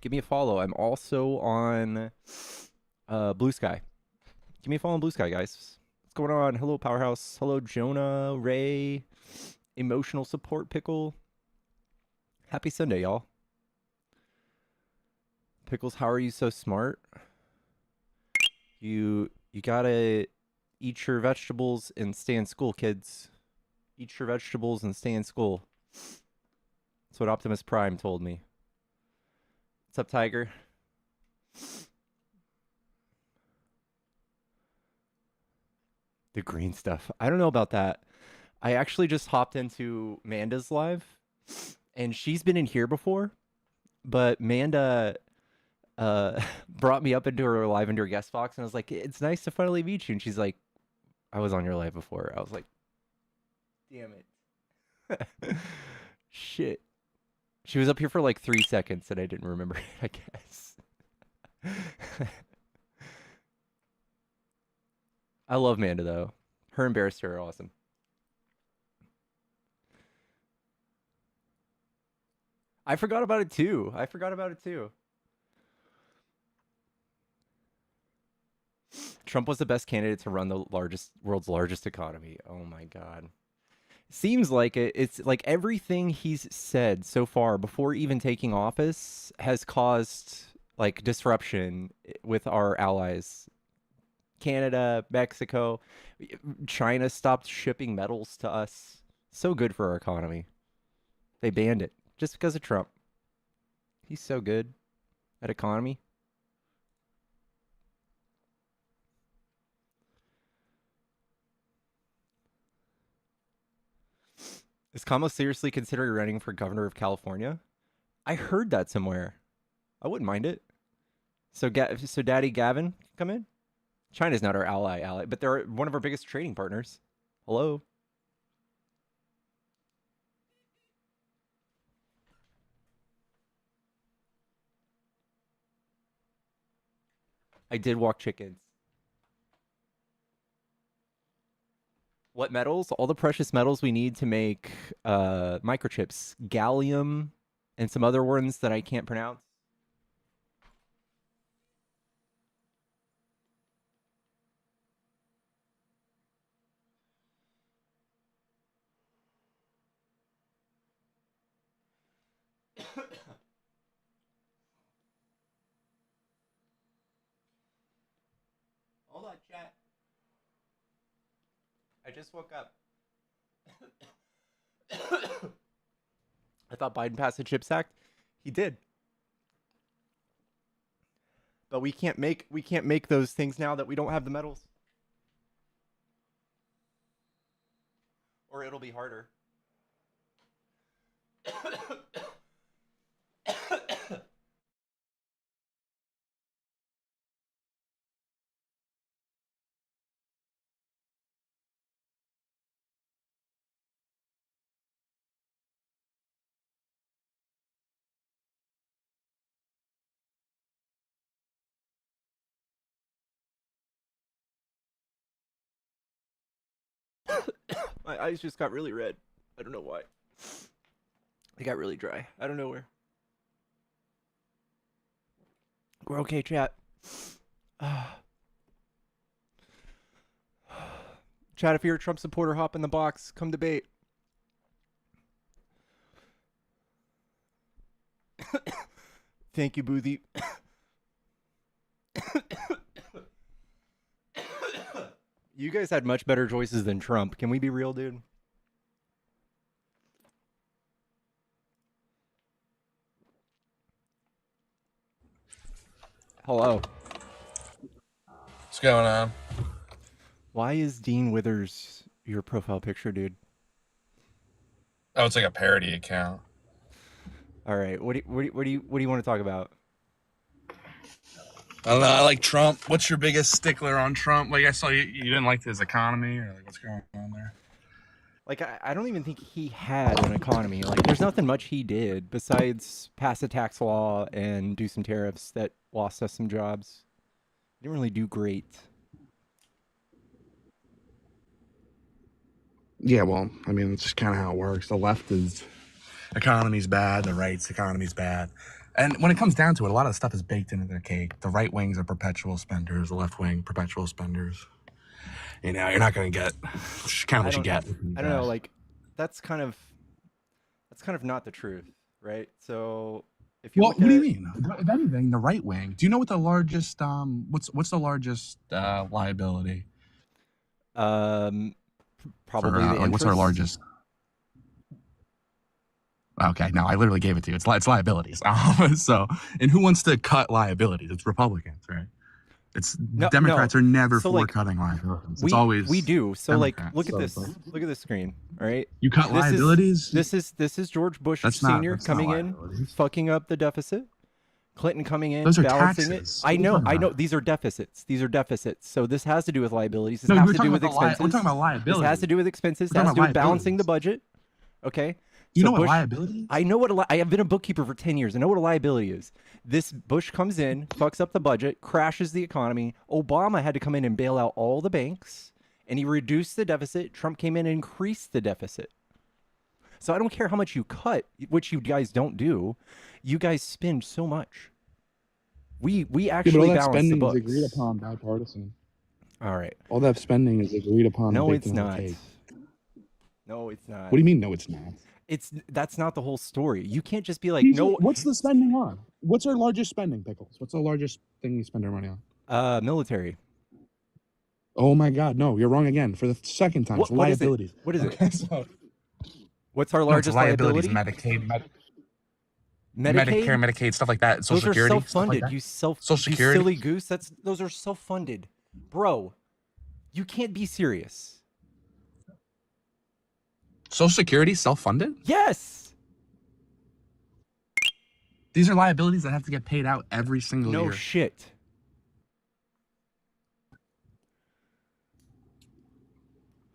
Give me a follow. I'm also on Blue Sky. Give me a follow on Blue Sky, guys. What's going on? Hello, Powerhouse. Hello, Jonah, Ray, Emotional Support Pickle. Happy Sunday, y'all. Pickles, how are you so smart? You gotta eat your vegetables and stay in school, kids. Eat your vegetables and stay in school. That's what Optimus Prime told me. What's up, Tiger? The green stuff. I don't know about that. I actually just hopped into Manda's live, and she's been in here before, but Manda brought me up into her live into her guest box, and I was like, "It's nice to finally meet you." And she's like, "I was on your live before." I was like, "Damn it, shit." She was up here for like 3 seconds, and I didn't remember it, I guess. I love Manda though. Her and Barrister are awesome. I forgot about it too. I forgot about it too. Trump was the best candidate to run the world's largest economy. Oh my god. Seems like it. It's like everything he's said so far before even taking office has caused like disruption with our allies. Canada, Mexico, China stopped shipping metals to us. So good for our economy. They banned it just because of Trump. He's so good at economy. Is Kamala seriously considering running for governor of California? I heard that somewhere. I wouldn't mind it. So, so Daddy Gavin, come in. China's not our ally, but they're one of our biggest trading partners. Hello. I did walk chickens. What metals? All the precious metals we need to make microchips. Gallium and some other ones that I can't pronounce. Hold on, chat. I just woke up. I thought Biden passed the CHIPS Act. He did. But we can't make those things now that we don't have the metals. Or it'll be harder. My eyes just got really red. I don't know why. They got really dry. I don't know where. We're okay, chat. Chat, if you're a Trump supporter, hop in the box. Come debate. Thank you, Boothie. You guys had much better choices than Trump. Can we be real, dude? Hello. What's going on? Why is Dean Withers your profile picture, dude? Oh, it's like a parody account. All right. What do you want to talk about? I don't know. I like Trump. What's your biggest stickler on Trump? Like I saw you didn't like his economy, or like what's going on there? Like, I don't even think he had an economy. Like, there's nothing much he did besides pass a tax law and do some tariffs that lost us some jobs. He didn't really do great. Yeah, well, I mean, it's just kind of how it works. The left is economy's bad, the right's economy's bad, And when it comes down to it, a lot of stuff is baked into the cake. The right wings are perpetual spenders, the left wing perpetual spenders. You know, you're not going to get kind of I what you don't get. I don't know, like that's kind of not the truth, right? So if you Well, look what do you at mean? If anything, the right wing. Do you know what the largest what's the largest liability for probably the like what's our interest. largest? Okay, no, I literally gave it to you. It's liabilities. So, and who wants to cut liabilities? It's Republicans, right? It's No, no. Democrats are never So for like cutting liabilities. It's we always do. So like Democrats. So it's like, look at this screen, all right? you cut This is liabilities. this is George Bush That's not Sr. coming in, liabilities. fucking up the deficit. Clinton coming in, Those are balancing it. taxes. I What are you know, talking about? these are deficits. These are deficits. So this has to do with liabilities. This No, has we're to do talking with about we're talking expenses. about This has to liabilities. do with expenses. We're Has talking to do about with balancing the liabilities. budget. Okay. You So know what Bush, liability I is? know what I have been a bookkeeper for 10 years. I know what a liability is. This Bush comes in, fucks up the budget, crashes the economy. Obama had to come in and bail out all the banks, and he reduced the deficit. Trump came in and increased the deficit. So I don't care how much you cut, which you guys don't do. You guys spend so much. We Yeah, but all actually that balance the spending is agreed books. upon bipartisan. All right. All that spending is agreed upon and No, baked it's into the not. cake. No, it's not. What do you mean? No, it's not. It's that's not the whole story. You can't just be like, no, What's the spending on? What's our largest spending, Pickles? What's the largest thing we spend our money on? military. Oh my God, no, you're wrong again for the second time. It's What is it? liabilities. What is it? Okay, so What's our No, it's largest liabilities, liability? Medicaid, Medicaid. Medicare, Medicaid, stuff like that. Social Those are Security, stuff like self-funded. that. You Social Security. silly goose. Those are self-funded, bro. You can't be serious. Social Security, self-funded. Yes. These are liabilities that have to get paid out every single No year. shit.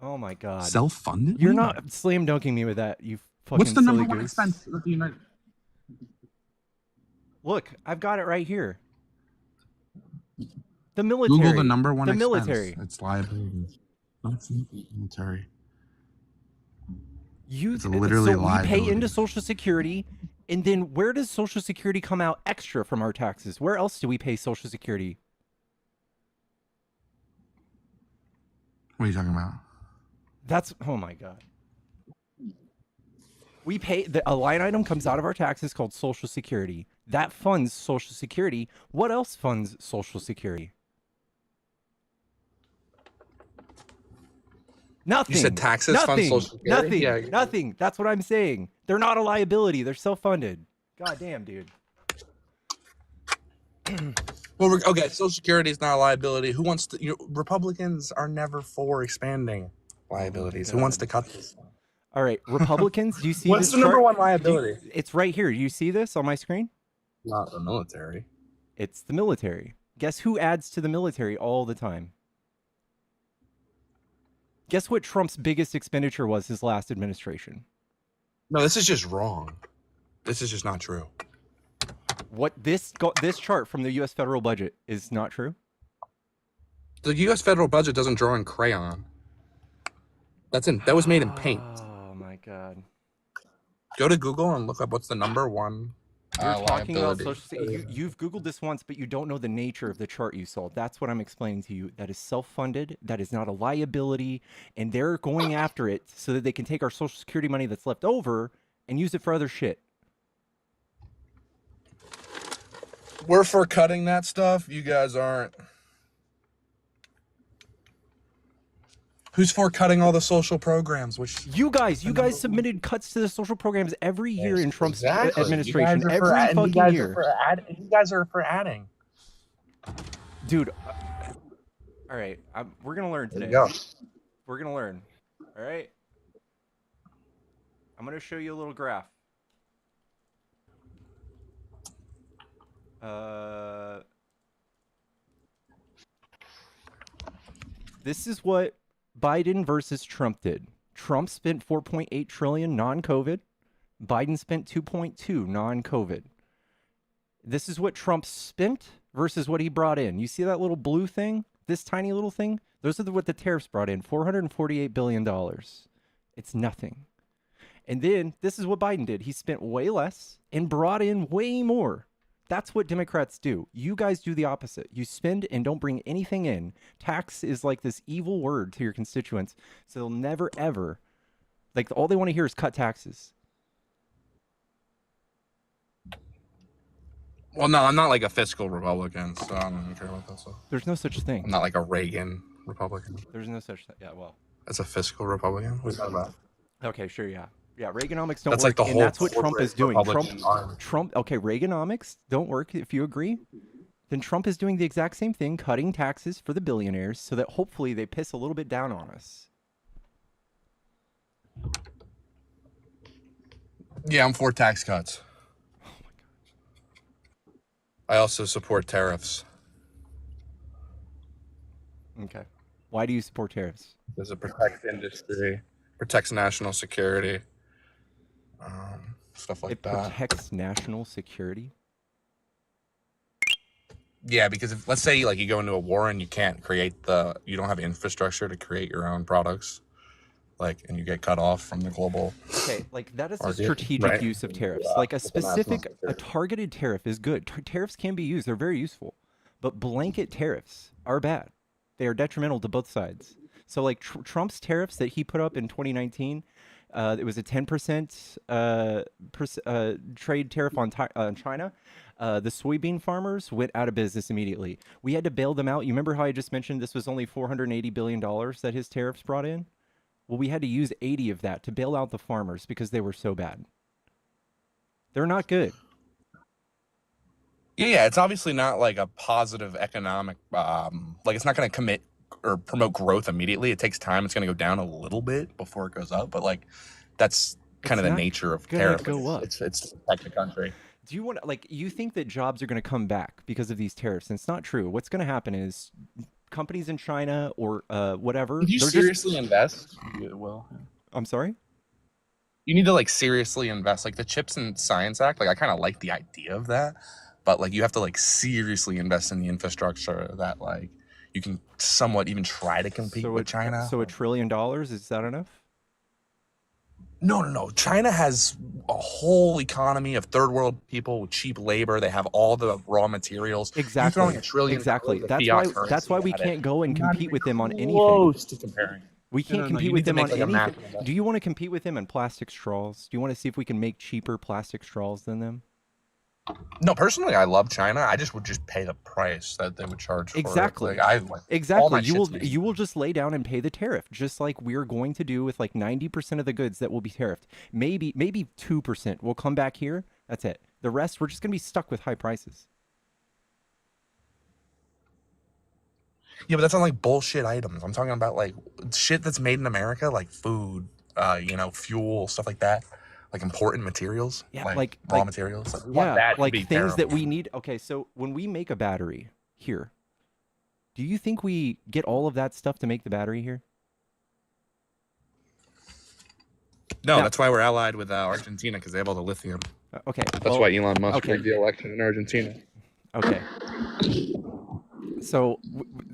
Oh my God. Self-funded? You're not slam dunking me with that. You fucking What's the number silly one goose. expense that the United? Look, I've got it right here. The military. Google the number one The expense. military. It's liabilities. Not military. It's So literally we pay into liabilities. Social Security, and then where does Social Security come out extra from our taxes? Where else do we pay Social Security? What are you talking about? That's oh my God. We pay a line item comes out of our taxes called Social Security. That funds Social Security. What else funds Social Security? Nothing. You said taxes fund Nothing. Social Security? Nothing. Yeah. Nothing. That's what I'm saying. They're not a liability. They're self-funded. God damn, dude. Well, okay, Social Security is not a liability. Who wants to? Republicans are never for expanding liabilities. Who wants to cut this? All right, Republicans, do you see What's this the number chart? one liability? It's right here. Do you see this on my screen? Not the military. It's the military. Guess who adds to the military all the time? Guess what Trump's biggest expenditure was his last administration? No, this is just wrong. This is just not true. What this chart from the U.S. federal budget is not true? The U.S. federal budget doesn't draw in crayon. That was made in paint. Oh my God. Go to Google and look up what's the number one You're talking about liability. social security. You've Googled this once, but you don't know the nature of the chart you saw. That's what I'm explaining to you. That is self-funded. That is not a liability. And they're going after it so that they can take our Social Security money that's left over and use it for other shit. We're for cutting that stuff. You guys aren't. Who's for cutting all the social programs? Which You guys submitted cuts to the social programs every year in Trump's administration. You guys are Every fucking year. You guys are for adding. Dude. All right. We're going to learn today. There you go. We're going to learn. All right. I'm going to show you a little graph. This is what Biden versus Trump did. Trump spent 4.8 trillion non-COVID. Biden spent 2.2 non-COVID. This is what Trump spent versus what he brought in. You see that little blue thing? This tiny little thing? Those are what the tariffs brought in. $448 billion. It's nothing. And then this is what Biden did. He spent way less and brought in way more. That's what Democrats do. You guys do the opposite. You spend and don't bring anything in. Tax is like this evil word to your constituents, so they'll never ever, like, all they want to hear is cut taxes. Well, no, I'm not like a fiscal Republican, so I don't care about that stuff. There's no such thing. I'm not like a Reagan Republican. There's no such thing. Yeah, well. That's a fiscal Republican. What's that about? Okay, sure, yeah. Yeah, Reaganomics don't That's work, like the and whole that's what Trump is doing. Republican army. Trump, okay, Reaganomics don't work, if you agree. Then Trump is doing the exact same thing, cutting taxes for the billionaires so that hopefully they piss a little bit down on us. Yeah, I'm for tax cuts. Oh my gosh. I also support tariffs. Okay. Why do you support tariffs? Because it protects industry, protects national security, stuff like It that. protects national security? Yeah, because if, let's say like you go into a war and you don't have infrastructure to create your own products, like, and you get cut off from the global. Okay, like that is a market, strategic right? use of tariffs. Yeah, Like a with the national specific, a security. targeted tariff is good. Tariffs can be used; they're very useful. But blanket tariffs are bad. They are detrimental to both sides. So, like Trump's tariffs that he put up in 2019, it was a 10% trade tariff on China. The soybean farmers went out of business immediately. We had to bail them out. You remember how I just mentioned this was only $480 billion that his tariffs brought in? Well, we had to use 80 of that to bail out the farmers because they were so bad. They're not good. Yeah, it's obviously not like a positive economic, like it's not going to commit or promote growth immediately. It takes time. It's going to go down a little bit before it goes up, but like that's kind of the nature of tariff. Go up. It's to protect the country. Do you want to, like, you think that jobs are going to come back because of these tariffs? And it's not true. What's going to happen is companies in China or whatever. If you seriously invest, you will. I'm sorry? You need to like seriously invest. Like the Chips and Science Act, like I kind of like the idea of that, but like you have to like seriously invest in the infrastructure that like you can somewhat even try to compete with China. So $1 trillion, is that enough? No. China has a whole economy of third world people with cheap labor. They have all the raw materials. Exactly. You're throwing $1 trillion. Exactly. That's why we can't go and compete with them on anything. Close to comparing. We can't No, compete you with need to them on make, like, a anything. maximum. Do you want to compete with them on plastic straws? Do you want to see if we can make cheaper plastic straws than them? No, personally, I love China. I just would pay the price that they would charge for Exactly. it. Like, Exactly. You will just lay down and pay the tariff, just like we're going to do with like 90% of the goods that will be tariffed. Maybe 2% will come back here. That's it. The rest, we're just going to be stuck with high prices. Yeah, but that's not like bullshit items. I'm talking about like shit that's made in America, like food, fuel, stuff like that. Like important materials, Yeah, like raw materials. Like, we want that to like be things that terrible. we need. Okay, so when we make a battery here, do you think we get all of that stuff to make the battery here? No, Now- that's why we're allied with Argentina, because they have all the lithium. Okay. That's why Elon Musk okay. rigged the election in Argentina. Okay. So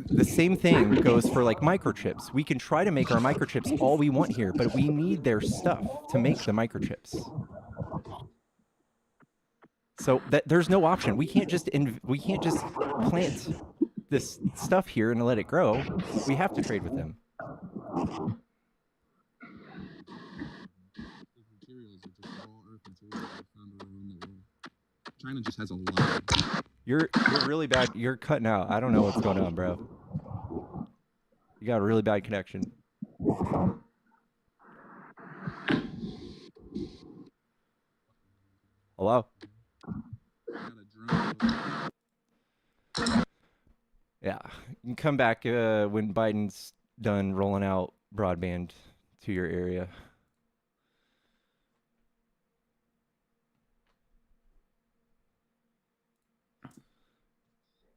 the same thing goes for like microchips. We can try to make our microchips all we want here, but we need their stuff to make the microchips. So there's no option. We can't just plant this stuff here and let it grow. We have to trade with them. China just has a lot. You're really bad. You're cutting out. I don't know what's going on, bro. You got a really bad connection. Hello? Yeah. You can come back when Biden's done rolling out broadband to your area.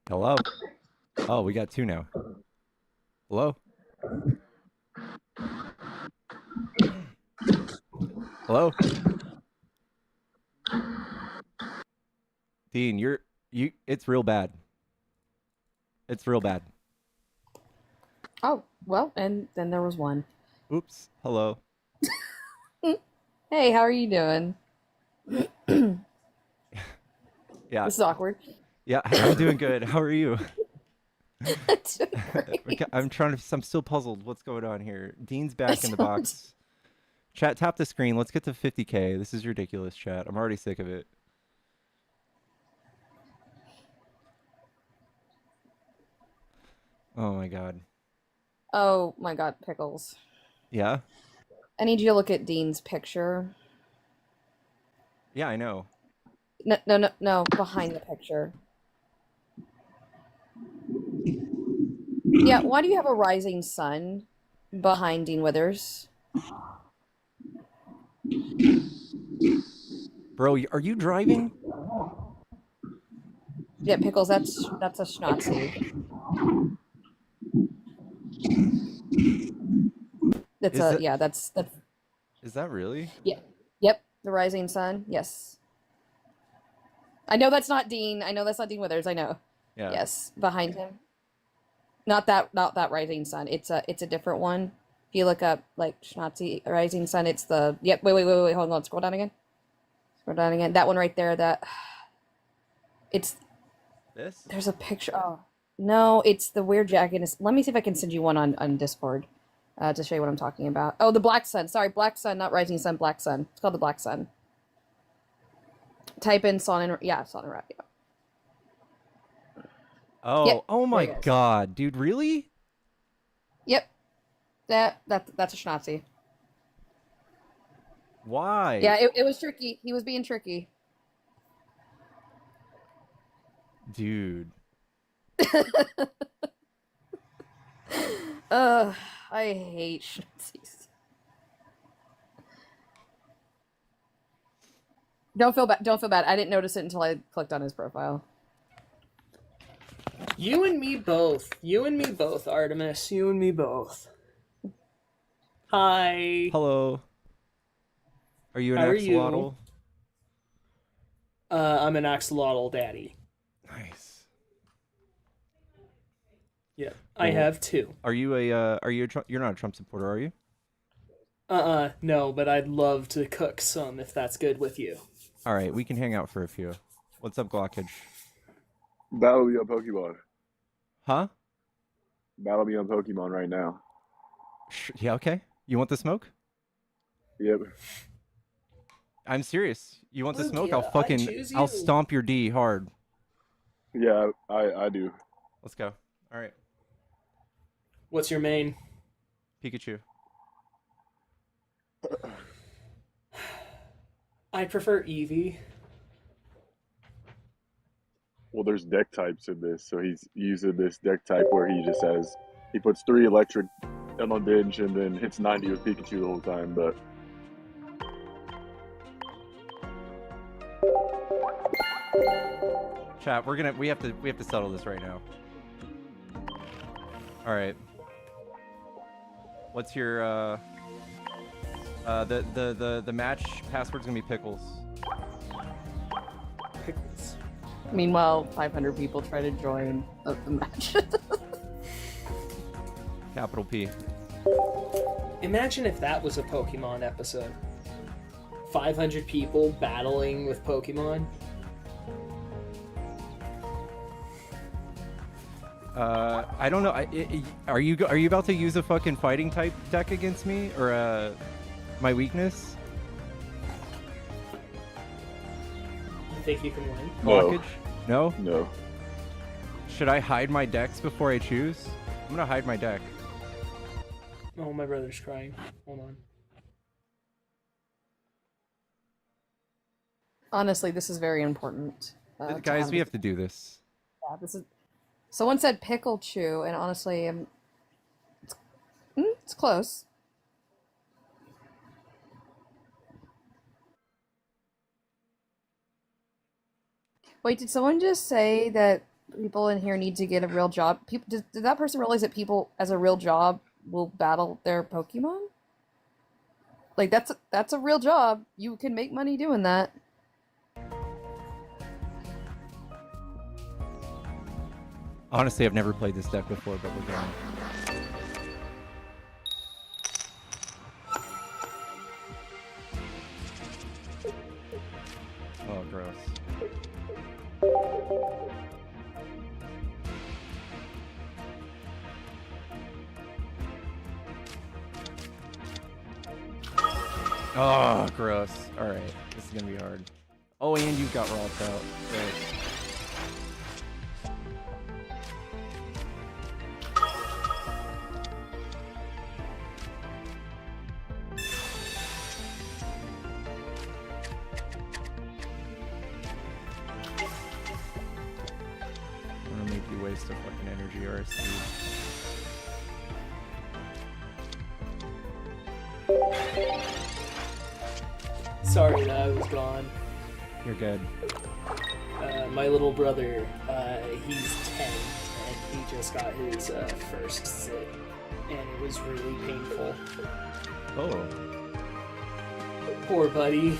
Hello? Oh, we got two now. Hello? Hello? Dean, it's real bad. It's real bad. Oh, well, and then there was one. Oops. Hello. Hey, how are you doing? Yeah. This is awkward. Yeah, I'm doing good. How are you? Great. I'm still puzzled. What's going on here? Dean's back in the box. Chat, tap the screen. Let's get to 50K. This is ridiculous, chat. I'm already sick of it. Oh my god. Oh my god, Pickles. Yeah? I need you to look at Dean's picture. Yeah, I know. No, no, no, no, behind the picture. Yeah, why do you have a rising sun behind Dean Withers? Bro, are you driving? Yeah, Pickles, that's a schnazi. That's Is a that yeah, that's is that really? yeah. Yep, the rising sun. Yes. I know that's not Dean. I know that's not Dean Withers. I know. Yeah. Yes, behind him. Not that rising sun. It's a different one. If you look up like Schnazi rising sun, it's the yep. Wait. Hold on. Scroll down again. Scroll down again. That one right there. That it's This? there's a picture. Oh no, it's the weird jacket. Let me see if I can send you one on Discord, to show you what I'm talking about. Oh, the black sun. Sorry, black sun, not rising sun. Black sun. It's called the black sun. Type in sun and yeah, sun and yeah. Oh, Yep, oh my there it is. god, dude, really? Yep. That's a Schnazi. Why? Yeah, it was tricky. He was being tricky. Dude. Ugh, I hate Schnazis. Don't feel bad. Don't feel bad. I didn't notice it until I clicked on his profile. You and me both. You and me both, Artemis. You and me both. Hi. Hello. Are you an How are you? axolotl? I'm an axolotl daddy. Nice. Yeah, I Cool. have two. Are you a Trump, you're not a Trump supporter, are you? No, but I'd love to cook some if that's good with you. All right, we can hang out for a few. What's up, Glockage? That'll be on Pokemon. Huh? That'll be on Pokemon right now. Yeah, okay. You want the smoke? Yep. I'm serious. You want the Luke, smoke? yeah, I'll I choose I'll you. stomp your D hard. Yeah, I do. Let's go. All right. What's your main? Pikachu. I prefer Eevee. Well, there's deck types in this, so he's using this deck type where he puts 3 electric on a bench and then hits 90 with Pikachu the whole time, but Chat, we have to settle this right now. All right. What's your the match password's gonna be Pickles. Pickles. Meanwhile, 500 people try to join the match. Capital P. Imagine if that was a Pokemon episode. 500 people battling with Pokemon. I don't know. Are you about to use a fucking fighting type deck against me or my weakness? You think you can win? No. Blockage? No? no. Should I hide my decks before I choose? I'm gonna hide my deck. Oh, my brother's crying. Hold on. Honestly, this is very important. Guys, we have to do this. Yeah, this is. Someone said pickle chew, and honestly, it's close. Wait, did someone just say that people in here need to get a real job? People, did that person realize that people as a real job will battle their Pokemon? Like that's a real job. You can make money doing that. Honestly, I've never played this deck before, but we're going. Oh, gross. Oh, gross. All right, this is gonna be hard. Oh, and you got robbed out. Gross. I'm gonna make you waste a fucking energy RSD. Sorry that I was gone. You're good. My little brother, he's 10, and he just got his first sit, and it was really painful. Oh. Poor buddy.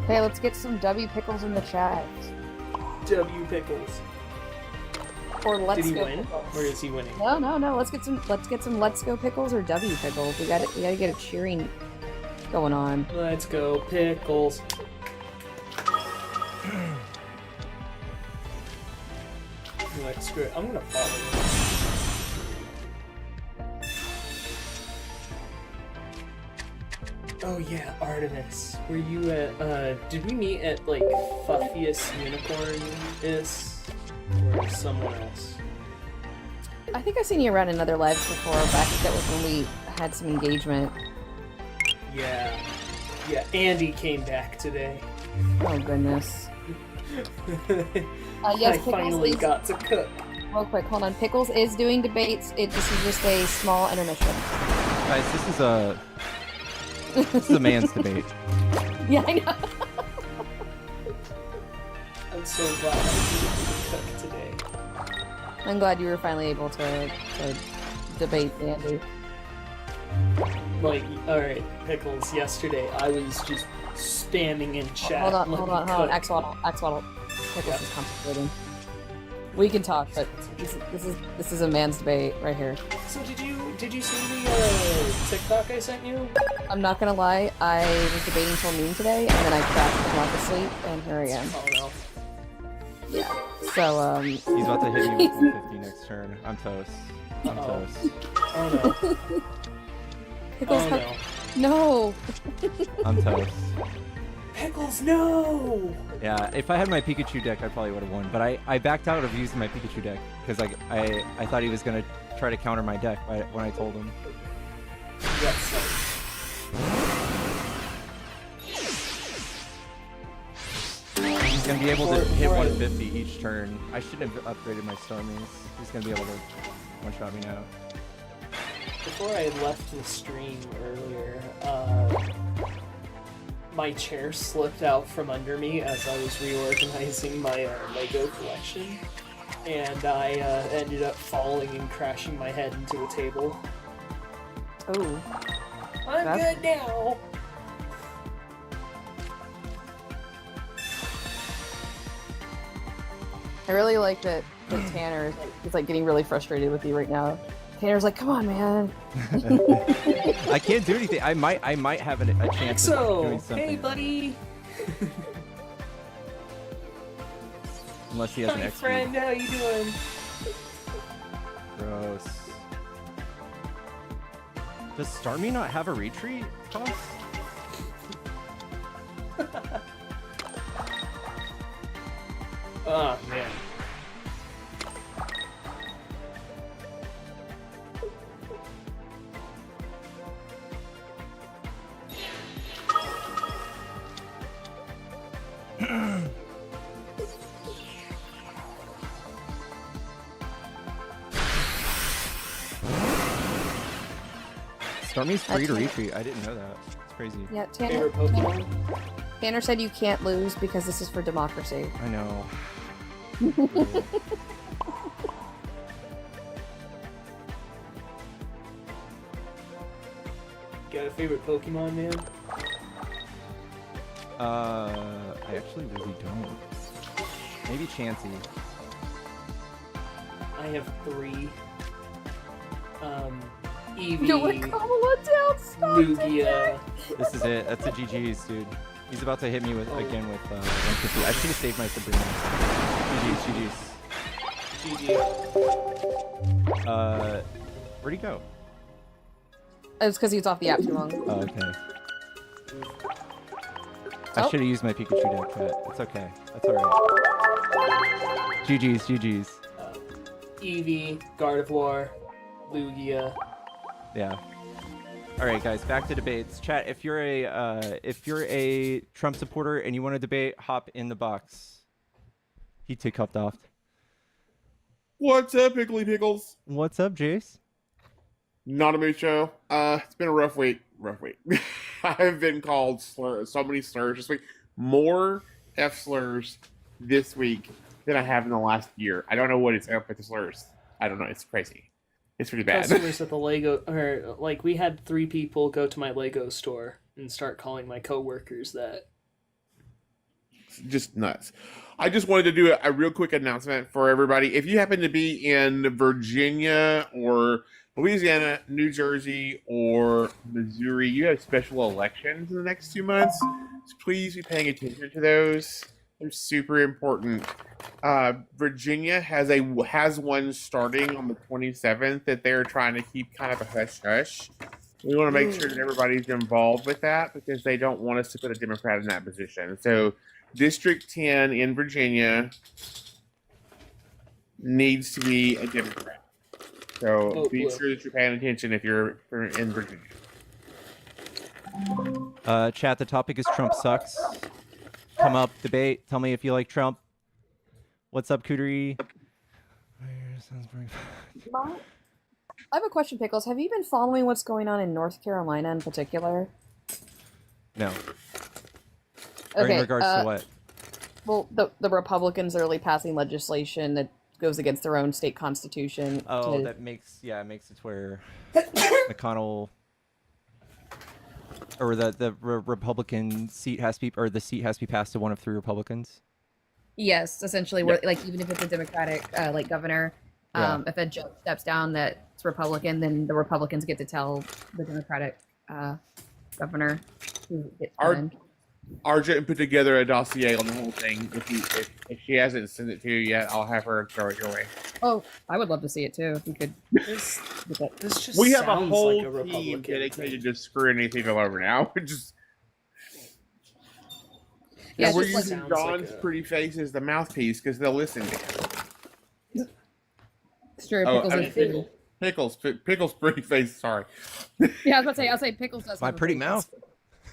Okay, let's get some W pickles in the chat. W Pickles. Or let's Did he go win? pickles. Or is he winning? No. Let's get some let's go pickles or W pickles. We gotta get a cheering going on. Let's go Pickles. You know what, screw it. I'm gonna follow you. Oh yeah, Artemis. Were you at, did we meet at, like, Fuffiest Unicorn-is? Or someone else? I think I've seen you around in other lives before. Back that was when we had some engagement. Yeah. Yeah, Andy came back today. Oh goodness. I Yes, finally Pickles is, got to cook. real quick, hold on. Pickles is doing debates. This is just a small intermission. Guys, this is a man's debate. Yeah, I know. I'm so glad I didn't cook today. I'm glad you were finally able to debate Andy. Like, alright, Pickles, yesterday I was just spamming in chat. Hold on. cook. Axolotl. Pickles Yeah. is complicated. We can talk, but this is a man's debate right here. So did you see the TikTok I sent you? I'm not gonna lie, I was debating till noon today, and then I crashed and went to sleep, and here I am. Oh no. Yeah. So, He's about to hit me with 150 next turn. I'm toast. I'm Uh-oh. toast. Oh no. Pickles, Oh no. no. I'm toast. Pickles, no! Yeah, if I had my Pikachu deck, I probably would have won. But I backed out of using my Pikachu deck because I thought he was gonna try to counter my deck when I told him. Yes. He's gonna be able to hit Before I- 150 each turn. I shouldn't have upgraded my Stormies. He's gonna be able to one-shot me now. Before I left the stream earlier, my chair slipped out from under me as I was reorganizing my Lego collection, and I ended up falling and crashing my head into a table. Oh. I'm That's- good now! I really like that Tanner is like getting really frustrated with you right now. Tanner's like, come on, man. I can't do anything. I might have a chance of doing Exo! something. Hey, buddy! Unless he has an Hi, XP. friend, how you doing? Gross. Does Starmie not have a retreat cost? Oh, man. Starmie's free to That's- retreat. I didn't know that. It's crazy. Yeah, Favorite Pokemon? Tanner said you can't lose because this is for democracy. I know. Got a favorite Pokemon, man? I actually really don't. Maybe Chansey. I have 3. Eevee, Don't let Kamala down, stop Lugia. This is it. That's a GG's, dude. He's about to hit me with again with 150. I should have saved my Sabrina. GG's, GG's. GG. Where'd he go? It's because he's off the app too long. Oh, okay. I Oh. should have used my Pikachu deck, but it's okay. That's alright. GG's, GG's. Eevee, Gardevoir, Lugia. Yeah. All right, guys, back to debates. Chat, if you're a Trump supporter and you want to debate, hop in the box. He took cupped off. What's up, Pickly Pickles? What's up, Jace? Not a mood show. It's been a rough week. I've been called so many slurs this week. More F slurs this week than I have in the last year. I don't know what is up with the slurs. I don't know. It's crazy. It's pretty bad. Customers at the Lego, or like we had 3 people go to my Lego store and start calling my coworkers that. Just nuts. I just wanted to do a real quick announcement for everybody. If you happen to be in Virginia or Louisiana, New Jersey, or Missouri, you have special elections in the next 2 months. So please be paying attention to those. They're super important. Virginia has one starting on the 27th that they're trying to keep kind of a hush hush. We want to make sure that everybody's involved with that because they don't want us to put a Democrat in that position. So District 10 in Virginia needs to be a Democrat. So be sure that you're paying attention if you're in Virginia. Chat, the topic is Trump sucks. Come up, debate. Tell me if you like Trump. What's up, Cootery? I have a question, Pickles. Have you been following what's going on in North Carolina in particular? No. Or in regards to what? Well, the Republicans are really passing legislation that goes against their own state constitution. Oh, that makes it where McConnell or the Republican seat has to be, or the seat has to be passed to one of 3 Republicans. Yes, essentially, where like even if it's a Democratic like governor, if a judge steps down that's Republican, then the Republicans get to tell the Democratic governor who gets done. Argent put together a dossier on the whole thing. If she hasn't sent it to you yet, I'll have her throw it your way. Oh, I would love to see it too. If you could. This just We have a sounds whole like a team Republican dedicated thing. to screwing anything over now. Yeah, we're just like- using sounds John's like a- pretty face as the mouthpiece because they'll listen to him. Sure, Oh, Pickles I is mean, Pickles' pretty face. Sorry, Yeah, I was about to say. I'll say Pickles does. My have a pretty face. mouth.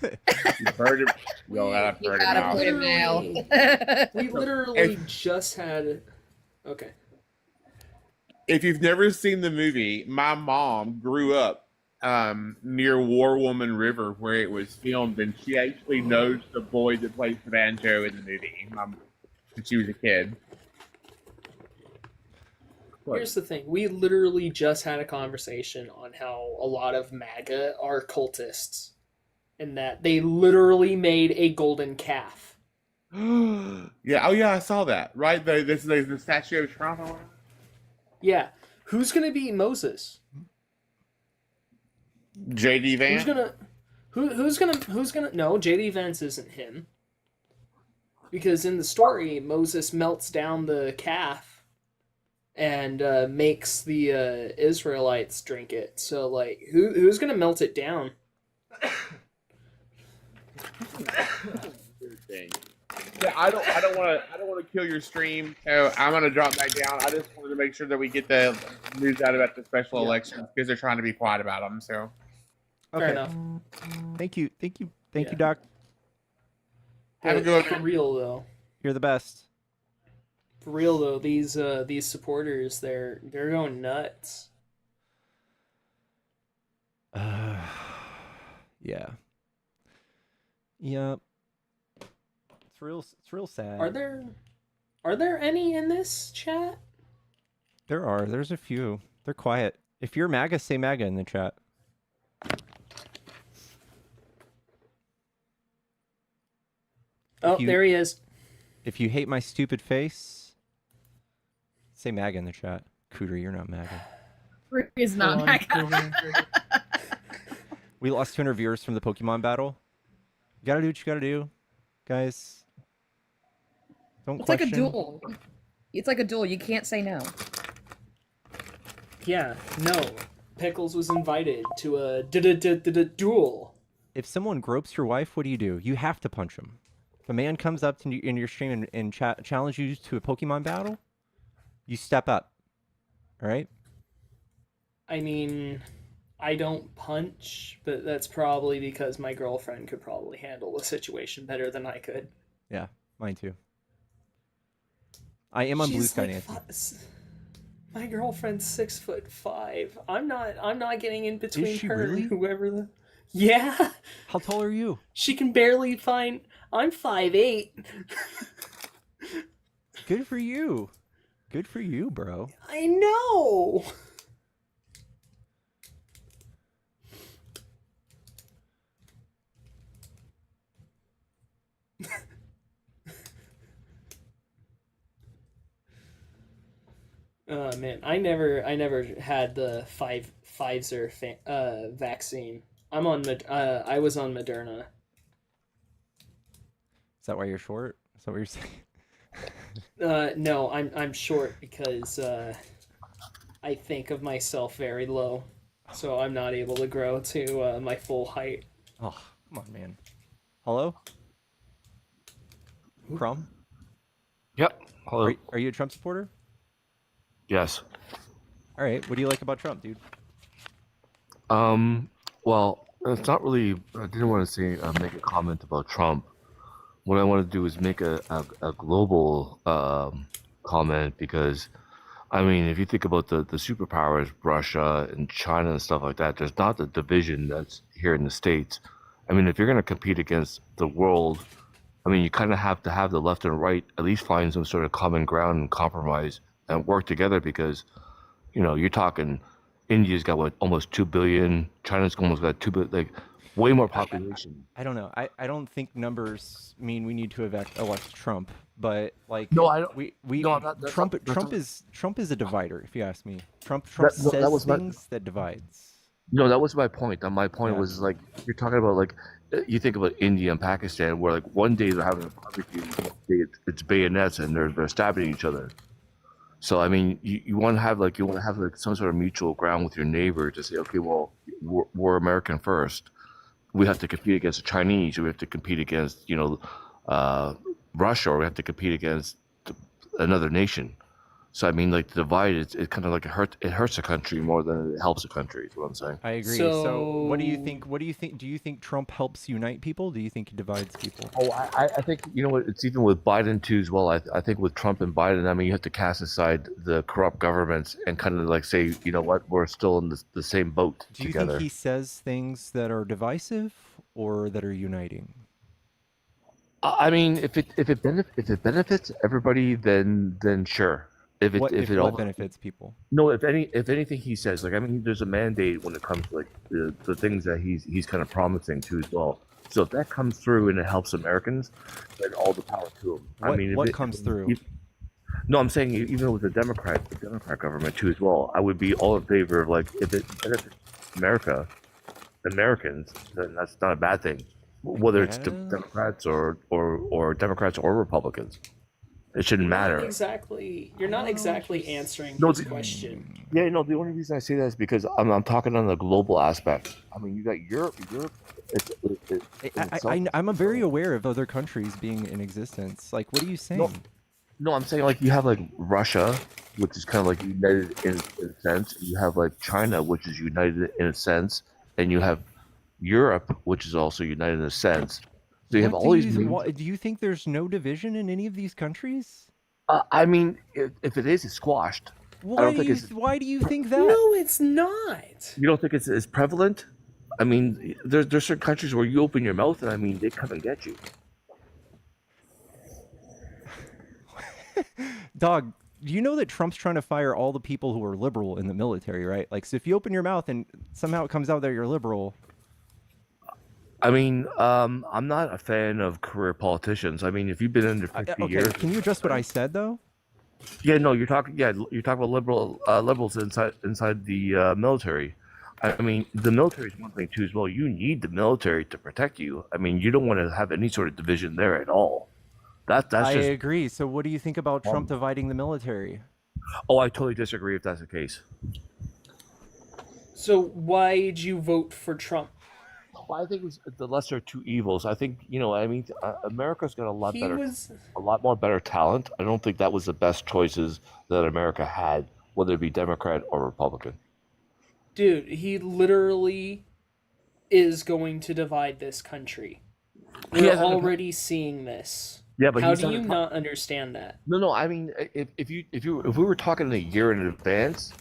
you heard it. Well, I You heard it gotta now. put him now. We literally just had. Okay. If you've never seen the movie, my mom grew up near War Woman River where it was filmed, and she actually knows the boy that plays the banjo in the movie when she was a kid. Here's the thing. We literally just had a conversation on how a lot of MAGA are cultists. And that they literally made a golden calf. Yeah, oh yeah, I saw that. Right, the statue of Trump. or whatever? Yeah. Who's gonna be Moses? JD Vance. Who's gonna no, JD Vance isn't him. Because in the story, Moses melts down the calf and makes the Israelites drink it. So like who's gonna melt it down? Yeah, I don't want to kill your stream. So I'm gonna drop back down. I just wanted to make sure that we get the news out about the special elections because they're trying to be quiet about them. So Fair enough. Thank you, Yeah. Doc. have a But good for real though. You're the best. For real though, these supporters, they're going nuts. Yeah. Yep. It's real sad. Are there any in this chat? There's a few. They're quiet. If you're MAGA, say MAGA in the chat. Oh, there he is. If you hate my stupid face, say MAGA in the chat. Cooter, you're not MAGA. Is not MAGA. We lost 200 viewers from the Pokemon battle. You gotta do what you gotta do, guys. Don't It's like a question. duel. It's like a duel. You can't say no. Yeah, no. Pickles was invited to a duel. If someone gropes your wife, what do? You have to punch him. If a man comes up to you in your stream and challenges you to a Pokemon battle, you step up. All right? I mean, I don't punch, but that's probably because my girlfriend could probably handle the situation better than I could. Yeah, mine too. I am on Blue She's Sky, like Nancy. my girlfriend's 6'5". I'm not getting in between she her really? and whoever the. Yeah. How tall are you? She can barely find. I'm 5'8". Good for you. Good for you, bro. I know. Oh man, I never had the Pfizer vaccine. I was on Moderna. Is that why you're short? Is that what you're saying? No, I'm short because I think of myself very low, so I'm not able to grow to my full height. Oh, come on, man. Hello? Crumb? Yep. Hello. Are you a Trump supporter? Yes. All right. What do you like about Trump, dude? Well, it's not really. I didn't want to say make a comment about Trump. What I want to do is make a global comment because, I mean, if you think about the superpowers, Russia and China and stuff like that, there's not the division that's here in the States. I mean, if you're going to compete against the world, I mean, you kind of have to have the left and right at least find some sort of common ground and compromise and work together because, you know, you're talking India's got what, almost 2 billion, China's almost got 2 billion, like way more population. I don't know. I don't think numbers mean we need to elect Trump, but like No, I don't. we No, I'm not, Trump is a divider, if you ask me. Trump says things that divides. No, that was my point. And my point Yeah. was like you're talking about like you think about India and Pakistan, where like one day they're having a barbecue, the next day it's bayonets and they're stabbing each other. So I mean, you want to have like some sort of mutual ground with your neighbor to say, okay, well, we're American first. We have to compete against the Chinese. We have to compete against Russia, or we have to compete against another nation. So I mean, like the divide, it kind of like it hurts a country more than it helps a country. Is what I'm saying. I agree. So what do you think? What do you think? Do you think Trump helps unite people? Do you think he divides people? Oh, I think you know what? It's even with Biden too as well. I think with Trump and Biden, I mean, you have to cast aside the corrupt governments and kind of like say, you know what, we're still in the same boat Do you together. think he says things that are divisive or that are uniting? I mean, if it benefits everybody, then sure. If it benefits people? No, if anything he says, like I mean, there's a mandate when it comes to like the things that he's kind of promising to as well. So if that comes through and it helps Americans, then all the power to him. What, I mean, what comes through? No, I'm saying even with the Democrat government too as well, I would be all in favor of like if it benefits Americans, then that's not a bad thing. Whether it's Democrats or Democrats or Republicans. It shouldn't matter. You're not exactly answering No, his question. Yeah, no. The only reason I say that is because I'm talking on the global aspect. I mean, you got Europe. I'm very aware of other countries being in existence. Like, what are you saying? No, I'm saying like you have like Russia, which is kind of like united in a sense. You have like China, which is united in a sense, and you have Europe, which is also united in a sense. So you have all these. Do you think there's no division in any of these countries? I mean, if it is, it's squashed. Why do you think that? No, it's not. You don't think it's as prevalent? I mean, there's certain countries where you open your mouth and I mean they come and get you. Dog, do you know that Trump's trying to fire all the people who are liberal in the military, right? Like, so if you open your mouth and somehow it comes out that you're liberal. I mean, I'm not a fan of career politicians. I mean, if you've been in there 50 years, can you adjust what I said though? Yeah, no, you're talking about liberals inside the military. I mean, the military is one thing too as well. You need the military to protect you. I mean, you don't want to have any sort of division there at all. That's I just. agree. So what do you think about Trump Um, dividing the military? Oh, I totally disagree if that's the case. So why did you vote for Trump? Well, I think it's the lesser of two evils. I think America's got He was a lot more better talent. I don't think that was the best choices that America had, whether it be Democrat or Republican. dude, he literally is going to divide this country. He We're hasn't. already seeing this. Yeah, but How he's do not. you not understand that? No. I mean, if we were talking a year in advance,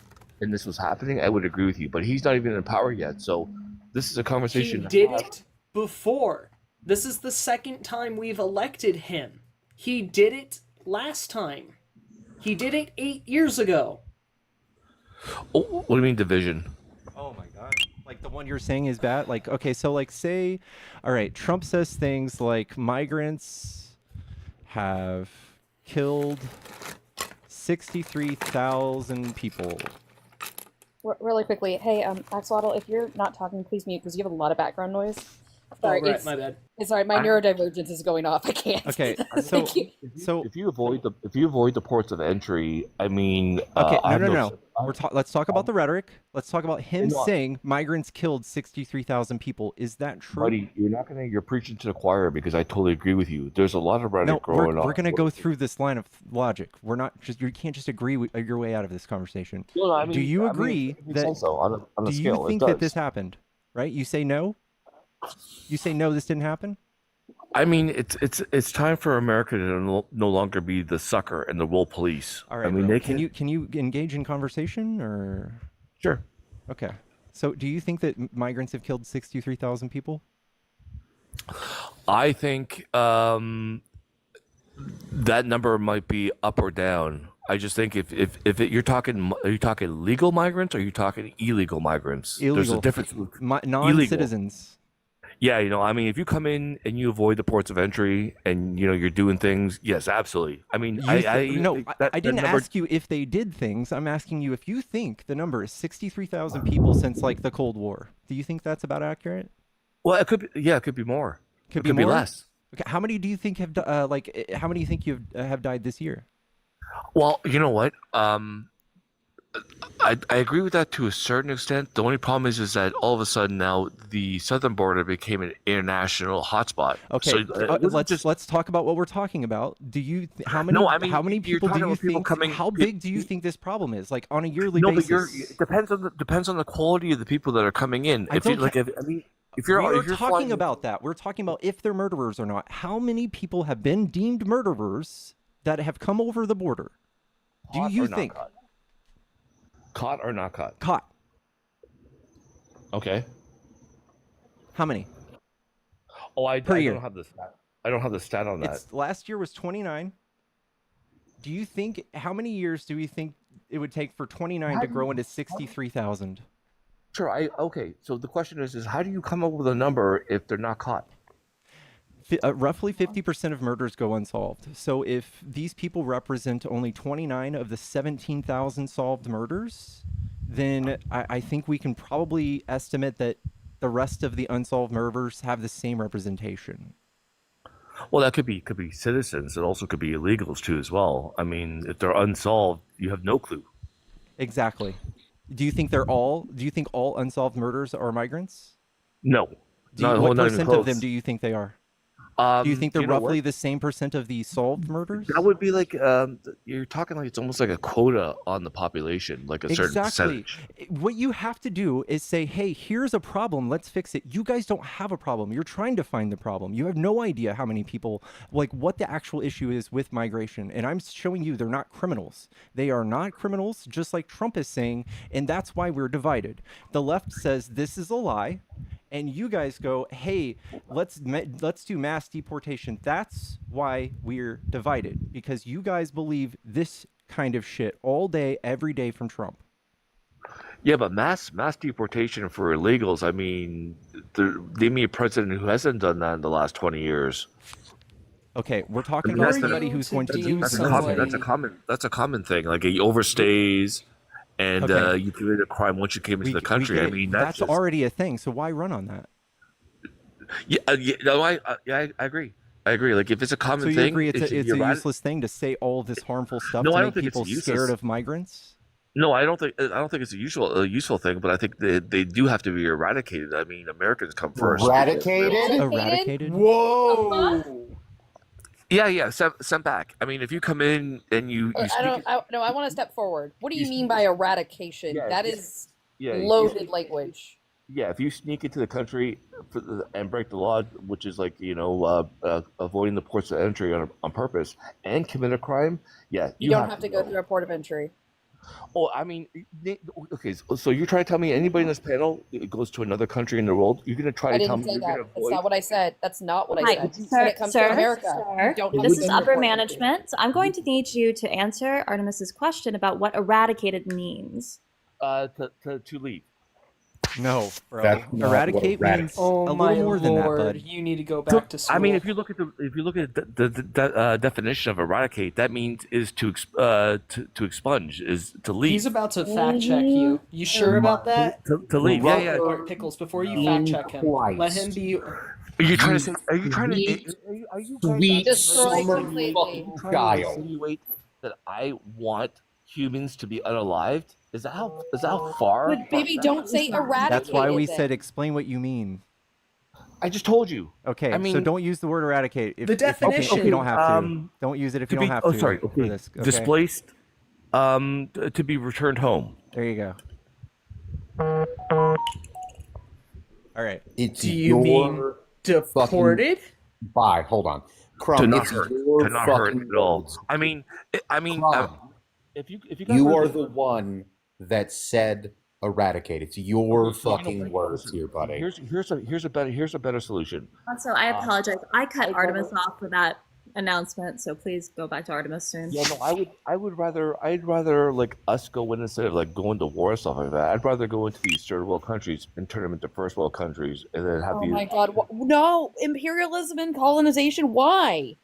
and this was happening, I would agree with you. But he's not even in power yet, so this is a He conversation. did it before. This is the second time we've elected him. He did it last time. He did it 8 years ago. Oh, what do you mean division? Oh my God. Like the one you're saying is bad? Like, okay, so like say, all right, Trump says things like migrants have killed 63,000 people. Really quickly, hey, Axolotl, if you're not talking, please mute because you have a lot of background noise. Sorry, Oh, right, my bad. sorry, my neurodivergence is going off. I can't. Okay, so Thank you. so If you avoid the ports of entry, I mean, okay, I have no. Let's talk about the rhetoric. Let's talk about him No, I- saying migrants killed 63,000 people. Is that true? buddy, you're preaching to the choir because I totally agree with you. There's a lot of rhetoric No, going on. we're gonna go through this line of logic. We're not just you can't just agree your way out of this conversation. No, I mean, Do you I mean, agree it makes that? sense, though, on a Do scale, you it think that does. this happened? Right? You say no. You say no. This didn't happen. I mean, it's time for America to no longer be the sucker and the wool police. All right. I mean, bro. they Can you engage in conversation or? sure. Okay. So, do you think that migrants have killed 63,000 people? I think that number might be up or down. I just think you're talking, are you talking legal migrants or are you talking illegal migrants? There's Illegal. a difference. Non-citizens. Yeah, I mean, if you come in and you avoid the ports of entry and you're doing things, yes, absolutely. I mean, I didn't number, ask you if they did things. I'm asking you if you think the number is 63,000 people since like the Cold War. Do you think that's about accurate? Well, it could be. Yeah, it could be more. Could be more? less. Okay, how many do you think have how many do you think you have died this year? Well, you know what? I agree with that to a certain extent. The only problem is that all of a sudden now the southern border became an international hotspot. Okay, So, it wasn't let's talk about what we're talking about. Do you how many No, I mean, how many you're people do talking you about people think coming- how big do you think this problem is? Like on a yearly No, basis? but it depends on the quality of the people that are coming in. I If you don't like, ca- I mean, if you're We're talking talking about that. We're talking about if they're murderers or not. How many people have been deemed murderers that have come over the border? Do caught you or not think caught or not caught? caught? Okay. How many? Oh, I year. don't have the stat. I don't have the stat on that. Last year was 29. Do you think how many years do we think it would take for 29 to grow into 63,000? Sure. Okay. So the question is how do you come up with a number if they're not caught? Roughly 50% of murders go unsolved. So if these people represent only 29 of the 17,000 solved murders, then I think we can probably estimate that the rest of the unsolved murders have the same representation. Well, that could be citizens. It also could be illegals too, as well. I mean, if they're unsolved, you have no clue. Exactly. Do you think all unsolved murders are migrants? No. What not even percent close. of them do you think they are? Do you think they're you know roughly what? the same percent of the solved murders? That would be like you're talking like it's almost like a quota on the population, like a certain Exactly. percentage. What you have to do is say, hey, here's a problem. Let's fix it. You guys don't have a problem. You're trying to find the problem. You have no idea how many people, like what the actual issue is with migration. And I'm showing you they're not criminals. They are not criminals, just like Trump is saying. And that's why we're divided. The left says this is a lie. And you guys go, hey, let's do mass deportation. That's why we're divided, because you guys believe this kind of shit all day, every day from Trump. Yeah, but mass deportation for illegals. I mean, name me a president who hasn't done that in the last 20 years. Okay, we're talking I mean, about that's somebody who's going to use That's something. a common thing. Like he overstays, and Okay. you committed a crime once you came into the country. get I it. mean, that's just, already a thing. So why run on that? yeah, no, I agree. I I agree. Like if it's a So common you thing, agree it should it's be a eradicated. useless thing to say all of this harmful stuff No, to I don't make think it's people scared useless. of migrants? No, I don't think it's a useful thing, but I think they do have to be eradicated. I mean, Americans come first. Eradicated? Eradicated? Whoa. Yeah, sent back. I mean, if you come in and you I sneak don't. I want to step forward. What do you mean by eradication? Yeah, That is yeah, loaded language. yeah, if you sneak into the country and break the law, which is like avoiding the ports of entry on purpose and commit a crime, yeah, You don't have to go through a port of entry. Oh, I mean, okay. So you're trying to tell me anybody in this panel goes to another country in the world? You're gonna try I to tell didn't me say you're that. gonna That's avoid? not what I said. That's not what I Hi, said. sir, When it comes to America, you don't have this to is go through a upper port of entry. management. I'm going to need you to answer Artemis's question about what eradicated means. To leave. No, bro. That's not what Eradicate means Oh a my little more than that, lord! bud. You need to go back to school. I mean, if you look at the definition of eradicate, that means is to expunge, is to leave. He's about to fact check you. You sure about that? To leave. Yeah, yeah. All right, Pickles. Before you fact check him, let him be. Are you trying to say? Are you trying to? Are you Sweet Destroy summer completely. fucking trying to child. insinuate that I want humans to be unalived? Is that how far? But baby, don't say eradicated. That's why we then. said explain what you mean. I just told you. Okay, I so mean, don't use the word eradicate. The definition. If you don't have to. Um, Don't use it if to you be, don't have oh, to. sorry. for Okay. this, okay? Displaced. To be returned home. There you go. All right. It's Do you mean deported? Bye. Hold on. To Crumb, not it's hurt. your To not hurt fucking at all. words. I mean, Crumb, if you guys you were are the one that said eradicate. It's your fucking words here, buddy. Here's a better solution. Also, I apologize. I cut Artemis off for that announcement, so please go back to Artemis soon. Yeah, no, I'd rather like us go in instead of like going to war and stuff like that. I'd rather go into these third world countries and turn them into first world countries, and then have Oh these. my God! No, imperialism and colonization. Why?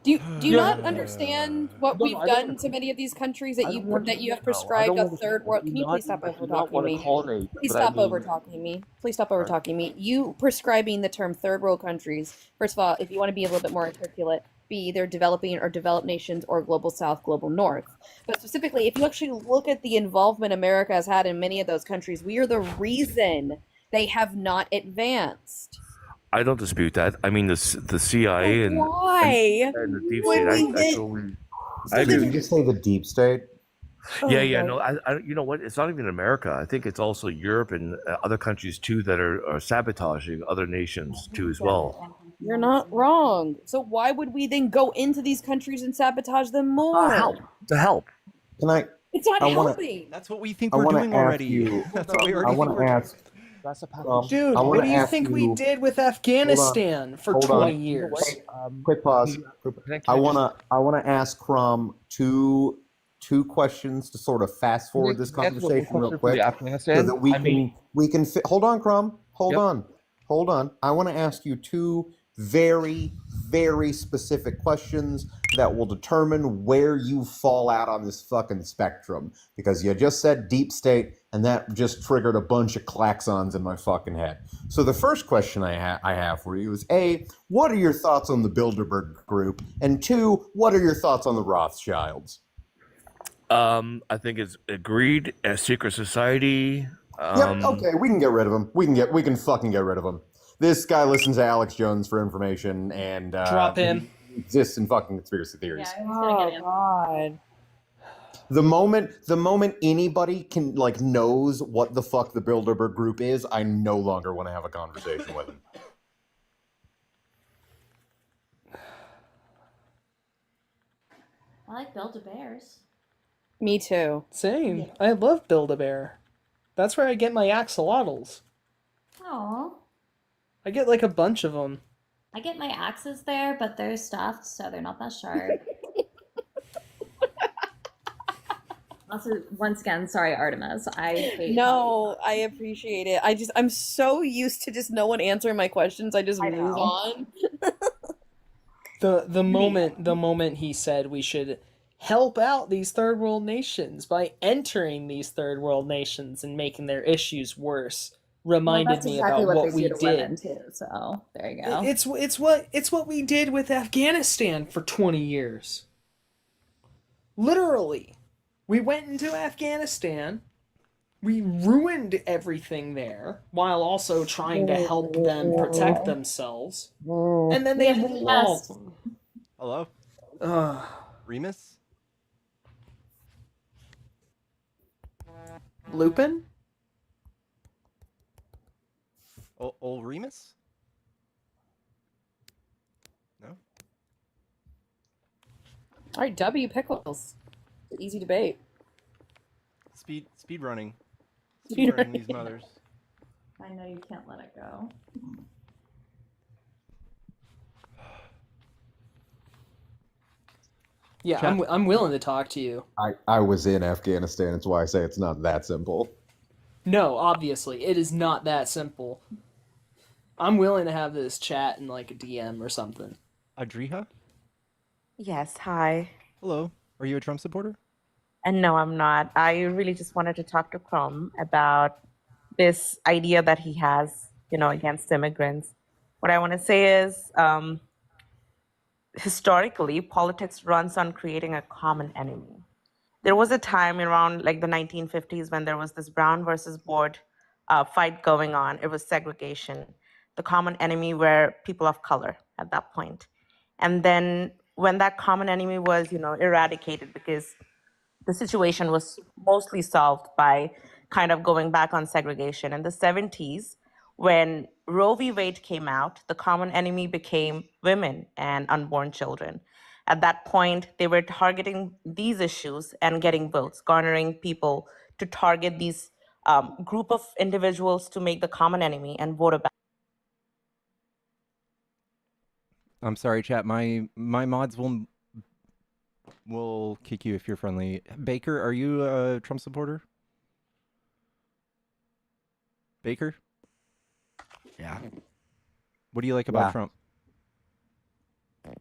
Do you not understand what we've done to many of these countries that you have prescribed a third world? Can you please stop over talking me? Please stop over talking me. Please stop over talking me. You prescribing the term third world countries. First of all, if you want to be a little bit more articulate, be either developing or developed nations or global south, global north. But specifically, if you actually look at the involvement America has had in many of those countries, we are the reason they have not advanced. I don't dispute that. I mean, the CIA and Why? and the deep When state. we I did- totally. I agree. Did you just say the deep state? Yeah, yeah, no, you know what? It's not even America. I think it's also Europe and other countries too that are sabotaging other nations too as well. You're not wrong. So why would we then go into these countries and sabotage them more? To help. Can I? It's not I wanna- helping. That's what we think I we're wanna doing ask already. you- That's what we already I think want we're to ask. That's a Dude, I what wanna do you ask think we you- did with Afghanistan for Hold 20 on. years? Quick pause. I wanna ask Crumb two questions to sort of fast forward this conversation real quick, so that we can hold on, Crumb. Hold on. I want to ask you two very, very specific questions that will determine where you fall out on this fucking spectrum, because you just said deep state, and that just triggered a bunch of klaxons in my fucking head. So the first question I have for you is, A, what are your thoughts on the Bilderberg Group? And two, what are your thoughts on the Rothschilds? I think it's agreed as secret society. Yep, okay, we can get rid of him. We can fucking get rid of him. This guy listens to Alex Jones for information, and Drop him. He exists in fucking conspiracy theories. Yeah, he's gonna get him. God. The moment anybody can knows what the fuck the Bilderberg Group is, I no longer want to have a conversation with him. I like Build-A-Bears. Me too. Same. I love Build-A-Bear. That's where I get my axolotls. Oh, I get like a bunch of them. I get my axes there, but they're stuffed, so they're not that sharp. Also, once again, sorry, Artemis. I hate No, I appreciate it. I'm so used to just no one answering my questions. I just I move know. on. The moment he said we should help out these third world nations by entering these third world nations and making their issues worse. reminded that's me exactly about what what they we do to women did. too. So there you go. It's what we did with Afghanistan for 20 years. Literally. We went into Afghanistan, we ruined everything there while also trying to help them protect themselves. And then they roll off. Hello? Remus? Lupin? Old Remus? No? All right, W pickles. Easy debate. Speed running. Speed Running these running. mothers. I know you can't let it go. Yeah, I'm willing to talk to you. I was in Afghanistan. That's why I say it's not that simple. No, obviously, it is not that simple. I'm willing to have this chat in like a DM or something. Adriha? Yes, hi. Hello. Are you a Trump supporter? And no, I'm not. I really just wanted to talk to Chrome about this idea that he has, against immigrants. What I want to say is, historically, politics runs on creating a common enemy. There was a time around like the 1950s when there was this Brown versus Board fight going on. It was segregation. The common enemy were people of color at that point. And then when that common enemy was, eradicated because the situation was mostly solved by kind of going back on segregation. In the 70s, when Roe v. Wade came out, the common enemy became women and unborn children. At that point, they were targeting these issues and getting votes, garnering people to target these group of individuals to make the common enemy and vote about. I'm sorry, chat. My mods will kick you if you're friendly. Baker, are you a Trump supporter? Baker? Yeah. What do you like about Trump?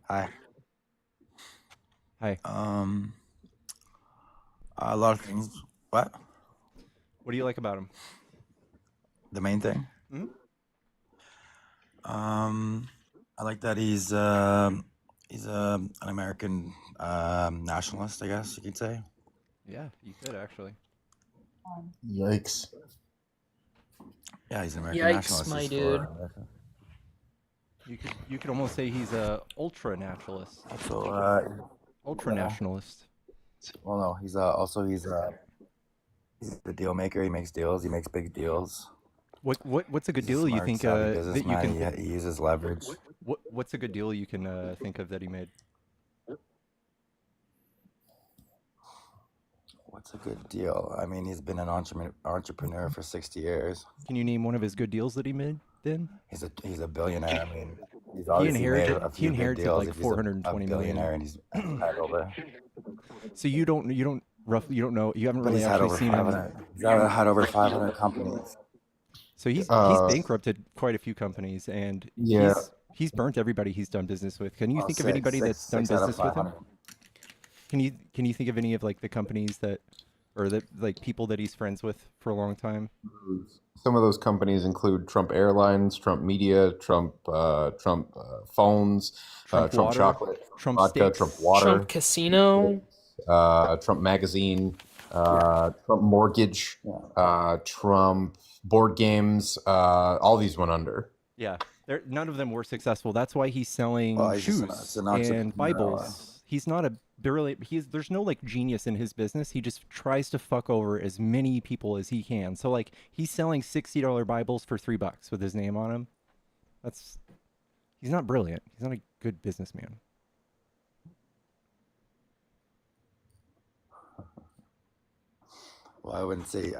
Hi. Hi. A lot of things. What? What do you like about him? The main thing? I like that he's an American nationalist, I guess you could say. Yeah, you could actually. Yikes. Yeah, he's an American Yikes, nationalist. my He's dude. for America. You could almost say he's a ultra nationalist. So, Ultra nationalist. Well, no, he's the deal maker. He makes deals. He makes big deals. What's a good He's deal you smart, think savvy that you businessman. can? He uses leverage. What's a good deal you can think of that he made? What's a good deal? I mean, he's been an entrepreneur for 60 years. Can you name one of his good deals that he made? Then he's a billionaire. I mean, he's he obviously made inherited a few big deals. like If he's 420 a million. billionaire and he's had over. So you don't know, you haven't But really he's had actually over seen 500. him. He's had over 500 companies. So he's bankrupted quite a few companies, and Yeah. he's burnt everybody he's done business with. Can you think of Six- anybody six- that's done six out of business with him? 500. Can you think of any of like the companies that, or the like people that he's friends with for a long time? Some of those companies include Trump Airlines, Trump Media, Trump Phones, Trump Trump Water, Chocolate, Trump Vodka, Steaks, Trump Water, Trump Casino, Trump Magazine, Trump Mortgage, Trump Board Games. All these went under. Yeah, none of them were successful. That's why he's selling Well, he's just shoes an and entrepreneur. Bibles. He's not a brilliant. There's no like genius in his business. He just tries to fuck over as many people as he can. So like he's selling $60 Bibles for $3 with his name on them. He's not brilliant. He's not a good businessman. Well, I wouldn't say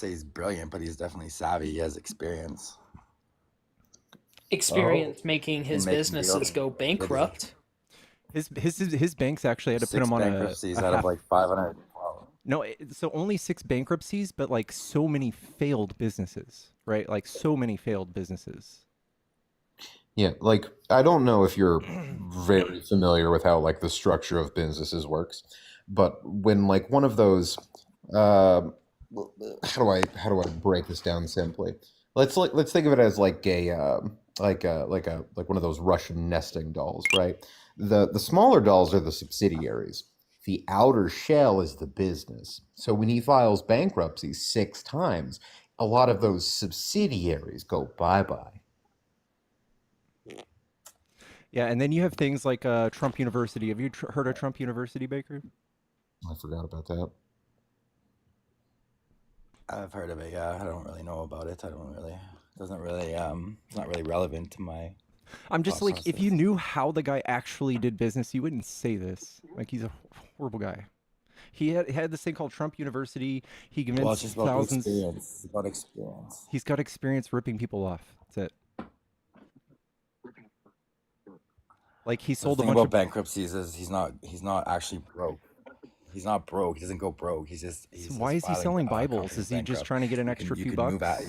he's brilliant, but he's definitely savvy. He has experience. making his making businesses deals. go bankrupt. His banks actually had to put 6 him on bankruptcies a out half. of like 500. No, so only 6 bankruptcies, but like so many failed businesses, right? Like so many failed businesses. Yeah, like I don't know if you're very familiar with how like the structure of businesses works, but when like one of those, how do I break this down simply? let's think of it as like like one of those Russian nesting dolls, right? The smaller dolls are the subsidiaries. The outer shell is the business. So when he files bankruptcy 6 times, a lot of those subsidiaries go bye-bye. Yeah, and then you have things like Trump University. Have you heard of Trump University, Baker? I forgot about that. I've heard of it. Yeah, I don't really know about it. Doesn't really it's not really relevant to my. I'm just like, if you knew how the guy actually did business, you wouldn't say this. Like, he's a horrible guy. He had this thing called Trump University. He convinced Well, it's just about thousands. experience. It's about experience. He's got experience ripping people off. That's it. Like, he sold the a thing bunch about of bankruptcies is he's not actually broke. He's not broke. He doesn't go broke. He's just. So why is he selling Bibles? Is he just bankrupt. trying to get an extra few bucks?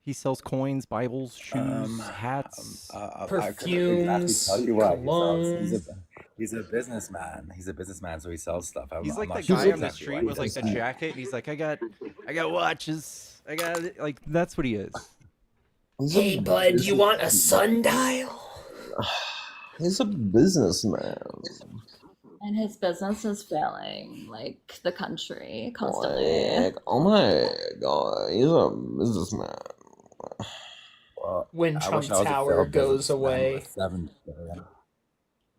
He sells coins, Bibles, shoes, hats, perfumes, colognes. He's a businessman. He's a businessman, so he sells stuff. He's like I'm the not sure guy on the exactly street what with he like does. the jacket, and he's like, I got watches. I got like that's what he is. Hey, bud, you want a sundial? He's a businessman. And his business is failing, like the country constantly. Like, oh my god, he's a businessman. Well, When Trump Tower goes away,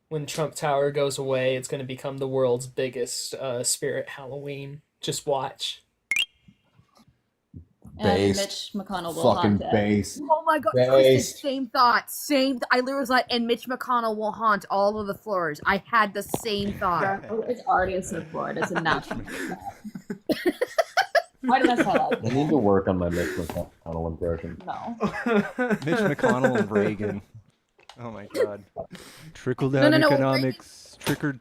when Trump Tower goes away, it's going to become the world's biggest spirit Halloween. Just watch. And Mitch McConnell will haunt it. Base. Oh my god, Kristen, same thought. I literally was like, and Mitch McConnell will haunt all of the floors. I had the same thought. It's already a surfboard. It's a natural. Why did I say that? I need to work on my Mitch McConnell impression. No. Mitch McConnell and Reagan. Oh my god. Trickle down economics. Trickle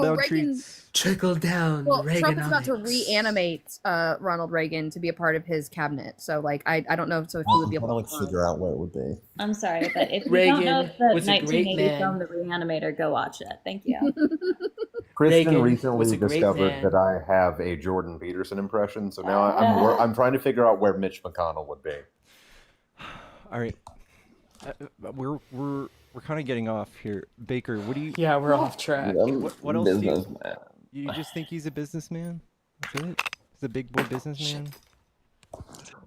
down treats. Trickle down. Well, Trump is Reaganomics. about to reanimate Ronald Reagan to be a part of his cabinet. So, like, I don't know if he would be able to figure out what it would be. I'm sorry, but if you Reagan don't know the was a great 1980 man. film The Reanimator, go watch it. Thank you. Reagan Kristen was recently a great discovered man. that I have a Jordan Peterson impression, so now I'm trying to figure out where Mitch McConnell would be. All right. We're kind of getting off here. Baker, what do you... Yeah, we're off track. What else do you just think he's a businessman? That's it? He's a big boy businessman?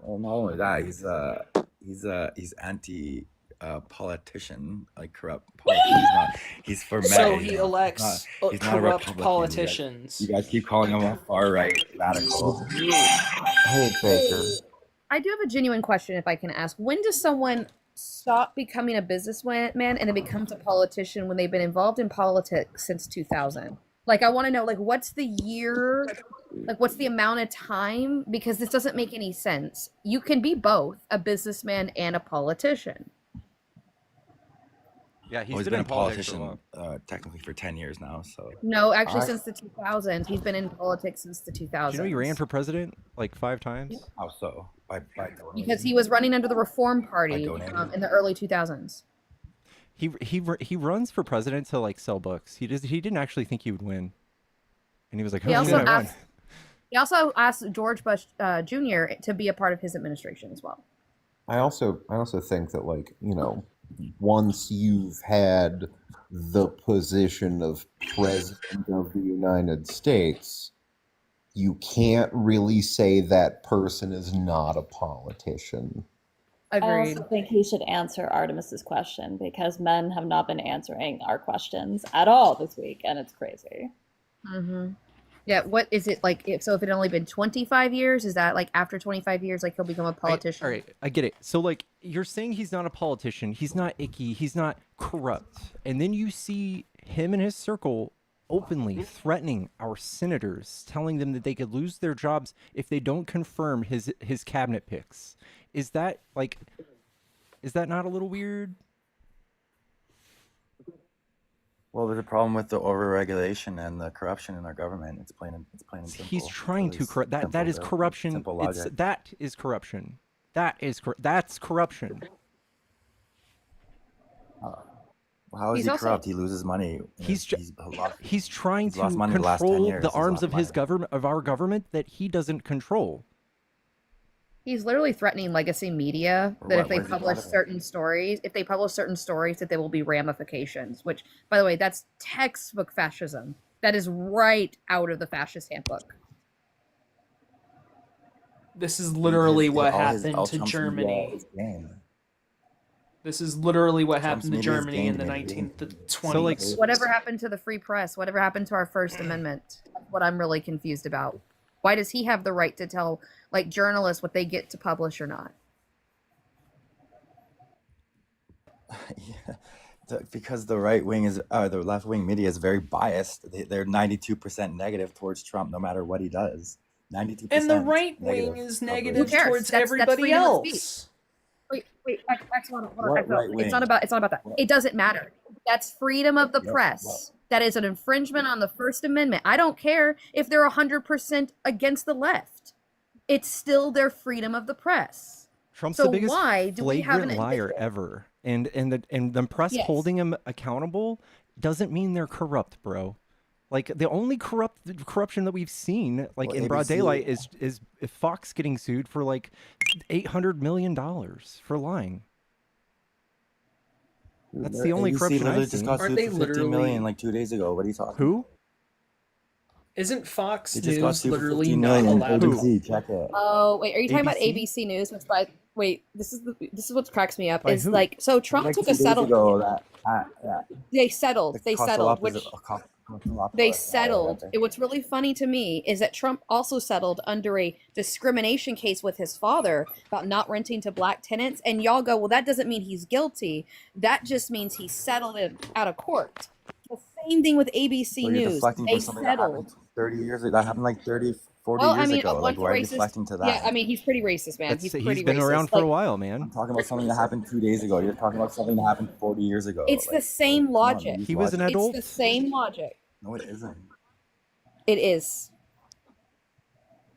Well, not only that, he's anti politician, like corrupt politician. He's for men. So he elects he's not a corrupt Republican. politicians. You guys keep calling him a far right radical. Hey, Baker. I do have a genuine question, if I can ask. When does someone stop becoming a businessman and then becomes a politician when they've been involved in politics since 2000? Like, I want to know, like, what's the year? Like, what's the amount of time? Because this doesn't make any sense. You can be both a businessman and a politician. Yeah, He's been a politician technically for 10 years now. So No, actually, since the 2000s. He's been in politics since the 2000s. Do you know he ran for president like 5 times? How so? By Because he was running under the Reform Party donating. in the early 2000s. He runs for president to like sell books. He didn't actually think he would win, and he was like, He "Oh, also I won." asked. He also asked George Bush Jr. to be a part of his administration as well. I also think that, like, you know, once you've had the position of president of the United States, you can't really say that person is not a politician. I Agreed. also think he should answer Artemis's question because men have not been answering our questions at all this week, and it's crazy. Mm-hmm. Yeah, what is it like? If it had only been 25 years, is that like after 25 years, like he'll become a politician? All right, I get it. So like you're saying he's not a politician, he's not icky, he's not corrupt, and then you see him and his circle openly threatening our senators, telling them that they could lose their jobs if they don't confirm his cabinet picks. Is that not a little weird? Well, there's a problem with the overregulation and the corruption in our government. It's plain and simple. He's trying to corrupt that. That is corruption. Simple logic. That is corruption. That's corruption. How is He's he also- corrupt? He loses money. He's trying to lost money the last 10 control years. the He's arms lost of his money. government, of our government, that he doesn't control. He's literally threatening legacy media Or that what? if they Where's he publish threatening? certain stories, that there will be ramifications. Which, by the way, that's textbook fascism. That is right out of the fascist handbook. This is His, literally what all his, happened all to Trump's media Germany. is game. This is literally what Trump's happened to media is Germany game in the to me. 1920s. So, like, Whatever happened to the free press? Whatever happened to our First Amendment? That's what I'm really confused about. Why does he have the right to tell, like, journalists what they get to publish or not? Yeah. Because the right wing is, the left wing media is very biased. They're 92% negative towards Trump, no matter what he does. 92%. And the right wing negative is coverage. negative Who cares? towards That's everybody freedom of speech. else. Wait, hold on, What Axel. right wing? It's not about that. It doesn't matter. That's freedom of the What? press. That is an infringement on the First Amendment. I don't care if they're 100% against the left. It's still their freedom of the press. Trump's So the biggest why do we have an flagrant liar initiative? ever, and the press Yes. holding him accountable doesn't mean they're corrupt, bro. Like, the only corruption that we've seen, like, Well, in broad ABC daylight, is Fox getting sued for like $800 million for lying. That's the only ABC corruption literally I've just seen. got Aren't sued they for 50 million literally? like 2 days ago. What are you talking? Who? Isn't Fox They just got News sued for literally 50 not million. allowed to? ABC, check it. Oh, wait, are you talking about ABC? ABC News? Which this is what cracks me up. By Is who? like, so Trump Like took 2 a days settlement. ago, that They settled. They settled. Which they settled. whatever. What's really funny to me is that Trump also settled under a discrimination case with his father about not renting to black tenants. And y'all go, well, that doesn't mean he's guilty. That just means he settled it out of court. The same thing with ABC So you're News. deflecting They from something that happened settled. 30 years ago. That happened like 30, 40 Well, I years mean, ago. a Like, bunch why of are you racist. deflecting to Yeah, that? I mean, he's pretty racist, man. He's pretty been racist. around for a Like, while, I'm man. talking about something that happened 2 days ago. You're talking about something that happened 40 years ago. it's the Like, same come on, logic. use He was an logic. adult. It's the same logic. No, it isn't. It is.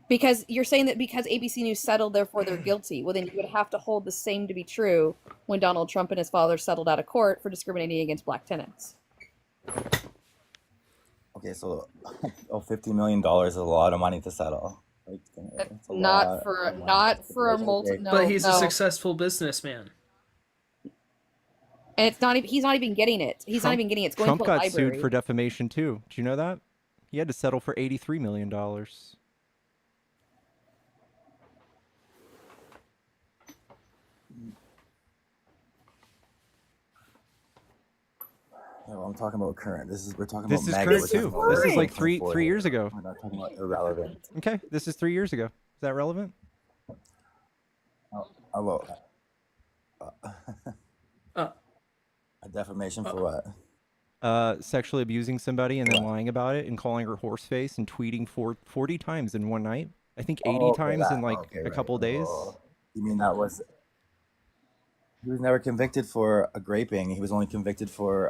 Because you're saying that because ABC News settled, therefore they're guilty. Well, then you would have to hold the same to be true when Donald Trump and his father settled out of court for discriminating against black tenants. Okay, so $50 million is a lot of money to settle. Like, it's a lot Not for of money. not for a It's multi. okay. No, But he's a no. successful businessman. And it's not. He's not even getting it. He's not even getting it. It's going Trump to a got library. sued for defamation too. Do you know that? He had to settle for $83 million. Yeah, well, I'm talking about current. We're talking This about is MAGA. current We're talking too. about This is everything like from three 40. years ago. We're not talking about irrelevant. Okay, this is 3 years ago. Is that relevant? About Uh, a defamation for what? Sexually abusing somebody and then lying about it and calling her horse face and tweeting 40 times in one night. I think 80 Oh, okay, times that- in like okay, a right. couple days. Oh, you mean that was? He was never convicted for a graping. He was only convicted for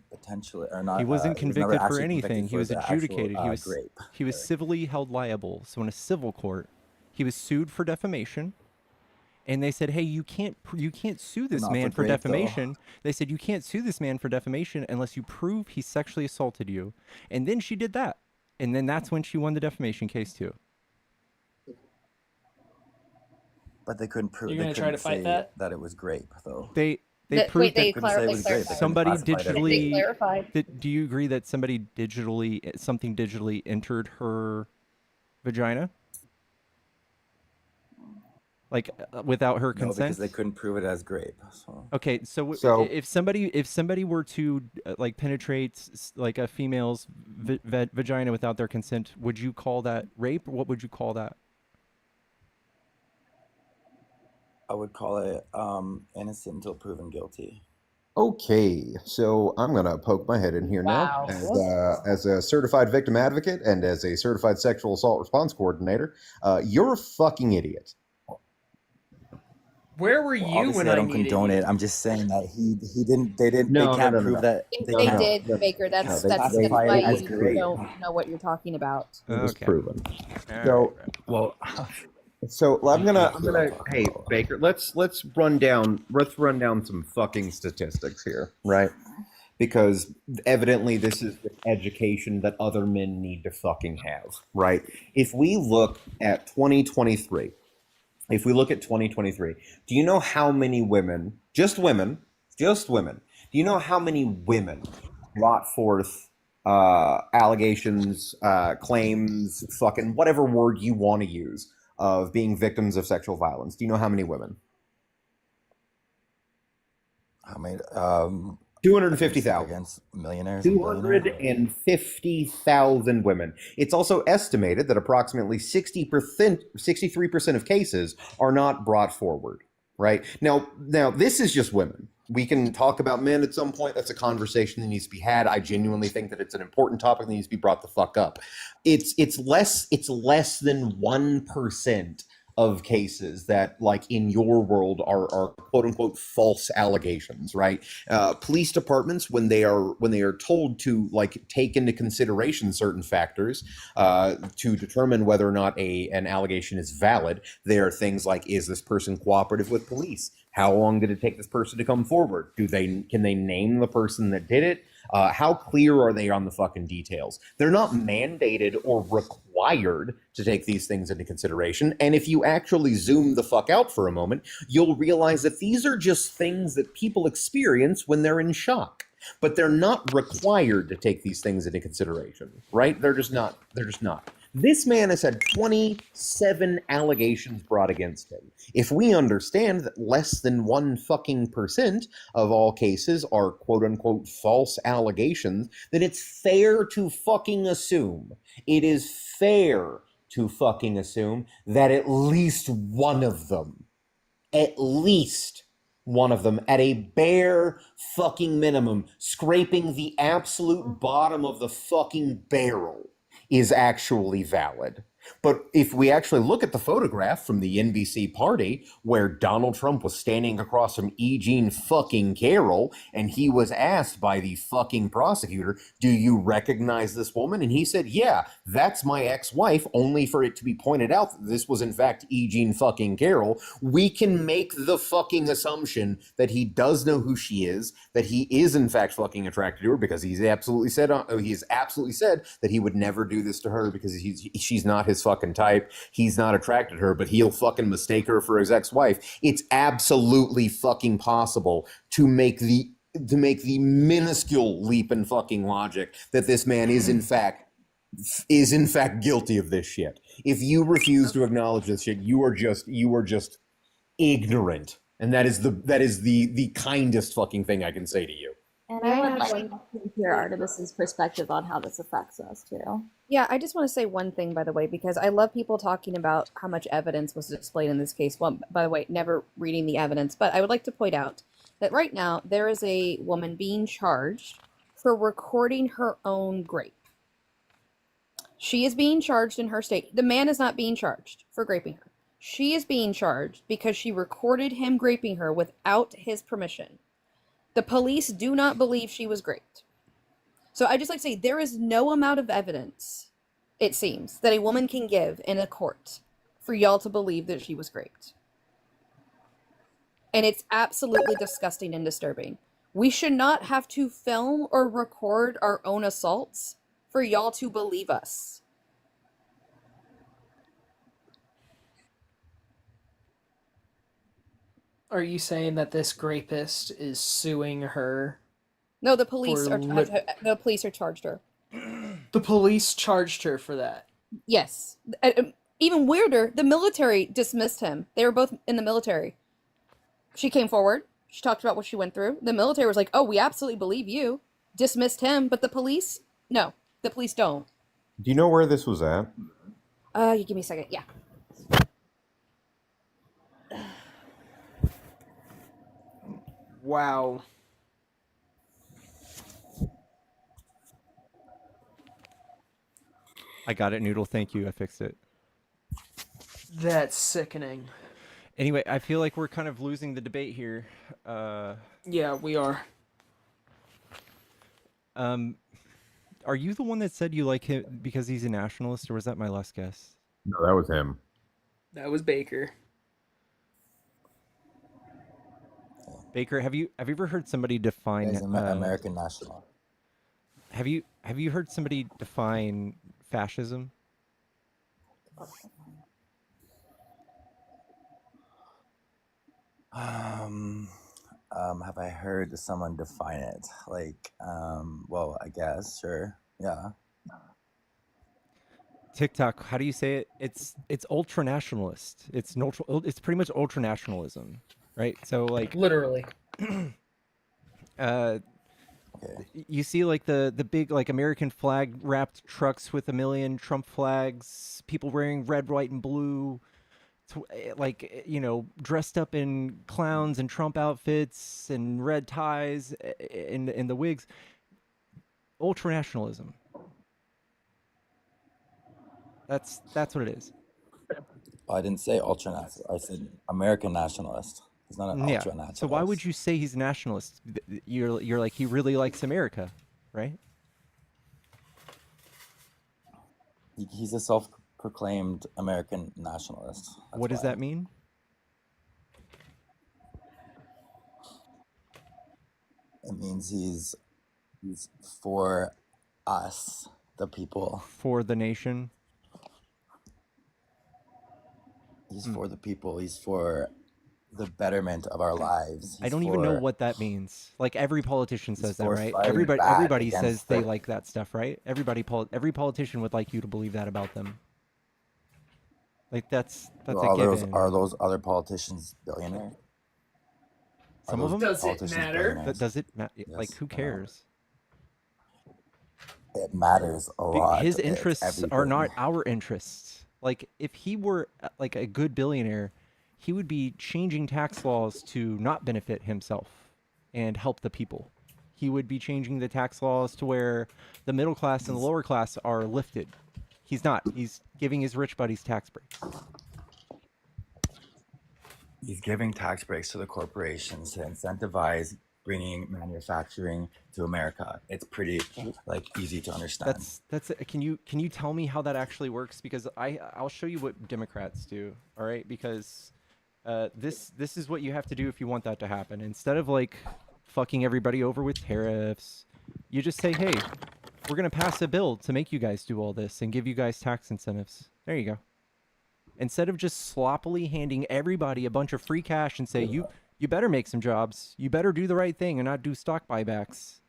potentially or not. He wasn't he was never convicted for actually anything. convicted He for was the actual, adjudicated. grape. He was civilly held liable. So in a civil court, he was sued for defamation. And they said, "Hey, you can't sue this Not man for for grape, though. defamation." They said, "You can't sue this man for defamation unless you prove he sexually assaulted you." And then she did that. And then that's when she won the defamation case too. But they couldn't prove. You're They gonna try couldn't to fight say that? it was grape, though. They Wait, proved they that couldn't say it was grape. They clarified. couldn't somebody classify it as They digitally clarified. do you agree that somebody something digitally entered her vagina? Like without her No, consent? because they couldn't prove it as grape. So. Okay, so, So- if somebody were to like penetrate like a female's vagina without their consent, would you call that rape? Or what would you call that? I would call it innocent until proven guilty. Okay, so I'm gonna poke my head in here Wow. now as a certified victim advocate and as a certified sexual assault response coordinator. You're a fucking idiot. Where were Well, you obviously, when I I don't needed condone you? it. I'm just saying that he didn't. They didn't. No, they can't no, no, prove no. that. If They they can't. did, no, Baker, no, that's they that's classify why it as you grape. don't know what you're talking about. It was Okay. proven. All So, right. well, so I'm gonna hey Baker, let's run down some fucking statistics here, right? Because evidently this is the education that other men need to fucking have, right? If we look at 2023, if we look at 2023, do you know how many women, just women, do you know how many women brought forth allegations, claims, fucking whatever word you want to use, of being victims of sexual violence? Do you know how many women? How many? 250,000. Against millionaires and billionaires? 250,000 women. It's also estimated that approximately 63% of cases are not brought forward. Right now, this is just women. We can talk about men at some point. That's a conversation that needs to be had. I genuinely think that it's an important topic that needs to be brought the fuck up. It's less than 1% of cases that, like, in your world are quote unquote false allegations, right? Police departments, when they are told to, like, take into consideration certain factors to determine whether or not an allegation is valid, there are things like, is this person cooperative with police? How long did it take this person to come forward? Can they name the person that did it? How clear are they on the fucking details? They're not mandated or required to take these things into consideration. And if you actually zoom the fuck out for a moment, you'll realize that these are just things that people experience when they're in shock. But they're not required to take these things into consideration, right? They're just not. This man has had 27 allegations brought against him. If we understand that less than 1% of all cases are quote unquote false allegations, then it's fair to fucking assume, it is fair to fucking assume that at least one of them, at a bare fucking minimum, scraping the absolute bottom of the fucking barrel, is actually valid. But if we actually look at the photograph from the NBC party where Donald Trump was standing across from E. Jean fucking Carroll, and he was asked by the fucking prosecutor, do you recognize this woman? And he said, yeah, that's my ex-wife, only for it to be pointed out that this was in fact E. Jean fucking Carroll. We can make the fucking assumption that he does know who she is, that he is in fact fucking attracted to her, because he's absolutely said that he would never do this to her because she's not his fucking type. He's not attracted to her, but he'll fucking mistake her for his ex-wife. It's absolutely fucking possible to make the minuscule leap in fucking logic that this man is in fact guilty of this shit. If you refuse to acknowledge this shit, you are just ignorant. And that is the kindest fucking thing I can say to you. And I would like to hear Artemis's perspective on how this affects us too. Yeah, I just want to say one thing, by the way, because I love people talking about how much evidence was displayed in this case. Well, by the way, never reading the evidence, but I would like to point out that right now there is a woman being charged for recording her own grape. She is being charged in her state. The man is not being charged for graping her. She is being charged because she recorded him graping her without his permission. The police do not believe she was raped. So I just like to say there is no amount of evidence, it seems, that a woman can give in a court for y'all to believe that she was raped. And it's absolutely disgusting and disturbing. We should not have to film or record our own assaults for y'all to believe us. Are you saying that this rapist is suing her? No, the police are charged her. The police charged her for that. Yes. Even weirder, the military dismissed him. They were both in the military. She came forward. She talked about what she went through. The military was like, oh, we absolutely believe you. Dismissed him. But the police? No, the police don't. Do you know where this was at? You give me a second. Yeah. Wow. I got it, Noodle. Thank you. I fixed it. That's sickening. Anyway, I feel like we're kind of losing the debate here. Yeah, we are. Are you the one that said you like him because he's a nationalist, or was that my last guess? No, that was him. That was Baker. Baker, have you ever heard somebody define He's an American national? Have you heard somebody define fascism? Um, have I heard someone define it? Like, well, I guess, sure. Yeah. TikTok, how do you say it? It's ultra nationalist. It's pretty much ultra nationalism, right? So like Literally. uh you see like the big like American flag wrapped trucks with a million Trump flags, people wearing red, white, and blue, you know, dressed up in clowns and Trump outfits and red ties in the wigs. Ultra nationalism. That's what it is. I didn't say ultra nationalist. I said American nationalist. He's not an Yeah. ultra nationalist. So why would you say he's a nationalist? You're like he really likes America, right? He's a self-proclaimed American nationalist. That's What does why. that mean? It means he's for us, the people. For the nation. He's for the people. He's for the betterment of our lives. I don't even know what that means. Like every politician says that, for right? fighting back Everybody says against they the- like that stuff, right? Every politician would like you to believe that about them. Like that's a given. Are those other politicians billionaires? Some of them. Does it matter? Does it matter? Like who cares? It matters a lot. His It's interests are everything. not our interests. Like if he were like a good billionaire, he would be changing tax laws to not benefit himself and help the people. He would be changing the tax laws to where the middle class and the lower class are lifted. He's not. He's giving his rich buddies tax breaks. He's giving tax breaks to the corporations to incentivize bringing manufacturing to America. It's pretty like easy to understand. Can you tell me how that actually works? Because I'll show you what Democrats do. All right, because this is what you have to do if you want that to happen. Instead of like fucking everybody over with tariffs, you just say, hey, we're gonna pass a bill to make you guys do all this and give you guys tax incentives. There you go. Instead of just sloppily handing everybody a bunch of free cash and say, you better make some jobs, you better do the right thing and not do stock buybacks.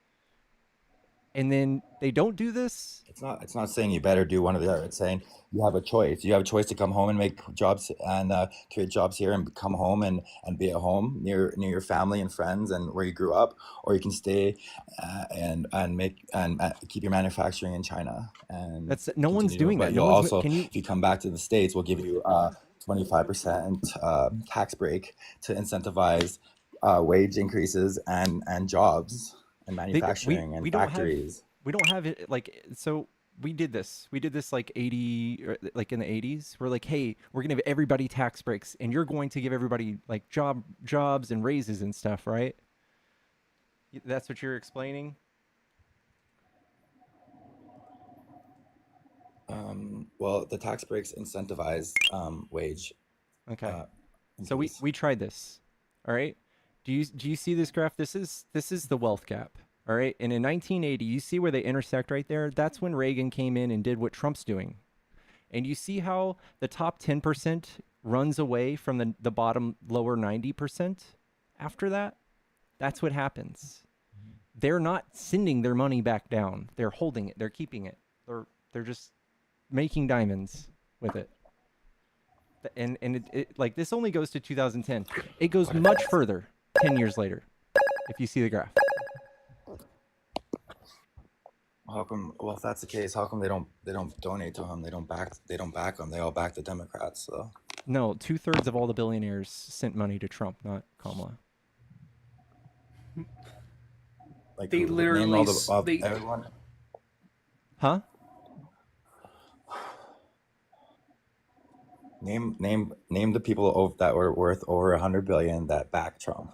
And then they don't do this. It's not saying you better do one or the other. It's saying you have a choice. You have a choice to come home and make jobs and create jobs here and come home and be at home near your family and friends and where you grew up, or you can stay and make and keep your manufacturing in China. And No one's doing that. But you'll also, if you come back to the States, we'll give you 25% tax break to incentivize wage increases and jobs and manufacturing and factories. We don't have it like so. We did this like 80 or like in the 80s. We're like, hey, we're gonna give everybody tax breaks, and you're going to give everybody like jobs and raises and stuff, right? That's what you're explaining. Well, the tax breaks incentivize wage. Okay. So we tried this. All right. Do you see this graph? This is the wealth gap. All right. And in 1980, you see where they intersect right there? That's when Reagan came in and did what Trump's doing. And you see how the top 10% runs away from the bottom lower 90% after that? That's what happens. They're not sending their money back down. They're holding it. They're keeping it. They're just making diamonds with it. And it like this only goes to 2010. It goes much further 10 years later, if you see the graph. How come? Well, if that's the case, how come they don't donate to him? They don't back him. They all back the Democrats. So no, 2/3 of all the billionaires sent money to Trump, not Kamala. Like they literally everyone. Huh? Name the people that were worth over $100 billion that backed Trump.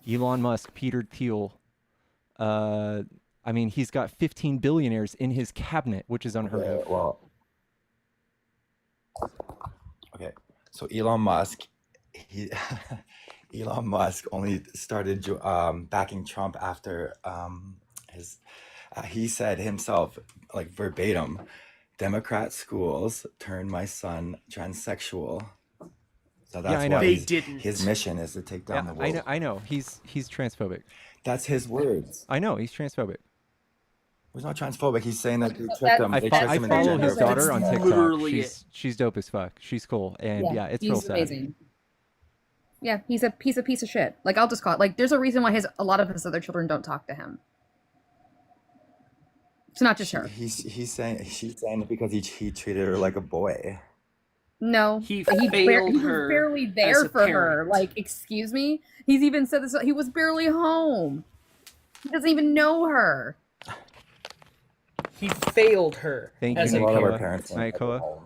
Elon Musk, Peter Thiel. I mean, he's got 15 billionaires in his cabinet, which is unheard of. Well, okay. So Elon Musk, Elon Musk only started backing Trump after he said himself, like verbatim, Democrat schools turned my son transsexual. So Yeah, that's I know. why They he's, didn't. his mission is to take down the I world. know. He's transphobic. That's his words. I know he's transphobic. He's not transphobic. He's saying that they tricked That's- him. I, They fo- tricked I him into follow gender his daughter on affirming. TikTok. Literally She's dope as fuck. She's cool, and yeah, it's real he's sad. amazing. Yeah, he's a piece of shit. Like, I'll just call it. Like, there's a reason why a lot of his other children don't talk to him. It's not just her. She's saying it because he treated her like a boy. No, He he failed was her barely as there a for her. parent. Like, excuse me. He's even said this. He was barely home. He doesn't even know her. He failed her Thank as you, A lot of our Naikoa. parents weren't ever Naikoa. home.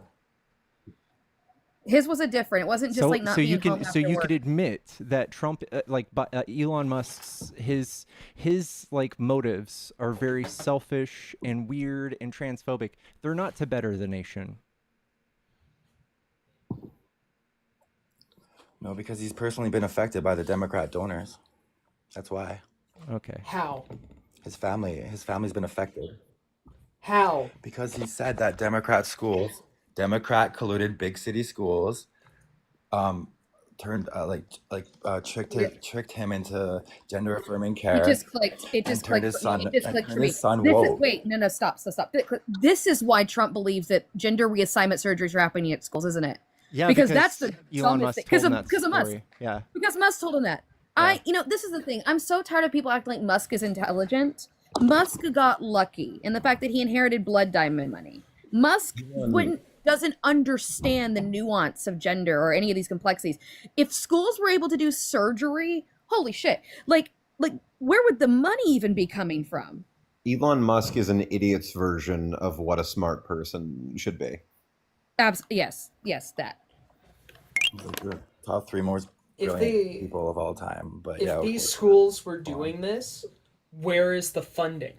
His was a different. It wasn't just like not so you being home can after work. could admit that Trump Elon Musk's his like motives are very selfish and weird and transphobic. They're not to better the nation. No, because he's personally been affected by the Democrat donors. That's why. Okay. How? His family's been affected. How? Because he said that Democrat colluded big city schools, tricked him into gender affirming care. It just clicked. It just turned clicked. his son- It just and clicked turned for me. his son This is, woke. wait, no, stop. This is why Trump believes that gender reassignment surgeries are happening at schools, isn't it? Yeah, because that's the Elon Musk because told of him that because of Musk. story. Yeah. Because Musk told him that. Yeah. This is the thing. I'm so tired of people acting like Musk is intelligent. Musk got lucky in the fact that he inherited blood diamond money. Musk doesn't understand the nuance of gender or any of these complexities. If schools were able to do surgery, holy shit. Like where would the money even be coming from? Elon Musk is an idiot's version of what a smart person should be. Yes, that. Top three most brilliant people of all time. But if these schools were doing this, where is the funding?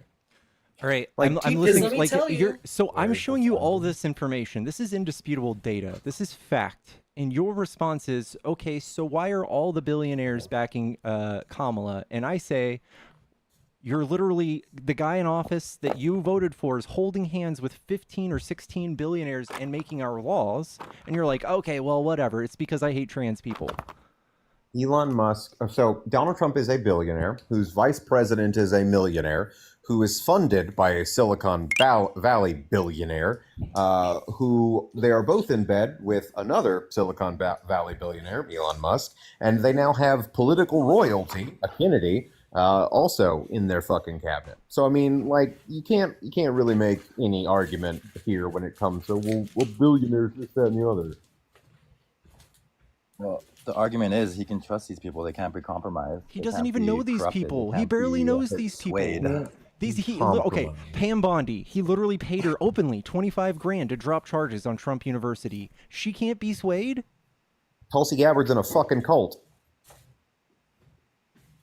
All right, Like, I'm Because listening. let me Like tell you- I'm showing you all this information. This is indisputable data. This is fact. And your response is, okay, so why are all the billionaires backing Kamala? And I say, you're literally the guy in office that you voted for is holding hands with 15 or 16 billionaires and making our laws. And you're like, okay, well, whatever. It's because I hate trans people. Elon Musk. So Donald Trump is a billionaire whose vice president is a millionaire who is funded by a Silicon Valley billionaire who they are both in bed with another Silicon Valley billionaire, Elon Musk, and they now have political royalty, a Kennedy, also in their fucking cabinet. So I mean, like, you can't really make any argument here when it comes to well billionaires, this, that, and the other. Well, the argument is he can trust these people. They can't be compromised. He They doesn't can't even be know these corrupted. They people. He can't barely be knows these people. swayed. Okay, Pam Bondi. He literally paid her openly 25 grand to drop charges on Trump University. She can't be swayed. Tulsi Gabbard's in a fucking cult.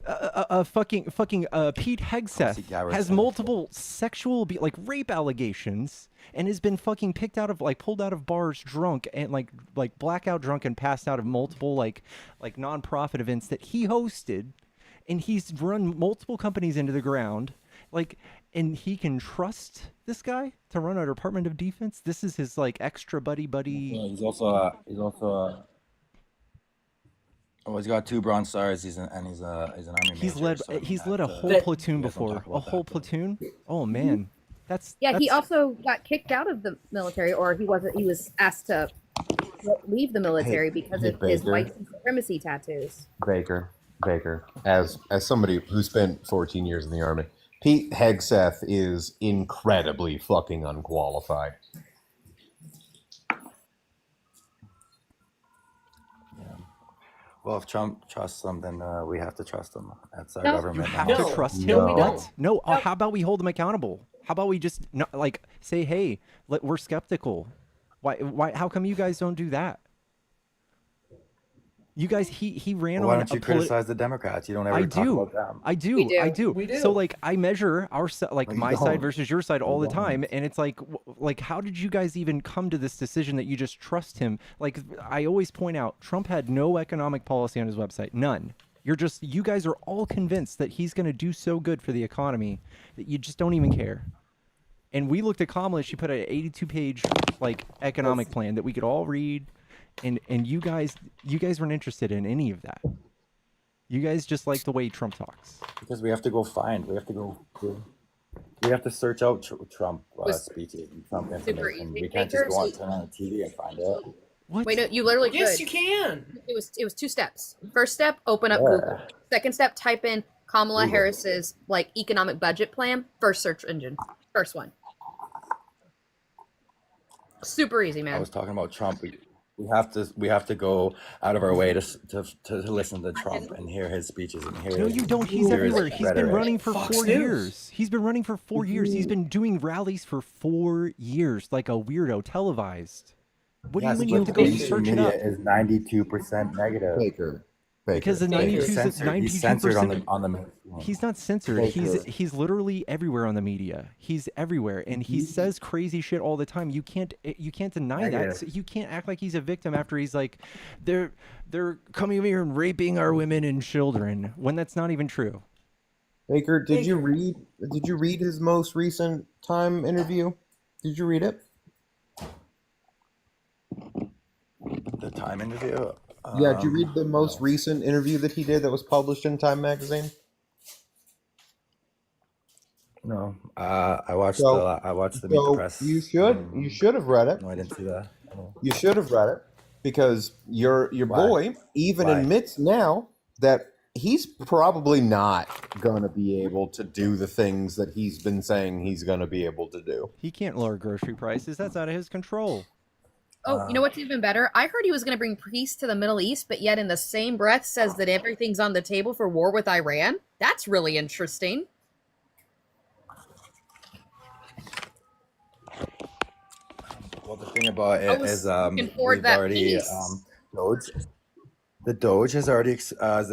Fucking Pete Hegseth has multiple sexual rape allegations and has been fucking pulled out of bars drunk and like blackout drunk and passed out of multiple like nonprofit events that he hosted, and he's run multiple companies into the ground. And he can trust this guy to run a Department of Defense. This is his extra buddy. He's also he's got 2 Bronze Stars. He's an army major. He's led a whole platoon before. A whole platoon. Oh man, that's He also got kicked out of the military, or he was asked to leave the military because of his Baker. white supremacy tattoos. Baker, as somebody who spent 14 years in the army, Pete Hegseth is incredibly fucking unqualified. Well, if Trump trusts them, then we have to trust them. That's our No. government. You have now. to trust him. No, we What? don't. No. How about we hold him accountable? How about we just say, hey, we're skeptical. Why? How come you guys don't do that? You guys, he ran Why on. don't you criticize the Democrats? You don't ever talk about them. I do. We do. So I measure our my side don't. versus your side all the time, and it's how did you guys even come to this decision that you just trust him? I always point out, Trump had no economic policy on his website, none. You guys are all convinced that he's going to do so good for the economy that you just don't even care. And we looked at Kamala; she put an 82-page economic plan that we could all read. and you guys weren't interested in any of that. You guys just like the way Trump talks. Because we have to go find. We have to search out Trump speeches and Trump information. We can't just go on, turn on the TV and find it. What? Wait, no, you literally Yes, could. you can. It was 2 steps. First step, open up Google. Second step, type in Kamala Harris's like economic budget plan. First search engine. First one. Super easy, man. I was talking about Trump. We have to go out of our way to listen to Trump and hear his speeches and hear. No, you don't. He's everywhere. He's been running for Fox 4 News. years. He's been running for 4 years. He's been doing rallies for 4 years, like a weirdo, televised. What do you mean you have to go search it up? Is 92% negative. Baker. Because the 92%. He's censored on the. He's not censored. He's literally everywhere on the media. He's everywhere, and he says crazy shit all the time. You can't deny that. So you can't act like he's a victim after he's like, they're coming over here and raping our women and children when that's not even true. Baker, did you read his most recent Time interview? Did you read it? The Time interview. Yeah, did you read the most recent interview that he did that was published in Time magazine? No, I watched the Meet the Press. You should have read it. No, I didn't see that. You should have read it because your boy even admits now that he's probably not going to be able to do the things that he's been saying he's going to be able to do. He can't lower grocery prices. That's out of his control. Oh, you know what's even better? I heard he was going to bring peace to the Middle East, but yet in the same breath says that everything's on the table for war with Iran. That's really interesting. Well, the thing about it is, looking forward we've to that already piece. Doge has already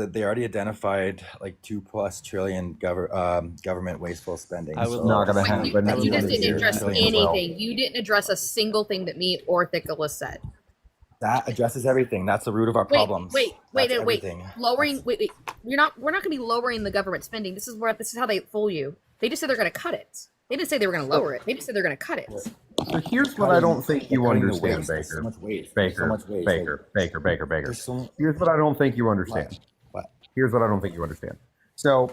they already identified like 2+ trillion government wasteful spending. I was not going to happen. But you just didn't address anything. You didn't address a single thing that me or Thickola said. That addresses everything. That's the root of our problems. Wait. Everything. Lowering. Wait. We're not going to be lowering the government spending. This is how they fool you. They just said they're going to cut it. They didn't say they were going to lower it. They just said they're going to cut it. So here's what I don't think you understand, Baker. So much waste. Baker. So Here's what I don't think you understand. What? Here's what I don't think you understand. So,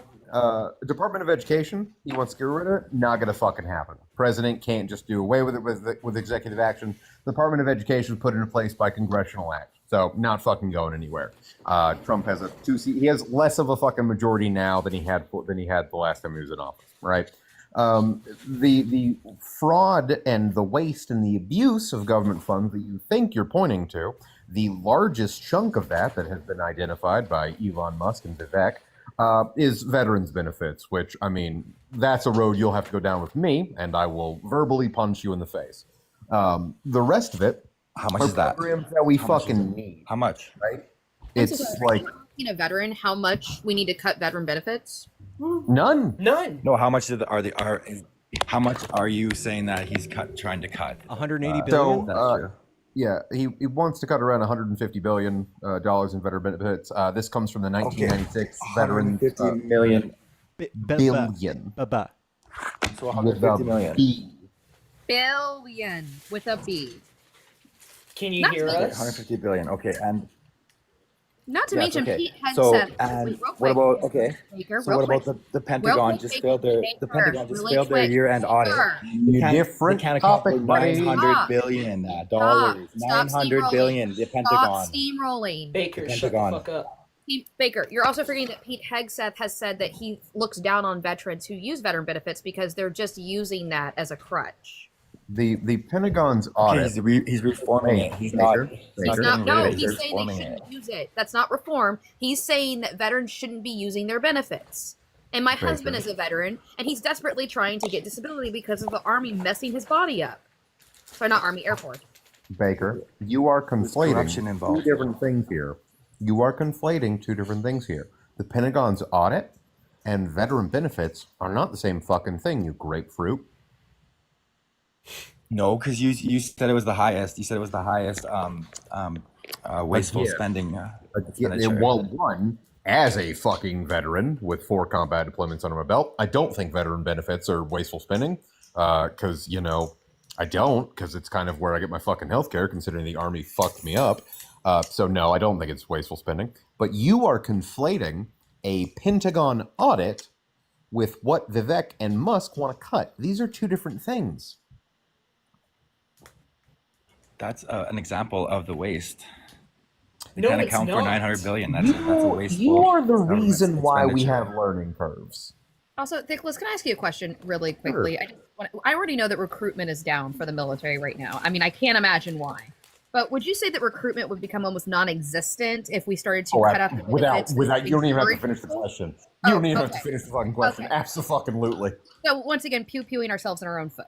Department of Education, he wants to get rid of it. Not going to fucking happen. President can't just do away with it with executive action. The Department of Education was put into place by congressional act. So, not fucking going anywhere. Trump has a 2-seat. He has less of a fucking majority now than he had the last time he was in office, right? The fraud and the waste and the abuse of government funds that you think you're pointing to, the largest chunk of that has been identified by Elon Musk and Vivek, is veterans benefits, which, I mean, that's a road you'll have to go down with me, and I will verbally punch you in the face. The rest of it, how much is that? Programs that we fucking need. How much? Right? It's like a veteran, how much we need to cut veteran benefits? None. No, how much how much are you saying that he's trying to cut? 180 billion. So, yeah, he wants to cut around 150 billion dollars in veteran benefits. This comes from the 1996 veteran 150 million billion. So 150 million. Billion with a B. Can you hear us? 150 billion. Okay, and not to mention Pete had so, said. And what about what about the Pentagon just failed their year-end audit? Different topic, buddy. $900 billion dollars. $900 billion. The Pentagon. Stop steamrolling. Baker, shut the fuck up. Baker, you're also forgetting that Pete Hegseth has said that he looks down on veterans who use veteran benefits because they're just using that as a crutch. The Pentagon's audit. He's reforming it. He's saying they shouldn't use it. That's not reform. He's saying that veterans shouldn't be using their benefits. And my husband is a veteran, and he's desperately trying to get disability because of the Army messing his body up. Sorry, not Army, Air Force. Baker, you are conflating two different things here. You are conflating two different things here. The Pentagon's audit and veteran benefits are not the same fucking thing, you grapefruit. No, because you said it was the highest. You said it was the highest wasteful spending. Well, one, as a fucking veteran with 4 combat deployments under my belt, I don't think veteran benefits are wasteful spending. Because, I don't, because it's kind of where I get my fucking healthcare, considering the Army fucked me up. So no, I don't think it's wasteful spending. But you are conflating a Pentagon audit with what Vivek and Musk want to cut. These are two different things. That's an example of the waste. They No, can't it's account for not. 900 billion. That's a wasteful. You are the government reason why we expenditure. have learning curves. Also, Nicholas, can I ask you a question really quickly? I already know that recruitment is down for the military right now. I mean, I can't imagine why. But would you say that recruitment would become almost non-existent if we started to cut out the benefits? Without, you don't even have to finish the question. You don't even have to finish the fucking question. Okay. Absolutely. So once again, pew-pewing ourselves in our own foot.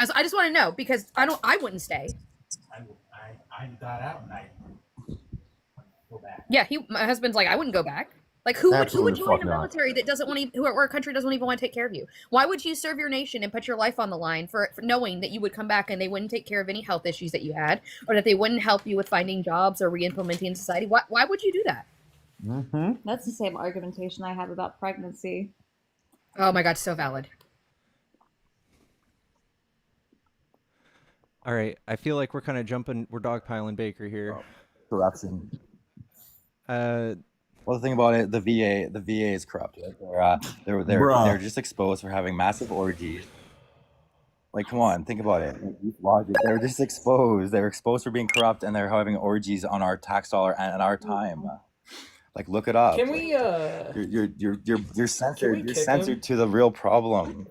As I just want to know, because I wouldn't stay. I got out and I go back. Yeah, my husband's like, I wouldn't go back. Like, who would join the military that doesn't want to, where a country doesn't even want to take care of you? Why would you serve your nation and put your life on the line for knowing that you would come back and they wouldn't take care of any health issues that you had, or that they wouldn't help you with finding jobs or re-implementing society? Why would you do that? Mm-hmm. That's the same argumentation I have about pregnancy. Oh my God, so valid. All right, I feel like we're kind of we're dogpiling Baker here. Corruption. Well, the thing about it, the VA is corrupt. Right? They're just exposed for having massive orgies. Like, come on, think about it. Logic. They're just exposed. They're exposed for being corrupt, and they're having orgies on our tax dollar and our time. Like, look it up. Can we? You're censored. You're censored to the real problem.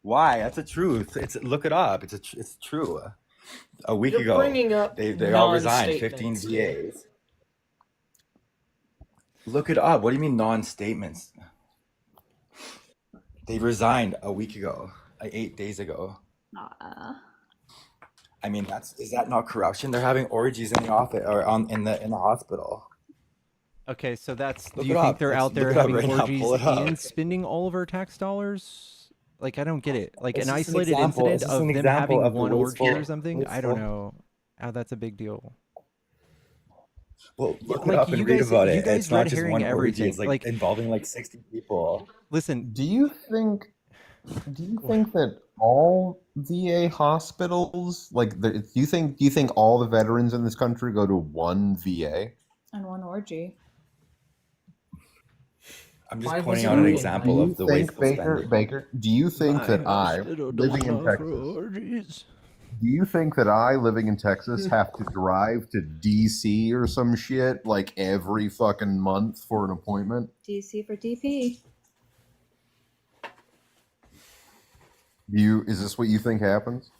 Why? That's the truth. Look it up. It's true. A week ago, bringing up they all resigned. 15 VAs. Look it up. What do you mean non-statements? They resigned a week ago, 8 days ago. I mean, is that not corruption? They're having orgies in the office or in the hospital. Okay, so do Look you it think up. they're out there Look it up having right now. Pull orgies it up. and spending all of our tax dollars? Like, I don't get it. Like, It's an just an isolated example. incident It's just of an them example having of the one orgy wasteful- or something? I don't know how that's a big deal. Well, look it Like, up and you read guys- about you it. guys It's not red just herring one orgy. everything. It's like Like- involving like 60 people. Listen, Do you think that all VA hospitals, do you think all the veterans in this country go to one VA? And one orgy. I'm just pointing out an example of the wasteful spending. Baker, do you think that I, living in Texas, do you think that I, living in Texas, have to drive to DC or some shit like every fucking month for an appointment? DC for DP. Is this what you think happens?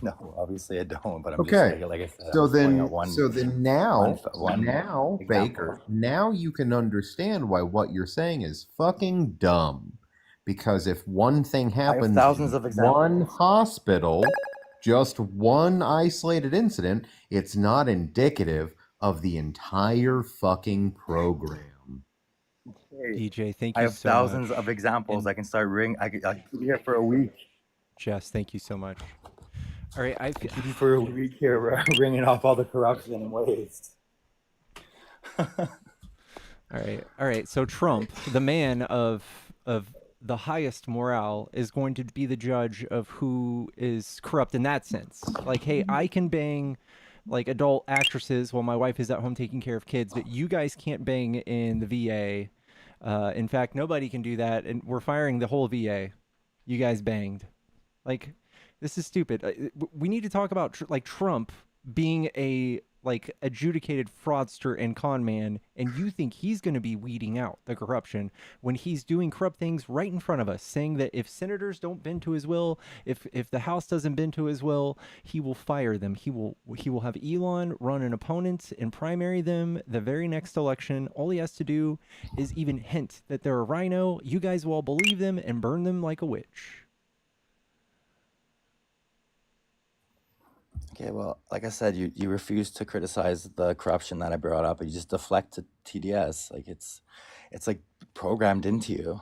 No, obviously I don't. But I'm Okay. just like I said. So I'm just pointing then, out one now, example. Baker, now you can understand why what you're saying is fucking dumb. Because if one thing happens thousands of in examples. one hospital, just one isolated incident, it's not indicative of the entire fucking program. DJ, thank you so much. I have thousands of examples. I can start I could be here for a week. Jess, thank you so much. All right, I could be for a week here, ringing off all the corruption and waste. All right. So Trump, the man of the highest morale, is going to be the judge of who is corrupt in that sense. Like, hey, I can bang like adult actresses while my wife is at home taking care of kids, but you guys can't bang in the VA. In fact, nobody can do that, and we're firing the whole VA. You guys banged. Like, this is stupid. We need to talk about Trump being a adjudicated fraudster and con man, and you think he's going to be weeding out the corruption when he's doing corrupt things right in front of us, saying that if senators don't bend to his will, if the House doesn't bend to his will, he will fire them. He will have Elon run an opponent and primary them the very next election. All he has to do is even hint that they're a rhino. You guys will all believe them and burn them like a witch. Okay, well, like I said, you refuse to criticize the corruption that I brought up, but you just deflect to TDS. Like it's like programmed into you.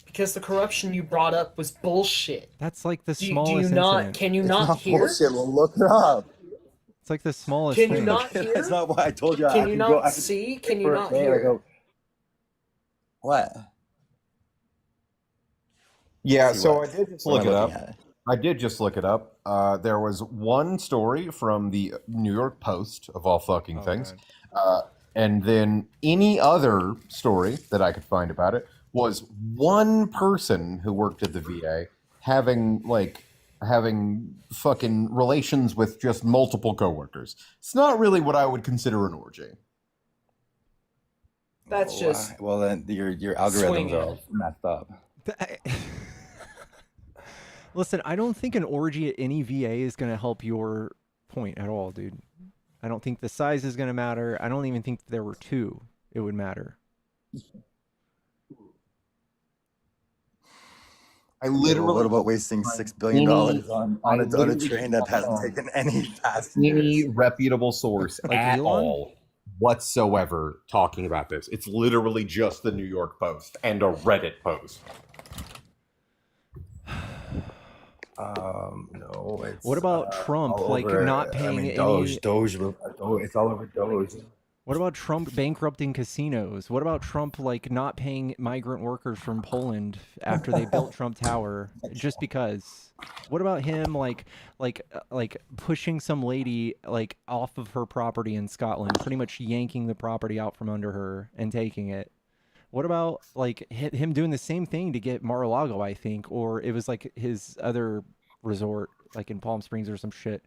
Because the corruption you brought up was bullshit. That's like the Do smallest you not? incident. Can you It's not not hear? bullshit. Well, look it up. It's like the smallest Can you thing. not hear? That's not what I told you. Can you not see? Can you not hear? What? Yeah, See so what? I did just What look am it I up. looking at? I did just look it up. There was one story from the New York Post, of all fucking things. And then any other story that I could find about it was one person who worked at the VA having fucking relations with just multiple coworkers. It's not really what I would consider an orgy. That's just well then your algorithms are all messed up. Listen, I don't think an orgy at any VA is going to help your point at all, dude. I don't think the size is going to matter. I don't even think if there were two, it would matter. I literally. What about wasting $6 billion on a train that hasn't taken any passengers? Any reputable source Like at Elon? all whatsoever talking about this. It's literally just the New York Post and a Reddit post. No. It's, what about Trump, like not paying any? Doge. It's all over Doge. What about Trump bankrupting casinos? What about Trump like not paying migrant workers from Poland after they built Trump Tower just because? What about him like pushing some lady like off of her property in Scotland, pretty much yanking the property out from under her and taking it? What about like him doing the same thing to get Mar-a-Lago, I think, or it was like his other resort like in Palm Springs or some shit.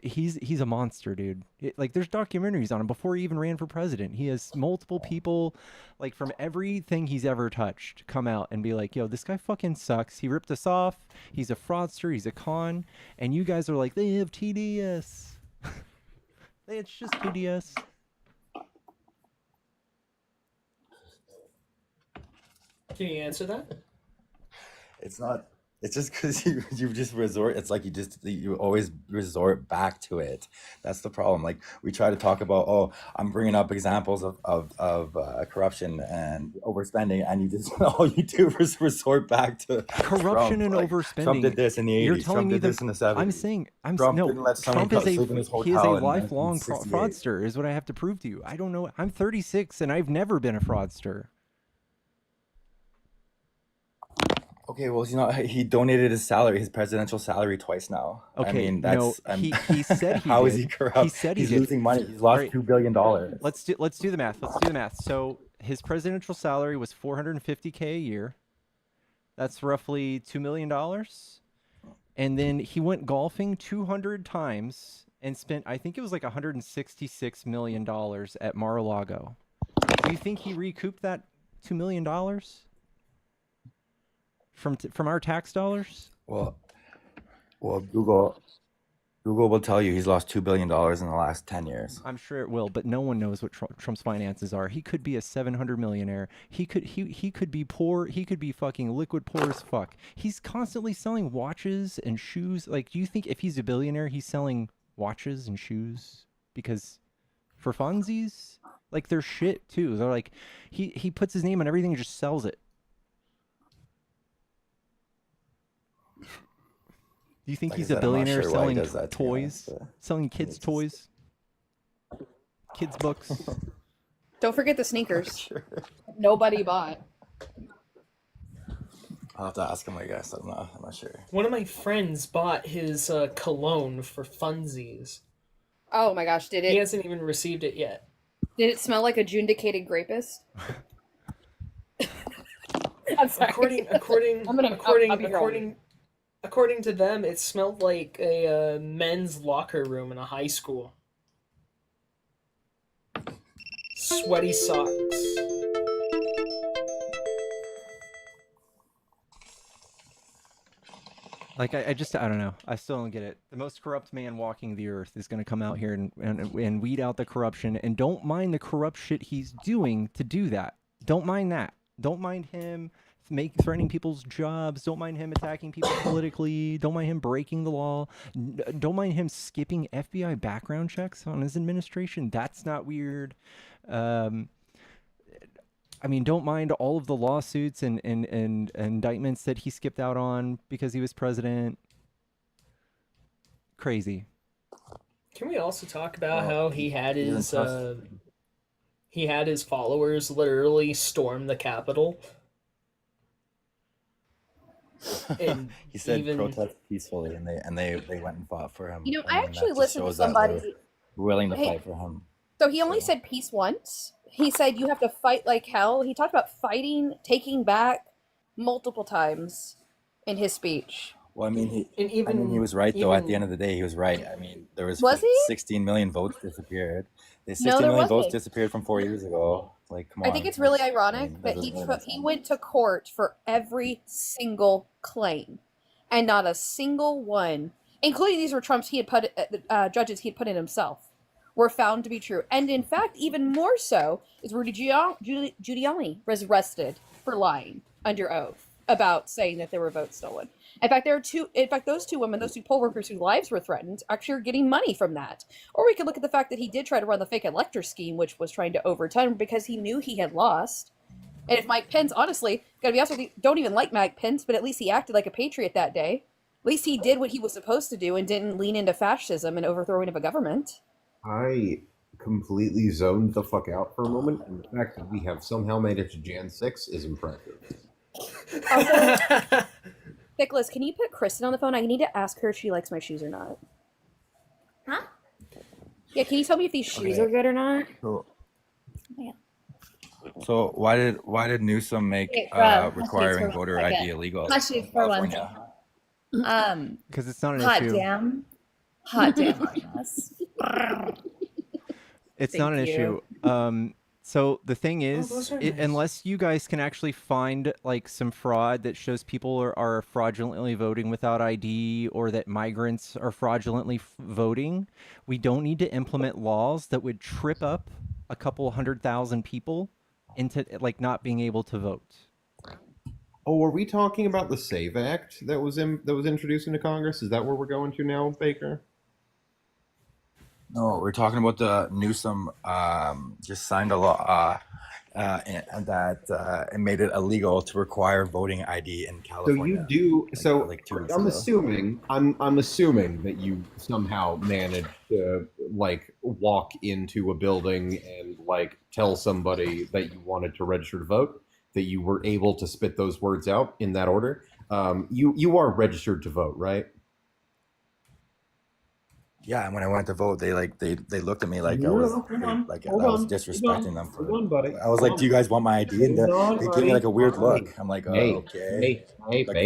He's a monster, dude. Like there's documentaries on him before he even ran for president. He has multiple people like from everything he's ever touched come out and be like, yo, this guy fucking sucks. He ripped us off. He's a fraudster. He's a con. And you guys are like, they have TDS. It's just TDS. Can you answer that? It's not. It's just because you just resort. It's like you always resort back to it. That's the problem. Like we try to talk about, oh, I'm bringing up examples of corruption and overspending, and you just all you do is resort back to corruption Trump. and Like, overspending. Trump did this in the 80s. You're telling Trump me did this in the 70s. I'm saying Trump didn't let someone Trump is sleep in his he is a hotel in lifelong 1968. fraudster. Is what I have to prove to you. I don't know. I'm 36 and I've never been a fraudster. Okay, well, he donated his salary, his presidential salary twice now. Okay, I mean, no, that's he said he how did. is he corrupt? He said he's did. losing money. He's lost Right. $2 billion. Let's do the math. So his presidential salary was $450K a year. That's roughly $2 million. And then he went golfing 200 times and spent, I think it was like $166 million at Mar-a-Lago. Do you think he recouped that $2 million from our tax dollars? Well, Google will tell you he's lost $2 billion in the last 10 years. I'm sure it will, but no one knows what Trump's finances are. He could be a 700 millionaire. He could be poor. He could be fucking liquid poor as fuck. He's constantly selling watches and shoes. Like, do you think if he's a billionaire, he's selling watches and shoes because for funsies? Like, they're shit too. They're like, he puts his name on everything and just sells it. Do you think Like he's I a said, I'm not billionaire sure why he selling does that, to be toys, honest, selling kids' toys, kids' books? Don't forget the sneakers. Nobody bought. I'll have to ask him, I guess. I'm not sure. One of my friends bought his cologne for funsies. Oh my gosh, did it? He hasn't even received it yet. Did it smell like a jundicated grapist? I'm sorry. According to them, it smelled like a men's locker room in a high school. Sweaty socks. Like, I don't know. I still don't get it. The most corrupt man walking the earth is going to come out here and weed out the corruption. And don't mind the corrupt shit he's doing to do that. Don't mind that. Don't mind him threatening people's jobs. Don't mind him attacking people politically. Don't mind him breaking the law. Don't mind him skipping FBI background checks on his administration. That's not weird. I mean, don't mind all of the lawsuits and indictments that he skipped out on because he was president. Crazy. Can we also talk about how he had his followers literally storm the Capitol? And He said even protest peacefully, and they went and fought for him. You know, I I mean, actually that just listened to shows that they're somebody. willing to Hey, fight for him. so he only said peace once. He said you have to fight like hell. He talked about fighting, taking back multiple times in his speech. Well, I mean, and he even was right though. At the even end of the day, he was right. I mean, there was Was he? 16 million votes disappeared. The No, 16 there million votes wasn't. disappeared from 4 years ago. Like, come I on. think it's really I ironic mean, that doesn't really make he sense. went to court for every single claim, and not a single one, including these were Trump's he had put judges he had put in himself, were found to be true. And in fact, even more so is Rudy Giuliani was arrested for lying under oath about saying that there were votes stolen. In fact, those two women, those two poll workers whose lives were threatened, actually are getting money from that. Or we could look at the fact that he did try to run the fake elector scheme, which was trying to overturn because he knew he had lost. And if Mike Pence, honestly, gotta be honest with you, don't even like Mike Pence, but at least he acted like a patriot that day. At least he did what he was supposed to do and didn't lean into fascism and overthrowing of a government. I completely zoned the fuck out for a moment, and the fact that we have somehow made it to Jan 6 is impressive. Also, Nicholas, can you put Kristen on the phone? I need to ask her if she likes my shoes or not. Huh? Yeah, can you tell me if these shoes Okay. are good or not? So why did Newsom make Wait, bro, requiring for voter 1 ID second. illegal Hush in you for 1 California? second. Because it's not an Hot issue. damn. Hot damn on us. It's Thank not an you. issue. So the thing is, those are unless you guys can actually find like some fraud that shows people are fraudulently voting without ID, or that migrants are fraudulently voting, we don't need to implement laws that would trip up a couple 100,000 people into like not being able to vote. Oh, are we talking about the SAVE Act that was introduced into Congress? Is that where we're going to now, Baker? No, we're talking about the Newsom just signed a law and that it made it illegal to require voting ID in So California. you do. So like 2 weeks I'm ago. assuming. I'm assuming that you somehow managed to like walk into a building and like tell somebody that you wanted to register to vote. That you were able to spit those words out in that order. You are registered to vote, right? Yeah, and when I went to vote, they looked at me like I No, was hold on, like I hold was on, disrespecting them for. hold on, buddy. I was like, "Do you guys want my ID?" And Hold on, they gave buddy. me like a weird look. Hey, I'm like, hey, okay. hey, Like,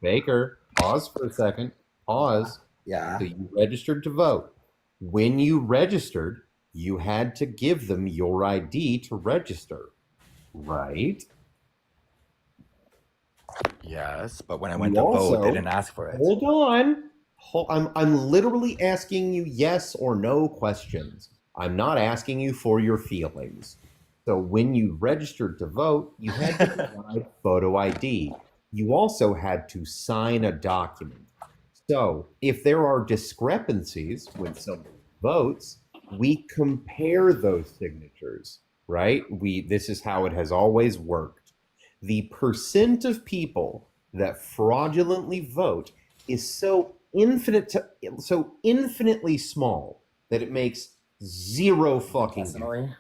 Baker, pause for a second. Pause. yeah. So you registered to vote. When you registered, you had to give them your ID to register, right? Yes, but when I went You to vote, also, they didn't ask for it. hold on. I'm literally asking you yes or no questions. I'm not asking you for your feelings. So when you registered to vote, you had to provide photo ID. You also had to sign a document. So if there are discrepancies when someone votes, we compare those signatures, right? This is how it has always worked. The percent of people that fraudulently vote is so infinitely small that it makes zero fucking difference.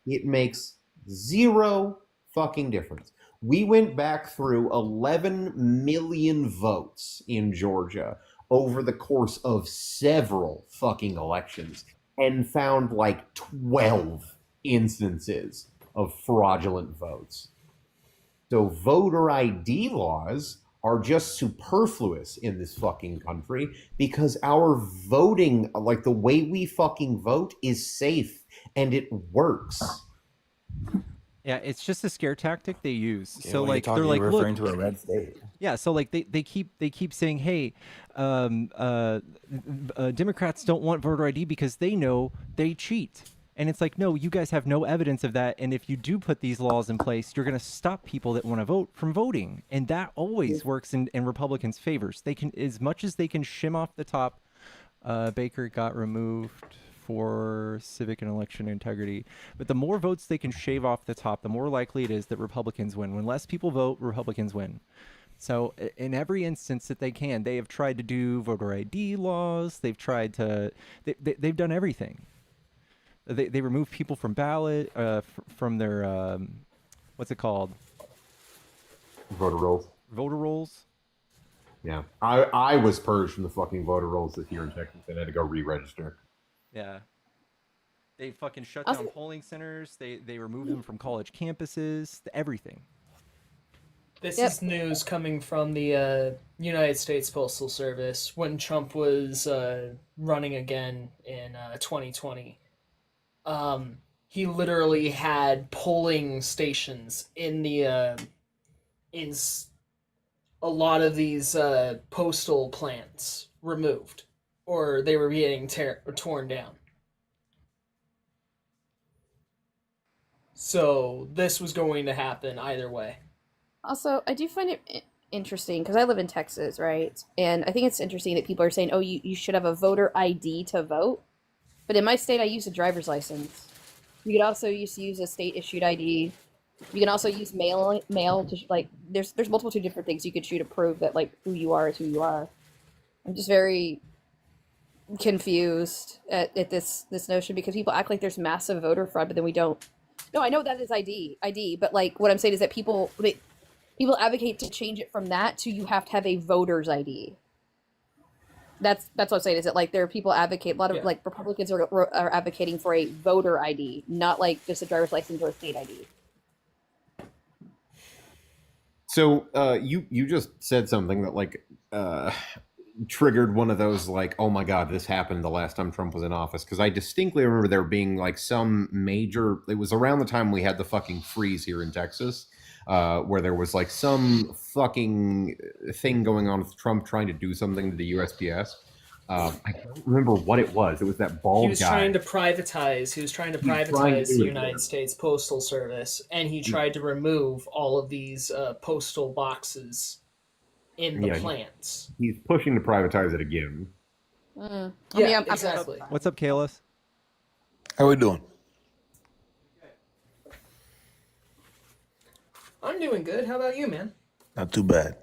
It makes zero fucking difference. We went back through 11 million votes in Georgia over the course of several fucking elections and found like 12 instances of fraudulent votes. So voter ID laws are just superfluous in this fucking country because our voting, like the way we fucking vote, is safe and it works. Yeah, it's just a scare tactic they use. Okay, So when like you're they're talking, like, you're look, referring to a red state. yeah. So like they keep saying, hey, Democrats don't want voter ID because they know they cheat. And it's like, no, you guys have no evidence of that. And if you do put these laws in place, you're going to stop people that want to vote from voting. And that always works in Republicans' favors. They can, as much as they can shim off the top. Baker got removed for civic and election integrity. But the more votes they can shave off the top, the more likely it is that Republicans win. When less people vote, Republicans win. So in every instance that they can, they have tried to do voter ID laws. They've tried to, they've done everything. They remove people from ballot, from their, what's it called? Voter rolls. Voter rolls. Yeah. I was purged from the fucking voter rolls this year in Texas and had to go re-register. Yeah. They fucking shut down polling centers. They removed them from college campuses. Everything. This is news coming from the United States Postal Service when Trump was running again in 2020. He literally had polling stations in the a lot of these postal plants removed, or they were getting torn down. So this was going to happen either way. Also, I do find it interesting because I live in Texas, right? And I think it's interesting that people are saying, oh, you should have a voter ID to vote. But in my state, I use a driver's license. You could also use a state-issued ID. You can also use mail to, like, there's multiple different things you could do to prove that, like, who you are is who you are. I'm just very confused at this notion because people act like there's massive voter fraud, but then we don't. No, I know that is ID, but, like, what I'm saying is that people advocate to change it from that to you have to have a voter's ID. That's what I'm saying. Is that, like, there are people advocate, a lot of like Republicans are advocating for a voter ID, not like just a driver's license or a state ID. So you just said something that like triggered one of those like, oh my God, this happened the last time Trump was in office. Because I distinctly remember there being like some major, it was around the time we had the fucking freeze here in Texas, where there was like some fucking thing going on with Trump trying to do something to the USPS. I don't remember what it was. It was that bald guy. He was trying to privatize the United States Postal Service, and he tried to remove all of these postal boxes in the plants. He's pushing to privatize it again. Yeah, exactly. What's up, Kalis? How we doing? I'm doing good. How about you, man? Not too bad.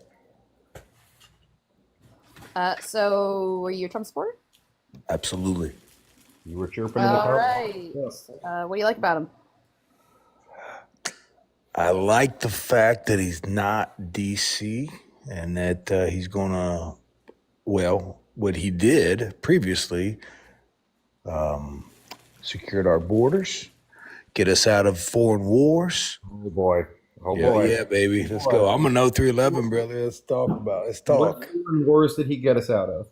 So were you a Trump supporter? Absolutely. You were chirping All right. What do you like about him? I like the fact that he's not DC and that he's gonna, well, what he did previously, secured our borders, get us out of foreign wars. Oh boy. Oh yeah, boy. yeah, baby. Let's go. I'm a No 311, brother. Let's talk about it. Let's talk. What foreign wars did he get us out of?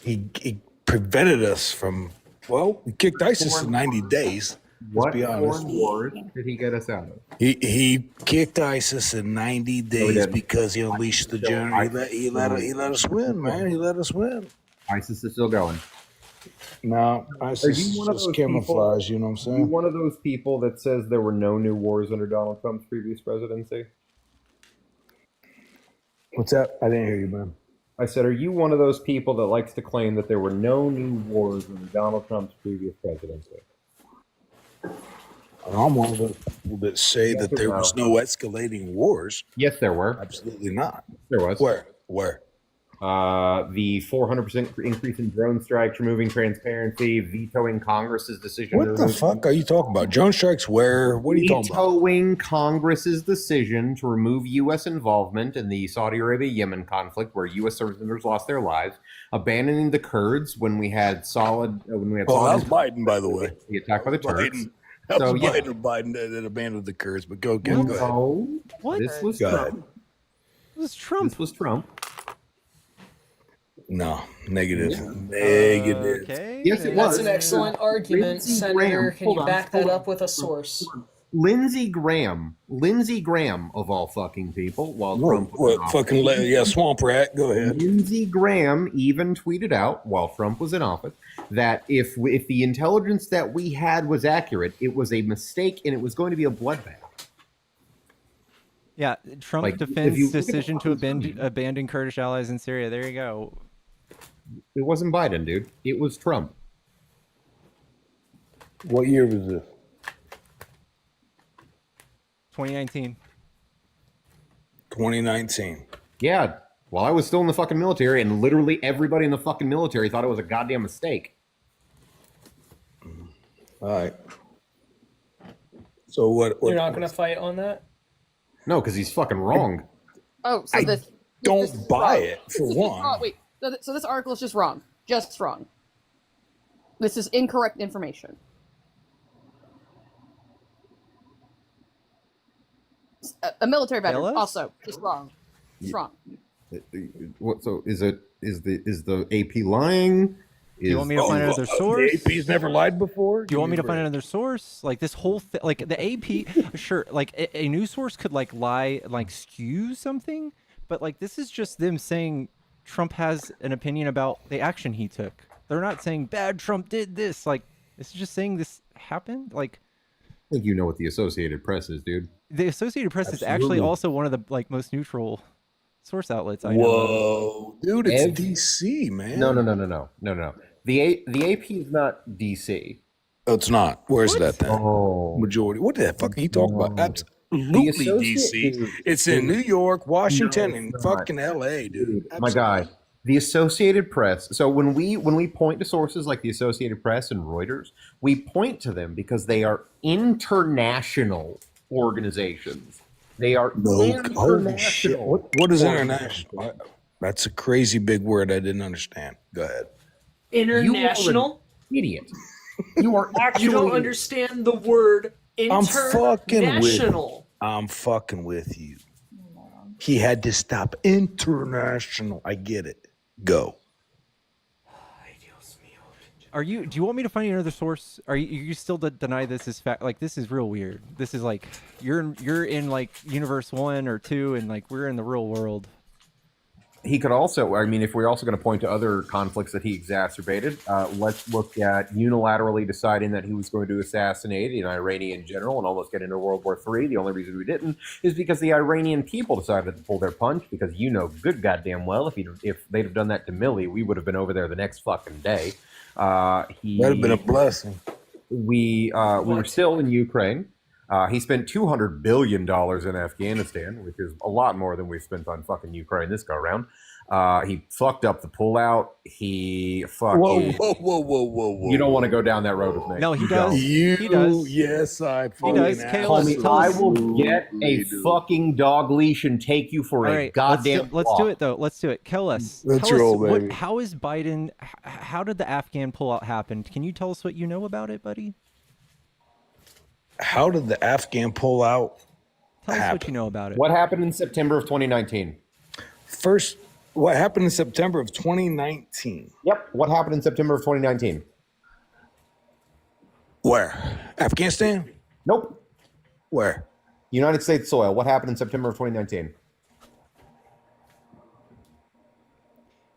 He prevented us from, well, we kicked ISIS in 90 days. What Let's be honest. foreign wars did he get us out of? He kicked ISIS in 90 days because he unleashed the general. He let us win, man. He let us win. ISIS is still going. No, ISIS is just camouflage, you know what I'm saying? Are you one of those people that says there were no new wars under Donald Trump's previous presidency? What's that? I didn't hear you, man. I said, are you one of those people that likes to claim that there were no new wars under Donald Trump's previous presidency? I'm one of those people that say that there was no escalating wars. Yes, there were. Absolutely not. There was. Where? The 400% increase in drone strikes, removing transparency, vetoing Congress's decision. What the fuck are you talking about? Drone strikes where? What are you talking about? Vetoing Congress's decision to remove U.S. involvement in the Saudi Arabia-Yemen conflict, where U.S. service members lost their lives, abandoning the Kurds when we had solid. That was Biden, by the way. The attack by the Turks. That was Biden that abandoned the Kurds. But go ahead. What? This was Trump. This was Trump. No, negative. Negative. Okay. Yes, it was. That's an excellent argument, Senator. Can you back that up with a source? Lindsey Graham, of all fucking people, while Trump was fucking swamp rat. Go ahead. Lindsey Graham even tweeted out while Trump was in office that if the intelligence that we had was accurate, it was a mistake and it was going to be a bloodbath. Yeah, Trump defends decision to abandon Kurdish allies in Syria. There you go. It wasn't Biden, dude. It was Trump. What year was this? 2019. 2019. Yeah. While I was still in the fucking military, and literally everybody in the fucking military thought it was a goddamn mistake. All right. So what You're not going to fight on that? No, because he's fucking wrong. Oh, so don't buy it for one. Wait, so this article is just wrong. Just wrong. This is incorrect information. A military veteran, also just wrong. It's wrong. What? So is the AP lying? Do you want me to find another source? The AP's never lied before. Do you want me to find another source? Like this whole thing, like the AP, sure. Like a news source could like lie, like skew something, but like this is just them saying Trump has an opinion about the action he took. They're not saying bad Trump did this. Like this is just saying this happened. Like I think you know what the Associated Press is, dude. the Associated Press is actually also one of the like most neutral source outlets I know. Whoa, dude, it's DC, man. No. The AP is not DC. Oh, it's not. Where's that then? Oh, Majority. What the fuck are you talking about? Absolutely DC. It's in New York, Washington, and fucking LA, dude. My guy. The Associated Press. So when we point to sources like the Associated Press and Reuters, we point to them because they are international organizations. They are international. Holy shit. What is international? That's a crazy big word I didn't understand. Go ahead. International? Idiot. You are actually. You don't understand the word international. I'm fucking with you. He had to stop international. I get it. Go. Do you want me to find you another source? You still deny this is fact? Like this is real weird. This is like you're in like universe 1 or 2, and like we're in the real world. He could also, I mean, if we're also going to point to other conflicts that he exacerbated, let's look at unilaterally deciding that he was going to assassinate an Iranian general and almost get into World War III. The only reason we didn't is because the Iranian people decided to pull their punch, because you know good goddamn well if they'd have done that to Milley, we would have been over there the next fucking day. That'd have been a blessing. We were still in Ukraine. He spent $200 billion in Afghanistan, which is a lot more than we've spent on fucking Ukraine this go around. He fucked up the pullout. He fucking. Whoa. You don't want to go down that road with me. No, he does. He does. Yes, I fucking Homie, I will get a fucking dog leash and take you for a goddamn. Let's do it though. Let's do it. Kill us. Let's roll, baby. How is Biden? How did the Afghan pullout happen? Can you tell us what you know about it, buddy? How did the Afghan pullout happen? Tell us what you know about it. What happened in September of 2019? First, what happened in September of 2019? Yep. What happened in September of 2019? Where? Afghanistan? Nope. Where? United States soil. What happened in September of 2019?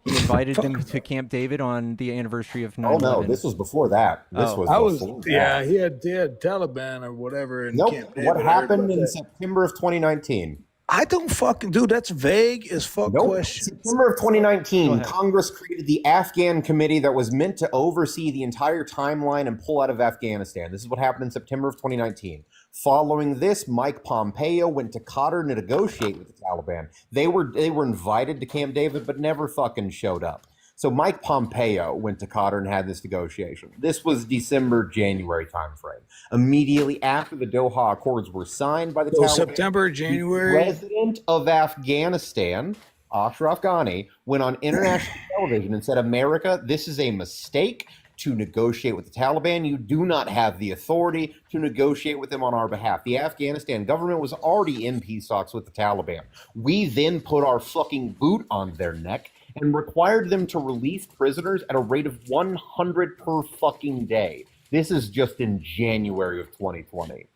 He invited them to Camp David on the anniversary of 9/11. Oh no, this was before that. This was before that. He had Taliban or whatever in Camp David. What happened in September of 2019? I don't fucking, dude, that's vague as fuck question. September of 2019, Congress created the Afghan committee that was meant to oversee the entire timeline and pull out of Afghanistan. This is what happened in September of 2019. Following this, Mike Pompeo went to Qatar to negotiate with the Taliban. They were invited to Camp David, but never fucking showed up. So Mike Pompeo went to Qatar and had this negotiation. This was December, January timeframe. Immediately after the Doha Accords were signed by the Taliban, September, January. The president of Afghanistan, Ashraf Ghani, went on international television and said, "America, this is a mistake to negotiate with the Taliban. You do not have the authority to negotiate with them on our behalf." The Afghanistan government was already in peace talks with the Taliban. We then put our fucking boot on their neck and required them to release prisoners at a rate of 100 per fucking day. This is just in January of 2020.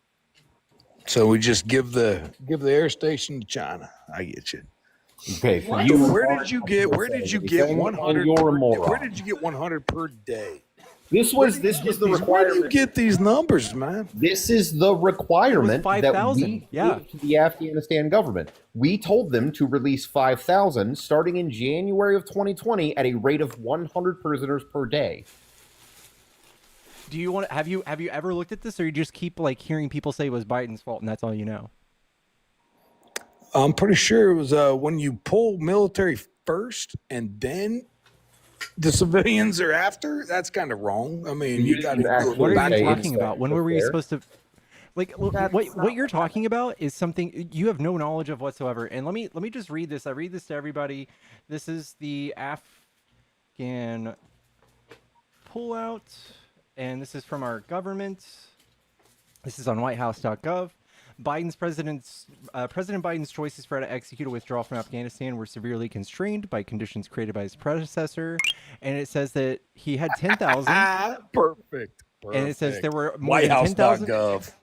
So we just give the air station to China. I get you. Okay, so where did you get 100? Where did you get 100 per day? This was the requirement. Where do you get these numbers, man? This is the requirement that 5,000. we gave to the Afghanistan government. We told them to release 5,000 starting in January of 2020 at a rate of 100 prisoners per day. Do you want? Have you ever looked at this, or you just keep like hearing people say it was Biden's fault and that's all you know? I'm pretty sure it was when you pull military first and then the civilians are after. That's kind of wrong. I mean, you got to. What are you talking about? When were we supposed to? Like what you're talking about is something you have no knowledge of whatsoever. And let me just read this. I read this to everybody. This is the Afghan pullout, and this is from our government. This is on whitehouse.gov. President Biden's choices for how to execute a withdrawal from Afghanistan were severely constrained by conditions created by his predecessor, and it says that he had 10,000. Perfect. And it says there were more than 10,000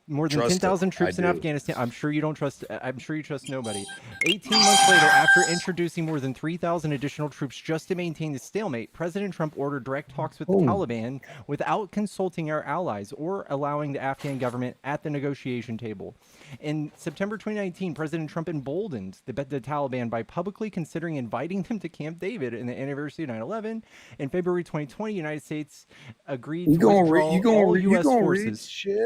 Whitehouse.gov. troops in Afghanistan. I'm sure you don't trust. I'm sure you trust nobody. 18 months later, after introducing more than 3,000 additional troops just to maintain the stalemate, President Trump ordered direct talks with the Taliban without consulting our allies or allowing the Afghan government at the negotiation table. In September 2019, President Trump emboldened the Taliban by publicly considering inviting them to Camp David in the anniversary of 9/11. In February 2020, the United States agreed to withdraw all U.S. forces. Shit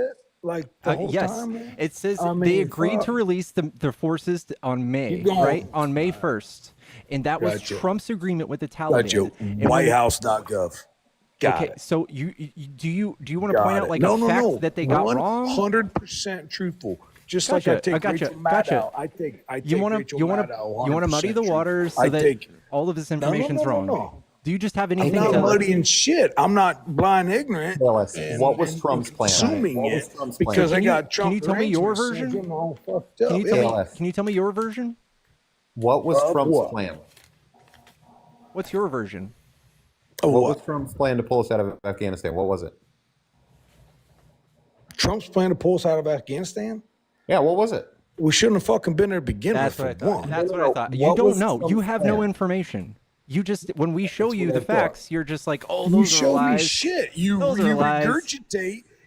like the whole yes, time, man? it says I mean, they agreed to fuck. release the forces on May, Keep going. right? On May 1st. And that was Gotcha. Trump's agreement with the Taliban. Gotcha. And when- Whitehouse.gov. Got okay, it. so do you want to point out like no, a no, fact no. that they got wrong? 100% truthful. Just Gotcha, like I take gotcha, Rachel Maddow. gotcha. I take You want Rachel to Maddow you want to muddy the 100% waters so I that take- all of this No, no, information's no, no, wrong. no. Do you just have I'm anything not to muddying shit. I'm not blind ignorant. And what was Trump's plan? Assuming What was it Trump's plan? because I Can you- got Trump can you tell me your derangement version? syndrome all fucked up. Can you tell me? KLF. Can you tell me your version? What was Of Trump's what? plan? What's your version? Of What what? was Trump's plan to pull us out of Afghanistan? What was it? Trump's plan to pull us out of Afghanistan? Yeah, what was it? We shouldn't have fucking been there to begin That's with. what I For thought. one. That's what I thought. You What don't was know. You Trump's have no plan? information. You just when we show you what the I thought. facts, you're just like, oh, You those are show me lies. shit. You Those are lies.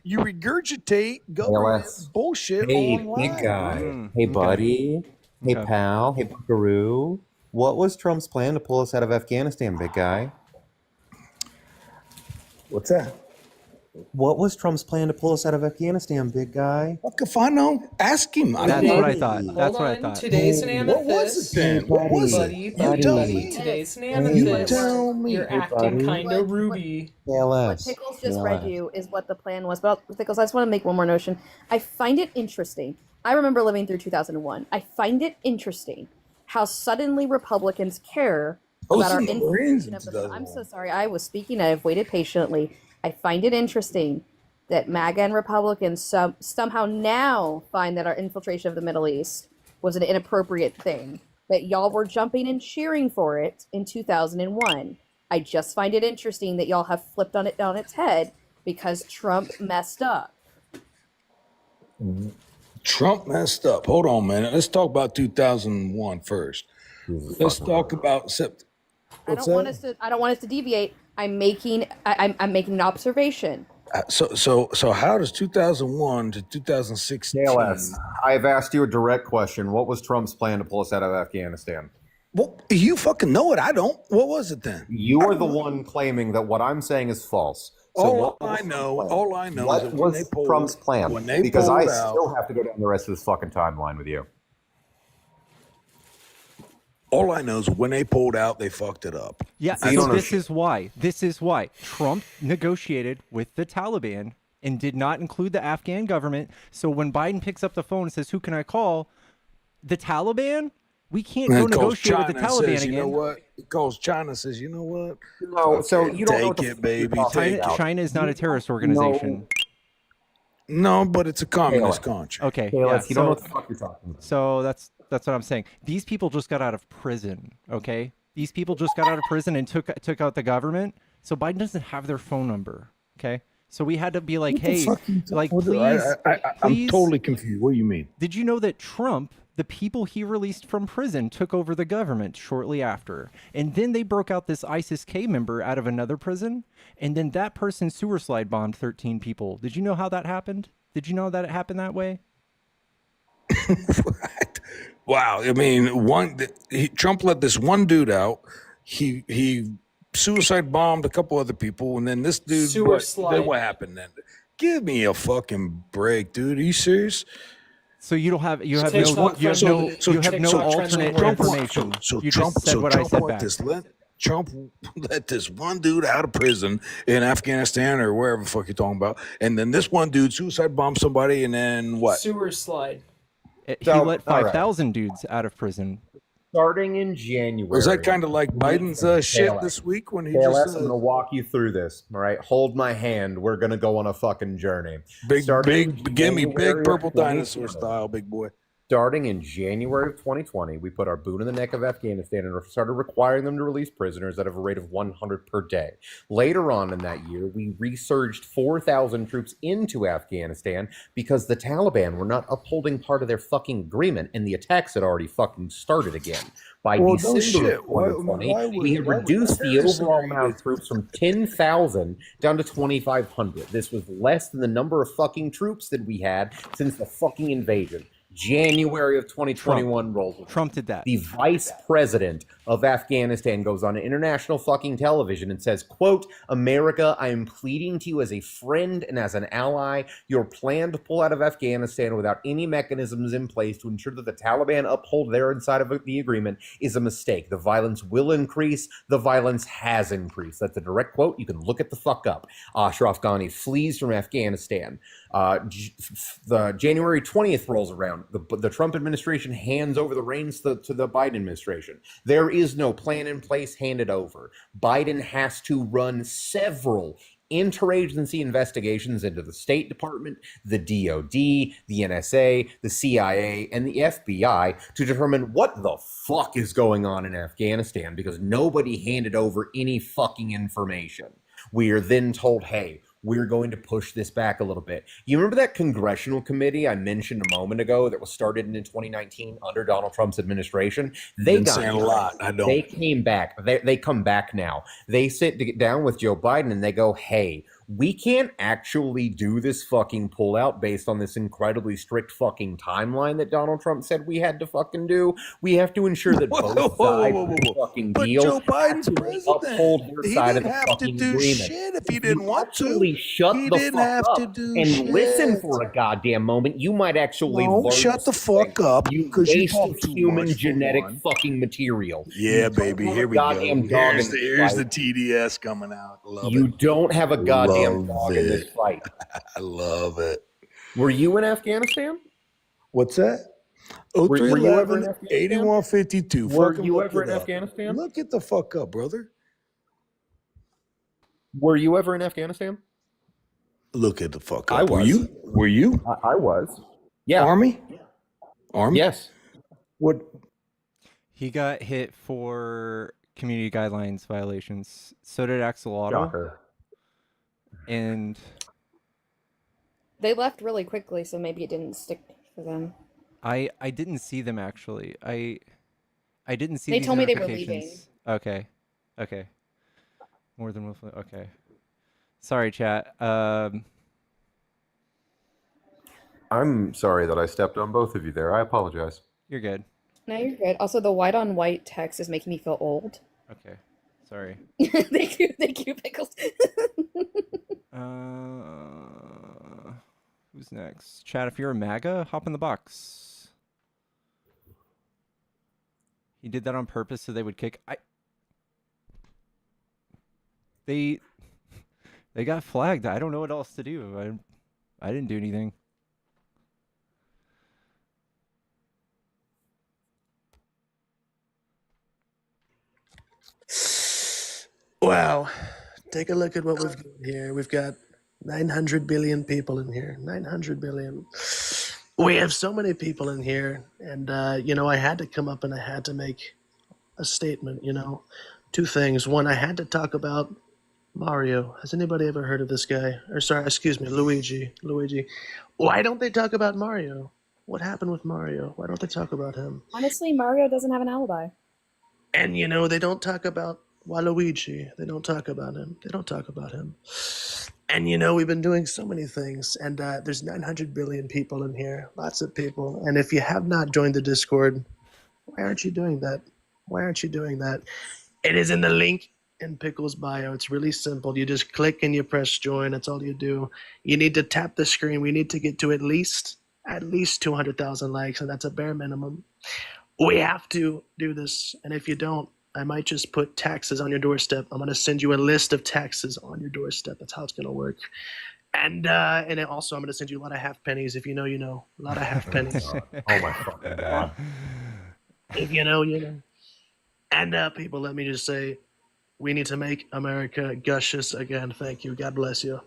regurgitate government ALS. bullshit Hey, online. big guy. Mm, Hey, okay. buddy. Hey, Okay. pal. Hey, buckaroo. What was Trump's plan to pull us out of Afghanistan, big guy? What's that? What was Trump's plan to pull us out of Afghanistan, big guy? Fuck if I know. Ask him. I don't That's what know. I thought. Hold That's what I on. thought. Today's an What was amethyst. it then? What was Buddy, it? buddy, You tell buddy. me. Today's an You amethyst. tell me. You're Hey, acting buddy. kind of ruby. What ALS. Pickles just read you is what the plan was. But Pickles, I just want to make one more notion. I find it interesting. I remember living through 2001. I find it interesting how suddenly Republicans care about our infiltration of the. I'm so sorry. I was speaking. I've waited patiently. I find it interesting that MAGA and Republicans somehow now find that our infiltration of the Middle East was an inappropriate thing. That y'all were jumping and cheering for it in 2001. I just find it interesting that y'all have flipped on it on its head because Trump messed up. Trump messed up. Hold on, man. Let's talk about 2001 first. Let's talk about I don't want us to deviate. I'm making an observation. So how does 2001 to 2016? ALS. I've asked you a direct question. What was Trump's plan to pull us out of Afghanistan? Well, you fucking know it. I don't. What was it then? You are the one claiming that what I'm saying is false. So All what I was know Trump's plan? is that What when was they pulled- Trump's plan? when they Because I pulled out- still have to go down the rest of this fucking timeline with you. All I know is when they pulled out, they fucked it up. Yeah, I so don't this is why. This is why Trump negotiated with the Taliban and did not include the Afghan government. So when Biden picks up the phone and says, "Who can I call?" The Taliban? We can't go And calls negotiate with the China and Taliban says, again. You know what? It calls China says, you know what? No, so you don't know what take the it, fuck baby. you're talking Take about. it. China is not a terrorist organization. No, but it's a communist country. Okay, Hey, yeah. you don't know what the fuck you're talking about. So that's what I'm saying. These people just got out of prison. Okay, these people just got out of prison and took out the government. So Biden doesn't have their phone number. Okay, so we had to be like, What the hey, fuck you talking- like what the- please, I'm please. totally confused. What do you mean? Did you know that Trump, the people he released from prison, took over the government shortly after? And then they broke out this ISIS-K member out of another prison. And then that person sewer slide bombed 13 people. Did you know how that happened? Did you know that it happened that way? Wow. I mean, Trump let this one dude out. He suicide bombed a couple other people, and then this dude. Sewer slide. Then what happened then? Give me a fucking break, dude. Are you serious? So you don't have you have TikTok no you have no friendly- you have no TikTok alternate friendly information. So You Trump. just said So what I Trump said let back. this. Trump let this one dude out of prison in Afghanistan or wherever the fuck you're talking about, and then this one dude suicide bombed somebody, and then what? Sewer slide. He let 5,000 dudes out of prison. Starting in January. Was that kind of like Biden's shit this week when he just I'm going to walk you through this. All right, hold my hand. We're going to go on a fucking journey. big give me big purple dinosaur style, big boy. Starting in January of 2020, we put our boot in the neck of Afghanistan and started requiring them to release prisoners at a rate of 100 per day. Later on in that year, we resurged 4,000 troops into Afghanistan because the Taliban were not upholding part of their fucking agreement, and the attacks had already fucking started again. By December of 2020, we had reduced the overall amount of troops from 10,000 down to 2,500. This was less than the number of fucking troops that we had since the fucking invasion. January of 2021 rolls. Trump did that. The vice president of Afghanistan goes on international fucking television and says, quote, America, I am pleading to you as a friend and as an ally. Your plan to pull out of Afghanistan without any mechanisms in place to ensure that the Taliban uphold their inside of the agreement is a mistake. The violence will increase. The violence has increased. That's a direct quote. You can look it the fuck up. Ashraf Ghani flees from Afghanistan. The January 20th rolls around. The Trump administration hands over the reins to the Biden administration. There is no plan in place handed over. Biden has to run several interagency investigations into the State Department, the DOD, the NSA, the CIA, and the FBI to determine what the fuck is going on in Afghanistan because nobody handed over any fucking information. We are then told, hey, we're going to push this back a little bit. You remember that congressional committee I mentioned a moment ago that was started in 2019 under Donald Trump's administration? They got saying a lot. I don't. They came back. They come back now. They sit down with Joe Biden and they go, hey, we can't actually do this fucking pullout based on this incredibly strict fucking timeline that Donald Trump said we had to fucking do. We have to ensure that both sides of the fucking deal Joe Biden's president. uphold their He side of didn't the have to fucking do agreement. shit if he didn't want to. Actually shut He the didn't fuck have up to do and shit. listen for a goddamn moment. You might actually No, learn shut the something. fuck up, You 'cause you waste talk of too human much, for genetic one. fucking material. Yeah, You don't baby. have Here a we go. goddamn dog Here's in the, this here's the fight. TDS coming out. Love You it. don't have a goddamn Love dog in this it. fight. I love it. Were you in Afghanistan? What's that? Were you ever in 0311 Afghanistan? 8152. Were Fucking you look ever it in up. Afghanistan? Look it the fuck up, brother. Were you ever in Afghanistan? Look it the fuck up. I was. Were you? Were you? I was. Yeah. Army? Army? Yes. What? He got hit for community guidelines violations. So did Axolotl. Shocker. And They left really quickly, so maybe it didn't stick for them. I didn't see them actually. I didn't see They these told me they were leaving. notifications. Okay. Okay. More than willfully. Okay. Sorry, chat. I'm sorry that I stepped on both of you there. I apologize. You're good. No, you're good. Also, the white on white text is making me feel old. Okay. Sorry. Thank you, Pickles. Who's next? Chat, if you're a MAGA, hop in the box. He did that on purpose so they would kick. They got flagged. I don't know what else to do. I didn't do anything. Wow. Take a look at what we've got here. We've got 900 billion people in here. 900 billion. We have so many people in here. And, I had to come up and I had to make a statement, Two things. One, I had to talk about Mario. Has anybody ever heard of this guy? Or sorry, excuse me, Luigi. Luigi. Why don't they talk about Mario? What happened with Mario? Why don't they talk about him? Honestly, Mario doesn't have an alibi. And, they don't talk about Waluigi. They don't talk about him. They don't talk about him. And, we've been doing so many things. And there's 900 billion people in here. Lots of people. And if you have not joined the Discord, why aren't you doing that? Why aren't you doing that? It is in the link in Pickle's bio. It's really simple. You just click and you press join. That's all you do. You need to tap the screen. We need to get to at least 200,000 likes, and that's a bare minimum. We have to do this, and if you don't, I might just put taxes on your doorstep. I'm gonna send you a list of taxes on your doorstep. That's how it's gonna work. And then also I'm gonna send you a lot of half pennies. If you know, you know. A lot of half pennies. Oh my fucking god. If you know, you know. And people, let me just say, we need to make America gushes again. Thank you. God bless you.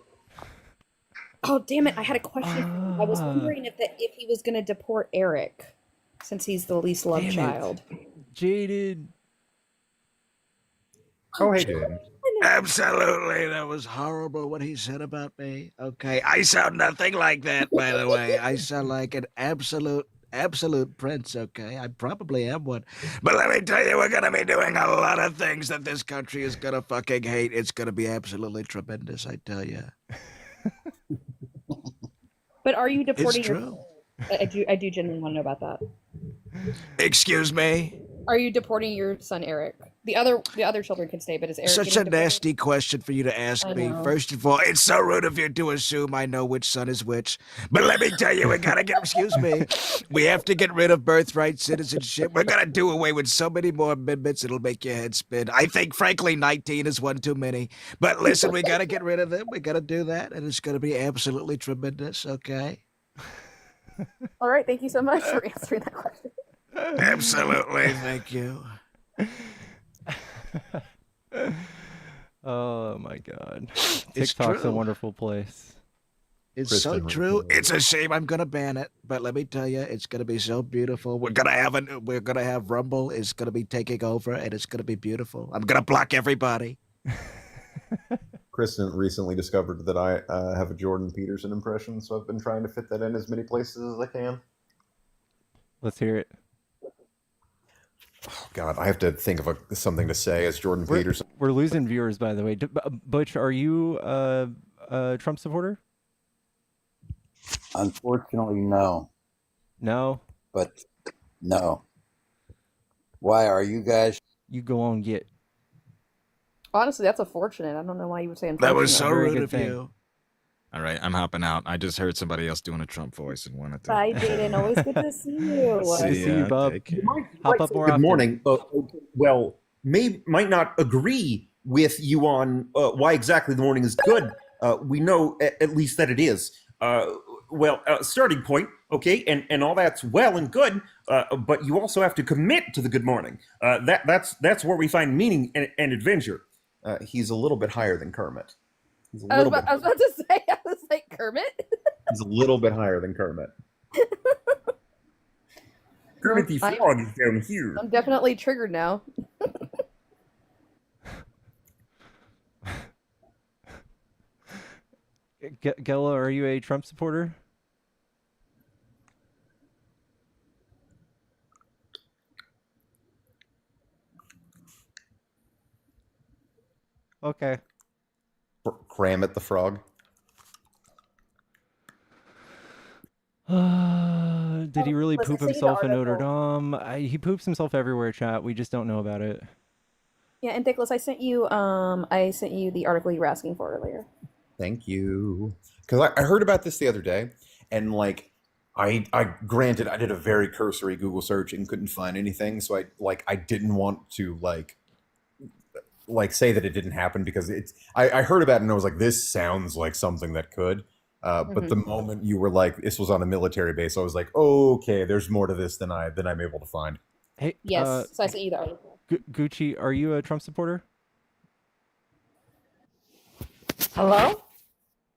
Oh, damn it. I had a question for you. I was wondering if he was going to deport Eric, since he's the least loved child. Jaded. Oh, hey, Jaded. Absolutely. That was horrible what he said about me. Okay. I sound nothing like that, by the way. I sound like an absolute prince, okay? I probably am one. But let me tell you, we're going to be doing a lot of things that this country is going to fucking hate. It's going to be absolutely tremendous, I tell you. But are you deporting It's true. I do genuinely want to know about that. Excuse me? Are you deporting your son Eric? The other children can stay, but is Eric Such getting a deported? nasty question for you to ask I me. know. First of all, it's so rude of you to assume I know which son is which. But let me tell you, we gotta get, excuse me, we have to get rid of birthright citizenship. We're gonna do away with so many more amendments, it'll make your head spin. I think, frankly, 19 is one too many. But listen, we gotta get rid of them. We gotta do that, and it's gonna be absolutely tremendous, okay? All right, thank you so much for answering that question. Absolutely, thank you. Oh my god. It's TikTok's a true. wonderful place. It's Kristen, so true. It's a shame I'm gonna ban it, but let me tell you, it's gonna be so beautiful. We're gonna have Rumble is gonna be taking over, and it's gonna be beautiful. I'm gonna block everybody. Kristen recently discovered that I have a Jordan Peterson impression, so I've been trying to fit that in as many places as I can. Let's hear it. Oh, God, I have to think of something to say as Jordan Peterson. We're losing viewers, by the way. Butch, are you a Trump supporter? Unfortunately, no. No? But no. Why are you guys? You go on get. Honestly, that's unfortunate. I don't know why you would say That was unfortunate. so rude of you. All right, I'm hopping out. I just heard somebody else doing a Trump voice and wanted to. Bye, Jaden. Always good to see you. See you, bub. Hop up more Good often. morning. Well, might not agree with you on why exactly the morning is good. We know at least that it is. Starting point, okay, and all that's well and good, but you also have to commit to the good morning. That's where we find meaning and adventure. He's a little bit higher than Kermit. He's a I was little bit. about to say, I was like, Kermit? He's a little bit higher than Kermit. Kermit the Frog is down here. I'm definitely triggered now. Gela, are you a Trump supporter? Okay. Kramit the Frog. Did he really Was poop I sent you the himself in Notre article? Dame? He poops himself everywhere, chat. We just don't know about it. Yeah, and Nicholas, I sent you the article you were asking for earlier. Thank you. Because I heard about this the other day, and like, I granted I did a very cursory Google search and couldn't find anything, so I didn't want to like say that it didn't happen because I heard about it and I was like, this sounds like something that could. But the moment you were like, this was on a military base, I was like, okay, there's more to this than I'm able to find. Hey, Yes, so I sent you the article. Gucci, are you a Trump supporter? Hello?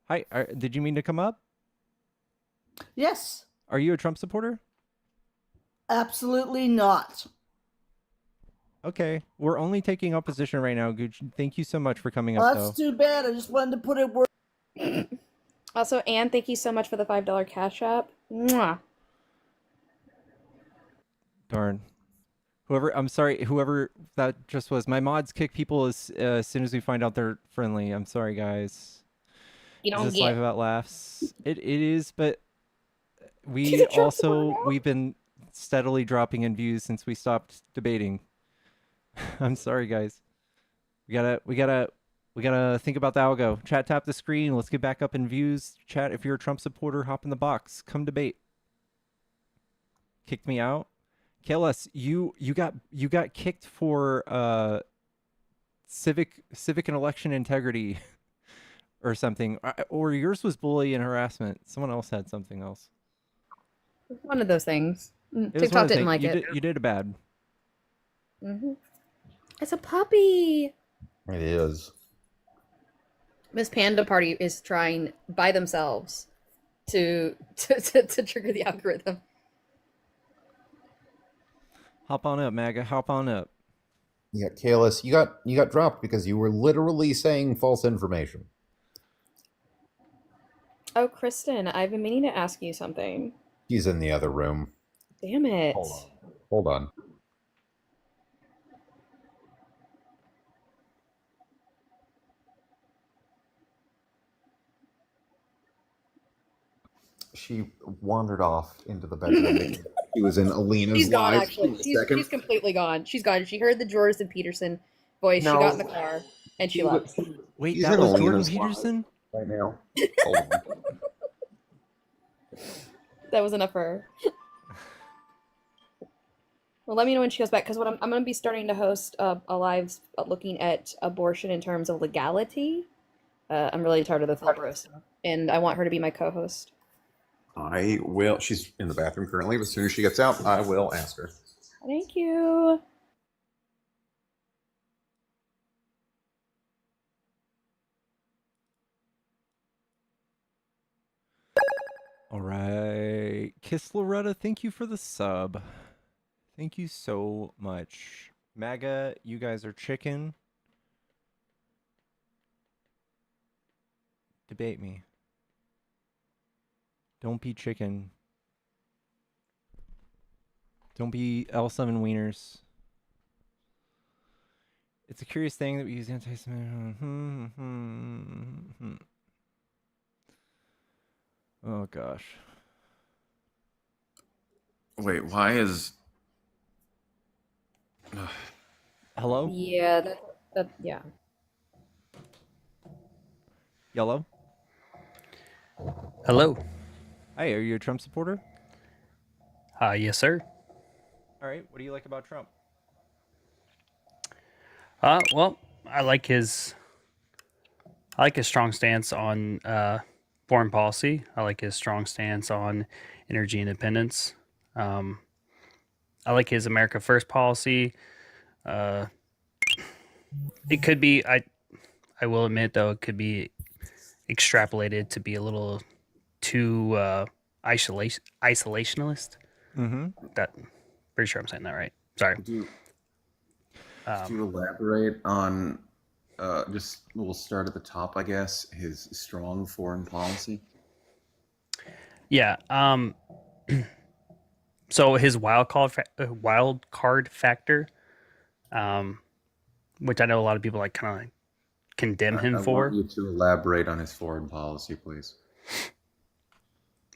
Hi, did you mean to come up? Yes, Are you a Trump supporter? absolutely not. Okay, we're only taking opposition right now, Gucci. Thank you so much for coming Well, up, that's though. too bad. I just wanted to put it where. Also, Anne, thank you so much for the $5 cash app. Mwah. Darn. I'm sorry, whoever that just was. My mods kick people as soon as we find out they're friendly. I'm sorry, guys. You don't Is this get. live about laughs? It is, but we've been steadily dropping in views since we stopped debating. I'm sorry, guys. We gotta think about the algo. Chat, tap the screen. Let's get back up in views. Chat, if you're a Trump supporter, hop in the box. Come debate. Kicked me out. KLS, you got kicked for civic and election integrity or something, or yours was bully and harassment. Someone else had something else. One of those things. It was one TikTok of the didn't things. like it. You did a bad. It's a puppy. It is. Miss Panda Party is trying by themselves to trigger the algorithm. Hop on up, MAGA. Hop on up. Yeah, KLS, you got dropped because you were literally saying false information. Oh, Kristen, I've been meaning to ask you something. She's in the other room. Damn it. Hold on. She wandered off into the bedroom. She was in Alina's She's gone, live. actually. She's completely gone. She's gone. She heard the Jordan Peterson voice. No. She got in the car and she left. Wait, She's that in was Alina's Jordan Peterson? right now. Hold on. That was enough for her. Well, let me know when she goes back, because what I'm going to be starting to host a live looking at abortion in terms of legality. I'm really tired of the thought process, and I want her to be my co-host. I will. She's in the bathroom currently, but as soon as she gets out, I will ask her. Thank you. All right. Kiss Loretta, thank you for the sub. Thank you so much. MAGA, you guys are chicken. Debate me. Don't be chicken. Don't be L7 wieners. It's a curious thing that we use anti-Semitic. Oh gosh. Wait, why is? Hello? Yeah, yeah. Yellow? Hello. Hi, are you a Trump supporter? Yes, sir. All right, what do you like about Trump? Well, I like his strong stance on foreign policy. I like his strong stance on energy independence. I like his America First policy. It could be, I will admit though, it could be extrapolated to be a little too isolationist. Mm-hmm. Pretty sure I'm saying that right. Sorry. Could you elaborate on? We'll start at the top, I guess. His strong foreign policy. Yeah. So his wild card factor, which I know a lot of people like kind of condemn him I for. want you to elaborate on his foreign policy, please.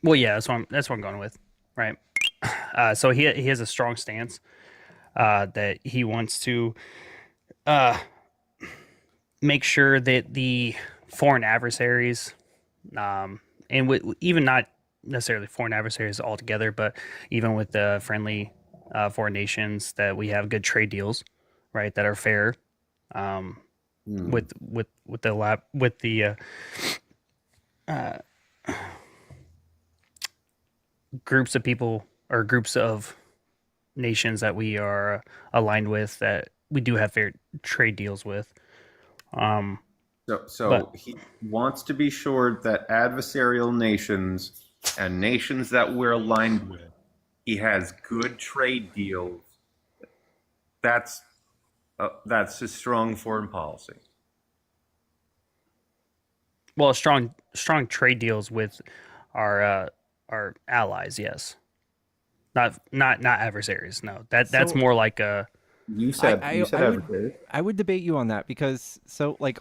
Well, yeah, that's what I'm going with, right? So he has a strong stance that he wants to make sure that the foreign adversaries, and even not necessarily foreign adversaries altogether, but even with the friendly foreign nations, that we have good trade deals, right, that are fair, with the groups of people or groups of nations that we are aligned with, that we do have fair trade deals with. So he wants to be sure that adversarial nations and nations that we're aligned with, he has good trade deals. That's his strong foreign policy. Well, strong trade deals with our allies, yes. Not adversaries. No, that's more like a. You said adversaries. I would debate you on that, because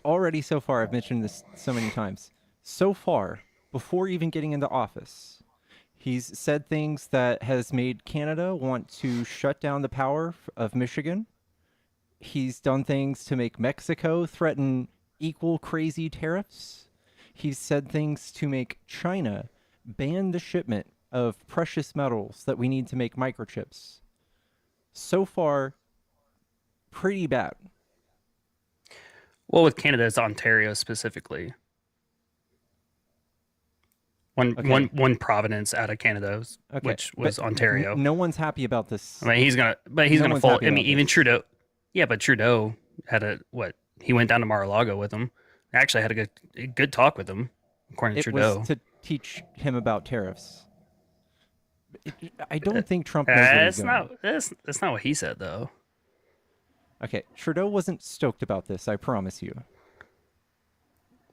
already so far, I've mentioned this so many times. So far, before even getting into office, he's said things that has made Canada want to shut down the power of Michigan. He's done things to make Mexico threaten equal crazy tariffs. He's said things to make China ban the shipment of precious metals that we need to make microchips. so far pretty bad. Well, with Canada, it's Ontario specifically. One province out of Canada, which was Ontario. No one's happy about this. I mean, he's gonna fold. I mean, even Trudeau. Yeah, but Trudeau had he went down to Mar-a-Lago with him. Actually, had a good talk with him, according to Trudeau. Was to teach him about tariffs. I don't think Trump knows where he's going. That's not what he said, though. Okay, Trudeau wasn't stoked about this. I promise you.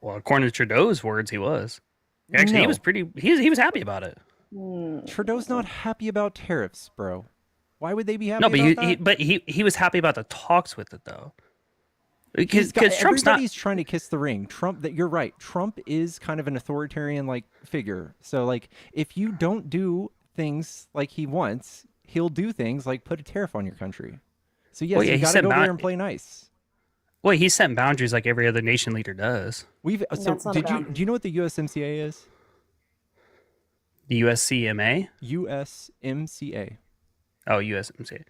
Well, according to Trudeau's words, he was. Actually, he was pretty. He was happy about it. Trudeau's not happy about tariffs, bro. Why would they be happy? No, but about that? he was happy about the talks with it, though. Because Trump's everybody's trying to kiss the ring. Trump, that you're right. Trump is kind of an authoritarian like figure. So like, if you don't do things like he wants, he'll do things like put a tariff on your country. So yes, you got to go there and play nice. Well, he's setting boundaries like every other nation leader does. Do you know what the USMCA is? The USCMA? USMCA. Oh, USMCA.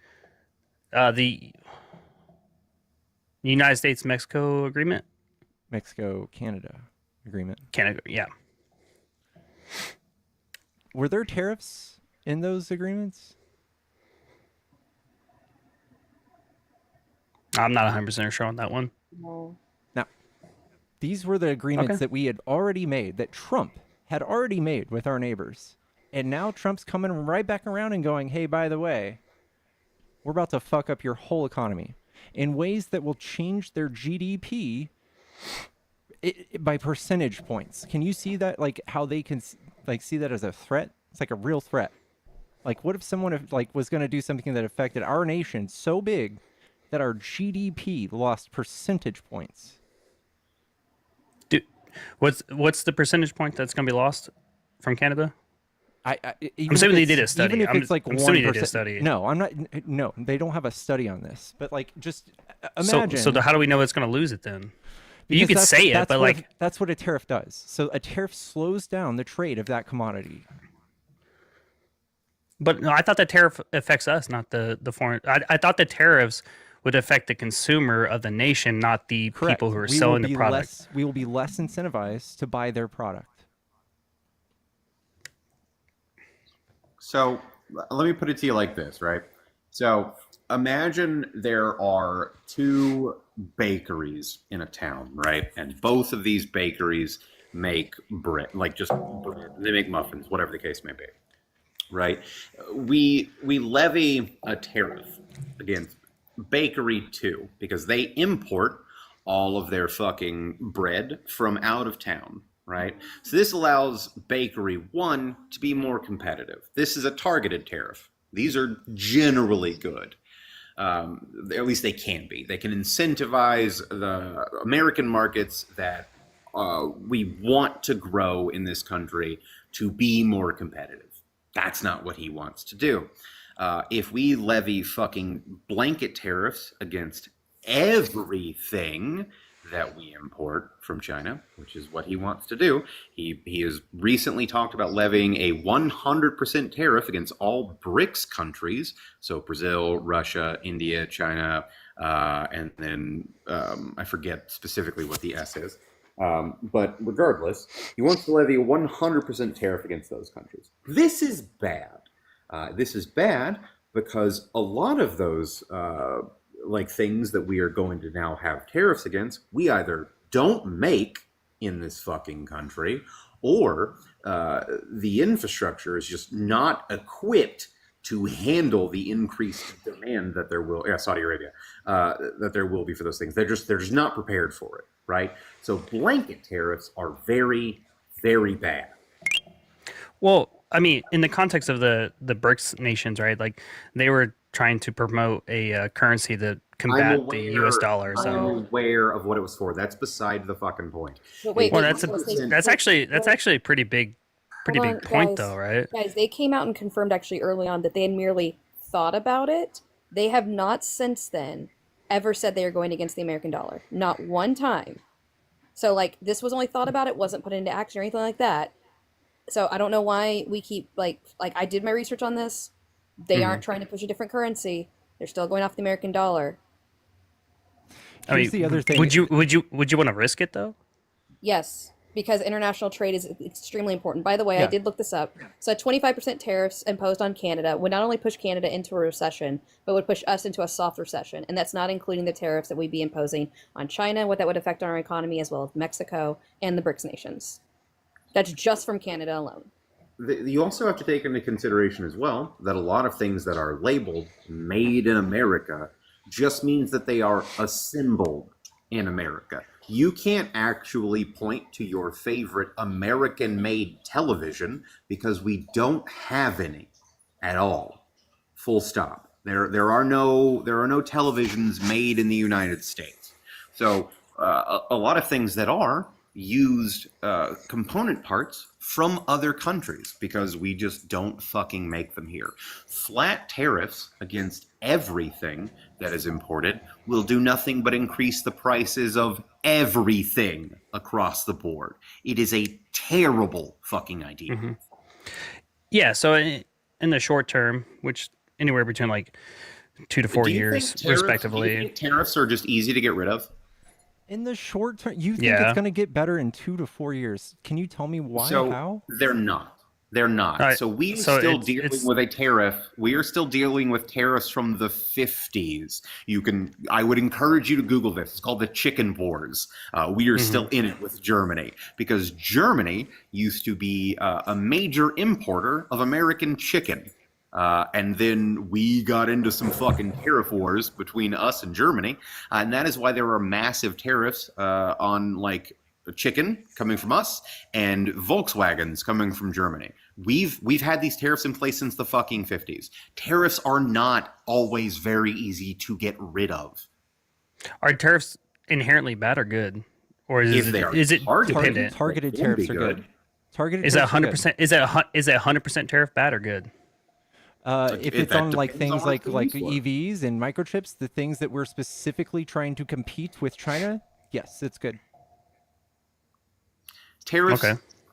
The United States-Mexico Agreement? Mexico-Canada Agreement. Canada, yeah. Were there tariffs in those agreements? I'm not 100% sure on that one. No. Now, these were the agreements that we had already made, that Trump had already made with our neighbors. And now Trump's coming right back around and going, hey, by the way, we're about to fuck up your whole economy in ways that will change their GDP by percentage points. Can you see that? Like how they can like see that as a threat? It's like a real threat. Like what if someone was going to do something that affected our nation so big that our GDP lost percentage points? Dude, what's the percentage point that's going to be lost from Canada? I'm assuming they did a study. Even if it's like 1%. No, I'm not. No, they don't have a study on this. But like, just imagine. So how do we know it's going to lose it then? You could say it, but like that's what a tariff does. So a tariff slows down the trade of that commodity. But no, I thought the tariff affects us, not the foreign. I thought the tariffs would affect the consumer of the nation, not the people who are selling the product. We will be less incentivized to buy their product. So let me put it to you like this, right? So imagine there are two bakeries in a town, right? And both of these bakeries make bread, like just bread. They make muffins, whatever the case may be, right? We levy a tariff against bakery 2 because they import all of their fucking bread from out of town. Right? So this allows bakery 1 to be more competitive. This is a targeted tariff. These are generally good. At least they can be. They can incentivize the American markets that we want to grow in this country to be more competitive. That's not what he wants to do. If we levy fucking blanket tariffs against everything that we import from China, which is what he wants to do. He has recently talked about levying a 100% tariff against all BRICS countries, so Brazil, Russia, India, China, and then I forget specifically what the S is. But regardless, he wants to levy a 100% tariff against those countries. This is bad. This is bad because a lot of those like things that we are going to now have tariffs against, we either don't make in this fucking country, or the infrastructure is just not equipped to handle the increased demand that there will, Saudi Arabia, that there will be for those things. They're just not prepared for it, right? So blanket tariffs are very, very bad. Well, I mean, in the context of the BRICS nations, right? Like they were trying to promote a currency that combat the U.S. dollar. So I'm aware of what it was for. That's beside the fucking point. But wait, well, that's actually a pretty big point, guys, though, right? Guys, they came out and confirmed actually early on that they had merely thought about it. They have not since then ever said they are going against the American dollar. Not one time. So like this was only thought about. It wasn't put into action or anything like that. So I don't know why we keep like I did my research on this. They aren't trying to push a different currency. They're still going off the American dollar. Here's the other thing. Would you want to risk it though? Yes, because international trade is extremely important. By the way, I Yeah. did look this up. So 25% tariffs imposed on Canada would not only push Canada into a recession, but would push us into a soft recession. And that's not including the tariffs that we'd be imposing on China, what that would affect on our economy, as well as Mexico and the BRICS nations. That's just from Canada alone. You also have to take into consideration as well that a lot of things that are labeled made in America just means that they are assembled in America. You can't actually point to your favorite American-made television because we don't have any at all. Full stop. There are no televisions made in the United States. So a lot of things that are used component parts from other countries because we just don't fucking make them here. Flat tariffs against everything that is imported will do nothing but increase the prices of everything across the board. It is a terrible fucking idea. Mm-hmm. Yeah, so in the short term, which anywhere between like 2 to 4 years, respectively. Do you think tariffs are just easy to get rid of? In the short term, you think it's going to get better in 2 to 4 years? Can you tell me why? How? They're not. They're not. So we are still dealing with a tariff. We are still dealing with tariffs from the 50s. I would encourage you to Google this. It's called the Chicken Wars. We are still in it with Germany because Germany used to be a major importer of American chicken. And then we got into some fucking tariff wars between us and Germany. And that is why there are massive tariffs on like chicken coming from us and Volkswagens coming from Germany. We've had these tariffs in place since the fucking 50s. Tariffs are not always very easy to get rid of. Are tariffs inherently bad or good? Or is it dependent? Targeted tariffs are good. Targeted is that 100%? Is that 100% tariff bad or good? If it's on like things like EVs and microchips, the things that we're specifically trying to compete with China, yes, it's good. Tariffs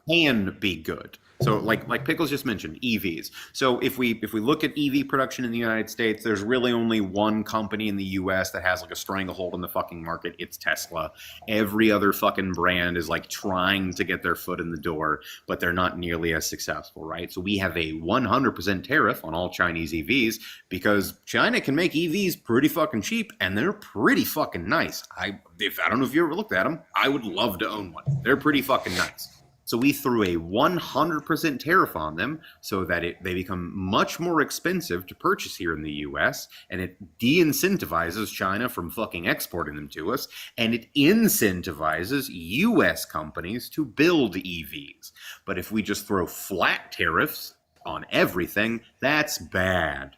can be good. So like Pickles just mentioned, EVs. So if we look at EV production in the United States, there's really only one company in the US that has like a stranglehold on the fucking market. It's Tesla. Every other fucking brand is like trying to get their foot in the door, but they're not nearly as successful, right? So we have a 100% tariff on all Chinese EVs because China can make EVs pretty fucking cheap and they're pretty fucking nice. I don't know if you ever looked at them. I would love to own one. They're pretty fucking nice. So we threw a 100% tariff on them so that they become much more expensive to purchase here in the US, and it de-incentivizes China from fucking exporting them to us, and it incentivizes US companies to build EVs. But if we just throw flat tariffs on everything, that's bad.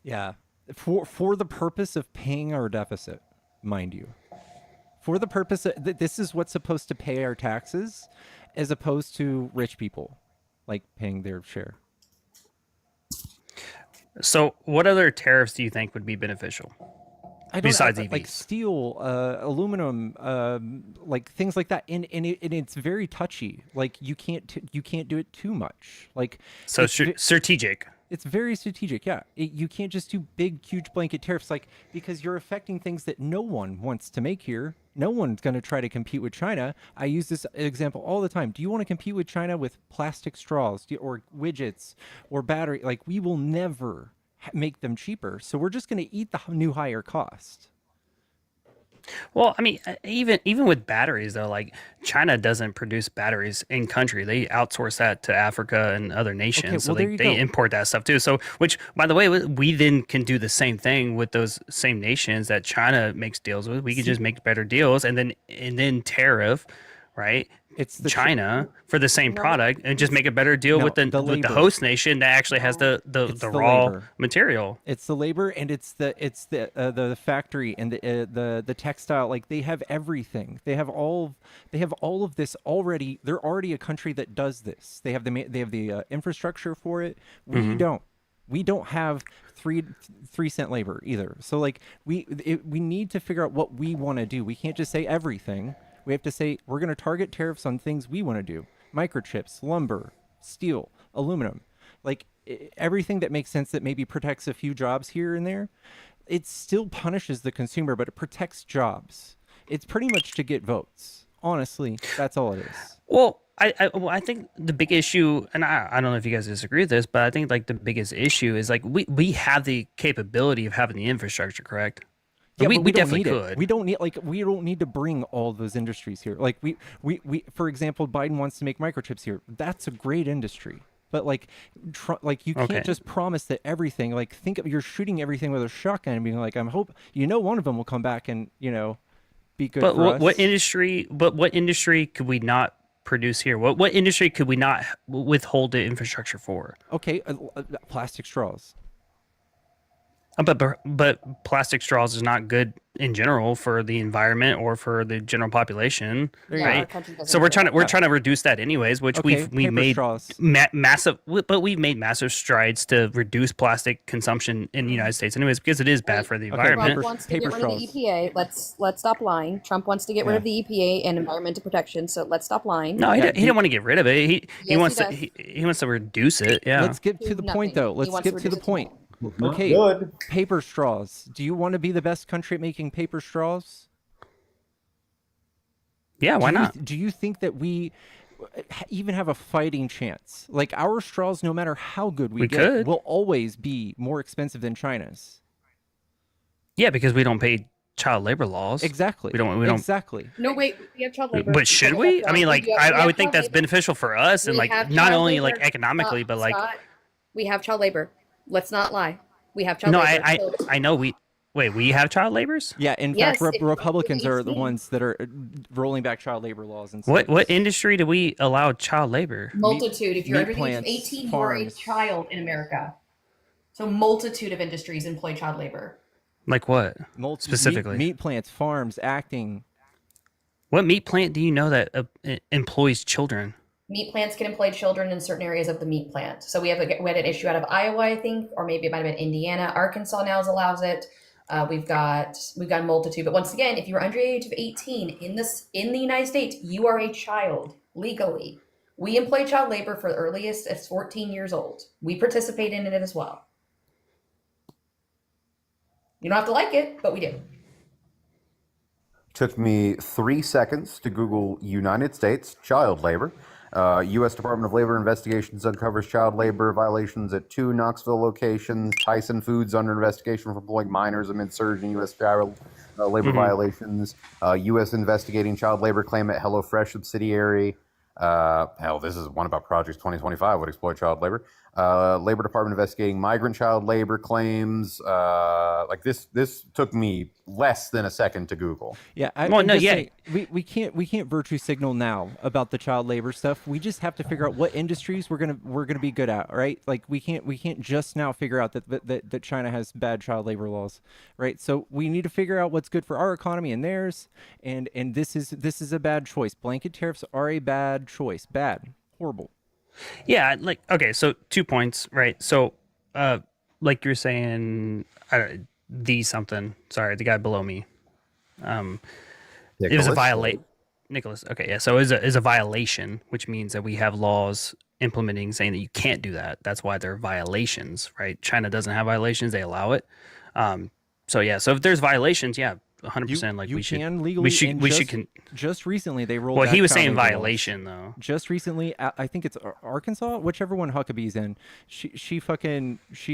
Yeah. For the purpose of paying our deficit, mind you. For the purpose of this is what's supposed to pay our taxes, as opposed to rich people, like paying their share. So, what other tariffs do you think would be beneficial? Besides EVs, like steel, aluminum, like things like that, and it's very touchy. Like you can't do it too much. Like so strategic. It's very strategic, yeah. You can't just do big, huge blanket tariffs, like because you're affecting things that no one wants to make here. No one's going to try to compete with China. I use this example all the time. Do you want to compete with China with plastic straws or widgets or battery? Like we will never make them cheaper. So we're just going to eat the new higher cost. Well, I mean, even with batteries though, like China doesn't produce batteries in country; they outsource that to Africa and other nations. Okay, well, so they import that stuff too. So, which by the way, we then can do the same thing with those same nations that China makes deals with. We can just make better deals and then tariff, right? It's China for the same product and just make a better deal with the host nation that actually has the raw labor. material. It's the labor and it's the factory and the textile. Like they have everything. They have all of this already. They're already a country that does this. They have the infrastructure for it. We don't. We don't have 3 cent labor either. So like we need to figure out what we want to do. We can't just say everything. We have to say we're going to target tariffs on things we want to do. Microchips, lumber, steel, aluminum. Like everything that makes sense that maybe protects a few jobs here and there. it still punishes the consumer, but it protects jobs. It's pretty much to get votes. Honestly, that's all it is. Well, I think the big issue, and I don't know if you guys disagree with this, but I think like the biggest issue is like we have the capability of having the infrastructure, correct? Yeah, we but we don't definitely need could. it. We don't need to bring all those industries here. Like we for example, Biden wants to make microchips here. That's a great industry. But like you can't Okay. just promise that everything, like think of, you're shooting everything with a shotgun and being like, I'm hope one of them will come back and, be good But for us. what industry? But what industry could we not produce here? What industry could we not withhold the infrastructure for? Okay, plastic straws. But plastic straws is not good in general for the environment or for the general population, Yeah, our right? country doesn't So we're care trying about to reduce that anyways, which Okay, we paper made straws. massive, but we've made massive strides to reduce plastic consumption in the United States anyways because it is bad for the environment. Trump wants to get rid of the EPA. Let's stop lying. Trump wants to get rid of the EPA and environmental protection. So let's stop lying. No, he didn't want to get rid of it. He Yes, wants he to does. he wants to reduce it. Yeah. Let's get to the point though. Let's wants to skip to the reduce it point. Not Okay, good. paper straws. Do you want to be the best country at making paper straws? Yeah, why not? Do you think that we even have a fighting chance? Like our straws, no matter how good we get, could. will always be more expensive than China's. Yeah, because we don't pay child labor laws. Exactly. We don't. Exactly. No, wait, we have child labor. But should we? I mean, like, I would think that's beneficial for us, and We like have not child only labor. like economically, but like Scott, we have child labor. Let's not lie. We have child no, labor. I know we have child labors. Yeah, in Yes, fact, if you Republicans are the believe me. ones that are rolling back child labor laws and What stuff. industry do we allow child labor? Multitude. If you're meat under the age of plants, 18, you are a farms. child in America. So multitude of industries employ child labor. Like what specifically? Meat plants, farms, acting. What meat plant do you know that employs children? Meat plants can employ children in certain areas of the meat plant. So we had an issue out of Iowa, I think, or maybe it might have been Indiana. Arkansas now allows it. We've got a multitude. But once again, if you're under the age of 18 in the United States, you are a child legally. We employ child labor for the earliest as 14 years old. We participate in it as well. You don't have to like it, but we do. Took me 3 seconds to Google United States child labor. U.S. Department of Labor investigations uncovers child labor violations at 2 Knoxville locations. Tyson Foods under investigation for employing minors amid surge in U.S. child labor violations. U.S. investigating child labor claim at HelloFresh subsidiary. Hell, this is one about Projects 2025 would exploit child labor. Labor Department investigating migrant child labor claims. Like this took me less than a second to Google. Yeah, we can't virtue signal now about the child labor stuff. We just have to figure out what industries we're gonna be good at, right? Like we can't just now figure out that China has bad child labor laws, right? So we need to figure out what's good for our economy and theirs, and this is a bad choice. Blanket tariffs are a bad choice. Bad, horrible. Yeah, like okay, so 2 points, right? So, like you're saying, the guy below me, it was a violation. Nicholas, okay, yeah. So it is a violation, which means that we have laws implementing saying that you can't do that. That's why they're violations, right? China doesn't have violations; they allow it. So yeah, so if there's violations, yeah, 100%. Like we should legally. Just recently they rolled. Well, back he was child saying labor laws. Violation though. Just recently, I think it's Arkansas, whichever one Huckabee's in. She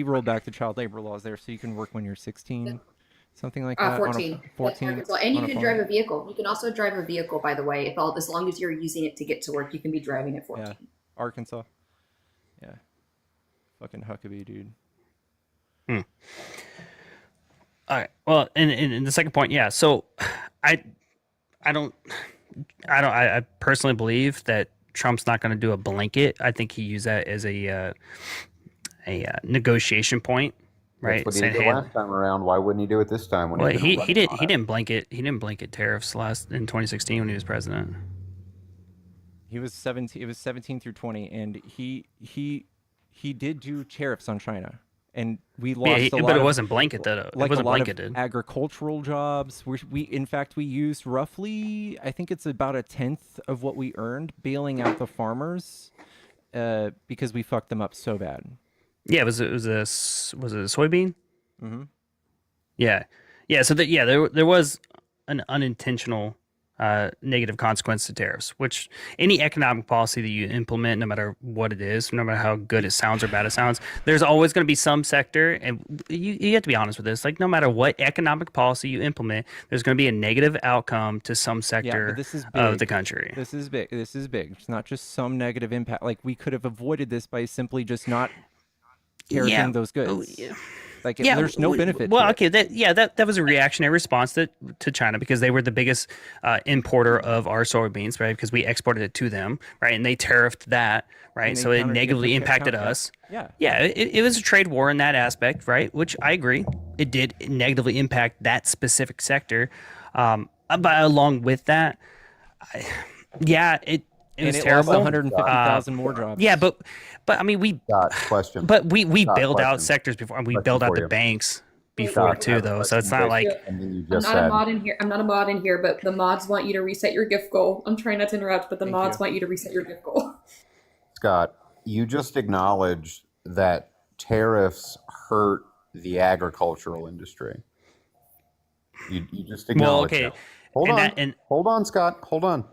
rolled back the child labor laws there, so you can work when you're 16, something like that. 14. 14. Arkansas. And you on a can farm. drive a vehicle. You can also drive a vehicle, by the way, as long as you're using it to get to work, you can be driving at 14. Yeah, Arkansas. Yeah, fucking Huckabee, dude. All right. Well, and the second point, yeah. So, I personally believe that Trump's not going to do a blanket. I think he used that as a negotiation point, right? That's what he did last time around. Why wouldn't he do it this time? When he didn't blanket tariffs in 2016 when he was president. He was 17. It was 17 through 20, and he did do tariffs on China. And we lost but it wasn't blanket though. Like it wasn't a lot blanketed. of agricultural jobs. In fact we used roughly, I think it's about 1/10 of what we earned bailing out the farmers, because we fucked them up so bad. Yeah, was it a soybean? Mm-hmm. Yeah, yeah. So there was an unintentional negative consequence to tariffs. Which any economic policy that you implement, no matter what it is, no matter how good it sounds or bad it sounds, there's always going to be some sector, and you have to be honest with this. Like no matter what economic policy you implement, there's going to be a negative outcome to some Yeah, sector but this is of the big. country. This is big. This is big. It's not just some negative impact. Like we could have avoided this by simply just not Yeah. tariffing those Oh, goods. yeah. Like Yeah, there's no benefit well, to it. okay, that was a reactionary response to China because they were the biggest importer of our soybeans, right? Because we exported it to them, right? And they tariffed that, right? And they So it counter- negatively counter- impacted yeah. us. Yeah. Yeah, it was a trade war in that aspect, right? Which I agree, it did negatively impact that specific sector. But along with that, yeah, it And was it lost terrible. 150,000 more jobs. Yeah, but I mean we question. but we Scott, build out question. sectors before, and we Question build out for the you. banks before Scott, I too, have a though. So it's question not for like you. And then you I'm just not a said, mod in here. I'm not a mod in here, but the mods want you to reset your gift goal. I'm trying not to interrupt, but the Thank mods you. want you to reset your gift goal. Scott, you just acknowledged that tariffs hurt the agricultural industry. You just acknowledged okay, that. Hold and on. that and Hold on, Scott. Hold on.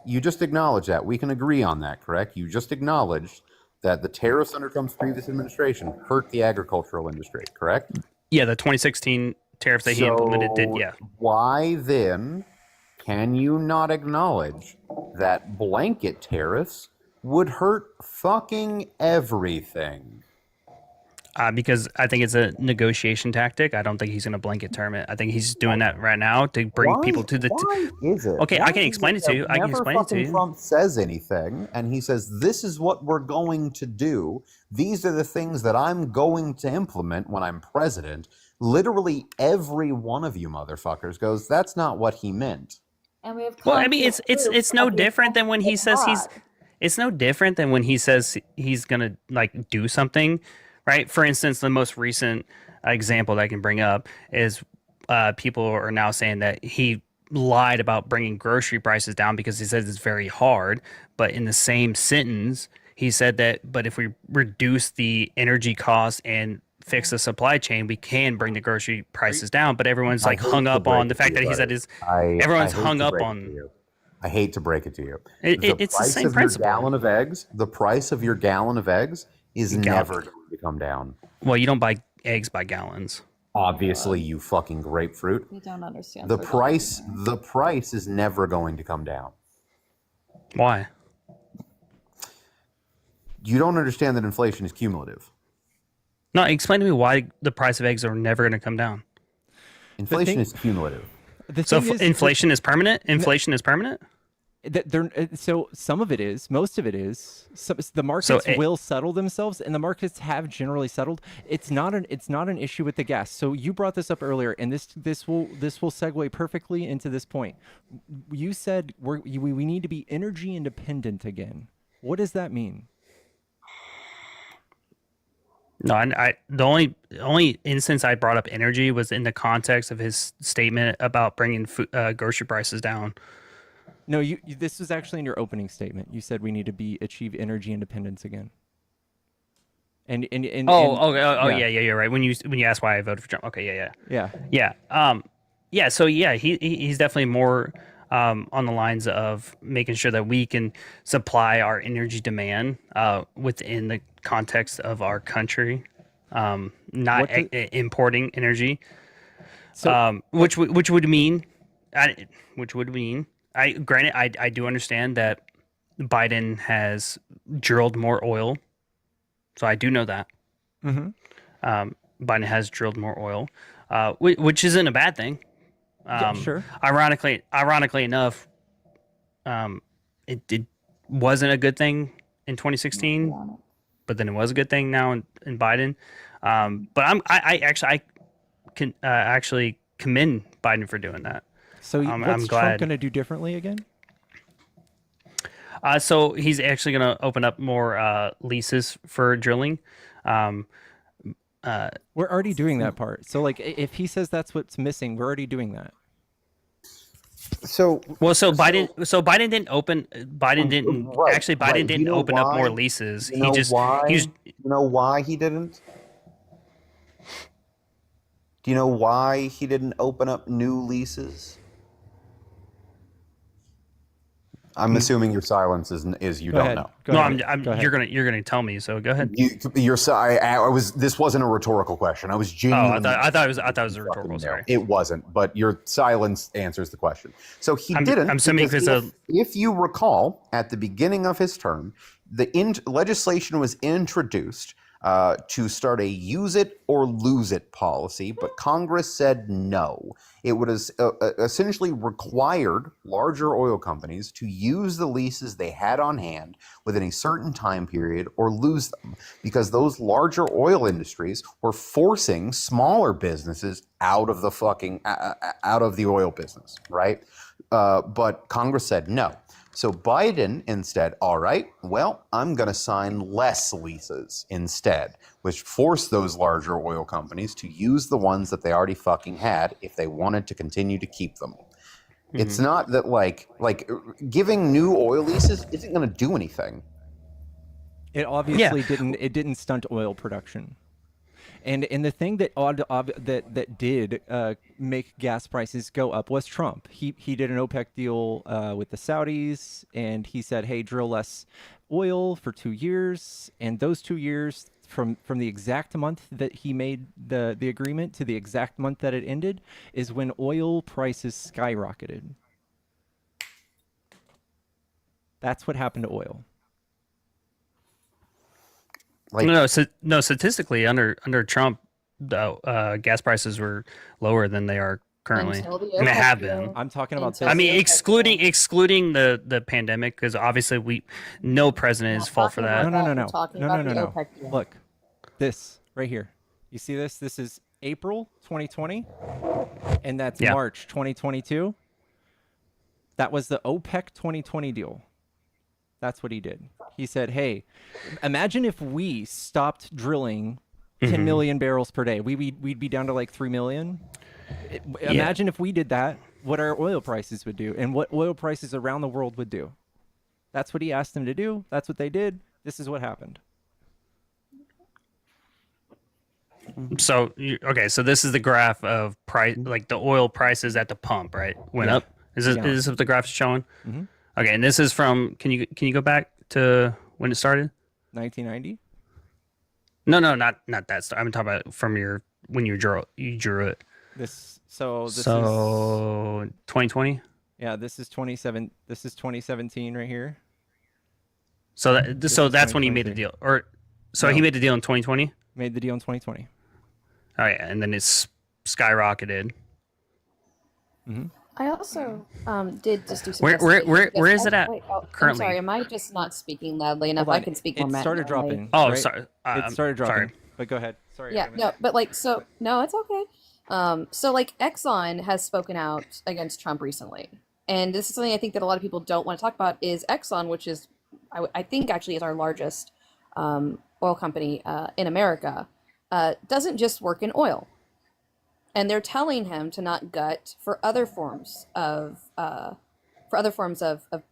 You just acknowledged that. We can agree on that, correct? You just acknowledged that the tariffs under Trump's previous administration hurt the agricultural industry, correct? yeah, the 2016 tariffs that he implemented did, yeah. Why then can you not acknowledge that blanket tariffs would hurt fucking everything? Because I think it's a negotiation tactic. I don't think he's going to blanket term it. I think he's doing that right now to bring people to the. Why is it? Okay, Why I can is explain it to you. I can Whenever explain it to fucking you. Trump says anything, and he says, "This is what we're going to do. These are the things that I'm going to implement when I'm president." Literally every one of you motherfuckers goes, "That's not what he meant." And we have Well, I mean, concrete proof it's no of the different than when he says mod. It's no different than when he says he's gonna like do something, right? For instance, the most recent example that I can bring up is people are now saying that he lied about bringing grocery prices down because he says it's very hard. But in the same sentence, he said that, but if we reduce the energy costs and fix the supply chain, we can bring the grocery prices down. But everyone's like hung up on the fact that he said is everyone's hung up on. I hate to break it to you. It's the same principle. The price of your gallon of eggs is never going to come down. Well, you don't buy eggs by gallons. Obviously, you fucking grapefruit. You don't understand. The price is never going to come down. Why? You don't understand that inflation is cumulative. No, explain to me why the price of eggs are never going to come down. Inflation is cumulative. So inflation is permanent? Inflation is permanent? So some of it is, most of it is. The markets will settle themselves, and the markets have generally settled. It's not an issue with the gas. So you brought this up earlier, and this will segue perfectly into this point. You said we need to be energy independent again. What does that mean? No, the only instance I brought up energy was in the context of his statement about bringing grocery prices down. No, this was actually in your opening statement. You said we need to achieve energy independence again. Yeah. You're right. When you asked why I voted for Trump, okay, yeah. So yeah, he's definitely more on the lines of making sure that we can supply our energy demand within the context of our country, not importing energy. So, which would mean. I do understand that Biden has drilled more oil, so I do know that. Mm-hmm. Biden has drilled more oil, which isn't a bad thing. Yeah, sure. Ironically enough, it wasn't a good thing in 2016, but then it was a good thing now in Biden. But I can actually commend Biden for doing that. So I'm what's glad. Trump going to do differently again? So he's actually going to open up more leases for drilling. We're already doing that part. So like, if he says that's what's missing, we're already doing that. Biden didn't open. Biden didn't actually. Biden didn't open up more leases. You know why he didn't? Do you know why he didn't open up new leases? I'm assuming your silence is you Go don't ahead. know. Go No, ahead. I'm. Go ahead. You're gonna tell me. So go ahead. I was. This wasn't a rhetorical question. I was Oh, genuinely. I thought it was a rhetorical. Sorry. It wasn't, but your silence answers the question. So he I'm didn't. assuming because if it's if you recall, at the beginning of his term, the legislation was introduced to start a use it or lose it policy, but Congress said no. It would essentially required larger oil companies to use the leases they had on hand within a certain time period or lose them, because those larger oil industries were forcing smaller businesses out of the oil business, right? But Congress said no. So Biden instead, all right, well, I'm going to sign less leases instead, which forced those larger oil companies to use the ones that they already fucking had if they wanted to continue to keep them. It's not that like giving new oil leases isn't going to do anything. It obviously didn't. It didn't stunt oil production. And the thing that that did make gas prices go up was Trump. He did an OPEC deal with the Saudis, and he said, "Hey, drill less oil for 2 years." And those 2 years, from the exact month that he made the agreement to the exact month that it ended, is when oil prices skyrocketed. That's what happened to oil. No, statistically, under Trump, the gas prices were lower than they are currently, and they have been. I'm talking about. I mean, excluding the pandemic, because obviously no president is fault for that. No. Look, this right here. You see this? This is April 2020, and that's March 2022. That was the OPEC 2020 deal. That's what he did. He said, "Hey, imagine if we stopped drilling 10 million barrels per day. We'd be down to like 3 million. Imagine if we did that, what our oil prices would do and what oil prices around the world would do." That's what he asked them to do. That's what they did. This is what happened. So so this is the graph of price, like the oil prices at the pump, right? Went up. Is this what the graph's showing? Mm-hmm. Okay, and this is from. Can you go back to when it started? 1990. No, not that. I'm talking about from when you drew it. This is 2020. Yeah, this is 27. This is 2017 right here. So that's when he made the deal, he made the deal in 2020. Made the deal in 2020. Oh yeah, and then it's skyrocketed. Mm-hmm. I also did just do some. Where is it at currently? I'm sorry, am I just not speaking loudly enough? I can speak more. It started dropping. Oh, right? sorry. It started dropping. Sorry. But go ahead. Sorry. Yeah, no, but no, it's okay. So like Exxon has spoken out against Trump recently, and this is something I think that a lot of people don't want to talk about. Is Exxon, which is I think actually is our largest oil company in America, doesn't just work in oil. And they're telling him to not gut for other forms of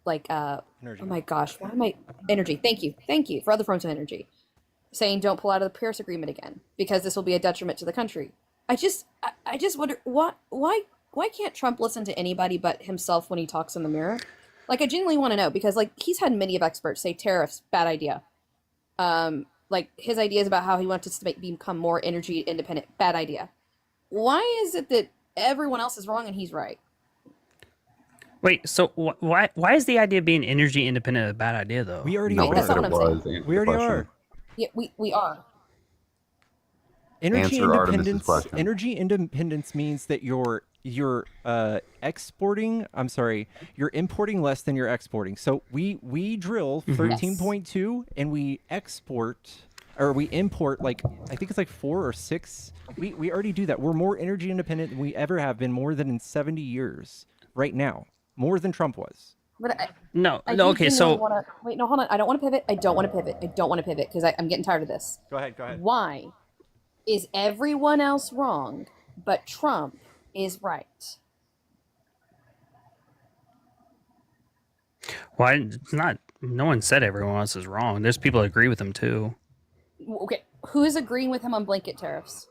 like energy. Oh my gosh, why am I energy? Thank you for other forms of energy. Saying don't pull out of the Paris Agreement again because this will be a detriment to the country. I just wonder why can't Trump listen to anybody but himself when he talks in the mirror? Like I genuinely want to know, because like he's had many of experts say tariffs bad idea. Like his ideas about how he wants us to become more energy independent, bad idea. Why is it that everyone else is wrong and he's right? Wait, so why is the idea of being energy independent a bad idea though? We already are. That's not what I'm saying. We already are. Yeah, we are. Energy independence means that you're exporting. I'm sorry, you're importing less than you're exporting. So we drill 13.2 and we export. Or we import like I think it's like 4 or 6. We already do that. We're more energy independent than we ever have been, more than in 70 years right now, more than Trump was. But okay. So wait, no, hold on. I don't want to pivot. I don't want to pivot because I'm getting tired of this. Go ahead. Why is everyone else wrong, but Trump is right? Why? It's not. No one said everyone else is wrong. There's people that agree with him too. Okay, who is agreeing with him on blanket tariffs?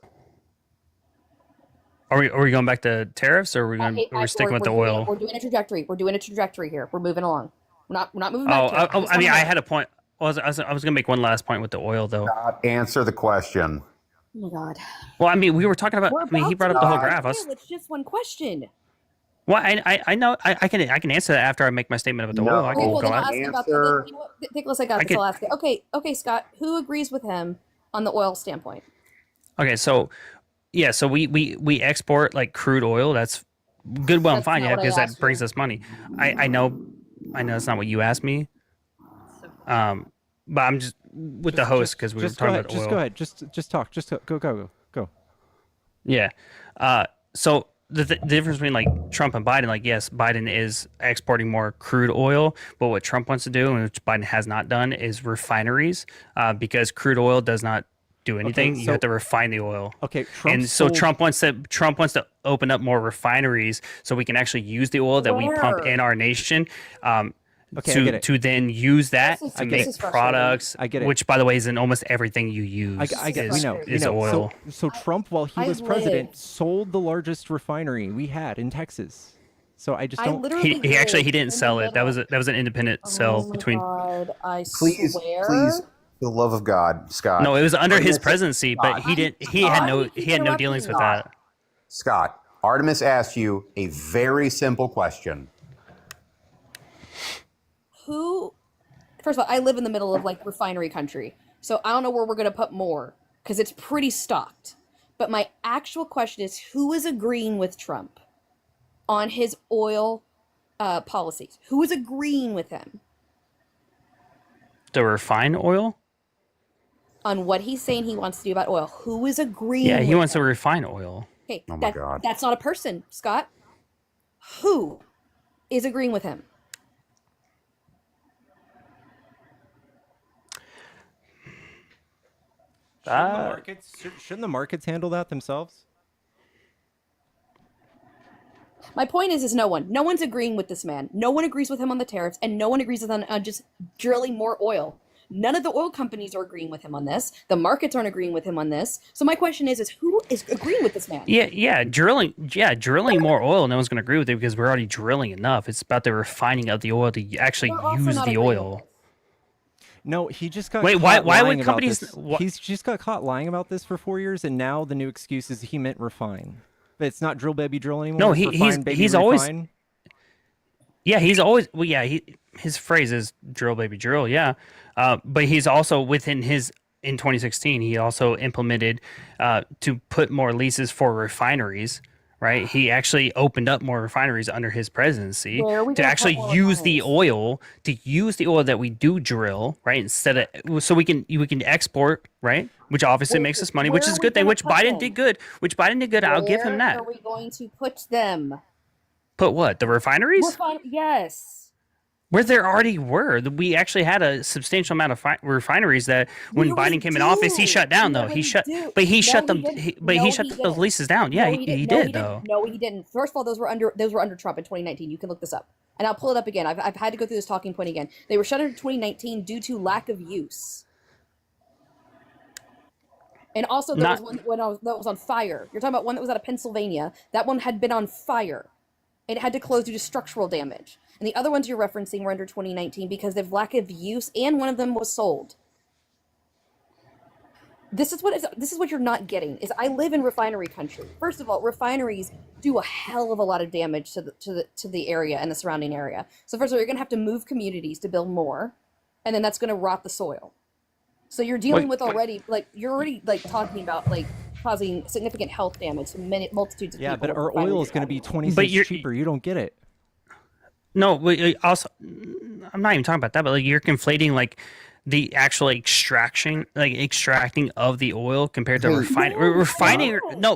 Are we going back to tariffs, or are we sticking with the oil? We're doing a trajectory. We're doing a trajectory here. We're moving along. We're not moving back. I mean, I had a point. I was going to make one last point with the oil, though. Answer the question. Oh my god. Well, I mean, we were talking about. He brought up the whole graph. It's just one question. Well, I know I can answer that after I make my statement about the oil. I can go out. Nicholas, I got this. I'll ask it. Okay, Scott. Who agrees with him on the oil standpoint? Okay, so yeah, so we export like crude oil. That's good, well, and fine, yeah, because that brings us money. I know it's not what you asked me. But I'm just with the host because we were talking about oil. Just go ahead. Just talk. Just go. Yeah. So the difference between like Trump and Biden, like yes, Biden is exporting more crude oil, but what Trump wants to do, and which Biden has not done, is refineries, because crude oil does not do anything. You have to refine the oil. Okay. Trump wants to open up more refineries so we can actually use the oil that we pump in our nation. To then use that to make products, which, by the way, is in almost everything you use. Is oil. So Trump, while he was president, sold the largest refinery we had in Texas. So I just don't. He didn't sell it. That was an independent sell between. Please, for the love of God, Scott. No, it was under his presidency, but he didn't. He had no dealings with that. Scott, Artemis asked you a very simple question. First of all, I live in the middle of like refinery country, so I don't know where we're going to put more because it's pretty stocked. But my actual question is, who is agreeing with Trump on his oil policies? Who is agreeing with him? To refine oil? On what he's saying he wants to do about oil. Who is agreeing Yeah, he with wants him? to refine oil. Okay, oh my God. That's not a person, Scott. Who is agreeing with him? Shouldn't the markets handle that themselves? My point is no one. No one's agreeing with this man. No one agrees with him on the tariffs, and no one agrees with him on just drilling more oil. None of the oil companies are agreeing with him on this. The markets aren't agreeing with him on this. So my question is who is agreeing with this man? Drilling more oil. No one's going to agree with it because we're already drilling enough. It's about the refining of the oil to actually use the oil. No, he just got. Wait, why would companies? He's just got caught lying about this for 4 years, and now the new excuse is he meant refine. But it's not drill baby drill anymore. No, he's always. Yeah, he's always. Well, yeah, his phrase is drill baby drill. Yeah, but he's also within his. In 2016, he also implemented to put more leases for refineries. Right, he actually opened up more refineries under his presidency to actually use the oil that we do drill, right? Instead of so we can export, right? Which obviously makes us money, which is a good thing. Which Biden did good. I'll give him that. Where are we going to put them? Put what? The refineries? Yes. Where there already were. We actually had a substantial amount of refineries that when Biden came in office, he shut down though. He shut those leases down. Yeah, he did though. No, he didn't. First of all, those were under Trump in 2019. You can look this up. And I'll pull it up again. I've had to go through this talking point again. They were shut under 2019 due to lack of use. And also there was one that was on fire. You're talking about one that was out of Pennsylvania. That one had been on fire. It had to close due to structural damage. And the other ones you're referencing were under 2019 because of lack of use, and one of them was sold. This is what you're not getting. Is I live in refinery country. First of all, refineries do a hell of a lot of damage to the area and the surrounding area. So first of all, you're gonna have to move communities to build more, and then that's gonna rot the soil. So you're dealing with talking about causing significant health damage to multitudes of people. Yeah, but our oil is going to be 20 cents cheaper. You don't get it. No, also, I'm not even talking about that, but you're conflating the actual extracting of the oil compared to refining.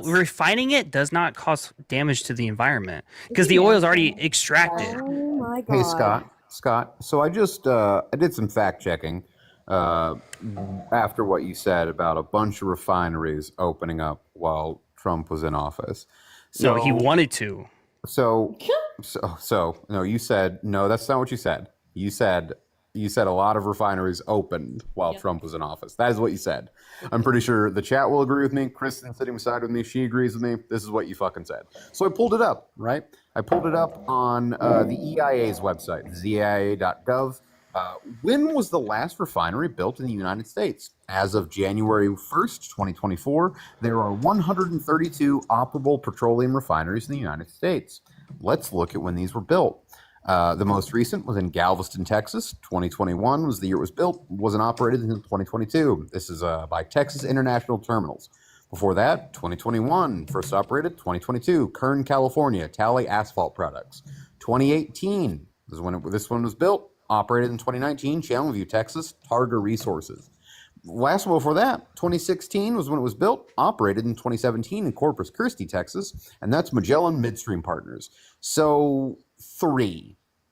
Refining it does not cause damage to the environment because the oil is already extracted. Oh my God. Hey, Scott. So I just I did some fact checking after what you said about a bunch of refineries opening up while Trump was in office. So he wanted to. So no, you said no. That's not what you said. You said You said a lot of refineries opened while Trump was in office. That is what you said. I'm pretty sure the chat will agree with me. Kristen sitting beside with me, she agrees with me. This is what you fucking said. So I pulled it up, right? I pulled it up on the EIA's website, eia.gov. When was the last refinery built in the United States? As of January 1st, 2024, there are 132 operable petroleum refineries in the United States. Let's look at when these were built. The most recent was in Galveston, Texas. 2021 was the year it was built. Wasn't operated until 2022. This is by Texas International Terminals. Before that, 2021, first operated. 2022, Kern, California, Tally Asphalt Products. 2018 is when this one was built. Operated in 2019, Channelview, Texas, Targa Resources. Last one before that, 2016 was when it was built. Operated in 2017 in Corpus Christi, Texas, and that's Magellan Midstream Partners. So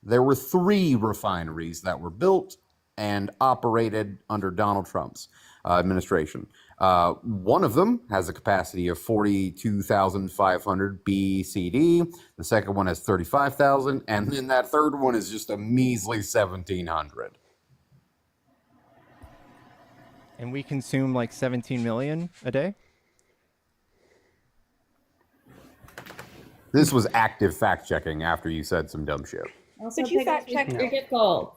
there were 3 refineries that were built and operated under Donald Trump's administration. One of them has a capacity of 42,500 BCD. The second one has 35,000, and then that third one is just a measly 1,700. And we consume like 17 million a day? This was active fact checking after you said some dumb shit. Also, Could you fact check your gift goal?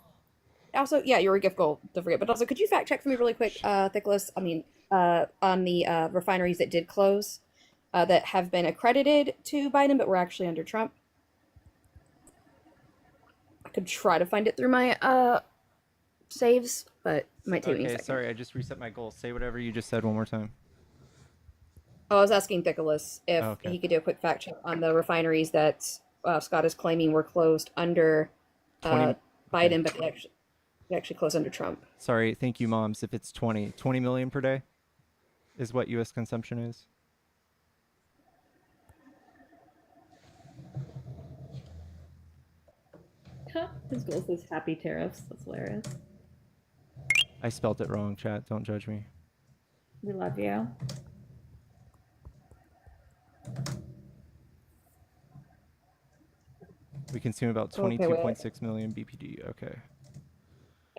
Also, yeah, your gift goal, don't forget. But also, could you fact check for me really quick, Nicholas? On the refineries that did close, that have been accredited to Biden, but were actually under Trump. I could try to find it through my saves, but it might take me a Okay, second. sorry, I just reset my goal. Say whatever you just said one more time. Oh, I was asking Nicholas if Okay. he could do a quick fact check on the refineries that Scott is claiming were closed under 20 Biden, but they actually closed under Trump. Sorry, thank you, moms. If it's 20 million per day is what U.S. consumption is. His goal says happy tariffs. That's hilarious. I spelt it wrong, chat. Don't judge me. We love you. We consume about Okay, wait. 22.6 million BPD. Okay.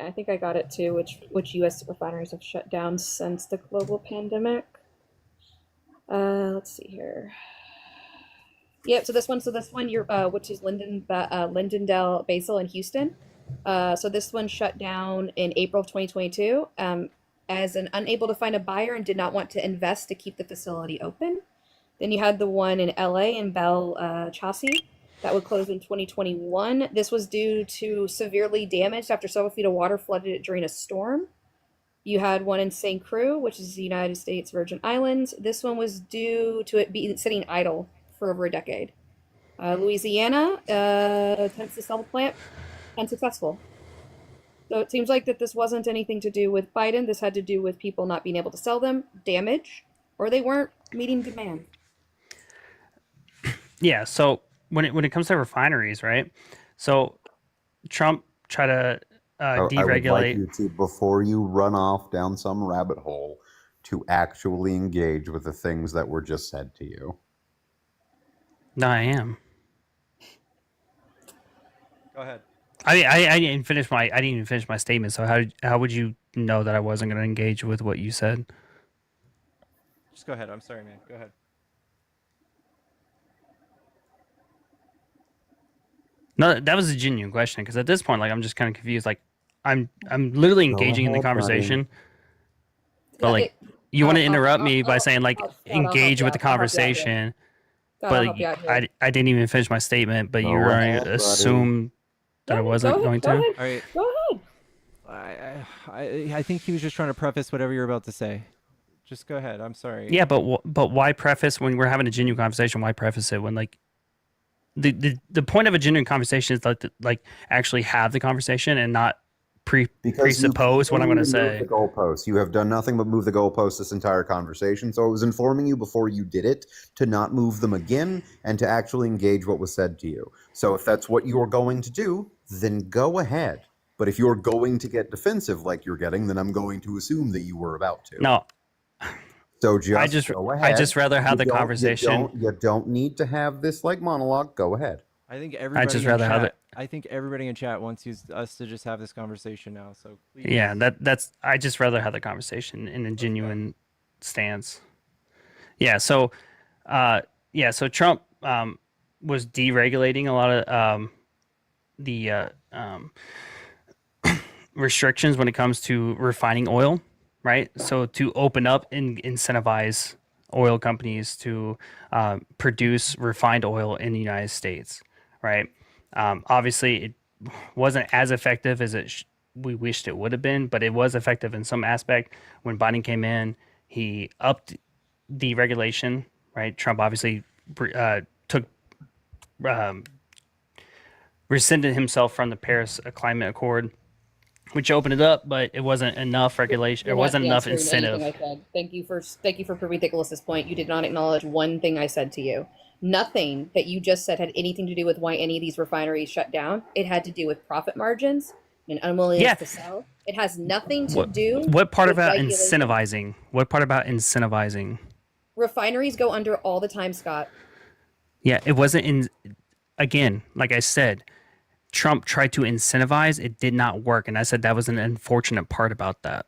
I think I got it too. Which U.S. refineries have shut down since the global pandemic? Let's see here. Yep. So this one, which is Lindendale Basel in Houston. So this one shut down in April of 2022 as an unable to find a buyer and did not want to invest to keep the facility open. Then you had the one in LA in Belle Chasse that would close in 2021. This was due to severely damaged after several feet of water flooded it during a storm. You had one in St. Croix, which is the United States Virgin Islands. This one was due to it being sitting idle for over a decade. Louisiana, attempts to sell the plant, unsuccessful. So it seems like that this wasn't anything to do with Biden. This had to do with people not being able to sell them, damage, or they weren't meeting demand. Yeah. So when it comes to refineries, right? So Trump tried to deregulate. I would like you to, before you run off down some rabbit hole, to actually engage with the things that were just said to you. No, I am. Go ahead. I didn't finish my statement. So how would you know that I wasn't going to engage with what you said? Just go ahead. I'm sorry, man. Go ahead. No, that was a genuine question because at this point, like, I'm just kind of confused. Like, I'm literally engaging in the conversation, but like, you want to interrupt me by saying like engage with the conversation, but like, I didn't even finish my statement, but you were going to assume that I wasn't going to. All right. Go ahead. I think he was just trying to preface whatever you're about to say. Just go ahead. I'm sorry. Yeah, but why preface when we're having a genuine conversation? Why preface it when like the point of a genuine conversation is like actually have the conversation and not presuppose what I'm going to say. The goalposts. You have done nothing but move the goalposts this entire conversation. So I was informing you before you did it to not move them again and to actually engage what was said to you. So if that's what you're going to do, then go ahead. But if you're going to get defensive like you're getting, then I'm going to assume that you were about to. No. So just go ahead. I just rather have the conversation. You don't need to have this like monologue. Go ahead. I think I everybody just in rather have chat. it. I think everybody in chat wants us to just have this conversation now. So please. Yeah, that's. I just rather have the conversation in a genuine stance. Yeah. So, So Trump was deregulating a lot of the restrictions when it comes to refining oil, right? So to open up and incentivize oil companies to produce refined oil in the United States, right? Obviously, it wasn't as effective as we wished it would have been, but it was effective in some aspect. When Biden came in, he upped the regulation, right? Trump obviously took rescinded himself from the Paris Climate Accord, which opened it up, but it wasn't enough regulation. You're There not wasn't enough answering anything incentive. I said. Thank you for proving Nicholas's point. You did not acknowledge one thing I said to you. Nothing that you just said had anything to do with why any of these refineries shut down. It had to do with profit margins and unwillingness to sell. It has nothing to do What part with about regulation. incentivizing? What part about incentivizing? Refineries go under all the time, Scott. Yeah, it wasn't in. Again, like I said, Trump tried to incentivize. It did not work, and I said that was an unfortunate part about that.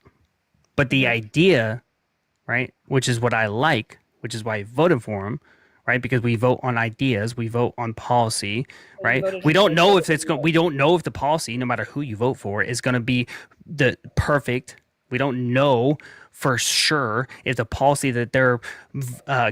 But the idea, right, which is what I like, which is why I voted for him, right? Because we vote on ideas, we vote on policy, right? We don't know if it's going. We don't know if the policy, no matter who you vote for, is going to be the perfect. We don't know for sure if the policy that they're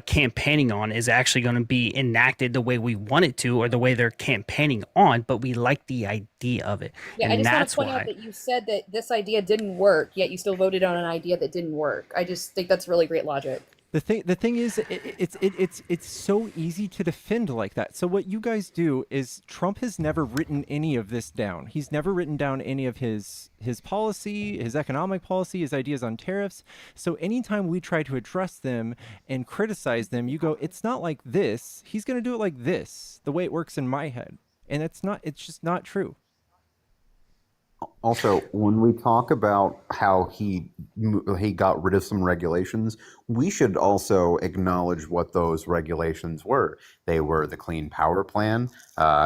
campaigning on is actually going to be enacted the way we want it to, or the way they're campaigning on. But we like the idea of it, Yeah, and I just want that's to point why. out that you said that this idea didn't work, yet you still voted on an idea that didn't work. I just think that's really great logic. The thing is, it's so easy to defend like that. So what you guys do is Trump has never written any of this down. He's never written down any of his policy, his economic policy, his ideas on tariffs. So anytime we try to address them and criticize them, you go, it's not like this. He's going to do it like this, the way it works in my head. And it's just not true. Also, when we talk about how he got rid of some regulations, we should also acknowledge what those regulations were. They were the Clean Power Plan.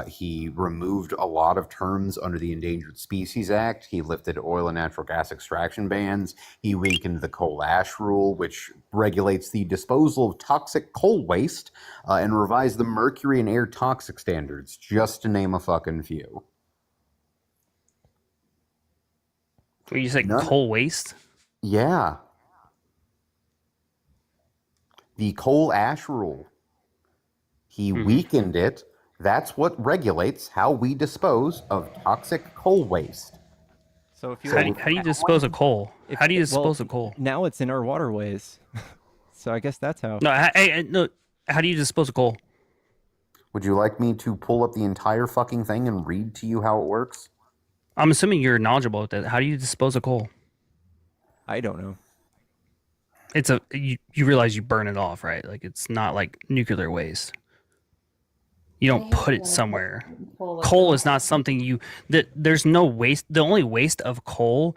He removed a lot of terms under the Endangered Species Act. He lifted oil and natural gas extraction bans. He weakened the coal ash rule, which regulates the disposal of toxic coal waste, and revised the mercury and air toxic standards, just to name a fucking few. You said coal waste? Yeah. The coal ash rule. He weakened it. That's what regulates how we dispose of toxic coal waste. So if you how do you dispose of coal? How do you dispose of coal? Now it's in our waterways. So I guess that's how. No, how do you dispose of coal? Would you like me to pull up the entire fucking thing and read to you how it works? I'm assuming you're knowledgeable with that. How do you dispose of coal? I don't know. It's you realize you burn it off, right? Like it's not like nuclear waste. You don't put it somewhere. Coal is not something there's no waste. The only waste of coal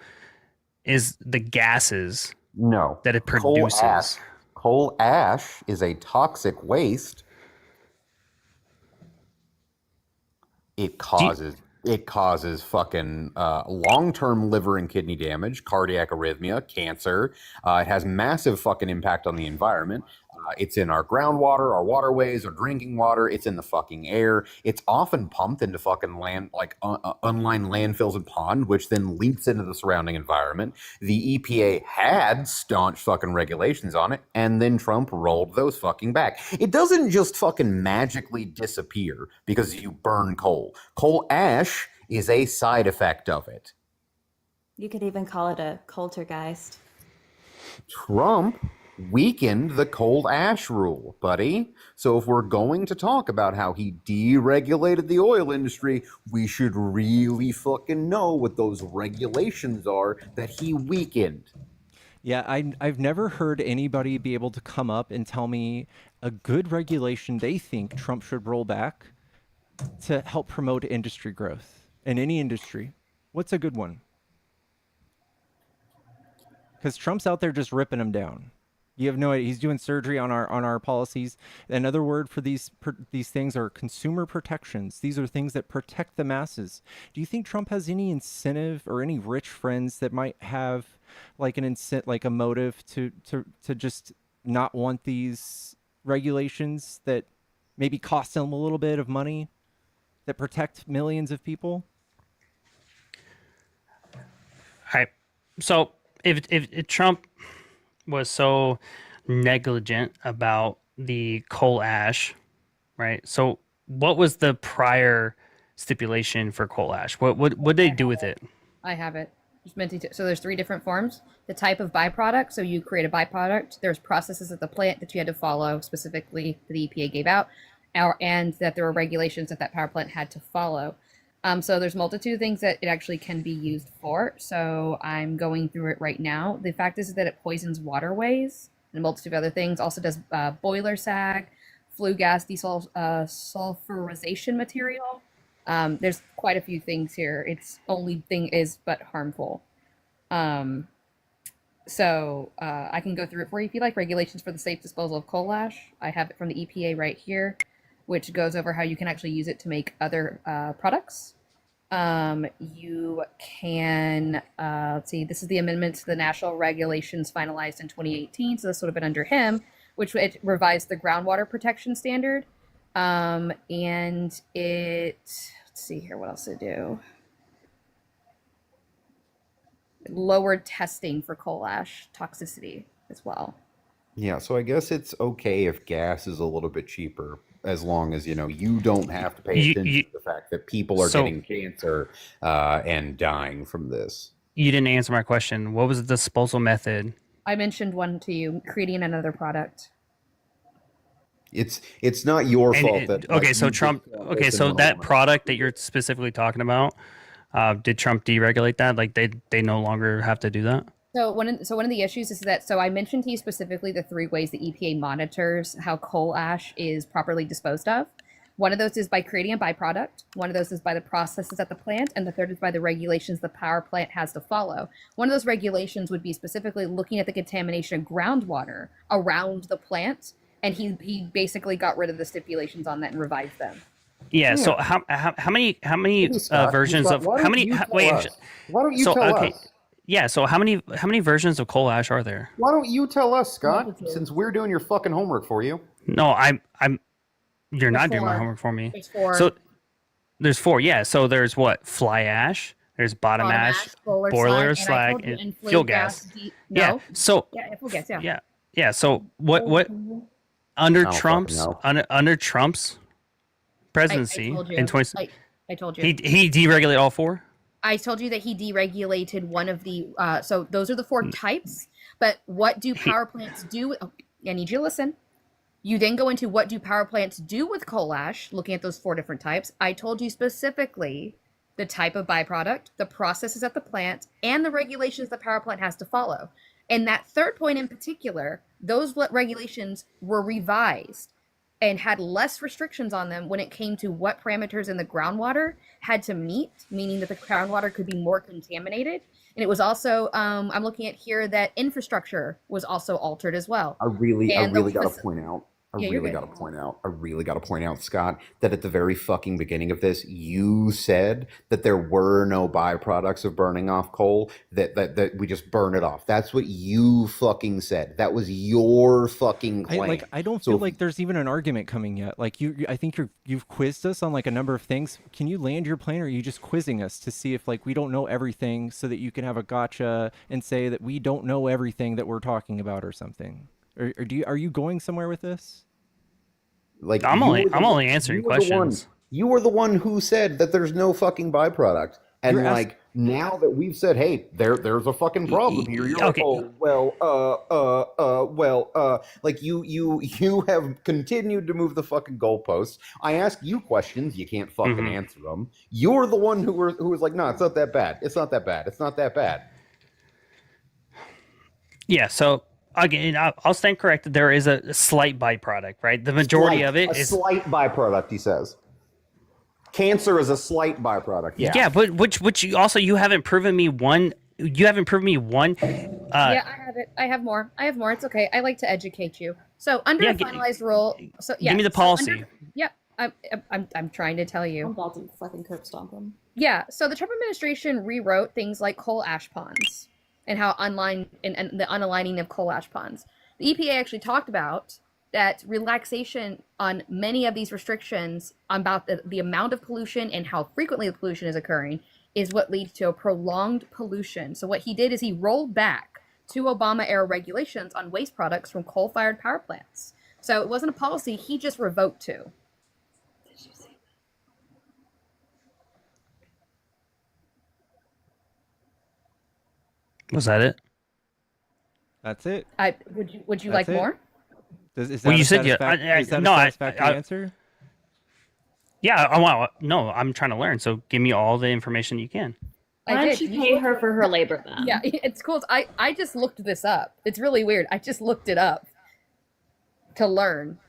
is the gases that it produces. Coal ash is a toxic waste. It causes fucking long-term liver and kidney damage, cardiac arrhythmia, cancer. It has massive fucking impact on the environment. It's in our groundwater, our waterways, our drinking water. It's in the fucking air. It's often pumped into fucking land, like unlined landfills and pond, which then leaks into the surrounding environment. The EPA had staunch fucking regulations on it, and then Trump rolled those fucking back. It doesn't just fucking magically disappear because you burn coal. Coal ash is a side effect of it. You could even call it a Coultergeist. Trump weakened the coal ash rule, buddy. So if we're going to talk about how he deregulated the oil industry, we should really fucking know what those regulations are that he weakened. Yeah, I've never heard anybody be able to come up and tell me a good regulation they think Trump should roll back to help promote industry growth in any industry. What's a good one? Because Trump's out there just ripping them down. You have no idea. He's doing surgery on our policies. Another word for these things are consumer protections. These are things that protect the masses. Do you think Trump has any incentive or any rich friends that might have like like a motive to just not want these regulations that maybe cost them a little bit of money that protect millions of people? So if Trump was so negligent about the coal ash, right? So what was the prior stipulation for coal ash? What did they do with it? I have it. Just meant to, so there's 3 different forms. The type of byproduct, so you create a byproduct. There's processes at the plant that you had to follow, specifically that the EPA gave out, and that there were regulations that power plant had to follow. So there's multitude of things that it actually can be used for. So I'm going through it right now. The fact is that it poisons waterways and a multitude of other things. Also does boiler sag, flue gas desulfurization material. There's quite a few things here. Its only thing is but harmful. So I can go through it for you if you like. Regulations for the safe disposal of coal ash. I have it from the EPA right here, which goes over how you can actually use it to make other products. You can, let's see, this is the amendment to the national regulations finalized in 2018. So this would have been under him, which it revised the groundwater protection standard. And it, let's see here, what else did it do? Lowered testing for coal ash toxicity as well. Yeah, so I guess it's okay if gas is a little bit cheaper, as long as you don't have to pay attention to the fact that people are getting cancer and dying from this. You didn't answer my question. What was the disposal method? I mentioned one to you, creating another product. It's not your fault that. Okay, so Trump. Okay, so that product that you're specifically talking about, did Trump deregulate that? Like they no longer have to do that? So one of the issues is that, so I mentioned to you specifically the 3 ways the EPA monitors how coal ash is properly disposed of. One of those is by creating a byproduct. One of those is by the processes at the plant. And the third is by the regulations the power plant has to follow. One of those regulations would be specifically looking at the contamination of groundwater around the plant. And he basically got rid of the stipulations on that and revised them. Yeah. So how many versions of how many? Wait. Why don't you tell us? Yeah. So how many versions of coal ash are there? Why don't you tell us, Scott? Since we're doing your fucking homework for you. No, You're not doing my homework for me. There's 4. So there's 4. Yeah. So there's what? Fly ash. There's bottom ash, boiler slag, and fuel gas. Yeah. So fuel gas. Yeah. Yeah. So what? Under Trump's presidency in 20. I told you. He deregulated all 4. I told you that he deregulated one of the. So those are the 4 types. But what do power plants do? Oh, I need you to listen. You then go into what do power plants do with coal ash, looking at those 4 different types. I told you specifically the type of byproduct, the processes at the plant, and the regulations the power plant has to follow. And that third point in particular, those regulations were revised and had less restrictions on them when it came to what parameters in the groundwater had to meet, meaning that the groundwater could be more contaminated. And it was also, I'm looking at here that infrastructure was also altered as well. I really got to point out. I really got to point out, Scott, that at the very fucking beginning of this, you said that there were no byproducts of burning off coal, that we just burn it off. That's what you fucking said. That was your fucking claim. I don't feel like there's even an argument coming yet. Like I think you've quizzed us on like a number of things. Can you land your plane, or are you just quizzing us to see if like we don't know everything so that you can have a gotcha and say that we don't know everything that we're talking about or something? Or are you going somewhere with this? Like I'm only answering questions. You were the one who said that there's no fucking byproduct, and now that we've said, hey, there's a fucking problem here. You're okay. Like, like you have continued to move the fucking goalposts. I ask you questions, you can't fucking answer them. You're the one who was like, no, it's not that bad. It's not that bad. It's not that bad. Yeah. So. Again, I'll stand corrected. There is a slight byproduct, right? The majority of it is a slight byproduct. He says, cancer is a slight byproduct. Yeah, but which you haven't proven me one You haven't proved me one. Yeah, I have it. I have more. It's okay. I like to educate you. So under a finalized rule, so yeah, give me the policy. Yep, I'm trying to tell you. I'm about to fucking curb stomp him. Yeah, so the Trump administration rewrote things like coal ash ponds and how and the unaligning of coal ash ponds. The EPA actually talked about that relaxation on many of these restrictions about the amount of pollution and how frequently the pollution is occurring is what leads to a prolonged pollution. So what he did is he rolled back to Obama-era regulations on waste products from coal-fired power plants. So it wasn't a policy, he just revoked to. Was that it? That's it. Would you That's like it. more? Is Well, that you a said yeah. is that No, a satisfactory answer? Yeah, I want. No, I'm trying to learn. So give me all the information you can. Why don't you pay her for her labor then? Yeah, it's cool. I just looked this up. It's really weird. I just looked it up to learn.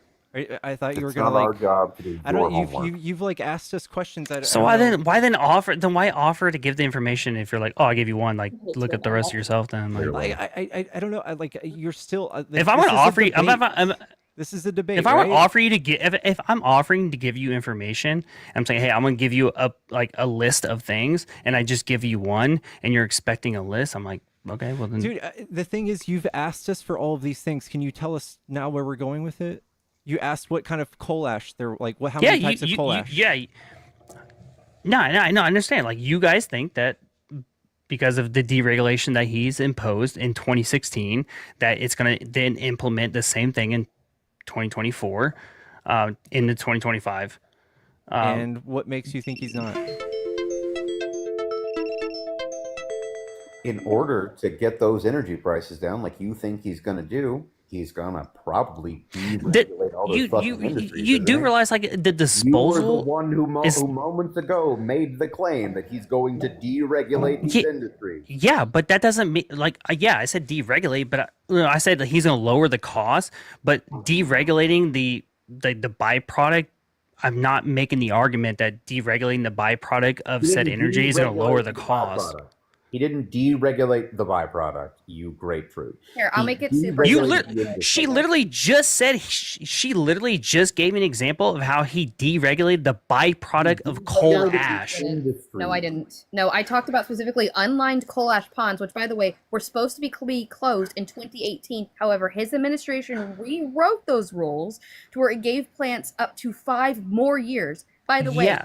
I thought you were It's gonna not our like. job to do I don't. your homework. You've like asked us questions. So why offer to give the information if you're like, oh, I gave you one, like look at the rest yourself then. Like, I don't know. Like you're still. if I'm gonna offer you, this is a debate. If I right? would offer you to give, if I'm offering to give you information, I'm saying, hey, I'm gonna give you a list of things, and I just give you one, and you're expecting a list. I'm like, okay, well then. Dude, the thing is, you've asked us for all of these things. Can you tell us now where we're going with it? You asked what kind of coal ash there, like how many types of coal ash? No, I understand. Like you guys think that because of the deregulation that he's imposed in 2016, that it's gonna then implement the same thing in 2024, into 2025. And what makes you think he's not? In order to get those energy prices down, like you think he's going to do, he's going to probably deregulate all those fucking industries. You do realize like the disposal. You were the one who moments ago made the claim that he's going to deregulate these industries. Yeah, but that doesn't mean like yeah, I said deregulate, but I said that he's going to lower the cost, but deregulating the byproduct. I'm not making the argument that deregulating the byproduct of said energy is going to lower the cost. He didn't deregulate the byproduct, you grapefruit. Here, I'll make it super. She literally just said she literally just gave me an example of how he deregulated the byproduct of coal ash. No, I didn't. No, I talked about specifically unlined coal ash ponds, which, by the way, were supposed to be closed in 2018. However, his administration rewrote those rules to where it gave plants up to 5 more years. By the way,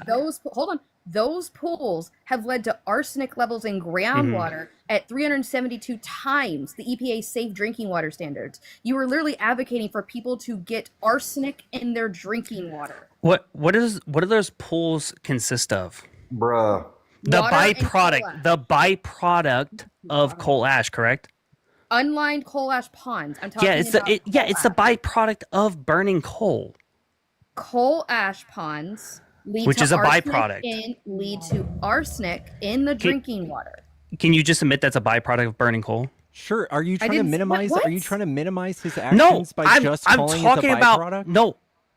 those pools have led to arsenic levels in groundwater at 372 times the EPA's safe drinking water standards. You are literally advocating for people to get arsenic in their drinking water. What do those pools consist of? Bruh. The byproduct of coal ash, correct? Unlined coal ash ponds. I'm talking it's the byproduct of burning coal. Coal ash ponds which is a byproduct. Lead to arsenic in the drinking water. Can you just admit that's a byproduct of burning coal? Sure. Are you trying to minimize? What? Are you trying to minimize his actions by just calling it the byproduct?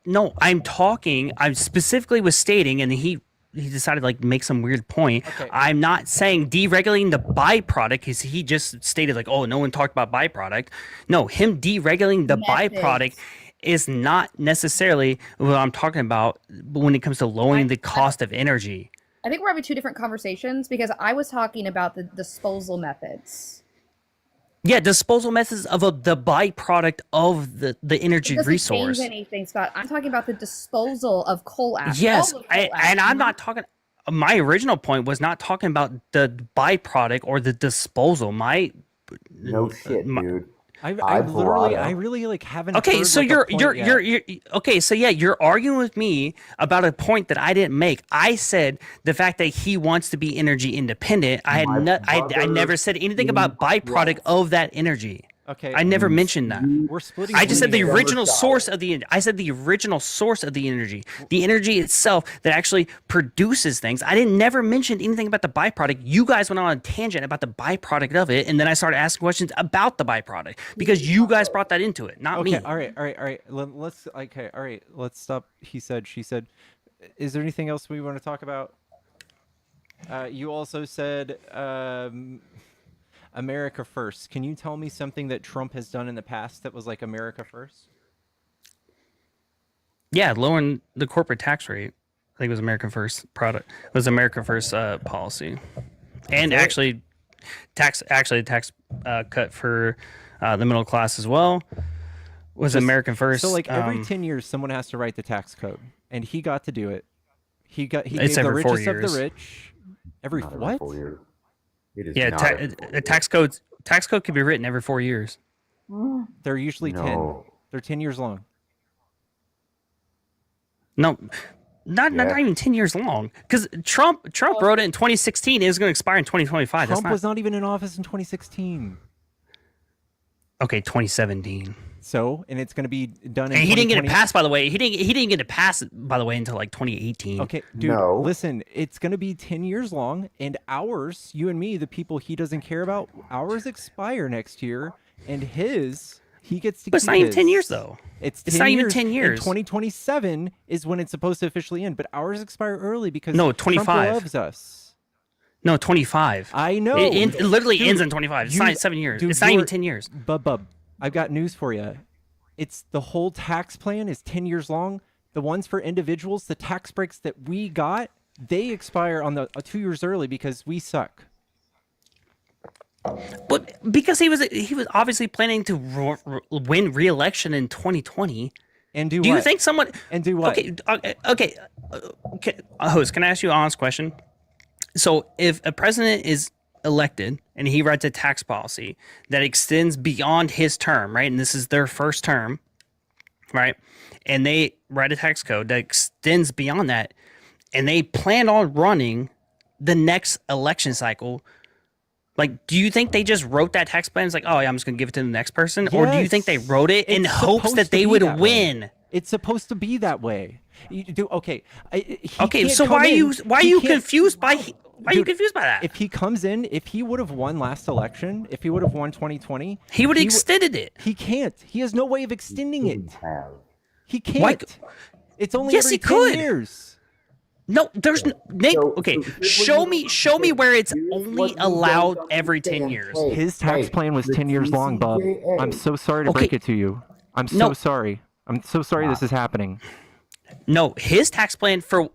No. I specifically was stating, and he decided to like make some weird point. Okay. I'm not saying deregulating the byproduct because he just stated like, oh, no one talked about byproduct. No, him deregulating the byproduct is not necessarily what I'm talking about when it comes to lowering the cost of energy. I think we're having 2 different conversations because I was talking about the disposal methods. Yeah, disposal methods of the byproduct of the energy resource. Change anything, Scott? I'm talking about the disposal of coal ash. Yes, and I'm not talking. My original point was not talking about the byproduct or the disposal. No shit, dude. I really like haven't. Okay, heard, so like, you're okay. So yeah, you're arguing with me about a point that I didn't make. I said the fact that he wants to be energy independent. I never said anything about byproduct of that energy. Okay. I never mentioned that. We're splitting. I just said the original source of the. I said the original source of the energy itself that actually produces things. I didn't never mention anything about the byproduct. You guys went on a tangent about the byproduct of it, and then I started asking questions about the byproduct because you guys brought that into it, not me. All right. Let's stop. He said. She said. Is there anything else we want to talk about? You also said. America first. Can you tell me something that Trump has done in the past that was like America first? Yeah, lowering the corporate tax rate. I think it was American First product. It was America First policy, and actually tax cut for the middle class as well was American First. So like every 10 years, someone has to write the tax code, and he got to do it. He It's gave the every 4 richest of years. the rich. Every Not what? 4 years. It is Yeah, not every 4 a years. tax code can be written every 4 years. They're usually 10. No. They're 10 years long. No, not even 10 years long. Because Trump wrote it in 2016. It was going to expire in 2025. Trump was not even in office in 2016. Okay, 2017. So, and it's going to be done in And he didn't get it 2020. passed, by the way. He didn't get it passed, by the way, until like 2018. Okay, dude, listen, it's going to be 10 years long, and ours, you and me, the people he doesn't care about, ours expire next year, and he gets to But it's keep not even 10 his. years, though. It's not even years. 10 years. And 2027 is when it's supposed to officially end, but ours expire early because No, Trump 25. loves us. No, 25. I know. It literally Dude, ends in 25. It's not 7 years. dude, It's not even you're- 10 years. Bub, I've got news for you. It's the whole tax plan is 10 years long. The ones for individuals, the tax breaks that we got, they expire on the 2 years early because we suck. But because he was obviously planning to win re-election in 2020. And do you what? think someone And do what? Okay. Host, can I ask you an honest question? So if a president is elected and he writes a tax policy that extends beyond his term, right? And this is their first term, right? And they write a tax code that extends beyond that, and they plan on running the next election cycle. Like, do you think they just wrote that tax plan? It's like, oh, yeah, I'm just going to give it to the next person? Or do you think they wrote it in hopes supposed that to they be would that way. win? It's supposed to be that way. You do okay. Okay, so why are you confused by that? If he comes in, if he would have won last election, if he would have won 2020, he would have extended it. He can't. He has no way of extending it. He can't. Why- It's only Yes, every he 10 could. years. No, there's Nick. Okay, show me where it's only allowed every 10 years. His tax plan was 10 years long, Bub. I'm so sorry to break it to you. I'm so sorry. I'm so sorry this is happening. No, his tax plan for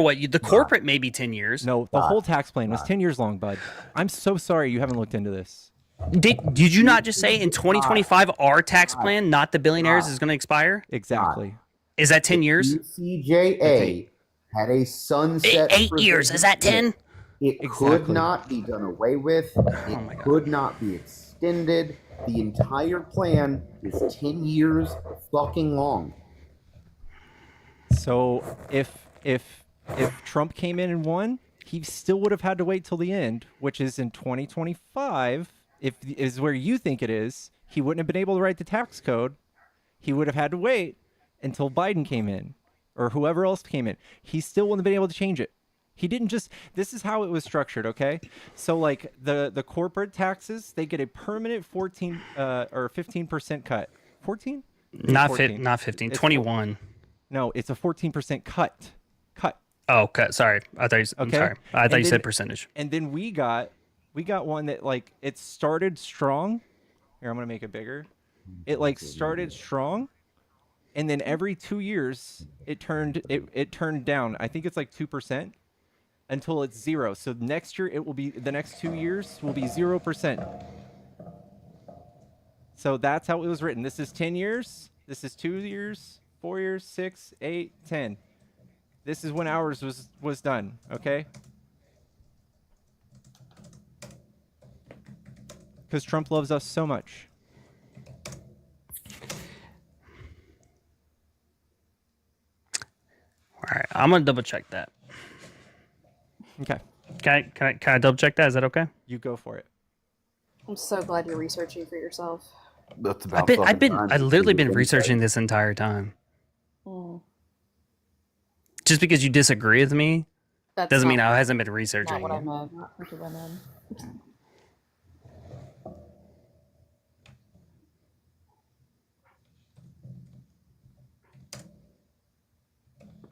what the corporate maybe 10 years. No, the whole tax plan was 10 years long, bud. I'm so sorry you haven't looked into this. Did you not just say in 2025 our tax plan, not the billionaires, is going to expire? Exactly. Is that 10 years? CJA had a sunset. 8 years. Is that 10? It could not be done away with. It could not be extended. The entire plan is 10 years fucking long. So if Trump came in and won, he still would have had to wait till the end, which is in 2025. If is where you think it is, he wouldn't have been able to write the tax code. He would have had to wait until Biden came in or whoever else came in. He still wouldn't have been able to change it. He didn't just, this is how it was structured, okay? So like the corporate taxes, they get a permanent 14 or 15% cut. 14? Not 15, 21. No, it's a 14% cut. Oh, cut. Sorry. I'm sorry. I thought you said percentage. And then we got one that like it started strong. Here, I'm going to make it bigger. It like started strong, and then every 2 years it turned down. I think it's like 2% until it's 0. So next year the next 2 years will be 0%. So that's how it was written. This is 10 years. This is 2 years, 4 years, 6, 8, 10. This is when ours was done, okay? Because Trump loves us so much. All right, I'm gonna double check that. Okay. Can I double check that? Is that okay? You go for it. I'm so glad you're researching for yourself. That's I've literally been researching this entire time. Mm. Just because you disagree with me That's doesn't mean not- I hasn't been Not researching. what I it. meant. Not what I meant.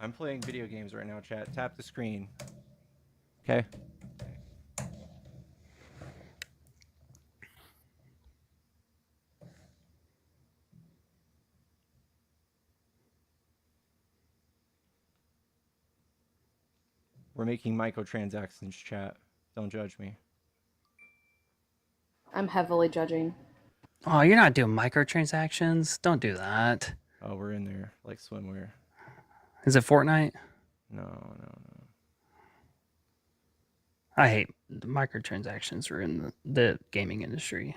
I'm playing video games right now, chat. Tap the screen. Okay. We're making microtransactions, chat. Don't judge me. I'm heavily judging. Oh, you're not doing microtransactions. Don't do that. Oh, we're in there like swimwear. Is it Fortnite? No. I hate microtransactions are in the gaming industry.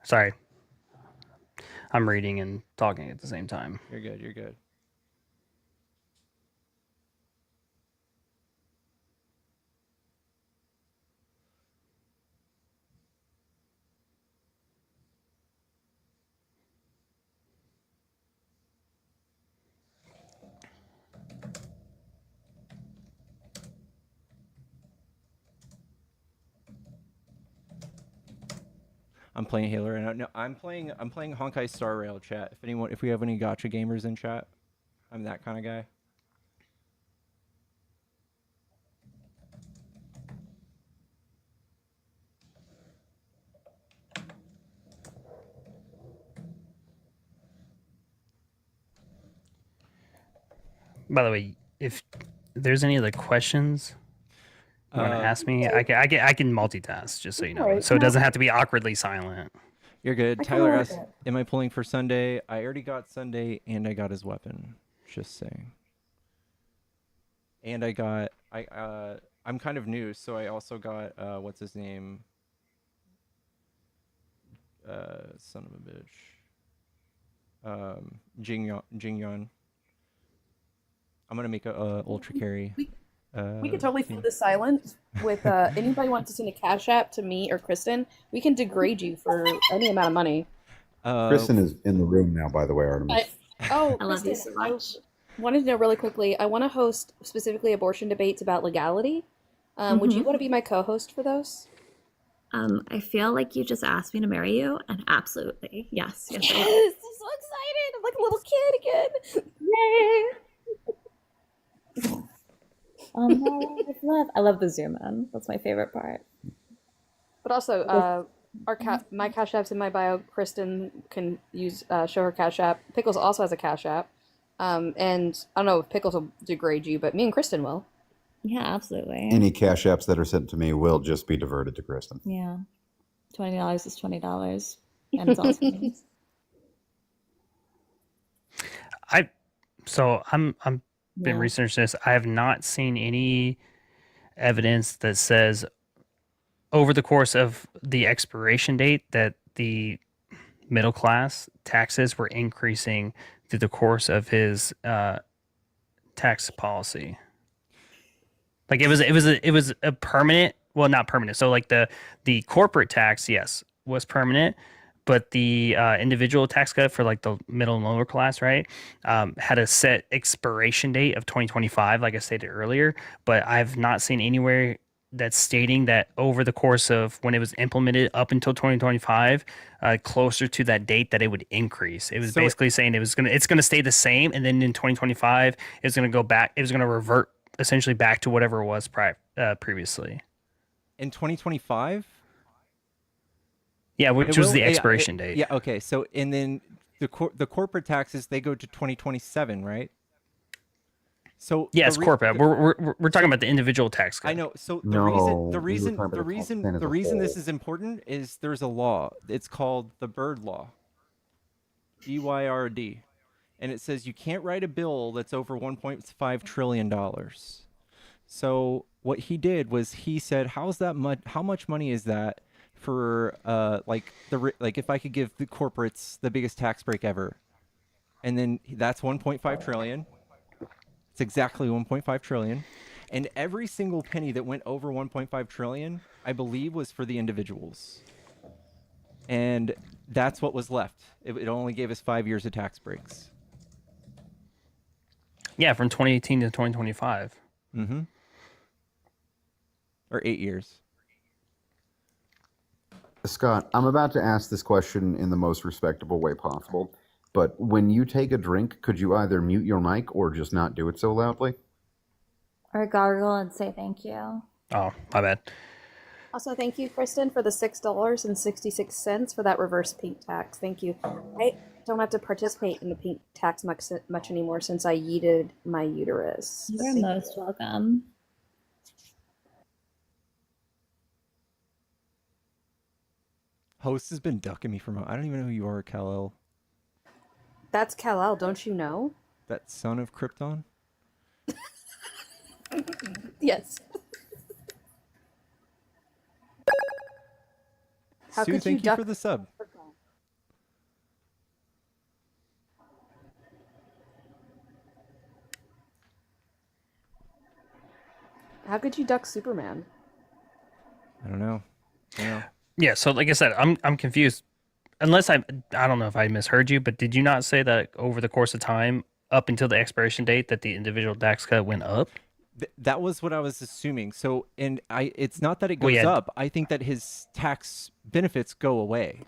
Sorry. I'm reading and talking at the same time. You're good. I'm playing Halo right now. No, I'm playing Honkai Star Rail, chat. If we have any gotcha gamers in chat, I'm that kind of guy. By the way, if there's any other questions you want to ask me, I can multitask, just so you know. Alright, So it no. doesn't have to be awkwardly silent. You're good. I kinda Tyler like asked, that. am I pulling for Sunday? I already got Sunday and I got his weapon. Just saying. And I'm kind of new, so I also got what's his name? Son of a bitch. Jingyon. I'm gonna make a ultra carry. We could totally fill this silence with anybody wants to send a cash app to me or Kristen. We can degrade you for any amount of money. Kristen is in the room now, by the way, Artemis. I love you Kristen, so much. I wanted to know really quickly. I want to host specifically abortion debates about legality. Would you Mhm. want to be my co-host for those? I feel like you just asked me to marry you, and absolutely, yes. Yes, I I'm would. so excited. I'm like a little kid again. Yay! Oh no, I love the zoom in. That's my favorite part. But also, my cash app's in my bio. Kristen can use show her cash app. Pickles also has a cash app. And I don't know if Pickles will degrade you, but me and Kristen will. Yeah, absolutely. Any cash apps that are sent to me will just be diverted to Kristen. Yeah, $20 is $20, and it's awesome. I'm been Yeah. researching this. I have not seen any evidence that says over the course of the expiration date that the middle class taxes were increasing through the course of his tax policy. Like it was a permanent, well, not permanent. So like the corporate tax, yes, was permanent, but the individual tax cut for like the middle and lower class, right, had a set expiration date of 2025, like I stated earlier. But I've not seen anywhere that's stating that over the course of when it was implemented up until 2025, closer to that date, that it would increase. It was So- basically saying it's gonna stay the same, and then in 2025 it's gonna go back. It was gonna revert essentially back to whatever it was previously. In 2025? Yeah, which It was will- the yeah, expiration date. Yeah, okay. So and then the corporate taxes, they go to 2027, right? So Yes, the re- corporate. We're talking about the individual tax cut. I know. So No, we were talking the about reason the tax plan as the a reason this whole. is important is there's a law. It's called the Byrd Law. BYRD. And it says you can't write a bill that's over $1.5 trillion. So what he did was he said, "How's that much? How much money is that for like if I could give the corporates the biggest tax break ever?" And then that's 1.5 trillion. It's exactly 1.5 trillion. And every single penny that went over 1.5 trillion, I believe, was for the individuals. And that's what was left. It only gave us 5 years of tax breaks. Yeah, from 2018 to 2025. Mm-hmm. Or 8 years. Scott, I'm about to ask this question in the most respectable way possible, but when you take a drink, could you either mute your mic or just not do it so loudly? Or gargle and say thank you. Oh, my bad. Also, thank you, Kristen, for the $6.66 for that reverse pink tax. Thank you. don't have to participate in the pink tax much anymore since I yeeted my uterus. You're most welcome. Host has been ducking me from. I don't even know who you are, Kal-El. That's Kal-El, don't you know? That son of Krypton. Yes. How Sue, could thank you duck for the sub. How could you duck Superman? I don't know. Yeah, so like I said, I'm confused. Unless I don't know if I misheard you, but did you not say that over the course of time, up until the expiration date, that the individual tax cut went up? That was what I was assuming. So, and it's not that it Well, goes yeah. up. I think that his tax benefits go away.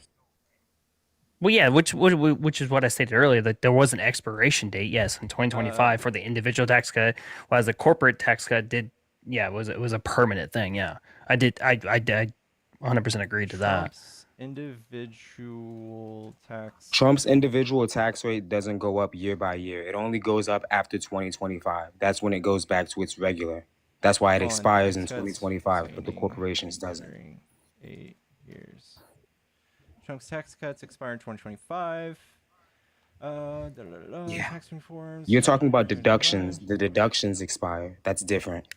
Well, yeah, which is what I stated earlier, that there was an expiration date, yes, in 2025 for the individual tax cut, whereas the corporate tax cut did, yeah, it was a permanent thing. Yeah, I 100% agreed to that. Trump's individual tax. Trump's individual tax rate doesn't go up year by year. It only goes up after 2025. That's when it goes back to its regular. That's why it expires in 2025, but the corporations doesn't. 8 years. Trump's tax cuts expire in 2025. Yeah. Tax reforms. You're talking about deductions. The deductions expire. That's different.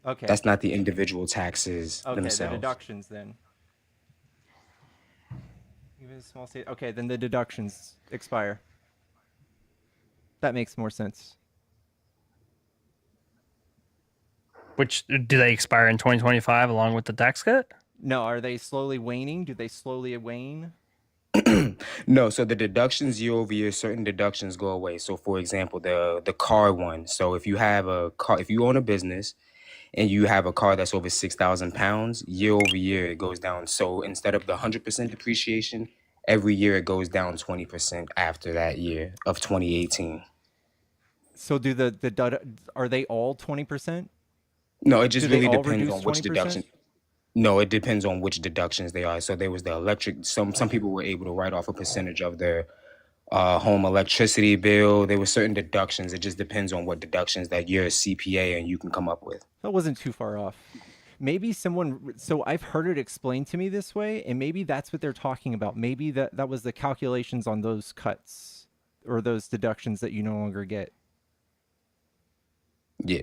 Okay. That's not the individual taxes Okay, themselves. the deductions then. Even a small state. Okay, then the deductions expire. That makes more sense. Which do they expire in 2025 along with the tax cut? No, are they slowly waning? Do they slowly wane? No, so the deductions year over year, certain deductions go away. So for example, the car one. So if you have a car, if you own a business and you have a car that's over 6,000 pounds, year over year it goes down. So instead of the 100% depreciation, every year it goes down 20% after that year of 2018. So do are they all 20%? No, it just Do they really all depends reduce on which 20%? deduction. No, it depends on which deductions they are. So there was the electric. Some people were able to write off a percentage of their home electricity bill. There were certain deductions. It just depends on what deductions that you're a CPA and you can come up with. That wasn't too far off. Maybe someone. So I've heard it explained to me this way, and maybe that's what they're talking about. Maybe that was the calculations on those cuts or those deductions that you no longer get. Yeah.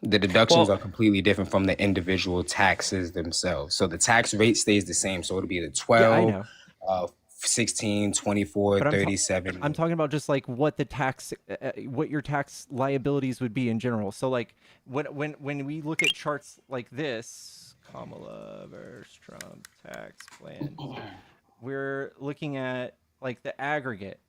The deductions are completely different from the individual taxes themselves. So the tax rate stays the same. So it'll be the 12, 16, 24, But 37. I'm talking about just like what the tax, what your tax liabilities would be in general. So like when we look at charts like this, Kamala versus Trump tax plan, we're looking at like the aggregate.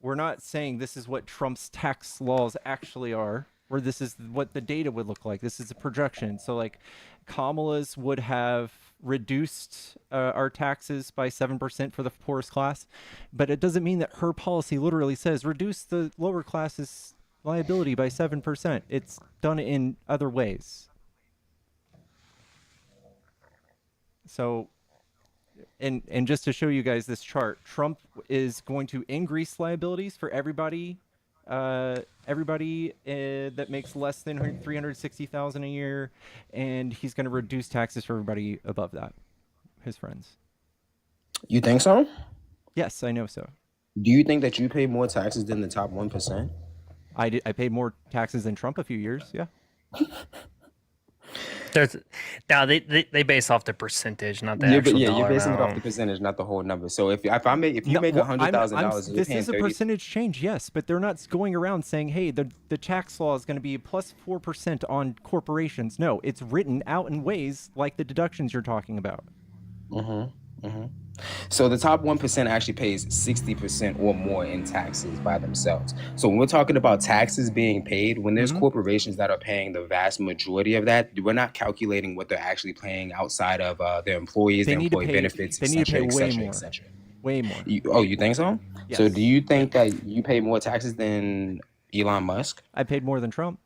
We're not saying this is what Trump's tax laws actually are, or this is what the data would look like. This is a projection. So like Kamala's would have reduced our taxes by 7% for the poorest class, but it doesn't mean that her policy literally says reduce the lower classes liability by 7%. It's done in other ways. So and just to show you guys this chart, Trump is going to increase liabilities for everybody that makes less than 360,000 a year, and he's going to reduce taxes for everybody above that, his friends. You think so? Yes, I know so. Do you think that you pay more taxes than the top 1%? I paid more taxes than Trump a few years. Yeah. Now they base off the percentage, not the actual dollar you're basing amount. it off the percentage, not the whole number. So if you make $100,000, this is a percentage change, yes, but they're not going around saying, hey, the tax law is going to be plus 4% on corporations. No, it's written out in ways like the deductions you're talking about. So the top 1% actually pays 60% or more in taxes by themselves. So when we're talking about taxes being paid, when there's corporations that are paying the vast majority of that, we're not calculating what they're actually paying outside of their employees, their employee benefits, they need to pay way more. etc. Way more. You think so? Yes. So do you think that you pay more taxes than Elon Musk? I paid more than Trump.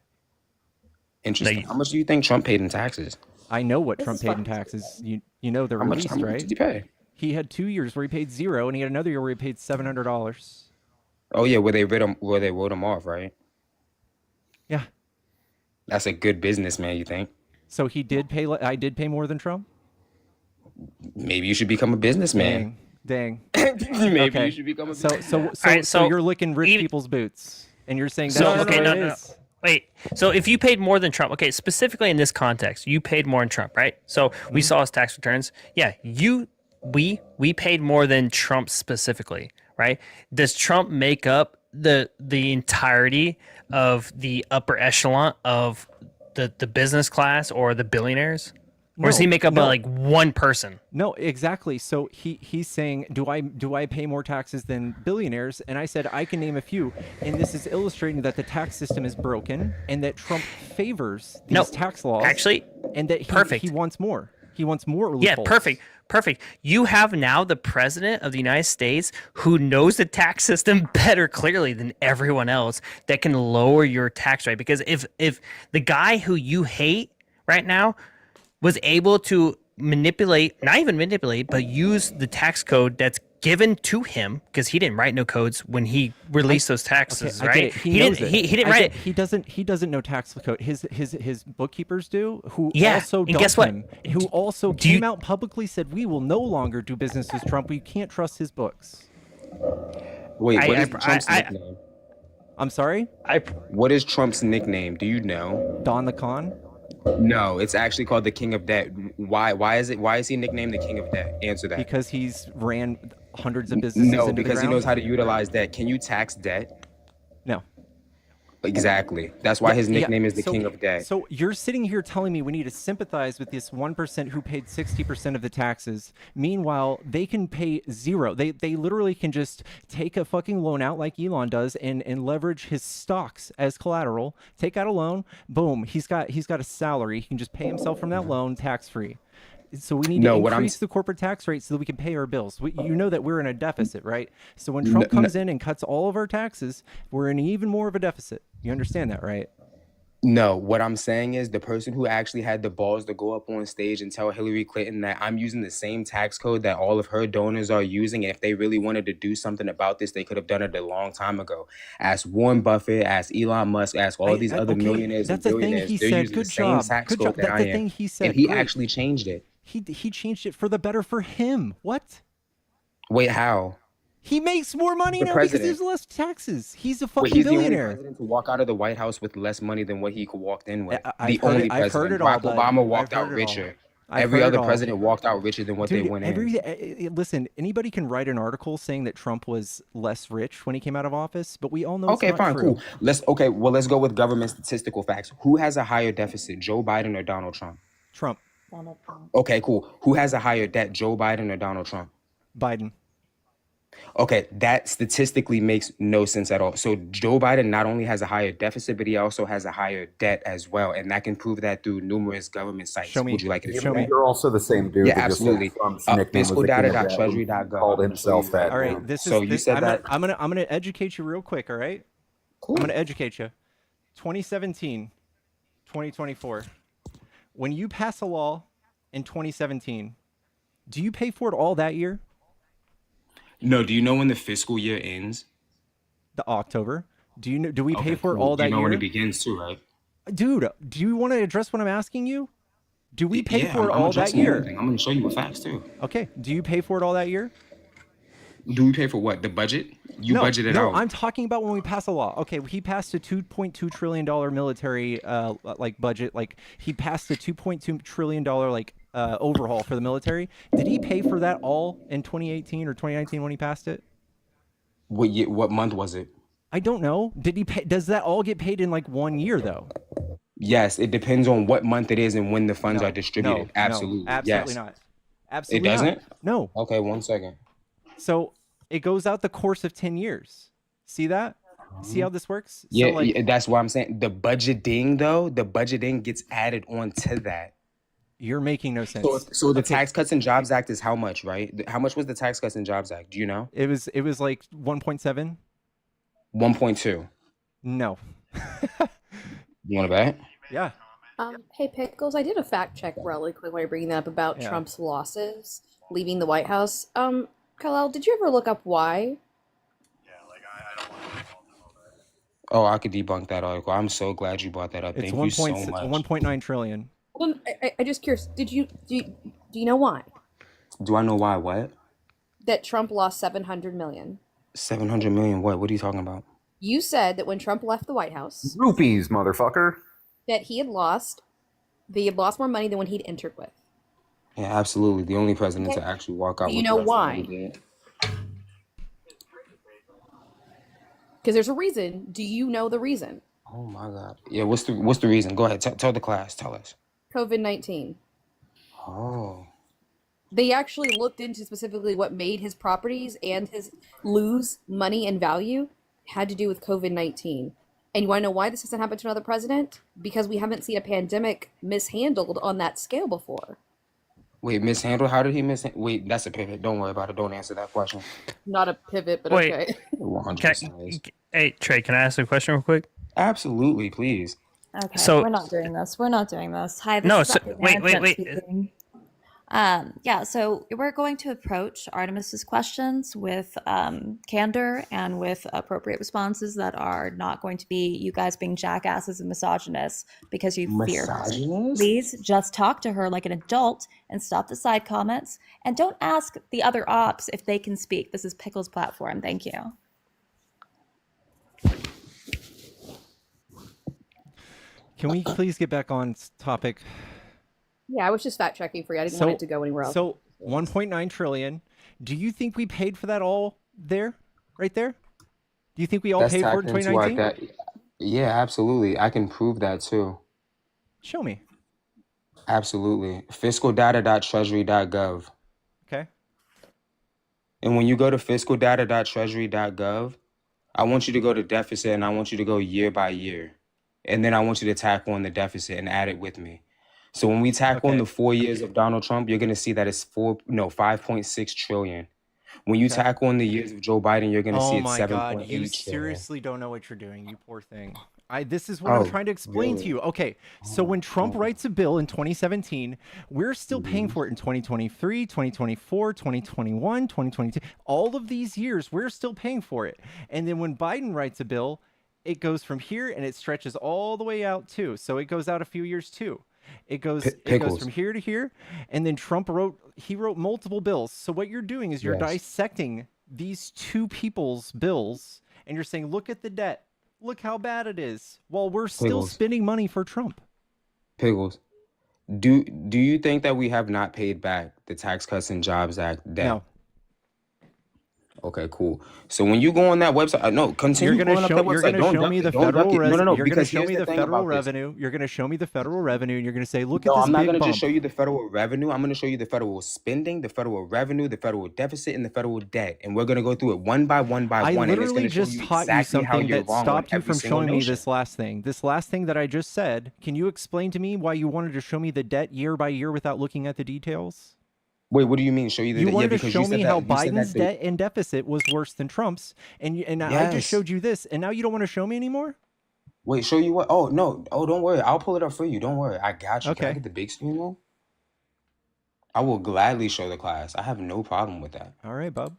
Interesting. How much do you think Trump paid in taxes? I know what Trump paid in taxes. You know they're released, right? How much did he pay? He had 2 years where he paid zero, and he had another year where he paid $700. Oh yeah, where they wrote him off, right? Yeah. That's a good business, man. You think? So he did pay. I did pay more than Trump. Maybe you should become a businessman. Dang. Maybe Okay. you should become a So businessman. you're licking rich people's boots, and you're saying that's So just okay, the way no. it is. Wait. So if you paid more than Trump, okay, specifically in this context, you paid more than Trump, right? So we saw his tax returns. Yeah, we paid more than Trump specifically, right? Does Trump make up the entirety of the upper echelon of the business class or the billionaires? Or does he make up like one person? No, exactly. So he's saying, do I pay more taxes than billionaires? And I said I can name a few, and this is illustrating that the tax system is broken and that Trump favors these tax laws. Actually, and that he wants more. He wants more loopholes. Yeah, perfect. You have now the president of the United States who knows the tax system better clearly than everyone else that can lower your tax rate. Because if the guy who you hate right now was able to not even manipulate, but use the tax code that's given to him, because he didn't write no codes when he released those taxes, right? He knows it. He didn't write it. He doesn't know tax code. His bookkeepers do, who Yeah, also and guess dumped what? him, who also came out publicly said we will no longer do business with Trump. We can't trust his books. Wait, what is Trump's nickname? I'm sorry? What is Trump's nickname? Do you know? Don the Con? No, it's actually called the King of Debt. Why is he nicknamed the King of Debt? Answer that. Because he's ran hundreds of businesses No, into the because he ground? knows how to utilize debt. Can you tax debt? No. Exactly. That's why his nickname is the King of Debt. So you're sitting here telling me we need to sympathize with this 1% who paid 60% of the taxes. Meanwhile, they can pay zero. They literally can just take a fucking loan out like Elon does and leverage his stocks as collateral, take out a loan, boom, he's got a salary. He can just pay himself from that loan tax free. So we need to increase the corporate tax rate so that we can pay our bills. You know that we're in a deficit, right? So when Trump comes in and cuts all of our taxes, we're in even more of a deficit. You understand that, right? No, what I'm saying is the person who actually had the balls to go up on stage and tell Hillary Clinton that I'm using the same tax code that all of her donors are using, and if they really wanted to do something about this, they could have done it a long time ago. Ask Warren Buffett, ask Elon Musk, ask all these other millionaires and billionaires. They're using the same tax code that I am. And he actually changed it. He changed it for the better for him. What? Wait, how? He makes more money now because there's less taxes. He's a fucking he's billionaire. the only president to walk out of the White House with less money than what he walked in with. I've heard it all, Barack Obama walked out richer. Every other president walked out richer than what they went in. Listen, anybody can write an article saying that Trump was less rich when he came out of office, but we all know Okay, it's not fine, true. cool. Let's go with government statistical facts. Who has a higher deficit, Joe Biden or Donald Trump? Trump. Donald Trump. Okay, cool. Who has a higher debt, Joe Biden or Donald Trump? Biden. Okay, that statistically makes no sense at all. So Joe Biden not only has a higher deficit, but he also has a higher debt as well, and that can prove that through numerous government sites. Show me. Would you like to Show me. You're also the same dude. Yeah, that just said absolutely. Trump's nickname was the King of Debt. Fiscaldata.treasury.gov. Called himself that. All right, dude. this is. So you said that. I'm gonna educate you real quick. All right. Cool. I'm gonna educate you. 2017, 2024. When you pass a law in 2017, do you pay for it all that year? No, do you know when the fiscal year ends? The October. Do you know? Do we pay Okay, for it cool. all that You know year? when it begins too, right? Dude, do you want to address what I'm asking you? Do we pay Yeah, for it I'm all that addressing year? everything. I'm going to show you with facts too. Okay. Do you pay for it all that year? Do we pay for what? The budget? You no, budget it no, out. I'm talking about when we pass a law. Okay, he passed a $2.2 trillion military like budget. Like he passed a $2.2 trillion overhaul for the military. Did he pay for that all in 2018 or 2019 when he passed it? What month was it? I don't know. Did he pay? Does that all get paid in like 1 year though? Yes, it depends on what month it is and when the funds are distributed. Absolutely. Absolutely Yes. not. Absolutely It doesn't? not. No. Okay, 1 second. So it goes out the course of 10 years. See that? See how this works? Yeah, So, like, yeah, that's why I'm saying the budgeting gets added onto that. you're making no sense. So the Tax Cuts and Jobs Act is how much, right? How much was the Tax Cuts and Jobs Act? Do you know? It was like 1.7. 1.2. No. You want to bet? Yeah. Hey Pickles, I did a fact check really quick while you're bringing that up about Yeah. Trump's losses. leaving the White House. Khalil, did you ever look up why? Oh, I could debunk that article. I'm so glad you brought that up. It's Thank you so much. 1.9 trillion. Well, I just curious. Do you know why? Do I know why? What? That Trump lost 700 million. 700 million. What? What are you talking about? You said that when Trump left the White House, Rupees, motherfucker. that he had lost more money than when he'd entered with. Yeah, absolutely. The only president to Okay. actually walk out Do you with know less than why? he did. Because there's a reason. Do you know the reason? Oh my God. Yeah. What's the reason? Go ahead. Tell the class. Tell us. COVID-19. Oh. They actually looked into specifically what made his properties and his lose money and value had to do with COVID-19. And you want to know why this hasn't happened to another president? Because we haven't seen a pandemic mishandled on that scale before. Wait, mishandle? How did he Wait, that's a pivot. Don't worry about it. Don't answer that question. Not a pivot, but Wait. okay. 100% is. Hey, Trey, can I ask a question real quick? Absolutely, please. Okay, So- we're not doing this. We're not doing this. Hi, this No, is so- Dr. wait. Management speaking. Yeah, so we're going to approach Artemis's questions with candor and with appropriate responses that are not going to be you guys being jackasses and misogynists because you fear her. Misogynist? Please just talk to her like an adult and stop the side comments and don't ask the other ops if they can speak. This is Pickle's platform. Thank you. Can we please get back on topic? Yeah, I was just fact checking for you. I didn't want it to go anywhere else. So 1.9 trillion. Do you think we paid for that all there? Right there? Do you think we all That's paid for it in tapped into our 2019? Yeah, absolutely. I can prove that too. Show me. Absolutely. Fiscaldata.treasury.gov. Okay. And when you go to fiscaldata.treasury.gov, I want you to go to deficit and I want you to go year by year. And then I want you to tack on the deficit and add it with me. So when we tack on the 4 years of Donald Trump, you're going to see that it's 5.6 trillion. When you tack on the years of Joe Biden, you're going to see Oh it's my 7.8 God, trillion. you seriously don't know what you're doing, you poor thing. This is what I'm trying to explain to you. Okay, so when Trump writes a bill in 2017, we're still paying for it in 2023, 2024, 2021, 2022. All of these years, we're still paying for it. And then when Biden writes a bill, it goes from here and it stretches all the way out too. So it goes out a few years too. It goes from here to here, and then Trump wrote multiple bills. So what you're doing is you're dissecting these two people's bills, and you're saying, look at the debt, look how bad it is, while we're still spending money for Trump. Pickles, do you think that we have not paid back the Tax Cuts and Jobs Act debt? No. Okay, cool. So when you go on that website, no, continue You're going gonna up show, that you're website. gonna show me the federal revenue. You're gonna show me the federal revenue. You're gonna show me the federal revenue, and you're gonna say, look at No, this I'm not big going to bump. just show you the federal revenue. I'm going to show you the federal spending, the federal revenue, the federal deficit, and the federal debt. And we're going to go through it one by one by I one. And it's literally going to show just you taught exactly you how something you're that wrong on stopped you every from single showing me notion. this last thing. This last thing that I just said, can you explain to me why you wanted to show me the debt year by year without looking at the details? Wait, what do you mean? Show you the You debt? wanted to because show you said me that- how you said that Biden's debt and deficit was worse than Trump's, and I Yes. just showed you this, and now you don't want to show me anymore? Wait, show you what? Oh, no. Oh, don't worry. I'll pull it up for you. Don't worry. I got you. Can I Okay. get the big screen though? I will gladly show the class. I have no problem with that. All right, bub.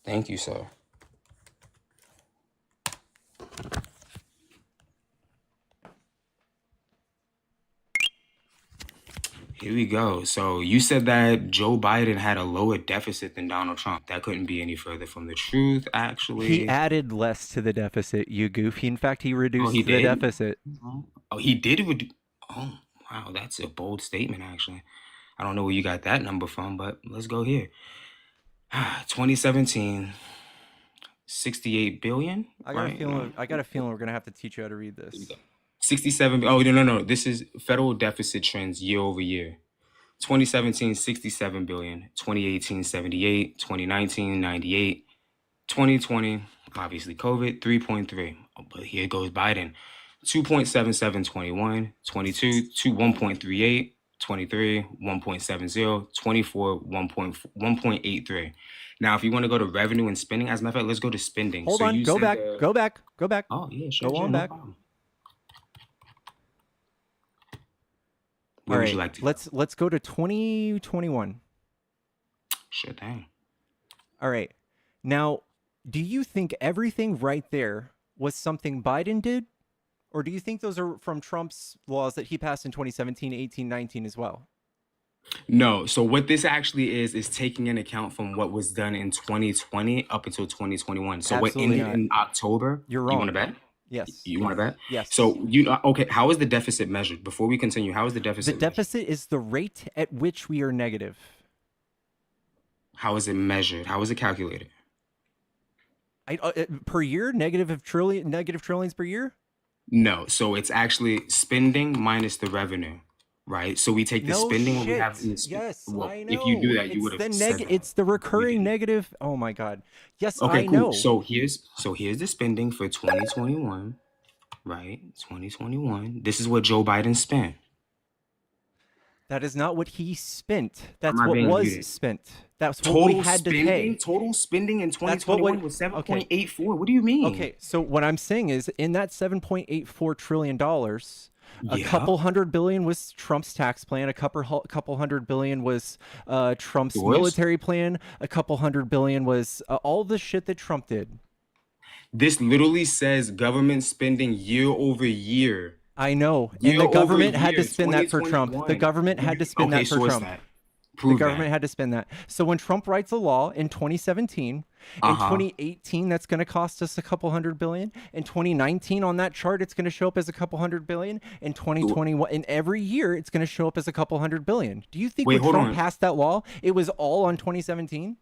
Thank you, sir. Here we go. So you said that Joe Biden had a lower deficit than Donald Trump. That couldn't be any further from the truth, actually. He added less to the deficit, you goofy. In fact, he reduced he the did? deficit. Oh, he did reduce. Oh, wow. That's a bold statement, actually. I don't know where you got that number from, but let's go here. 2017, 68 billion. I got right? a feeling. I got a feeling we're gonna have to teach you how to read this. 67. Oh, no. This is federal deficit trends year over year. 2017, 67 billion. 2018, 78. 2019, 98. 2020, obviously COVID, 3.3. Oh, but here goes Biden. 2.77, 21. 22, 1.38. 23, 1.70. 24, 1.83. Now, if you want to go to revenue and spending, as a matter of fact, let's go to spending. Hold So on. you Go said back. the- Go back. Go back. Oh, yeah, sure. Go sure, on no back. problem. All Where would right. you like to go? Let's go to 2021. Sure thing. All right. Now, do you think everything right there was something Biden did? Or do you think those are from Trump's laws that he passed in 2017, 18, 19 as well? No. So what this actually is taking into account from what was done in 2020 up until 2021. So what Absolutely ended not. in October? You're You want wrong. to bet? Yes. You want to bet? Yes. So okay? How is the deficit measured? Before we continue, how is the The deficit? deficit is the rate at which we are negative. How is it measured? How is it calculated? Per year, negative trillions per year? No. So it's actually spending minus the revenue, right? So we take the No spending when we shit. have. Yes, Well, I know. if you do that, you It's would the have said that. it's the recurring negative. Oh my god. Yes, Okay, I cool. know. So here's the spending for 2021, right? 2021. This is what Joe Biden spent. That is not what he spent. That's Am I what being was muted? spent. That's what we Total had to spending. pay. Total spending in That's what 2021 was 7.84. What do you mean? Okay, so what I'm saying is in that $7.84 trillion, a Yeah. couple hundred billion was Trump's tax plan, a couple hundred billion was Trump's Yours? military plan, a couple hundred billion was all the shit that Trump did. This literally says government spending year over year. I know, and Year the over government had to year, spend that for Trump. The 2021. government had to spend Okay, that for source Trump. that. The Prove government that. had to spend that. So when Trump writes a law in 2017, in 2018, that's going to cost us a couple hundred billion. In 2019, on that chart, it's going to show up as a couple hundred billion. In 2021, in every year, it's going to show up as a couple hundred billion. Do you think Wait, when hold Trump on. passed that law, it was all on 2017?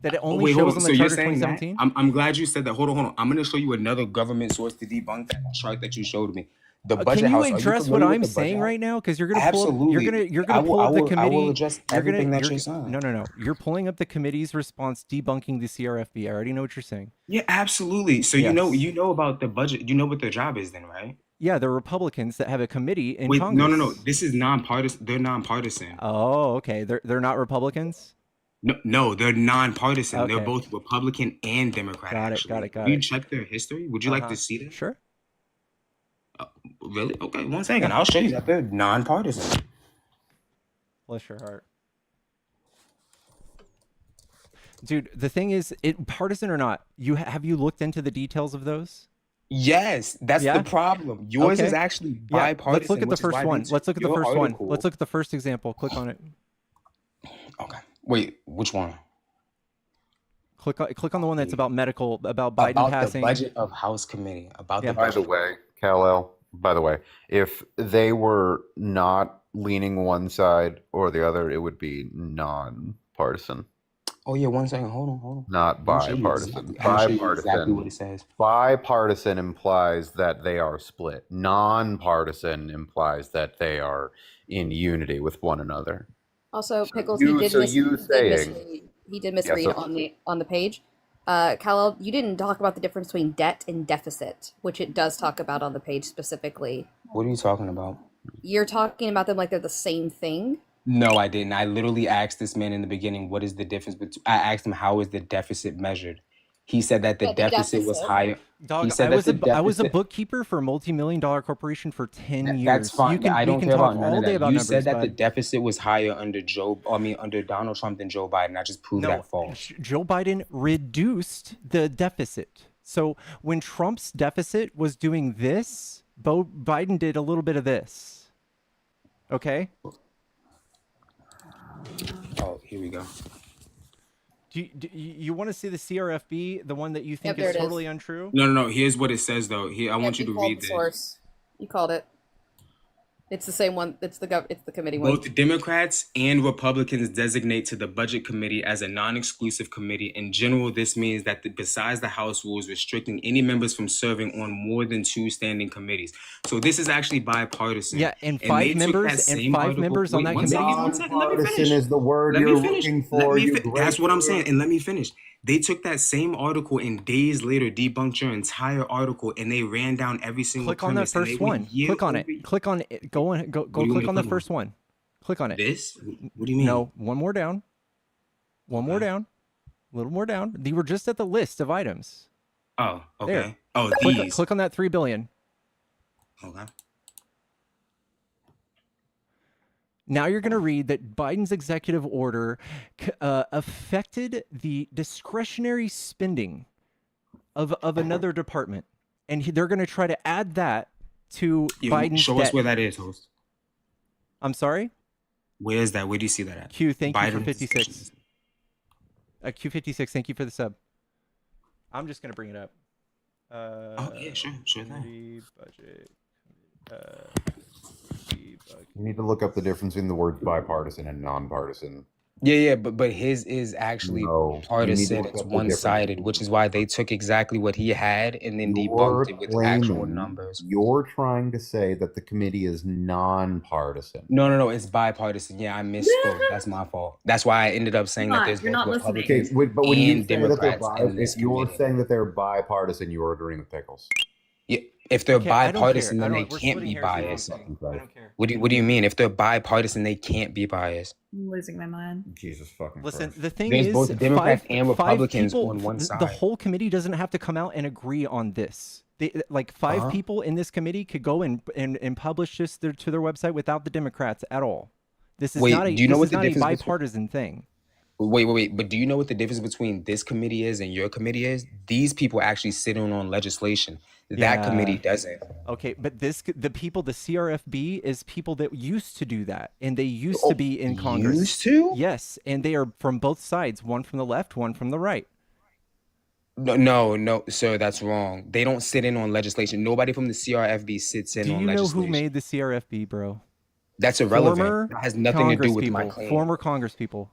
That it only Wait, hold shows on. on So the you're chart of saying that? 2017? I'm glad you said that. Hold on. I'm going to show you another government source to debunk that chart that you showed me. The budget Can you house. Are address what familiar with I'm the budget saying house? right now? Because you're gonna pull up, Absolutely. you're gonna pull up the committee. I will address everything that you're saying. No. You're pulling up the committee's response debunking the CRFB. I already know what you're saying. Yeah, absolutely. So Yes. you know about the budget. You know what their job is then, right? Yeah, the Republicans that have a committee in Wait, Congress. no. This is nonpartisan. They're nonpartisan. Oh, okay. They're not Republicans. No, they're nonpartisan. Okay. They're both Republican and Democrat. Got it. actually. Got Will you it. check their history? Would you like to see that? Sure. Really? Okay, 1 second. I'll show you that they're nonpartisan. Bless your heart. Dude, the thing is, partisan or not, have you looked into the details of those? Yes, that's Yeah? the problem. Yours Okay. is actually Yeah, bipartisan. let's look at the which is first why one. they Let's look at the took first your one. article- Let's look at the first example. Click on it. Wait, which one? Click on the one that's about medical, about Biden passing. the budget of House committee. About Yeah. the By the budget. way, Kal-El, by the way, if they were not leaning one side or the other, it would be non-partisan, Oh yeah, 1 second. Hold on. not I'm gonna show you bipartisan. exactly- I'm gonna show you exactly what it says. Bipartisan implies that they are split. Non-partisan implies that they are in unity with one another. Also, Pickles, you- he did so mis- you he did saying- misread. He did misread so- on the page. Kal-El, you didn't talk about the difference between debt and deficit, which it does talk about on the page specifically. What are you talking about? You're talking about them like they're the same thing. No, I didn't. I literally asked this man in the beginning, what is the difference between, I asked him, how is the deficit measured? He said that the Yeah, the deficit was deficit. higher. Dog, He said I was that a I was a deficit- bookkeeper for a multi-million-dollar corporation for 10 years. That's fine. You can, I we don't can care talk about none all of day that. about You numbers, said that the bud. deficit was higher under Donald Trump than Joe Biden. I just proved that false. Joe Biden reduced the deficit. So when Trump's deficit was doing this, Biden did a little bit of this. Okay? Oh, here we go. Do you want to see the CRFB, the one that you think there is it is. totally untrue? No. Here's what it says though. Here, I want you to called read the this. source. You called it. It's the same one. It's the committee one. Both Democrats and Republicans designate to the Budget Committee as a non-exclusive committee. In general, this means that besides the House rules restricting any members from serving on more than 2 standing committees. So this is actually bipartisan. Yeah, and they 5 took members that and same 5 article- members on Wait, that one committee. second, 1 second, let me Nonpartisan finish. is the word Let me you're finish. looking for. You That's what I'm saying, great- and let me finish. They took that same article and days later debunked your entire article, and they ran down every single Click on that premise, and they first went one. year Click on over it. Click on it. Go What do you click want me on to the click on? first one. Click on it. This? What do you mean? No, one more down. One more down. A little more down. They were just at the list of items. Oh, okay. There. Oh, click, these. click on that 3 billion. Okay. Now you're going to read that Biden's executive order affected the discretionary spending of another department, and they're going to try to add that to Biden's show debt. us where that is, host. I'm sorry? Where is that? Where do you see that at? Q, thank you for Biden's 56. Q56, thank you for the sub. I'm just going to bring it up. Oh, yeah, sure thing. Budget. You need to look up the difference in the words bipartisan and nonpartisan. Yeah, but his is actually No, partisan. you need to It's look up the one-sided, which is why they took exactly what he had and then debunked it with actual numbers. You're trying to say that the committee is nonpartisan. No, it's bipartisan. Yeah, I misspoke. That's my fault. That's why I ended up saying that there's both Republicans But when you and say that they're Democrats in this if you're committee. saying that they're bipartisan, you're agreeing with Pickles. Yeah, if they're Okay, I don't bipartisan, care. then I they don't- we're can't splitting be hairs here. biased. I don't care. What do you mean? If they're bipartisan, they can't be biased. I'm losing my mind. Jesus fucking Listen, Christ. the thing There's is, both Democrats and five Republicans people, on one the side. whole committee doesn't have to come out and agree on this. Like five people in this committee could go and publish this to their website without the Democrats at all. This is not a, do you know this what is the not a difference between- bipartisan thing. Wait. But do you know what the difference between this committee is and your committee is? These people actually sit on legislation. That committee doesn't. Okay, but the people, the CRFB is people that used to do that, and they used to be in Congress. Used to? Yes, and they are from both sides, one from the left, one from the right. No, sir, that's wrong. They don't sit in on legislation. Nobody from the CRFB sits in Do on you know legislation. who made the CRFB, bro? That's irrelevant. Former That has nothing to do with my Congress claim. Former Congress people.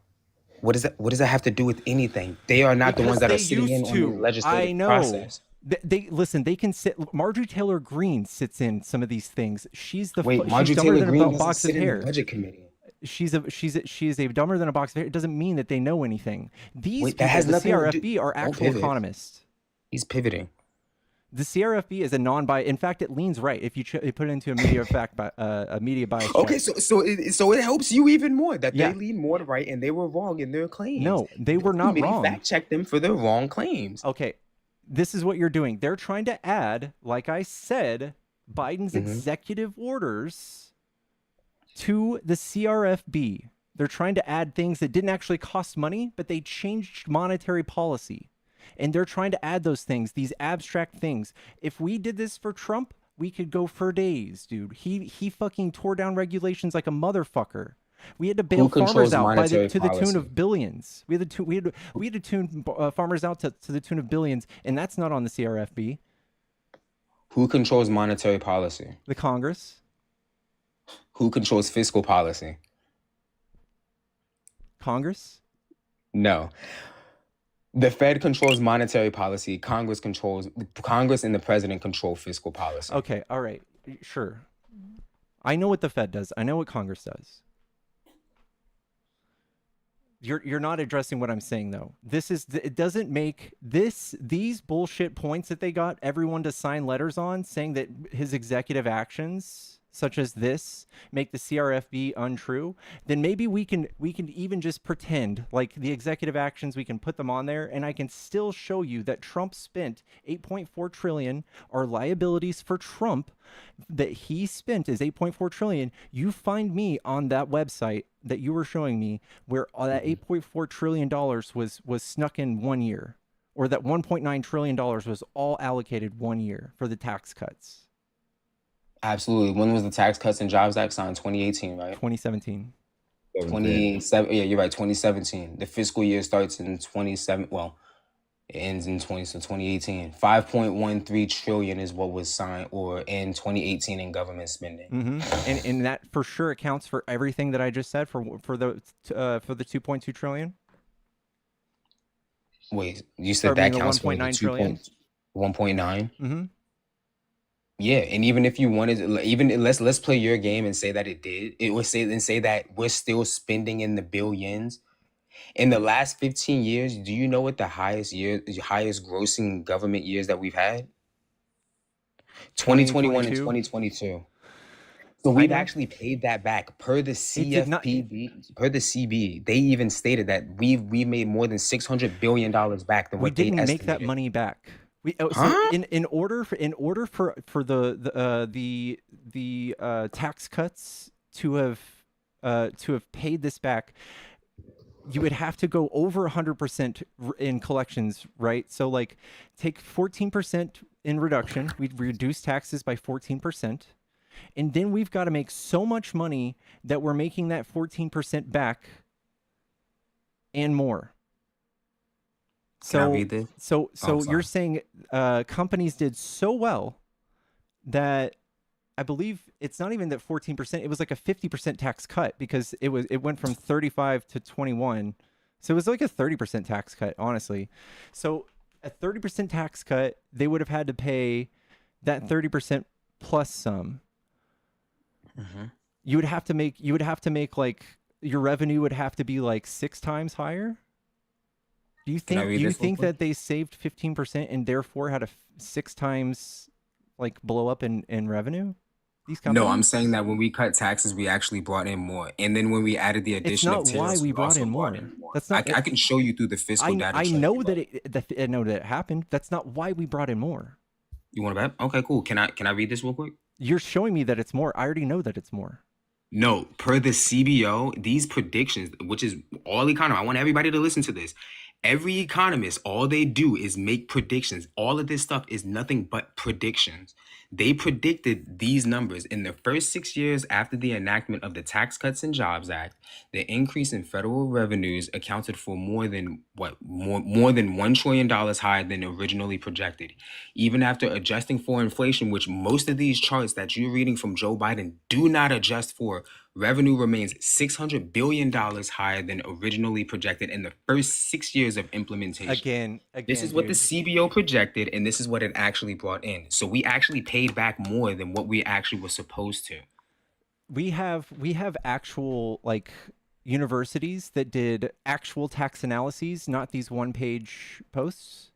What does that have to do with anything? They are not the ones that are sitting in on the legislative I know. process. They listen. They can sit. Marjorie Taylor Greene sits in some of these things. She's the Wait, she's Marjorie dumber Taylor than Greene a doesn't box of sit in the hair. budget committee. She is a dumber than a box of hair. It doesn't mean that they know anything. These Wait, that people, has the nothing to CRFB, do- are Don't actual pivot. economists. He's pivoting. The CRFB is a non-bias. In fact, it leans right if you put it into a media a media bias. Okay, check. so it helps you even more that Yeah. they lean more to right and they were wrong in their claims. No, they were not Committee wrong. Fact check them for their wrong claims. Okay, this is what you're doing. They're trying to add, like I said, Biden's executive orders to the CRFB. They're trying to add things that didn't actually cost money, but they changed monetary policy. And they're trying to add those things, these abstract things. If we did this for Trump, we could go for days, dude. He fucking tore down regulations like a motherfucker. We had to bail farmers out to the tune of billions. We had to tune farmers out to the tune of billions, and that's not on the CRFB. Who controls monetary policy? The Congress. Who controls fiscal policy? Congress? No. The Fed controls monetary policy. Congress and the president control fiscal policy. Okay, all right, sure. I know what the Fed does. I know what Congress does. You're not addressing what I'm saying though. It doesn't make these bullshit points that they got everyone to sign letters on saying that his executive actions such as this make the CRFB untrue, then maybe we can even just pretend like the executive actions, we can put them on there, and I can still show you that Trump spent 8.4 trillion, or liabilities for Trump that he spent is 8.4 trillion. You find me on that website that you were showing me where that 8.4 trillion dollars was snuck in 1 year, or that 1.9 trillion dollars was all allocated 1 year for the tax cuts. Absolutely. When was the Tax Cuts and Jobs Act signed? 2018, right? 2017. 27. Yeah, you're right. 2017. The fiscal year starts in 27. Well, it ends in 2018. 5.13 trillion is what was signed, or in 2018 in government spending. And that for sure accounts for everything that I just said for the 2.2 trillion. Wait, you said that counts for the 1.9 trillion. 1.9. Yeah, and even if you wanted, let's play your game and say that it did. It would say that we're still spending in the billions. In the last 15 years, do you know what the highest grossing government years that we've had? 2021 and 2022. So we've actually paid that back per the CFPB, per the CB. They even stated that we made more than $600 billion back than what they estimated. We didn't make that money back. So in order for the tax cuts to have to have paid this back, you would have to go over 100% in collections, right? So like take 14% in reduction. We'd reduce taxes by 14%. And then we've got to make so much money that we're making that 14% back and more. Can I read this? So sorry. you're saying companies did so well that I believe it's not even that 14%, it was like a 50% tax cut because it went from 35 to 21. So it was like a 30% tax cut, honestly. So a 30% tax cut, they would have had to pay that 30% plus some. You would have to make like your revenue would have to be like 6 times higher. Do you think that they saved 15% and therefore had a 6 times like blow up in revenue? These companies? No, I'm saying that when we cut taxes, we actually brought in more, and then when we added the addition of It's not why we brought in more. That's not. I can show you through the fiscal data. I know that I know that it happened. That's not why we brought in more. You want to bet? Okay, cool. Can I read this real quick? You're showing me that it's more. I already know that it's more. No, per the CBO, these predictions, which is all economists, I want everybody to listen to this. Every economist, all they do is make predictions. All of this stuff is nothing but predictions. They predicted these numbers in the first 6 years after the enactment of the Tax Cuts and Jobs Act. The increase in federal revenues accounted for more than $1 trillion higher than originally projected. Even after adjusting for inflation, which most of these charts that you're reading from Joe Biden do not adjust for, revenue remains $600 billion higher than originally projected in the first 6 years of implementation. Again, this is what the CBO projected, and this is what it actually brought in. So we actually paid back more than what we actually were supposed to. We have actual like universities that did actual tax analyses, not these one-page posts,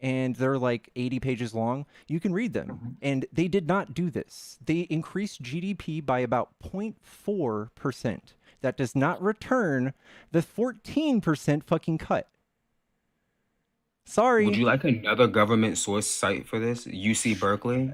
and they're like 80 pages long. You can read them. And they did not do this. They increased GDP by about 0.4%. That does not return the 14% fucking cut. Sorry. Would you like another government source site for this? UC Berkeley?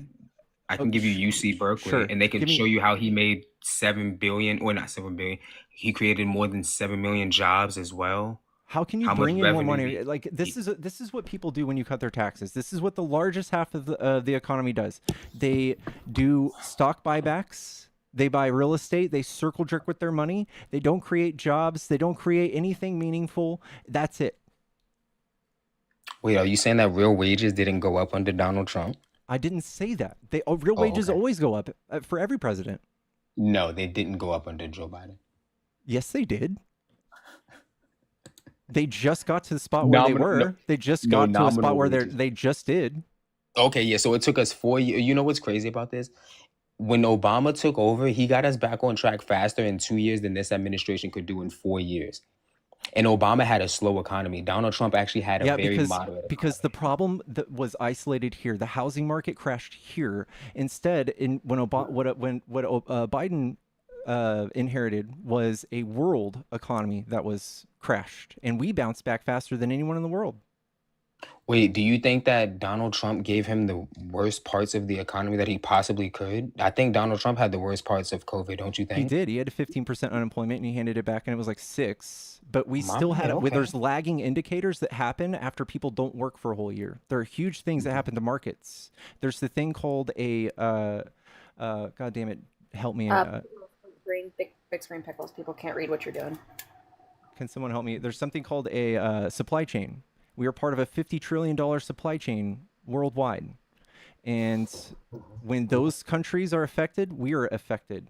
I can give you UC Berkeley, sure. and they can show you how he made 7 billion, or not 7 billion. He created more than 7 million jobs as well. How can you bring in more money? Like this is what people do when you cut their taxes. This is what the largest half of the economy does. They do stock buybacks. They buy real estate. They circle jerk with their money. They don't create jobs. They don't create anything meaningful. That's it. Wait, are you saying that real wages didn't go up under Donald Trump? I didn't say that. Real wages always go up for every president. No, they didn't go up under Joe Biden. Yes, they did. They just got to the spot where they were. They just got to a spot where they just did. Okay, yeah. So it took us 4 years. You know what's crazy about this? When Obama took over, he got us back on track faster in 2 years than this administration could do in 4 years. And Obama had a slow economy. Donald Trump actually had a very moderate. Because the problem that was isolated here, the housing market crashed here. Instead, when Biden inherited was a world economy that was crashed, and we bounced back faster than anyone in the world. Wait, do you think that Donald Trump gave him the worst parts of the economy that he possibly could? I think Donald Trump had the worst parts of COVID, don't you think? He did. He had a 15% unemployment, and he handed it back, and it was like 6. But we still had it. There's lagging indicators that happen after people don't work for a whole year. There are huge things that happen to markets. There's the thing called a, God damn it, help me. Big screen pickles. People can't read what you're doing. Can someone help me? There's something called a supply chain. We are part of a $50 trillion supply chain worldwide. And when those countries are affected, we are affected.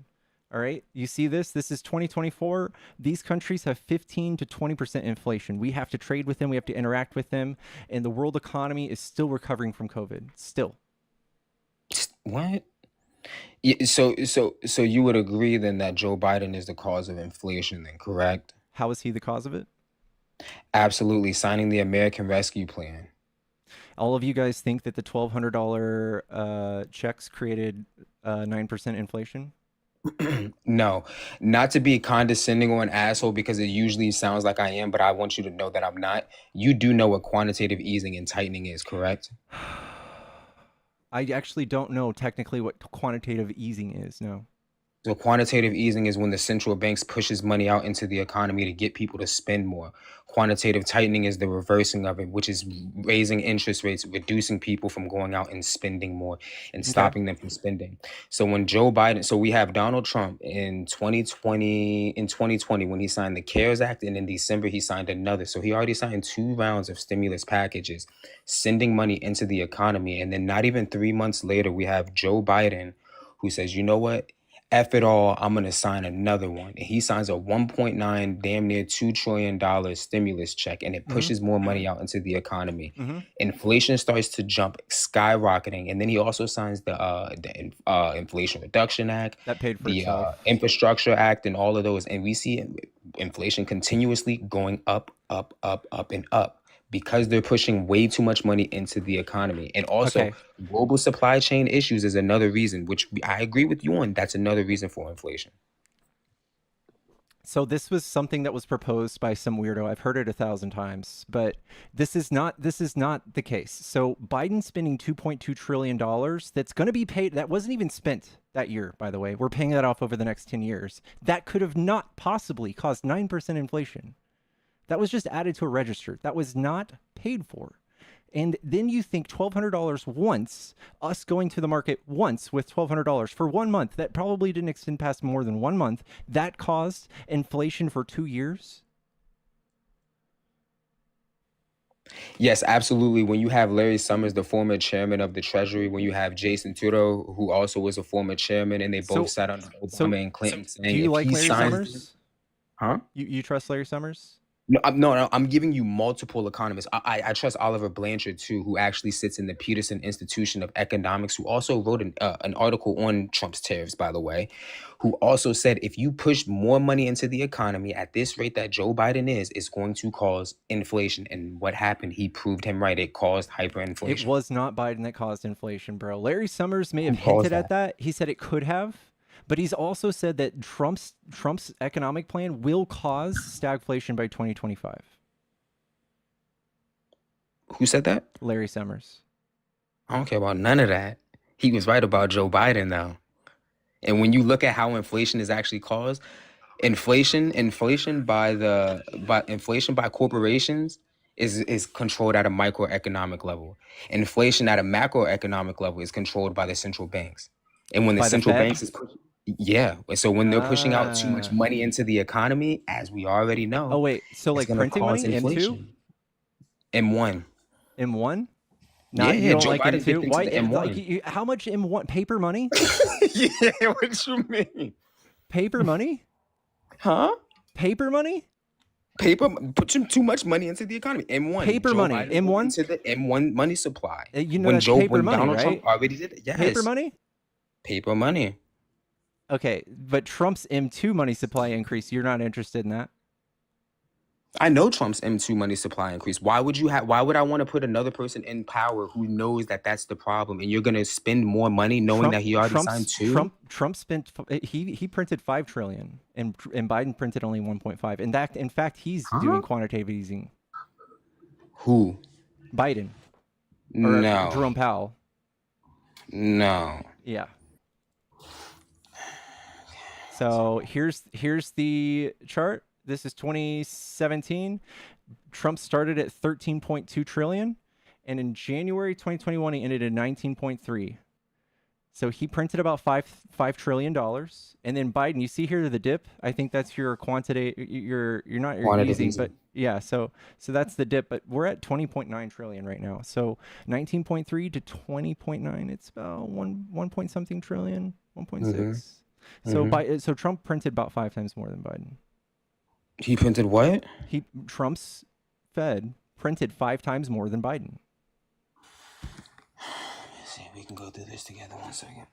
All right. You see this? This is 2024. These countries have 15 to 20% inflation. We have to trade with them. We have to interact with them. And the world economy is still recovering from COVID. Still. What? Yeah, so you would agree then that Joe Biden is the cause of inflation then, correct? How is he the cause of it? Absolutely. Signing the American Rescue Plan. All of you guys think that the $1,200 checks created 9% inflation? No, not to be condescending or an asshole, because it usually sounds like I am, but I want you to know that I'm not. You do know what quantitative easing and tightening is, correct? I actually don't know technically what quantitative easing is, no. So quantitative easing is when the central banks pushes money out into the economy to get people to spend more. Quantitative tightening is the reversing of it, which is raising interest rates, reducing people from going out and spending more and Okay. stopping them from spending. So when Joe Biden, so we have Donald Trump in 2020 when he signed the CARES Act, and in December he signed another. So he already signed 2 rounds of stimulus packages, sending money into the economy. And then not even 3 months later, we have Joe Biden who says, you know what? F it all, I'm gonna sign another one. And he signs a 1.9, damn near $2 trillion stimulus check, and it pushes more money out into the economy. Inflation starts to jump, skyrocketing, and then he also signs the Inflation Reduction Act, That paid for the itself. Infrastructure Act, and all of those. And we see inflation continuously going up, up, up, up, and up, because they're pushing way too much money into the economy. And also, Okay. global supply chain issues is another reason, which I agree with you on. That's another reason for inflation. So this was something that was proposed by some weirdo. I've heard it 1,000 times, but this is not the case. So Biden spending $2.2 trillion that's going to be paid, that wasn't even spent that year, by the way. We're paying that off over the next 10 years. That could have not possibly caused 9% inflation. That was just added to a register. That was not paid for. And then you think $1,200 once, us going to the market once with $1,200 for 1 month, that probably didn't extend past more than 1 month, that caused inflation for 2 years? Yes, absolutely. When you have Larry Summers, the former chairman of the Treasury, when you have Jason Trudeau, who also was a former chairman, and they both sat under Obama and Clinton, saying do you if like he Larry signs, Summers? huh? You trust Larry Summers? No, no, I'm giving you multiple economists. I trust Oliver Blanchard too, who actually sits in the Peterson Institution of Economics, who also wrote an article on Trump's tariffs, by the way, who also said if you push more money into the economy at this rate that Joe Biden is, it's going to cause inflation. And what happened? He proved him right. It caused hyperinflation. It was not Biden that caused inflation, bro. Larry Summers may have Who caused hinted at that. He said it could have, but he's also said that Trump's economic plan will cause stagflation by 2025. Who said that? Larry Summers. I don't care about none of that. He was right about Joe Biden, though. And when you look at how inflation is actually caused, inflation by corporations is controlled at a microeconomic level. Inflation at a macroeconomic level is controlled by the central banks. And when the By the central Fed? banks is pushing, yeah. So when they're pushing out too much money into the economy, as we already know, Oh wait, so it's like going to printing cause money, inflation. M2? M1. M1? Yeah, Not, you don't Joe like Biden M2? dipped into Why? the M1. Like, how much M1? Paper money? Yeah, what you mean? Paper money? Huh? Paper money? Put too much money into the economy. M1. Paper Joe money. Biden M1? into the M1 money supply. You know that's paper money, Donald right? Trump already did it. Yes. Paper money? Paper money. Okay, but Trump's M2 money supply increase, you're not interested in that? I know Trump's M2 money supply increase. Why would I want to put another person in power who knows that that's the problem, and you're going to spend more money knowing that he already signed 2? Trump spent he printed 5 trillion and Biden printed only 1.5. And that in fact he's doing quantitative easing. Who? Biden. Or No. Jerome Powell. No. Yeah. So here's the chart. This is 2017. Trump started at 13.2 trillion, and in January 2021 he ended at 19.3. So he printed about $5 trillion, and then Biden. You see here the dip. I think that's your quantity. You're not your easing, but yeah. So that's the dip. But we're at 20.9 trillion right now. So 19.3 to 20.9. It's about one point something trillion. 1.6. So Trump printed about 5 times more than Biden. He printed what? Trump's Fed printed 5 times more than Biden. Let's see, we can go through this together. 1 second.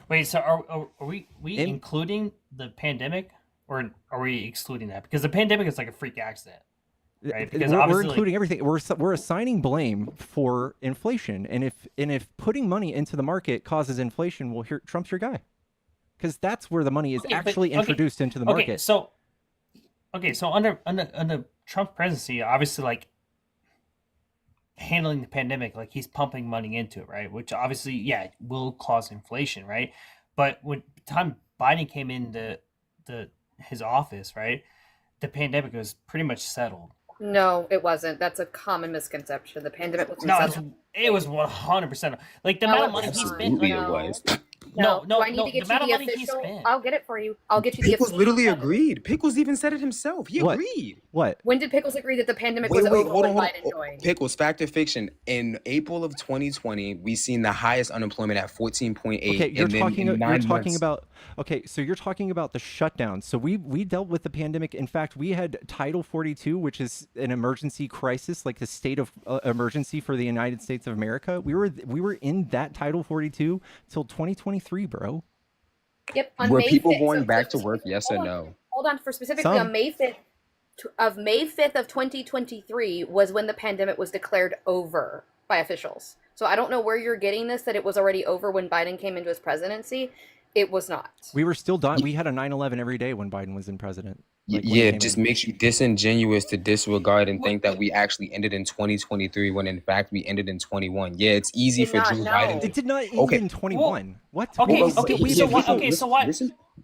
Wait, so are we including the pandemic, or are we excluding that? Because the pandemic is like a freak accident, right? Because we're including everything. We're assigning blame for inflation, and if putting money into the market causes inflation, well, Trump's your guy, because that's where the money is actually introduced into the market. So under Trump's presidency, obviously, like handling the pandemic, like he's pumping money into it, right? Which obviously, yeah, will cause inflation, right? But when the time Biden came into his office, right, the pandemic was pretty much settled. No, it wasn't. That's a common misconception. The pandemic wasn't No, settled. it was 100%. Like the No, amount of it money was he not. spent. Like, Absolutely, it was. no, Do I need to the get you amount of the money he official? spent. I'll get it for you. I'll get you the Pickles official. literally agreed. Pickles even said it himself. He What? agreed. What? When did Pickles agree that the pandemic Wait, was wait, over hold when on, hold Biden on. joined? Pickles, fact or fiction? In April of 2020, we seen the highest unemployment at 14.8, Okay, you're and then talking. in You're 9 talking months. about. Okay, so you're talking about the shutdown. So we dealt with the pandemic. In fact, we had Title 42, which is an emergency crisis, like the state of emergency for the United States of America. We were in that Title 42 till 2023, bro. Yep, on Were May people 5th. going back to work? Yes or no? Hold on. For specifically Some. on May 5th of May 5th of 2023 was when the pandemic was declared over by officials. So I don't know where you're getting this, that it was already over when Biden came into his presidency. It was not. We were still dying. We had a 9/11 every day when Biden was in president. Like when he Yeah, it came just in. makes you disingenuous to disregard and think that we actually ended in 2023 when in fact we ended in 21. Yeah, it's easy Did for not Joe know. Biden. It did not end Okay. in 21. What? Okay, Well, okay, we so have what? people- Okay, so what?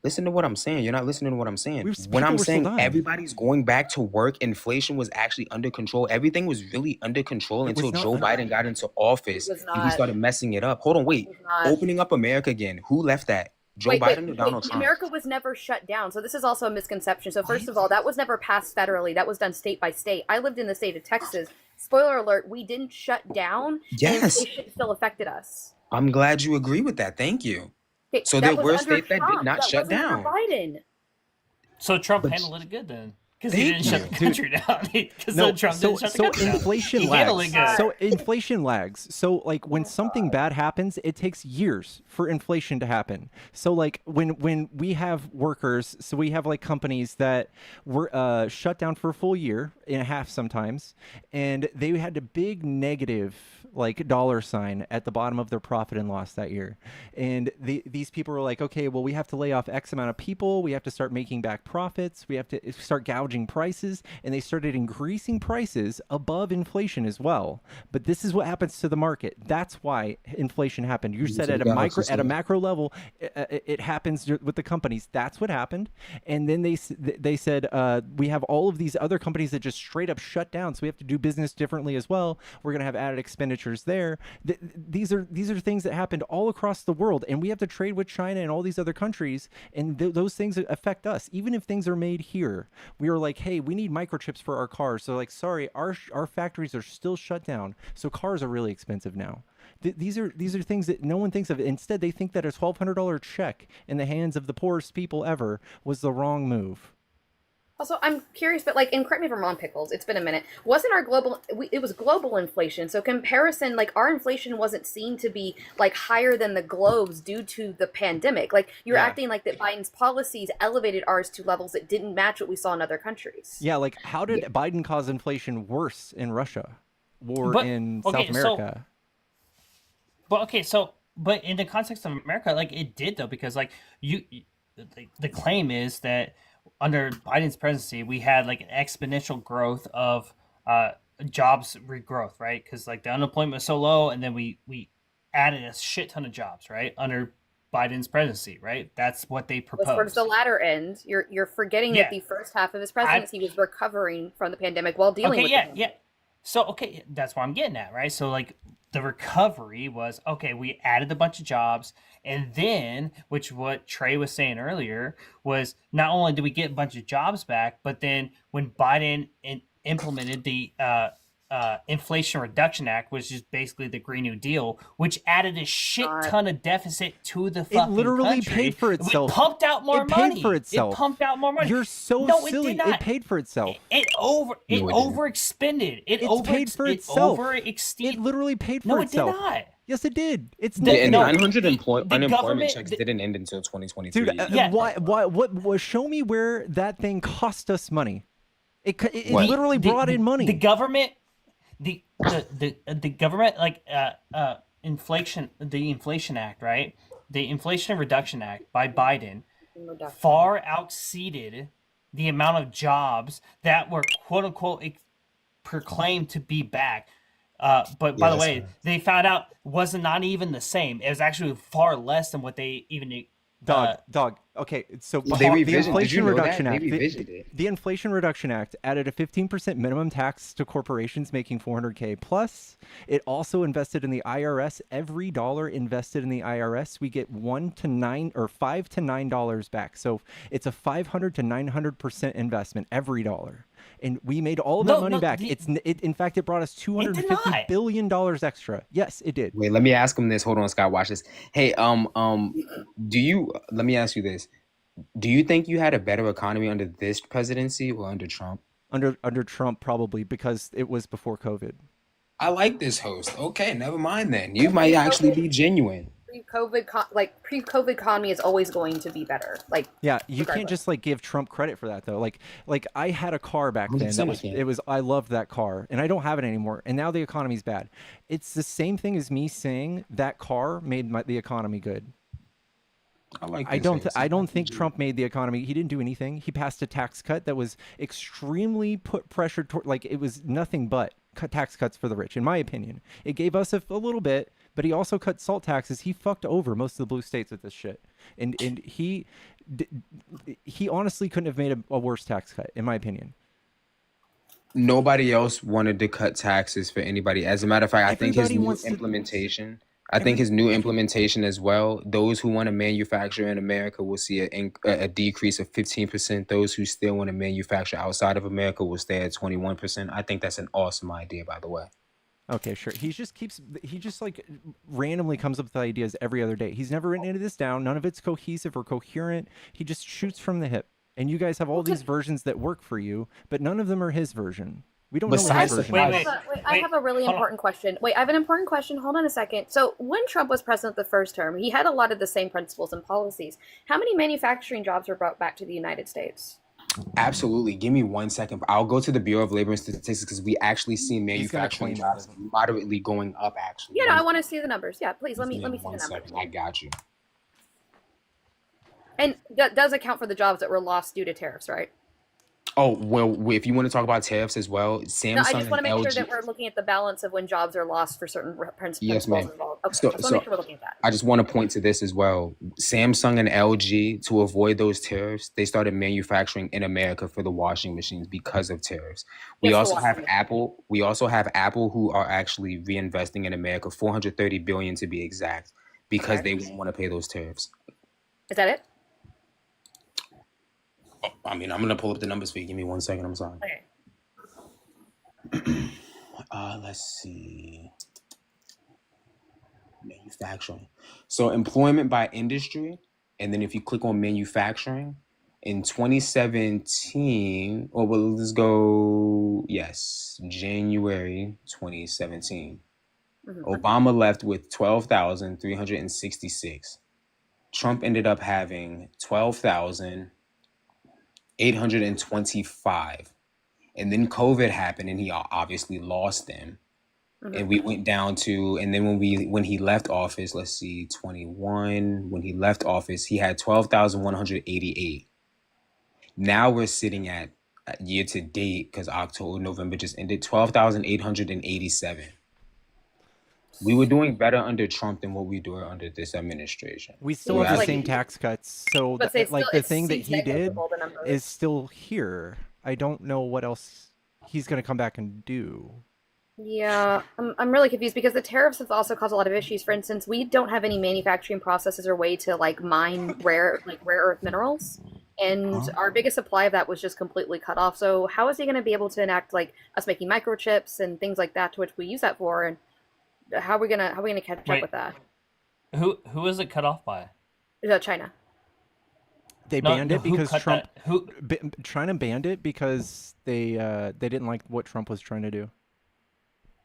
Listen to what I'm saying. You're not listening to what I'm saying. When people I'm were still saying dying. everybody's going back to work, inflation was actually under control. Everything was really under control It was until not Joe under- Biden got into office It was and he not. started messing it up. Hold on, wait. It was not. Opening up America again. Who left that? Joe Biden or Donald Trump? America was never shut down. So this is also a misconception. So first of all, that was never passed federally. That was done state by state. I lived in the state of Texas. Spoiler alert, we didn't shut down. Yes. And inflation still affected us. I'm glad you agree with that. Thank you. Okay, So that there was were under states that did Trump. not That shut wasn't under down. Biden. So Trump But- handled it good then, because he Thank didn't shut you. the country down. Because No, Trump so didn't shut the country down. inflation He handled it lags. good. So inflation lags. So like when something bad happens, it takes years for inflation to happen. So like when we have workers, so we have like companies that were shut down for a full year and a half sometimes, and they had a big negative like dollar sign at the bottom of their profit and loss that year. And these people were like, okay, well, we have to lay off X amount of people. We have to start making back profits. We have to start gouging prices. And they started increasing prices above inflation as well. But this is what happens to the market. That's why inflation happened. You said at a macro level, it happens with the companies. That's what happened. And then they said, we have all of these other companies that just straight up shut down. So we have to do business differently as well. We're going to have added expenditures there. These are things that happened all across the world, and we have to trade with China and all these other countries, and those things affect us. Even if things are made here, we were like, hey, we need microchips for our cars. So like, sorry, our factories are still shut down, so cars are really expensive now. These are things that no one thinks of. Instead, they think that a $1,200 check in the hands of the poorest people ever was the wrong move. Also, I'm curious, but like, and correct me if I'm wrong, Pickles, it's been a minute. Wasn't our it was global inflation. So comparison, like our inflation wasn't seen to be like higher than the globe's due to the pandemic. Like you're acting like that Biden's policies elevated ours to levels that didn't match what we saw in other countries. Yeah, like how did Biden cause inflation worse in Russia or in South America? But in the context of America, like it did though, because like the claim is that under Biden's presidency, we had like an exponential growth of jobs regrowth, right? Because like the unemployment was so low, and then we added a shit ton of jobs, right, under Biden's presidency, right? That's what they proposed. Towards the latter end, you're forgetting that the first half of his presidency was recovering from the pandemic while dealing with it. So that's what I'm getting at, right? So like the recovery was okay. We added a bunch of jobs, and then, which what Trey was saying earlier was not only did we get a bunch of jobs back, but then when Biden implemented the Inflation Reduction Act, which is basically the Green New Deal, which added a shit ton of deficit to the fucking It literally country. paid for itself. It pumped out more money. Paid for itself. It pumped out more money. You're so no, silly. It did not. It paid for itself. It overexpended. It paid for itself. It literally paid for no, itself. it did not. Yes, it did. It's And no, 900 unemployment government- checks didn't end until 2023. Dude, what? Show me where that thing cost us money. It literally brought in money. The government, the government, like inflation, the Inflation Act, right? The Inflation Reduction Act by Biden far exceeded the amount of jobs that were quote unquote proclaimed to be back. But by the way, they found out wasn't not even the same. It was actually far less than what they even. Dog. Okay, so They the revisioned. Did you Inflation know Reduction that? They Act. revisioned it. The Inflation Reduction Act added a 15% minimum tax to corporations making 400K. Plus, it also invested in the IRS. Every dollar invested in the IRS, we get $1 to $9 or $5 to $9 back. So it's a 500 to 900% investment every dollar. And we made all of that money back. In fact, it brought us $250 billion extra. Yes, it did. Wait, let me ask him this. Hold on, Scott. Watch this. Hey, let me ask you this. Do you think you had a better economy under this presidency or under Trump? Under Trump, probably, because it was before COVID. I like this host. Okay, never mind then. You might actually be genuine. Pre-COVID economy is always going to be better. Yeah, you can't regardless. just give Trump credit for that though. Like I had a car back then. 100% I loved that car, and I don't have it anymore. And now the economy's bad. It's the same thing as me saying that car made the economy good. I don't think Trump made the economy. He didn't do anything. He passed a tax cut that was extremely put pressure toward. It was nothing but tax cuts for the rich, in my opinion. It gave us a little bit, but he also cut salt taxes. He fucked over most of the blue states with this shit, and he honestly couldn't have made a worse tax cut, in my opinion. Nobody else wanted to cut taxes for anybody. As a matter of fact, I think his new implementation. I think his new implementation as well, those who want to manufacture in America will see a decrease of 15%. Those who still want to manufacture outside of America will stay at 21%. I think that's an awesome idea, by the way. Okay, sure. He just randomly comes up with ideas every other day. He's never written any of this down. None of it's cohesive or coherent. He just shoots from the hip. And you guys have all these versions that work for you, but none of them are his version. We don't know what his version is. I have a really important question. Wait, I have an important question. Hold on a second. So when Trump was president the first term, he had a lot of the same principles and policies. How many manufacturing jobs were brought back to the United States? Absolutely. Give me 1 second. I'll go to the Bureau of Labor and Statistics because we actually see manufacturing jobs moderately going up, actually. Yeah, no, I want to see the numbers. Yeah, please, let me see the numbers. I got you. And that does account for the jobs that were lost due to tariffs, right? Oh, well, if you want to talk about tariffs as well, Samsung No, I just want to and make LG. sure that we're looking at the balance of when jobs are lost for certain principles Yes, ma'am. involved. Okay, So, just want to make sure we're looking at that. I just want to point to this as well. Samsung and LG, to avoid those tariffs, they started manufacturing in America for the washing machines because of tariffs. We Yes, the also washing have machine. Apple. We also have Apple, who are actually reinvesting in America, 430 billion to be exact, because Okay. they won't want to pay those tariffs. Is that it? I mean, I'm gonna pull up the numbers for you. Give me 1 second. I'm sorry. Okay. Let's see. Manufacturing. So employment by industry, and then if you click on manufacturing, in 2017, or well, let's go, yes, January 2017. Obama left with 12,366. Trump ended up having 12,825. And then COVID happened and he obviously lost them. And we went down to, and then when he left office, let's see, 21, when he left office, he had 12,188. Now we're sitting at year to date, because November just ended, 12,887. We were doing better under Trump than what we do under this administration. We still have the same tax cuts. So But it's still- the it thing that seems he did negligible, the numbers. is still here. I don't know what else he's going to come back and do. Yeah, I'm really confused because the tariffs have also caused a lot of issues. For instance, we don't have any manufacturing processes or way to mine rare earth minerals, and our biggest supply of that was just completely cut off. So how is he going to be able to enact us making microchips and things like that, to which we use that for, and how are we gonna catch up with that? Who is it cut off by? China. They banned it because Trump. China banned it because they didn't like what Trump was trying to do.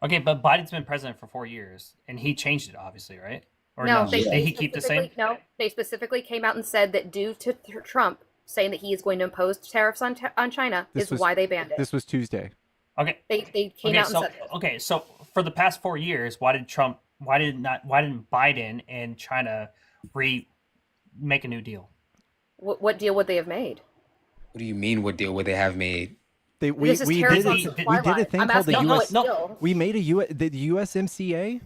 Okay, but Biden's been president for 4 years, and he changed it, obviously, right? Or No, did he keep the same? No, they specifically came out and said that due to Trump saying that he is going to impose tariffs on China why they banned it. This was Tuesday. Okay. They came out and said it. Okay, so for the past 4 years, why didn't Biden and China make a new deal? What deal would they have made? What do you mean, what deal would they have made? We This is we tariffs did on we supply did a line. thing I'm called the asking you U.S. what deal. We made the USMCA.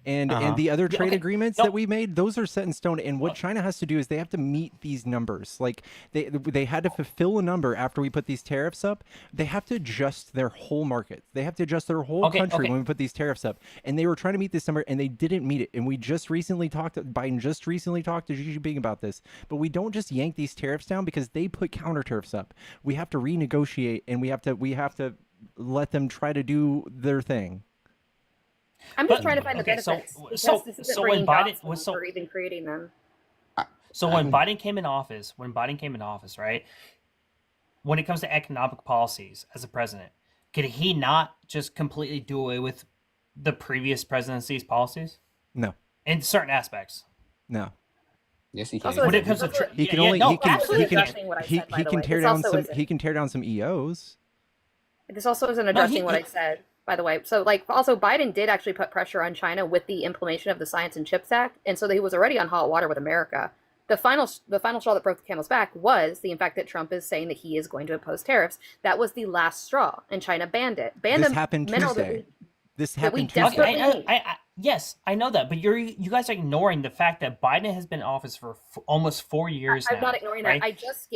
And the other trade agreements that we made, those are set in stone. And what China has to do is they have to meet these numbers. Like they had to fulfill a number after we put these tariffs up. They have to adjust their whole market. They have to adjust their whole country when we put these tariffs up. And they were trying to meet this number, and they didn't meet it. And we just recently Biden just recently talked to Xi Jinping about this. But we don't just yank these tariffs down because they put counter tariffs up. We have to renegotiate, and we have to let them try to do their thing. I'm just trying to find the benefits because this isn't bringing jobs or even creating them. So when Biden came in office, right? When it comes to economic policies as a president, could he not just completely do away with the previous presidency's policies? No. In certain aspects. No. Yes, he can. When it comes to he can tear down some EOs. This also isn't addressing what I said, by the way. So, like, also Biden did actually put pressure on China with the implementation of the Science and Chips Act, and so he was already on hot water with America. The final straw that broke the camel's back was the fact that Trump is saying that he is going to impose tariffs. That was the last straw, and China banned it. This happened Tuesday. This happened Tuesday. Yes, I know that, but you guys are ignoring the fact that Biden has been in office for almost 4 years now. I'm not ignoring right? that. I just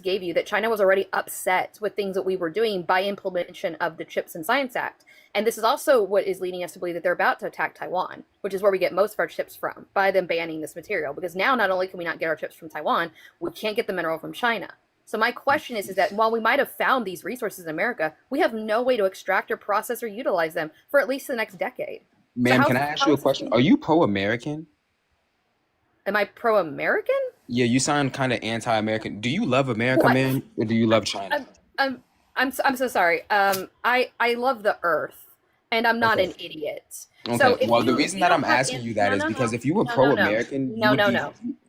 gave you that China was already upset with things that we were doing by implementation of the Chips and Science Act. And this is also what is leading us to believe that they're about to attack Taiwan, which is where we get most of our chips from, by them banning this material. Because now not only can we not get our chips from Taiwan, we can't get the mineral from China. So my question is that while we might have found these resources in America, we have no way to extract or process or utilize them for at least the next decade. Ma'am, can I ask you a question? Are you pro-American? Am I pro-American? Yeah, you sound kind of anti-American. Do you love America, man, or do you love China? I'm so sorry. I love the Earth, and I'm not an idiot. Okay. So Well, the reason that I'm asking you that is because if you were pro-American, no.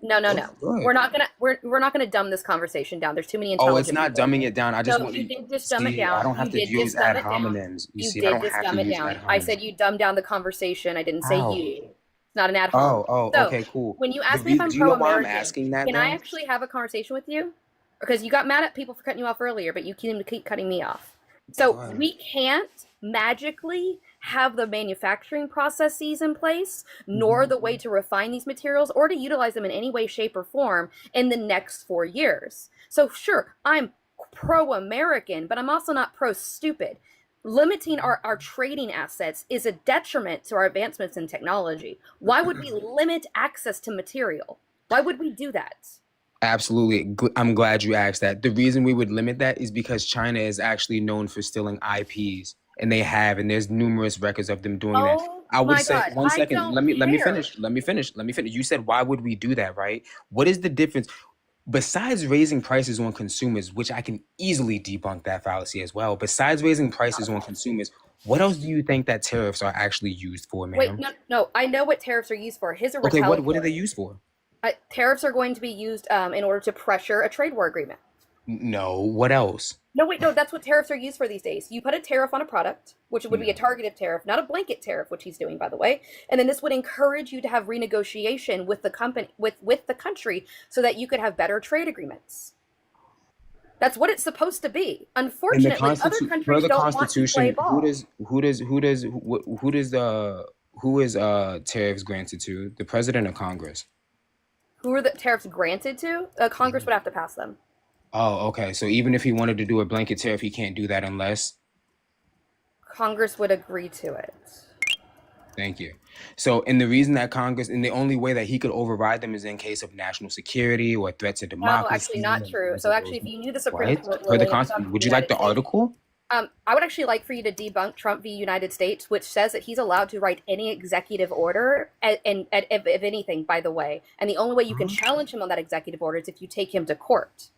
We're not gonna dumb this conversation down. There's too many intelligent. Oh, it's not people. dumbing it down. I just No, want you did just dumb it see, down. I don't have You to did use just dumb ad it down. hominems. You see, I did don't just have dumb to it use down. ad I hominems. said you dumbed down the conversation. I didn't say Ow. you. It's not an ad hominem. Oh, So, okay, cool. when you ask The me if rea- I'm do you know why I'm pro-American, asking that, can I though? actually have a conversation with you? Because you got mad at people for cutting you off earlier, but you keep cutting me off. So Go ahead. we can't magically have the manufacturing processes in place, nor the way to refine these materials or to utilize them in any way, shape, or form in the next 4 years. So sure, I'm pro-American, but I'm also not pro-stupid. Limiting our trading assets is a detriment to our advancements in technology. Why would we limit access to material? Why would we do that? Absolutely. I'm glad you asked that. The reason we would limit that is because China is actually known for stealing IPs, and they have, and there's numerous records of them doing that. Oh I would my say God, one I second. don't Let me care. finish. Let me finish. You said why would we do that, right? What is the difference? Besides raising prices on consumers, which I can easily debunk that fallacy as well. Besides raising prices on consumers, what else do you think that tariffs are actually used for, Wait, ma'am? no, I know what tariffs are used for. His are Okay, what are they retaliatory. used for? Tariffs are going to be used in order to pressure a trade war agreement. No, what else? No, wait, no, that's what tariffs are used for these days. You put a tariff on a product, which would be a targeted tariff, not a blanket tariff, which he's doing, by the way. And then this would encourage you to have renegotiation with the company, with the country, so that you could have better trade agreements. That's what it's supposed to be. In the Unfortunately, other Constitution, per countries the don't want to play Constitution, ball. who is tariffs granted to? The president or Congress? Who are the tariffs granted to? Congress would have to pass them. Oh, okay. So even if he wanted to do a blanket tariff, he can't do that unless. Congress would agree to it. Thank you. So, and the reason that Congress, and the only way that he could override them is in case of national security or threat to No, democracy. actually not true. So actually, if you knew the Supreme What? Court Per the ruling Constitution, from would the you like United the States, article? I would actually like for you to debunk Trump v. United States, which says that he's allowed to write any executive order, if anything, by the way. And the only way you can challenge him on that executive order is if you take him to court.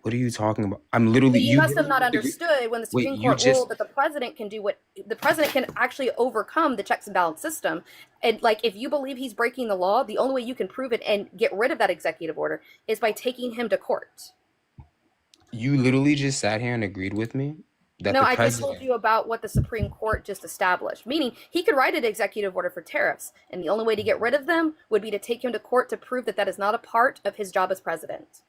What are you talking about? I'm literally. But you must have not understood when the Wait, Supreme you Court just- ruled that the president can do what the president can actually overcome the checks and balance system. And like, if you believe he's breaking the law, the only way you can prove it and get rid of that executive order is by taking him to court. You literally just sat here and agreed with me that No, the I just president. told you about what the Supreme Court just established. Meaning, he could write an executive order for tariffs, and the only way to get rid of them would be to take him to court to prove that that is not a part of his job as president.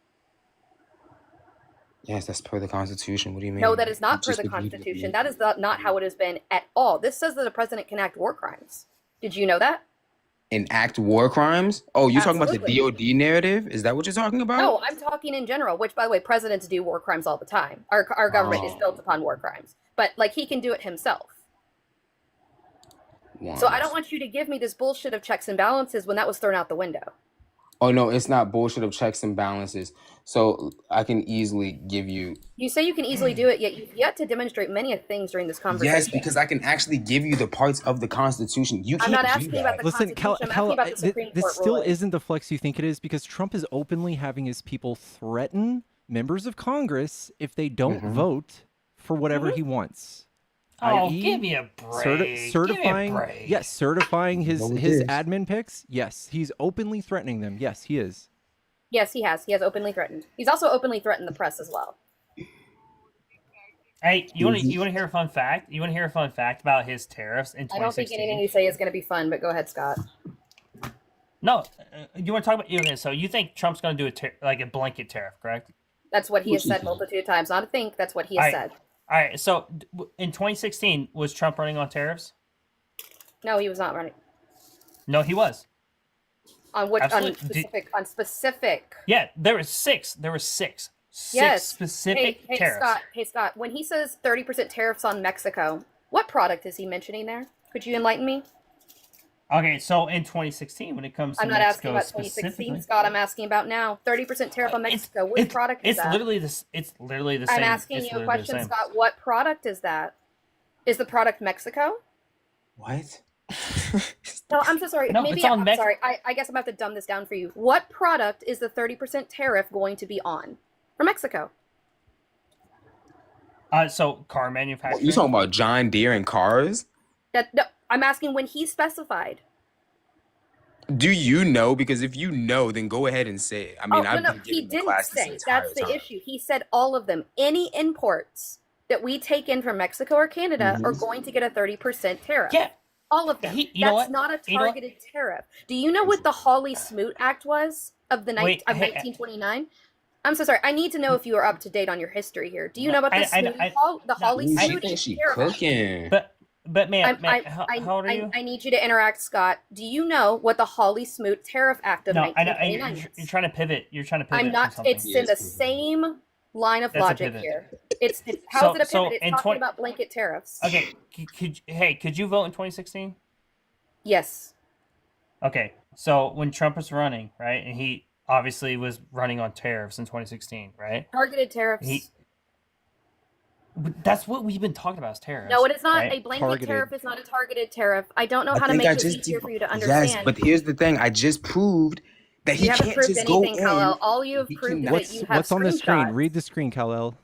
Yes, that's per the Constitution. What do you mean? No, that is You not per just the agreed with Constitution. me. That is not how it has been at all. This says that a president can act war crimes. Did you know that? Enact war crimes? Oh, you're talking about the Absolutely. DOD narrative? Is that what you're talking about? No, I'm talking in general, which, by the way, presidents do war crimes all the time. Our government is Oh. built upon war crimes. But, like, he can do it himself. So I don't want you to give me this bullshit of checks and balances when that was thrown out the window. Oh no, it's not bullshit of checks and balances. So I can easily give you. You say you can easily do it, yet you've yet to demonstrate many things during this conversation. Yes, because I can actually give you the parts of the Constitution. You I'm can't not do asking about that. the Listen, Constitution. I'm asking about the Supreme this Court still ruling. isn't the flex you think it is because Trump is openly having his people threaten members of Congress if they don't vote for whatever he wants. Oh, i.e. give me a break. certifying, Give me a break. yes, certifying his No, it his is. admin picks. Yes, he's openly threatening them. Yes, he is. Yes, he has. He has openly threatened. He's also openly threatened the press as well. Hey, you want to hear a fun fact? You want to hear a fun fact about his tariffs in I don't think 2016? anything you say is going to be fun, but go ahead, Scott. No, you want to talk about? Okay, so you think Trump's going to do a blanket tariff, correct? That's what he has said multitude of times. Not a think. That's what he has said. All right. So in 2016, was Trump running on tariffs? No, he was not running. No, he was. On which? On Absolutely. specific? On specific. Yeah, there was six. There were six. Yes. Specific hey, tariffs. Scott. When he says 30% tariffs on Mexico, what product is he mentioning there? Could you enlighten me? Okay, so in 2016, when it comes to I'm not asking Mexico about 2016, specifically, Scott. I'm asking about now. 30% tariff on Mexico. Which product is it's that? literally this. It's literally the same. I'm asking it's you a literally the question, same. Scott. What product is that? Is the product Mexico? What? No, I'm so sorry. No, Maybe it's on I'm sorry. I guess I'm about to dumb this down for you. What product is the 30% tariff going to be on for Mexico? So car manufacturing. You talking about John Deere and cars? No, I'm asking when he specified. Do you know? Because if you know, then go ahead and say it. I mean, I've been He giving the didn't class this say. entire That's the time. issue. He said all of them. Any imports that we take in from Mexico or Canada are going to get a 30% tariff. Yeah. All of them. You know That's what? not a You know what? targeted tariff. Do you know what the Hawley-Smoot Act was of the Wait, of hey, 1929? I'm so sorry. I need to know if you are up to date on your history here. Do you know about the Ooh, Hawley-Smoot she thinks she tariff? cooking. But ma'am, how old are you? I need you to interact, Scott. Do you know what the Hawley-Smoot Tariff Act of No, I know. 1929 is? You're trying to pivot. You're trying to pivot. I'm from not. something. It's in the same line of That's a logic pivot. here. It's how is it a So pivot? It's in talking 20 about blanket tariffs. Okay. Could you vote in 2016? Yes. Okay. So when Trump was running, right, and he obviously was running on tariffs in 2016, right? Targeted tariffs. That's what we've been talking about is tariffs. No, it is not. right? A blanket tariff is not a targeted tariff. I don't know how to think make I this just easier for you to understand. Yes, but here's the thing. I just proved that he you haven't can't proved just go anything, in. Kal-El. All you have proved is that you have What's on the screen? screenshots. Read the screen, Kal-El.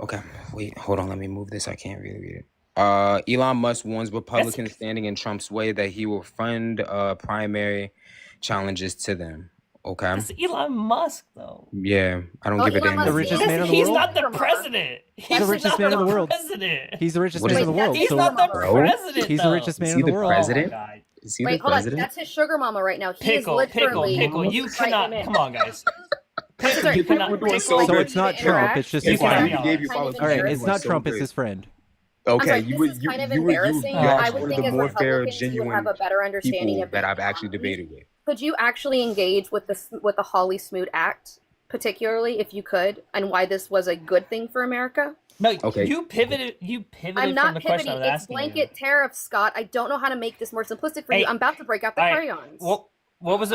Okay, wait, hold on. Let me move this. I can't really read it. Elon Musk warns Republicans standing in Trump's way that he will fund primary challenges to them. Okay. It's Elon Musk, though. Yeah, I don't give a Elon damn. Musk The richest man in the He's world. not the president. He's the richest man in the world. President. He's the richest What man is in the it? world. He's so not the Bro, president. he's the though. richest man Is in he the the world. president? Oh my God. Is he Wait, the hold on. president? That's his sugar mama right now. He Pickle, is literally pickle. You right cannot. him in. Come on, guys. I'm sorry, You cannot. We're doing Pickle- so So good. it's not Trump. It's just You his cannot friend. be You gave your Kind of followers. All right, embarrassing. it's not Trump. It's his friend. I'm Okay, sorry, you this were is kind of you embarrassing. I actually would one of think the as more fair, Republicans, you would genuine have a better understanding people of that this. I've actually debated with. Could you actually engage with the Hawley-Smoot Act, particularly if you could, and why this was a good thing for America? No, Okay. you pivoted. You pivoted I'm from not the question I pivoting. was It's asking blanket tariffs, Scott. I don't know how to make this more simplistic for Hey, you. I'm about to break out the all right, crayons. What was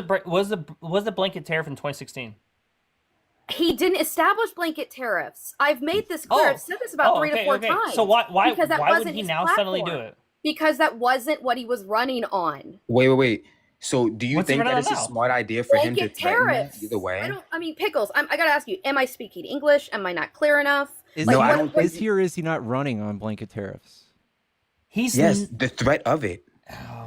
the blanket tariff in 2016? He didn't establish blanket tariffs. I've made this clear. I've said this about 3 to 4 times. So why Because that would wasn't he his now suddenly do platform. it? Because that wasn't what he was running on. Wait. So do you What's he think that running it's a now? smart idea for him to Blanket threaten them tariffs. either way? I mean, Pickles, I gotta ask you, am I speaking English? Am I not clear enough? Is, No, he, I don't is he or is he not running on blanket tariffs? He's Yes, the threat of it. Oh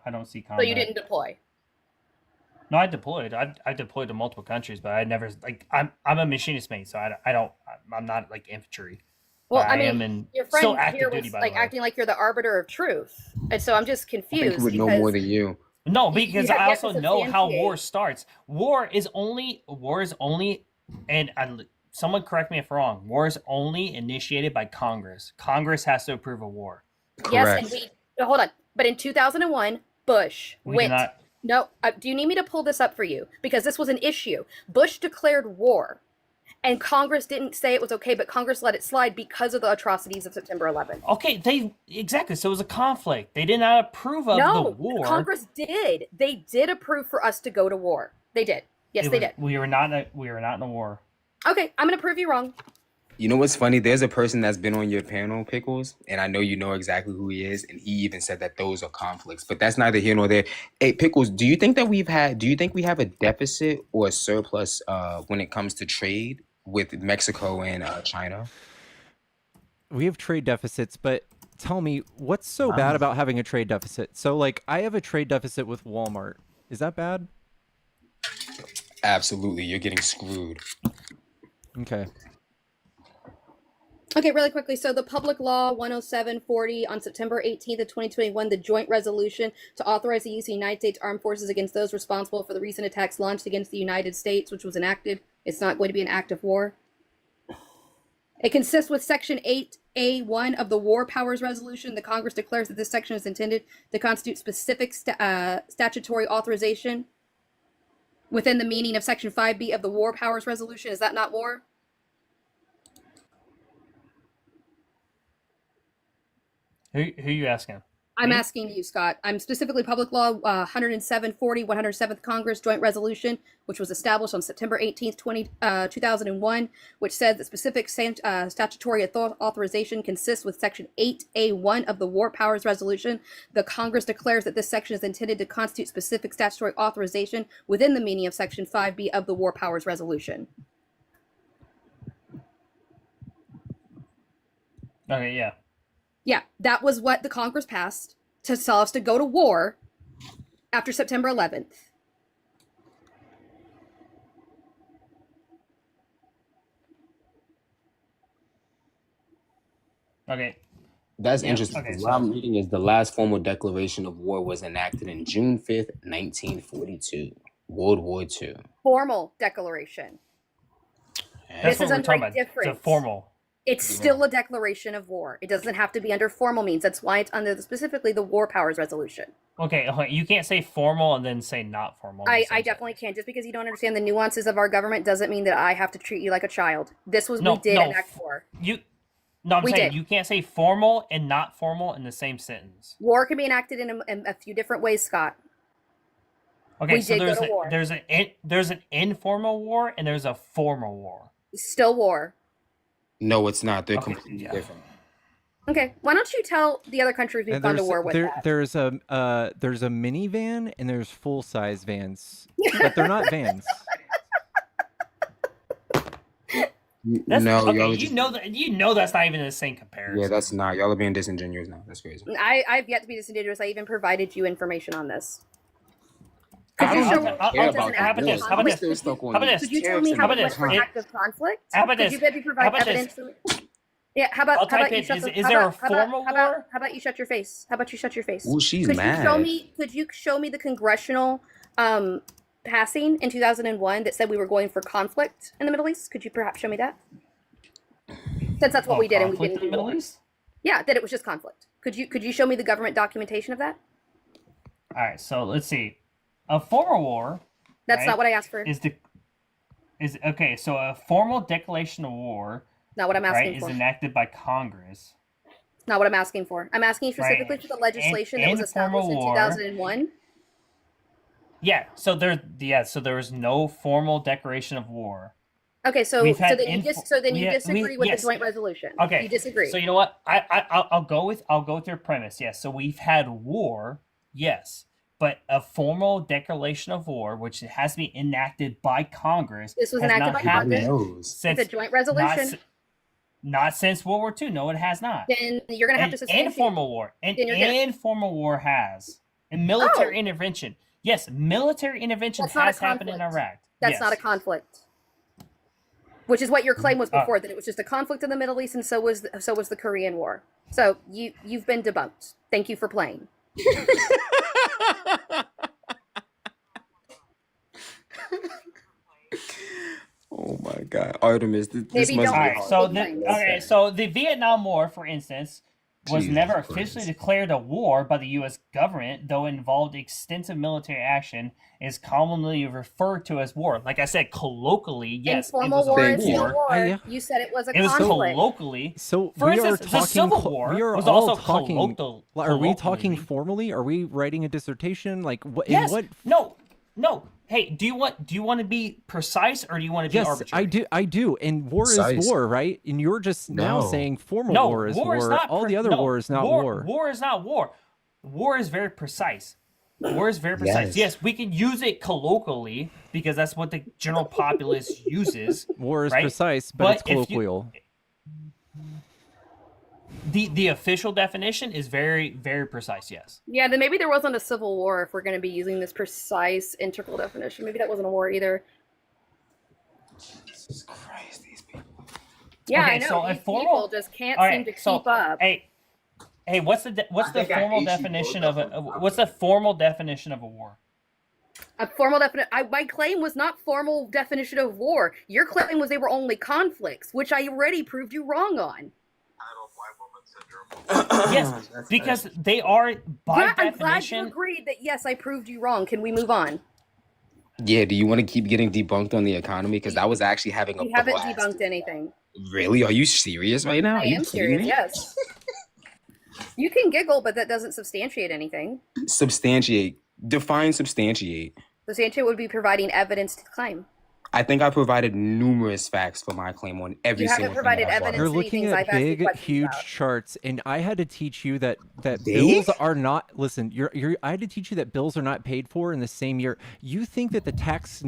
I don't see So combat. you didn't deploy. No, I deployed. I deployed to multiple countries, but I never like I'm a machinist mate, so I don't I'm not like infantry. Well, But I I am mean, in your still friend here active duty, was by the like way. acting like you're the arbiter of truth, and so I'm just I think he confused would know more because than you. No, you because have I yet to also know how war substantiate. starts. War is only, and someone correct me if I'm wrong. War is only initiated by Congress. Congress has to approve a war. Yes, and Correct. hold on, but in 2001, Bush We did went. not. No, do you need me to pull this up for you? Because this was an issue. Bush declared war, and Congress didn't say it was okay, but Congress let it slide because of the atrocities of September 11th. Okay, exactly. So it was a conflict. They did not approve of the No, war. Congress did. They did approve for us to go to war. They did. Yes, they did. We were not in a war. Okay, I'm going to prove you wrong. You know what's funny? There's a person that's been on your panel, Pickles, and I know you know exactly who he is, and he even said that those are conflicts. But that's neither here nor there. Hey, Pickles, do you think we have a deficit or a surplus when it comes to trade with Mexico and China? We have trade deficits, but tell me, what's so bad about having a trade deficit? So, like, I have a trade deficit with Walmart. Is that bad? Absolutely, you're getting screwed. Okay. Okay, really quickly. So the Public Law 10740 on September 18th of 2021, the joint resolution to authorize the use of the United States Armed Forces against those responsible for the recent attacks launched against the United States, which was enacted. It's not going to be an act of war. It consists with Section 8A1 of the War Powers Resolution. The Congress declares that this section is intended to constitute specific statutory authorization within the meaning of Section 5B of the War Powers Resolution. Is that not war? Who are you asking? I'm asking you, Scott. I'm specifically Public Law 10740, 107th Congress Joint Resolution, which was established on September 18th, 2001, which said that specific statutory authorization consists with Section 8A1 of the War Powers Resolution. The Congress declares that this section is intended to constitute specific statutory authorization within the meaning of Section 5B of the War Powers Resolution. Okay, yeah. Yeah, that was what the Congress passed to tell us to go to war after September 11th. Okay. That's interesting. Okay, What I'm reading is the last formal declaration of war was enacted in June 5th, 1942, World War II. Formal declaration. That's This what is we're under talking a about. different. It's a formal. It's still a declaration of war. It doesn't have to be under formal means. That's why it's under specifically the War Powers Resolution. Okay, you can't say formal and then say not formal. I definitely can't. Just because you don't understand the nuances of our government doesn't mean that I have to treat you like a child. This was we did enact war. I'm saying you can't say formal and not formal in the same sentence. War can be enacted in a few different ways, Scott. Okay, we so did go to war. there's an informal war and there's a formal war. Still war. No, it's not. They're completely different. Okay, why don't you tell the other countries we've gone to war with that? There's a minivan and there's full size vans, but they're not vans. You know that's not even in the same comparison. Yeah, that's not. Y'all are being disingenuous now. That's crazy. I've yet to be disingenuous. I even provided you information on this. How about this? How about this? Could you tell me how it went for an act of conflict? Could you maybe provide evidence? Yeah, how about you shut is there a formal war? How about you shut your face? How about you shut your face? Ooh, she's could mad. Could you show me the congressional passing in 2001 that said we were going for conflict in the Middle East? Could you perhaps show me that? Since that's what we did and we didn't do in the Middle East? Yeah, that it was just conflict. Could you show me the government documentation of that? All right, so let's see. A formal war. That's not what I asked for. Okay, so a formal declaration of war. Not what I'm asking for. Is enacted by Congress. Not what I'm asking for. I'm asking specifically for the legislation that was established in 2001. Yeah. So there was no formal declaration of war. Okay, so you disagree with the joint resolution. Okay, you disagree. So you know what? I'll go with your premise. Yes. So we've had war. Yes. But a formal declaration of war, which has to be enacted by Congress, this was enacted by Congress. It's a joint resolution. Not since World War II. No, it has not. Then you're going to have to substantiate. Informal war. Informal war has. And military intervention. Yes, military intervention That's not a has happened in conflict. Iraq. That's Yes. not a conflict. Which is what your claim was before, that it was just a conflict in the Middle East, and so was the Korean War. So you've been debunked. Thank you for playing. Oh my God, Artemis, this Maybe must don't be Alright, hard. so for the you to okay, say. so the Vietnam War, for instance, was Jesus never Christ. officially declared a war by the U.S. government, though it involved extensive military action, is commonly referred to as war. Like I said, colloquially, yes, it Informal was a war is still war. war. yeah. You said it was a It was conflict. colloquially. So For we are instance, the talking. Civil War We are was all also talking. Are we talking colloquially. formally? Are we writing a dissertation? Like what? In Yes. what? No. Hey, do you want to be precise or do you want to be Yes, arbitrary? I do. And war Precise. is war, right? And you're just now No. saying formal No, war is war is war. not. All the other war is not war. War is not war. War is very precise. War is very precise. Yes. Yes, we can use it colloquially because that's what the general populace uses. War is right? precise, but it's if you- colloquial. The official definition is very, very precise. Yes. Yeah, then maybe there wasn't a civil war if we're going to be using this precise integral definition. Maybe that wasn't a war either. Jesus Christ, these people. Yeah, Okay, I know. so a These formal- people just can't All seem right, to so, keep up. Hey, what's the formal definition of what's the formal definition of a war? A formal definition. My claim was not formal definition of war. Your claim was they were only conflicts, which I already proved you wrong on. Yes, because they are by Yeah, I'm glad you definition. agreed that yes, I proved you wrong. Can we move on? Yeah, do you want to keep getting debunked on the economy? Because I was actually having a You haven't blast. debunked anything. Really? Are you serious right now? I Are you am kidding serious, me? yes. You can giggle, but that doesn't substantiate anything. Substantiate. Define substantiate. Substantiate would be providing evidence to the claim. I think I provided numerous facts for my claim on every You haven't single provided thing that I brought evidence You're up. to looking things at I've asked you big, questions huge about. charts, and I had to teach you that Big? bills are not. Listen, I had to teach you that bills are not paid for in the same year. You think that the Tax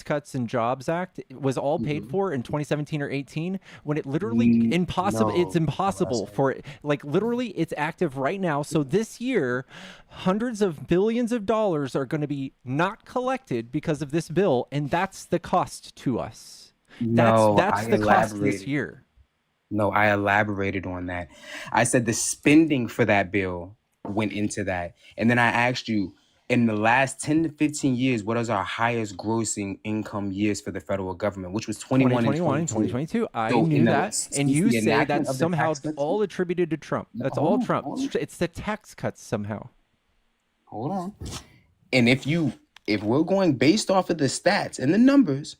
Cuts and Jobs Act was all paid for in 2017 or 18 when it literally impossible. no. It's impossible for it. Like literally, it's active right now. So this year, hundreds of billions of dollars are going to be not collected because of this bill, and that's the cost to us. No, That's I the cost this elaborated. year. No, I elaborated on that. I said the spending for that bill went into that. And then I asked you, in the last 10 to 15 years, what is our highest grossing income years for the federal government, which was 21 and 2021 and 2022. 2022. I So knew in the- that. since And the you say enactment that's of the somehow tax cuts- all attributed to Trump. That's hold all on, Trump. hold on. It's the tax cuts somehow. Hold on. And if we're going based off of the stats and the numbers,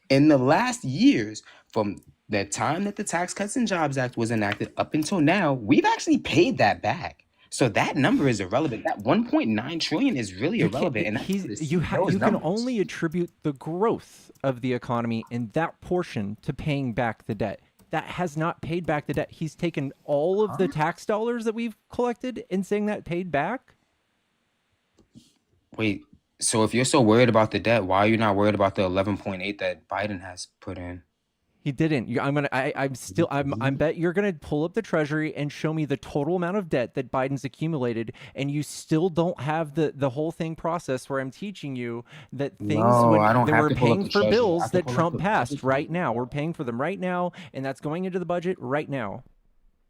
in the last years, from the time that the Tax Cuts and Jobs Act was enacted up until now, we've actually paid that back. So that number is irrelevant. That 1.9 trillion is really irrelevant. And that's for the You CEO's can numbers. only attribute the growth of the economy in that portion to paying back the debt. That has not paid back the debt. He's taken all of the tax dollars that we've collected and saying that paid back. Wait, so if you're so worried about the debt, why are you not worried about the 11.8 that Biden has put in? He didn't. I bet you're gonna pull up the treasury and show me the total amount of debt that Biden's accumulated, and you still don't have the whole thing processed where I'm teaching you that things No, I don't that have we're to pull up paying the for treasury. I bills have to that pull up Trump the passed budget. right now. We're paying for them right now, and that's going into the budget right now.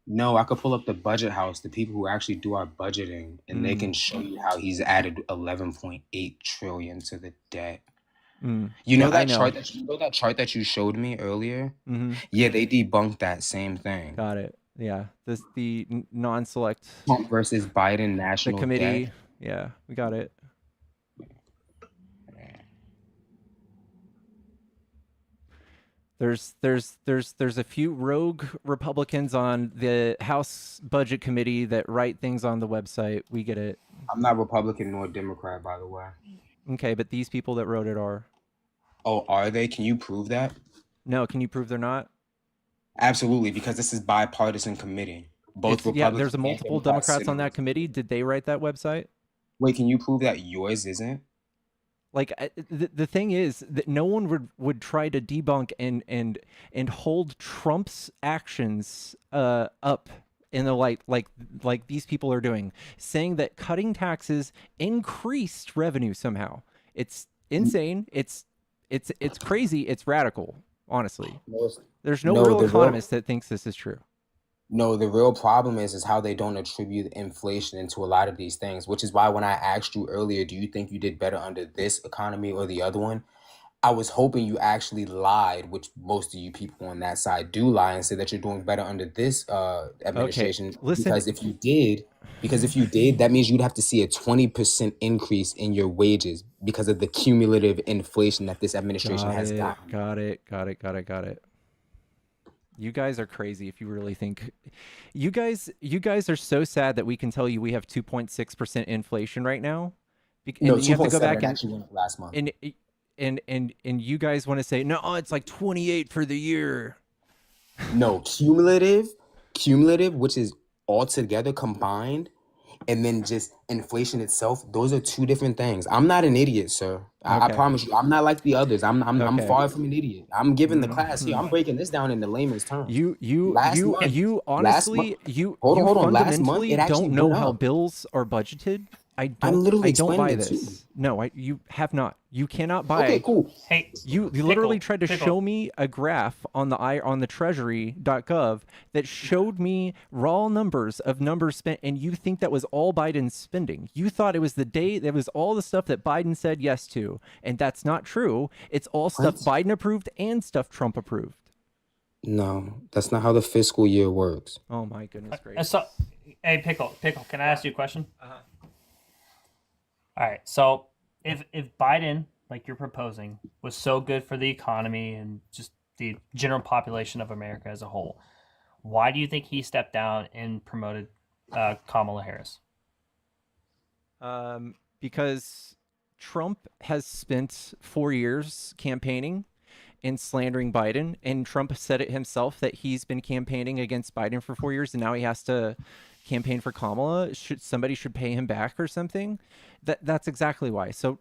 No, I could pull up the budget house, the people who actually do our budgeting, and they can show you how he's added 11.8 trillion to the debt. You Yeah, know I that know. chart that you showed me earlier? Mhm. Yeah, they debunked that same thing. Got it. Yeah, the non-select Trump versus Biden the national committee. debt. Yeah, we got it. There's a few rogue Republicans on the House Budget Committee that write things on the website. We get it. I'm not Republican nor Democrat, by the way. Okay, but these people that wrote it are. Oh, are they? Can you prove that? No, can you prove they're not? Absolutely, because this is bipartisan committee. Both Yeah, Republicans there's and multiple Democrats Democrats sit on that committee. Did they write that website? Wait, can you prove that yours isn't? Like the thing is that no one would try to debunk and hold Trump's actions up in the light like these people are doing, saying that cutting taxes increased revenue somehow. It's insane. It's crazy. It's radical, honestly. There's no real economist that thinks this is true. No, the real problem is how they don't attribute inflation into a lot of these things, which is why when I asked you earlier, do you think you did better under this economy or the other one? I was hoping you actually lied, which most of you people on that side do lie, and say that you're doing better under this administration. listen. Because if you did, that means you'd have to see a 20% increase in your wages because of the cumulative inflation that this administration has gotten. Got it. You guys are crazy if you really think you guys are so sad that we can tell you we have 2.6% inflation right now. No, you have to go back and actually went up last month. And you guys want to say no, it's like 28 for the year. No, cumulative, which is all together combined, and then just inflation itself. Those are two different things. I'm not an idiot, sir. I promise you, I'm not like the others. I'm far from an idiot. I'm giving the class here. I'm breaking this down into layman's terms. You honestly fundamentally don't know how bills are budgeted. I don't buy this. No, you have not. You cannot buy. Okay, cool. Hey, you literally tried to show me a graph on the treasury.gov that showed me raw numbers of numbers spent, and you think that was all Biden's spending. You thought it was all the stuff that Biden said yes to, and that's not true. It's all stuff Biden approved and stuff Trump approved. No, that's not how the fiscal year works. Oh my goodness gracious. So, hey, Pickle, can I ask you a question? All right, so if Biden, like you're proposing, was so good for the economy and just the general population of America as a whole, why do you think he stepped down and promoted Kamala Harris? Because Trump has spent 4 years campaigning and slandering Biden, and Trump said it himself that he's been campaigning against Biden for 4 years, and now he has to campaign for Kamala. Somebody should pay him back or something. That's exactly why. So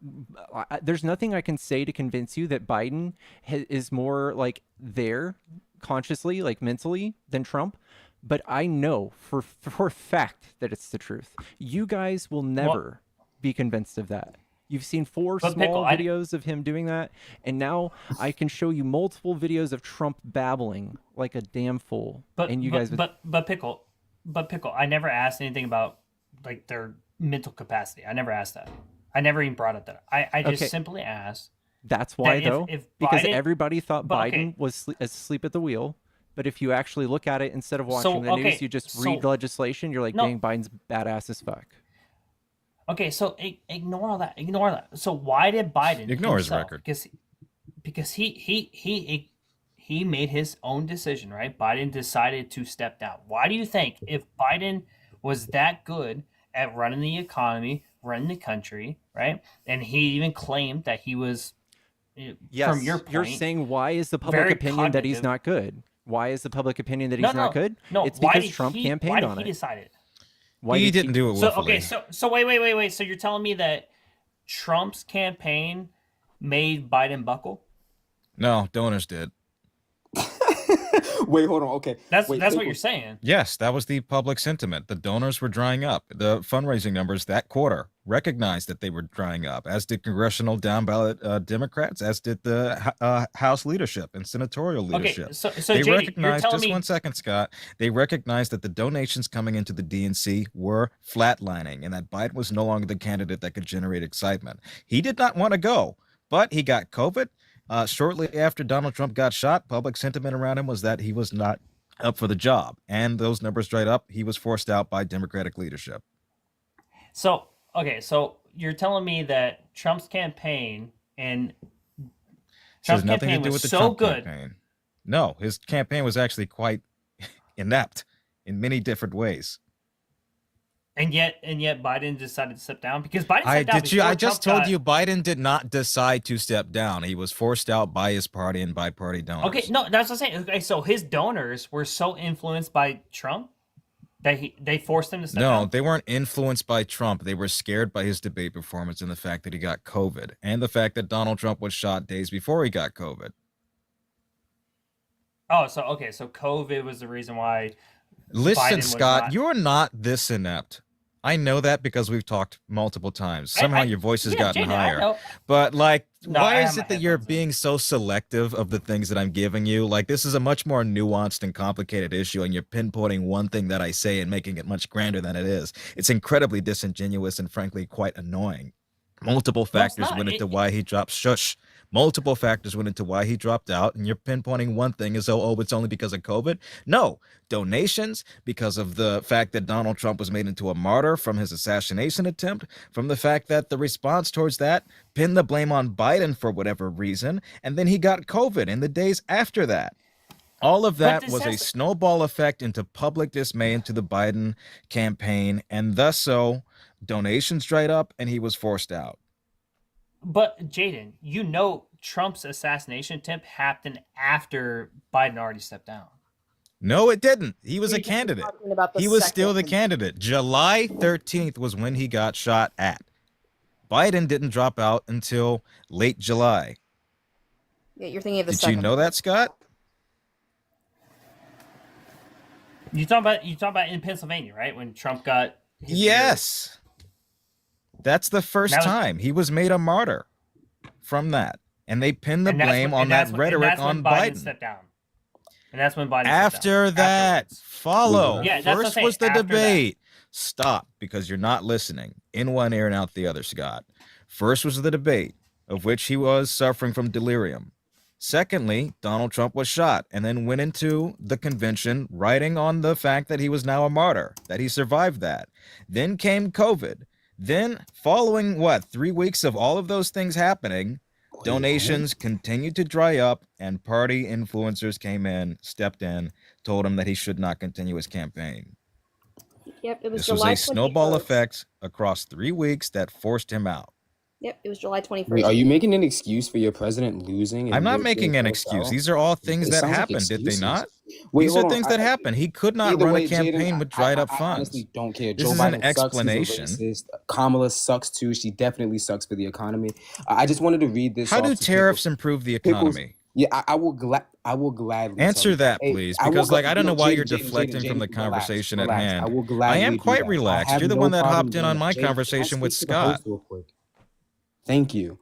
there's nothing I can say to convince you that Biden is more like there consciously, like mentally, than Trump. But I know for a fact that it's the truth. You guys will never be convinced of that. You've seen 4 small videos of him doing that, and now I can show you multiple videos of Trump babbling like a damn fool. But Pickle, I never asked anything about like their mental capacity. I never asked that. I never even brought up that. I just simply asked. That's why, though, because Biden, everybody thought Biden was asleep at the wheel. But if you actually look at it, instead of watching the news, you just read the legislation, you're like, dang, Biden's badass as fuck. Okay, so ignore all that. Ignore that. So why did Biden ignore his record? Because he made his own decision, right? Biden decided to step down. Why do you think if Biden was that good at running the economy, running the country, right? And he even claimed that he was, from your point, you're saying why is the public opinion that he's not good? Why is the public opinion that he's not good? No, it's because Trump campaigned on it. Why did he decide it? He didn't do it willfully. So wait. So you're telling me that Trump's campaign made Biden buckle? No, donors did. Wait, hold on. Okay. That's what you're saying. Yes, that was the public sentiment. The donors were drying up. The fundraising numbers that quarter recognized that they were drying up, as did congressional down ballot Democrats, as did the House leadership and senatorial leadership. Okay, so they JD, recognized, just 1 second, Scott, they recognized that the donations coming into the DNC were flatlining and that Biden was no longer the candidate that could generate excitement. He did not want to go, but he got COVID. Shortly after Donald Trump got shot, public sentiment around him was that he was not up for the job. And those numbers dried up. He was forced out by Democratic leadership. So you're telling me that Trump's campaign has nothing to do with the Trump campaign. No, his campaign was actually quite inept in many different ways. And yet Biden decided to step down because Biden stepped down. I just told you Biden did not decide to step down. He was forced out by his party and by party donors. Okay, no, that's what I'm saying. Okay, so his donors were so influenced by Trump that they forced him to step down? No, they weren't influenced by Trump. They were scared by his debate performance and the fact that he got COVID and the fact that Donald Trump was shot days before he got COVID. Oh, so COVID was the reason why Listen, Biden was Scott, not. you're not this inept. I know that because we've talked multiple times. Somehow your voice has gotten Jaden, I higher. know. But like, No, why I have is my it that you're being so selective of the things that I'm giving you? Like, this is a much more nuanced and complicated issue, and you're pinpointing one thing that I say and making it much grander than it is. It's incredibly disingenuous and frankly quite annoying. Multiple factors not. went into why he dropped shush. Multiple factors went into why he dropped out, and you're pinpointing one thing as though, oh, it's only because of COVID. No, donations, because of the fact that Donald Trump was made into a martyr from his assassination attempt, from the fact that the response towards that pinned the blame on Biden for whatever reason, and then he got COVID in the days after that. All of that was a snowball effect into public dismay into the Biden campaign, and thus so donations dried up and he was forced out. But Jaden, you know Trump's assassination attempt happened after Biden already stepped down. No, it didn't. He was a candidate. About the He was still the second- candidate. July 13th was when he got shot at. Biden didn't drop out until late July. Yeah, you're thinking of the Did second. you know that, Scott? You talking about in Pennsylvania, right? When Trump got Yes. That's the first That was- time he was made a martyr from that. And they pinned the And that's blame when- on and that that's when- and rhetoric that's when on Biden Biden. stepped down. And that's when Biden stepped After down. that, follow. Yeah, that's what I'm First saying, was the after debate. Stop, because you're not listening. In one ear and out the other, Scott. First was the debate, of which he was suffering from delirium. Secondly, Donald Trump was shot and then went into the convention writing on the fact that he was now a martyr, that he survived that. Then came COVID. Then, following 3 weeks of all of those things happening, donations continued to dry up, and party influencers came in, stepped in, told him that he should not continue his campaign. Yep, it was This July was a snowball 21st. effect across 3 weeks that forced him out. Yep, it was July 21st. Wait, are you making an excuse for your president losing? and I'm not you're making being an forced excuse. out? These are all things It that sounds like happened, did they excuses. not? Wait, These hold are on. things that happened. He could not Either run way, a campaign Jaden, with dried up I funds. honestly don't care. This Joe is Biden an sucks. explanation. He's a racist. Kamala sucks too. She definitely sucks for the economy. I just wanted to read this. How off do to tariffs improve the economy? Yeah, I will gladly tell Answer you. that, Hey, please, I will because go- I don't know no, why Jaden, you're Jaden, deflecting Jaden, from the Jaden, conversation relax. at hand. I will I gladly am do quite that. I relaxed. have You're the no one that problem hopped in doing on that. my Jaden, can I conversation with speak to the host Scott. real quick? Thank you.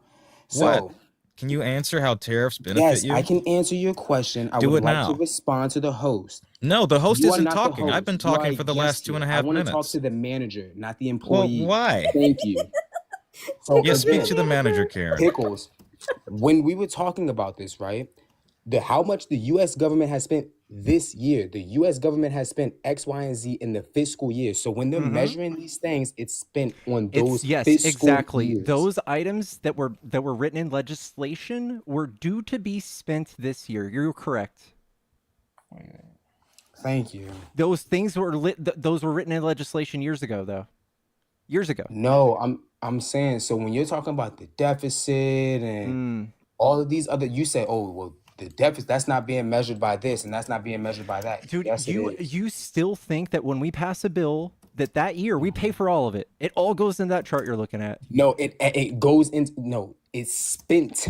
What? So, Can you answer how tariffs benefit yes, you? I can answer your question. I Do would it like now. to respond to the host. No, the host You are isn't not the talking. I've host. been You are talking a for the guest last two here. and a I half want to talk minutes. to the manager, not the Well, employee. why? Thank you. So Yeah, speak again, to the manager, Karen. Pickles, when we were talking about this, right? How much the U.S. government has spent this year. The U.S. government has spent X, Y, and Z in the fiscal year. So when they're measuring these things, it's spent on those Yes, fiscal exactly. years. Those items that were written in legislation were due to be spent this year. You're correct. Thank you. Those things were those were written in legislation years ago, though. Years ago. No, I'm saying, so when you're talking about the deficit and all of these other, you say, oh, well, the deficit, that's not being measured by this and that's not being measured by that. Dude, Yes, it is. you still think that when we pass a bill that year we pay for all of it? It all goes in that chart you're looking at. No, it goes in. No, it's spent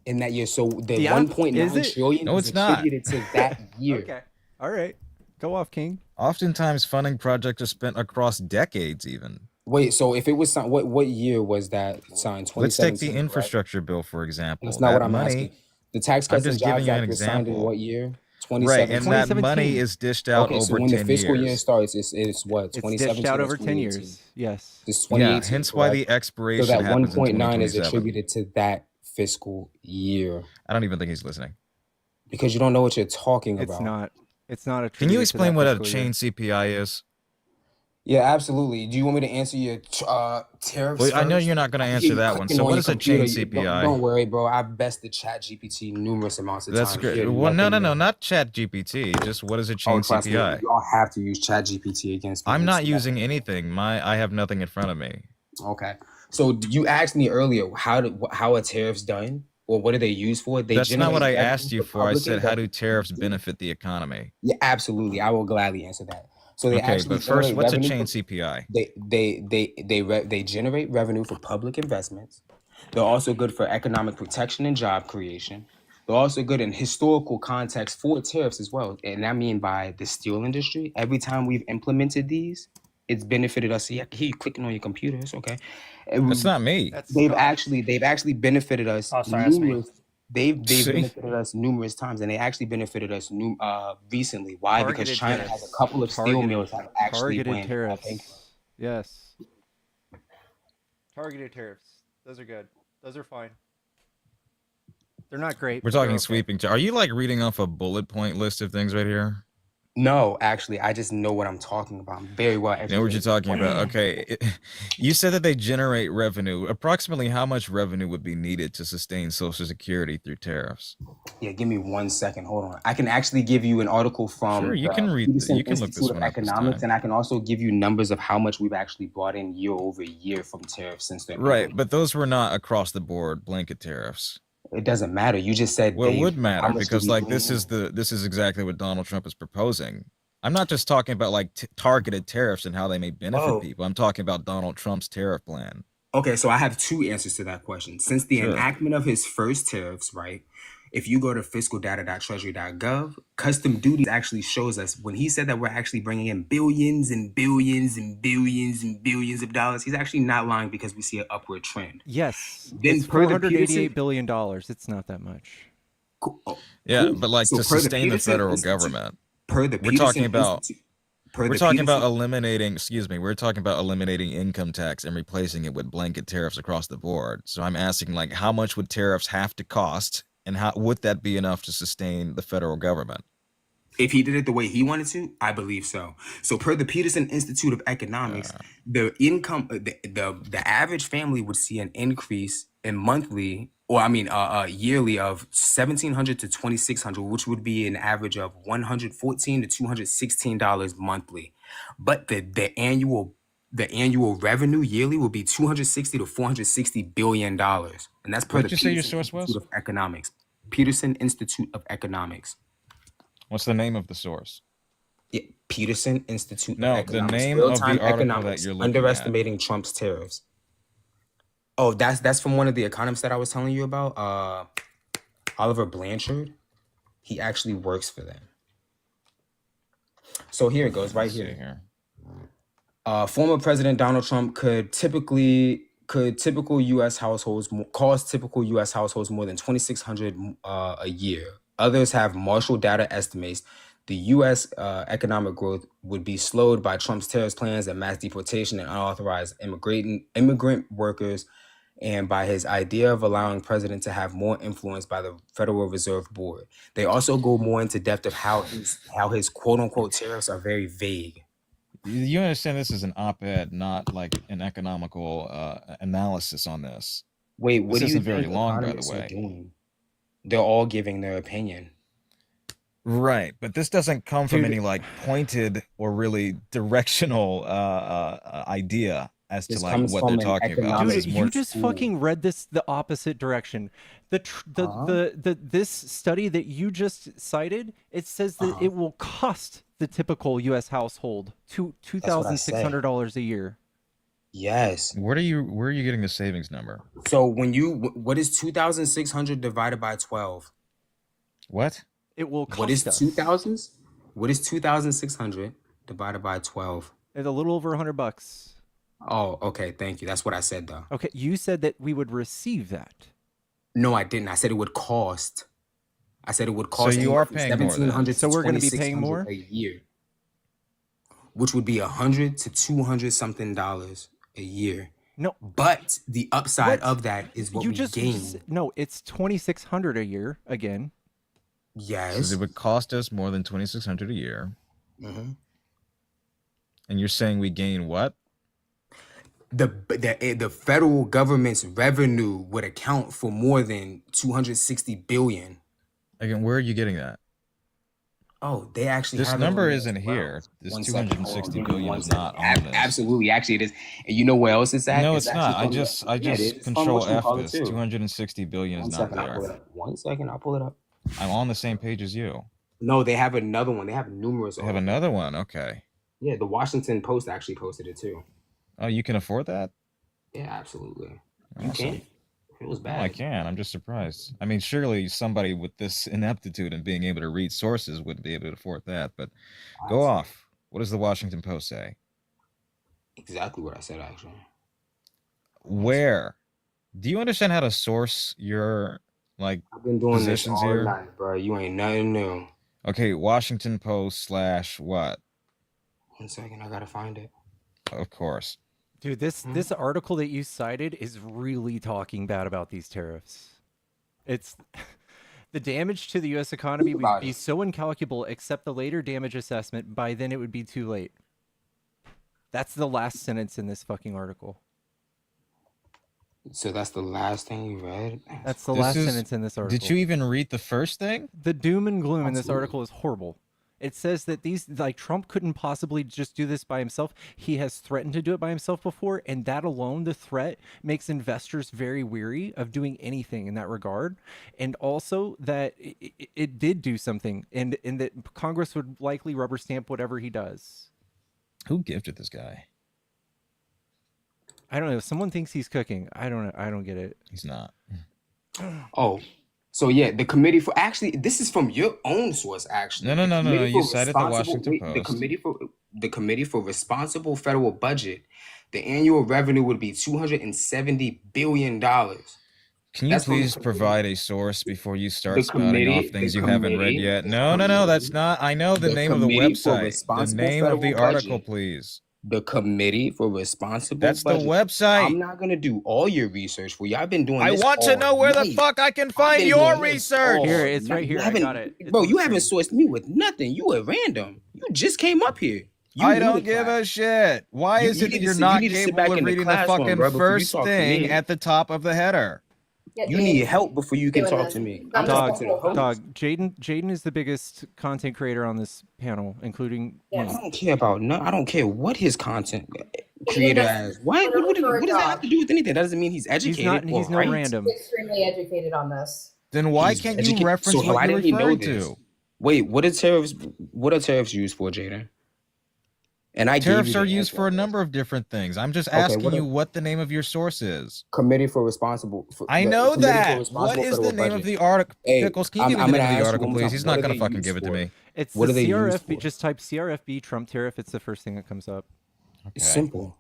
in that year. So the Yeah, 1.9 is it? trillion No, is it's not. attributed to that year. Okay. All right. Go off, King. Oftentimes, funding projects are spent across decades, even. Wait, so if it was signed, what year was that signed? Let's take 2017, the right? infrastructure bill, for example. That's not That what I'm money, asking. The Tax I'm Cuts and just giving Jobs you an Act was signed in example. what year? Right, and that 2017. money is dished out Okay, so over when the 10 fiscal year years. starts, it's what? It's 2017 dished out or over 10 2018? years. Yes. It's Yeah, 2018. hence why the correct? expiration So that happens in 1.9 is 2027. attributed to that fiscal year. I don't even think he's listening. Because you don't know what you're talking It's about. not. It's not Can you attributed to explain that what a fiscal year. chain CPI is? Yeah, absolutely. Do you want me to answer your tariffs Well, I know first? you're not going to I hear answer you that one. clicking So on what your is a chain computer. CPI? Don't worry, bro. I've bested ChatGPT numerous amounts of That's times. good. You're Well, no, nothing new. not Chat GPT. Just what is a Oh, chain trust me, CPI? y'all have to use ChatGPT against me. I'm It's not nothing. using anything. I have nothing in front of me. Okay. So you asked me earlier how are tariffs done? Or what are they used for? They That's not what generate I revenue asked you for for. I public said, how do investment. tariffs benefit the economy? Yeah, absolutely. I will gladly answer that. So they Okay, actually but first, generate what's a revenue chain for, CPI? they generate revenue for public investments. They're also good for economic protection and job creation. They're also good in historical context for tariffs as well. And I mean by the steel industry. Every time we've implemented these, it's benefited us. See, I can hear you clicking on your computer. It's okay. That's not me. They've actually benefited us Oh, sorry, that's me. numerous. They've See? benefited us numerous times, and they actually benefited us recently. Why? Because Targeted China tariffs. has a couple of steel mills that have actually Targeted went tariffs. Yes. Targeted tariffs. Those are good. Those are fine. They're not great. We're but they're talking okay. sweeping. Are you like reading off a bullet point list of things right here? No, actually, I just know what I'm talking about. I'm very well You know what you're educated. talking about. Okay. You said that they generate revenue. Approximately how much revenue would be needed to sustain Social Security through tariffs? Yeah, give me 1 second. Hold on. I can actually give you an article from Sure, you the can read. Peterson You can look this Institute of one up this Economics, time. and I can also give you numbers of how much we've actually brought in year over year from tariffs since they're Right, but those were not across the board blanket tariffs. It doesn't matter. You just said Well, it they. would How matter much did because we like bring in? this is exactly what Donald Trump is proposing. I'm not just talking about like targeted tariffs and how they may benefit Oh, people. I'm talking about Donald Trump's tariff plan. okay. So I have two answers to that question. Since the Sure. enactment of his first tariffs, right? If you go to fiscaldata.treasury.gov, custom duties actually shows us when he said that we're actually bringing in billions and billions and billions and billions of dollars. He's actually not lying because we see an upward trend. Yes. Then It's per the Peterson, $488 billion. It's not that much. Yeah, cool. but like So to per the sustain the Peterson federal Institute, government, per the we're talking Peterson about Institute, per we're the talking about Peterson. eliminating, excuse me, we're talking about eliminating income tax and replacing it with blanket tariffs across the board. So I'm asking like how much would tariffs have to cost and how would that be enough to sustain the federal government? If he did it the way he wanted to, I believe so. So per the Peterson Institute of Economics, the income, the average family would see an increase in monthly, or I mean, yearly of $1,700 to $2,600, which would be an average of $114 to $216 monthly. But the annual revenue yearly will be $260 to $460 billion, and that's per What the did you say your Peterson source was? Institute of Economics. Peterson Institute of Economics. What's the name of the source? Yeah, Peterson Institute of No, the Economics. name of Real-time the article that economics, you're looking at. underestimating Trump's tariffs. Oh, that's from one of the economists that I was telling you about. Oliver Blanchard. He actually works for them. So here it goes, right Let's see here. Former President Donald Trump typical U.S. households cost typical U.S. households more than $2,600 a year. Others have Marshall data estimates the U.S. Economic growth would be slowed by Trump's tariff plans and mass deportation and unauthorized immigrant workers, and by his idea of allowing president to have more influence by the Federal Reserve Board. They also go more into depth of how his quote unquote tariffs are very vague. You understand this is an op-ed, not like an economical analysis on this. Wait, what This do you isn't very think long, by the economists are way. doing? They're all giving their opinion. Right, but this doesn't come from Dude. any like pointed or really directional idea as to This like comes what from they're an talking about. economics This Dude, is more you just fucking read this the opposite direction. This study that you just cited, it says that it will cost the typical U.S. household $2,600 a year. Yes. Where are you getting the savings number? So what is 2,600 divided by 12? What? It will cost What is us. 2,000? What is 2,600 divided by 12? It's a little over $100. Oh, okay. Thank you. That's what I said, though. Okay, you said that we would receive that. No, I didn't. I said it would cost. I said it would So cost you anywhere are from paying more then. $1,700 to So we're gonna be paying more? $2,600 a year, which would be $100 to $200 something dollars a year. No, but the upside What? of that is what You we just gain. no, it's $2,600 a year again. Yes. So it would cost us more than $2,600 a year. Mhm. And you're saying we gain what? The federal government's revenue would account for more than 260 billion. Again, where are you getting that? Oh, they actually This have it on number there isn't as well. here. This 1 second. Hold on, 260 give me billion 1 is second. not on this. Absolutely, actually it is. And you know where else it's at? No, it's actually not. I from the- just yeah, it is. It's from control F whatchamacallit, this. too. 260 billion is 1 not second, I'll pull it there. up. 1 second, I'll pull it up. I'm on the same page as you. No, they have another one. They have numerous. They have another one. Okay. Yeah, the Washington Post actually posted it too. Oh, you can afford that? Yeah, absolutely. You Awesome. can. It was No, bad. I can. I'm just surprised. I mean, surely somebody with this ineptitude and being able to read sources wouldn't be able to afford that. But go off. What does the Washington Post say? Exactly what I said, actually. Where? Do you understand how to source your like I've been doing this positions all here? night, bro. You ain't nothing new. Okay, Washington Post / what? 1 second, I gotta find it. Of course. Dude, this article that you cited is really talking bad about these tariffs. It's the damage to the U.S. economy would be so incalculable, except the later damage assessment. By then, it would be too late. That's the last sentence in this fucking article. So that's the last thing you read? That's the last sentence in this article. Did you even read the first thing? The doom and gloom in this article is horrible. It says that Trump couldn't possibly just do this by himself. He has threatened to do it by himself before, and that alone, the threat, makes investors very weary of doing anything in that regard. And also that it did do something, and that Congress would likely rubber stamp whatever he does. Who gifted this guy? I don't know. Someone thinks he's cooking. I don't know. I don't get it. He's not. Oh, so yeah, the committee for this is from your own source, actually. No. You cited the Responsible- Washington wait, Post. The committee for responsible federal budget. The annual revenue would be $270 billion. Can you please provide a source before you start spouting off things you haven't read yet? No, that's not. I know the name of the website. The name of the article, please. The Committee for Responsible That's Budget. the website. I'm not gonna do all your research for you. I've been doing I this want to all know where the night. fuck I can I've find been your doing this research. all Here, it's right night. here. You I haven't- got it. It's Bro, on you the haven't screen. sourced me with nothing. You were random. You just came up here. You I knew don't the give class. a shit. Why You- is you it need that to you're sit- you not need to sit capable back of in the reading the classroom, fucking bro, before you first talk to thing me. at the top of the header? You need help before you can talk to me. I'm talking to the host. Jaden is the biggest content creator on this panel, including me. I don't care about I don't care what his content creator as. What does that have to do with anything? That doesn't mean he's educated. He's no random. Extremely educated on this. Then why can't you reference So what why you're didn't he know referring this? to? Wait, what are tariffs used for, Jaden? And I Tariffs gave you are the used answer. for a number of different things. I'm just Okay, asking what you are- what the name of your source is. Committee for Responsible. I know Committee for that. What Responsible is the Federal name of Budget. the article? Hey, Pickles, can you give me I'm the gonna name of the ask you article, one more please? time. He's What not are gonna they fucking used give it to for? me. It's What the are they used CRFB. for? Just type CRFB Trump tariff. It's the first thing that comes up. It's simple.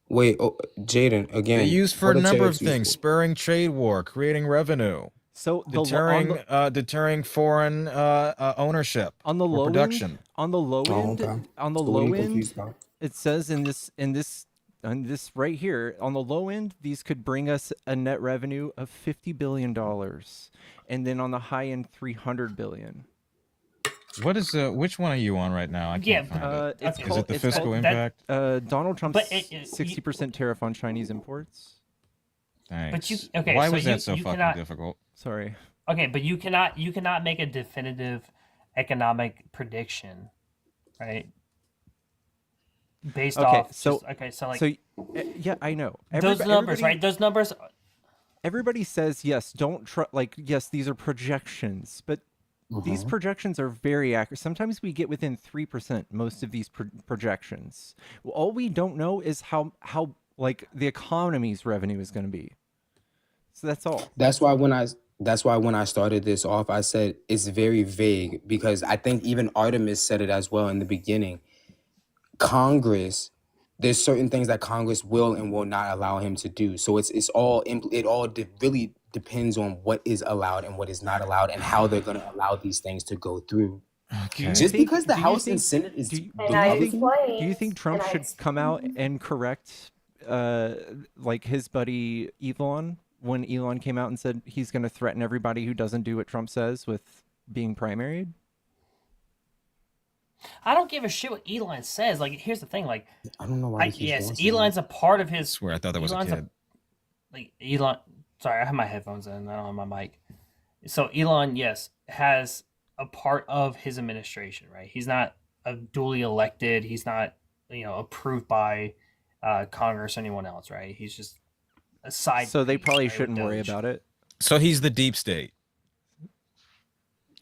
Wait, Jaden, again. They're used for what a are number of tariffs used things: for? spurring trade war, creating revenue, So deterring foreign ownership on the or low production. end, on the low end, okay. on the So what are low you end, confused about? it says in this right here, on the low end, these could bring us a net revenue of $50 billion, and then on the high end, $300 billion. What is which one are you on right now? I can't find it. It's Is called, it the it's fiscal called- impact? Donald Trump's But 60% tariff on Chinese imports. Thanks. okay, Why so was you- that so you fucking cannot- difficult? Sorry. Okay, but you cannot make a definitive economic prediction, right? Based off. So yeah, I know. Those numbers, right? Those numbers. Everybody says yes. Don't yes. These are projections, but these projections are very accurate. Sometimes we get within 3%. Most of these projections. All we don't know is how like the economy's revenue is going to be. So that's all. That's why when I started this off, I said it's very vague because I think even Artemis said it as well in the beginning. Congress, there's certain things that Congress will and will not allow him to do. So really depends on what is allowed and what is not allowed and how they're going to allow these things to go through. Okay. Just because the House and Senate is do you think Trump should come out and correct like his buddy Elon when Elon came out and said he's going to threaten everybody who doesn't do what Trump says with being primaried? I don't give a shit what Elon says. Like, here's the thing. Like, I don't know why. Yes, Elon's a part of his. I swear, I thought that was a kid. Like Elon. Sorry, I have my headphones in. I don't have my mic. So Elon, yes, has a part of his administration, right? He's not a duly elected. He's not, approved by Congress or anyone else, right? He's just a side. So they piece, probably right, shouldn't with worry Doge. about it. So he's the deep state.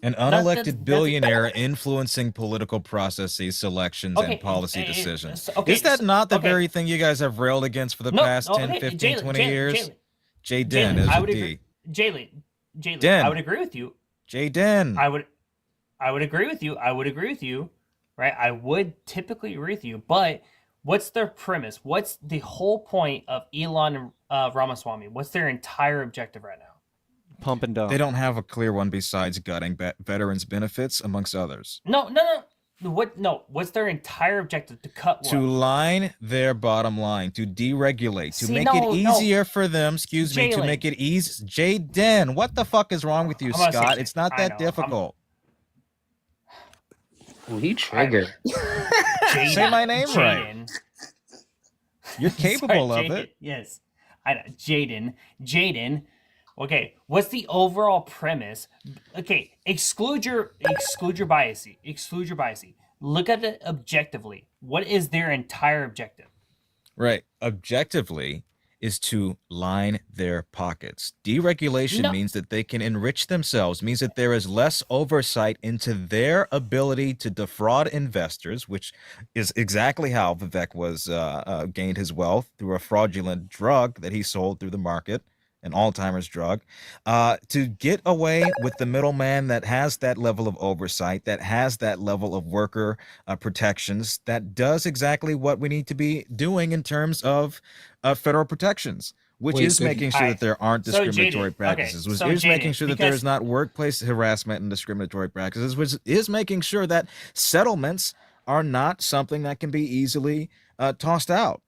An unelected billionaire influencing political processes, selections, and policy decisions. Is that not the very thing you guys have railed against for the past 10, 15, 20 years? Jaden is I a would D. agree. Jalen, Den. I would agree with you. Jaden. I would agree with you. I would agree with you, right? I would typically agree with you, but what's their premise? What's the whole point of Elon and Ramaswamy? What's their entire objective right now? Pump and dump. They don't have a clear one besides gutting veterans' benefits, amongst others. No. What? No. What's their entire objective? To cut what? To line their bottom line, to deregulate, to See, make it easier for them, excuse me, to Jalen. make it easy. Jaden, what the fuck is wrong with you, I'm gonna say Scott? it. It's not I that know. difficult. Ooh, he triggered. Say my name right. Jaden. You're capable Sorry, of Jaden. it. Yes. I know. Jaden. Okay, what's the overall premise? Okay, exclude your bias. Exclude your bias. Look at it objectively. What is their entire objective? Right. Objectively is to line their pockets. Deregulation means that they can enrich themselves, means that there is less oversight into their ability to defraud investors, which is exactly how Vivek was gained his wealth, through a fraudulent drug that he sold through the market, an Alzheimer's drug, to get away with the middleman that has that level of oversight, that has that level of worker protections, that does exactly what we need to be doing in terms of federal protections, which is making sure that there aren't discriminatory practices, which is making sure that there is not workplace harassment and discriminatory practices, which is making sure that settlements are not something that can be easily tossed out.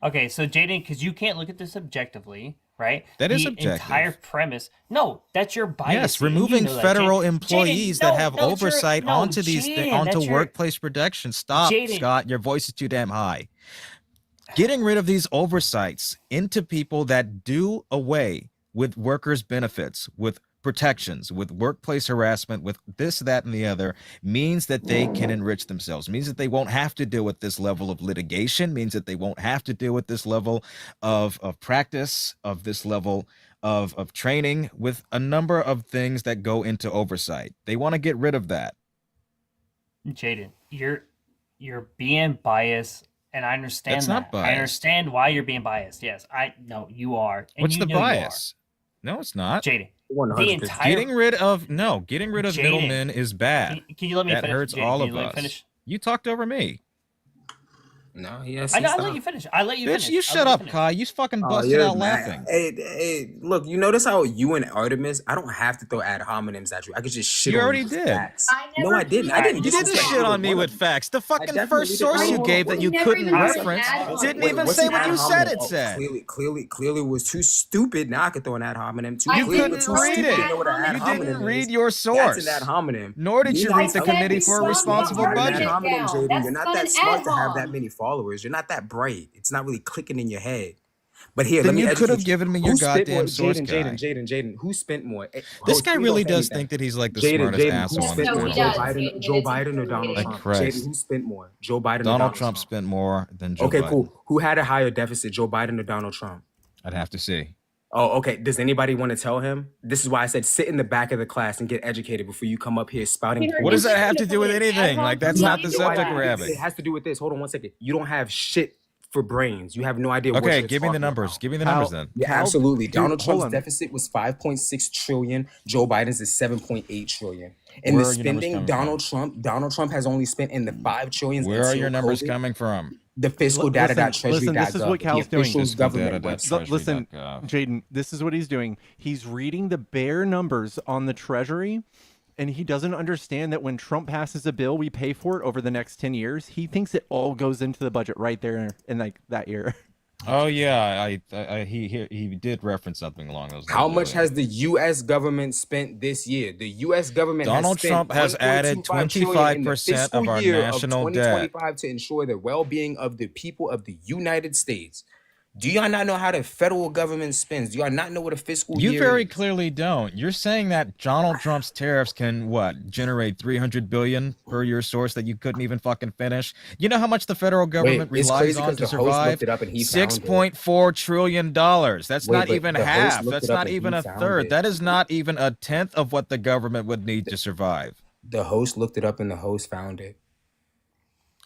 Okay, so Jaden, because you can't look at this objectively, right? That is the objective. Entire premise. No, that's your bias. Yes, removing federal employees that have that's your- oversight no, onto these Jaden, onto that's your- workplace protection. Stop, Jaden. Scott. Your voice is too damn high. Getting rid of these oversights into people that do away with workers' benefits, with protections, with workplace harassment, with this, that, and the other, means that they can enrich themselves, means that they won't have to deal with this level of litigation, means that they won't have to deal with this level of practice, of this level of training, with a number of things that go into oversight. They want to get rid of that. Jaden, you're being biased, and I understand That's that. not biased. I understand why you're being biased. Yes, I know you are. And What's you the know you are. bias? No, it's not. Jaden, 100%. the entire Getting rid of Jaden, middlemen is bad. Can you let me that finish? hurts Jaden, all can of you let me us. finish? You talked over me. No, yes. I know. I let you finish. I let you Bitch, finish. you I shut let you up, finish. Kai. You fucking Oh, busted you're out mad. laughing. Hey, look, you notice how you and Artemis, I don't have to throw ad hominems at you. I could just shit You on already with did. facts. I No, never I didn't. I did. didn't. You didn't disrespect shit either on me one with of you. facts. The fucking definitely first did. source you I gave that you never couldn't even said reference ad hominem. didn't Wait, even what's say an what ad you said hominem? it Oh, said. clearly was too stupid. Now I could throw an ad hominem. Too I You clearly couldn't too read stupid to it. know what an ad You hominem didn't is. read your That's source. an ad hominem. Nor did you not read the telling Committee me for something. Responsible You're an ad Budget. hominem, down. Jaden. That's You're not not that an smart ad to have that hom. many followers. You're not that bright. It's not really clicking in your head. But here, let Then me you could have educate you. given me your Who spent goddamn more? source, Jaden. Who spent more? This guy Please really don't tell me does that. think that he's like the smartest Who asshole on this spent No, more? he panel. does. Joe And it's Biden or Donald Like Trump? Christ. Jaden, who spent more? Joe Biden or Donald Donald Trump Trump? spent more than Joe Okay, Biden. cool. Who had a higher deficit, Joe Biden or Donald Trump? I'd have to see. Oh, okay. Does anybody want to tell him? This is why I said sit in the back of the class and get educated before you come up here spouting. What does that have to do with anything? Like, that's not the No subject idea. we're having. It has to do with this. Hold on one second. You don't have shit for brains. You have no idea what Okay, you're give me the talking numbers. about. Give me the numbers then. Yeah, Cal- absolutely. dude, Donald hold Trump's on. deficit was 5.6 trillion. Joe Biden's is 7.8 trillion. And Where the are your numbers spending, coming Donald Trump has only spent in the 5 trillions. Where are until your numbers COVID. coming from? The fiscal Listen, data.treasury.gov. this is what Cal's the doing. official Fiscal government data. website. Listen, Treasury.gov. Jaden, this is what he's doing. He's reading the bare numbers on the Treasury, and he doesn't understand that when Trump passes a bill, we pay for it over the next 10 years. He thinks it all goes into the budget right there in like that year. Oh yeah, he did reference something along those lines. How much earlier. has the U.S. government spent this year? The U.S. government Donald has Trump has added 25% of our national debt. to ensure the well-being of the people of the United States. Do y'all not know how the federal government spends? Do y'all not know what a fiscal You year very is? clearly don't. You're saying that Donald Trump's tariffs can generate 300 billion per your source that you couldn't even fucking finish. You know how much the federal Wait, government it's relies crazy on because to the host looked survive? it up and he found it. $6.4 trillion. That's Wait, not but even the host half. looked That's it up not and even he a found third. it. That is not even a tenth of what the government would need to survive. The host looked it up and the host found it.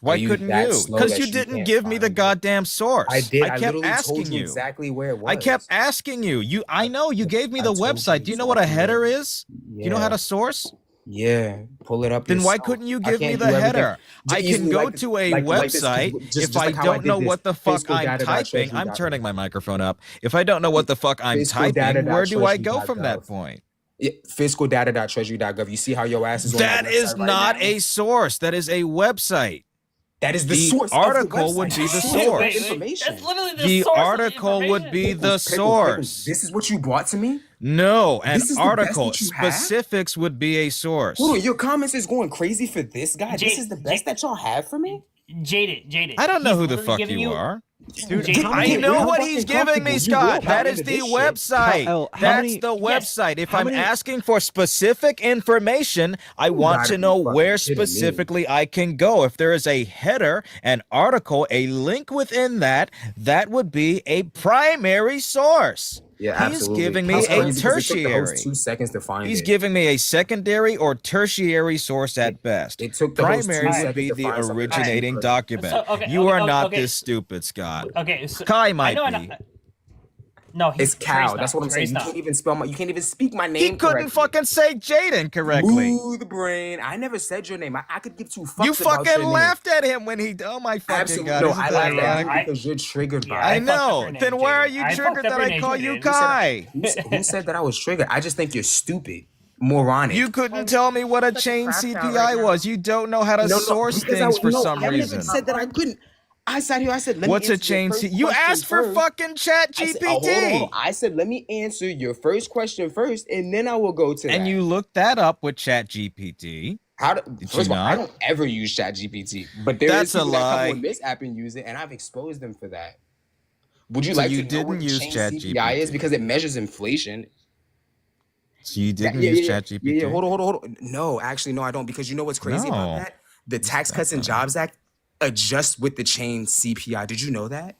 Are Why you couldn't that you? slow Because you that you didn't can't give me the find it? goddamn source. I did. I I kept literally told asking you you. exactly where it was. I kept asking you. I know you gave me I the told you website. Do you know what a exactly where. header is? Do you know how Yeah. to source? Yeah. Pull it up Then why yourself. couldn't you I give me can't the do everything. header? I can Easily go like to a like this, 'cause website. just If I like how I don't did know this. what the fuck I'm typing, I'm Fiscaldata.treasury.gov. turning my microphone up. If I don't know what the fuck I'm typing, where do I go from that Fiscaldata.treasury.gov. point? Yeah, fiscaldata.treasury.gov. You see how your ass is on that That is website right not now? a source. That is a website. That is the The source of the article would website. be The the source of source. information. That's literally the The source article would of be the information. the source. This is what you brought to me? No, an This is the best article. that you have? Specifics would be a source. Hold on, your comments is going crazy for this guy. This is the best that y'all have for me? Jaded. I don't know He's who the literally fuck giving you are. Dude, Jaded, how I many- know how what fucking he's giving me, comfortable. You Scott. will That count is into the this shit. website. How That's many- the website. If how I'm many- asking for specific information, I want gotta to be know fucking where kidding me. specifically I can go. If there is a header, an article, a link within that, that would be a primary source. Yeah, He's absolutely. giving me It's a crazy 'cause it took the host tertiary. 2 seconds to find He's it. giving me a secondary or tertiary source at best. It took the host 2 Primary would seconds be to the find something originating cheaper. document. So, okay, You okay, are okay, not okay. this stupid, Scott. Okay, so Kai might I know, be. No, It's Cal. Trey's That's not. what I'm saying. Trey's You not. can't even spell you can't even speak my He name couldn't correctly. fucking say Jaden correctly. Smooth brain. I never said your name. I could give 2 fucks You about fucking your laughed at him when he. Oh my fucking Absolutely. god! No, Isn't I that laughed at ironic? you because you're triggered by I it. know. Then why are you I triggered fucked up that your I name, call you Jaden. Kai? Who said that I was triggered? I just think you're stupid. Moronic. You couldn't tell me what a chain CPI was. You don't know how to source because things for no, some I never reason. said that I couldn't. I sat here. I said, let What's me a answer your chain first You question asked for first. fucking Chat I said, GPT. hold on. I said, let me answer your first question first, and then I will go to that. And you looked that up with Chat GPT. First of all, I don't ever use ChatGPT, but there That's is people a that come lie. on this app and use it, and I've exposed them for that. Would you So like you to know what didn't the use change ChatGPT. CPI is? Because it measures inflation. So you didn't Yeah, use yeah, Chat yeah, GPT. yeah. Hold on. No, actually, no, I don't. Because you know what's crazy No. about that? The Tax Cuts and Jobs Act adjusts with the change CPI. Did you know that?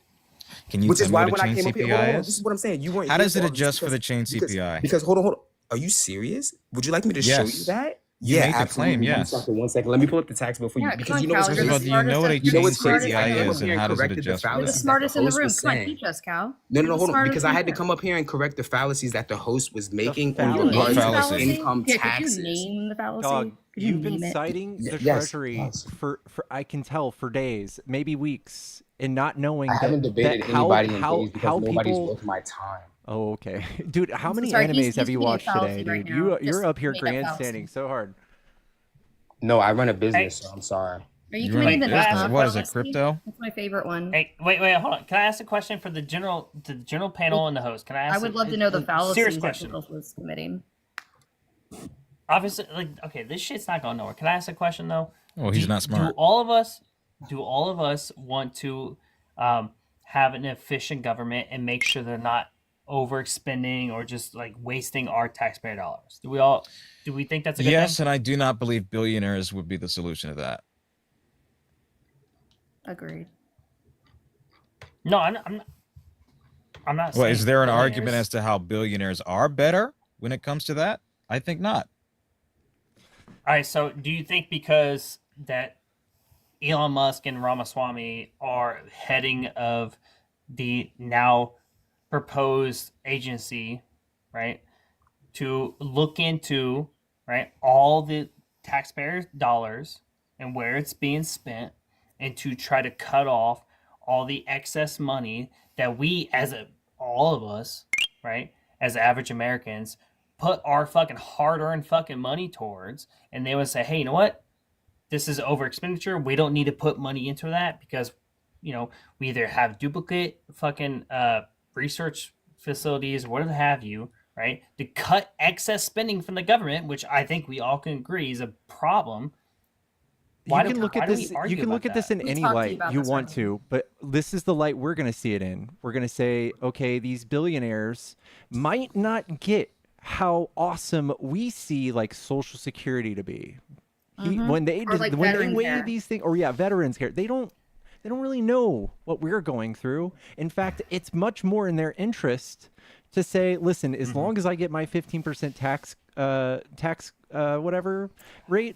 Can you Which tell is me why what a when I chain came up here, CPI hold on. is? This is what I'm saying. You weren't. How here does it for all this adjust for the chain because- CPI? Because hold on. Are you serious? Would you like me to show you Yes. that? You Yeah, made the absolutely. claim, yes. One second. Let me pull up the tax bill for you Yeah, because come you on, know what's Cal, crazy. you're the Do you know what a smartest- You know chain what's crazy? CPI I came up is here and how does it corrected the adjust for You're the fallacies that smartest in the host room. was Come on, saying. teach us, Cal. No, You're the hold on. smartest Because in I had to here. come up here and correct the fallacies that the host was making Could on you regards name the to fallacy? income Yeah, could taxes. you name the fallacy? Dog, Could you you've been name it? citing the Yes, Treasury yes. for I can tell for days, maybe weeks, and not knowing I haven't that debated how anybody in days because nobody's people. worth my time. Oh, okay, dude. How I'm so many sorry, animes have you committing a watched fallacy today, right dude? now. You're Just up here made that fallacy. grandstanding so hard. No, I run a business, so I'm sorry. Are you You committing the run a business? fallacy? What is it, crypto? That's my favorite one. Hey, wait, hold on. Can I ask a question for the general panel and the host? Can I ask? I would love to know the serious fallacies that question. Pickles was committing. Obviously, okay, this shit's not going nowhere. Can I ask a question though? Well, he's not smart. Do all of us want to have an efficient government and make sure they're not overexpending or just like wasting our taxpayer dollars? Do we think that's a good Yes, thing? and I do not believe billionaires would be the solution to that. Agreed. No, I'm not. Well, is saying there an billionaires. argument as to how billionaires are better when it comes to that? I think not. All right, so do you think because that Elon Musk and Ramaswamy are heading of the now proposed agency, right, to look into, right, all the taxpayer dollars and where it's being spent and to try to cut off all the excess money that we all of us, right, as average Americans put our fucking hard-earned fucking money towards, and they would say, hey, you know what? This is over expenditure. We don't need to put money into that because, we either have duplicate fucking research facilities, whatever have you, right? To cut excess spending from the government, which I think we all can agree is a problem. Why you can look at do we this. You argue can look about at this that? in We any talked to you light about you this want earlier. to, but this is the light we're going to see it in. We're going to say, okay, these billionaires might not get how awesome we see like Social Security to be. When they Or like when they veterans weigh care. these things, or yeah, veterans care. They don't really know what we're going through. In fact, it's much more in their interest to say, listen, as long as I get my 15% tax whatever rate,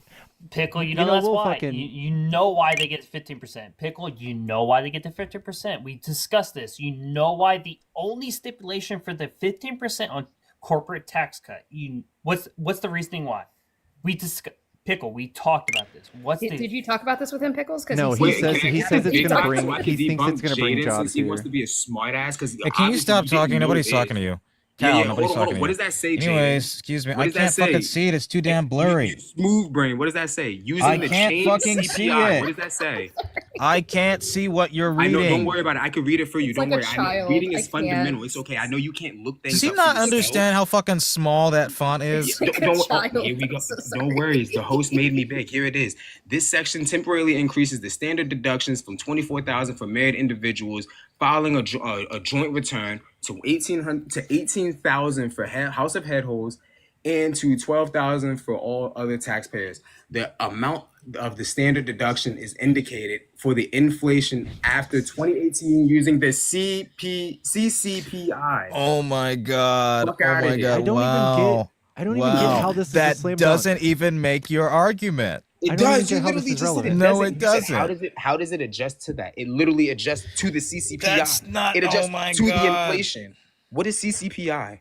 Pickle, you know that's we'll why. fucking You know why they get 15%. Pickle, you know why they get the 15%. We discussed this. You know why the only stipulation for the 15% on corporate tax cut. What's the reasoning why? Pickle, we talked about this. Did you talk about this with him, Pickles? Because No, he says it's gonna bring. He thinks it's gonna bring jobs since he wants here. to be a smart ass. Because Hey, can you stop talking? Nobody's talking to you. Cal, nobody's talking to you. What does that say, Jaden? Anyways, excuse me. What I does that can't fucking say? see it. It's too damn blurry. Smooth brain. What does that say? Using I the can't chain fucking CPI. see it. What does that say? I can't see what you're I reading. know. Don't worry about it. I can read it for you. It's Don't like a worry. I child. know reading I is can't. fundamental. It's okay. I know you can't look things Does he up not for yourself. understand how fucking small that font is? Like a Don't, child. here we go. I'm so sorry. Don't worry. The host made me big. Here it is. This section temporarily increases the standard deductions from $24,000 for married individuals filing a joint return to $18,000 for House of Head Holes and to $12,000 for all other taxpayers. The amount of the standard deduction is indicated for the inflation after 2018 using the CCPI. Oh my god. Fuck Oh outta my here. god. I don't even Wow. get. I don't even get how this that is a slam doesn't dunk. even make your argument. It I don't even does. You get how this literally is just said it relevant. No, doesn't. it You said, doesn't. how does it adjust to that? It literally adjusts to the CCPI. That's not. It adjusts Oh my to the god. inflation. What is CCPI?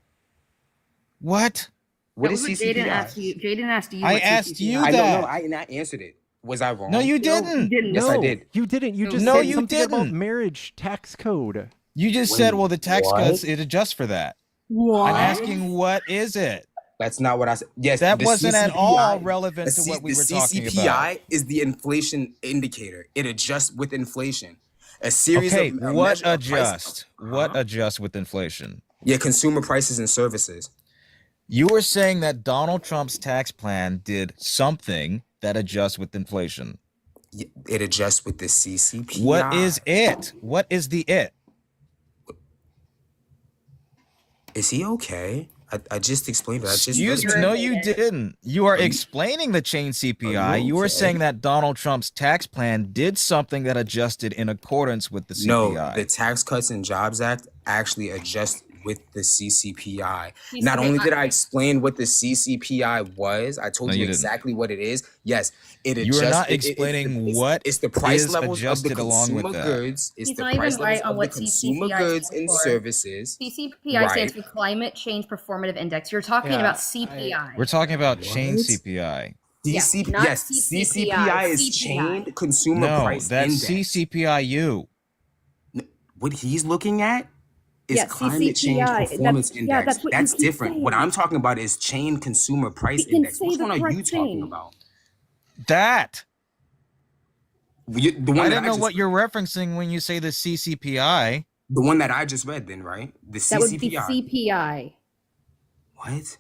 What? What That is was what CCPI? Jaden asked you. Jaden asked you. I what asked you CCPI I that. don't know. I answered it. Was I wrong? No, you You didn't. didn't. Yes, No, I did. you didn't. You just No, said you something about didn't. marriage tax code. You just Wait, said, well, the tax what? cuts, it adjusts for that. What? I'm asking, what is it? That's not what I said. Yes, That the wasn't at CCPI all relevant to what we the were talking CCPI about. is the inflation indicator. It adjusts with inflation. A series Okay, of what measure of price. adjusts? What adjusts with inflation? Yeah, consumer prices and services. You were saying that Donald Trump's tax plan did something that adjusts with inflation. It adjusts with the CCPI. What is it? What is the it? Is he okay? I just explained it. I just read Excuse it me. to No, you. you didn't. You are explaining the chain CPI. You were okay? saying that Donald Trump's tax plan did something that adjusted in accordance with the CPI. No, the Tax Cuts and Jobs Act actually adjusts with the CCPI. Not Okay, only did I explain what the CCPI was, I told No, you you didn't. exactly what it is. Yes, it You are adjusts. not explaining what it's the price is levels of the adjusted along with consumer that. goods. It's He's the not even price levels right on of the what consumer CCPI goods stands and for. services. CCPI stands Right. for Climate Change Performative Index. You're talking Yeah, about CPI. We're talking about chain What? CPI. Yeah, CCP, not yes, CCPI is CPI. chained consumer No, price that's index. CCPIU. What he's looking at is Yeah, climate change CCPI. performance That's- yeah, index. that's what you That's keep different. What saying. I'm talking about is chain consumer price We can index. say Which the one are you correct talking thing. about? That. The one I that didn't know just, what you're referencing when you say the CCPI. the one that I just read, then, right? The That would be CCPI. CPI. What?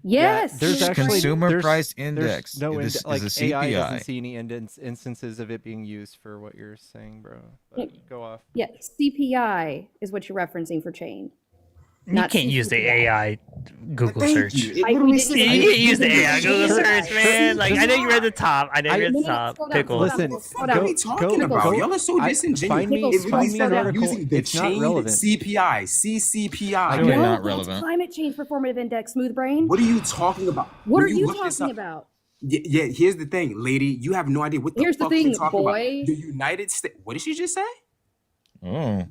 Yes. There's actually Consumer there's- price there's Index No, is like a AI doesn't CPI. see any instances of it being used for what you're saying, bro. But go off. Yeah, CPI is what you're referencing for chain. You Not can't use the CCPI. AI Google Thank search. you. It I- literally we says- did- You can't use the AI Google Sure. search, man. Like I know you read the top. I know you read the No, no, top. slow down, Pickle. slow down, Listen, slow What down. are we talking go- about? go- Y'all are so disingenuous. Find me, It literally find me said an that article. using the It's not chained relevant. CPI, CCPI. Really No, not that's relevant. climate change performative index, smooth brain. What are you talking about? What are When you look this talking up- about? Yeah, here's the thing, lady. You have no idea what the Here's the fuck you're thing, talking boy. about. The United States. What did she just say? Oh.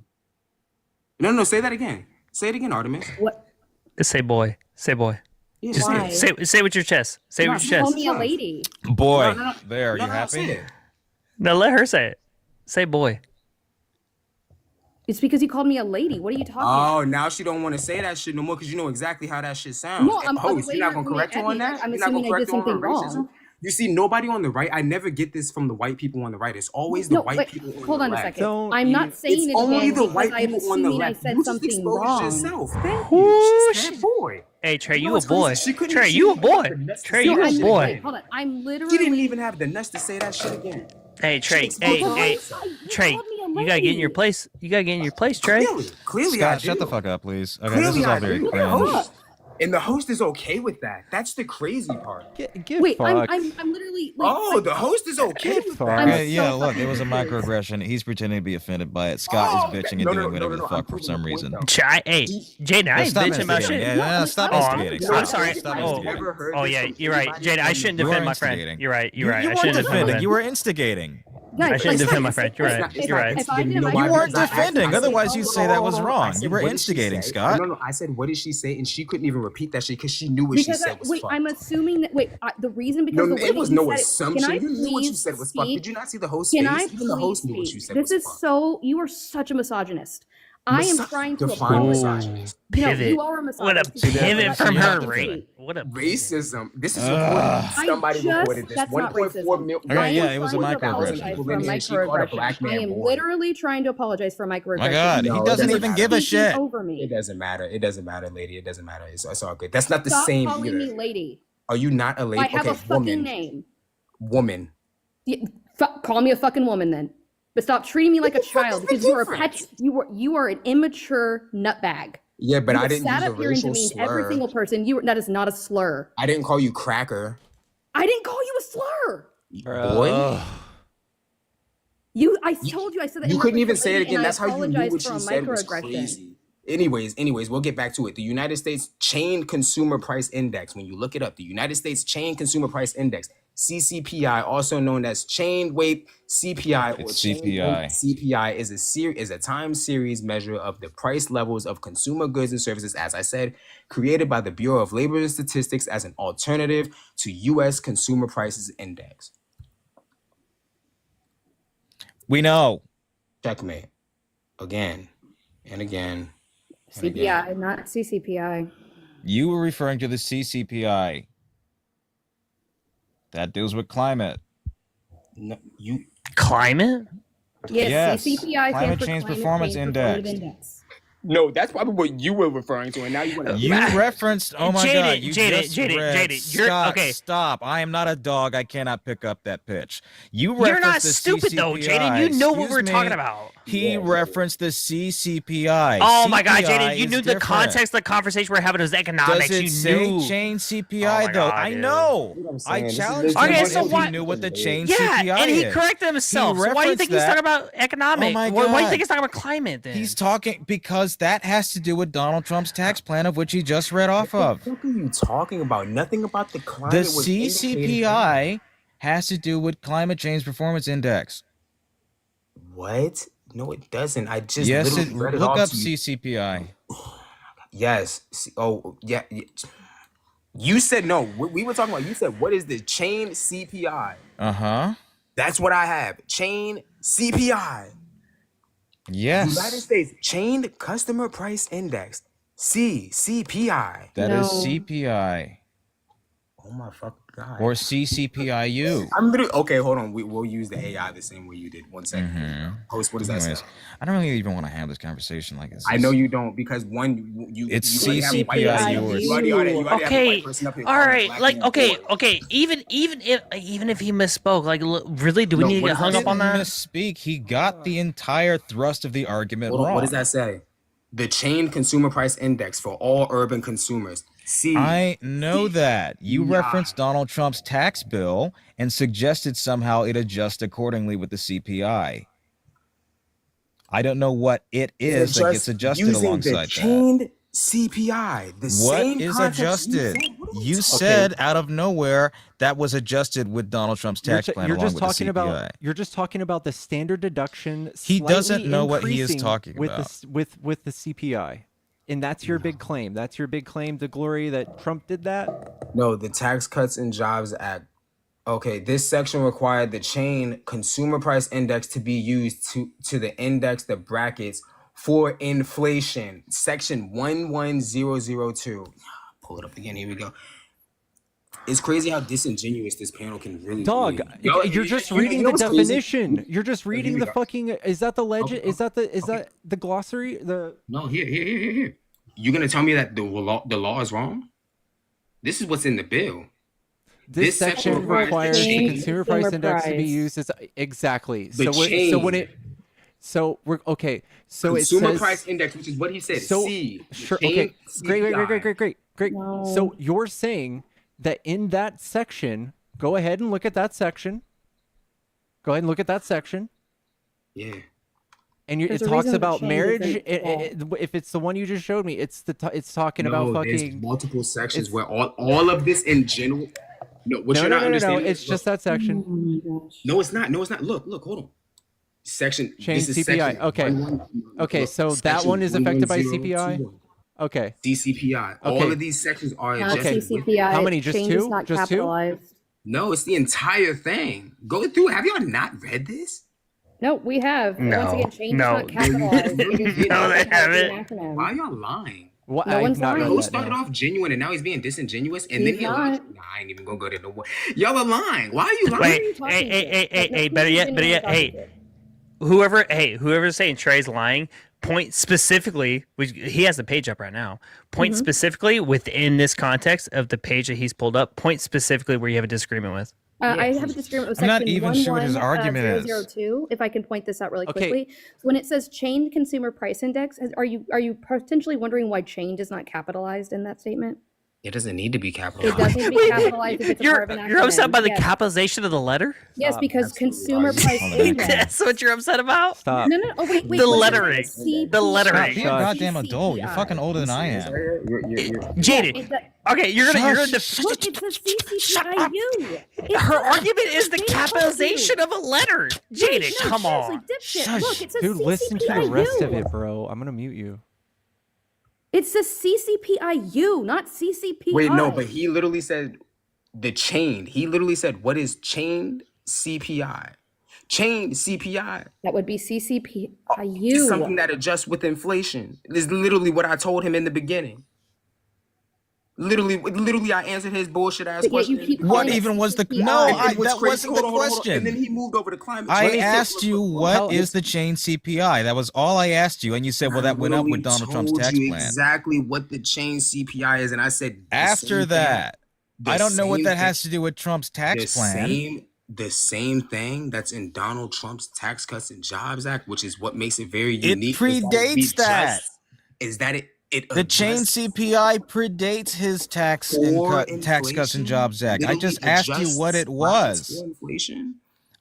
No, say that again. Say it again, Artemis. What? Just say boy. Say boy. Yeah, Just Why? say with your chest. Say with your Call chest. me a lady. Boy, No. there, are you Say happy? it. No, let her say it. Say boy. It's because you called me a lady. What are you talking about? Oh, now she don't want to say that shit no more because you know exactly how that shit sounds. No, I'm Host, the way you're not you're gonna correct her coming on at me, that? I'm You're not assuming gonna I did correct her on her something racism? wrong. You see, nobody on the right. I never get this from the white people on the right. It's always the white people on Hold the on a left. second. I'm not saying It's it only again the because white I'm people on the assuming I left. said You just something exposed wrong. yourself. Thank you. She said boy. Hey Trey, You know you a what's crazy? boy. She couldn't. Trey, She you a didn't even have boy. the nuts to Trey, say you that a shit boy. again. Hold on. I'm She literally. didn't even have the nuts to say that shit again. Hey Trey, She exposed hey, herself. Trey, you gotta get in your place. You gotta get in your place, Trey. Clearly, I Scott, shut the do. fuck up, please. Okay, Clearly, this is all I very do. cringe. And the host is okay with that. That's the crazy part. Wait, I'm literally. Like, Oh, the host is okay with that. Okay, yeah, look, it was a microaggression. He's pretending to be offended by it. Scott is bitching and doing whatever the fuck for some reason. Hey, Jaden, I ain't Stop bitching about instigating. shit. Yeah, stop Oh, instigating. I'm sorry. Stop Oh, instigating. oh yeah, you're right, Jaden. I shouldn't You are defend my friend. instigating. You're right. You I weren't shouldn't defend my defending. friend. You were instigating. I shouldn't defend my friend. You're right. You're right. You weren't defending. Otherwise, you'd say that was wrong. You were instigating, Scott. No, I said, what did she say? And she couldn't even repeat that shit because she knew what she Because said was wait, fucked. I'm assuming that. Wait, the reason because No, the way it that was you no said assumption. Can I You knew what you please said was fucked. speak? Did you not see the host Can face? I Even the host please knew what speak? you said This was is fucked. so. You are such a misogynist. I am trying to Define apologize. misogynist. No, Pivot. you are a What a misogynist. pivot from her, Right. Ray. What a Racism. This is recorded. Somebody recorded this. That's not 1.4 racism. million. I am yeah, it was a trying to microaggression. apologize People for a in here, and she called a microaggression. black I man am boy. literally trying to apologize for a microaggression. My God, he No, it doesn't doesn't even matter. give a Speaking shit. over me. It doesn't matter. It doesn't matter, lady. It doesn't matter. It's all good. That's not the Stop same calling either. me lady. Are you not a lady? I have Okay, a fucking woman. name. Woman. Call me a fucking woman then. But stop treating me like a child because you are a pet. You are an immature nutbag. Yeah, but You I have didn't sat use a up here and racial demeaned every slur. single person. That is not a slur. I didn't call you cracker. I didn't call you a slur. Boy. I told you I said that. You in couldn't reference even to say it lady, again. and I That's how you knew apologize what for she a said was microaggression. crazy. Anyways, we'll get back to it. The United States Chain Consumer Price Index. When you look it up, the United States Chain Consumer Price Index, CCPI, also known as chain weight CPI or It's chain CPI. weight CPI, is a time series measure of the price levels of consumer goods and services, as I said, created by the Bureau of Labor and Statistics as an alternative to U.S. Consumer Prices Index. We know. Checkmate. Again and again. And again. CPI, not CCPI. You were referring to the CCPI. That deals with climate. No, you climate? Yes, CCPI stands Climate for Change Climate Performance Change Performance Index. Index. No, that's probably what you were referring to, and now you want to. You referenced. Oh my God! You just Jaden, read. you're Scott, okay. Stop! I am not a dog. I cannot pick up that pitch. You You're not referenced the stupid though, Jaden. You CCPI. know what Excuse we're me. talking about. He referenced the CCPI. Oh my God, CPI Jaden! You is knew the different. context of the conversation we're having was economics. Does it You say knew. chain Oh CPI my though? God, I dude. know. I challenged him Okay, on so if why? he knew what the chain Yeah, CPI and he is. corrected himself. So why do you think he's talking about economic? Oh my Why do you God. think he's talking about climate then? He's talking because that has to do with Donald Trump's tax plan, of which he just read off of. What are you talking about? Nothing about the climate. The was indicated. CCPI has to do with Climate Change Performance Index. What? No, it doesn't. I just Yes, literally read it look off up to you. CCPI. Yes. Oh, yeah. You said no. We were talking about. You said what is the chain CPI? Uh-huh. That's what I have. Chain CPI. Yes. United States Chained Customer Price Index. CPI. That is CPI. Oh my fucking God. Or CCPIU. I'm literally okay. Hold on. We'll use the AI the same way you did. 1 second. Host, what does that say? Anyways, I don't really even want to have this conversation like this. I know you don't because one, you. It's you already have a white CCPI person. yours. You already have a Okay, white person up here all calling right, black like man okay, even if he misspoke, like really, do we need to get hung up on that? Misspeak. He got the entire thrust of the argument Hold on, wrong. what does that say? The Chain Consumer Price Index for all urban consumers. I know that. You referenced Donald Trump's tax bill and suggested somehow it adjusts accordingly with the CPI. I don't know what it is that gets adjusted alongside the that. chained CPI. The What same is context adjusted? You said, You said out of nowhere that was adjusted with Donald Trump's tax plan You're along just with the talking CPI. about. You're just talking about the standard deduction. He doesn't slightly know what he is increasing talking with about. with the CPI, and that's your big claim. That's your big claim to glory that Trump did that. No, the Tax Cuts and Jobs Act. Okay, this section required the Chain Consumer Price Index to be used to the index the brackets for inflation. Section 11002. Pull it up again. Here we go. It's crazy how disingenuous this panel can really Dog, be. Yo, you're just you know reading the what's crazy? definition. You're just Here reading we the go. fucking. Is that the legend? Okay, Is that the glossary? No, here. You're gonna tell me that the law is wrong? This is what's in the bill. This section requires the consumer price index to be used as exactly. The So we're okay. So consumer it says price index, which is what he said. So C. sure. Chain Okay. CPI. Great. So you're saying that in that section, go ahead and look at that section. Go ahead and look at that section. Yeah. And it talks about marriage. If it's the one you just showed me, it's talking about There's fucking multiple sections where all of this in general. No, what you're not understanding. It's just that section. No, it's not. Look, hold on. Section. Change this is CPI. section Okay. 11. Okay, Look, so that section one is affected by 11021. CPI. Okay. DCPI. Okay. All of these sections are Okay. adjusted. CPI. How many? Just change is two? not Just two? capitalized. No, it's the entire thing. Go through. Have y'all not read this? No, we have. No. Once again, change No. is not capitalized. It is No, they not haven't. an acronym. Why are y'all lying? What? No one's lying. Who started off genuine and now he's being disingenuous, and then He's he not. lied. Nah, I ain't even gonna go there no more. Y'all are lying. Why are you lying? Wait, hey, better yet, hey, whoever's saying Trey's lying, point specifically, he has the page up right now, point specifically within this context of the page that he's pulled up, point specifically where you have a disagreement with. I have a disagreement with I'm not section even sure what his argument is. 11.002, if I can point this out really Okay. quickly. So when it says chained consumer price index, are you potentially wondering why chained is not capitalized in that statement? It doesn't need to be It capitalized. doesn't need to be capitalized if it's a part of an acronym. You're upset by the Yes. capitalization of the letter? Yes, because consumer price index. That's what you're upset about? Stop. No. Oh, wait. The wait, lettering. CPI. The lettering. Be a goddamn adult. You're fucking older than I am. Jaded. Okay, you're gonna Look, it's a CCPIU. Her argument is the capitalization of a letter. Jaded, come on. Look, it says Dude, listen to the rest of CCPIU. it, bro. I'm gonna mute you. It says CCPIU, not CCPI. Wait, no, but he literally said the chained. He literally said, what is chained CPI? Chained CPI That would be CCPIU. is something that adjusts with inflation. This is literally what I told him in the beginning. Literally, I answered his bullshit ass But yet you question. keep calling What it even was the CCPI. no? And what's That crazy- wasn't hold the on, hold on. question. And then he moved over to climate I change. asked you what is the chain CPI. That was all I asked you, and you said, "Well, that went up with Donald Trump's told tax you plan." exactly what the chain CPI is, and I said the After same thing. that, The I don't know what same that thing- has to do with Trump's tax the plan. the same thing that's in Donald Trump's Tax Cuts and Jobs Act, which is what makes it very It unique. predates that. Is that it? The chain CPI predates his tax cuts and jobs act. I just asked you what it was. Inflation.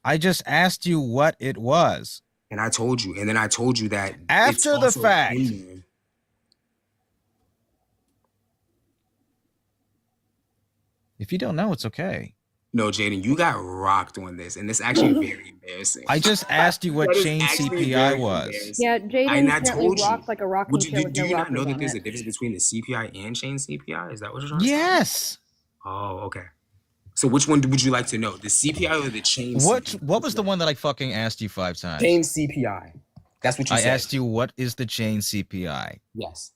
I just asked you what it was. And I told you, and then I told you that After it's the also fact. in there. If you don't know, it's okay. No, Jaden, you got rocked on this, and it's actually very embarrassing. I just asked you what That is chain actually CPI very was. embarrassing. Yeah, And Jaden I apparently told you. rocked like a rocking chair with Do no you not rockers know that on there's it. a difference between the CPI and chain CPI? Is that what you're trying to say? Yes. Oh, okay. So which one would you like to know? The CPI or the chain CPI? What was the one that I fucking asked you 5 times? Chain CPI. That's what you I said. asked you what is the chain CPI? Yes.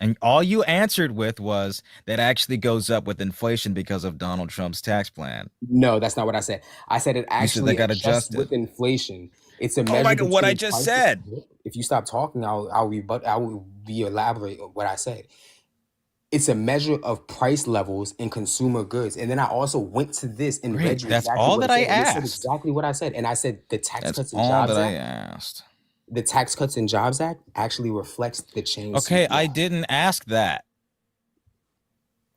And all you answered with was that actually goes up with inflation because of Donald Trump's tax plan. No, that's not what I said. I said it actually that got adjusts adjusted. with inflation. It's a Oh measure. my God, what I between just prices- said. If you stop talking, I'll be elaborate on what I said. It's a measure of price levels in consumer goods. And then I also went to this and Great, read you that's exactly all what that it I said. And it said asked. exactly what I said. And I said the Tax That's Cuts and all Jobs that I Act. asked. The Tax Cuts and Jobs Act actually reflects the chain. Okay, CPI. I didn't ask that.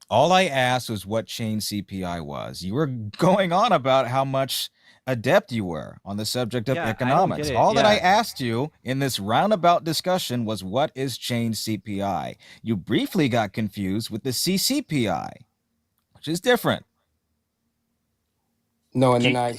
All I asked was what chain CPI was. You were going on about how much adept you were on the subject of Yeah, I don't economics. get it, All that I yeah. asked you in this roundabout discussion was what is chain CPI. You briefly got confused with the CCPI, which is different. No, and Do then you- I.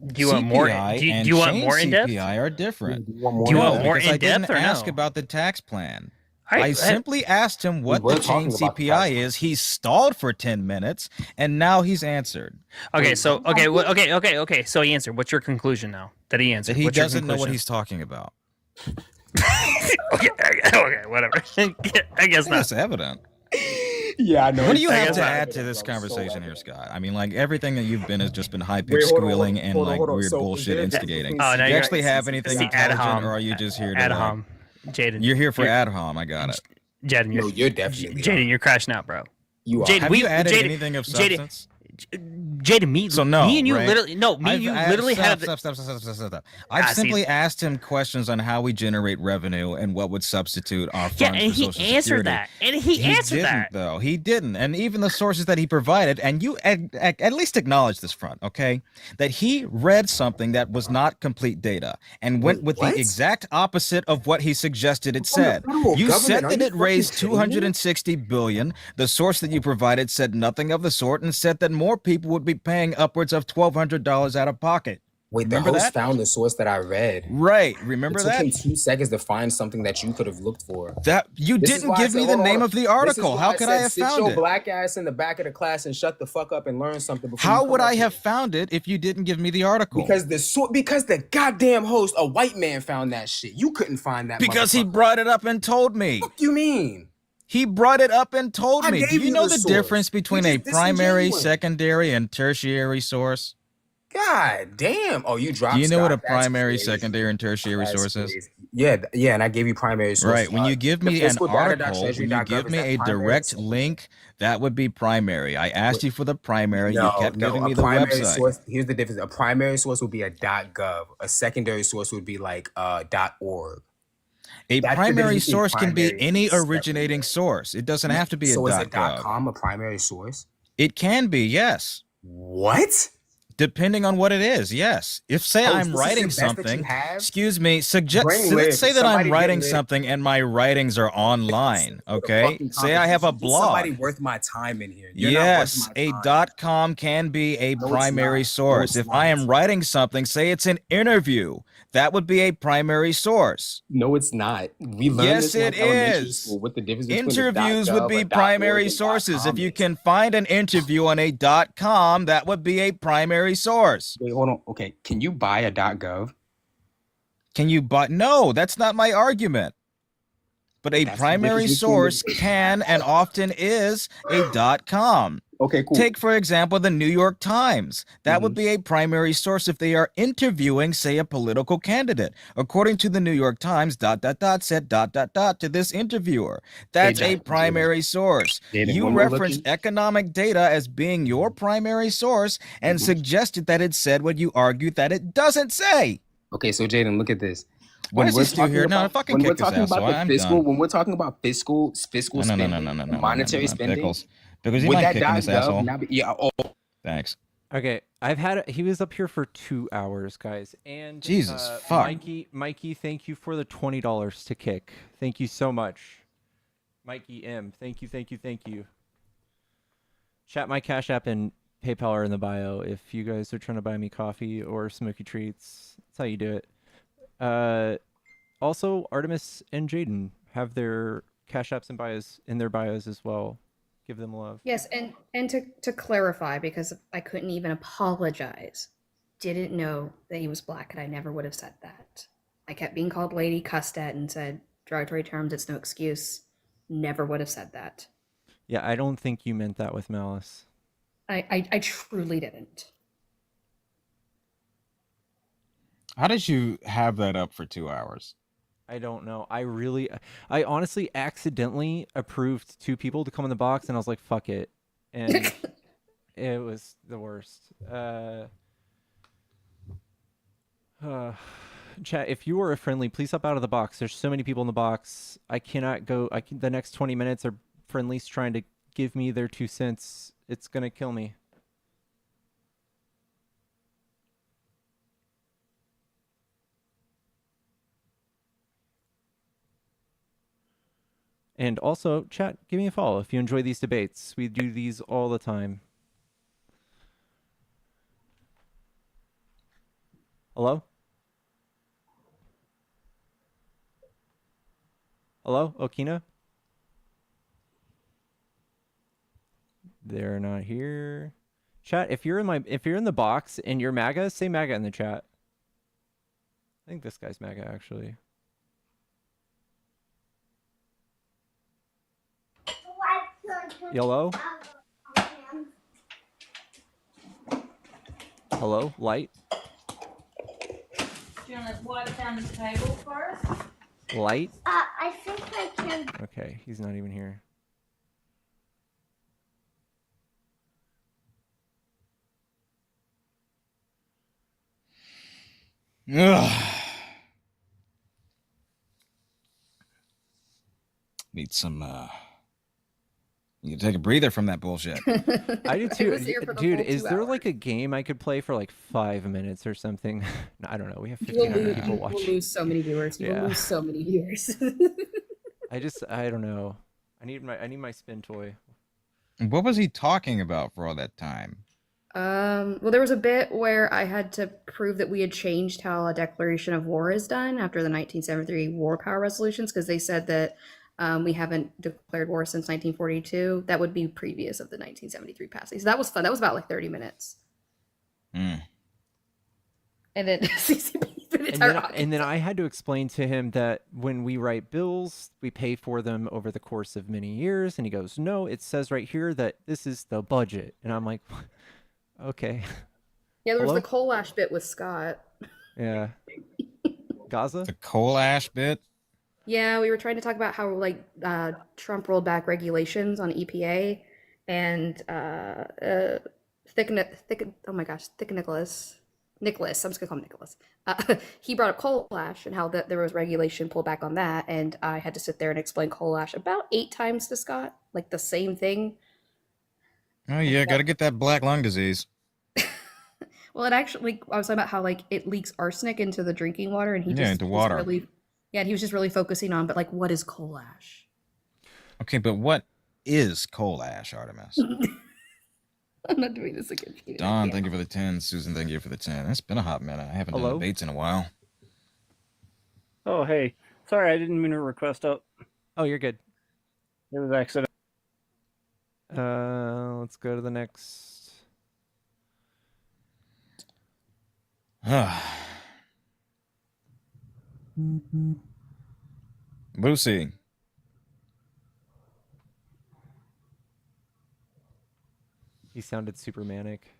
Do you want more? CPI Do and you want chain more in depth? CPI are different. Do you want more? Do you want No, more because I in depth didn't or ask no? about the tax plan. I- I simply asked him what were the chain talking about the CPI tax is. He stalled for 10 minutes, and now he's answered. Okay, so okay. So he answered. What's your conclusion now? That he answered. That he What's your doesn't know what conclusion? he's talking about. okay, whatever. I guess not. That's evident. Yeah, I know. What do you I have guess to I- add to this conversation here, Scott? I mean, like everything that you've been has just been high Wait, pitched hold on, squealing and hold on, like hold on. weird So, is bullshit there a difference instigating. between Oh, Do no, you you're actually have it's anything the intelligent, Adham. or are you just here to like? Adham. Jaden. You're here for Adham. I got it. Jaden, No, you're definitely Jaden, you're crashing out, bro. You are. Jaden, Have you added anything of substance? Jaden, me, So no, me and you right? literally, no, me and you literally stop, had. Stop. I've simply asked him questions on how we generate revenue and what would substitute our funds Yeah, and for he Social answered Security. that, and he answered didn't, that. though. He didn't, and even the sources that he provided, and you at least acknowledge this front, okay? That he read something that was not complete data and went with what? the exact opposite of what he suggested it From the said. federal You government? said Are that you it raised fucking kidding me? 260 billion. The source that you provided said nothing of the sort and said that more people would be paying upwards of $1,200 out of pocket. Wait, Remember the host that? found the source that I read. Right. Remember It took that? him 2 seconds to find something that you could have looked for. That you This is didn't why I give said- me the hold on, name hold of the on. This is article. why How could I have sit found your it? black ass in the back of the class and shut the fuck up and learn something before you How come would up I here. have found it if you didn't give me the article? Because the goddamn host, a white man, found that shit. You couldn't find that Because he motherfucker. brought it up and told me. What do you mean? He brought it up and told I me. Do gave you you know the the source. difference between You a just primary, disingenuous. secondary, and tertiary source? God damn. Oh, you dropped Do you know what a Scott? That's primary, crazy. secondary, and tertiary That's source is? crazy. Yeah, and I gave you primary sources. Right. When you give The me an fiscal article, when you data.treasury.gov, give is me that a primary or direct secondary? link, that would be primary. I asked you for the primary. You No, kept giving a me the primary website. source. Here's the difference. A primary source would be a .gov. A secondary source would be like .org. A That's the primary difference between source can be primary any and originating source. It doesn't have to be So a is a .gov. .com a primary source? It can be, yes. What? Depending on what it is, yes. If say Host, I'm this is the writing best that you something, have? excuse me, Bring let's lit. say that Somebody I'm get writing lit. something and my writings are online, okay? Fucking Say I have a competition. Get somebody blog. worth my time in here. You're not worth Yes, my a time. .com can be a No, it's primary not. source. No, If it's I not. am writing something, say it's an interview, that would be a primary source. No, it's not. We learned Yes, this in it like elementary is. school. What the difference between Interviews a would .gov, be a .org, primary and sources. .com If you is. can find an interview on a .com, that would be a primary source. Wait, hold on. Okay, can you buy a .gov? Can you buy? No, that's not my argument. But a That's the primary difference between source can and often is a .com. Okay, cool. Take, for example, the New York Times. That would be a primary source if they are interviewing, say, a political candidate. According to the New York Times, ... said ... to this interviewer. That's a primary source. Jaden, You when we're referenced looking- economic data as being your primary source and suggested that it said what you argued that it doesn't say. Okay, so Jaden, look at this. Why is we're he still talking here? No, about- fucking when we're kick this talking about asshole. the I'm fiscal, done. when we're talking about fiscal No, spending, monetary spending, Pickles. Because you would mind that kicking this asshole? .gov now be, yeah, oh, Thanks. Okay, he was up here for 2 hours, guys. And Jesus, fuck. Mikey, thank you for the $20 to kick. Thank you so much. Mikey M, thank you. Chat, my Cash App and PayPal are in the bio if you guys are trying to buy me coffee or smoky treats. That's how you do it. Also, Artemis and Jaden have their Cash Apps and bios in their bios as well. Give them love. Yes, and to clarify, because I couldn't even apologize, didn't know that he was black, and I never would have said that. I kept being called lady, cussed at, and said derogatory terms. It's no excuse. Never would have said that. Yeah, I don't think you meant that with malice. I truly didn't. How did you have that up for 2 hours? I don't know. I honestly accidentally approved 2 people to come in the box, and I was like, fuck it. And it was the worst. Chat, if you are a friendly, please hop out of the box. There's so many people in the box. I cannot go. The next 20 minutes are friendlies trying to give me their 2 cents. It's going to kill me. And also, chat, give me a follow if you enjoy these debates. We do these all the time. Hello? Hello, Okina? They're not here. Chat, if you're in the box and you're MAGA, say MAGA in the chat. I think this guy's MAGA actually. Yellow? Hello? Light? Do you want to wipe down the table first? Light? I think I can. Okay, he's not even here. Ugh. Need some, you take a breather from that bullshit. I do too. was here for the Dude, full is 2 there hours. like a game I could play for like 5 minutes or something? No, I don't know. We have You will 1,500 people lose, watching. you will lose so many viewers. You Yeah. will lose so many viewers. I don't know. I need my spin toy. What was he talking about for all that time? Well, there was a bit where I had to prove that we had changed how a declaration of war is done after the 1973 war power resolutions, because they said that we haven't declared war since 1942. That would be previous of the 1973 passing. So that was fun. That was about like 30 minutes. Mm. And then CCP, the And entire then, audience. I had to explain to him that when we write bills, we pay for them over the course of many years. And he goes, no, it says right here that this is the budget. And I'm like, okay. Yeah, there was Hello? the coal ash bit with Scott. Yeah. Gaza? The coal ash bit? Yeah, we were trying to talk about how like Trump rolled back regulations on EPA and oh my gosh, Nicholas, I'm just gonna call him Nicholas. He brought up coal ash and how that there was regulation pulled back on that, and I had to sit there and explain coal ash about 8 times to Scott, like the same thing. Oh yeah, gotta get that black lung disease. Well, it actually, I was talking about how like it leaks arsenic into the drinking water, and he Yeah, just into was water. really, yeah, he was just really focusing on, but like, what is coal ash? Okay, but what is coal ash, Artemis? I'm not doing this again. Don, thank you for the 10. Susan, thank you for the 10. It's been a hot minute. I haven't done Hello? debates in a while. Oh, hey. Sorry, I didn't mean to request up. Oh, you're good. It was accident. Let's go to the next. Lucy. He sounded super manic.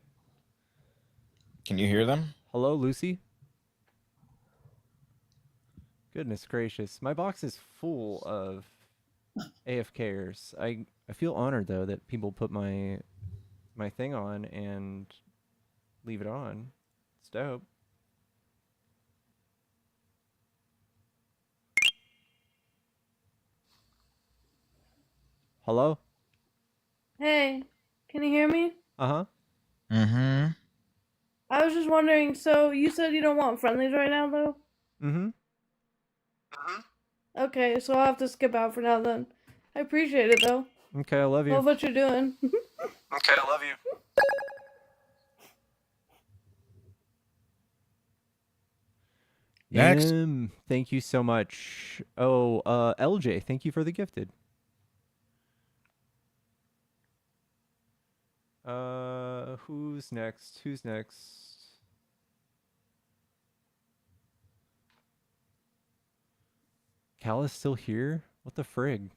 Can you hear them? Hello, Lucy? Goodness gracious. My box is full of AFKers. I feel honored, though, that people put my thing on and leave it on. It's dope. Hello? Hey, can you hear me? Uh-huh. Mm-hmm. I was just wondering, so you said you don't want friendlies right now, though? Mm-hmm. Okay, so I'll have to skip out for now then. I appreciate it, though. Okay, I love you. Love what you're doing. Okay, I love you. Next. Thank you so much. Oh, LJ, thank you for the gifted. Who's next? Who's next? Cal is still here? What the frig?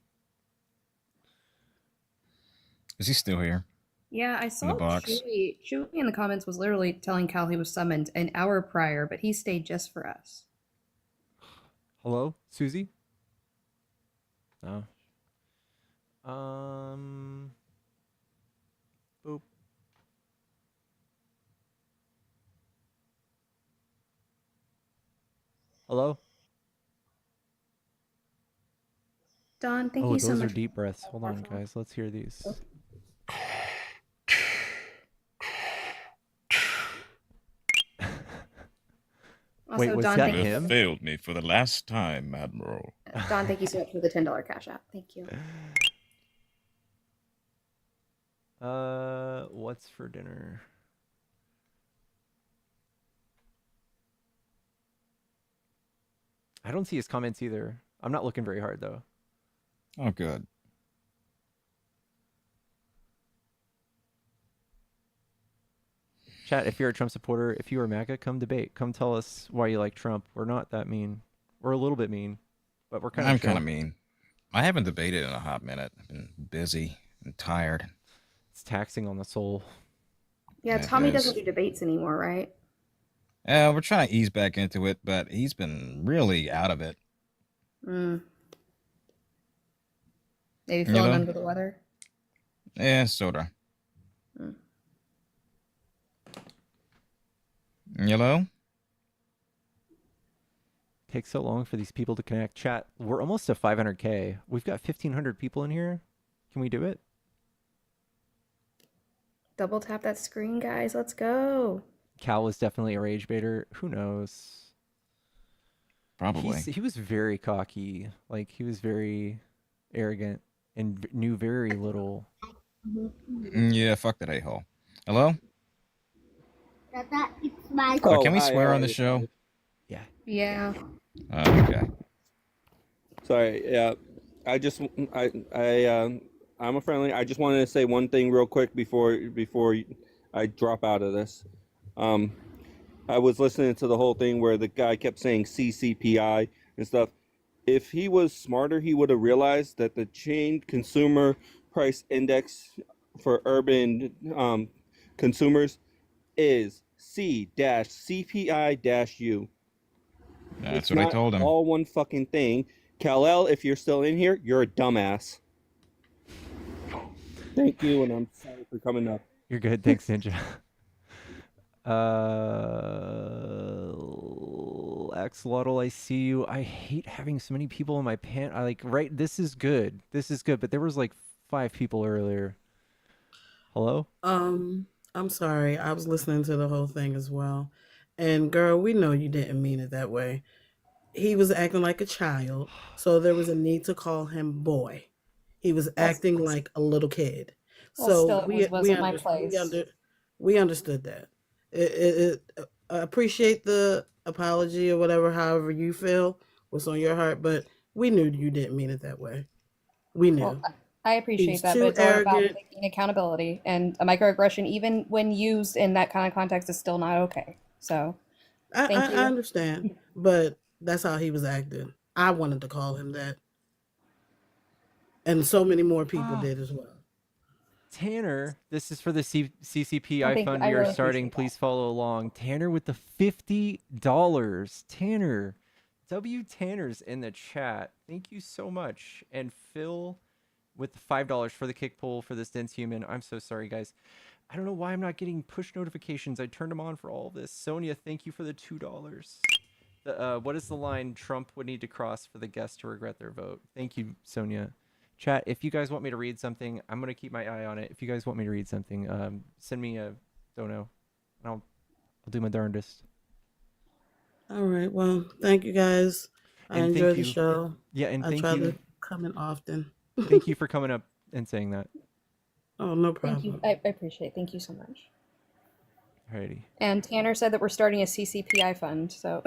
Is he still here? Yeah, I saw box. Chewy in the comments was literally telling Cal he was summoned an hour prior, but he stayed just for us. Hello, Susie? No. Boop. Hello? Don, thank Oh, you so those are much. deep breaths. Hold on, guys. Let's hear these. Also, Wait, was Don, that thank you. him? Failed me for the last time, Admiral. Don, thank you so much for the $10 cash app. Thank you. What's for dinner? I don't see his comments either. I'm not looking very hard though. Oh, good. Chat, if you're a Trump supporter, if you are MAGA, come debate. Come tell us why you like Trump. We're not that mean. We're a little bit mean, but we're kind of I'm kind of mean. I haven't debated in a hot minute. I've been busy. I'm tired. It's taxing on the soul. Yeah, It Tommy is. doesn't do debates anymore, right? We're trying to ease back into it, but he's been really out of it. Mm. Maybe You feeling know? under the weather. Yeah, sorta. Mm. Hello? Takes so long for these people to connect. Chat, we're almost to 500K. We've got 1,500 people in here. Can we do it? Double tap that screen, guys. Let's go. Cal was definitely a rage baiter. Who knows? Probably. He was very cocky. Like, he was very arrogant and knew very little. Yeah, fuck that a-hole. Hello? Oh, Can we hi, swear how on are the you? show? Yeah. Okay. Sorry, yeah. I'm a friendly. I just wanted to say one thing real quick before I drop out of this. I was listening to the whole thing where the guy kept saying CCPI and stuff. If he was smarter, he would have realized that the chain consumer price index for urban consumers is C-CPI-U. That's It's what I not told him. all one fucking thing. Kal-El, if you're still in here, you're a dumbass. Thank you, and I'm sorry for coming up. You're good. Thanks, Ninja. Axolotl, I see you. I hate having so many people in my pant. Right, this is good. This is good, but there was like 5 people earlier. Hello? I'm sorry. I was listening to the whole thing as well. And girl, we know you didn't mean it that way. He was acting like a child, so there was a need to call him boy. He was acting like a little kid. Well, So still, it wasn't my place. we understood that. I appreciate the apology or whatever, however you feel, what's on your heart, but we knew you didn't mean it that way. We knew. Well, I appreciate He's that, too but it's all about arrogant. taking accountability. And a microaggression, even when used in that kind of context, is still not okay. So, thank you. I understand, but that's how he was acting. I wanted to call him that. And so many more people did as well. Tanner, this is for the CCPI Oh, thank you. fund I we are really starting. appreciate Please follow along. Tanner with the $50. Tanner. W. Tanner's in the chat. Thank you so much. And Phil with the $5 for the kick pull for this dense human. I'm so sorry, guys. I don't know why I'm not getting push notifications. I turned them on for all of this. Sonia, thank you for the $2. What is the line Trump would need to cross for the guests to regret their vote? Thank you, Sonia. Chat, if you guys want me to read something, I'm going to keep my eye on it. If you guys want me to read something, send me a dono, and I'll do my darndest. All right. Well, thank you guys. I And enjoy thank the you. show. Yeah, and I thank try you. to come in often. Thank you for coming up and saying that. Oh, no Thank problem. you. I appreciate it. Thank you so much. Alrighty. And Tanner said that we're starting a CCPI fund, so.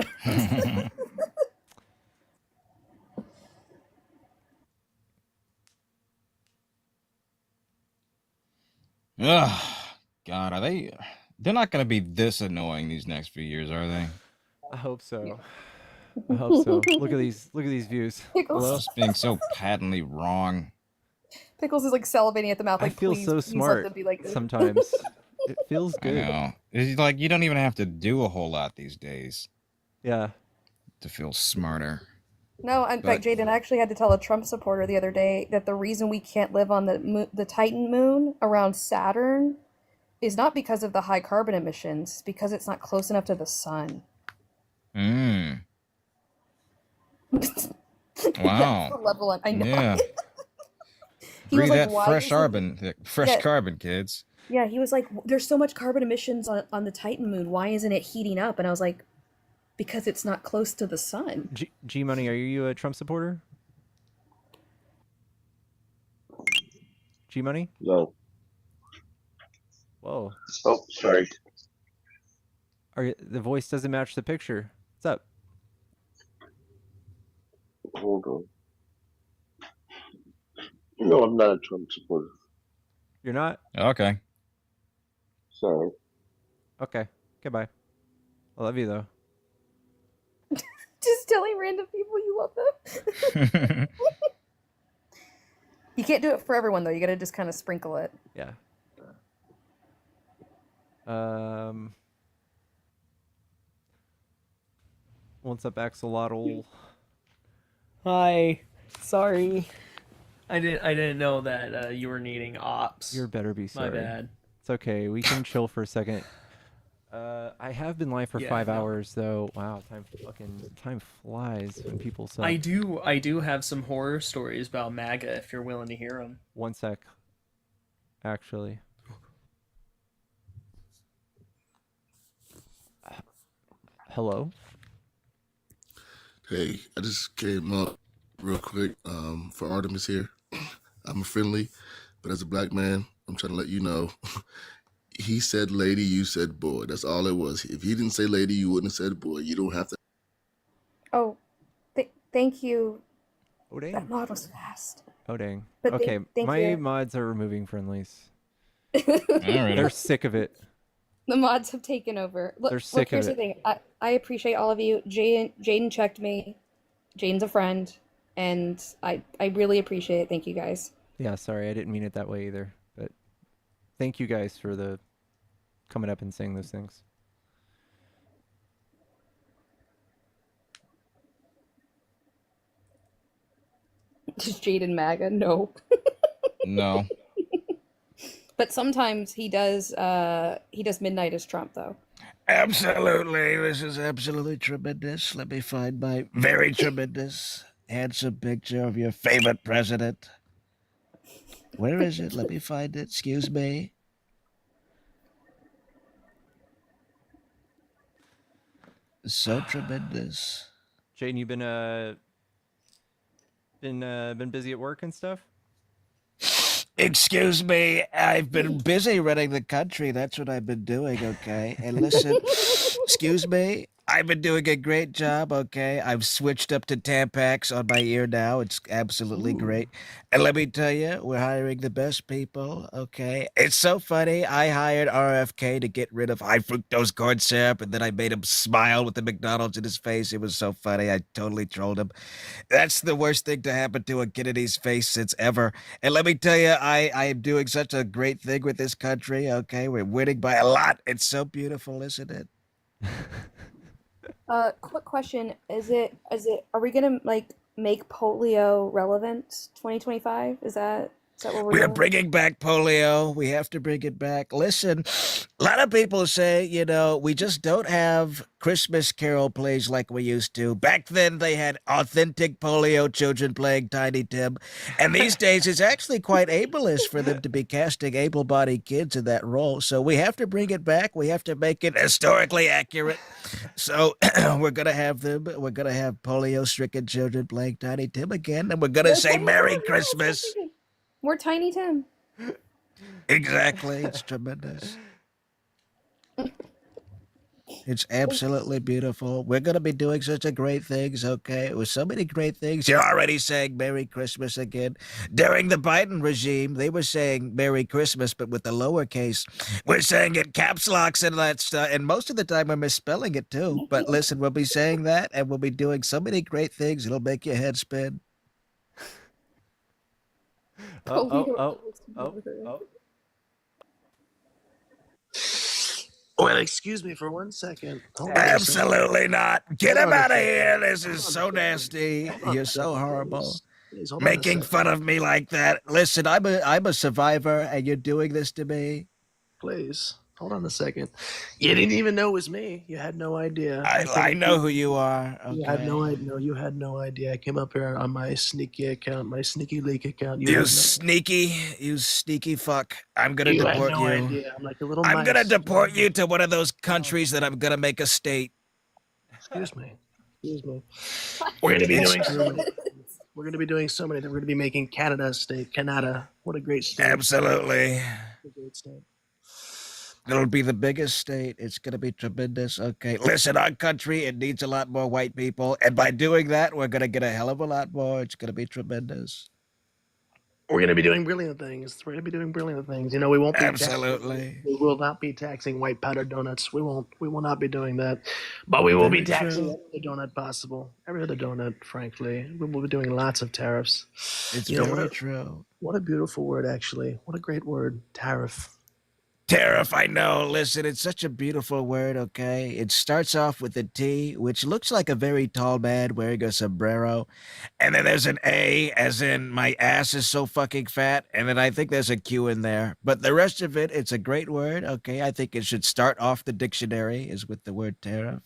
Ugh, God, are they? They're not going to be this annoying these next few years, are they? I hope so. I hope so. Look at these views. Pickles. Hello? Just being so patently wrong. Pickles is like salivating at the mouth. I Like, feel please, so please smart let them be like this. sometimes. It feels I good. know. It's like you don't even have to do a whole lot these days. Yeah. To feel smarter. No, in fact, Jaden, I actually had to tell a Trump supporter the other day that the reason we can't live on the Titan moon around Saturn is not because of the high carbon emissions, it's because it's not close enough to the sun. Mm. That's Wow. the level I know. Yeah. He was Breathe like, that "Why fresh isn't-" carbon, fresh Yeah. carbon, kids. Yeah, he was like, there's so much carbon emissions on the Titan moon. Why isn't it heating up? And I was like, because it's not close to the sun. G Money, are you a Trump supporter? G Money? No. Whoa. Oh, sorry. The voice doesn't match the picture. What's up? Hold on. No, I'm not a Trump supporter. You're not? Okay. Sorry. Okay. Goodbye. I love you though. Just telling random people you love them. can't do it for everyone though. You got to just kind of sprinkle it. Yeah. What's up, Axolotl? Hi. Sorry. I didn't know that you were needing ops. You better be sorry. My bad. It's okay. We can chill for a second. I have been live for 5 hours though. Wow, time flies when people suck. I do have some horror stories about MAGA if you're willing to hear them. One sec. Actually. Hello? Hey, I just came up real quick for Artemis here. I'm friendly, but as a black man, I'm trying to let you know. He said lady, you said boy. That's all it was. If he didn't say lady, you wouldn't have said boy. You don't have to. Oh, thank you. Oh, dang. That mod was fast. Oh, dang. But Okay, thank my you. mods are removing friendlies. Alright. They're sick of it. The mods have taken over. They're sick of here's it. the thing. I appreciate all of you. Jaden checked me. Jaden's a friend, and I really appreciate it. Thank you guys. Yeah, sorry, I didn't mean it that way either. But thank you guys for the coming up and saying those things. Is Jaden MAGA? No. No. But sometimes he does midnight as Trump though. Absolutely. This is absolutely tremendous. Let me find my very tremendous, handsome picture of your favorite president. Where is it? Let me find it. Excuse me. So tremendous. Jaden, you been busy at work and stuff? Excuse me, I've been busy running the country. That's what I've been doing, okay? And listen, excuse me, I've been doing a great job, okay? I've switched up to Tampax on my ear now. It's absolutely great. And let me tell you, we're hiring the best people, okay? It's so funny. I hired RFK to get rid of high fructose corn syrup, and then I made him smile with the McDonald's in his face. It was so funny. I totally trolled him. That's the worst thing to happen to a Kennedy's face since ever. And let me tell you, I am doing such a great thing with this country, okay? We're winning by a lot. It's so beautiful, isn't it? Quick question. Are we gonna make polio relevant 2025? Is that what we're We're doing? bringing back polio. We have to bring it back. Listen, a lot of people say, we just don't have Christmas Carol plays like we used to. Back then, they had authentic polio children playing Tiny Tim. And these days, it's actually quite ableist for them to be casting able-bodied kids in that role. So we have to bring it back. We have to make it historically accurate. So we're going to have them. We're going to have polio-stricken children playing Tiny Tim again. And we're going to say Merry Christmas. We're Tiny Tim. Exactly. It's tremendous. It's absolutely beautiful. We're going to be doing such a great things, okay? With so many great things. You're already saying Merry Christmas again. During the Biden regime, they were saying Merry Christmas, but with the lowercase. We're saying it caps locks and that stuff. And most of the time, we're misspelling it too. But listen, we'll be saying that, and we'll be doing so many great things. It'll make your head spin. Oh. Well, excuse me for 1 second. Hold on a Absolutely second. not. Get Hold him on a out of second. here. This Hold is on a so second. nasty. Hold on You're a so second, horrible. Please, hold on a Making second. fun of me like that. Listen, I'm a survivor, and you're doing this to me. Please, hold on a second. You didn't even know it was me. You had no idea. I know who you are. You had no Okay. idea. No, you had no idea. I came up here on my sneaky account, my sneaky leak account. You had sneaky fuck. I'm gonna you had deport no you. idea. I'm like a little I'm gonna mice. deport you to one of those countries that I'm gonna make a state. Excuse me. Excuse me. We're going to be doing so many. We're going to be doing so many. We're going to be making Canada a state. Canada. What a great state. Absolutely. What a great state. It'll be the biggest state. It's going to be tremendous. Okay. Listen, our country, it needs a lot more white people. And by doing that, we're going to get a hell of a lot more. It's going to be tremendous. we're going to be doing brilliant things. We're going to be doing brilliant things. You know, we won't be Absolutely. we will not be taxing white powder donuts. We will not be doing that. But we will be Very taxing true. every other donut possible. Every other donut, frankly. We will be doing lots of tariffs. It's You know, very true. what a beautiful word, actually. What a great word, tariff. Tariff, I know. Listen, it's such a beautiful word, okay? It starts off with a T, which looks like a very tall man wearing a sombrero. And then there's an A, as in my ass is so fucking fat. And then I think there's a Q in there. But the rest of it, it's a great word, okay? I think it should start off the dictionary is with the word tariff.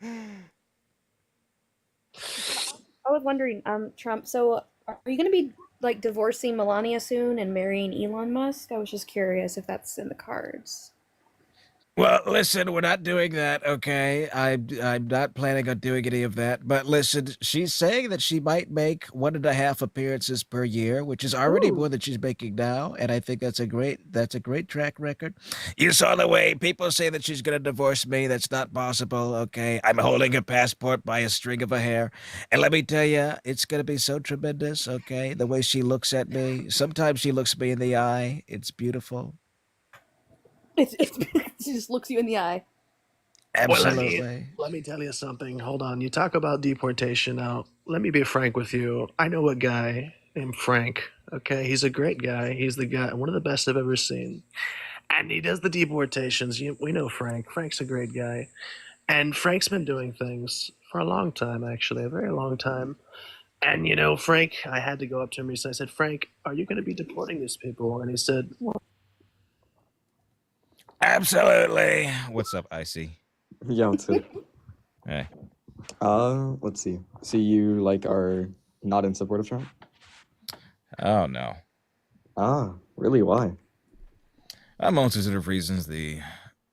I was wondering, Trump, so are you going to be like divorcing Melania soon and marrying Elon Musk? I was just curious if that's in the cards. Well, listen, we're not doing that, okay? I'm not planning on doing any of that. But listen, she's saying that she might make 1.5 appearances per year, which is already more than she's making now, and I think that's a great track record. You saw the way people say that she's gonna divorce me. That's not possible, okay? I'm holding a passport by a string of a hair, and let me tell you, it's gonna be so tremendous, okay? The way she looks at me. Sometimes she looks me in the eye. It's beautiful. She just looks you in the eye. Absolutely. Well, let me tell you something. Hold on. You talk about deportation. Now, let me be frank with you. I know a guy named Frank. Okay, he's a great guy. He's the guy, one of the best I've ever seen, and he does the deportations. We know Frank. Frank's a great guy, and Frank's been doing things for a long time, actually, a very long time. And you know, Frank, I had to go up to him recently. I said, "Frank, are you going to be deporting these people?" And he said, "Well, Absolutely. What's up, Icy? Yeah, what's up? Hey. Let's see. So you like are not in support of Trump? Oh no. Ah, really? Why? A multitude of reasons. The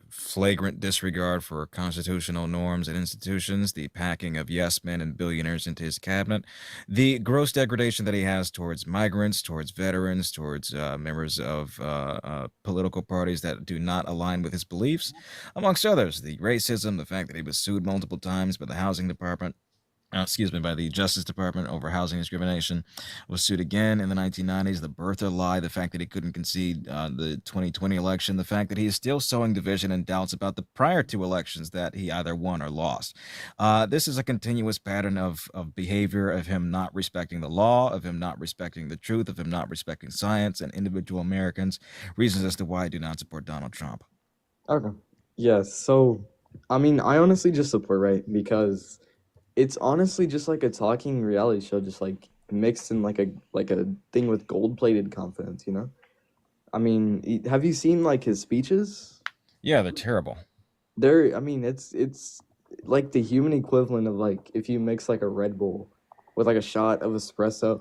flagrant disregard for constitutional norms and institutions, the packing of yes men and billionaires into his cabinet, the gross degradation that he has towards migrants, towards veterans, towards members of political parties that do not align with his beliefs, amongst others. The racism, the fact that he was sued multiple times by the housing department. By the Justice Department over housing discrimination, was sued again in the 1990s. The birther lie, the fact that he couldn't concede the 2020 election, the fact that he is still sowing division and doubts about the prior two elections that he either won or lost. This is a continuous pattern of behavior, of him not respecting the law, of him not respecting the truth, of him not respecting science and individual Americans. Reasons as to why I do not support Donald Trump. Okay. Yes. So, I mean, I honestly just support right because it's honestly just like a talking reality show, just like mixed in like a thing with gold-plated confidence, you know? I mean, have you seen like his speeches? Yeah, they're terrible. I mean, it's like the human equivalent of like if you mix like a Red Bull with like a shot of espresso.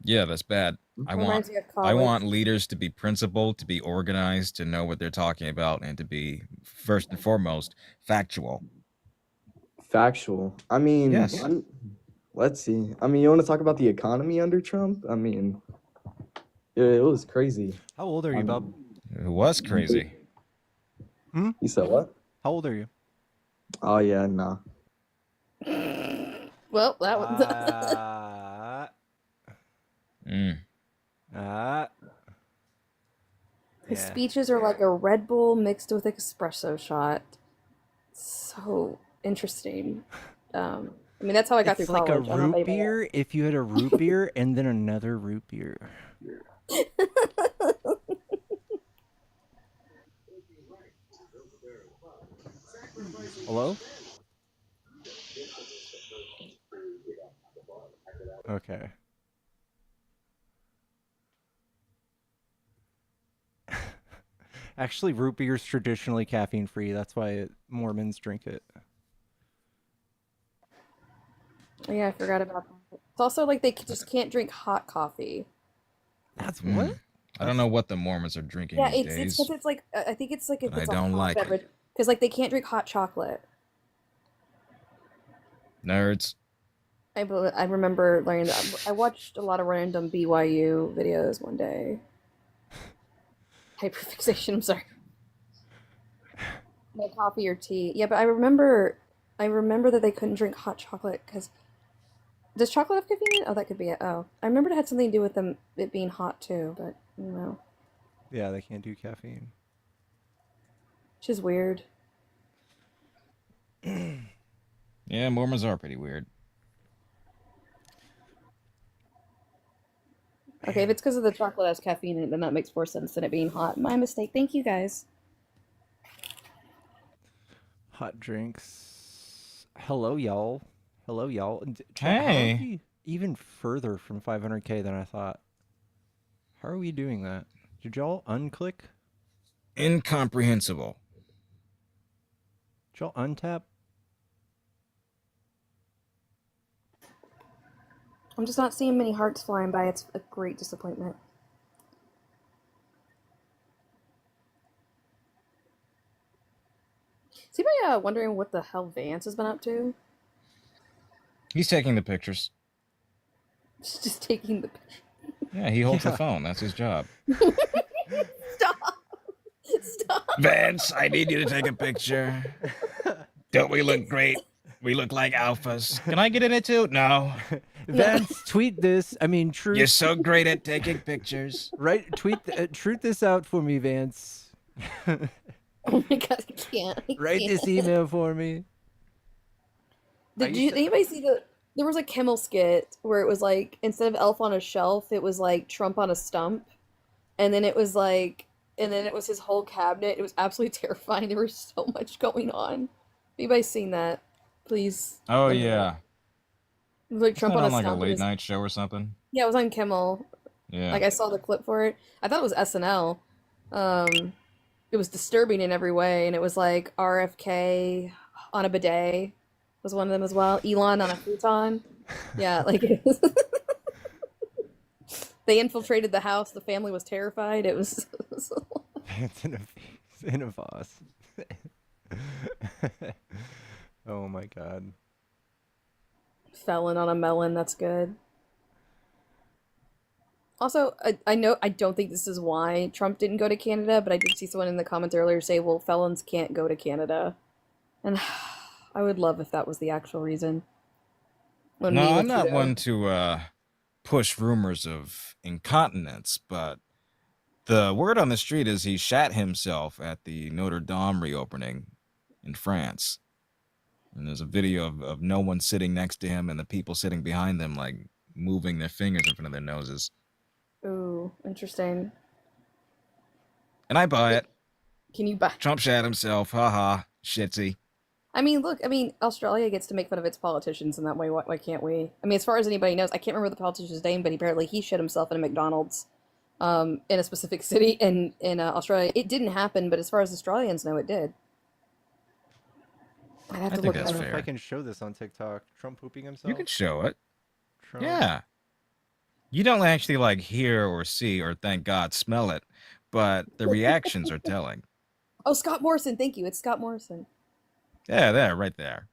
Yeah, that's bad. I Reminds me of I college. want leaders to be principled, to be organized, to know what they're talking about, and to be first and foremost factual. Factual. I mean, Yes. let's see. I mean, you want to talk about the economy under Trump? I mean, it was crazy. How old are you, Bub? It was crazy. Hmm? You said what? How old are you? Oh yeah, nah. Well, that was. His Yeah. speeches are like a Red Bull mixed with espresso shot. So interesting. I mean, that's how I got It's through like college. a I don't know root if anybody beer if you had a root beer and then another root beer. Hello? Okay. Actually, root beer is traditionally caffeine free. That's why Mormons drink it. Yeah, I forgot about that. It's also like they just can't drink hot coffee. That's what? I don't know what the Mormons are drinking Yeah, these it's days. because it's like I think it's like if But it's I a don't hot like it. beverage because like they can't drink hot chocolate. Nerds. I remember learning that. I watched a lot of random BYU videos one day. Hyperfixation. I'm sorry. No coffee or tea. Yeah, but I remember that they couldn't drink hot chocolate because Does chocolate have caffeine in it? Oh, that could be it. Oh, I remember it had something to do with it being hot too, but you know, Yeah, they can't do caffeine. which is weird. Yeah, Mormons are pretty weird. Okay, if it's because of the chocolate has caffeine in it, then that makes more sense than it being hot. My mistake. Thank you guys. Hot drinks. Hello, y'all. Hello, y'all. Chat, how are Hey. we even further from 500K than I thought? How are we doing that? Did y'all unclick? Incomprehensible. Did y'all untap? I'm just not seeing many hearts flying by. It's a great disappointment. Is anybody wondering what the hell Vance has been up to? He's taking the pictures. Just taking the. Yeah, he holds the phone. That's his job. Stop! Stop! Vance, I need you to take a picture. Don't we look great? We look like alphas. Can I get in it too? No. Vance, tweet this. I mean, truth. You're so great at taking pictures. Right? Truth this out for me, Vance. Oh my god, I can't. Write this email for me. Did anybody see there was a Kimmel skit where it was like, instead of Elf on a Shelf, it was like Trump on a stump. And then it was his whole cabinet. It was absolutely terrifying. There was so much going on. Anybody seen that? Please. Oh, yeah. It was like Trump on a like a stump. late night show or something? Yeah, it was on Kimmel. Yeah. Like, I saw the clip for it. I thought it was SNL. It was disturbing in every way, and it was like RFK on a bidet was one of them as well. Elon on a futon. Yeah, like they infiltrated the house. The family was terrified. It was Vance in a vase. Oh my god. Felon on a melon. That's good. Also, I know I don't think this is why Trump didn't go to Canada, but I did see someone in the comments earlier say, well, felons can't go to Canada. And I would love if that was the actual reason. No, I'm not one to push rumors of incontinence, but the word on the street is he shat himself at the Notre Dame reopening in France. And there's a video of no one sitting next to him and the people sitting behind them, like, moving their fingers in front of their noses. Ooh, interesting. And I buy it. Can you buy? Trump shat himself. Haha. Shitsy. I mean, look, Australia gets to make fun of its politicians in that way. Why can't we? I mean, as far as anybody knows, I can't remember the politician's name, but apparently he shit himself in a McDonald's in a specific city in Australia. It didn't happen, but as far as Australians know, it did. I'd have to look. I don't know if I can show this on TikTok. Trump pooping himself. You can show it. Trump. Yeah. You don't actually like hear or see or, thank God, smell it, but the reactions are telling. Oh, Scott Morrison. Thank you. It's Scott Morrison. Yeah, there, right there.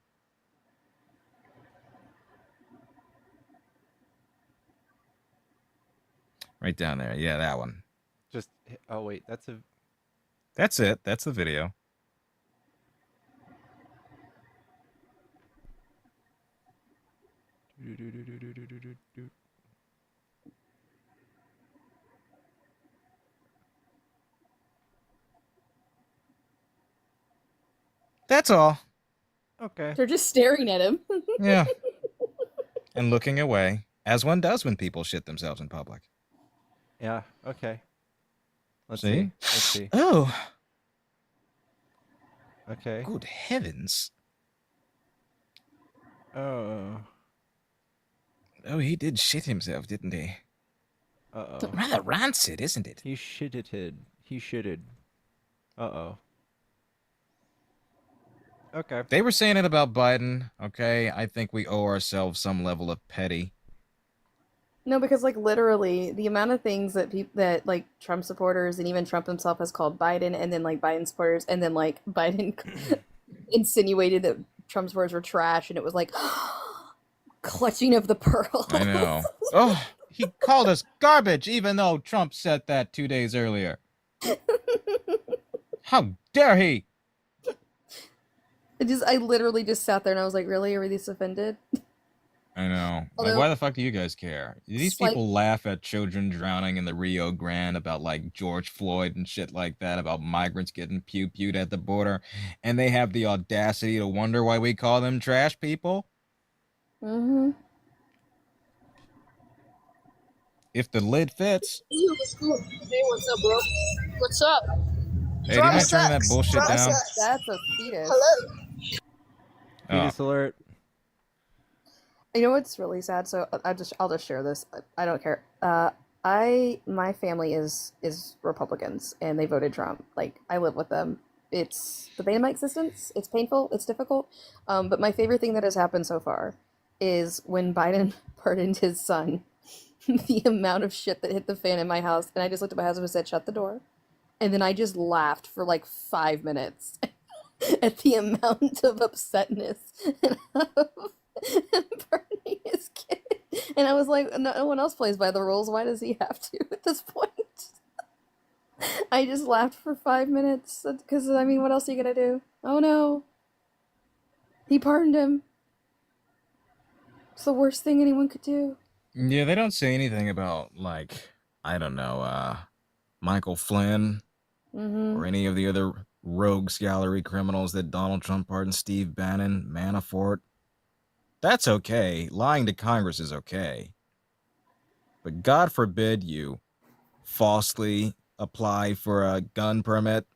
Right down there. Yeah, that one. Just, oh wait, that's it. That's the video. That's all. Okay. They're just staring at him. Yeah. And looking away, as one does when people shit themselves in public. Yeah, okay. Let's See? see. Let's see. Oh. Okay. Good heavens. Oh. Oh, he did shit himself, didn't he? Uh-oh. Rather rancid, isn't it? He shitted. He shitted. Uh-oh. Okay. They were saying it about Biden, okay? I think we owe ourselves some level of petty. No, because like literally the amount of things that like Trump supporters and even Trump himself has called Biden, and then like Biden supporters, and then like Biden insinuated that Trump supporters were trash, and it was like clutching of the pearl. I know. Oh, he called us garbage, even though Trump said that 2 days earlier. How dare he? I literally just sat there and I was like, really? Are we this offended? I know. Like, Although, why the fuck do you guys care? These slight people laugh at children drowning in the Rio Grande about like George Floyd and shit like that, about migrants getting pew-pewed at the border, and they have the audacity to wonder why we call them trash people? Mm-hmm. If the lid fits. Hey, what's up, bro? What's up? Hey, do you mind turning that bullshit down? That's a fetus. Hello. Fetus alert. You know what's really sad? So I'll just share this. I don't care. My family is Republicans and they voted Trump. Like I live with them. It's the pain of my existence. It's painful. It's difficult. But my favorite thing that has happened so far is when Biden pardoned his son. The amount of shit that hit the fan in my house, and I just looked at my husband and said, "Shut the door," and then I just laughed for like 5 minutes at the amount of upsetness and burning his kid. And I was like, no one else plays by the rules. Why does he have to at this point? I just laughed for 5 minutes because, I mean, what else are you gonna do? Oh no. He pardoned him. It's the worst thing anyone could do. Yeah, they don't say anything about, like, I don't know, Michael Flynn or any of the other rogues gallery criminals that Donald Trump pardoned, Steve Bannon, Manafort. That's okay. Lying to Congress is okay. But God forbid you falsely apply for a gun permit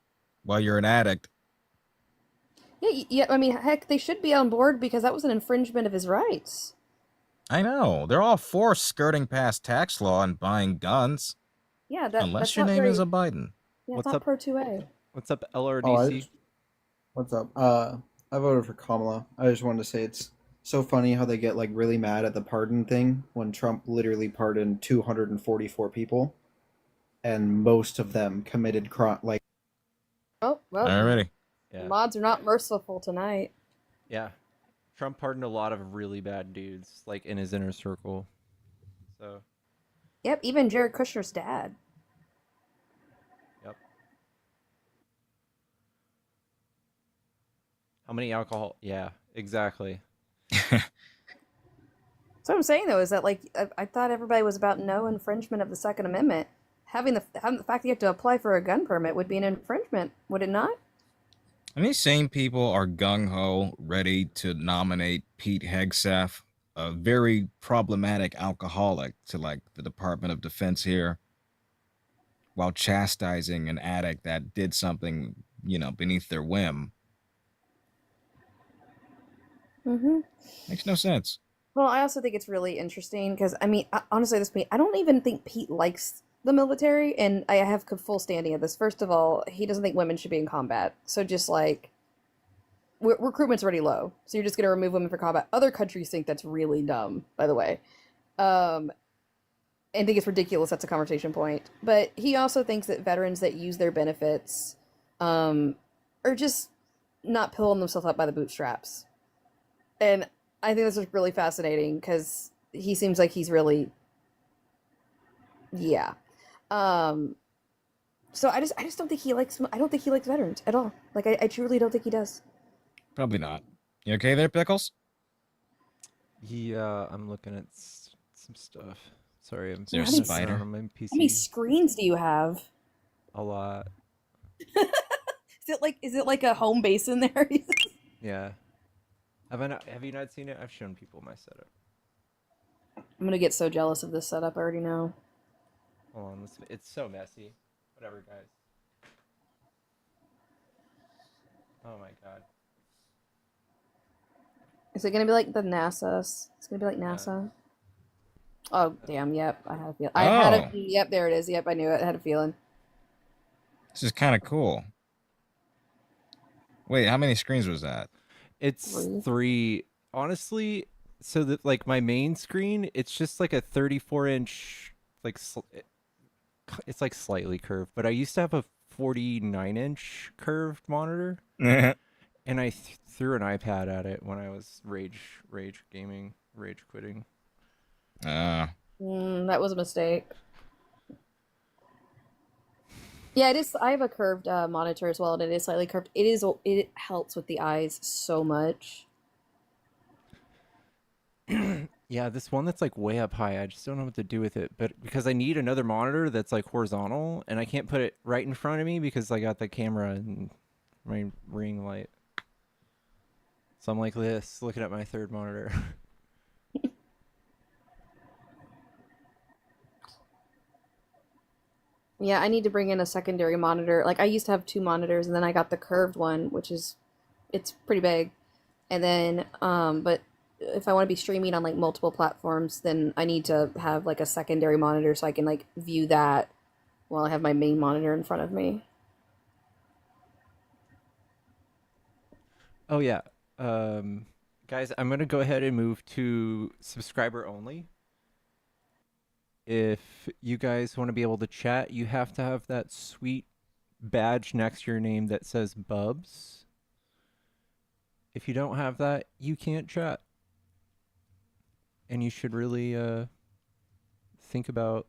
while you're an addict. Yeah, I mean, heck, they should be on board because that was an infringement of his rights. I know. They're all for skirting past tax law and buying guns. Yeah, Unless that's your not name very, is a Biden. Yeah, What's it's not up? pro 2A. What's up, LRDC? Oh, what's up? I voted for Kamala. I just wanted to say it's so funny how they get like really mad at the pardon thing when Trump literally pardoned 244 people, and most of them committed crime. Like, Oh, well, Alrighty. Yeah. mods are not merciful tonight. Yeah. Trump pardoned a lot of really bad dudes, like in his inner circle. So. Yep, even Jared Kushner's dad. Yep. How many alcohol? Yeah, exactly. So what I'm saying though is that like I thought everybody was about no infringement of the Second Amendment. Having the fact that you have to apply for a gun permit would be an infringement, would it not? And these same people are gung-ho, ready to nominate Pete Hegseth, a very problematic alcoholic, to like the Department of Defense here, while chastising an addict that did something, you know, beneath their whim. Makes no sense. Well, I also think it's really interesting because I mean, honestly, I don't even think Pete likes the military, and I have full standing of this. First of all, he doesn't think women should be in combat, so just like recruitment's already low, so you're just going to remove women for combat. Other countries think that's really dumb, by the way, and think it's ridiculous. That's a conversation point. But he also thinks that veterans that use their benefits are just not pulling themselves up by the bootstraps, and I think this is really fascinating because he seems like he's really, yeah. So I just don't think he likes. I don't think he likes veterans at all. Like I truly don't think he does. Probably not. You okay there, Pickles? Yeah, I'm looking at some stuff. Sorry, I'm. Is there a messing spider? around on my PC. How many screens do you have? A lot. Is it like a home base in there? Yeah. Have you not seen it? I've shown people my setup. I'm gonna get so jealous of this setup. I already know. Hold on, it's so messy. Whatever, guys. Oh my god. Is it gonna be like the NASA? It's gonna be like NASA. Oh damn! Yep, I had a feel. Yep, there it is. Yep, I knew it. I had a feeling. This is kind of cool. Wait, how many screens was that? It's 3. Honestly, so that like my main screen, it's just like a 34-inch, like it's like slightly curved. But I used to have a 49-inch curved monitor, and I threw an iPad at it when I was rage quitting. That was a mistake. Yeah, it is. I have a curved monitor as well, and it is slightly curved. It helps with the eyes so much. Yeah, this one that's like way up high, I just don't know what to do with it. But because I need another monitor that's like horizontal, and I can't put it right in front of me because I got the camera and my ring light. So I'm like this, looking at my third monitor. Yeah, I need to bring in a secondary monitor. Like I used to have two monitors, and then I got the curved one, which is it's pretty big. And then, but if I want to be streaming on like multiple platforms, then I need to have like a secondary monitor so I can like view that while I have my main monitor in front of me. Oh yeah. Guys, I'm gonna go ahead and move to subscriber only. If you guys want to be able to chat, you have to have that sweet badge next to your name that says Bubs. If you don't have that, you can't chat. And you should really think about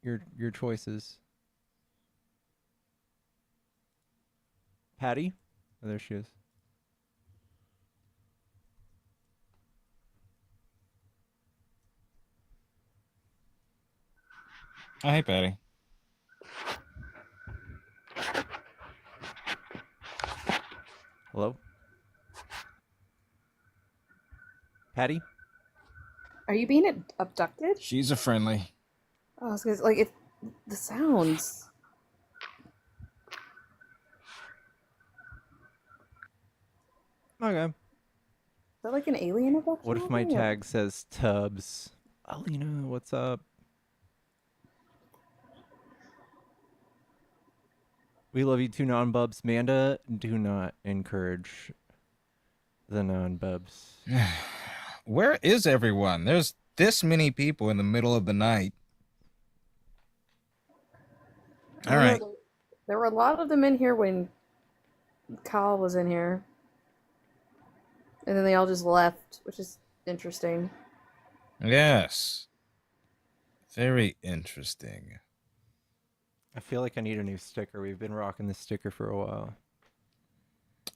your choices. Patty? Oh, there she is. Oh, hey, Patty. Hello? Patty? Are you being abducted? She's a friendly. Oh, I was gonna, like the sounds. Okay. Is that like an alien abduction? What if my tag says Tubbs? Alina, what's up? We love you too, non-bubs. Manda, do not encourage the non-bubs. Where is everyone? There's this many people in the middle of the night. All right. There were a lot of them in here when Kyle was in here. And then they all just left, which is interesting. Yes. Very interesting. I feel like I need a new sticker. We've been rocking this sticker for a while.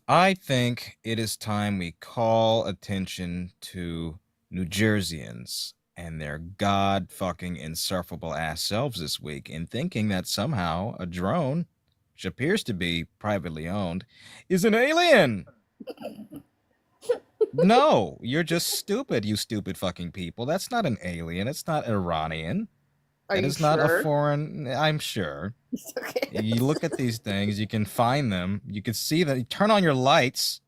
I think it is time we call attention to New Jerseyans and their god-fucking insufferable ass selves this week in thinking that somehow a drone, which appears to be privately owned, is an alien. No, you're just stupid, you stupid fucking people. That's not an alien. It's not Iranian. Are That you is not a sure? foreign. I'm sure. Okay. You look at these things, you can find them. You can see them. You turn on your lights,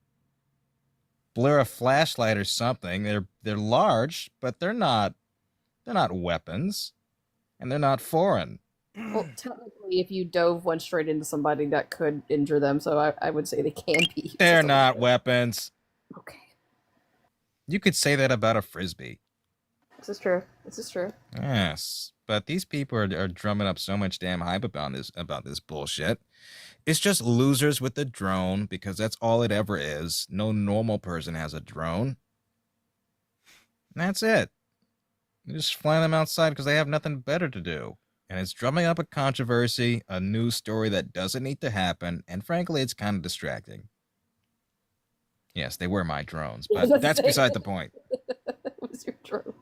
blur a flashlight or something. They're large, but they're not weapons, and they're not foreign. Well, technically, if you dove one straight into somebody, that could injure them. So I would say they can be. They're not weapons. Okay. You could say that about a frisbee. This is true. This is true. Yes, but these people are drumming up so much damn hype about this bullshit. It's just losers with a drone because that's all it ever is. No normal person has a drone. And that's it. You just fly them outside because they have nothing better to do. And it's drumming up a controversy, a news story that doesn't need to happen, and frankly, it's kind of distracting. Yes, they were my drones, but that's beside the point. What's your drone?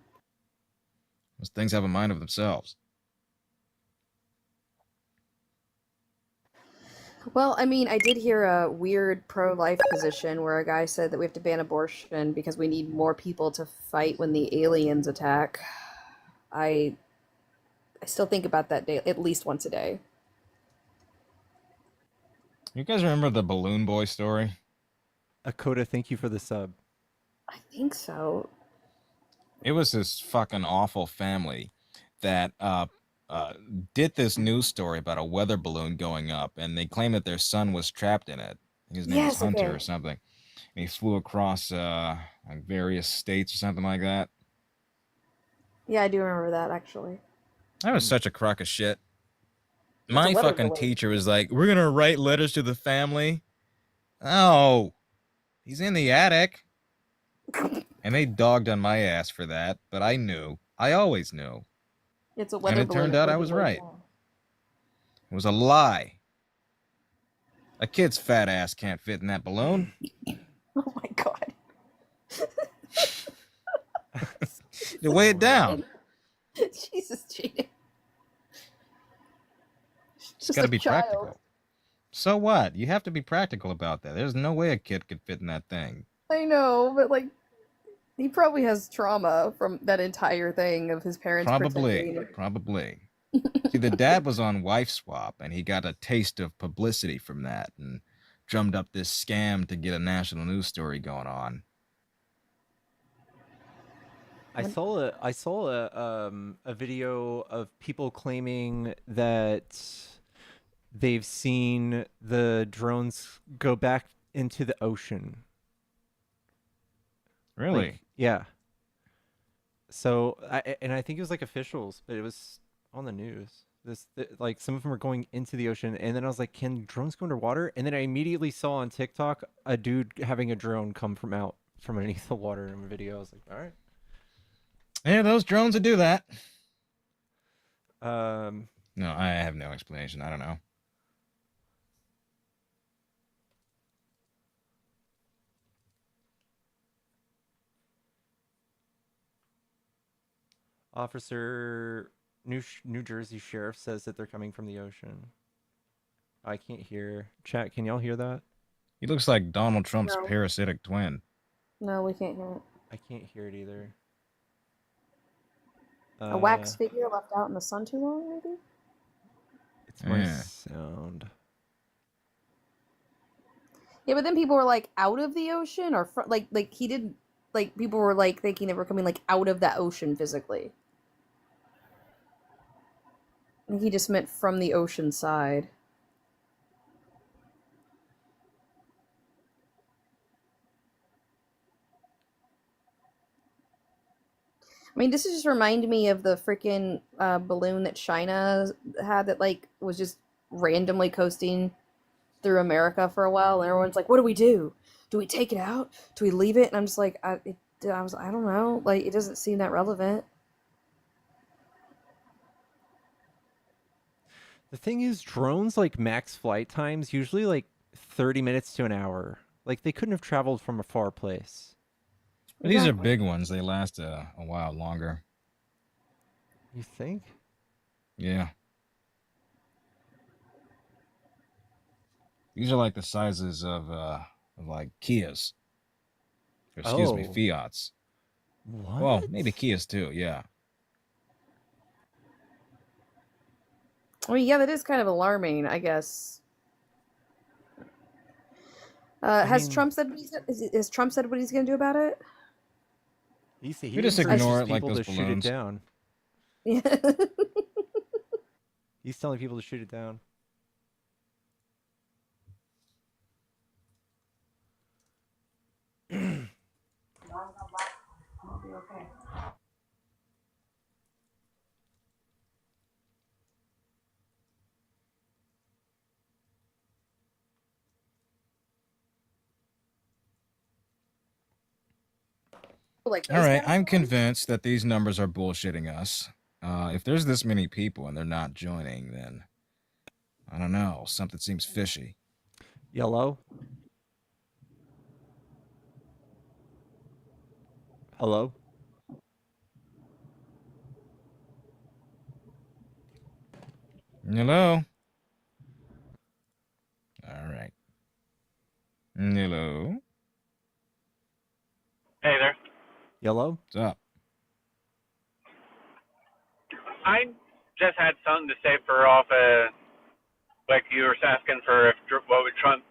Those things have a mind of themselves. Well, I mean, I did hear a weird pro-life position where a guy said that we have to ban abortion because we need more people to fight when the aliens attack. I still think about that day at least once a day. You guys remember the Balloon Boy story? Akota, thank you for the sub. I think so. It was this fucking awful family that did this news story about a weather balloon going up, and they claimed that their son was trapped in it. His name was Hunter or something. And he flew across like various states or something like that. Yeah, I do remember that actually. That was such a crock of shit. It's a My weather fucking balloon. teacher was like, "We're gonna write letters to the family." Oh, he's in the attic. And they dogged on my ass for that, but I knew. I always knew. It's a weather And it balloon. turned out I was right. It was a lie. A kid's fat ass can't fit in that balloon. Oh my god. to weigh it down. Jesus, cheating. It's got to be practical. So what? You have to be practical about that. There's no way a kid could fit in that thing. I know, but like, he probably has trauma from that entire thing of his parents pretending. Probably. See, the dad was on Wife Swap, and he got a taste of publicity from that, and drummed up this scam to get a national news story going on. I saw a video of people claiming that they've seen the drones go back into the ocean. Really? Like, yeah. So I think it was like officials, but it was on the news. Like some of them were going into the ocean, and then I was like, can drones go underwater? And then I immediately saw on TikTok a dude having a drone come from underneath the water in a video. I was like, all right. Yeah, those drones would do that. No, I have no explanation. I don't know. Officer New Jersey Sheriff says that they're coming from the ocean. I can't hear. Chat, can y'all hear that? He looks like Donald Trump's No. parasitic twin. No, we can't hear it. I can't hear it either. A wax figure left out in the sun too long, maybe? It's my sound. Yeah, but then people were like out of the ocean, or like he didn't. Like people were like thinking they were coming like out of that ocean physically. I think he just meant from the ocean side. I mean, this is just reminding me of the freaking balloon that China had that like was just randomly coasting through America for a while, and everyone's like, "What do we do? Do we take it out? Do we leave it?" And I'm just like, I don't know. Like, it doesn't seem that relevant. The thing is, drones like max flight times usually like 30 minutes to an hour. Like they couldn't have traveled from a far place. But these are big ones. They last a while longer. You think? Yeah. These are like the sizes of like Kias. Or excuse me, Fiats. What? Well, maybe Kias too, yeah. I mean, yeah, that is kind of alarming, I guess. Has Trump said what has Trump said what he's going to do about it? He just ignore it like those shoot it balloons. down. Yeah. He's telling people to shoot it down. Like, All right, I'm convinced that these numbers are bullshitting us. If there's this many people and they're not joining, then I don't know. Something seems fishy. Yellow. Hello? Hello? All right. Hello? Hey there. Yellow? What's up? I just had something to say for off. Like you were asking for if Trump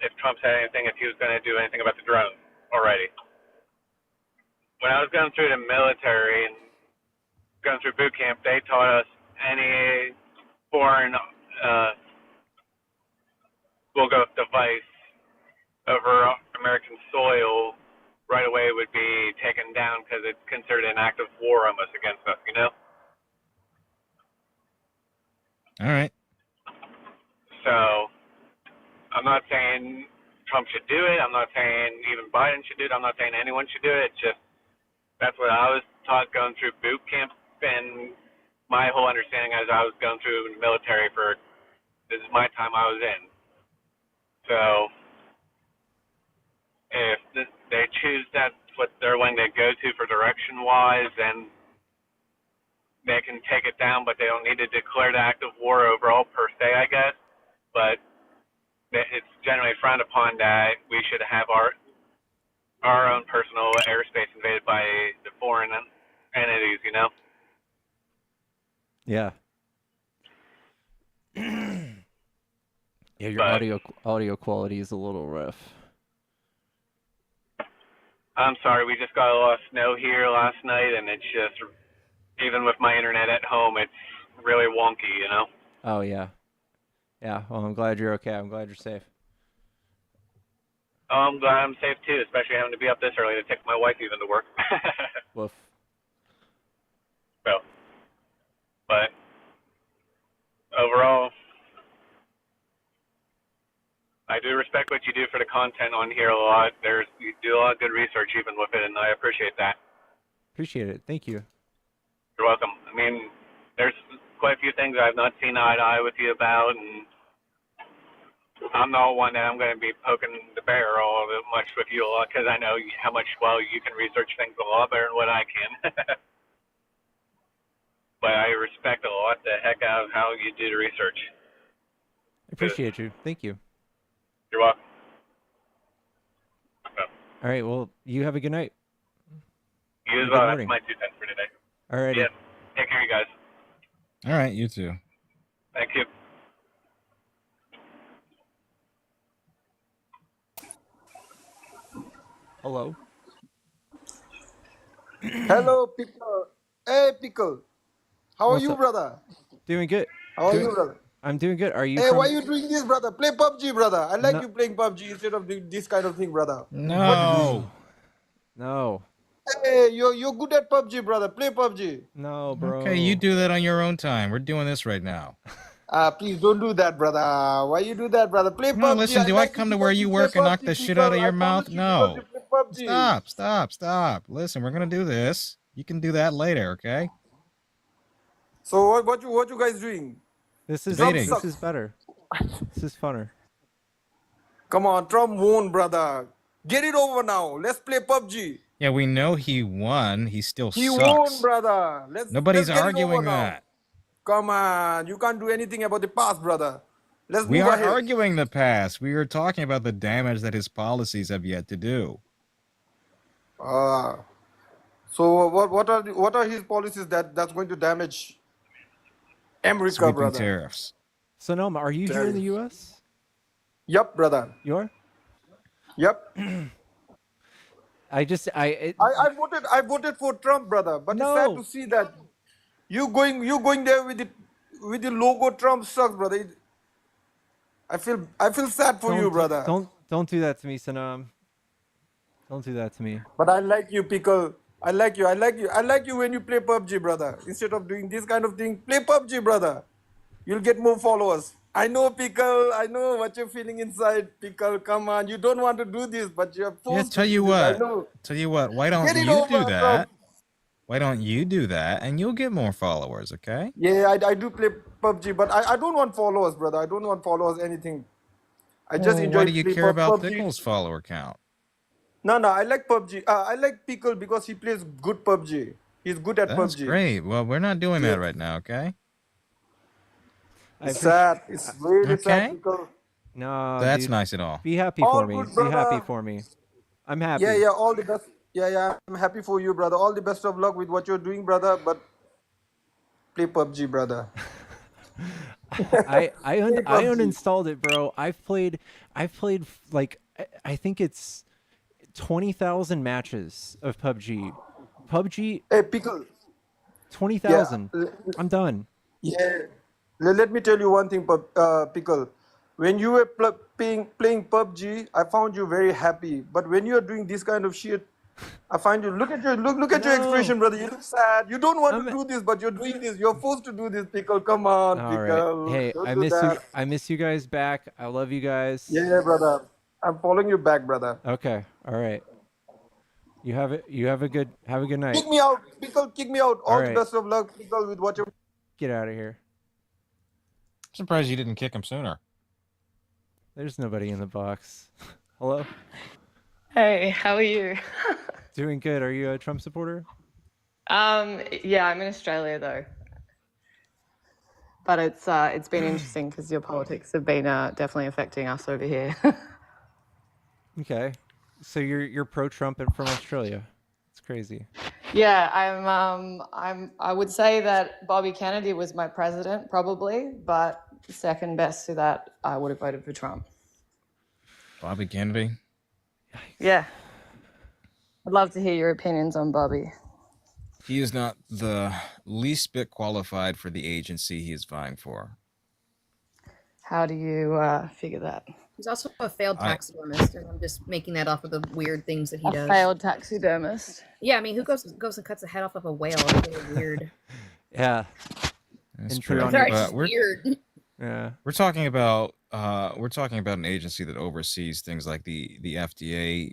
said anything, if he was going to do anything about the drones already. When I was going through the military and going through boot camp, they taught us any foreign device over American soil right away would be taken down because it's considered an act of war almost against us, you know? All right. So I'm not saying Trump should do it. I'm not saying even Biden should do it. I'm not saying anyone should do it. It's just that's what I was taught going through boot camp, and my whole understanding as I was going through the military for this is my time I was in. So if they choose that's what they're wanting to go to for direction-wise, then they can take it down, but they don't need to declare the act of war overall per se, I guess. But it's generally frowned upon that we should have our own personal airspace invaded by the foreign entities, you know? Yeah. Yeah, your But audio quality is a little rough. I'm sorry, we just got a lot of snow here last night, and it's just, even with my internet at home, it's really wonky, you know? Oh yeah. Yeah. Well, I'm glad you're okay. I'm glad you're safe. Oh, I'm glad I'm safe too, especially having to be up this early to take my wife even to work. Woof. So, but overall, I do respect what you do for the content on here a lot. You do a lot of good research even with it, and I appreciate that. Appreciate it. Thank you. You're welcome. I mean, there's quite a few things I've not seen eye to eye with you about, and I'm not one that I'm going to be poking the bear all that much with you a lot, because I know how much you can research things a lot better than what I can. But I respect a lot the heck out of how you do the research. Appreciate you. Thank you. You're welcome. All right. Well, you have a good night. You as Good well. That's morning. my 2 cents for today. All right. Yeah. Take care, you guys. All right, you too. Thank you. Hello. Hello, Pickle. Hey, Pickle. How are What's you, up? brother? Doing good. How are you, brother? I'm doing good. Are you Hey, from? why you doing this, brother? Play PUBG, brother. I like No. you playing PUBG instead of doing this kind of thing, brother. What you doing? No. Hey, you're good at PUBG, brother. Play PUBG. No, bro. Okay, you do that on your own time. We're doing this right now. Please don't do that, brother. Why you do that, brother? Play Come on, PUBG. listen, do I like you come to because where you you play work and knock PUBG, the shit out people. of I your promise mouth? you because you No. play PUBG. Stop. Listen, we're gonna do this. You can do that later, okay? So what you guys doing? This is Debating. this is better. This is funner. Come on, Trump won, brother. Get it over now. Let's play PUBG. Yeah, we know he won. He still He sucks. won, brother. Let's Nobody's get it over arguing now. that. Come on, you can't do anything about the past, brother. Let's We move aren't ahead. arguing the past. We are talking about the damage that his policies have yet to do. So what are his policies that's going to damage America, Sweeping brother? tariffs. Sonoma, are you here in the U.S.? Yep, brother. You are? Yep. I voted for Trump, brother. But it's sad to see that you going there with the logo Trump sucks, brother. I feel sad for you, brother. Don't do that to me, Sanam. Don't do that to me. But I like you, Pickle. I like you when you play PUBG, brother. Instead of doing this kind of thing, play PUBG, brother. You'll get more followers. I know, Pickle. I know what you're feeling inside, Pickle. Come on, you don't want to do this, but you're Yeah, forced tell to you do this. I what. know. Tell you what. Why don't Get it you over, do Trump. that? Why don't you do that and you'll get more followers, okay? Yeah, I do play PUBG, but I don't want followers, brother. I don't want followers, anything. I just Well, enjoy why do you play care about PUBG. Pickle's follower count? No, I like PUBG. I like Pickle because he plays good PUBG. He's good at That's PUBG. great. Well, we're not doing that right now, okay? It's sad. It's really sad Okay. because No, That's dude. nice at all. Be happy all for me. good, Be brother. happy for me. I'm happy. Yeah, all the best. Yeah, I'm happy for you, brother. All the best of luck with what you're doing, brother. But play PUBG, brother. I PUBG. uninstalled it, bro. I've played like I think it's 20,000 matches of PUBG. PUBG. Hey, Pickle. 20,000. I'm done. Yeah. Let me tell you one thing, Pickle. When you were playing PUBG, I found you very happy. But when you are doing this kind of shit, I find you. Look at your expression, brother. You look sad. You don't want to do this, but you're doing this. You're forced to do this, Pickle. Come on, All Pickle. right. Hey, Don't I do miss you. that. I miss you guys back. I love you guys. Yeah, brother. I'm following you back, brother. Okay. All right. You have it. You have a good night. Kick me out, Pickle. Kick me out. All the right. best of luck, Pickle, with what you're. Get out of here. I'm surprised you didn't kick him sooner. There's nobody in the box. Hello? Hey, how are you? Doing good. Are you a Trump supporter? Yeah, I'm in Australia though, but it's been interesting because your politics have been definitely affecting us over here. Okay. So you're pro-Trump from Australia. It's crazy. Yeah, I would say that Bobby Kennedy was my president probably, but second best to that, I would have voted for Trump. Bobby Kennedy. Yeah, I'd love to hear your opinions on Bobby. He is not the least bit qualified for the agency he is vying for. How do you figure that? He's also a failed taxidermist, and I'm just making that off of the weird things that he does. Failed taxidermist. Yeah, I mean, who goes and cuts the head off of a whale? It's really weird. Yeah. That's And true. put it on Sorry, your- it's just weird. Yeah. We're talking about an agency that oversees things like the FDA,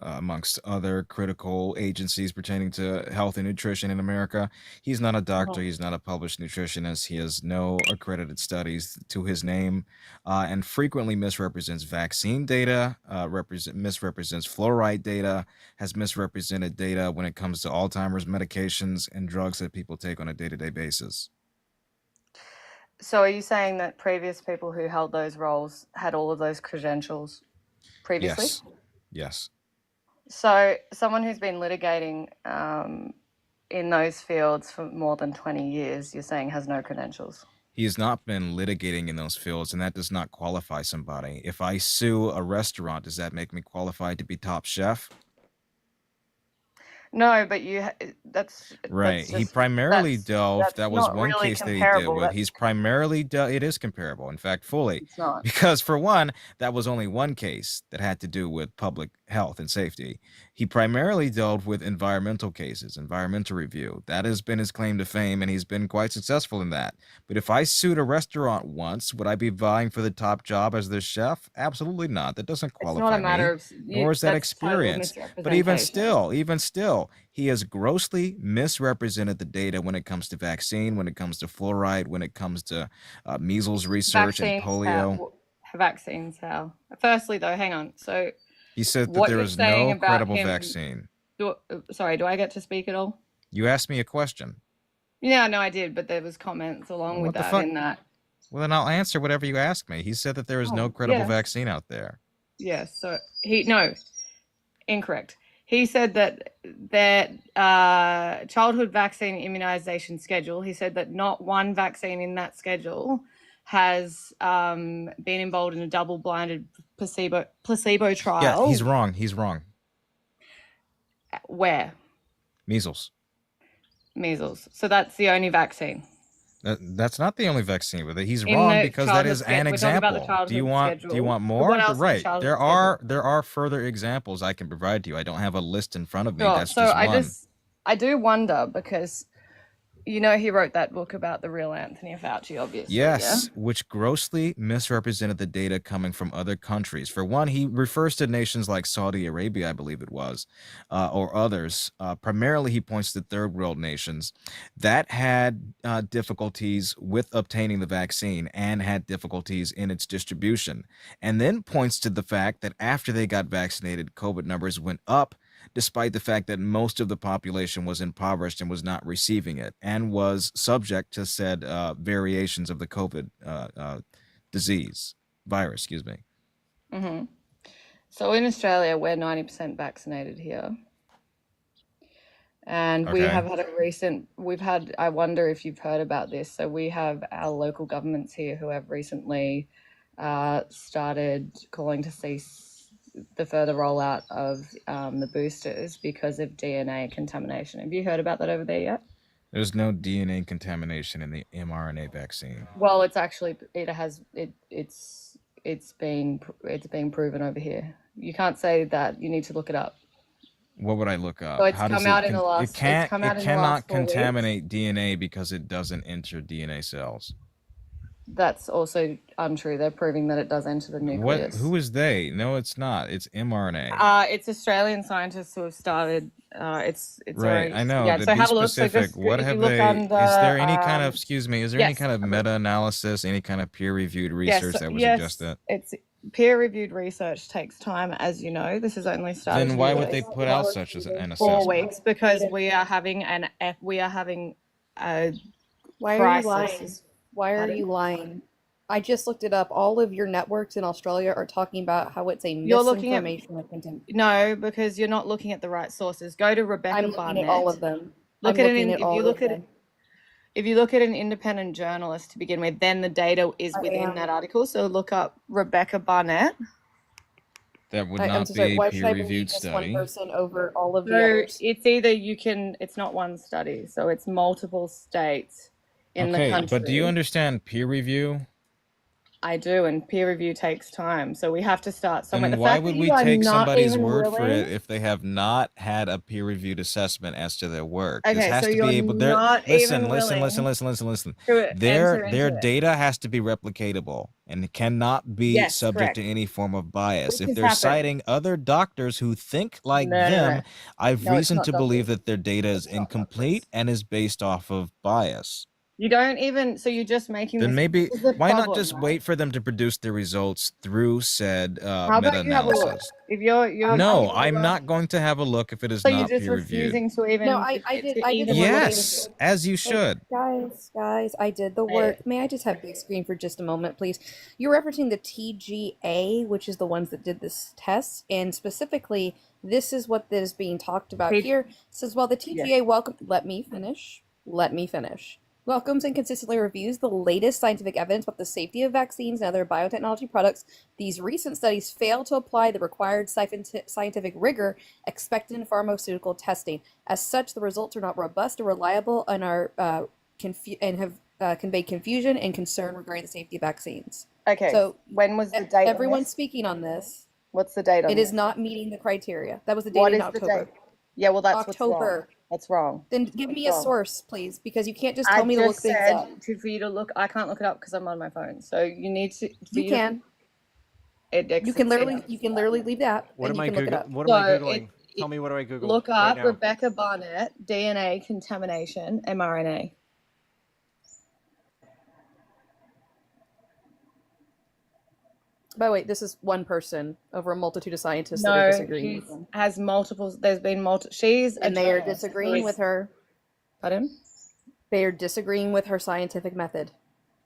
amongst other critical agencies pertaining to health and nutrition in America. He's not a doctor. He's not a published nutritionist. He has no accredited studies to his name, and frequently misrepresents vaccine data, misrepresents fluoride data, has misrepresented data when it comes to Alzheimer's medications and drugs that people take on a day-to-day basis. So are you saying that previous people who held those roles had all of those credentials previously? Yes. Yes. So someone who's been litigating in those fields for more than 20 years, you're saying has no credentials? He has not been litigating in those fields, and that does not qualify somebody. If I sue a restaurant, does that make me qualified to be top chef? No, but that's Right. that's He just, primarily that's delved. That was not one really case that he did comparable. with. He's primarily it is comparable. In fact, fully. It's not. Because for one, that was only one case that had to do with public health and safety. He primarily dealt with environmental cases, environmental review. That has been his claim to fame, and he's been quite successful in that. But if I sued a restaurant once, would I be vying for the top job as their chef? Absolutely not. That doesn't It's qualify not a matter me. of Nor is that that's total experience. But even misrepresentation. still, he has grossly misrepresented the data when it comes to vaccine, when it comes to fluoride, when it comes to measles research and polio. Vaccines, how? Firstly, though, hang on. So He said that what there you're is saying no about credible him? vaccine. Sorry, do I get to speak at all? You asked me a question. Yeah, no, I did, but there was comments along with What the that fuck? in that. Well, then I'll answer whatever you ask me. He said that there is no credible yes. vaccine out there. Yes, so incorrect. He said that childhood vaccine immunization schedule, he said that not one vaccine in that schedule has been involved in a double-blinded placebo trial. Yeah, he's wrong. He's wrong. Where? Measles. Measles. So that's the only vaccine. That's not the only vaccine with it. He's In wrong the because that is an we're talking about the example. Do you childhood want schedule. more? What else in the Right. childhood There are further examples I can provide to you. I don't have a list in front of me. Sure. That's So just one. I do wonder because he wrote that book about the real Anthony Fauci, obviously. Yes, which grossly misrepresented the data coming from other countries. For one, he refers to nations like Saudi Arabia, I believe it was, or others. Primarily, he points to third world nations that had difficulties with obtaining the vaccine and had difficulties in its distribution, and then points to the fact that after they got vaccinated, COVID numbers went up, despite the fact that most of the population was impoverished and was not receiving it and was subject to said variations of the COVID virus, excuse me. Mm-hmm. So in Australia, we're 90% vaccinated here. And we have had I wonder if you've heard about this. So we have our local governments here who have recently started calling to cease the further rollout of the boosters because of DNA contamination. Have you heard about that over there yet? There's no DNA contamination in the mRNA vaccine. Well, it's actually it's been proven over here. You can't say that. You need to look it up. What would I look up? So it's come out in the last. It cannot 4 weeks. contaminate DNA because it doesn't enter DNA cells. That's also untrue. They're proving that it does enter the nucleus. Who is they? No, it's not. It's mRNA. It's Australian scientists who have started. It's Right, already, I know. Yeah, To so be have a look. So specific, just what if have you look they? under, Is there any kind of? Excuse me. Is there any yes, kind of meta-analysis, any kind of peer-reviewed research that would yes, suggest that? peer-reviewed research takes time, as you know. This has only started. Then why would they put out such an 4 assessment? weeks because we are having a Why are you crisis. lying? Why are Pardon? you lying? I just looked it up. All of your networks in Australia are talking about how it's a You're looking at misinformation of content. no, because you're not looking at the right sources. Go to Rebecca I'm looking Barnett. at all of them. Look I'm at looking an at all of them. if you look at an independent journalist to begin with, then the data is within that article. So look up Rebecca Barnett. That would I'm not so be sorry. a Why should I believe peer-reviewed just study. one person over all of the So others? it's either it's not one study, so it's multiple states in the Okay, country. but do you understand peer review? I do, and peer review takes time, so we have to start somewhere. Then The why fact would that we you are take not somebody's even word for willing. it if they have not had a peer-reviewed assessment as to their work? This Okay, has so to you're be able. There, not listen, even listen, willing listen, listen, listen, listen. to enter Their into it. data has to be replicatable and it cannot be Yes, subject correct. to any form of bias. Which If has they're happened. citing other doctors who think like No, no, them, no. I've No, it's reason not to believe doctors. that their data is It's not incomplete doctors. and is based off of bias. You don't even. So you're just making Then this. maybe This is the why not problem, just right? wait for them to produce the results through said How about you have a look? meta-analysis? If you're No, I'm not going to have a look if it is So you're not just peer-reviewed. refusing to even. No, I did the work. Yes, as you Wait, should. guys, I did the work. May I just have big screen for just a moment, please? You're referencing the TGA, which is the ones that did this test, and specifically, this is what is being talked about here. It says, while the TGA let me finish. Welcomes and consistently reviews the latest scientific evidence about the safety of vaccines and other biotechnology products. These recent studies fail to apply the required scientific rigor expected in pharmaceutical testing. As such, the results are not robust or reliable and are have conveyed confusion and concern regarding the safety of vaccines. Okay. So when was the date? Everyone's speaking on this. What's the date on It this? is not meeting the criteria. That was the What date in is the October. date? Yeah, well, that's what's wrong. October. That's wrong. Then give me That's a wrong. source, please, because you can't just tell me to look things up. For you to look. I can't look it up because I'm on my phone. So you need to. You can. You can literally leave the app What and am you I can look it up. What am I googling? Tell me what do I Google? Look right up now. Rebecca Barnett DNA contamination mRNA. By the way, this is one person over a multitude of scientists that are No, disagreeing she with them. has multiple. There's been multiple. She's And they are disagreeing with her. Pardon? They are disagreeing with her scientific method.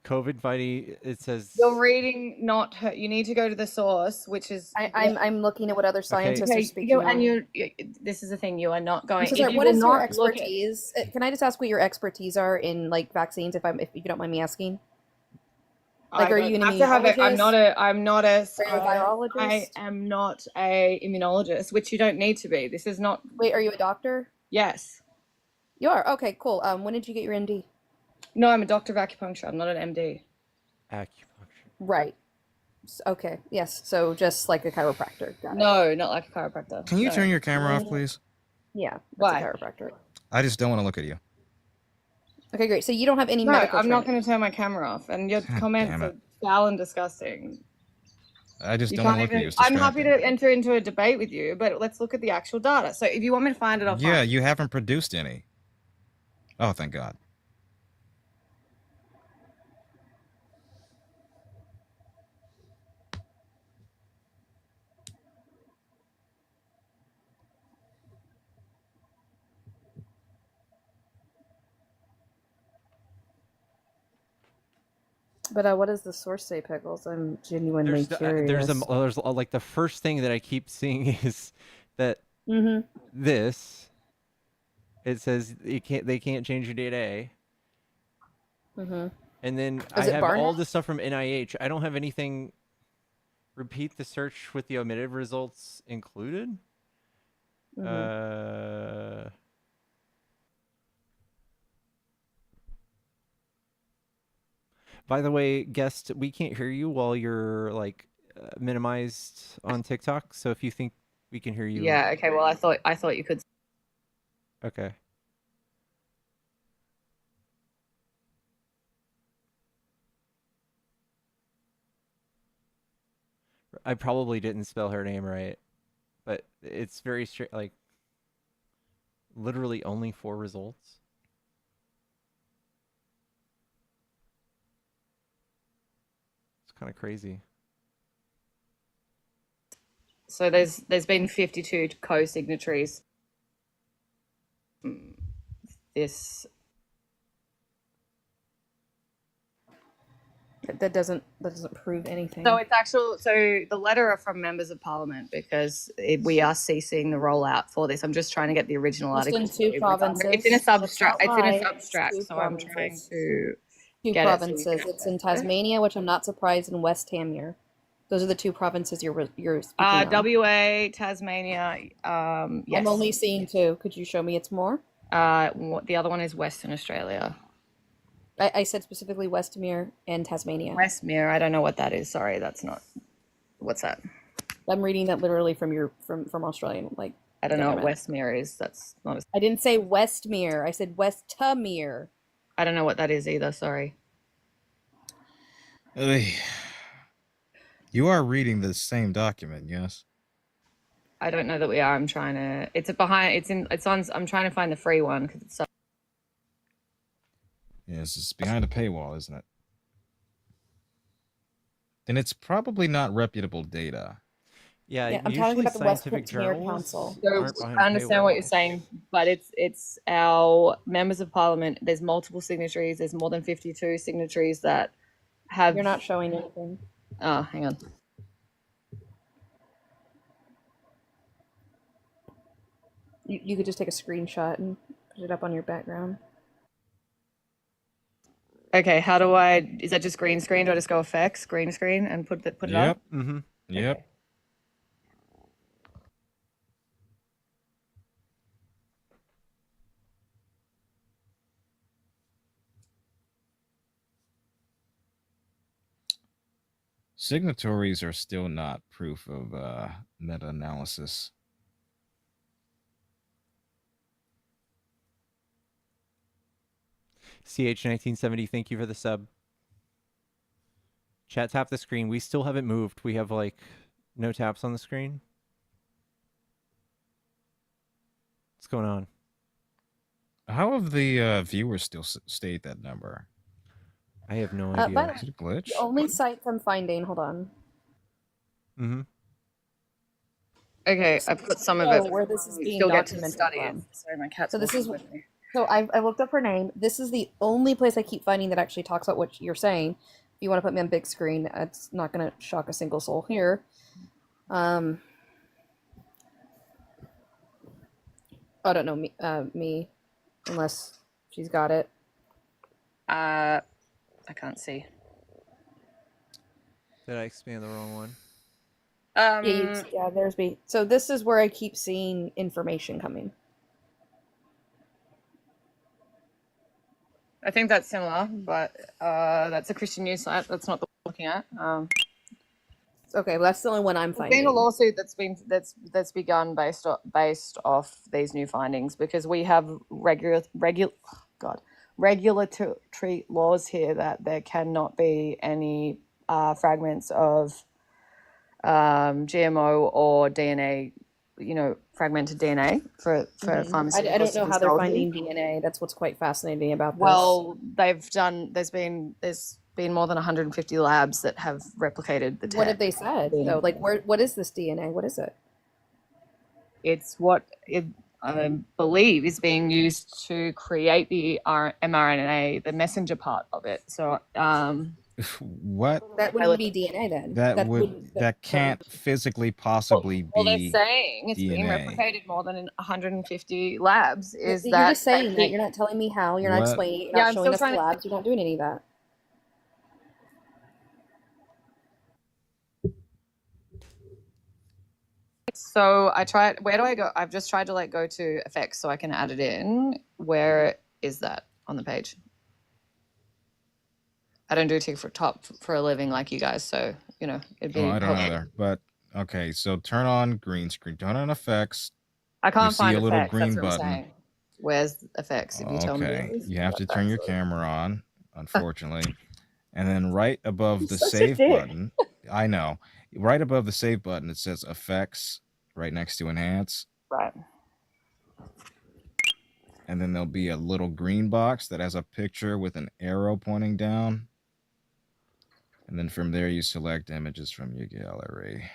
COVID fighting. It says You're reading not her. You need to go to the source, which is. I'm looking at what other scientists are speaking on. This is the thing. You are not going. I'm so sorry, what is your expertise? Can I just ask what your expertise are in like vaccines, if you don't mind me asking? Like, are you an immunologist? I'm not a. Are you a virologist? I am not a immunologist, which you don't need to be. This is not. Wait, are you a doctor? Yes. You are? Okay, cool. When did you get your MD? No, I'm a doctor of acupuncture. I'm not an MD. Acupuncture. Right. Okay. Yes. So just like a chiropractor. Got it. No, not like a chiropractor. Can you turn your camera off, please? Yeah. Why? A chiropractor. I just don't want to look at you. Okay, great. So you don't have any No, medical I'm not training. going to turn my camera off. And your comments damn are it. foul and disgusting. I just You don't want to can't look at you. even. It's I'm happy distracting. to enter into a debate with you, but let's look at the actual data. So if you want me to find it, I'll Yeah, find it. you haven't produced any. Oh, thank God. But what does the source say, Pickles? I'm genuinely curious. There's like the first thing that I keep seeing is that this. It says they can't change your data A. And then I Is it have all Barnett? this stuff from NIH. I don't have anything. Repeat the search with the omitted results included. By the way, guest, we can't hear you while you're like minimized on TikTok. So if you think we can hear you, Yeah. Okay. Well, I thought you could. Okay. I probably didn't spell her name right, but it's very straight. Like literally only 4 results. It's kind of crazy. So there's been 52 co-signatories. This That doesn't prove anything. So it's so the letter are from members of parliament because we are ceasing the rollout for this. I'm just trying to get the original Just article. in two provinces. It's in a substract. That's not right. So Two I'm trying provinces. to Two get provinces. it. So It's in Tasmania, which I'm not surprised, and West Tamir. Those are the two provinces you're speaking on. WA, Tasmania. Yes. I'm only seeing two. Could you show me it's more? The other one is Western Australia. I said specifically Westmere and Tasmania. Westmere, I don't know what that is. Sorry, that's not. What's that? I'm reading that literally from Australian I don't know what government. Westmere is. That's not. I didn't say Westmere. I said Westamere. I don't know what that is either. Sorry. You are reading the same document, yes? I don't know that we are. I'm trying to. It's behind. It's on. I'm trying to find the free one because it's. Yes, it's behind a paywall, isn't it? Then it's probably not reputable data. Yeah, I'm talking about the West scientific Tamir journals Council. aren't So behind I understand what you're paywalls. saying, but it's our members of parliament. There's multiple signatories. There's more than 52 signatories that have. You're not showing anything. Oh, hang on. You could just take a screenshot and put it up on your background. Okay, how do I? Is that just green screen? Do I just go effects, green screen, and put it up? Yep. Mm-hmm. Yep. Okay. Signatories are still not proof of meta-analysis. CH1970, thank you for the sub. Chat, tap the screen. We still haven't moved. We have no taps on the screen. What's going on? How have the viewers still stayed that number? I have no By idea. the Is it a glitch? The only sites I'm finding, hold on. Mm-hmm. Okay, I've put some of it. Where this is being Still get to documented study from. it. Sorry, my cat's So this is walking with me. so I looked up her name. This is the only place I keep finding that actually talks about what you're saying. If you want to put me on big screen, it's not going to shock a single soul here. Oh, I don't know me, unless she's got it. I can't see. Did I expand the wrong one? Yeah, there's me. So this is where I keep seeing information coming. I think that's similar, but that's a Christian news site. That's not the one I'm looking at. Okay, well that's the only one I'm There's finding. been a lawsuit that's begun based off these new findings because we have regulatory laws here that there cannot be any fragments of GMO or DNA, fragmented DNA for pharmaceuticals. I don't know to be how they're sold finding here. DNA. That's what's quite fascinating about this. Well, there's been more than 150 labs that have replicated the test. What have they said though? Like, what is this DNA? What is it? It's what I believe is being used to create the mRNA, the messenger part of it. So, What? That wouldn't be DNA then. That can't physically possibly be. Well, they're saying it's being DNA. replicated more than in 150 labs. Is You're that just saying that? You're not telling me how. You're not What? explaining it. You're Yeah, not I'm showing still us the trying to- labs. You're not doing any of that. So I tried. Where do I go? I've just tried to go to effects so I can add it in. Where is that on the page? I don't do TikTok for a living like you guys, so it'd be. Oh, I don't either. But okay, so turn on green screen. Turn on effects. I can't you see find a little effects. green That's what I'm button. saying. Where's effects? If you tell me. Okay, it is, you have to that's turn your actually- camera on, unfortunately. And then right above the Such a save dick. button, I know, right above the save button, it says effects right next to enhance. Right. And then there'll be a little green box that has a picture with an arrow pointing down. And then from there, you select images from your gallery.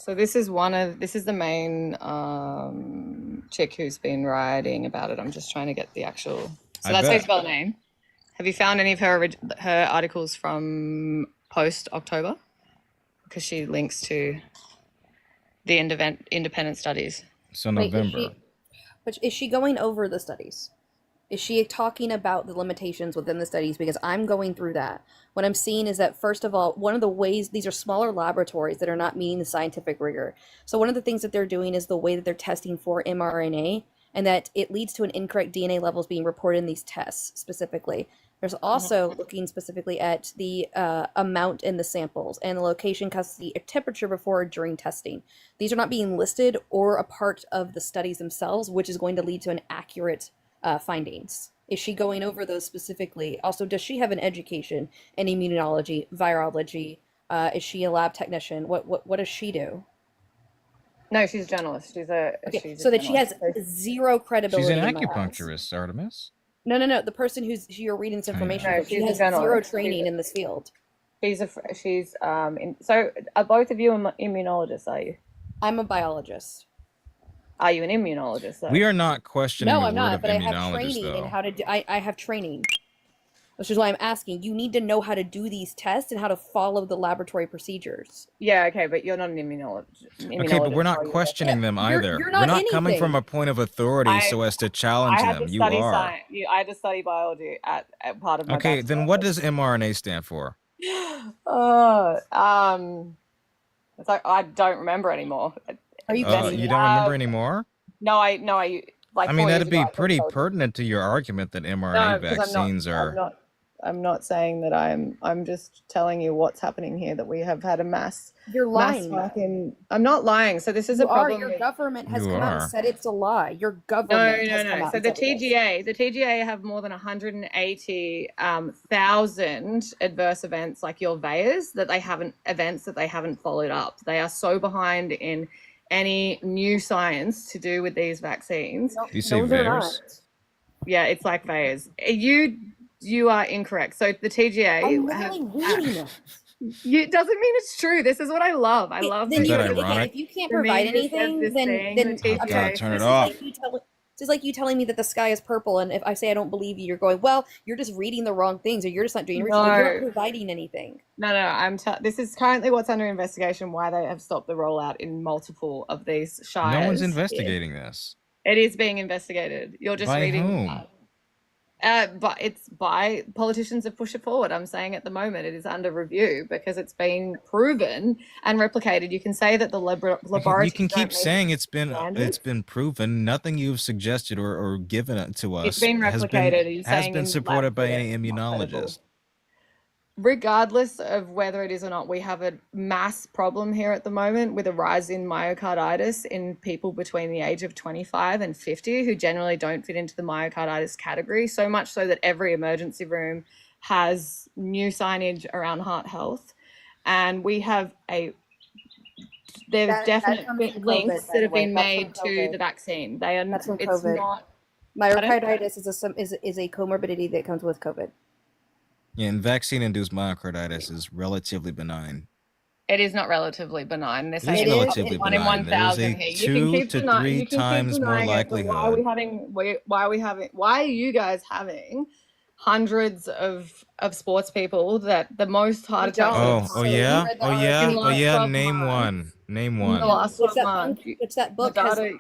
So this is the main chick who's been writing about it. I'm just trying to get the actual. So I that's how you bet. spell her name. Have you found any of her articles from post October? Because she links to the independent studies. So Wait, November. is she going over the studies? Is she talking about the limitations within the studies? Because I'm going through that. What I'm seeing is that, first of all, one of the ways, these are smaller laboratories that are not meeting the scientific rigor. So one of the things that they're doing is the way that they're testing for mRNA, and that it leads to an incorrect DNA levels being reported in these tests specifically. There's also looking specifically at the amount in the samples and the location, custody, temperature before or during testing. These are not being listed or a part of the studies themselves, which is going to lead to an accurate findings. Is she going over those specifically? Also, does she have an education in immunology, virology? Is she a lab technician? What does she do? No, she's a journalist. Okay, so that she has zero She's credibility an in my eyes. acupuncturist, Artemis. No. The person who you're reading this information No, from, she she's a has zero journalist. training in this field. So are both of you immunologists? Are you? I'm a biologist. Are you an immunologist? Though? We are not questioning No, the I'm word not, of but I have immunologist, training in though. how to do. I have training, which is why I'm asking. You need to know how to do these tests and how to follow the laboratory procedures. Yeah, okay, but you're not an immunologist. Okay, but we're not questioning them either. you're We're not not coming from anything. a point of authority so as to challenge I had them. to You study are. science. I had to study biology at part of my Okay, bachelor. then what does mRNA stand for? It's like I don't remember anymore. Are you You don't remember anymore? No, I like. I mean, 4 years that'd ago, be I pretty told you. pertinent to your argument that mRNA No, because vaccines are. I'm not saying that I'm just telling you what's happening here, that we have had a mass. You're lying. I'm not lying. So this is You a problem. Your government has You come out are. and said it's a lie. Your government has come No. out So and the said it is. the TGA have more than 180,000 adverse events, like your VAERS, that they haven't followed up. They are so behind in any new science to do with these vaccines. Do you say VAERS? Yeah, it's like VAERS. You are incorrect. So the TGA. I'm literally reading it. It doesn't mean it's true. This is what I love. I love. Then Is you, that okay, ironic? if you can't The provide media says anything, this then thing, then the TGA. Oh God, turn it this off. is like you telling me that the sky is purple, and if I say I don't believe you, you're going, well, you're just reading the wrong things, or you're just not doing research. No. You're not providing anything. No. This is currently what's under investigation. Why they have stopped the rollout in multiple of these shires. No one's investigating this. It is being investigated. You're just By reading. whom? But it's by politicians have pushed it forward. I'm saying at the moment it is under review because it's been proven and replicated. You can say that the laboratory. You can keep saying it's been proven. Nothing you've suggested or given it to us It's been replicated. has been supported by any immunologist. Regardless of whether it is or not, we have a mass problem here at the moment with a rise in myocarditis in people between the age of 25 and 50 who generally don't fit into the myocarditis category, so much so that every emergency room has new signage around heart health. And we have there's definite links that have been made to the vaccine. That's from it's COVID. not Myocarditis is a comorbidity that comes with COVID. Yeah, and vaccine-induced myocarditis is relatively benign. It is not relatively benign. They're It saying is relatively one in benign. There is 1,000 a here. You 2 can keep to denying- 3 you can keep times more denying it, but likelihood. why are you guys having hundreds of sports people that the most heart attacks? Oh yeah. in the last 12 Name months. one. Name In one. the last 12 It's months. It's that book. Madada,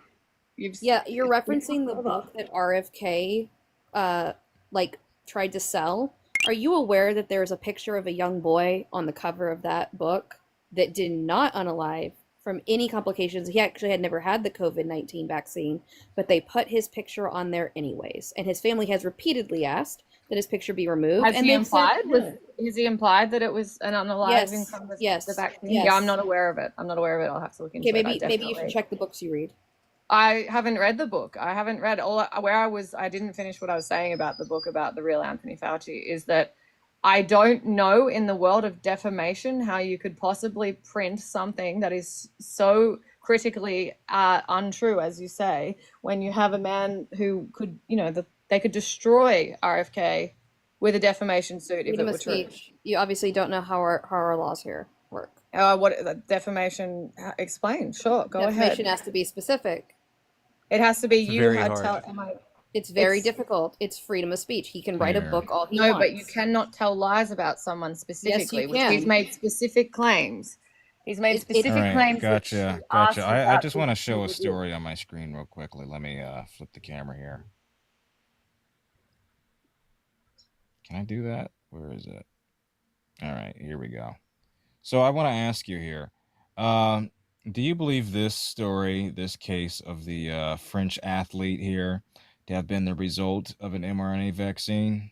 You're referencing the book that RFK tried to sell. Are you aware that there's a picture of a young boy on the cover of that book that did not unalive from any complications? He actually had never had the COVID-19 vaccine, but they put his picture on there anyways. And his family has repeatedly asked that his picture be removed. Has and he they've said implied? no. Has he implied that it was an unaliving from the vaccine? Yes. Yeah, I'm not aware of it. I'll have to look into Okay, it. maybe you should check the books you read. I haven't read the book. I haven't read I didn't finish what I was saying about the book about the real Anthony Fauci, is that I don't know in the world of defamation how you could possibly print something that is so critically untrue, as you say, when you have a man who could, they could destroy RFK with a defamation suit if it were true. You obviously don't know how our laws here work. What defamation? Explain. Sure, go Defamation ahead. has to be specific. It has to be It's you very had hard. It's very It's- difficult. It's freedom of speech. He can write a Here. book all he No, wants. but you cannot tell lies about someone specifically, which he's can. made specific claims. He's made All specific All right, claims that gotcha, she gotcha. asked I about just want to this show a review. story on my screen real quickly. Let me flip the camera here. Can I do that? Where is it? All right, here we go. So I want to ask you here. Do you believe this story, this case of the French athlete here, to have been the result of an mRNA vaccine?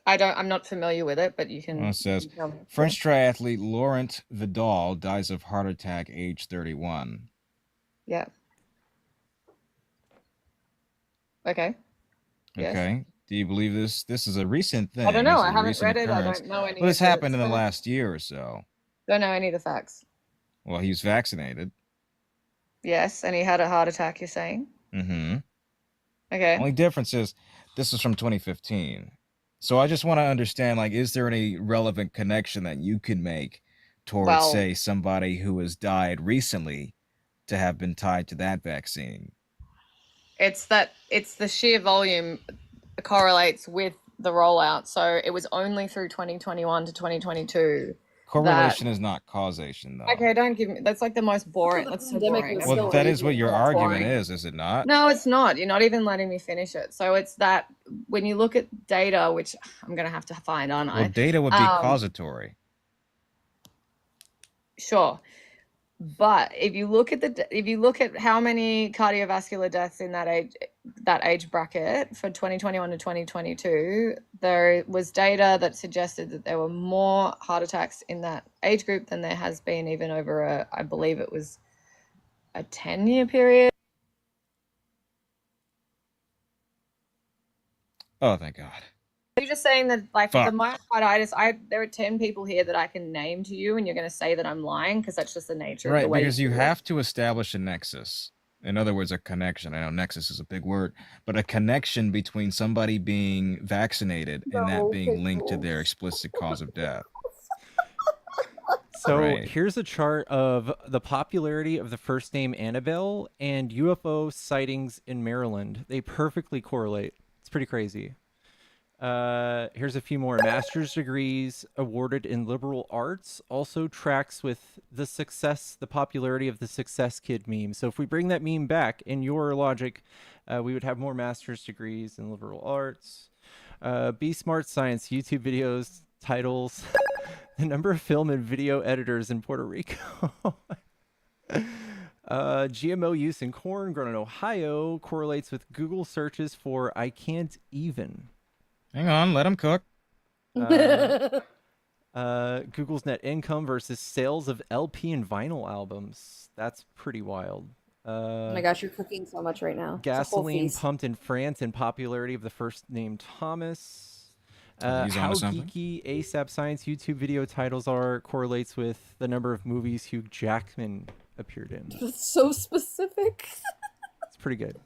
I'm not familiar with it, but you can. Well, it says you can tell me. French triathlete Laurent Vidal dies of heart attack, age 31. Yeah. Okay. Yes. Okay. Do you believe this? This is a recent thing. I don't know. This is I a haven't recent read it. I occurrence. don't know any. Well, this of it. happened in the last year or so. Don't know any of the facts. Well, he was vaccinated. Yes, and he had a heart attack. You're saying? Mm-hmm. Okay. Only difference is this is from 2015. So I just want to understand, like, is there any relevant connection that you can make towards, Well- say, somebody who has died recently to have been tied to that vaccine? It's the sheer volume correlates with the rollout. So it was only through 2021 to 2022. Correlation is not causation, though. Okay, don't give me. That's like the most boring. That's so boring. Well, that is what your argument is it not? No, it's not. You're not even letting me finish it. So it's that when you look at data, which I'm gonna have to find, aren't I? Well, data would be causatory. Sure. But if you look at how many cardiovascular deaths in that age bracket for 2021 to 2022, there was data that suggested that there were more heart attacks in that age group than there has been even over I believe it was a 10-year period. Oh, thank God. You're just saying that, like, Fuck. the myocarditis, there are 10 people here that I can name to you, and you're going to say that I'm lying because that's just the nature of Right, the way because you do it. have to establish a nexus. In other words, a connection. I know nexus is a big word, but a connection between somebody being vaccinated and that being linked to their explicit cause of death. So Right. here's a chart of the popularity of the first name Annabelle and UFO sightings in Maryland. They perfectly correlate. It's pretty crazy. Here's a few more. Master's degrees awarded in liberal arts also tracks with the popularity of the success kid meme. So if we bring that meme back in your logic, we would have more master's degrees in liberal arts. Be Smart Science YouTube videos titles. The number of film and video editors in Puerto Rico. GMO use in corn grown in Ohio correlates with Google searches for I can't even. Hang on, let him cook. Google's net income versus sales of LP and vinyl albums. That's pretty wild. Oh my gosh, you're cooking so much right now. It's a whole Gasoline feast. pumped in France and popularity of the first name Thomas. He's How onto something. geeky ASAP Science YouTube video titles are correlates with the number of movies Hugh Jackman appeared in. That's so specific. It's pretty good.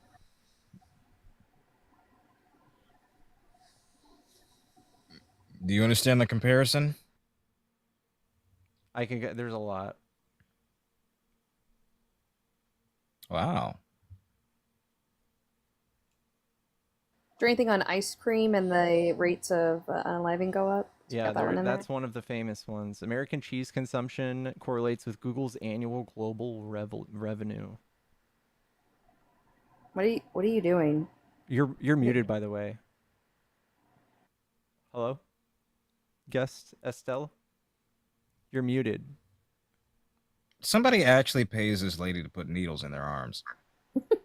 Do you understand the comparison? I can get. There's a lot. Wow. Is there anything on ice cream and the rates of unaliving go up? Yeah, Got that one in there? that's one of the famous ones. American cheese consumption correlates with Google's annual global revenue. What are you doing? You're muted, by the way. Hello, guest Estelle. You're muted. Somebody actually pays this lady to put needles in their arms.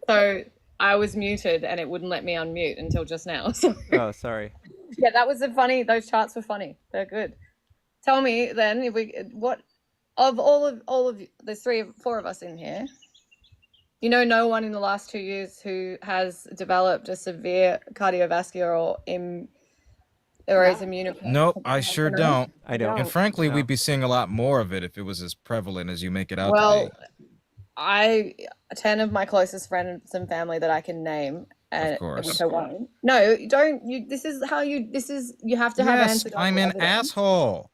So I was muted and it wouldn't let me unmute until just now. So Oh, sorry. yeah, that was those charts were funny. They're good. Tell me then if what of all of you, there's four of us in here. You know no one in the last 2 years who has developed a severe cardiovascular or is immunocompromised. Nope, I sure don't. I don't. And frankly, No. we'd be seeing a lot more of it if it was as prevalent as you make it out Well, to be. 10 of my closest friends and family that I can name, and course. which I won't. No, don't. You have to have Yes, antidote I'm an evidence. asshole.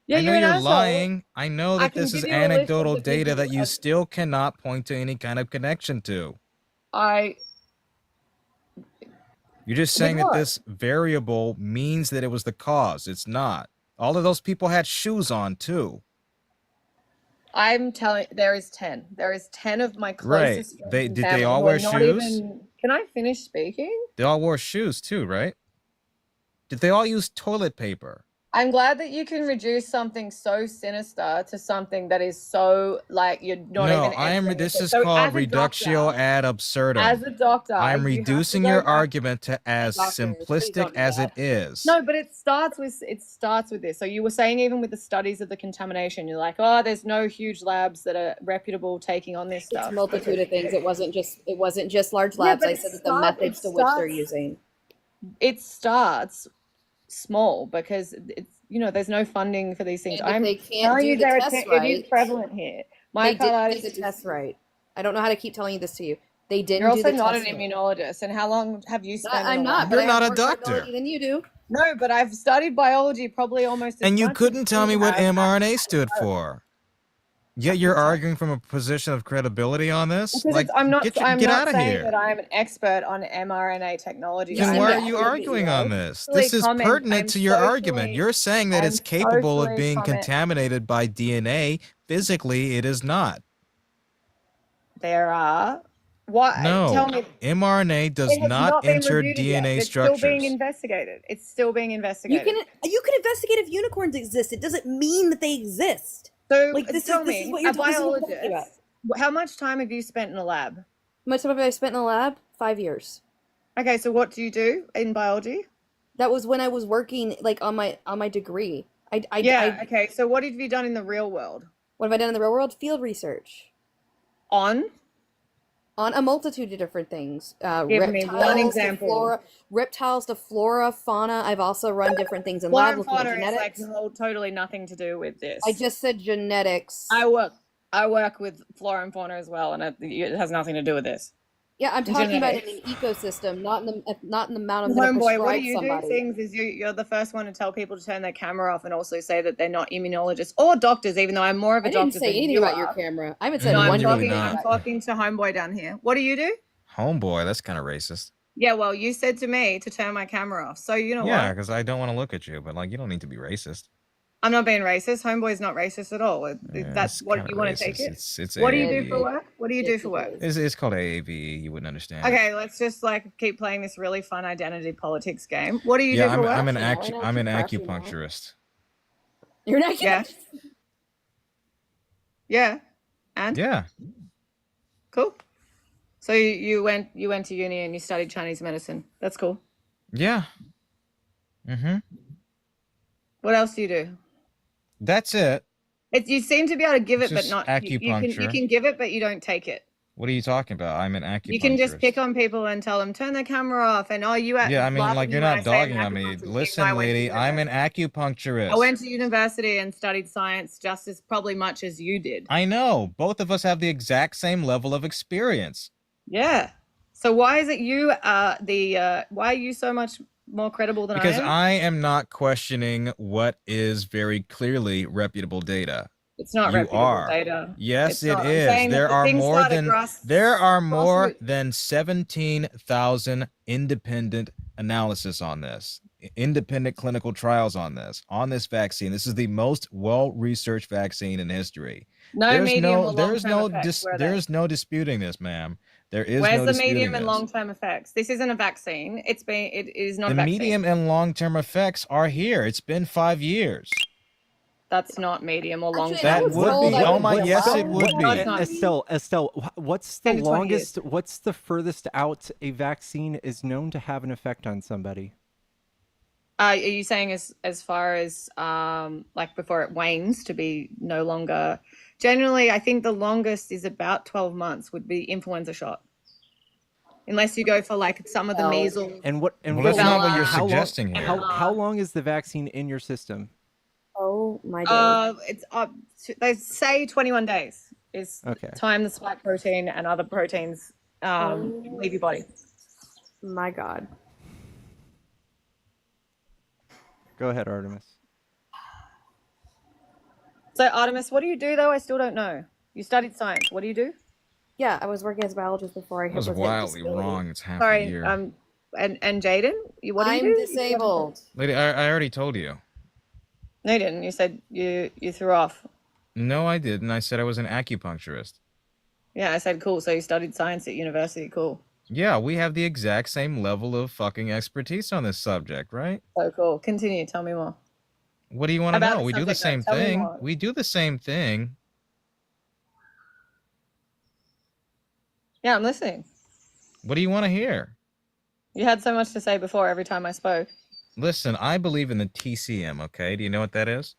Yeah, I know you're an you're asshole. lying. I know I that can this is give you a list of anecdotal the data that people. you still cannot point to any kind of connection to. You're just With saying that what? this variable means that it was the cause. It's not. All of those people had shoes on too. I'm telling there is 10. There is 10 of my Right. closest friends They and did they family all who wear are not shoes? even. Can I finish speaking? They all wore shoes too, right? Did they all use toilet paper? I'm glad that you can reduce something so sinister to something that is so like you're not No, even entering this into. is So called as a reductio doctor, ad absurdum. as a doctor, I'm you have to reducing go your back. argument to as Doctors, please simplistic don't do as that. it is. No, but it starts with this. So you were saying even with the studies of the contamination, you're like, oh, there's no huge labs that are reputable taking on this stuff. It's a multitude of things. It wasn't just large Yeah, labs. but I it said that the starts- methods it to which they're starts- using. It starts small because it's there's no funding for these things. And if I'm they can't telling do you the it test is right, prevalent here. They didn't do Myocarditis the is- test right. I don't know how to keep telling you this to you. They didn't You're do also the not test an right. immunologist, and how long have you spent? I'm in a not. lab? But I have more credibility than you do. No, but I've studied biology probably almost as And you much as couldn't tell me what have. mRNA stood for. Yet you're arguing from a position of credibility on this? Because Like, I'm not. get I'm not out of saying here. that I'm an expert on mRNA technology. Then I'm why are just you saying that arguing on this? socially This is pertinent to your argument. You're saying that I'm it's capable of socially being comment- contaminated by DNA. Physically, it is not. There are. What? No, Tell me. mRNA does It has not been enter reviewed yet. DNA It's structures. still being investigated. It's still being investigated. You can investigate if unicorns exist. It doesn't mean that they exist. So like this tell is me, what you're a this is what we're talking biologist. about. How much time have you spent in a lab? How much time have I spent in the lab? 5 years. Okay, so what do you do in biology? That was when I was working like on my degree. Okay. So what have you done in the real world? What have I done in the real world? Field research. On a multitude of different things. Give me one example. Reptiles to flora, fauna. I've also run different things in Flora lab and looking at fauna is genetics. like totally nothing to do with this. I just said genetics. I work with flora and fauna as well, and it has nothing to do with this. Yeah, I'm talking about in Genetics. an ecosystem, not in the amount I'm going to Homeboy, prescribe what do you somebody. do? Things is you're the first one to tell people to turn their camera off and also say that they're not immunologists or doctors, even though I'm more of a I doctor. didn't say than anything you about are. your camera. I haven't said No, one I'm you're really thing. not. I'm talking to homeboy down here. What do you do? Homeboy, that's kind of racist. Yeah, well, you said to me to turn my camera off, so you know Yeah, what? because I don't want to look at you, but like, you don't need to be racist. I'm not being racist. Homeboy's not racist at all. That's it's what kinda you want to racist. take it. It's What do you do AAVE. for work? What do you do for work? It's called AAVE. You wouldn't understand. Okay, let's just keep playing this really fun identity politics game. What do you Yeah, do for work? I'm an acupuncturist. You're an acupuncturist. Yeah. And? Yeah. Cool. So you went to uni and you studied Chinese medicine. That's cool. Yeah. Mm-hmm. What else do you do? That's it. You seem to be able to give It's it, but just not. You acupuncture. can give it, but you don't take it. What are you talking about? I'm an acupuncturist. You can just pick on people and tell them turn their camera off, and Yeah, I mean, laugh like, at you're me when not I say dogging I'm on me. acupuncturist, even Listen, though I went to lady, I'm an university. acupuncturist. I went to university and studied science just as probably much as you did. I know. Both of us have the exact same level of experience. Yeah. So why is it you why are you so much more credible than Because I am? I am not questioning what is very clearly reputable data. It's not You reputable are. data. Yes, It's it not. I'm is. saying that There the are thing more started than 17,000 independent analysis on this, independent clinical trials on this vaccine. This is the most well-researched vaccine in history. No medium or long-term effects, were there? There's no disputing this, ma'am. There is Where's no the disputing medium and this. long-term effects? This isn't a vaccine. It is not The a vaccine. medium and long-term effects are here. It's been 5 years. That's not medium or long-term. That would be. Oh my, yes, it would No, it's be. not. Estelle, what's the 10 to 20 longest? What's the furthest out a vaccine is known to have an effect on somebody? Are you saying as far as like before it wanes to be no longer? Generally, I think the longest is about 12 months would be influenza shot. Unless you go for like some of the measles. And what? And Well, that's not what rubella. you're How long- suggesting here. How long is the vaccine in your system? Oh my days. It's they say 21 days is Okay. time the spike protein and other proteins leave your body. My God. Go ahead, Artemis. So Artemis, what do you do though? I still don't know. You studied science. What do you do? Yeah, I was working as a biologist before I That was was hit with wildly disability. wrong. It's half a Sorry, year. and Jaden, what do you do? I'm disabled. Lady, I already told you. No, you didn't. You said you threw off. No, I didn't. I said I was an acupuncturist. Yeah, I said cool. So you studied science at university. Cool. Yeah, we have the exact same level of fucking expertise on this subject, right? So cool. Continue. Tell me more. What do you want to About know? the We do the subject, same tell me thing. more. We do the same thing. Yeah, I'm listening. What do you want to hear? You had so much to say before every time I spoke. Listen, I believe in the TCM, okay? Do you know what that is?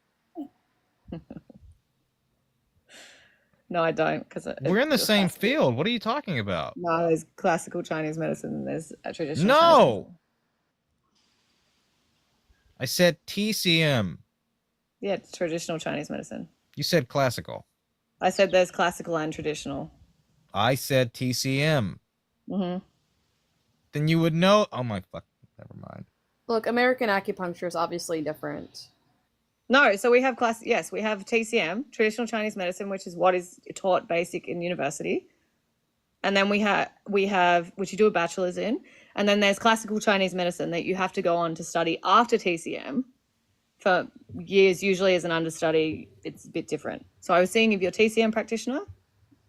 No, I don't, because We're in the same field. What are you talking about? No, there's classical Chinese medicine and there's a traditional. No! I said TCM. Yeah, it's traditional Chinese medicine. You said classical. I said there's classical and traditional. I said TCM. Mm-hmm. Then you would know. Oh my fuck. Never mind. Look, American acupuncture is obviously different. No, so we have yes, we have TCM, traditional Chinese medicine, which is what is taught basic in university. And then we have which you do a bachelor's in, and then there's classical Chinese medicine that you have to go on to study after TCM for years, usually as an understudy. It's a bit different. So I was seeing if you're TCM practitioner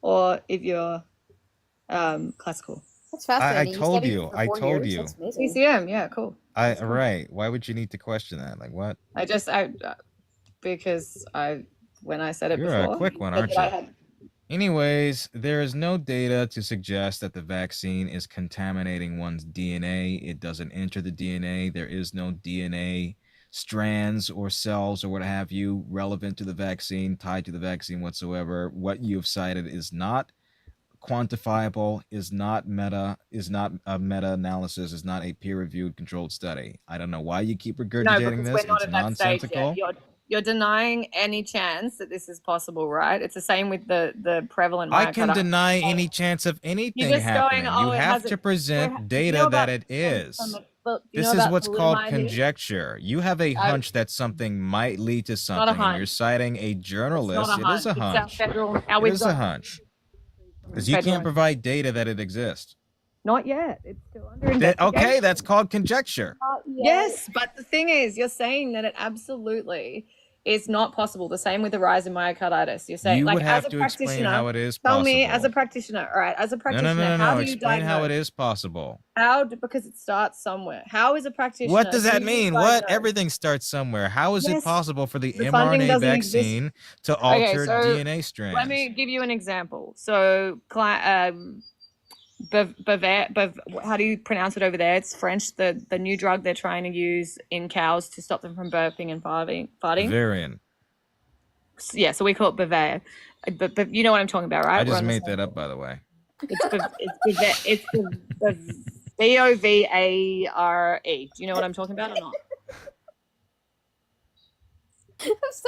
or if you're classical. That's I fascinating. told studied you. for I 4 told years. you. That's amazing. TCM, yeah, cool. Right. Why would you need to question that? Like what? Because when I said it You're before. a quick one, said aren't that I you? Anyways, there is no data to suggest that the vaccine is contaminating one's DNA. It doesn't enter the DNA. There is no DNA strands or cells or what have you relevant to the vaccine, tied to the vaccine whatsoever. What you've cited is not quantifiable, is not a meta-analysis, is not a peer-reviewed controlled study. I don't know why you keep regurgitating this. We're not It's at that stage nonsensical. yet. You're denying any chance that this is possible, right? It's the same with the prevalent. I can myocarditis. deny any chance of anything just happening. going, oh, You it have hasn't- to present do you data know that about- it is. Look, do you This know is about what's called thalidomide? conjecture. You have a hunch that something might lead to not a something, and you're hunch. citing a journalist. It is a It's our hunch. federal. It is a hunch. Because you can't provide data that it exists. Not yet. It's still under investigation. Okay, that's called conjecture. Yes, but the thing is, you're saying that it absolutely is not possible. The same with the rise in myocarditis. You're saying, You like, would have as a to explain practitioner, how it is tell me, possible. as a practitioner, all right, as a No, practitioner, no, no, how no. do you Explain how it diagnose? is possible. Because it starts somewhere. How is a practitioner? What does that who do you mean? What? diagnose? Everything starts somewhere. How is it Yes, possible for the the funding mRNA doesn't exist. vaccine to Okay, alter so DNA strands? let me give you an example. So, how do you pronounce it over there? It's French. The new drug they're trying to use in cows to stop them from burping and farting. Variant. Yeah, so we call it Bavaria. But you know what I'm talking about, right? I just made that up, by the way. It's Bovare. Do you know what I'm talking about or not?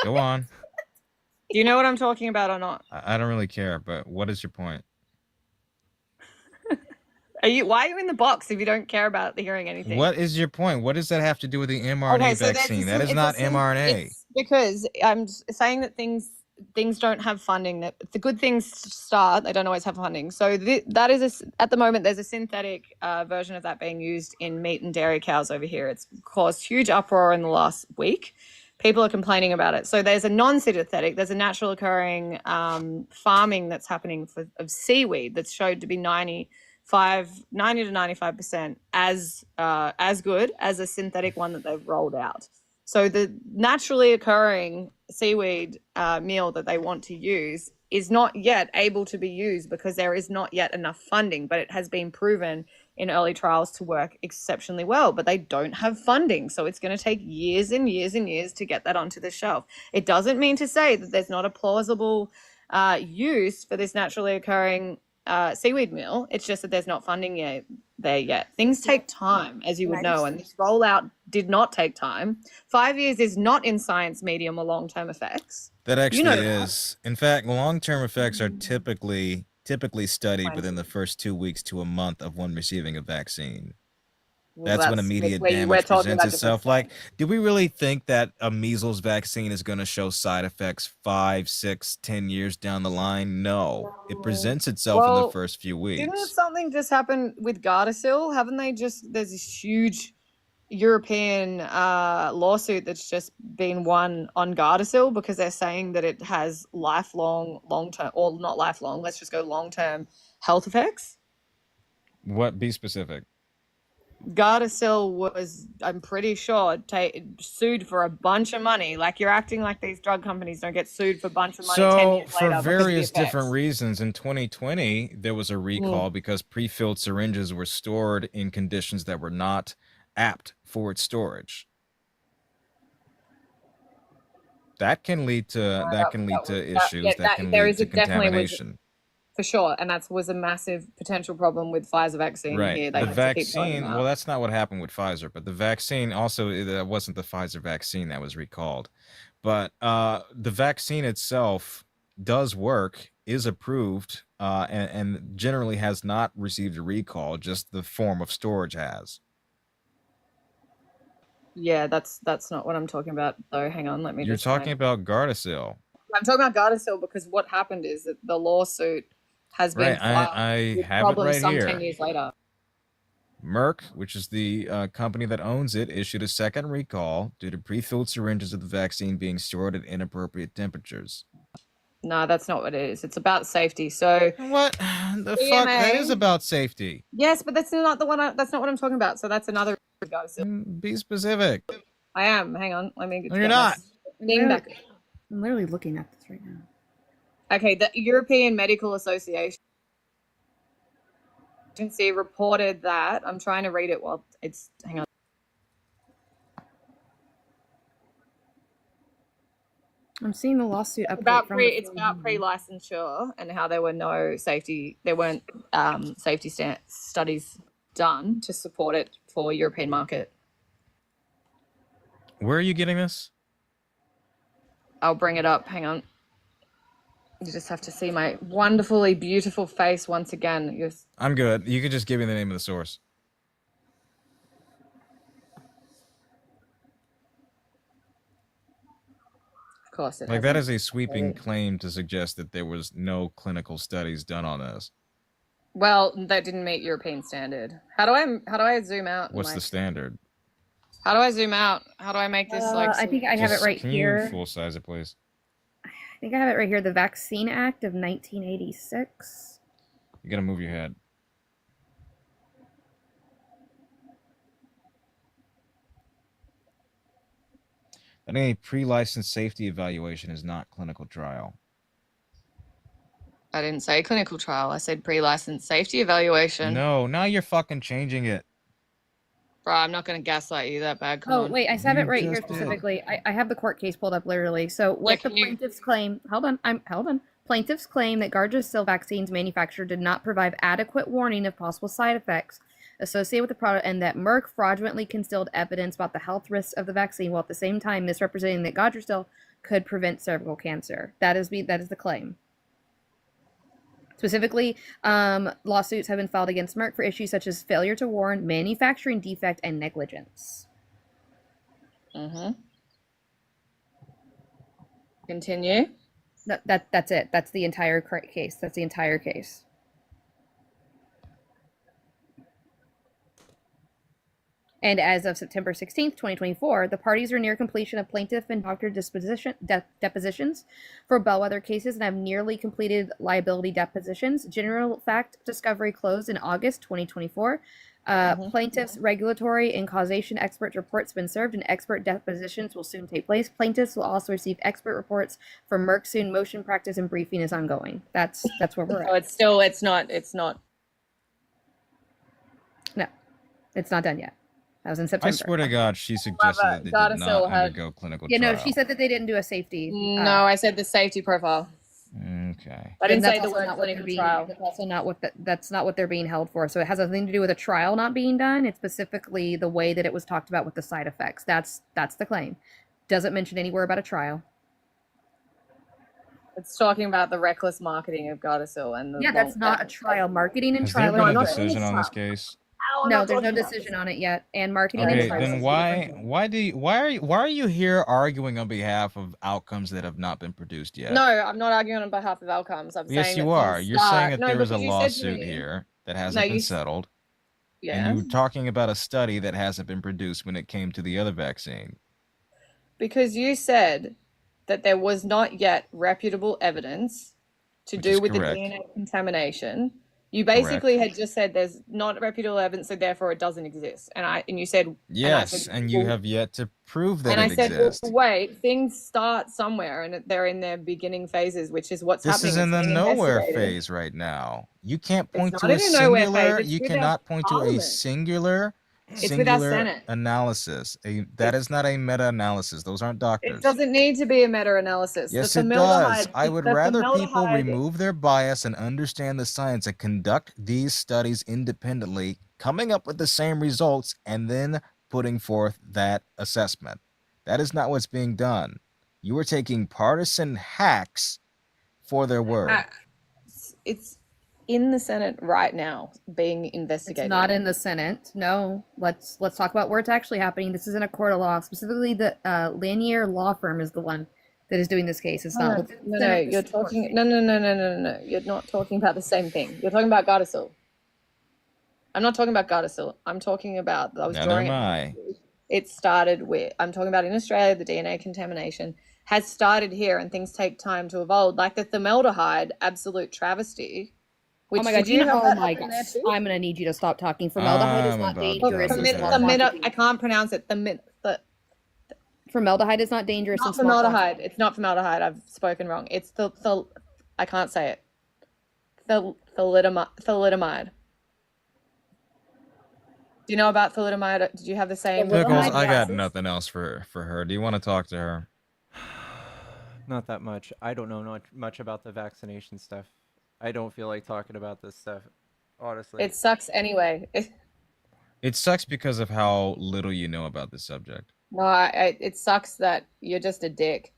Go on. Do you know what I'm talking about or not? I don't really care, but what is your point? Why are you in the box if you don't care about hearing anything? What is your point? What does that have to do with the mRNA vaccine? That is not mRNA. It's because I'm saying that things don't have funding. That the good things start, they don't always have funding. So that is at the moment there's a synthetic version of that being used in meat and dairy cows over here. It's caused huge uproar in the last week. People are complaining about it. So there's a non-synthetic, there's a natural occurring farming that's happening of seaweed that's showed to be 90 to 95% as good as a synthetic one that they've rolled out. So the naturally occurring seaweed meal that they want to use is not yet able to be used because there is not yet enough funding, but it has been proven in early trials to work exceptionally well, but they don't have funding. So it's going to take years and years and years to get that onto the shelf. It doesn't mean to say that there's not a plausible use for this naturally occurring seaweed meal. It's just that there's not funding there yet. Things take time, as you would know, and this rollout did not take time. 5 years is not in science medium or long-term effects. That actually You know is. In fact, long-term effects are typically studied within the first 2 weeks to a month of one receiving a vaccine. Well, That's when that's immediate we're damage talking presents about different itself. Like, do we really think that a measles vaccine is going to show side effects 5, 6, 10 years down the line? No. It presents itself in the Well, first few didn't weeks. something just happen with Gardasil? Haven't they just? There's this huge European lawsuit that's just been won on Gardasil because they're saying that it has long term, or not lifelong. Let's just go long term health effects. What? Be specific. Gardasil was, I'm pretty sure, sued for a bunch of money. Like, you're acting like these drug companies don't get sued for a bunch of money 10 So, years for later because of the various different effects. reasons, in 2020, there was a recall because pre-filled syringes were stored in conditions that were not apt for its storage. That can lead to issues. That can lead to contamination. For sure, and that was a massive potential problem with Pfizer vaccine Right. here. They The had to keep throwing them vaccine, out. well, that's not what happened with Pfizer, but the vaccine also, that wasn't the Pfizer vaccine that was recalled. But the vaccine itself does work, is approved, and generally has not received a recall, just the form of storage has. Yeah, that's not what I'm talking about, though. Hang on, let me You're just find talking about Gardasil. I'm talking about Gardasil because what happened is that the lawsuit has been Right, filed I with have it problems right some here. 10 years later. Merck, which is the company that owns it, issued a second recall due to pre-filled syringes of the vaccine being stored at inappropriate temperatures. No, that's not what it is. It's about safety. So what the fuck? That is about safety. Yes, but that's not the one. That's not what I'm talking about. So that's another Gardasil. Be specific. I am. Hang on. Let me get. No, you're not. Thing back. I'm literally looking at this right now. Okay, the European Medical Association agency reported that. I'm trying to read it while it's. Hang on. I'm seeing the lawsuit update It's about pre-licensure and how there were no safety. There weren't safety studies done to support it for European market. Where are you getting this? I'll bring it up. Hang on. You just have to see my wonderfully beautiful face once again. I'm good. You can just give me the name of the source. Of course it Like, that is a sweeping claim to suggest that there was no clinical studies done on this. Well, that didn't meet European standard. How do I zoom out? What's the standard? How do I zoom out? How do I make this like? I think I have it right can here. Can you full size it, please? I think I have it right here. The Vaccine Act of 1986. You gotta move your head. I think a pre-licensed safety evaluation is not clinical trial. I didn't say clinical trial. I said pre-licensed safety evaluation. No, now you're fucking changing it. Bro, I'm not going to gaslight you that bad. Come on. Wait, I have it right here specifically. I have the court case pulled up literally. So what the plaintiffs claim, hold on. Plaintiffs claim that Gardasil vaccines manufacturer did not provide adequate warning of possible side effects associated with the product, and that Merck fraudulently concealed evidence about the health risks of the vaccine while at the same time misrepresenting that Gardasil could prevent cervical cancer. That is the claim. Specifically, lawsuits have been filed against Merck for issues such as failure to warn, manufacturing defect, and negligence. Continue. That's it. That's the entire case. That's the entire case. And as of September 16th, 2024, the parties are near completion of plaintiff and doctor depositions for bellwether cases and have nearly completed liability depositions. General fact discovery closed in August 2024. Plaintiffs' regulatory and causation expert reports have been served, and expert depositions will soon take place. Plaintiffs will also receive expert reports from Merck soon. Motion practice and briefing is ongoing. That's where we're at. So it's not. No, it's not done yet. That was in September. I swear to God, she suggested that they did not undergo clinical trial. No, she said that they didn't do a safety. No, I said the safety profile. Okay. I didn't say the word clinical trial. That's also not what that's not what they're being held for. So it has nothing to do with a trial not being done. It's specifically the way that it was talked about with the side effects. That's the claim. Doesn't mention anywhere about a trial. It's talking about the reckless marketing of Gardasil and the that's not a trial. Marketing and Has there trial. been a decision on this case? we're No, not there's no talking about decision on it yet, and marketing Okay, and then pricing is a different thing. why are you here arguing on behalf of outcomes that have not been produced yet? No, I'm not arguing on behalf of outcomes. I'm Yes, saying you that are. things You're saying start. that No, there was a because you said to lawsuit me, here that no, hasn't been settled, and yeah, you were talking about a study that hasn't been produced when it came to the other vaccine. because you said that there was not yet reputable evidence to Which do is with the correct. DNA contamination. You Correct. basically had just said there's not reputable evidence, so therefore it doesn't exist. And you said, and I Yes, said, and you well, have yet to prove that and I it said, well, exists. wait, things start somewhere, and they're in their beginning phases, which is what's This happening. is in It's the being nowhere investigated. phase right now. You can't It's point not to a in a nowhere phase. singular, It's you with our cannot point to a parliament. singular It's with our Senate. analysis. That is not a meta-analysis. Those aren't It doctors. doesn't need to be a meta-analysis. Yes, The it does. formaldehyde, I would the rather people formaldehyde. remove their bias and understand the science and conduct these studies independently, coming up with the same results, and then putting forth that assessment. That is not what's being done. You are taking partisan hacks for their word. It's in the Senate right now, being It's investigated. not in the Senate. No, let's talk about where it's actually happening. This is in a court of law. Specifically, the Lanier Law Firm is the one that is doing this case. It's not. within the No, Senate, you're it's a court talking. case. No. You're not talking about the same thing. You're talking about Gardasil. I'm not talking about Gardasil. I'm talking about. I was Neither drawing am it. I. It started with. I'm talking about in Australia, the DNA contamination has started here, and things take time to evolve. Like the formaldehyde, absolute travesty. Oh my god! Oh my god! I'm gonna need you to stop talking. Formaldehyde is I'm not about dangerous done in with small her. quantities. I can't pronounce it. Formaldehyde is not dangerous in Not small quantities. formaldehyde. It's not formaldehyde. I've spoken wrong. It's the I can't say it. Thalidomide. Do you know about thalidomide? Did you have the same? Pickles, I got nothing else for her. Do you want to talk to her? Not that much. I don't know much about the vaccination stuff. I don't feel like talking about this stuff, honestly. It sucks anyway. It sucks because of how little you know about this subject. No, it sucks that you're just a dick,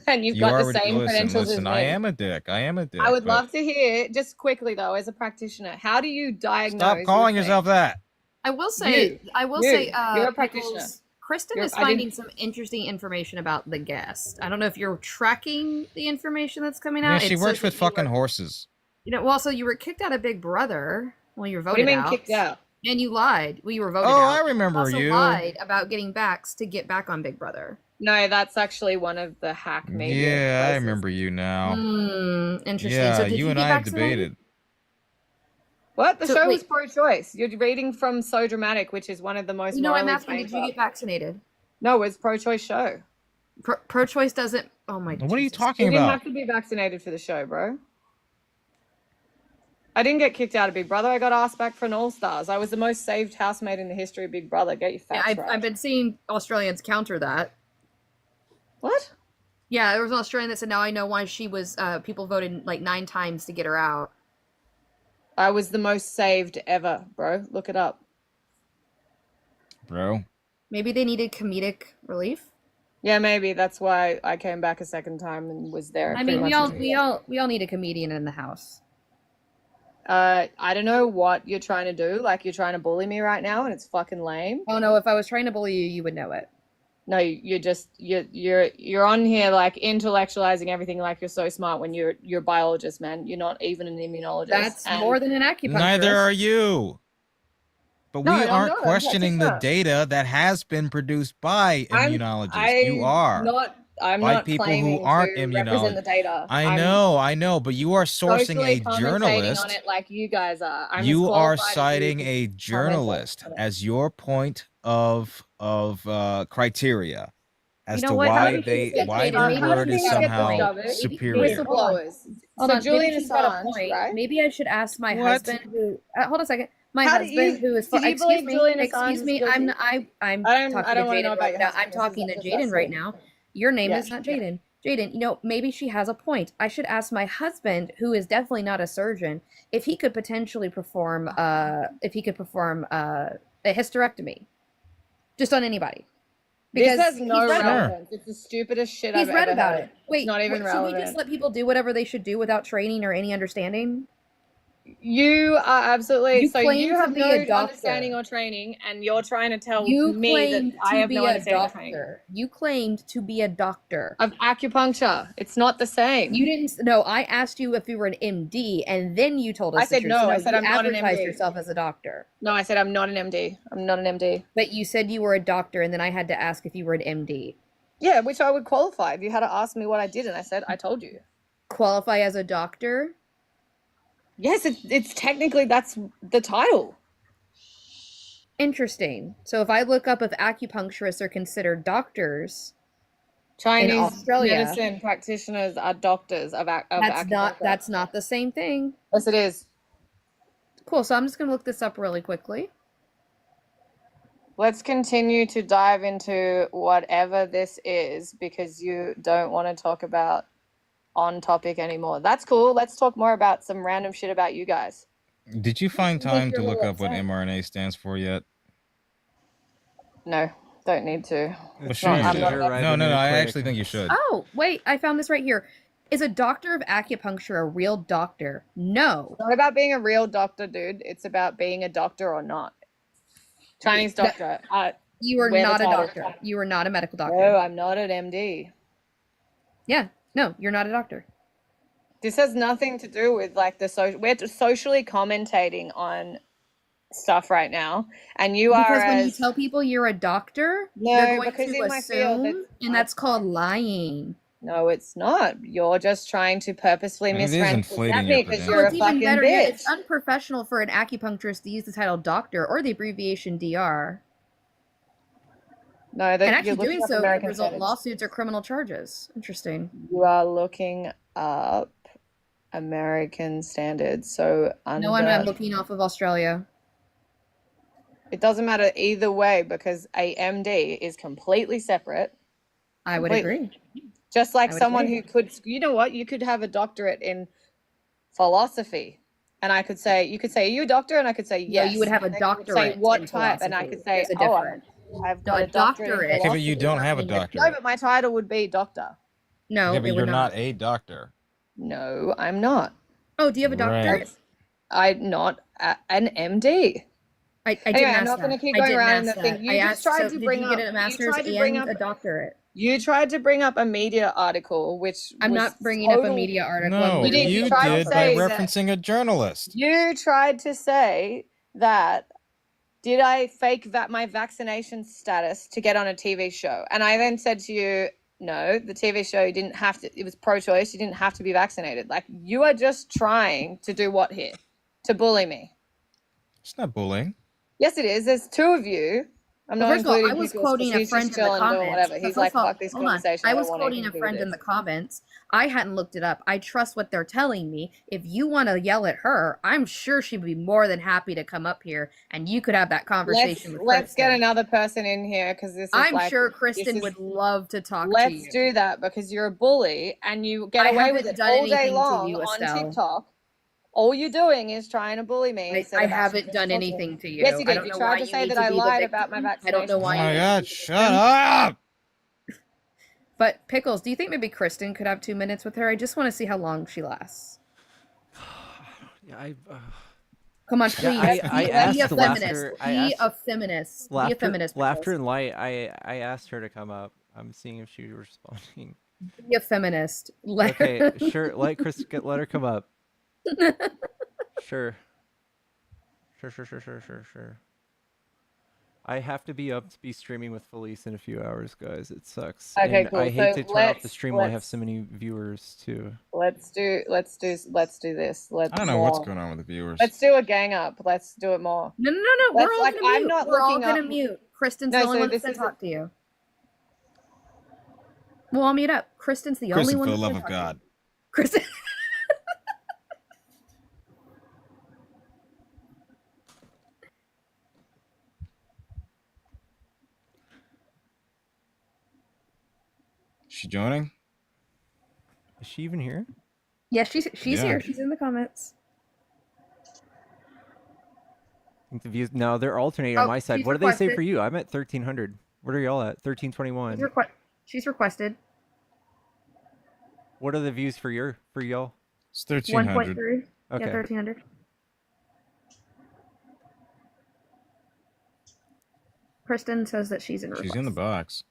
and you've You got the already same credentials as listen. me. I am a dick. I am a dick. I would but love to hear, just quickly though, as a practitioner, how do you diagnose? Stop calling your yourself that. I will say, you're a practitioner. Pickles, Kristen You're- is I didn't- finding some interesting information about the guest. I don't know if you're tracking the information that's coming Yeah, out. she It works says with that you fucking were- horses. You know, well, so you were kicked out of Big Brother when you were What do voted you mean out. kicked out? And you lied. Well, you were voted Oh, out. I remember you. Also you. lied about getting backs to get back on Big Brother. No, that's actually one of the hack media. Yeah, I places. remember you now. Interesting. Yeah, So did you and get I have vaccinated? debated. What? The So, show wait. was pro-choice. You're reading from So Dramatic, which is one of the most. You know, I'm morally asking, did you bankrupt- get vaccinated? No, it's pro-choice show. Pro-choice doesn't. Oh my. What are you Jesus. talking You didn't about? have to be vaccinated for the show, bro. I didn't get kicked out of Big Brother. I got asked back for an All Stars. I was the most saved housemate in the history of Big Brother. Get your Yeah, facts right. I've been seeing Australians counter that. What? Yeah, there was an Australian that said, "Now I know why she was." People voted like 9 times to get her out. I was the most saved ever, bro. Look it up. Bro. Maybe they needed comedic relief. Yeah, maybe that's why I came back a second time and was there. I pretty mean, much we all need a comedian in the house. I don't know what you're trying to do. Like you're trying to bully me right now, and it's fucking lame. Oh no! If I was trying to bully you, you would know it. No, you're on here like intellectualizing everything like you're so smart when you're a biologist, man. You're not even an immunologist. That's And- more than an acupuncturist. Neither are you. But No, we I'm aren't not. I'm questioning the practicing data that has been produced by immunologists. You are. I'm by not people who claiming aren't to represent the data. I know, but you are sourcing socially a commentating journalist. on it like you guys are. I'm as You are qualified as you citing to a comment journalist on it. as your point of criteria as You know to what? How why did you get why paid? their Maybe word you is should get somehow the job. superior. Whistleblowers. Hold So on, Julian maybe she's got a Assange, point. right? Maybe I should ask my What? husband who. Hold on a second. My How do husband you- who is. did you Excuse believe me. Julian Assange Excuse is me. guilty? I'm I talking don't to wanna know Jaden about right your now. husband. I'm This is talking to just Jaden us right two. now. Your name Yeah, is not Jaden. Jaden, you know, maybe she has a point. I should ask my husband, who is definitely not a surgeon, if he could potentially perform a hysterectomy, just on anybody. This has no he's read about it. relevance. It's the stupidest shit He's I've read ever about heard. it. Wait, it's not even should we relevant. just let people do whatever they should do without training or any understanding? You are absolutely You so claim you to have be no a doctor. understanding or training, and you're trying to tell You me that claimed I to have be no a understanding or training. doctor. You claimed to be a doctor. Of acupuncture. It's not the same. You didn't. No, I asked you if you were an MD, and then you told us. I said the truth. no. So I said you I'm not an advertised MD. yourself as a doctor. No, I said I'm not an MD. I'm not an MD. But you said you were a doctor, and then I had to ask if you were an MD. Yeah, which I would qualify. If you had to ask me what I did, and I said I told you. Qualify as a doctor? Yes, it's technically that's the title. Interesting. So if I look up if acupuncturists are considered doctors Chinese in Australia, medicine practitioners are doctors of acupuncture. That's not the same thing. Yes, it is. Cool. So I'm just gonna look this up really quickly. Let's continue to dive into whatever this is because you don't want to talk about on topic anymore. That's cool. Let's talk more about some random shit about you guys. Did you find Make time you to a look little up what upset. mRNA stands for yet? No, don't need to. Well, It's sure not, you I'm should. not an expert. No, I actually think you should. Oh, wait, I found this right here. Is a doctor of acupuncture a real doctor? No. It's not about being a real doctor, dude. It's about being a doctor or not. Chinese doctor. You are wear the not a title. doctor. You are not a medical doctor. No, I'm not an MD. Yeah, no, you're not a doctor. This has nothing to do with like we're socially commentating on stuff right now, and you Because are when you as tell people you're a doctor, No, they're going because to in my field, assume, and that's called lying. No, it's not. You're just trying to purposefully It is misrepresent inflating me your because credentials. you're a It's even fucking better. bitch. Yeah, it's unprofessional for an acupuncturist to use the title doctor or the abbreviation DR. No, And that actually you're looking doing up so could American result in standards. lawsuits or criminal charges. Interesting. You are looking up American standards. So under No, I'm looking off of Australia. It doesn't matter either way because a MD is completely separate. I would Completely. agree. Just like I would someone agree. who could, you know what, you could have a doctorate in philosophy. And I could say, you could say, are you a doctor? And I could say, No, yes. you would have a And then you would doctorate say, what in type? And I could philosophy. say, There's a oh, difference. I've No, got a a doctorate in doctorate. Okay, but you philosophy. don't have a No, doctorate. but my title would be doctor. No, Okay, but it would you're not. not a doctor. No, I'm not. Oh, do you have a doctorate? Right. I'm not an MD. I Anyway, didn't I'm ask not going to that. keep I going didn't around in the ask thing. that. You I just asked, tried so to did bring you up. get a You master's tried to bring and up a doctorate? You tried to bring up a media article, which I'm was not bringing up a total- media article. No, You did. you You tried to did by say that- referencing a journalist. You tried to say that did I fake my vaccination status to get on a TV show? And I then said to you, no, the TV show you didn't have to. It was pro-choice. You didn't have to be vaccinated. Like you are just trying to do what here? To bully me. It's not bullying. Yes, it is. There's two of you. I'm Well, not first of all, including I was Pickles quoting 'cause a he's friend just in the chilling, doing comments. whatever. But He's first like, of all, fuck this hold on. conversation. I don't was want quoting anything a to do with friend in this. the comments. I hadn't looked it up. I trust what they're telling me. If you want to yell at her, I'm sure she'd be more than happy to come up here and you could have that conversation with Let's Kristen. get another person in here because this is I'm like, sure this Kristen is- would love to talk to Let's you. do that because you're a bully and you get I away with haven't it done all day anything to long you, on Estelle. TikTok. All you're doing is trying to bully me. instead I of actually haven't just done talking. anything to you. Yes, you I did. don't You know tried why to you say need that to I be the lied about my victim. I vaccination. don't know why. Oh my you God, need to be the shut victim. up! But Pickles, do you think maybe Kristen could have 2 minutes with her? I just want to see how long she lasts. Yeah, Come on, Yeah, please. I be asked a feminist. laughter. I Be asked a feminist. Be a feminist. Laughter Pickles. and light. I asked her to come up. I'm seeing if she's responding. Be a feminist. Let Okay, her... sure. Let her come up. Sure. Sure. I have to be up to be streaming with Felice in a few hours, guys. It sucks. Okay, And cool. I hate So to turn off the let's- stream while I have let's- so many viewers too. Let's do this. Let's I don't know what's going on with the viewers. Let's do a gang up. Let's do it more. No. Let's, We're all like, gonna I'm mute. not We're all looking gonna up- mute. Kristen's No, the only so one that's this gonna is talk to you. We'll all meet up. Kristen's the only Kristen, one for the that's love gonna of talk to you. God. Kristen. She joining? Is she even here? Yeah, she's Yeah. here. She's in the comments. I think the views no, they're alternating Oh, on my side. she's What do they say requested. for you? I'm at 1300. What are y'all at? 1321. She's requested. What are the views for y'all? It's 1.3. Okay. Yeah, 1300. Kristen says that she's in She's in the box.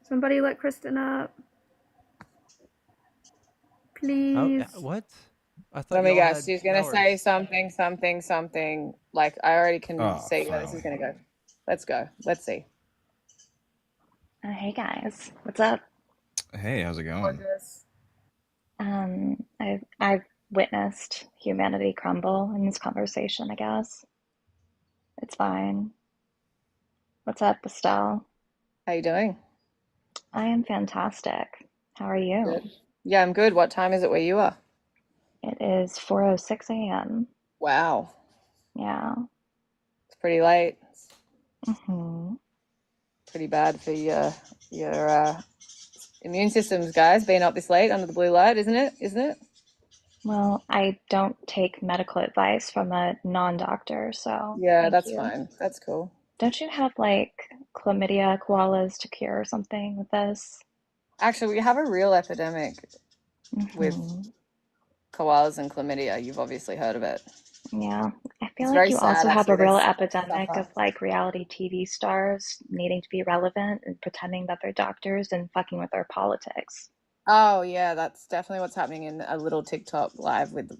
Somebody let Kristen up. Oh, Please. what? I thought Let me y'all guess. had She's gonna powers. say something. Like I already can Oh, see where this is gonna go. Let's go. Let's see. Hey guys, what's up? Hey, how's it going? I've witnessed humanity crumble in this conversation, I guess. It's fine. What's up, Estelle? How you doing? I am fantastic. How are you? Good. Yeah, I'm good. What time is it where you are? It is 4:06 a.m. Wow. Yeah. It's pretty late. Mm-hmm. Pretty bad for your immune systems, guys, being up this late under the blue light, isn't it? Isn't it? Well, I don't take medical advice from a non-doctor, so Yeah, thank that's you. fine. That's cool. Don't you have like chlamydia koalas to cure or something with this? Actually, we have a real epidemic with Mm-hmm. koalas and chlamydia. You've obviously heard of it. Yeah, I feel It's like very you sad, also have a actually. real There's epidemic stuff of like reality TV stars needing to be relevant and pretending that they're doctors and fucking with our politics. Oh, yeah, that's definitely what's happening in a little TikTok live with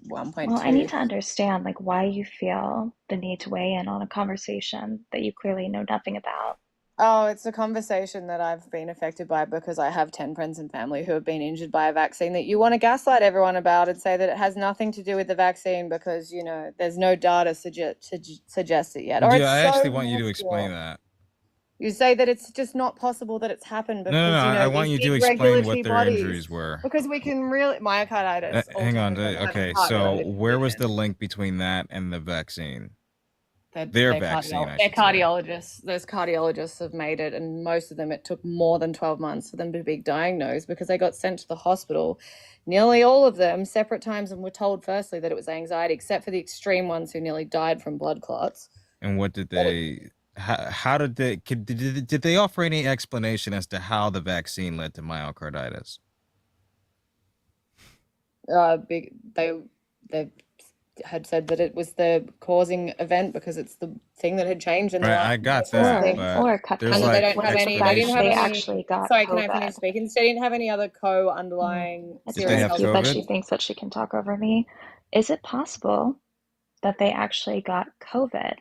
Well, 1.2. I need to understand like why you feel the need to weigh in on a conversation that you clearly know nothing about. Oh, it's a conversation that I've been affected by because I have 10 friends and family who have been injured by a vaccine that you want to gaslight everyone about and say that it has nothing to do with the vaccine because, you know, there's no data suggest it yet. Or Yeah, it's I so actually want you to explain minuscule. that. You say that it's just not possible that it's happened No, because, you know, I want these you to big explain regulatory what their bodies. injuries were. Because we can really myocarditis. Hang on. Alternative having Okay, so heart-related where was conditions. the link between that and the vaccine? Their They're vaccine, I they're should say. cardiologists. Those cardiologists have made it, and most of them, it took more than 12 months for them to be diagnosed because they got sent to the hospital. Nearly all of them, separate times, and were told firstly that it was anxiety, except for the extreme ones who nearly died from blood clots. And what did they? How did they? Did they offer any explanation as to how the vaccine led to myocarditis? They had said that it was the causing event because it's the thing that had changed in the Right, last I got year. that, Or but cut there's And they like don't have any. They fact didn't that have they any. actually got Sorry, can I finish COVID. speaking? They didn't have any other underlying It's Did they really have cute that she COVID? thinks that she can talk over me. Is it possible that they actually got COVID?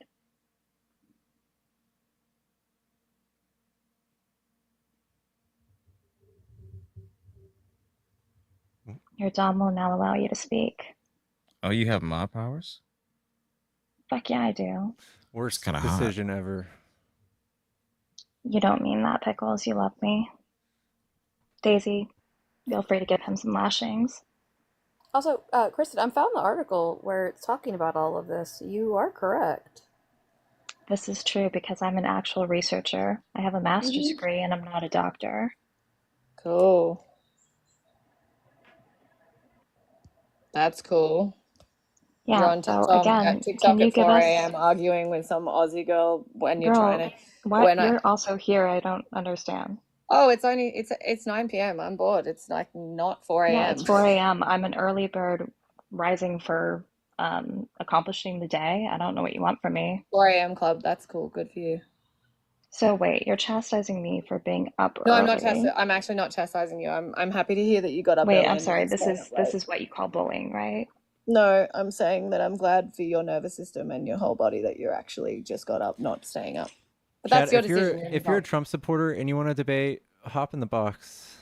Your Dom will now allow you to speak. Oh, you have my powers? Fuck yeah, I do. Worst kinda hot. decision ever. You don't mean that, Pickles. You love me. Daisy, feel free to give him some lashings. Also, Kristen, I found the article where it's talking about all of this. You are correct. This is true because I'm an actual researcher. I have a master's degree and I'm not a doctor. Cool. That's cool. You're Yeah, on so TikTok again, at can TikTok you at give 4 us, a.m. arguing with some Aussie girl when you're girl, trying to. what? When I. You're also here. I don't understand. Oh, it's 9 p.m. I'm bored. It's like not 4 Yeah, a.m. it's 4 a.m. I'm an early bird rising for accomplishing the day. I don't know what you want from me. 4 a.m. club. That's cool. Good for you. So wait, you're chastising me for being up No, I'm not early. I'm actually not chastising you. I'm happy to hear that you got up Wait, early I'm and sorry. didn't This stay up is late. what you call bullying, right? No, I'm saying that I'm glad for your nervous system and your whole body that you're actually just got up, not staying up. But Chad, that's your decision. if you're a Trump supporter and you want to debate, hop in the box.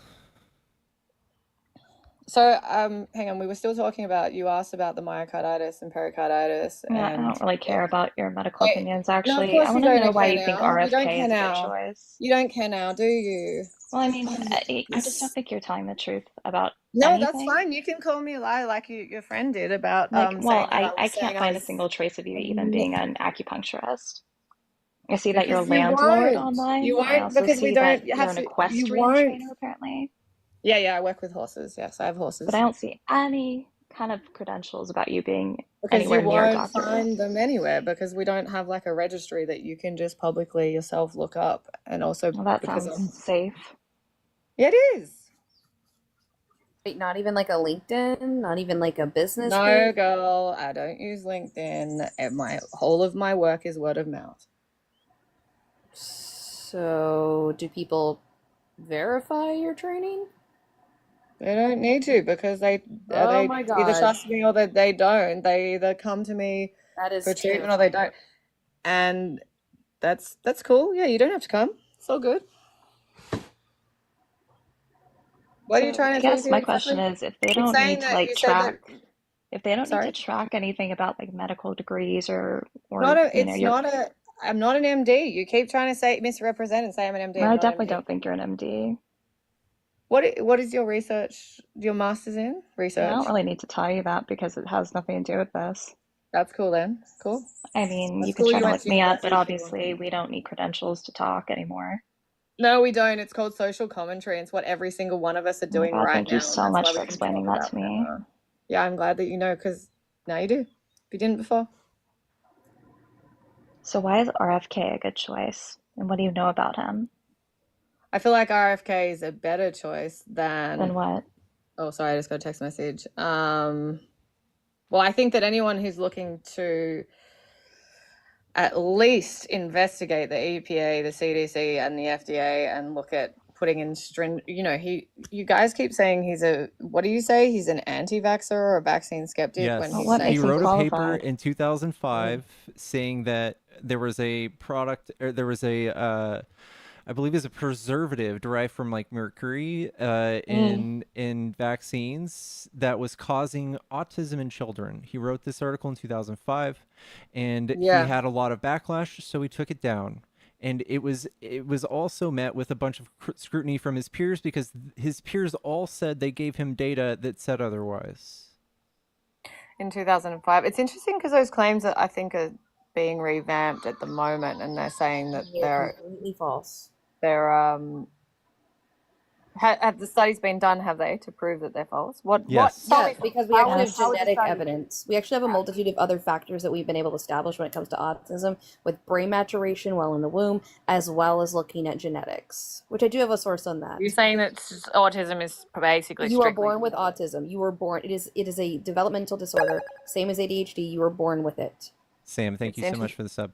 So, hang on. We were still talking about. You asked about the myocarditis and pericarditis, Yeah, I and don't really care about your medical opinions, no, of actually. course I you want to don't know why care you think now. You don't RFK care is a good now. choice. You don't care now, do you? Well, I mean, I just don't think you're telling the truth about No, that's anything. fine. You can call me a lie like your friend did about Like, saying well, that I I was can't saying I find a was single trace of you even being an acupuncturist. I see that you're a because you landlord won't. online. You I won't also because we see don't that you're have an to. You equestrian won't. trainer, apparently. Yeah, I work with horses. Yes, I have horses. But I don't see any kind of credentials about you being Because anywhere you near a won't doctor. find them anywhere because we don't have like a registry that you can just publicly yourself look up. And also Well, that because sounds safe. Yeah, it is. Wait, not even like a LinkedIn, not even like a business No, page. girl, I don't use LinkedIn. My whole of my work is word of mouth. So, do people verify your training? They don't need to because they Oh my either God. trust me or they don't. They either come to me That is for treatment or they don't. And that's cool. Yeah, you don't have to come. It's all good. What are you So trying I to say guess here my question exactly? is, if they You're don't saying need to that like you said that. track, if they don't need to Sorry? track anything about like medical degrees or It's your, not a. I'm not an MD. You keep trying to say misrepresent and say I'm an MD. I'm I not an definitely MD. don't think you're an MD. What is your research? Your master's in I research? don't really need to tell you that because it has nothing to do with this. That's cool then. Cool. I mean, you That's can cool. try You to went look to me up, but university for. obviously we don't need credentials to talk anymore. No, we don't. It's called social commentary. It's what every single one of us are Oh my doing God, right thank you now, and so that's why much we for can explaining talk that about to it me. now. Yeah, I'm glad that you know because now you do. If you didn't before. So why is RFK a good choice? And what do you know about him? I feel like RFK is a better choice than. Then what? Oh, sorry, I just got a text message. Well, I think that anyone who's looking to at least investigate the EPA, the CDC, and the FDA and look at putting in you guys keep saying what do you say? He's an anti-vaxxer or a vaccine skeptic when Yes, he's what saying he makes him wrote a paper qualified? in 2005 saying that there was a product, or there was I believe is a preservative derived from like mercury in vaccines that was causing autism in children. He wrote this article in 2005, and he Yeah. had a lot of backlash, so he took it down. And it was also met with a bunch of scrutiny from his peers because his peers all said they gave him data that said otherwise. in 2005. It's interesting because those claims that I think are being revamped at the moment, and they're saying that They're completely false. Have the studies been done? Have they to prove that they're false? What? Yes. Tell me Yes, because we how actually have is the genetic study- evidence. We actually have a multitude of other factors that we've been able to establish when it comes to autism, with brain maturation while in the womb, as well as looking at genetics, which I do have a source on that. You're saying that autism is basically You are strictly born with autism. You were born. It is a developmental disorder, same as ADHD. You were born with it. Sam, thank you so much for the sub.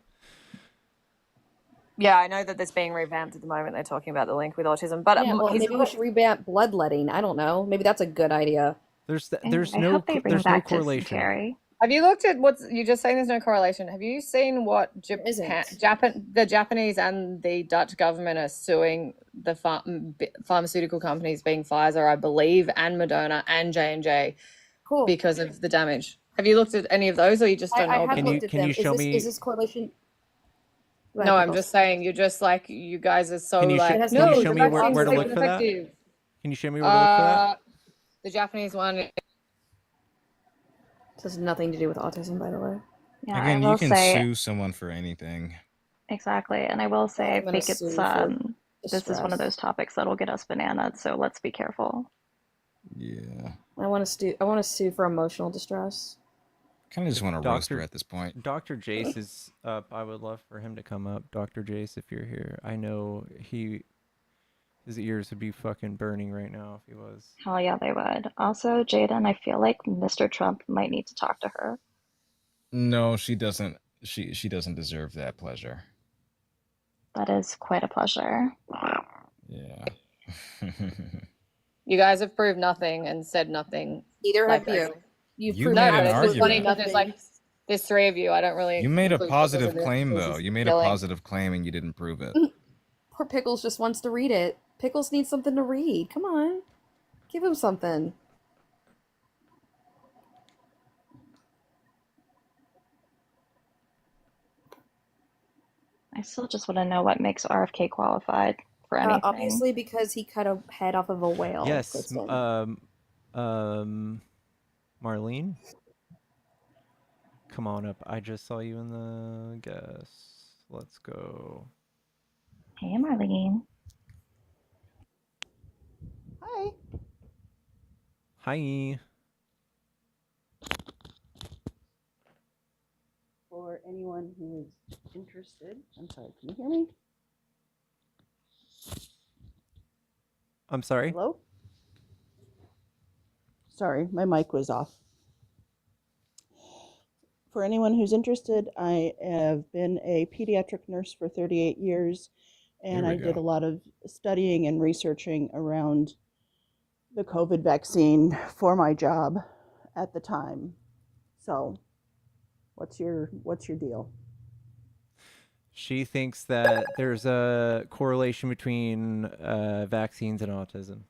Yeah, I know that this being revamped at the moment. They're talking about the link with autism, but Yeah, well, maybe we should revamp bloodletting. I don't know. Maybe that's a good idea. There's I hope they bring back correlation. dysentery. Have you looked at you're just saying there's no correlation? Have you seen what the Japanese and the Dutch government are suing the pharmaceutical companies, being Pfizer, I believe, and Moderna and J&J, because of the damage? Have you looked at any of those, or you just don't know I about have them? looked at them. Is this correlation? Go ahead, No, I'm Pickles. just saying you guys are so Can you like can you show me where to look for that? Can you show me where to look for that? The Japanese one. This has nothing to do with autism, by the way. Yeah, Again, I you will can say sue someone for anything. exactly, and I will say I gonna think it's sue for this is one of distress. those topics that'll get us bananas. So let's be careful. Yeah. I want to sue for emotional distress. Kind of just want to roast her at this point. Dr. Jace is up. I would love for him to come up. Dr. Jace, if you're here. I know his ears would be fucking burning right now if he was. Hell yeah, they would. Also, Jaden, I feel like Mr. Trump might need to talk to her. No, she doesn't. She doesn't deserve that pleasure. That is quite a pleasure. Yeah. You guys have proved nothing and said nothing. Neither like have you. this. You've You proved made an It's funny argument. because there's like there's three of you. I don't really. You made a include positive Pickles in this claim, because though. he's You made a killing. positive claim and you didn't prove it. Poor Pickles just wants to read it. Pickles needs something to read. Come on. Give him something. I still just want to know what makes RFK qualified for anything. Obviously, because he cut a head off of a whale. Yes. Kristen. Marlene? Come on up. I just saw you in the guest. Let's go. Hey, Marlene. Hi. Hi. For anyone who is interested, I'm sorry, can you hear me? I'm sorry? Hello? Sorry, my mic was off. For anyone who's interested, I have been a pediatric nurse for 38 years, and There we I did go. a lot of studying and researching around the COVID vaccine for my job at the time. So, what's your deal? She thinks that there's a correlation between vaccines and autism.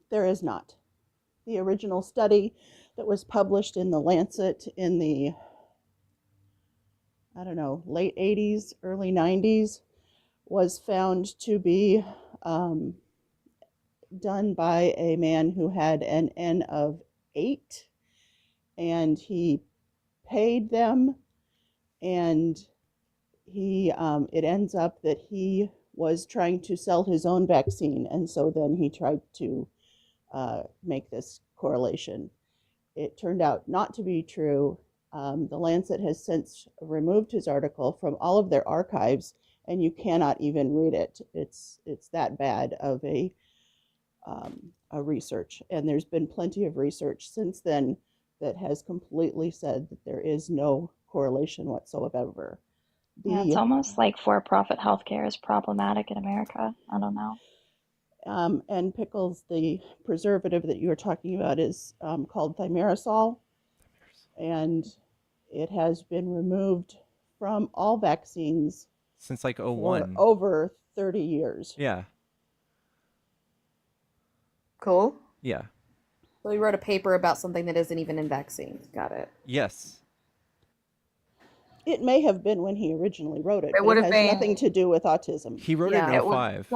There is not. The original study that was published in the Lancet in the, I don't know, late 80s, early 90s was found to be done by a man who had an N of 8, and he paid them, and he it ends up that he was trying to sell his own vaccine, and so then he tried to make this correlation. It turned out not to be true. The Lancet has since removed his article from all of their archives, and you cannot even read it. It's that bad of a research, and there's been plenty of research since then that has completely said that there is no correlation whatsoever. Yeah, it's almost like for-profit healthcare is problematic in America. I don't know. And Pickles, the preservative that you were talking about is called thimerosal, and it has been removed from all vaccines Since like for 01. over 30 years. Yeah. Cool. Yeah. So he wrote a paper about something that isn't even in vaccines. Got it. Yes. It may have been when he originally wrote it, It but would it have has been- nothing to do with autism. He wrote Yeah, it in would 05.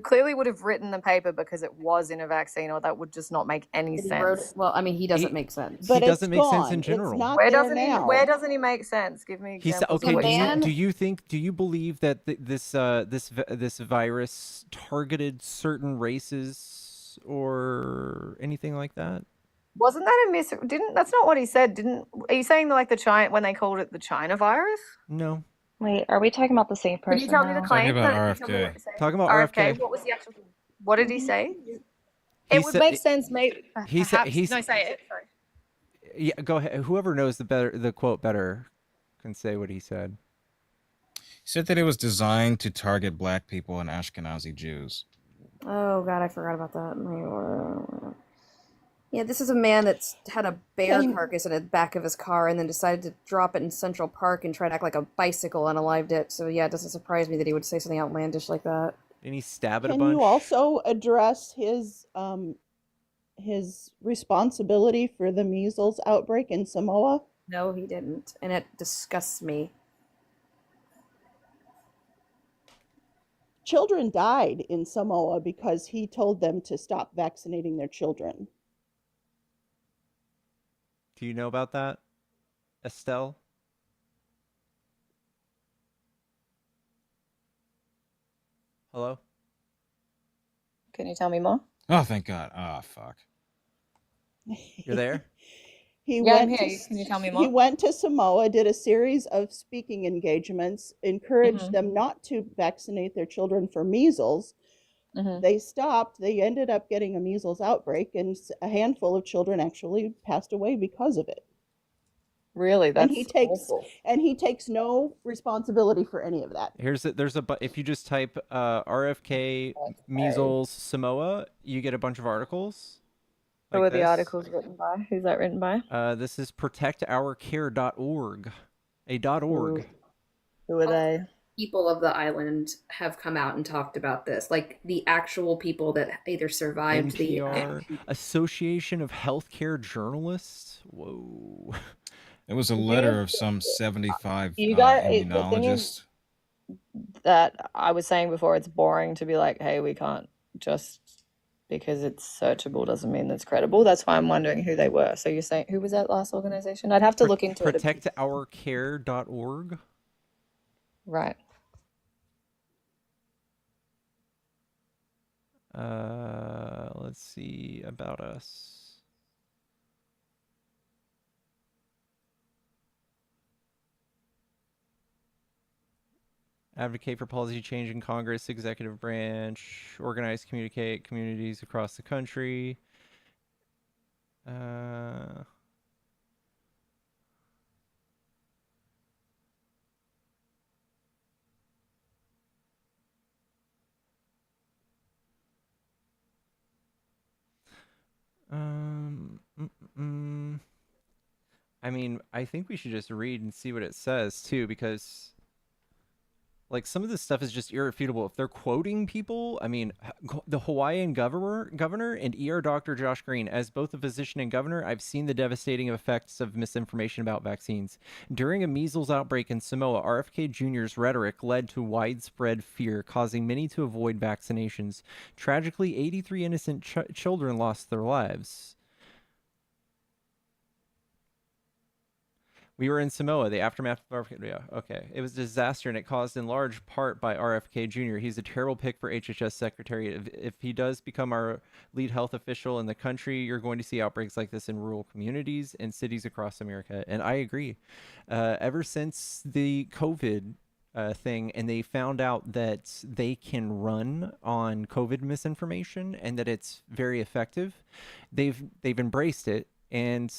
clearly would have written the paper because it was in a vaccine, or that would just not make any But he sense. wrote it- well, I mean, he doesn't make sense. But He doesn't it's make sense in gone. general. It's not Where there doesn't now. where doesn't he make sense? Give me He's examples. okay. of where Do you think? Do you believe that this virus targeted certain races or anything like that? Wasn't that a miss? Didn't that's not what he said? Didn't are you saying like the China when they called it the China virus? No. Wait, are we talking about the same person Can you tell me the now? claim? Talking about Can you tell me RFK. what he said? Talking about RFK. RFK. What was the actual? What did he say? He It would said- make sense, maybe. he said- Perhaps. he's- No, say it. Sorry. Yeah, go ahead. Whoever knows the quote better can say what he said. He said that it was designed to target black people and Ashkenazi Jews. Oh God, I forgot about that. Yeah, this is a man that's had a bear carcass in the back of his car and then decided to drop it in Central Park and try to act like a bicycle and unalived it. So yeah, it doesn't surprise me that he would say something outlandish like that. Didn't he stab it a Can bunch? you also address his responsibility for the measles outbreak in Samoa? No, he didn't, and it disgusts me. Children died in Samoa because he told them to stop vaccinating their children. Do you know about that, Estelle? Hello? Can you tell me more? Oh, thank God. Oh, fuck. You're there? He Yeah, I'm went here. to Can you tell me he more? went to Samoa, did a series of speaking engagements, encouraged Mhm. them not to vaccinate their children for measles. Mhm. They stopped. They ended up getting a measles outbreak, and a handful of children actually passed away because of it. Really, And that's he takes awful. and he takes no responsibility for any of that. If you just type RFK measles Samoa, you get a bunch of articles. Who like are the this. articles written by? Who's that written by? This is protectourcare.org. .org. Who are they? People of the island have come out and talked about this, like the actual people that either survived NPR, Association of Healthcare Journalists. Whoa. It was a letter of some 75 You got the thing immunologists. is that I was saying before. It's boring to be like, "Hey, we can't just because it's searchable doesn't mean it's credible." That's why I'm wondering who they were. So you're saying who was that last organization? I'd have to look into it. Protectourcare.org. Right. Let's see about us. Advocate for policy change in Congress, executive branch, organize, communicate communities across the country. Uh, um, mm, mm, mm. I mean, I think we should just read and see what it says too, because like some of this stuff is just irrefutable. If they're quoting people, I mean, the Hawaiian governor and ER Dr. Josh Green, as both a physician and governor, I've seen the devastating effects of misinformation about vaccines. During a measles outbreak in Samoa, RFK Jr.'s rhetoric led to widespread fear, causing many to avoid vaccinations. Tragically, 83 innocent children lost their lives. We were in Samoa, the aftermath of RFK. Yeah, okay. It was a disaster, and it caused in large part by RFK Jr. He's a terrible pick for HHS secretary. If he does become our lead health official in the country, you're going to see outbreaks like this in rural communities and cities across America. And I agree. Ever since the COVID thing, and they found out that they can run on COVID misinformation and that it's very effective, they've embraced it. And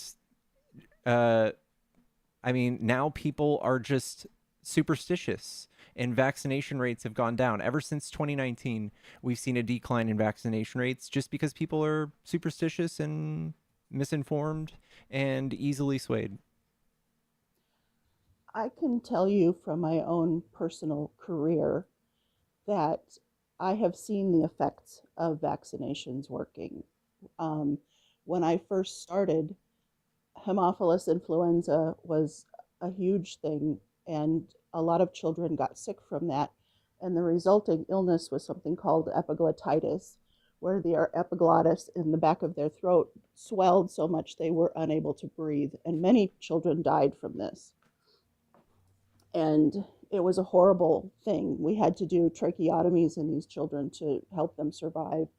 I mean, now people are just superstitious, and vaccination rates have gone down. Ever since 2019, we've seen a decline in vaccination rates just because people are superstitious and misinformed and easily swayed. I can tell you from my own personal career that I have seen the effects of vaccinations working. When I first started, Haemophilus influenza was a huge thing, and a lot of children got sick from that. And the resulting illness was something called epiglottitis, where their epiglottis in the back of their throat swelled so much they were unable to breathe. And many children died from this. And it was a horrible thing. We had to do tracheotomies in these children to help them survive.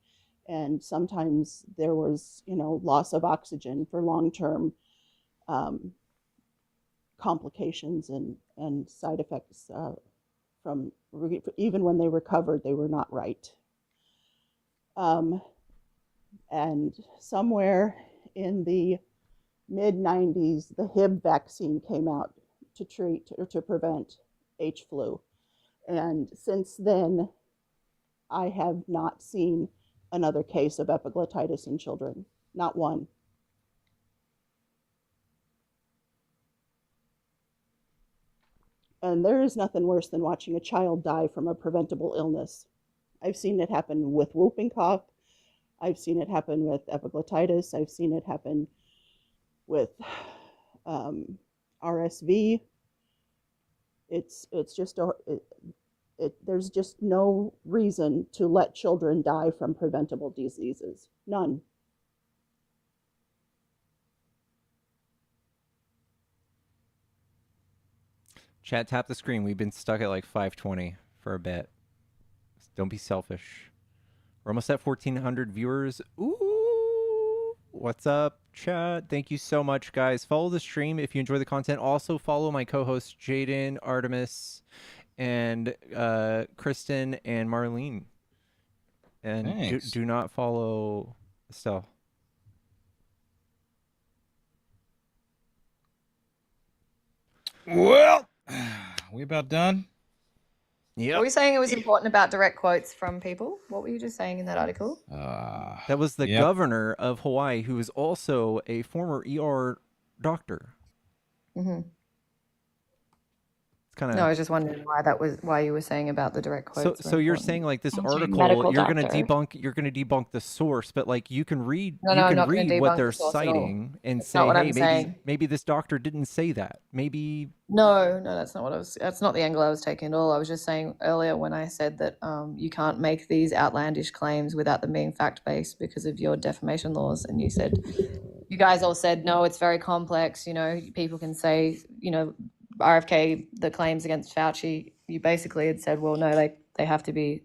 And sometimes there was, loss of oxygen for long-term complications and side effects from even when they recovered, they were not right. And somewhere in the mid-90s, the Hib vaccine came out to treat or to prevent H flu. And since then, I have not seen another case of epiglottitis in children, not one. And there is nothing worse than watching a child die from a preventable illness. I've seen it happen with whooping cough. I've seen it happen with epiglottitis. I've seen it happen with RSV. It's just there's just no reason to let children die from preventable diseases. None. Chat, tap the screen. We've been stuck at like 520 for a bit. Don't be selfish. We're almost at 1,400 viewers. Ooh, what's up, chat? Thank you so much, guys. Follow the stream if you enjoy the content. Also, follow my co-hosts Jaden, Artemis, and Kristen and Marlene. And do not follow Estelle. Well, we about done? Yeah. Were we saying it was important about direct quotes from people? What were you just saying in that article? That was the governor of Hawaii, who is also a former ER doctor. Mm-hmm. Kind of. No, I was just wondering why you were saying about the direct quotes. So you're saying like this article, you're going to debunk the source, but like you can read what they're citing and say, hey, maybe this doctor didn't say that. Maybe. No, that's not that's not the angle I was taking at all. I was just saying earlier when I said that you can't make these outlandish claims without them being fact-based because of your defamation laws. And you guys all said, no, it's very complex. People can say, RFK, the claims against Fauci, you basically had said, well, no, they have to be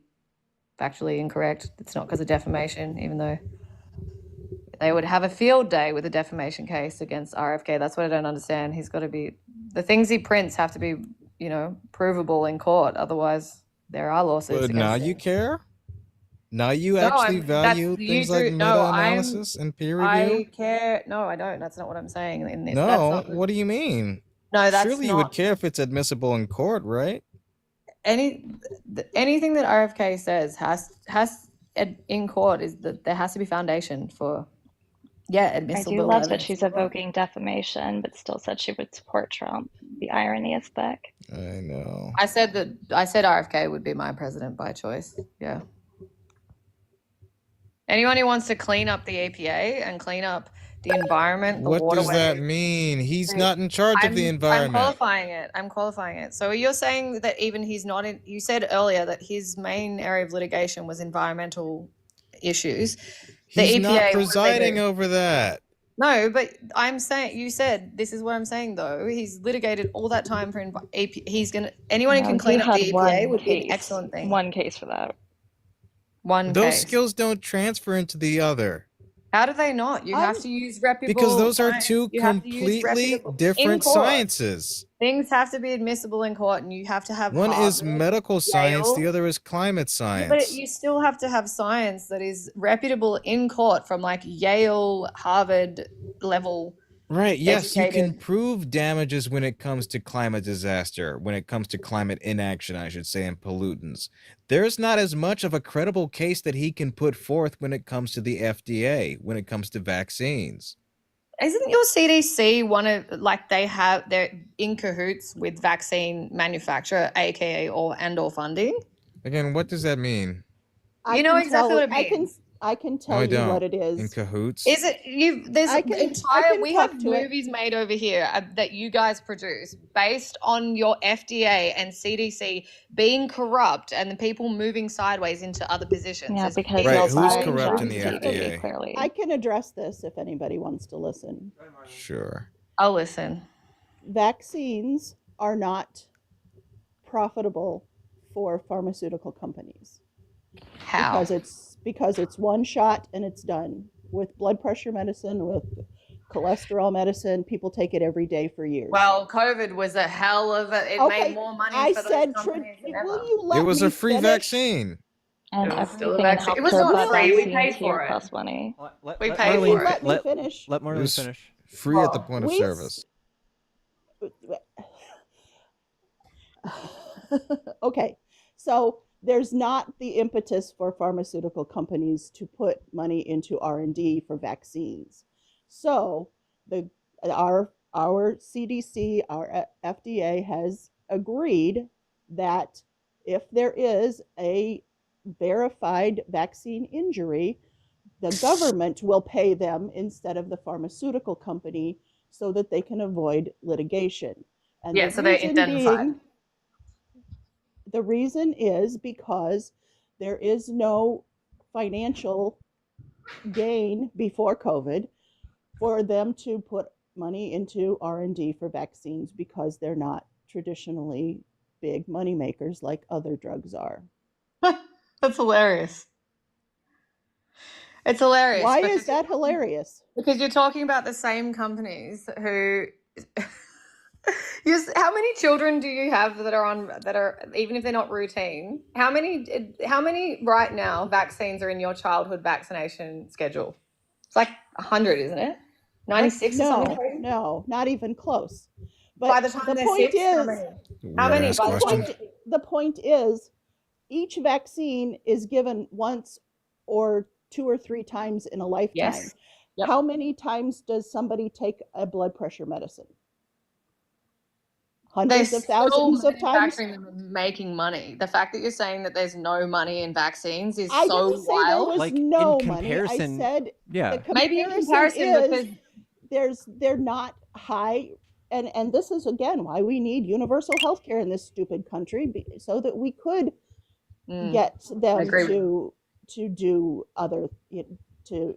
factually incorrect. It's not because of defamation, even though they would have a field day with a defamation case against RFK. That's what I don't understand. He's got to be, the things he prints have to be, provable in court. Otherwise, there are lawsuits against now him. You care? Now you No, actually that's value you things like do. No, meta-analysis and peer review? I care. No, I don't. That's not what I'm saying. In this, that's No, not. what do you mean? No, that's Surely you would not care if it's admissible in court, right? anything that RFK says in court is that there has to be foundation for I admissible do love that evidence. she's evoking defamation, but still said she would support Trump. The irony is thick. I know. I said RFK would be my president by choice. Yeah. Anyone who wants to clean up the APA and clean up the environment, the What does that waterways. mean? He's not in charge of the I'm environment. qualifying it. So you're saying that even he's not in, you said earlier that his main area of litigation was environmental issues. He's not what do they presiding do? over that. No, but I'm saying, you said, this is what I'm saying though. He's litigated all that time for anyone who No, can he clean up had the EPA one would be an case. excellent thing. One case for that. Those skills don't transfer into the other. How do they not? You have to use reputable Because those are science. two You have to use completely reputable- in different court. sciences. Things have to be admissible in court, and you have to have One is Harvard, medical science, Yale. the other is climate Yeah, but science. you still have to have science that is reputable in court from like Yale, Harvard level. Right, yes, you can educated. prove damages when it comes to climate disaster, when it comes to climate inaction, I should say, and pollutants. There's not as much of a credible case that he can put forth when it comes to the FDA, when it comes to vaccines. Isn't your CDC one of they're in cahoots with vaccine manufacturer, aka or funding? Again, what does that mean? You know exactly what it means. I can No, tell I you don't. what it is. In cahoots? Is it I can we talk have to it. movies made over here that you guys produce based on your FDA and CDC being corrupt and the people moving sideways into other positions. Yeah, There's because Right, they'll who's buy corrupt in Trump's the TV, FDA? clearly. I can address this if anybody wants to listen. Sure. I'll listen. Vaccines are not profitable for pharmaceutical companies. How? Because it's one shot and it's done. With blood pressure medicine, with cholesterol medicine, people take it every day for years. Well, COVID was a hell of a. It made more money for those companies than ever. Will you let It was me a free finish? vaccine. And It was still a everything in vaccine. It was healthcare not but free. We vaccines paid here for it. costs money. We Will paid you for let it. me finish? Let It Marlene was finish. free at the point of service. Okay, so there's not the impetus for pharmaceutical companies to put money into R&D for vaccines. So our CDC, our FDA has agreed that if there is a verified vaccine injury, the government will pay them instead of the pharmaceutical company so that they can avoid litigation. And Yeah, so they're indemnified. The reason is because there is no financial gain before COVID for them to put money into R&D for vaccines because they're not traditionally big money makers like other drugs are. That's hilarious. It's hilarious. Why is that hilarious? Because you're talking about the same companies who. How many children do you have that are even if they're not routine? How many right now vaccines are in your childhood vaccination schedule? It's like 100, isn't it? 96 or something crazy? No, not even close. But by the time they're point 6, is, how many? By the point is, each vaccine is given once or 2 or 3 times in a lifetime. Yes. Yep. How many times does somebody take a blood pressure medicine? Hundreds of thousands of times. Them and making money. The fact that you're saying that there's no money in vaccines is I so didn't say wild. there was Like, no in money. I comparison- said yeah. the Maybe in comparison comparison is they're not high, and this is again why we need universal health care in this stupid country, so that we could get them to do other to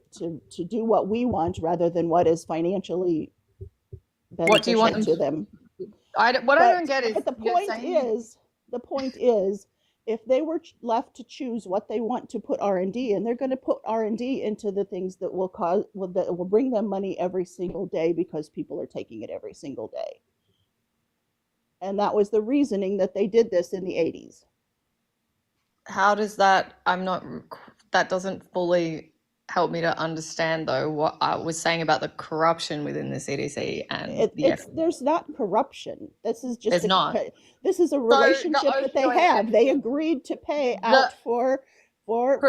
do what we want rather than what is financially beneficial What do you want them to them. I don't get is But the point is, if they were left to choose what they want to put R&D in, they're going to put R&D into the things that will bring them money every single day because people are taking it every single day. And that was the reasoning that they did this in the 80s. How does that? that doesn't fully help me to understand, though, what I was saying about the corruption within the CDC and the FDA. There's not corruption. This is just There's not. this is a relationship that they have. They agreed to pay out for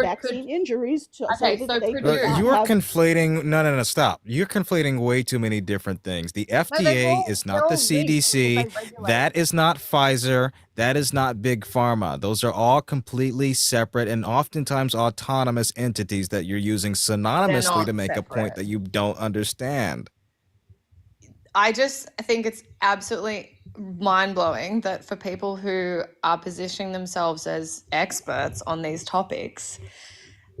vaccine injuries so that they could not You're have. conflating. No, stop. You're conflating way too many different things. The FDA is not the CDC. That is not Pfizer. That is not Big Pharma. Those are all completely separate and oftentimes autonomous entities that you're using synonymously to make a point that you don't understand. I just think it's absolutely mind-blowing that for people who are positioning themselves as experts on these topics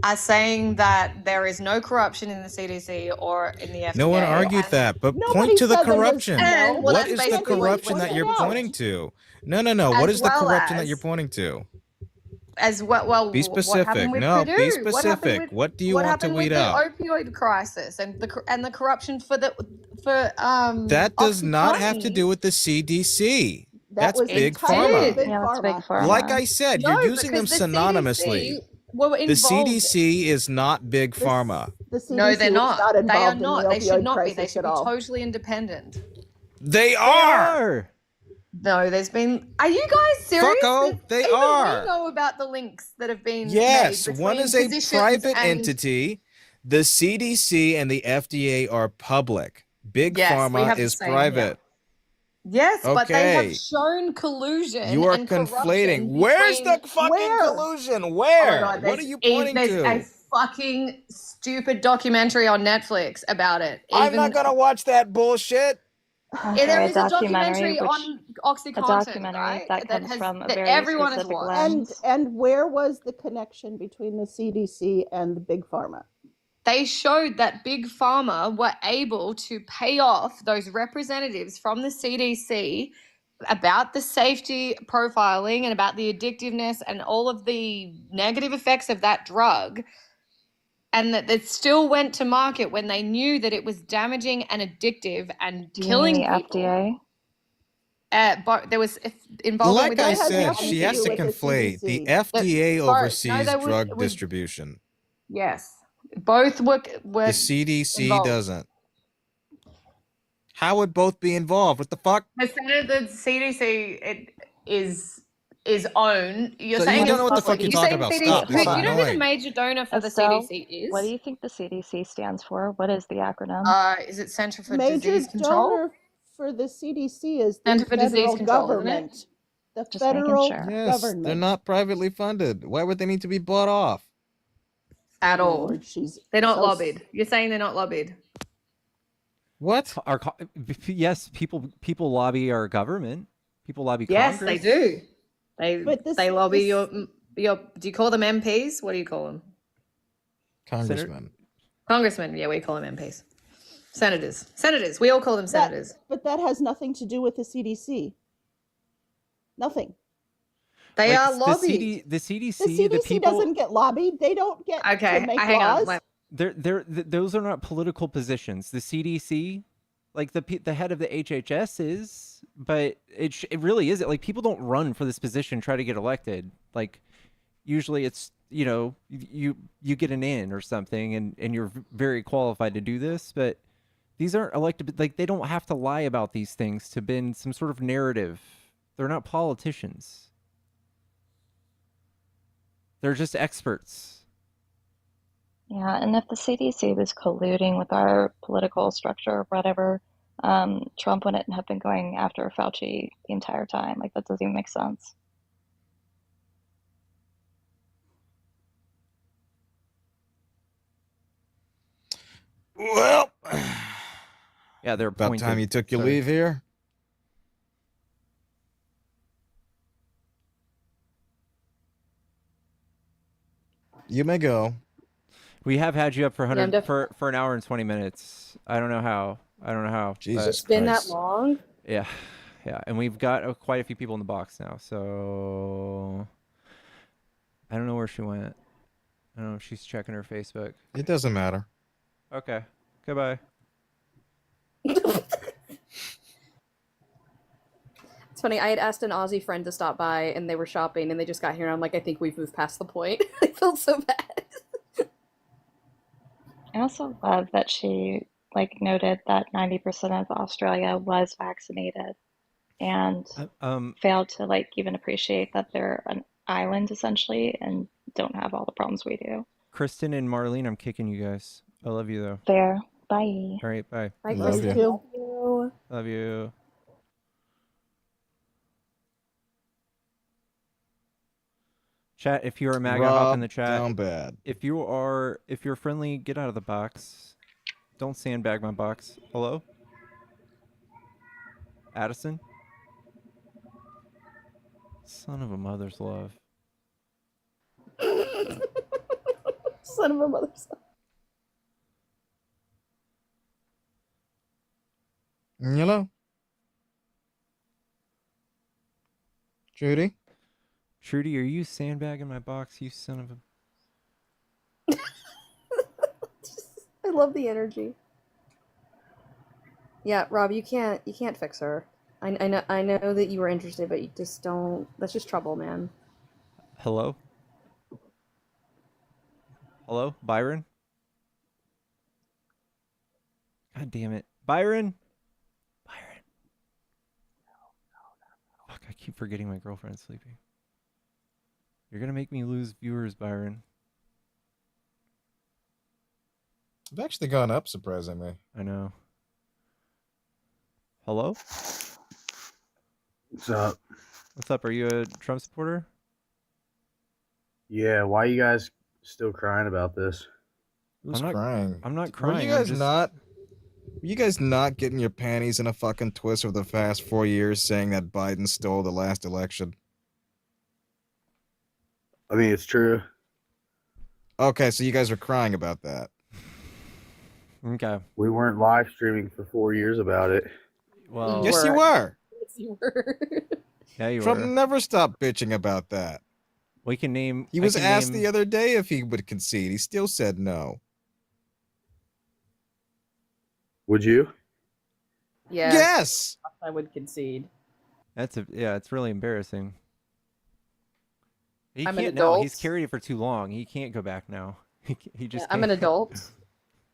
are saying that there is no corruption in the CDC or in the FDA. No one argued that, but point to the corruption. What is the corruption that you're pointing to? No. What is the corruption that you're pointing to? As well, be specific. What happened with No, Purdue? be specific. What do you want to weed out? What happened with the opioid crisis and the corruption for that does not have to do with the CDC. That's Big Pharma. Big Pharma. Like I said, you're using them synonymously. The CDC is not Big Pharma. The CDC no, they're not. They are not. They should not be. They should be all. totally independent. They are. No, there's been. Are you guys serious? Fucko, they Even are. We know about the links that have been. Yes, made one is a private entity. The CDC and the FDA are public. Big Pharma is private. Yes, but they have shown collusion. You are conflating. Where's the fucking collusion? Where? Oh God, what are you pointing there's to? a fucking stupid documentary on Netflix about it. I'm not gonna watch that bullshit. There is a documentary on OxyContin, right? that comes from a very everyone has specific watched. lens. And where was the connection between the CDC and the Big Pharma? They showed that Big Pharma were able to pay off those representatives from the CDC about the safety profiling and about the addictiveness and all of the negative effects of that drug, and that it still went to market when they knew that it was damaging and addictive and killing people. FDA? But there was involvement Like with I said, she has to conflate. The FDA oversees drug distribution. Yes. Both were the CDC involved. Doesn't. How would both be involved? What the fuck? The CDC is owned. You're So saying you don't know what the fuck you're talking about. Stop. You know who the major donor for the CDC is? What do you think the CDC stands for? What is the acronym? Is it Center for Major Disease Control? donor for the CDC is the Center for Disease federal Control, government. isn't The Just making federal sure. Yes, government. they're not privately funded. Why would they need to be bought off? At all. Lord, They're not so lobbied. You're saying they're not lobbied. What? Yes, people lobby our government. People lobby Yes, Congress. they do. But this- They lobby this- your. Do you call them MPs? What do you call them? Congressman. Congressmen. Yeah, we call them MPs. Senators. We all call them senators. But that has nothing to do with the CDC. Nothing. They Like, are the lobbied. The CDC, The CDC the people, doesn't get lobbied. They don't get Okay, to make hang laws. on. those are not political positions. The CDC, like the head of the HHS is, but it really isn't. Like, people don't run for this position, try to get elected. Like, usually it's, you get an in or something, and you're very qualified to do this. But these aren't elected. Like, they don't have to lie about these things to bend some sort of narrative. They're not politicians. They're just experts. Yeah, and if the CDC was colluding with our political structure or whatever, Trump wouldn't have been going after Fauci the entire time. Like, that doesn't even make sense. Well, yeah, they're about appointed. time you took your Sorry. leave here. You may go. We have had you up for Yeah, I'm for an hour and 20 minutes. I don't know how. Jesus It's been that Christ. long? Yeah, and we've got quite a few people in the box now. So I don't know where she went. I don't know if she's checking her Facebook. It doesn't matter. Okay. Goodbye. It's funny. I had asked an Aussie friend to stop by, and they were shopping, and they just got here, and I'm like, I think we've moved past the point. I felt so bad. I also love that she like noted that 90% of Australia was vaccinated and failed to like even appreciate that they're an island essentially and don't have all the problems we do. Kristen and Marlene, I'm kicking you guys. I love you though. Fair. Bye. All right, bye. Bye, Love Kristen. you. Love you. Love you. Chat, if you're a MAGA, hop in Rob the chat. down bad. If you're friendly, get out of the box. Don't sandbag my box. Hello? Addison? Son of a mother's love. Son of a mother's son. Hello? Judy? Trudy, are you sandbagging my box, you son of a... I love the energy. Yeah, Rob, you can't fix her. I know that you were interested, but you just don't. That's just trouble, man. Hello? Hello? Byron? God damn it. Byron? Byron. Fuck, I keep forgetting my girlfriend's sleeping. You're gonna make me lose viewers, Byron. I've actually gone up, surprisingly. I know. Hello? What's up? What's up? Are you a Trump supporter? Yeah, why are you guys still crying about this? Who's I'm not crying? I'm not Were crying. you I'm guys just... not? Were you guys not getting your panties in a fucking twist over the past 4 years, saying that Biden stole the last election? I mean, it's true. Okay, so you guys are crying about that. Okay. We weren't live streaming for 4 years about it. Well, Yes, you were. Yes, you were. yeah, you Trump were. never stopped bitching about that. We can name... He was asked the other day if he would concede. He still said no. Would you? Yeah. Yes! I would concede. It's really embarrassing. He I'm an can't now. adult. He's carried it for too long. He can't go back now. He just I'm an can't. adult.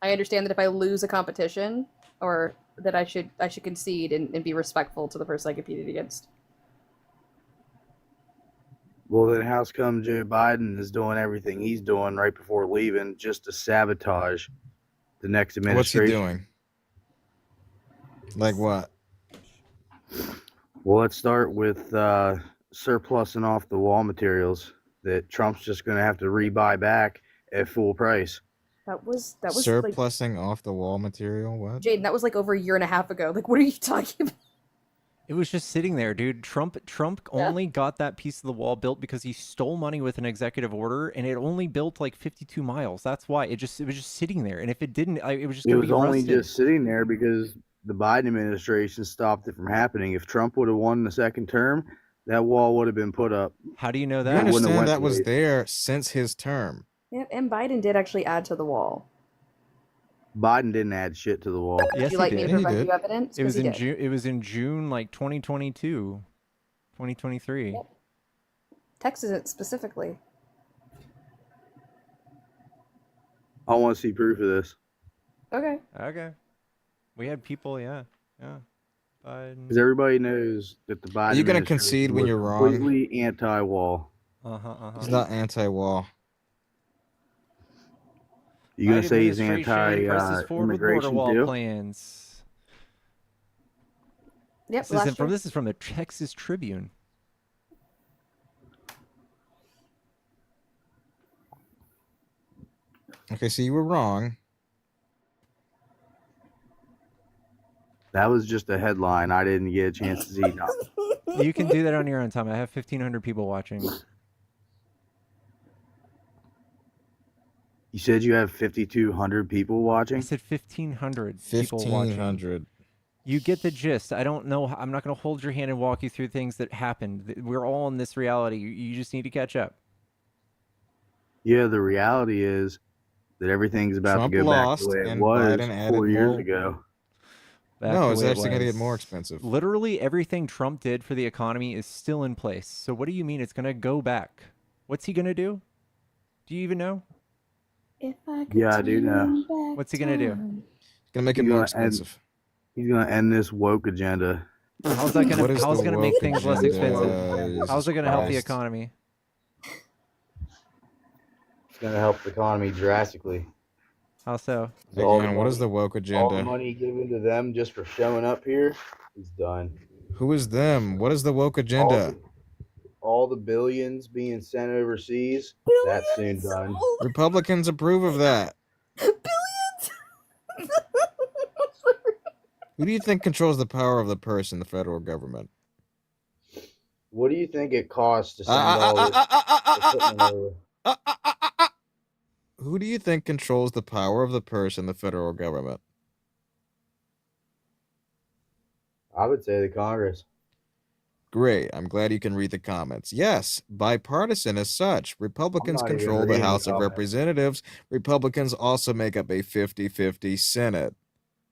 I understand that if I lose a competition, or that I should concede and be respectful to the person I competed against. Well, then how's come Joe Biden is doing everything he's doing right before leaving just to sabotage the next What's he administration? doing? Like what? Well, let's start with surplusing off the wall materials that Trump's just going to have to rebuy back at full price. That was like, Surplusing off the wall material? What? Jaden, that was like over a year and a half ago. Like, what are you talking about? It was just sitting there, dude. Trump only got that piece of the wall built because he stole money with an executive order, and it only built like 52 miles. That's why it was just sitting there. And if it didn't, it was just It going to was be only rusted. just sitting there because the Biden administration stopped it from happening. If Trump would have won the second term, that wall would have been put up. How do you know You that? understand that was there since his term. Yeah, and Biden did actually add to the wall. Biden didn't add shit to the wall. Yes, Would you like me to he did. provide you evidence? It was 'Cause he in did. June. It was in June, like 2022, 2023. Yep. Texas specifically. I want to see proof of this. Okay. Okay. We had people, yeah. Biden. Because everybody knows that the Biden Are you going to administration concede when was you're wrong? completely anti-wall. He's not anti-wall. You going Biden to say he's administration presses forward with border anti-immigration wall too? plans. Yep. This is from the Texas Tribune. Okay, so you were wrong. That was just a headline. I didn't get a chance to see nothing. You can do that on your own time. I have 1,500 people watching. You said you have 5,200 people watching? I said 1,500 people watching. 1,500. You get the gist. I don't know. I'm not going to hold your hand and walk you through things that happened. We're all in this reality. You just need to catch up. Yeah, the reality is that everything's about Trump to go back lost the way it and was Biden added 4 years more. ago. Back No, the it's way it actually going to was. get more expensive. Literally everything Trump did for the economy is still in place. So what do you mean it's going to go back? What's he going to do? Do you even know? If I could Yeah, I do know. turn back What's he gonna do? time. Gonna make it He's more gonna expensive. He's gonna end this woke agenda. How's that gonna What is how's the it gonna make woke things less agenda? expensive? How's it gonna help the Christ. economy? It's gonna help the economy drastically. How so? So all the Again, what is money- the woke All the agenda? money given to them just for showing up here is done. Who is them? What is the woke agenda? All the billions being sent overseas, that's soon done. Republicans approve of that. Who do you think controls the power of the purse in the federal government? What do you think it costs to send all this equipment over? Who do you think controls the power of the purse in the federal government? I would say the Congress. Great. I'm glad you can read the comments. Yes, bipartisan as such. Republicans I'm not even control the reading the House of comments. Representatives. Republicans also make up a 50-50 Senate.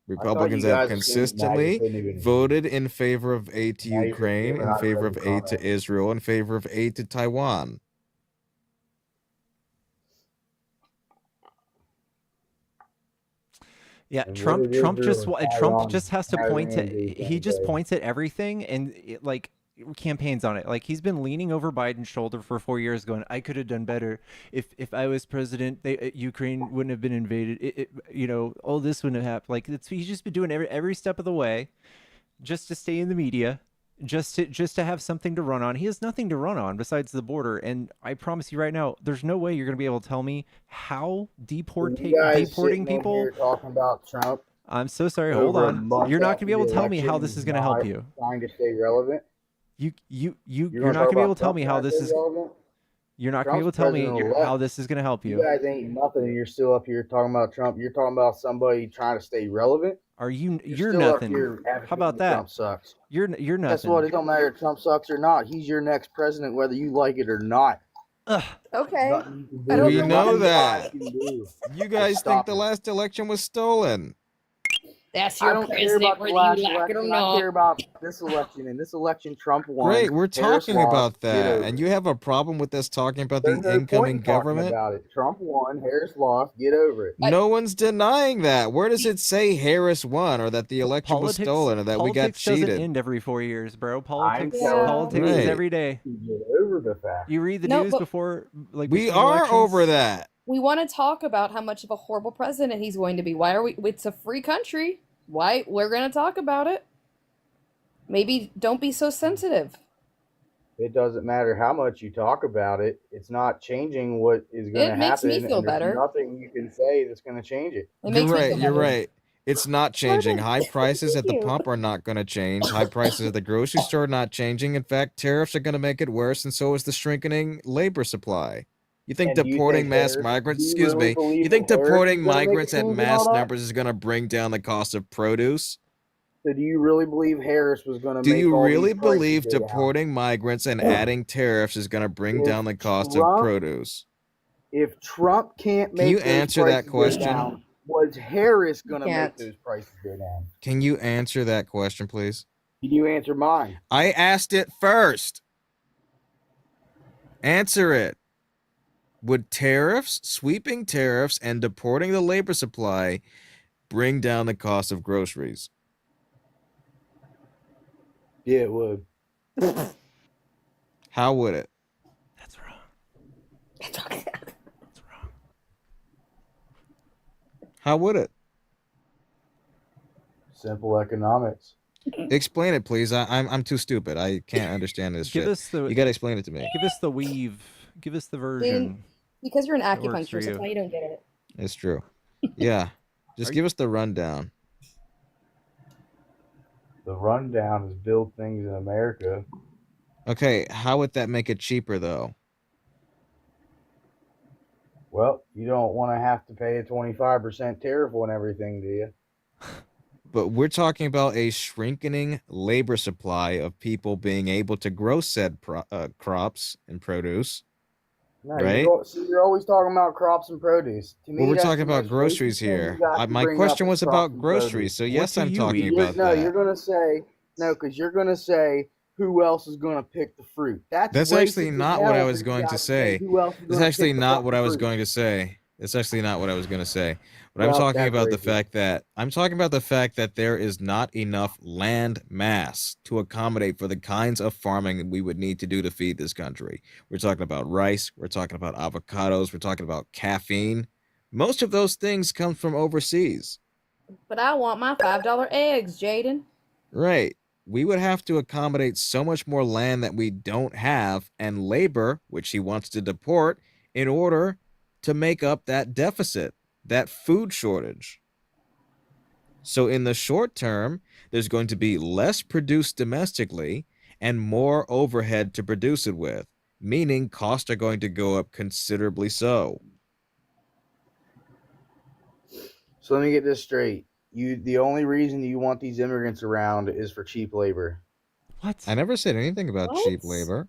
Republicans you have guys assumed consistently MAGA couldn't even- voted in favor of aid to Now you're Ukraine, giving in out favor of the aid to comments. Israel, in favor of aid to Taiwan. Yeah, And what Trump did Trump Israel just and Trump Taiwan- just has to point Iran to do he just someday? points at everything and like campaigns on it. Like he's been leaning over Biden's shoulder for 4 years going, I could have done better if I was president. Ukraine wouldn't have been invaded. All this wouldn't have happened. Like he's just been doing every step of the way just to stay in the media. Just to have something to run on. He has nothing to run on besides the border, and I promise you right now, there's no way you're going to be able to tell me how You guys deporting sitting in people. here talking about Trump. I'm so sorry. Hold over a on. month You're not after going to be able the to tell me how election this is and going to help not you. Trying to stay relevant. You're You're not going to be able about to tell Trump me trying how to this stay is. relevant? You're not going to be able to tell me how this is going to help You you. guys ain't nothing, and you're still up here talking about Trump. You're talking about somebody trying to stay relevant. Are you? You're still up nothing. here How advocating about that that? Trump sucks. You're Guess nothing. what? It don't matter if Trump sucks or not. He's your next president, whether you like it or not. Okay. Nothing you can do. We There's know nothing that. you can do. You guys Just think stop the it. last election was stolen. That's I your don't care president, about the whether last you like it or election. I not. care about this election. And this election, Trump won. Great, we're Harris talking lost. about Get that. over And it. you have a problem with us talking about There's the no point incoming in talking government? about it. Trump won. Harris lost. Get over it. No one's denying that. Where does it say Harris won or that the election was stolen or that we got Politics doesn't cheated? end every 4 years, bro. Politics telling is Right. every day. Get over the fact. You read the No, news but- before, like We between are elections? over that. We want to talk about how much of a horrible president he's going to be. Why are we? It's a free country. Why? We're going to talk about it. Maybe don't be so sensitive. It doesn't matter how much you talk about it. It's not changing what is going to happen. It makes me feel and there's better. nothing you can say that's going to change it. It You're makes me right. feel You're better. right. It's not changing. High prices at the Thank you. pump are not going to change. High prices at the grocery store are not changing. In fact, tariffs are going to make it worse, and so is the shrinking labor supply. You think And do you deporting think mass Harris- migrants, do you excuse really me, believe you think that Harris deporting is gonna make a migrants at change in mass all that? numbers is going to bring down the cost of produce? So do you really believe Harris was going to Do make you all really these prices believe go down? deporting migrants and adding tariffs is going to bring If down the cost of Trump- produce? If Trump can't Can make you those answer that prices go question? down, was Harris going to make Can't. those prices go down? Can you answer that question, please? Can you answer mine? I asked it first. Answer it. Would tariffs, sweeping tariffs, and deporting the labor supply bring down the cost of groceries? Yeah, it would. How would it? That's wrong. How would it? Simple economics. Explain it, please. I'm too stupid. I can't understand this Give shit. us the. You gotta explain it to me. Give us the weave. Give us the version. Because you're an That works for acupuncturist, that's you. why you don't get it. It's true. Yeah. Just give us the rundown. The rundown is build things in America. Okay, how would that make it cheaper though? Well, you don't want to have to pay a 25% tariff on everything, do you? But we're talking about a shrinking labor supply of people being able to grow said crops and produce. No, Right? you're always talking about crops and produce. To me, Well, we're that's talking the about most groceries racist thing here. you got to My bring question up was is crops about and groceries, produce. so yes, do I'm you talking eat? about No, that. you're gonna say no because you're gonna say who else is gonna pick the fruit. That's That's actually racist as not what I hell was for you going to guys say. who else is That's gonna actually pick the not fucking what I was fruit. going to say. It's actually not what I was going to say. But I'm Well, talking that's about the racist. fact that there is not enough land mass to accommodate for the kinds of farming that we would need to do to feed this country. We're talking about rice, we're talking about avocados, we're talking about caffeine. Most of those things come from overseas. But I want my $5 eggs, Jaden. Right. We would have to accommodate so much more land that we don't have and labor, which he wants to deport, in order to make up that deficit, that food shortage. So, in the short term, there's going to be less produced domestically and more overhead to produce it with, meaning costs are going to go up considerably so. So let me get this straight. The only reason you want these immigrants around is for cheap labor. What? I never said anything about cheap labor.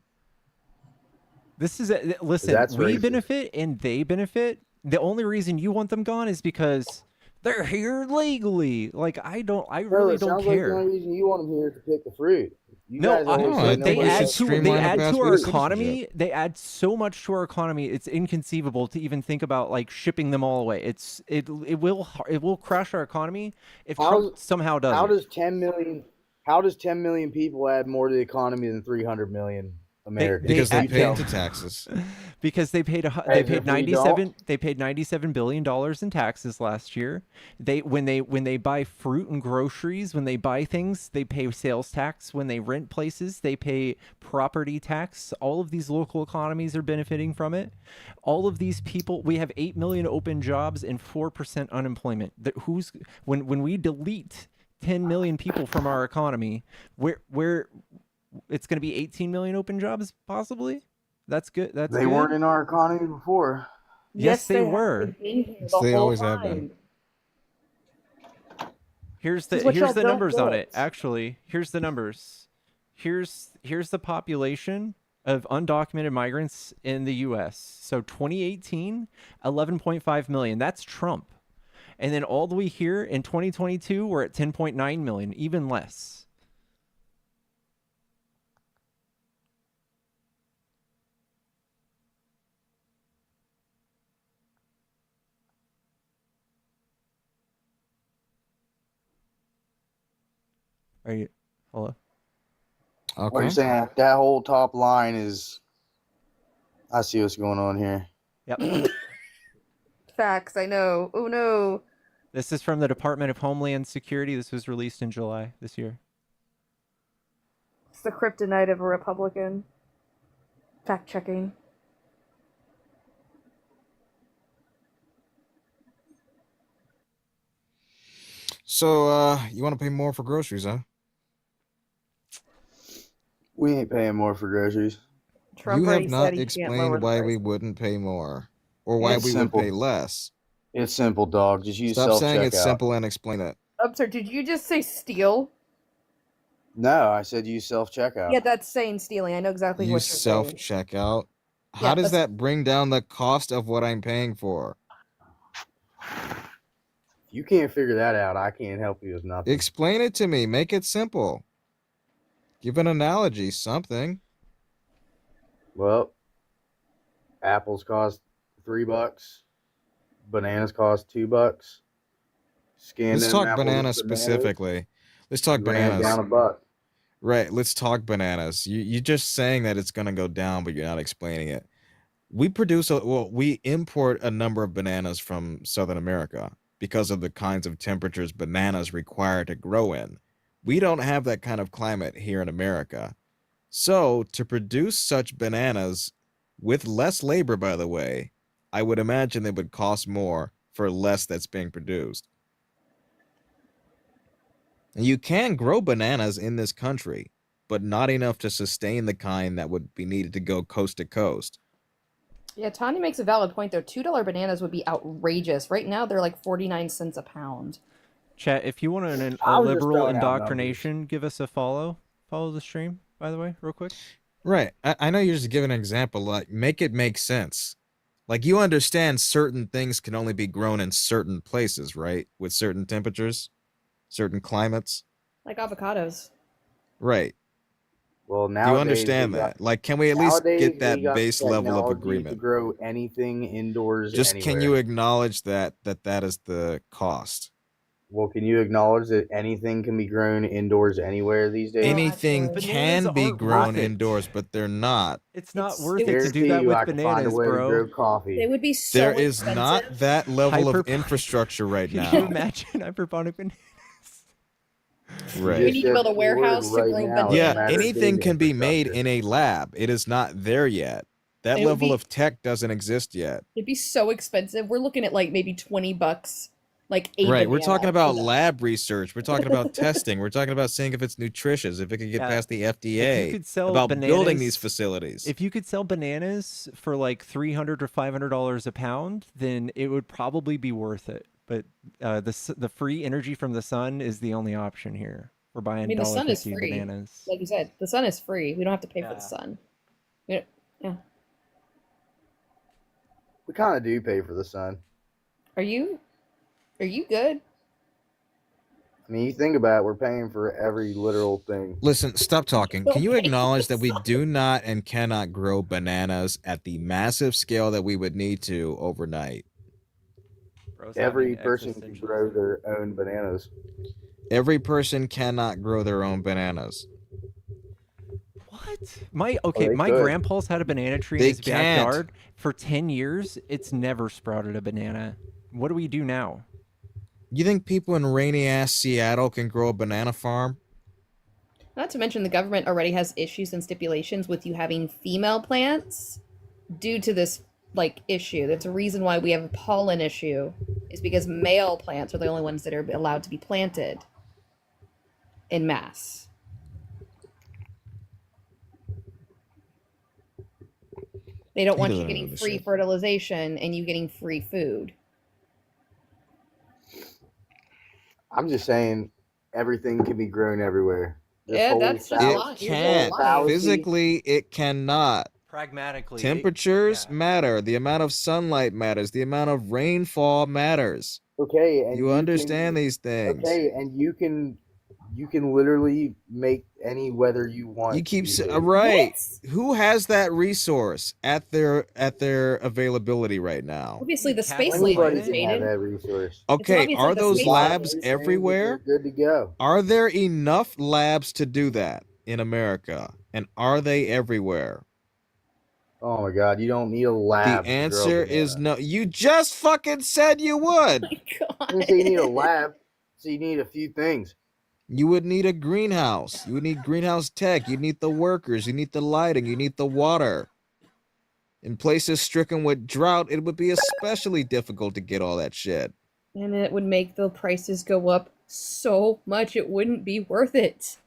This is listen. That's We racist. benefit and they benefit. The only reason you want them gone is because they're here legally. Like I really it don't sounds like the care. only reason you want them here is to pick the fruit. You No, guys always say they nobody add else to should they do it. add to our economy. They add so much to our economy. It's inconceivable to even think about like shipping them all away. It will crash our economy if Trump somehow does How it. does 10 million people add more to the economy than 300 million Americans? Because they pay tell into me. taxes. Because they paid As if we don't. $97 billion in taxes last year. When they buy fruit and groceries, when they buy things, they pay sales tax. When they rent places, they pay property tax. All of these local economies are benefiting from it. All of these people, we have 8 million open jobs and 4% unemployment. When we delete 10 million people from our economy, where it's going to be 18 million open jobs possibly. That's good. They weren't in our economy before. Yes, they were. They always have been. Here's This is what y'all the don't numbers on get. it. Actually, here's the numbers. Here's the population of undocumented migrants in the U.S. So 2018, 11.5 million. That's Trump. And then all the way here in 2022, we're at 10.9 million, even less. Are you? Hello? What you're saying, that whole top line is. I see what's going on here. Yep. Facts, I know. Oh no. This is from the Department of Homeland Security. This was released in July this year. It's the kryptonite of a Republican. Fact checking. So, you want to pay more for groceries, huh? We ain't paying more for groceries. Trump You already have said not he can't lower explained the why price. we wouldn't pay more, or why It's we simple. would pay less. It's simple, dog. Just use Stop saying self-checkout. it's simple and explain it. Sir, did you just say steal? No, I said use self-checkout. Yeah, that's saying stealing. I know exactly You what you're saying. self-checkout. How Yeah, does that's- that bring down the cost of what I'm paying for? If you can't figure that out, I can't help you with nothing. Explain it to me. Make it simple. Give an analogy, something. Well, apples cost $3. Bananas cost $2. Scan Let's them talk apples bananas and bananas, specifically. Let's talk you ran bananas. down $1. Right, let's talk bananas. You're just saying that it's going to go down, but you're not explaining it. We import a number of bananas from Southern America because of the kinds of temperatures bananas require to grow in. We don't have that kind of climate here in America. So, to produce such bananas with less labor, by the way, I would imagine it would cost more for less that's being produced. And you can grow bananas in this country, but not enough to sustain the kind that would be needed to go coast to coast. Yeah, Tanya makes a valid point though. $2 bananas would be outrageous. Right now, they're like 49 cents a pound. Chat, if you want a I was just liberal throwing out indoctrination, give us a follow. Follow the stream, by the way, real quick. Right. I know you're just giving an example. Like, make it make sense. Like, you understand certain things can only be grown in certain places, right? With certain temperatures, certain climates. Like avocados. Right. Well, Do you nowadays understand we got that? Like, can we at least get we that got the base level of technology to agreement? grow anything indoors Just anywhere. can you acknowledge that is the cost? Well, can you acknowledge that anything can be grown indoors anywhere these days? Anything Bananas can be aren't grown worth it. indoors, but they're not. It's not worth it to Guarantee do that you with I can find a bananas, way to bro. grow coffee. They would be so There is expensive. not that level of Hyper- infrastructure right Could now. you imagine hydroponic bananas? Right. We need to build a warehouse to grow bananas. Yeah, anything can be made in a lab. It is not there yet. That It would level be- of tech doesn't exist yet. It'd be so expensive. We're looking at like maybe $20, like a Right, we're banana talking for about that. lab research. We're talking about testing. We're talking about seeing if it's nutritious, if it can get Yeah. past the If FDA, you could sell about building bananas- these facilities. If you could sell bananas for like $300 or $500 a pound, then it would probably be worth it. But the free energy from the sun is the only option here. We're buying I mean, the sun is $1.50 free. bananas. Like you said, the sun is free. We don't have to pay for the sun. Yeah. We kind of do pay for the sun. Are you good? I mean, you think about it, we're paying for every literal thing. Listen, stop talking. Can you acknowledge that we do not and cannot grow bananas at the massive scale that we would need to overnight? Every person can grow their own bananas. Every person cannot grow their own bananas. My they could. grandpa's had a banana tree in They his can't. backyard for 10 years. It's never sprouted a banana. What do we do now? You think people in rainy ass Seattle can grow a banana farm? Not to mention the government already has issues and stipulations with you having female plants due to this like issue. That's a reason why we have a pollen issue, is because male plants are the only ones that are allowed to be planted in mass. They don't want you doesn't getting know this free shit. fertilization and you getting free food. I'm just saying, everything can be grown everywhere. This Yeah, whole that's just fallacy- a lot. It You're can't. fallacy- Physically, it cannot. Pragmatically. Temperatures matter. The amount of sunlight matters. The amount of rainfall matters. Okay, and You understand these things. Okay, and you can literally make any weather you want. You keep these saying days. right. Who has that resource at their availability right now? Obviously, the space Anybody laser is can have needed. that resource. Okay, obviously are the those space labs laser. everywhere? You're good to go. Are there enough labs to do that in America? And are they everywhere? Oh my God, you don't need a lab. The answer is no. You just fucking said you would. I didn't say you need a lab. So you need a few things. You would need a greenhouse. You would need greenhouse tech. You need the workers. You need the lighting. You need the water. In places stricken with drought, it would be especially difficult to get all that shit. And it would make the prices go up so much it wouldn't be worth it.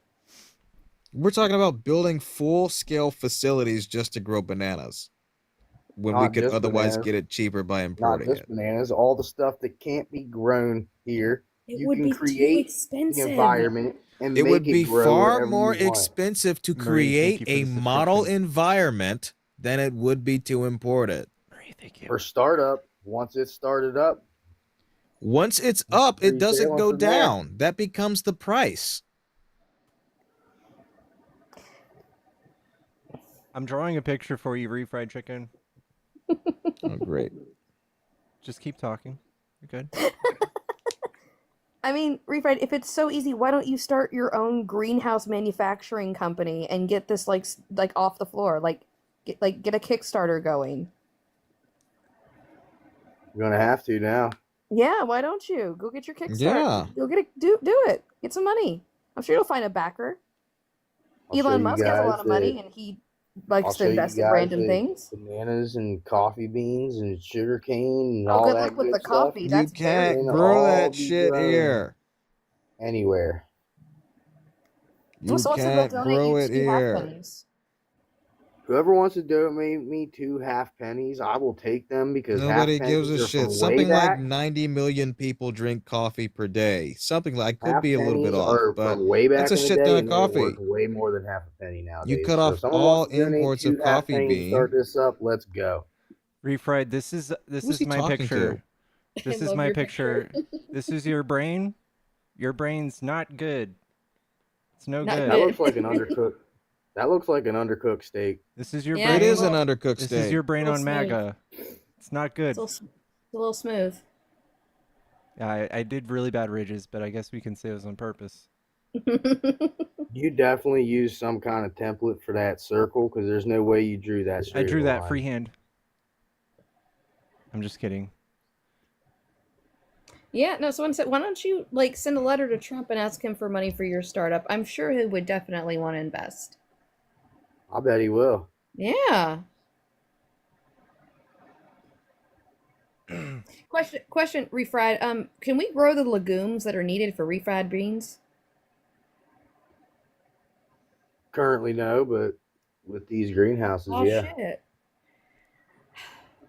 We're talking about building full-scale facilities just to grow bananas, when we Not could just otherwise bananas. get it cheaper by Not importing just it. bananas, all the stuff that can't be grown here. It you would can be too create expensive. the environment and It make would be grow far wherever more you want. expensive to Marie, create thank you a for the model subscription. environment than it would be to import it. For startup, once it's started up, Once it's up, it Free doesn't sailing go from there. down. That becomes the price. I'm drawing a picture for you, refried chicken. Oh, great. Just keep talking. You're good. I mean, Refried, if it's so easy, why don't you start your own greenhouse manufacturing company and get this like off the floor? Get a Kickstarter going. you're gonna have to now. Yeah, why don't you? Go get your Kickstarter. Yeah. Go get do it. Get some money. I'm sure you'll find a backer. I'll show Elon you Musk has a guys lot of money that- and he I'll likes show to you invest in guys random that things. Bananas and coffee beans and sugar cane and Oh, all good that luck with good the stuff coffee. You That's can't can grow all that be shit grown here. anywhere. You So what's the can't bill? Donate grow you it 2 here. halfpennies. Whoever wants to donate me 2 half pennies, I will take them because Nobody half gives pennies a are shit. from way Something like back. 90 million people drink coffee per day. Something like could Half be a little bit pennies off, are but from way back that's a in the shit day, ton of and they're worth coffee. way more than half a penny nowadays. You cut So off if someone all wants to donate imports 2 of half coffee pennies to bean. start this up, let's go. Refried, this is Who's he my talking picture. to? This I is love my your picture. This is your brain. Your brain's not good. It's no Not good. That looks like an undercooked. That looks like an undercooked steak. This is your Yeah, brain. It is a an little- undercooked This steak. is your brain little on smooth. MAGA. It's not good. It's a little smooth. Yeah, I did really bad ridges, but I guess we can say it was on purpose. You definitely used some kind of template for that circle because there's no way you drew that I straight drew that line. freehand. I'm just kidding. Yeah, no, someone said, why don't you like send a letter to Trump and ask him for money for your startup? I'm sure he would definitely want to invest. I bet he will. Yeah. Question, refried. Can we grow the legumes that are needed for refried beans? Currently, no, but with these greenhouses, Oh yeah. shit.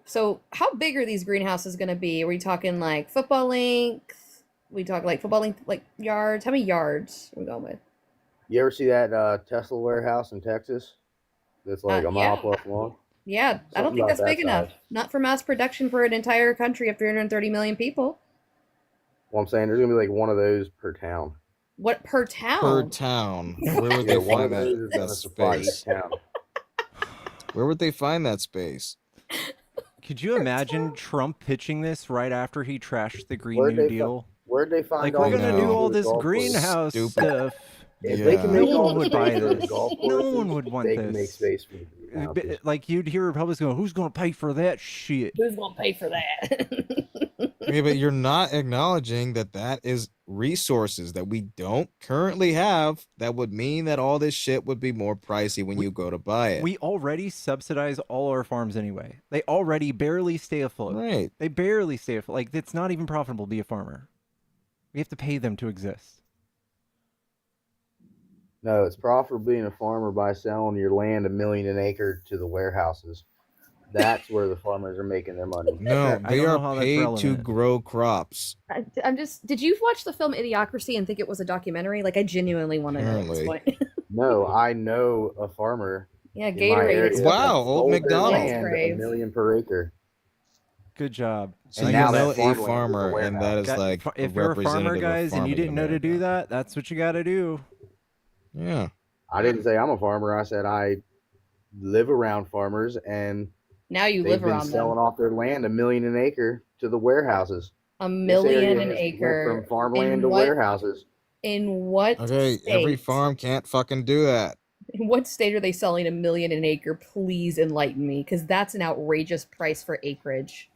So how big are these greenhouses gonna be? Are we talking like football length? We talk like football length, like yards? How many yards are we going with? You ever see that Tesla warehouse in Texas? That's like a mile Yeah. plus long. Yeah, I don't Something think about that's that big enough. size. Not for mass production for an entire country of 330 million people. Well, I'm saying there's gonna be like one of those per town. What per Per town? town. Where would Yeah, they one of find those is that gonna supply space? each town. Where would they find that space? Could you imagine Trump pitching this right after he trashed the Green Where'd New they Deal? Where'd they find Like, all we're the gonna space do for all the this golf course? greenhouse Stupid. stuff. If they can make No all one the would space buy for the this. golf No courses, one would want they can make this. space for the greenhouses. Like, you'd hear Republicans going, "Who's gonna pay for that shit?" Who's gonna pay for that? Okay, but you're not acknowledging that that is resources that we don't currently have. That would mean that all this shit would be more pricey when you go to buy it. We already subsidize all our farms anyway. They already barely stay afloat. Right. They barely stay afloat. Like, it's not even profitable to be a farmer. We have to pay them to exist. No, it's profitable being a farmer by selling your land $1 million an acre to the warehouses. That's where the farmers are making their money. No, I they don't know are how that's paid to relevant. grow crops. I'm just. Did you watch the film Idiocracy and think it was a documentary? Like, I genuinely want to know at this Apparently. point. No, I know a farmer Yeah, in my Gatorade area is that Wow, old sold their McDonald. land Crave. $1 million per acre. Good job. So And you now know that a farmland is a farmer, and that warehouse. is like If a you're a farmer, representative guys, of and you farming didn't know to do America. that, that's what you got to do. Yeah. I didn't say I'm a farmer. I said I live around farmers, and Now you they've live been around selling them. off their land $1 million an acre to the warehouses. A This million area an has acre. went from farmland In to what? warehouses. In what Okay, state? every farm can't fucking do that. In what state are they selling $1 million an acre? Please enlighten me, because that's an outrageous price for acreage.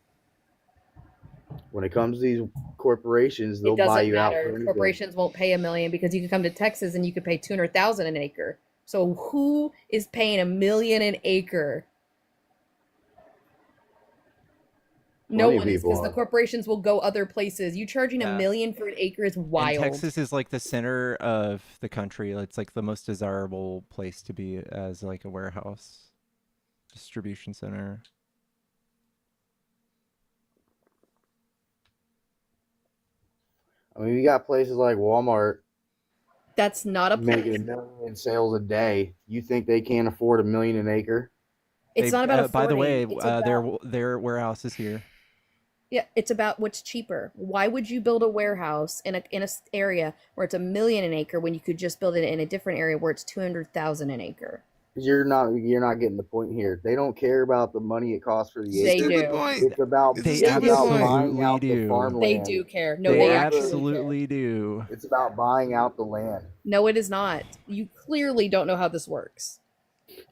When it comes to these corporations, they'll It buy doesn't you out for matter. anything. Corporations won't pay $1 million because you can come to Texas and you could pay 200,000 an acre. So who is paying $1 million an acre? No Plenty of one is, people because the are. corporations will go other places. You charging Yeah. $1 million for an acre is wild. And Texas is like the center of the country. It's like the most desirable place to be as like a warehouse distribution center. I mean, you got places like Walmart That's not a making place. $1 million in sales a day. You think they can't afford $1 million an acre? It's not about By the way, affording. It's about, their warehouse is here. yeah, it's about what's cheaper. Why would you build a warehouse in a area where it's $1 million an acre when you could just build it in a different area where it's 200,000 an acre? You're not getting the point here. They don't care about the money it costs for the They acre. do. point. It's about It's a They stupid buying absolutely out the do. farmland. They do care. No, They they absolutely do. It's about buying out the land. No, it is not. You clearly don't know how this works.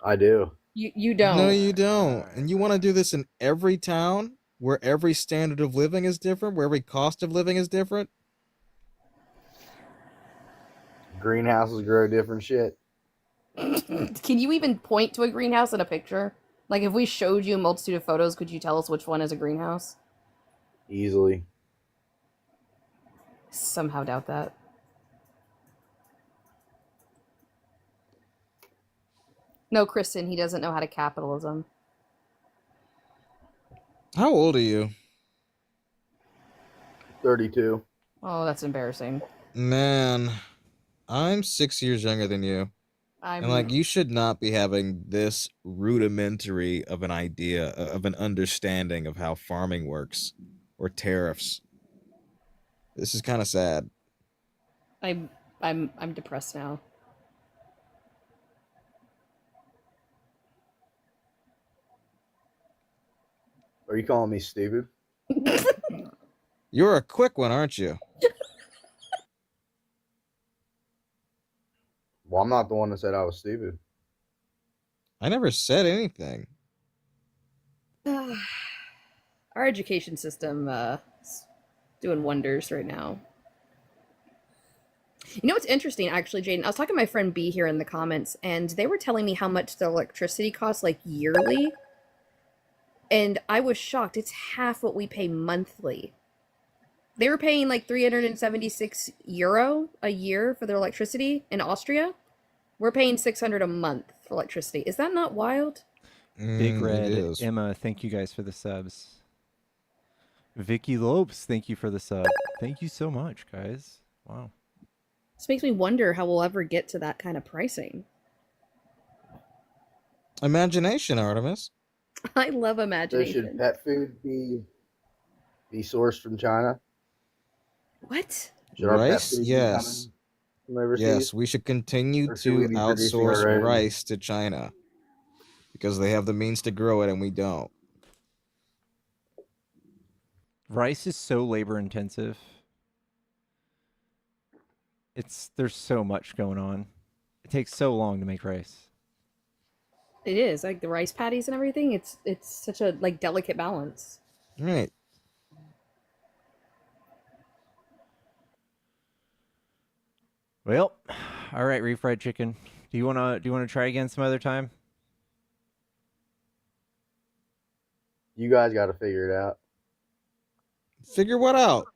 I do. You don't. No, you don't. And you want to do this in every town where every standard of living is different, where every cost of living is different? Greenhouses grow different shit. Can you even point to a greenhouse in a picture? Like, if we showed you a multitude of photos, could you tell us which one is a greenhouse? Easily. Somehow doubt that. No, Kristen, he doesn't know how to capitalism. How old are you? 32. Oh, that's embarrassing. Man, I'm 6 years younger than you. And like, you should not be having this rudimentary of an idea, of an understanding of how farming works or tariffs. This is kind of sad. I'm depressed now. Are you calling me stupid? You're a quick one, aren't you? Well, I'm not the one that said I was stupid. I never said anything. Our education system is doing wonders right now. You know what's interesting, actually, Jaden? I was talking to my friend B here in the comments, and they were telling me how much the electricity costs, like, yearly. And I was shocked. It's half what we pay monthly. They were paying, like, 376 euro a year for their electricity in Austria. We're paying 600 a month for electricity. Is that not wild? Big Red, it is. Emma, thank you guys for the subs. Vicky Lopes, thank you for the sub. Thank you so much, guys. Wow. This makes me wonder how we'll ever get to that kind of pricing. Imagination, Artemis. I love So imagination. should pet food be sourced from China? What? Should our pet Rice? food be Yes. coming from overseas? Yes, we should continue Or should we to be producing our outsource own? rice to China because they have the means to grow it and we don't. Rice is so labor intensive. There's so much going on. It takes so long to make rice. It is like the rice patties and everything. It's such a like delicate balance. Right. Well, all right, refried chicken. Do you wanna try again some other time? You guys got to figure it out. Figure what out?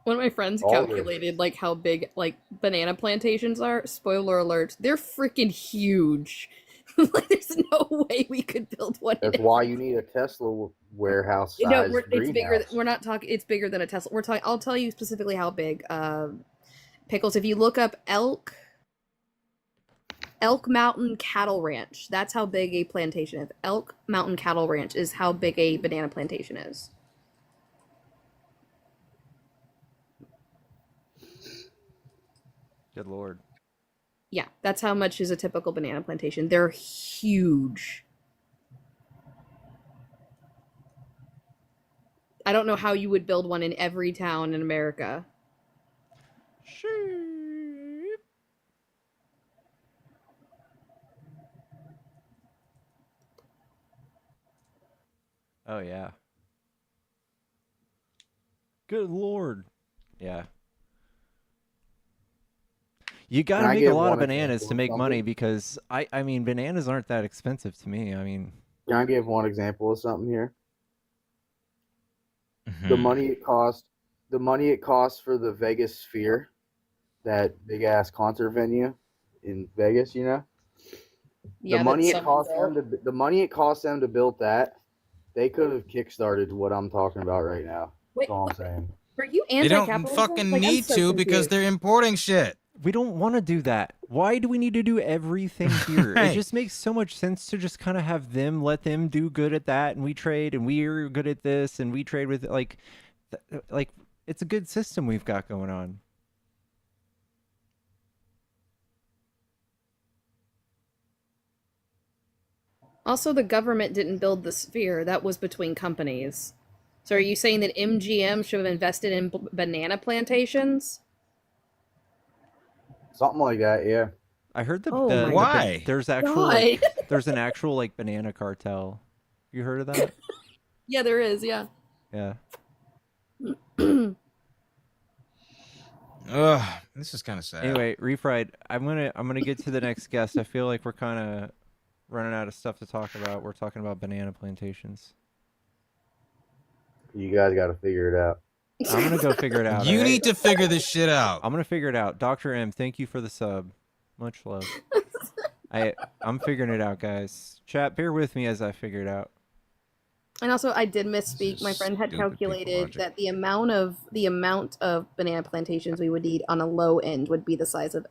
One of my friends All of it. calculated like how big like banana plantations are. Spoiler alert, they're freaking huge. Like there's no way we could build one. That's why you need a Tesla warehouse size No, it's bigger. greenhouse. We're not talking. It's bigger than a Tesla. We're talking. I'll tell you specifically how big. Pickles. If you look up Elk Mountain Cattle Ranch, that's how big a plantation is. Elk Mountain Cattle Ranch is how big a banana plantation is. Good lord. Yeah, that's how much is a typical banana plantation. They're huge. I don't know how you would build one in every town in America. Sheep. Oh yeah. Good lord. Yeah. You got to Can I make a give lot of one bananas example to of make money something? because I mean bananas aren't that expensive to me. I mean, Can I give one example of something here? Mm-hmm. The money it costs for the Vegas Sphere, that big ass concert venue in Vegas, you know? Yeah, the money that it cost someone them to build that, they could have kickstarted what I'm talking about right now. Wait, That's all I'm saying. Are you They don't anti-capitalism? fucking Like, I'm need so to because confused. they're importing shit. We don't want to do that. Why do we need to do everything here? It Right. just makes so much sense to just kind of have them, let them do good at that, and we trade, and we're good at this, and we trade with like it's a good system we've got going on. Also, the government didn't build the sphere. That was between companies. So are you saying that MGM should have invested in banana plantations? Something like that, yeah. I heard Oh my Why? there's actual Why? there's an actual like banana cartel. You heard of that? Yeah, there is, yeah. Yeah. Ugh, this is kind of sad. Anyway, refried. I'm gonna get to the next guest. I feel like we're kind of running out of stuff to talk about. We're talking about banana plantations. You guys got to figure it out. I'm gonna go figure it out. You all right? need to figure this shit out. I'm gonna figure it out. Dr. M, thank you for the sub. Much love. I'm figuring it out, guys. Chat, bear with me as I figure it out. And also, I did misspeak. My friend had calculated that the amount of banana plantations we would need on a low end would be the size of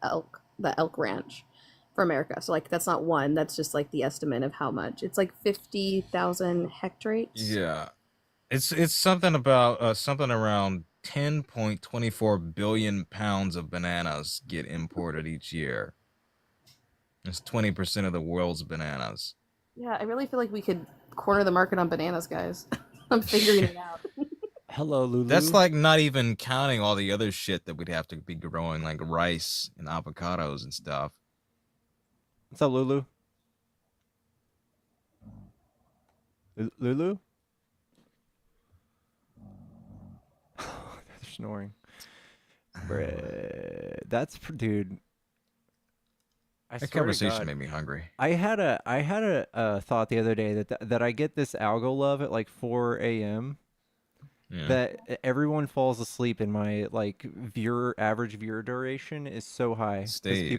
the elk ranch for America. So like that's not one. That's just like the estimate of how much. It's like 50,000 hectares. Yeah, it's something about something around 10.24 billion pounds of bananas get imported each year. It's 20% of the world's bananas. Yeah, I really feel like we could corner the market on bananas, guys. I'm figuring it out. Hello, Lulu. That's like not even counting all the other shit that we'd have to be growing, like rice and avocados and stuff. What's up, Lulu? Lulu? They're snoring. Bread. That's dude. That conversation made me hungry. I had a thought the other day that I get this algo love at like 4 a.m. Yeah. That everyone falls asleep and my like average viewer duration is so high because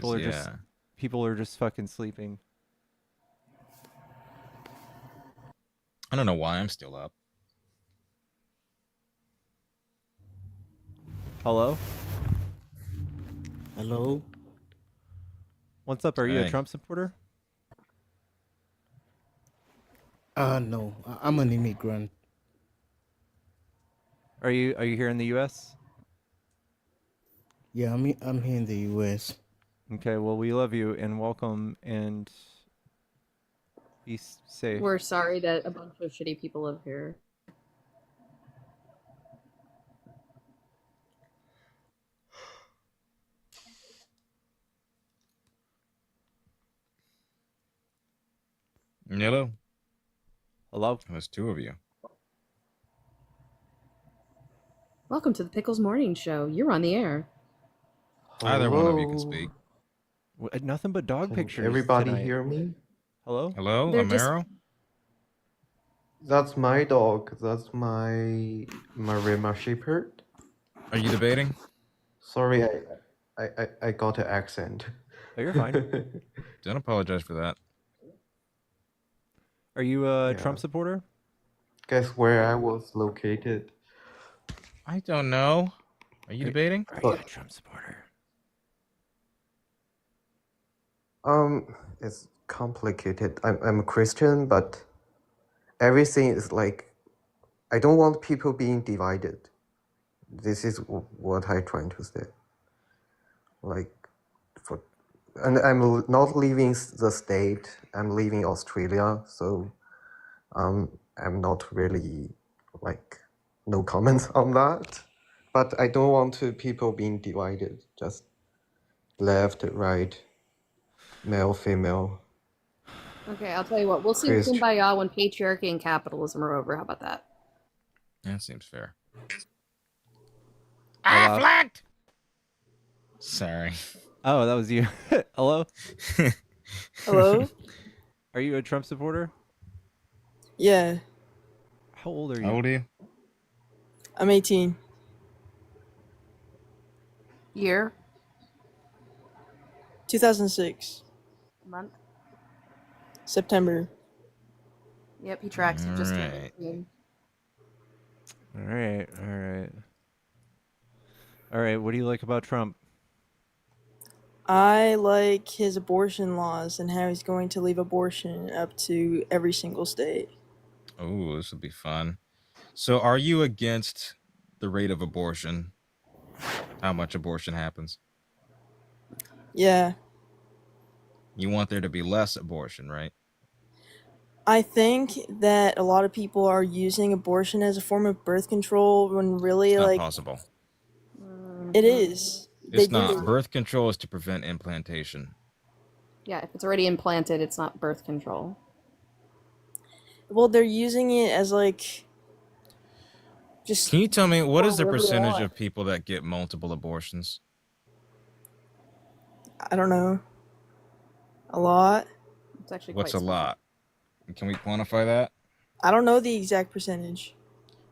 people are just fucking sleeping. I don't know why I'm still up. Hello? Hello? What's up? Are you a Trump supporter? No. I'm an immigrant. Are you here in the U.S.? Yeah, I'm here in the U.S. Okay, well, we love you and welcome and be safe. We're sorry that a bunch of shitty people live here. Hello? Hello? There's two of you. Welcome to the Pickles Morning Show. You're on the air. Either one of you can speak. Nothing but dog pictures. Everybody tonight. hear me? Hello? Hello, They're just- Amaro? That's my dog. That's my Rima Shepherd. Are you debating? Sorry, I got an accent. Oh, you're fine. Don't apologize for that. Are you a Trump supporter? Guess where I was located? I don't know. Are you debating? Are you a Trump supporter? It's complicated. I'm a Christian, but everything is like, I don't want people being divided. This is what I'm trying to say. Like, and I'm not leaving the state. I'm leaving Australia, so I'm not really like no comments on that. But I don't want people being divided. Just left, right, male, female. Okay, I'll tell you what. We'll sing Christian. Kumbaya when patriarchy and capitalism are over. How about that? That seems fair. Hello? Flagged! Sorry. Oh, that was you. Hello? Hello? Are you a Trump supporter? Yeah, How old are you? How old are you? I'm 18. Year? 2006. Month? September. Yep, he tracks. He just turned Alright. 18. All right, all right. All right, what do you like about Trump? I like his abortion laws and how he's going to leave abortion up to every single state. Oh, this will be fun. So are you against the rate of abortion? How much abortion happens? Yeah. You want there to be less abortion, right? I think that a lot of people are using abortion as a form of birth control when really, It's not like, possible. it is. It's They not. do. Birth control is to prevent implantation. Yeah, if it's already implanted, it's not birth control. Well, they're using it as, like, just. Can you tell me what is the whatever they percentage want. of people that get multiple abortions? I don't know. A lot. It's actually What's a quite small. lot? Can we quantify that? I don't know the exact percentage.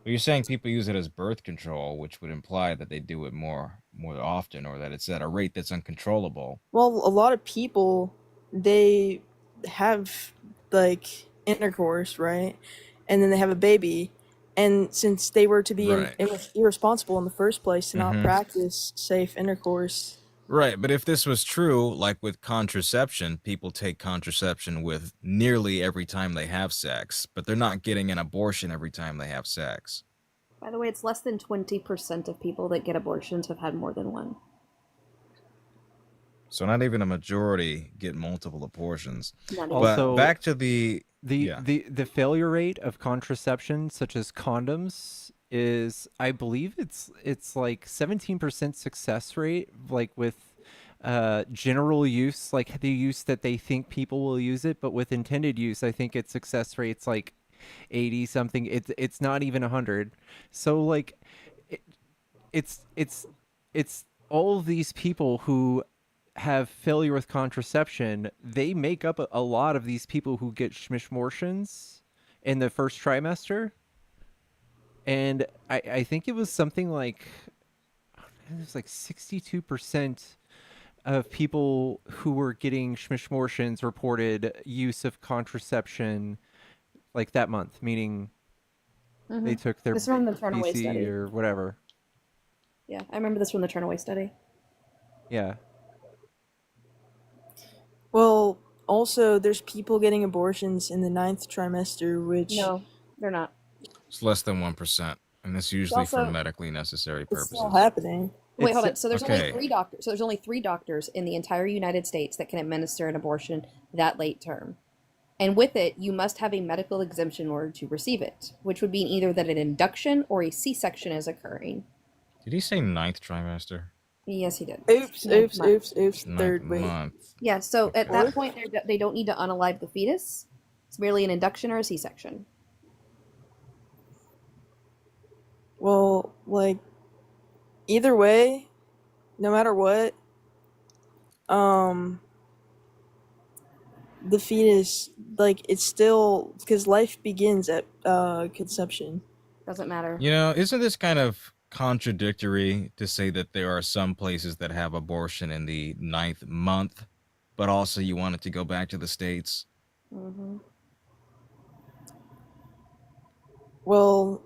Well, you're saying people use it as birth control, which would imply that they do it more often, or that it's at a rate that's uncontrollable. Well, a lot of people, they have, like, intercourse, right? And then they have a baby. And since they were to be Right. irresponsible in the first place to not Mhm. practice safe intercourse. Right, but if this was true, like with contraception, people take contraception with nearly every time they have sex, but they're not getting an abortion every time they have sex. By the way, it's less than 20% of people that get abortions have had more than one. So not even a majority get multiple abortions. Not But Also- back to the The failure rate of contraception, such as condoms, is, I believe it's like 17% success rate, like with general use, like the use that they think people will use it, but with intended use, I think its success rate's like 80 something. It's not even 100. So like it, it's all of these people who have failure with contraception. They make up a lot of these people who get schmishmortions in the first trimester. And I think it was something like, it was like 62% of people who were getting schmishmortions reported use of contraception like that month, meaning they took their This is from the Turnaway BC study. or whatever. Yeah, I remember this from the Turnaway study. Yeah. Well, also, there's people getting abortions in the 9th trimester, which... No, they're not. It's less than 1%, and it's usually for also- medically necessary It's purposes. still happening. Wait, hold on. So there's only okay. 3 doctors. So there's only 3 doctors in the entire United States that can administer an abortion that late term. And with it, you must have a medical exemption in order to receive it, which would mean either that an induction or a C-section is occurring. Did he say 9th trimester? Yes, he did. Oops, Ninth month. oops. Ninth Third, wait. month. Yeah, so at Okay. that point, they don't need to unalive the fetus. It's merely an induction or a C-section. Well, like, either way, no matter what, the fetus, like, it's still, because life begins at conception. Doesn't matter. You know, isn't this kind of contradictory to say that there are some places that have abortion in the 9th month, but also you want it to go back to the States? Mm-hmm. Well,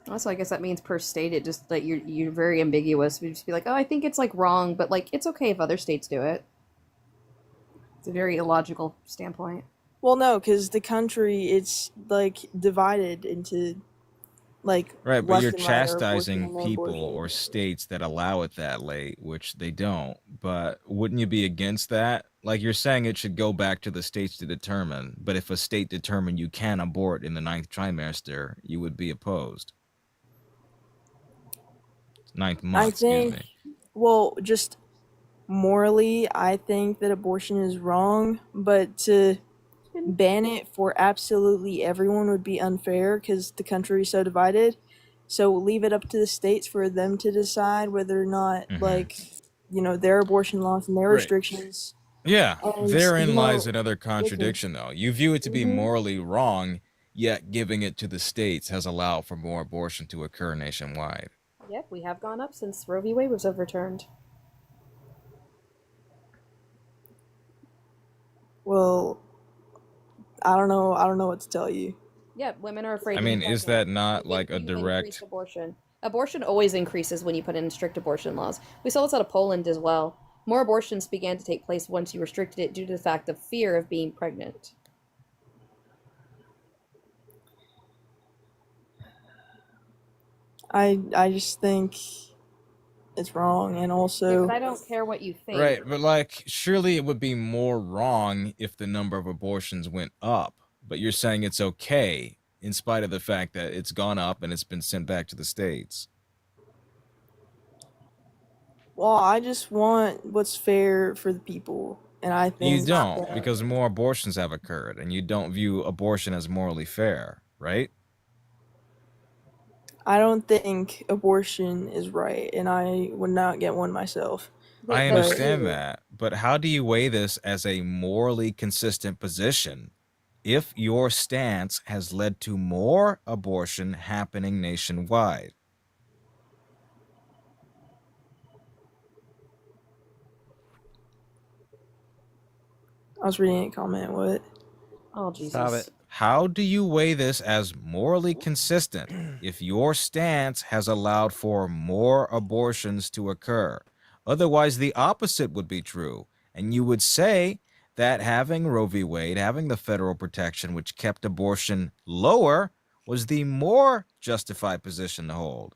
Also, I guess that means per state, it just like you're very ambiguous. We just be like, oh, I think it's like wrong, but like it's okay if other states do it. It's a very illogical standpoint. well, no, because the country, it's, like, divided into, like, Right, but left you're and right, or abortion chastising and no people abortion. or states that allow it that late, which they don't. But wouldn't you be against that? Like you're saying it should go back to the states to determine, but if a state determined you can abort in the 9th trimester, you would be opposed. 9th month, I think, excuse me. well, just morally, I think that abortion is wrong, but to ban it for absolutely everyone would be unfair because the country is so divided. So leave it up to the states for them to decide whether or not, like, you know, their abortion laws and their Right. restrictions. Yeah, And, therein you know, lies another contradiction, though. You view it to be Mhm. morally wrong, yet giving it to the states has allowed for more abortion to occur nationwide. Yep, we have gone up since Roe v. Wade was overturned. Well, I don't know what to tell you. Yeah, women are afraid I to be mean, is pregnant. that not You like a increase direct... abortion. Abortion always increases when you put in strict abortion laws. We saw this out of Poland as well. More abortions began to take place once you restricted it due to the fact of fear of being pregnant. I just think it's wrong, and Yeah, also but I don't care what you think. Right, but like, surely it would be more wrong if the number of abortions went up. But you're saying it's okay, in spite of the fact that it's gone up and it's been sent back to the States. well, I just want what's fair for the people, and I think You don't, that- because more abortions have occurred, and you don't view abortion as morally fair, right? I don't think abortion is right, and I would not get one myself. I But- understand that, but how do you weigh this as a morally consistent position if your stance has led to more abortion happening nationwide? I was reading a comment. What? Oh, Jesus. Stop it. How do you weigh this as morally consistent if your stance has allowed for more abortions to occur? Otherwise, the opposite would be true, and you would say that having Roe v. Wade, having the federal protection which kept abortion lower, was the more justified position to hold.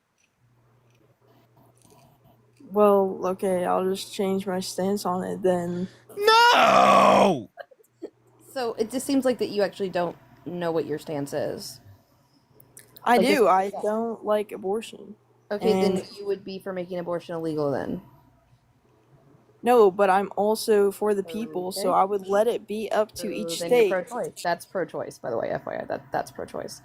Well, okay, I'll just change my stance on it then. No! So it just seems like that you actually don't know what your stance is. I Like, do. I don't like abortion. Okay, And then you would be for making abortion illegal then. no, but I'm also for the people, so Okay. I would let it be up to each Then you're state. pro-choice. That's pro-choice, by the way, FYI. That's pro-choice.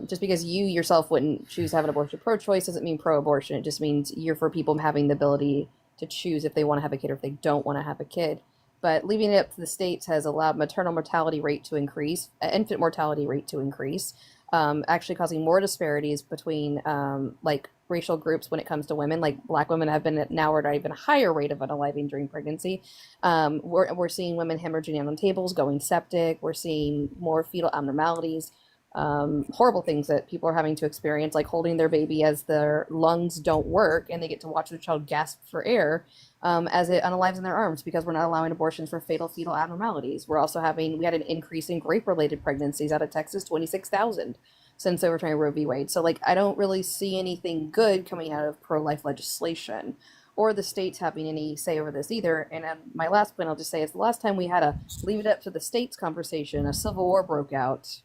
Just because you yourself wouldn't choose to have an abortion, pro-choice doesn't mean pro-abortion. It just means you're for people having the ability to choose if they want to have a kid or if they don't want to have a kid. But leaving it up to the states has allowed maternal mortality rate to increase, infant mortality rate to increase, actually causing more disparities between like racial groups when it comes to women. Like Black women have been now at an even higher rate of unaliving during pregnancy. We're seeing women hemorrhaging on tables, going septic. We're seeing more fetal abnormalities. Horrible things that people are having to experience, like holding their baby as their lungs don't work and they get to watch their child gasp for air as it unalives in their arms because we're not allowing abortions for fatal fetal abnormalities. We had an increase in grape-related pregnancies out of Texas, 26,000 since overturning Roe v. Wade. So, like, I don't really see anything good coming out of pro-life legislation or the states having any say over this either. And my last point I'll just say is the last time we had a leave it up to the states conversation, a civil war broke out.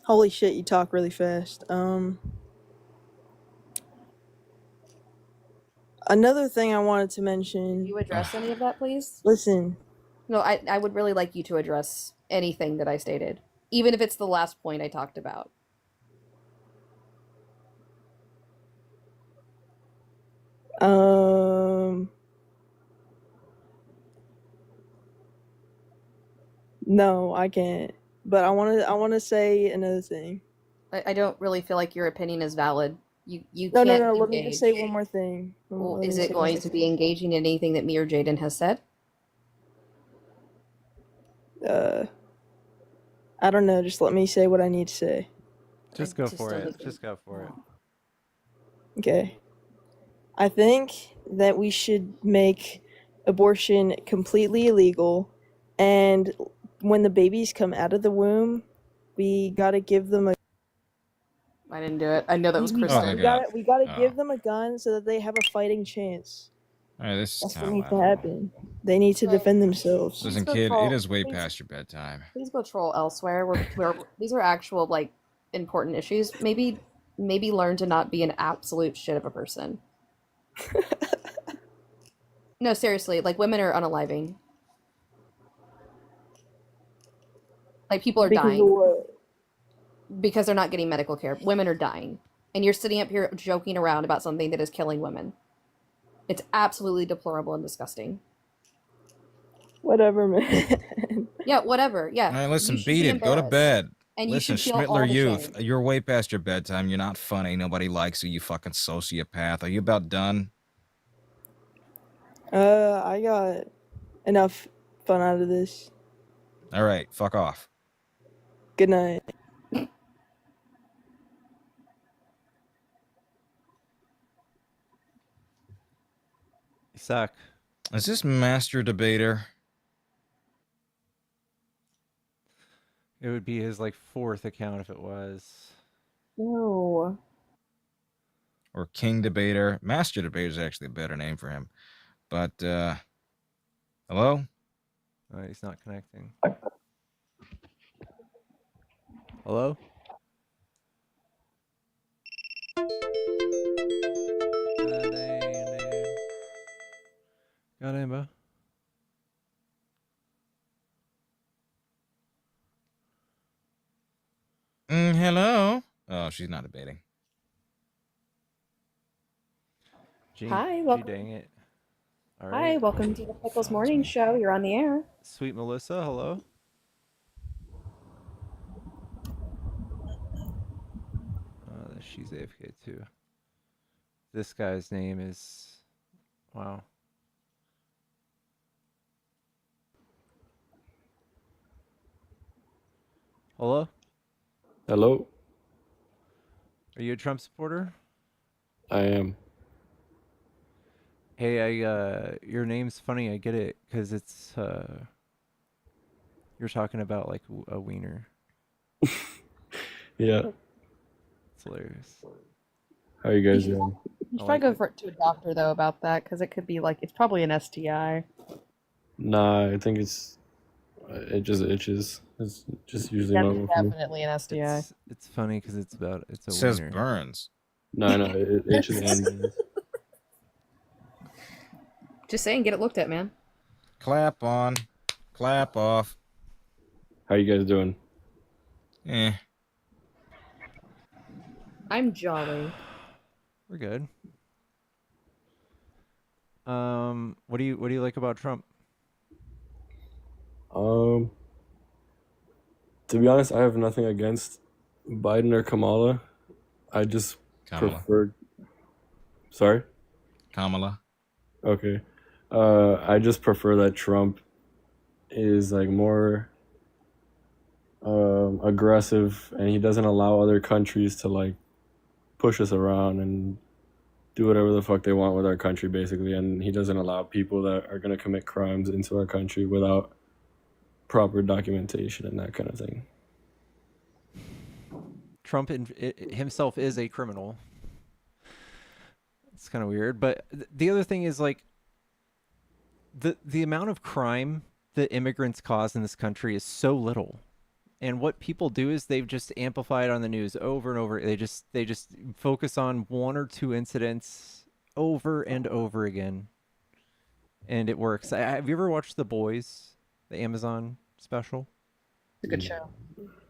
Holy shit, you talk really fast. Another thing I wanted to mention. Can you address any of that, please? Listen. No, I would really like you to address anything that I stated, even if it's the last point I talked about. No, I can't. But I want to say another thing. I don't really feel like your opinion is valid. You No, can't no, no. engage. Let me just say one more thing. Well, is it going to be engaging in anything that me or Jaden has said? I don't know. Just let me say what I need to say. Just go for it. Just go for it. Okay. I think that we should make abortion completely illegal, and when the babies come out of the womb, we gotta give them a. I didn't do it. I know that was We Kristen. gotta give them a gun so that they have a fighting chance. All right, this is That's what town needs to level. happen. They need to defend themselves. Listen, kid, it is way past your bedtime. Please go troll elsewhere. Where these are actual like important issues. Maybe learn to not be an absolute shit of a person. No, seriously, like women are unaliving. Like people are dying. Of what? Because they're not getting medical care. Women are dying. And you're sitting up here joking around about something that is killing women. It's absolutely deplorable and disgusting. Whatever, man. Yeah, whatever. Yeah. All right, listen, You should beat be it. Go to embarrassed. bed. And you Listen, should feel all Schmittler the Youth, shame. you're way past your bedtime. You're not funny. Nobody likes you, you fucking sociopath. Are you about done? I got enough fun out of this. All right, fuck off. Good night. You suck. Is this Master Debater? It would be his like 4th account if it was. No. Or King Debater? Master Debater is actually a better name for him. But, hello? He's not connecting. Hello? Got in, bro. Hello? Oh, she's not debating. Hi, welcome. Dang it. All Hi, right. welcome to the Pickles Morning Show. You're on the air. Sweet Melissa, hello. She's AFK too. This guy's name is... Wow. Hello? Hello? Are you a Trump supporter? I am. Hey, your name's funny, I get it, because it's, you're talking about, like, a wiener. Yeah. It's hilarious. How you guys doing? You should probably go to a doctor, though, about that, because it could be, like, it's probably an STI. Nah, I think it's It just itches. It's just usually That's normal for me. definitely an STI. It's funny because it's a Says wiener. burns. No, it itches and burns. Just saying, get it looked at, man. Clap on, clap off. How you guys doing? Eh. I'm jolly. We're good. What do you like about Trump? To be honest, I have nothing against Biden or Kamala. I just Kamala. prefer. Sorry? Kamala. Okay. I just prefer that Trump is like more aggressive, and he doesn't allow other countries to like push us around and do whatever the fuck they want with our country, basically. And he doesn't allow people that are going to commit crimes into our country without proper documentation and that kind of thing. Trump himself is a criminal. It's kind of weird, but the other thing is like the amount of crime that immigrants cause in this country is so little. And what people do is they've just amplified on the news over and over. They just focus on one or two incidents over and over again. And it works. Have you ever watched The Boys, the Amazon special? It's a good show.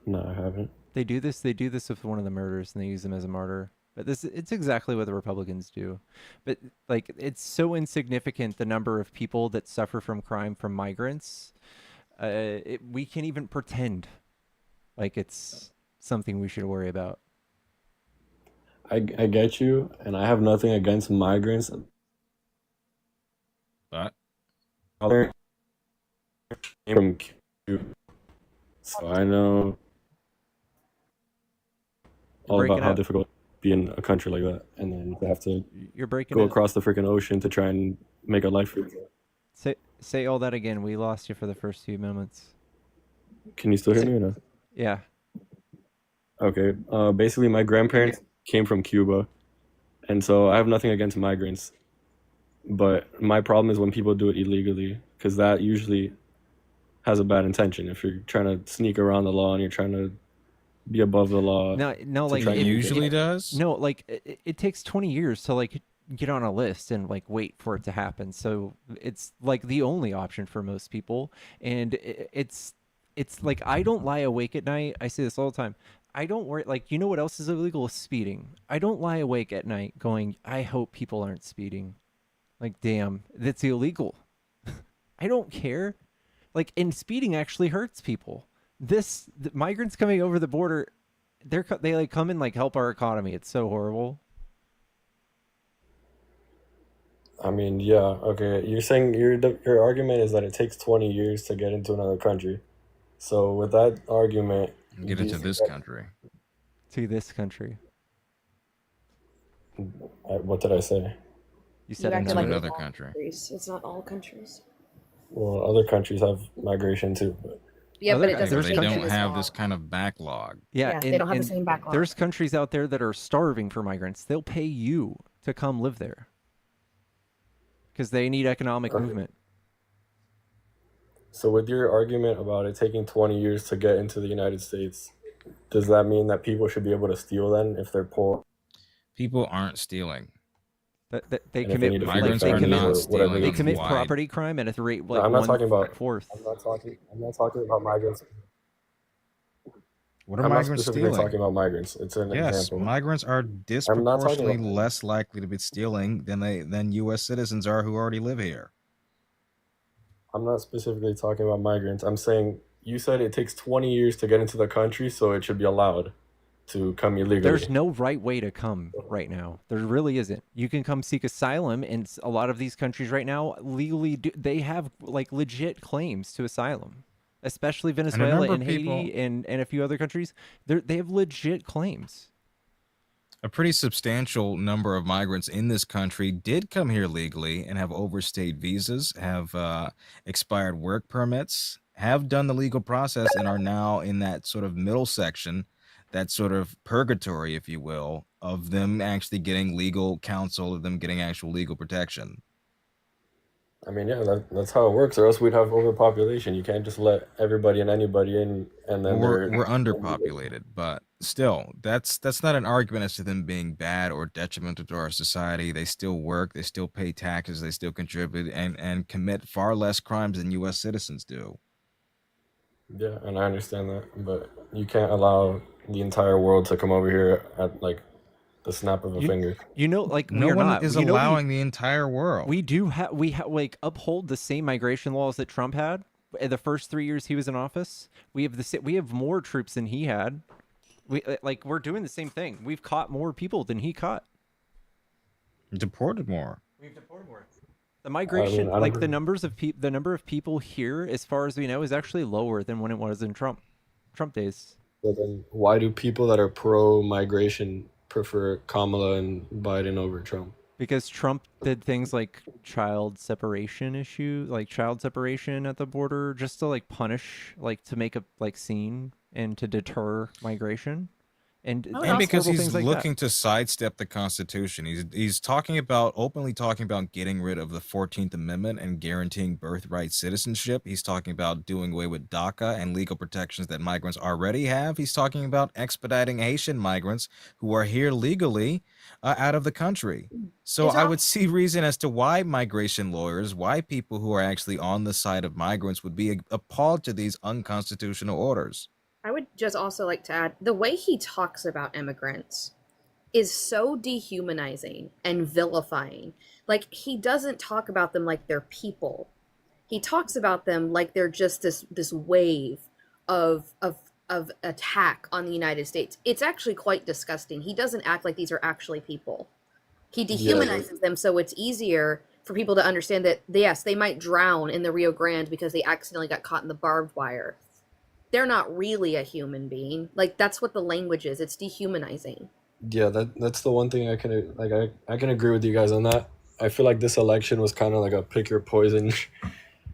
No, I haven't. They do this with one of the murders, and they use him as a martyr. But it's exactly what the Republicans do. But like, it's so insignificant, the number of people that suffer from crime from migrants. We can't even pretend like it's something we should worry about. I get you, and I have nothing against migrants. But from Cuba, so I know all about how difficult it be in a country like that, and then to have to go across the freaking ocean to try and make a life for yourself. Say all that again. We lost you for the first few moments. Can you still hear me or no? Yeah. Okay. Basically, my grandparents came from Cuba, and so I have nothing against migrants. But my problem is when people do it illegally, because that usually has a bad intention. If you're trying to sneak around the law and you're trying to be above the law. No, like it usually does. No, like it takes 20 years to like get on a list and like wait for it to happen. So it's like the only option for most people, and it's like I don't lie awake at night. I say this all the time. I don't worry. Like, you know what else is illegal? Is speeding. I don't lie awake at night going, I hope people aren't speeding. Like, damn, that's illegal. I don't care. Like, and speeding actually hurts people. The migrants coming over the border, they like come and like help our economy. It's so horrible. I mean, yeah, okay. You're saying your argument is that it takes 20 years to get into another country. So with that argument, get into this country. To this country. What did I say? You said into another country. It's not all countries. Well, other countries have migration too. But Yeah, but it doesn't. They don't have this kind of backlog. Yeah, they don't have the same backlog. There's countries out there that are starving for migrants. They'll pay you to come live there because they need economic movement. So with your argument about it taking 20 years to get into the United States, does that mean that people should be able to steal then if they're poor? People aren't stealing. They commit migrants are not stealing. They commit property crime at a rate like I'm not talking about fourth. I'm not talking about migrants. What are I'm migrants not specifically stealing? talking about migrants. It's an example. Migrants are I'm not talking disproportionately about- less likely to be stealing than U.S. citizens are who already live here. I'm not specifically talking about migrants. I'm saying you said it takes 20 years to get into the country, so it should be allowed to come illegally. There's no right way to come right now. There really isn't. You can come seek asylum, and a lot of these countries right now legally they have like legit claims to asylum, especially Venezuela and Haiti and a few other countries. They have legit claims. A pretty substantial number of migrants in this country did come here legally and have overstayed visas, have expired work permits, have done the legal process, and are now in that sort of middle section, that sort of purgatory, if you will, of them actually getting legal counsel, of them getting actual legal protection. I mean, yeah, that's how it works, or else we'd have overpopulation. You can't just let everybody and anybody in, and then We're underpopulated, but still, that's not an argument as to them being bad or detrimental to our society. They still work, they still pay taxes, they still contribute, and commit far less crimes than U.S. citizens do. Yeah, and I understand that, but you can't allow the entire world to come over here at like the snap of a finger. Like No we are one not. is You know, allowing the entire world. We do have like uphold the same migration laws that Trump had in the first 3 years he was in office. We have more troops than he had. We're doing the same thing. We've caught more people than he caught. Deported more. We've deported more. The migration, like the number of people here, as far as we know, is actually lower than when it was in Trump days. But then why do people that are pro-migration prefer Kamala and Biden over Trump? Because Trump did things like child separation at the border, just to like punish, like to make a scene and to deter migration. And because he's like looking to sidestep the Constitution. He's openly talking about getting rid of the 14th Amendment and guaranteeing birthright citizenship. He's talking about doing away with DACA and legal protections that migrants already have. He's talking about expediting Haitian migrants who are here legally out of the country. So I would see reason as to why migration lawyers, why people who are actually on the side of migrants would be appalled to these unconstitutional orders. I would just also like to add, the way he talks about immigrants is so dehumanizing and vilifying. Like, he doesn't talk about them like they're people. He talks about them like they're just this wave of attack on the United States. It's actually quite disgusting. He doesn't act like these are actually people. He dehumanizes them so it's easier for people to understand that, yes, they might drown in the Rio Grande because they accidentally got caught in the barbed wire. They're not really a human being. Like, that's what the language is. It's dehumanizing. Yeah, that's the one thing I can agree with you guys on that. I feel like this election was kind of like a pick your poison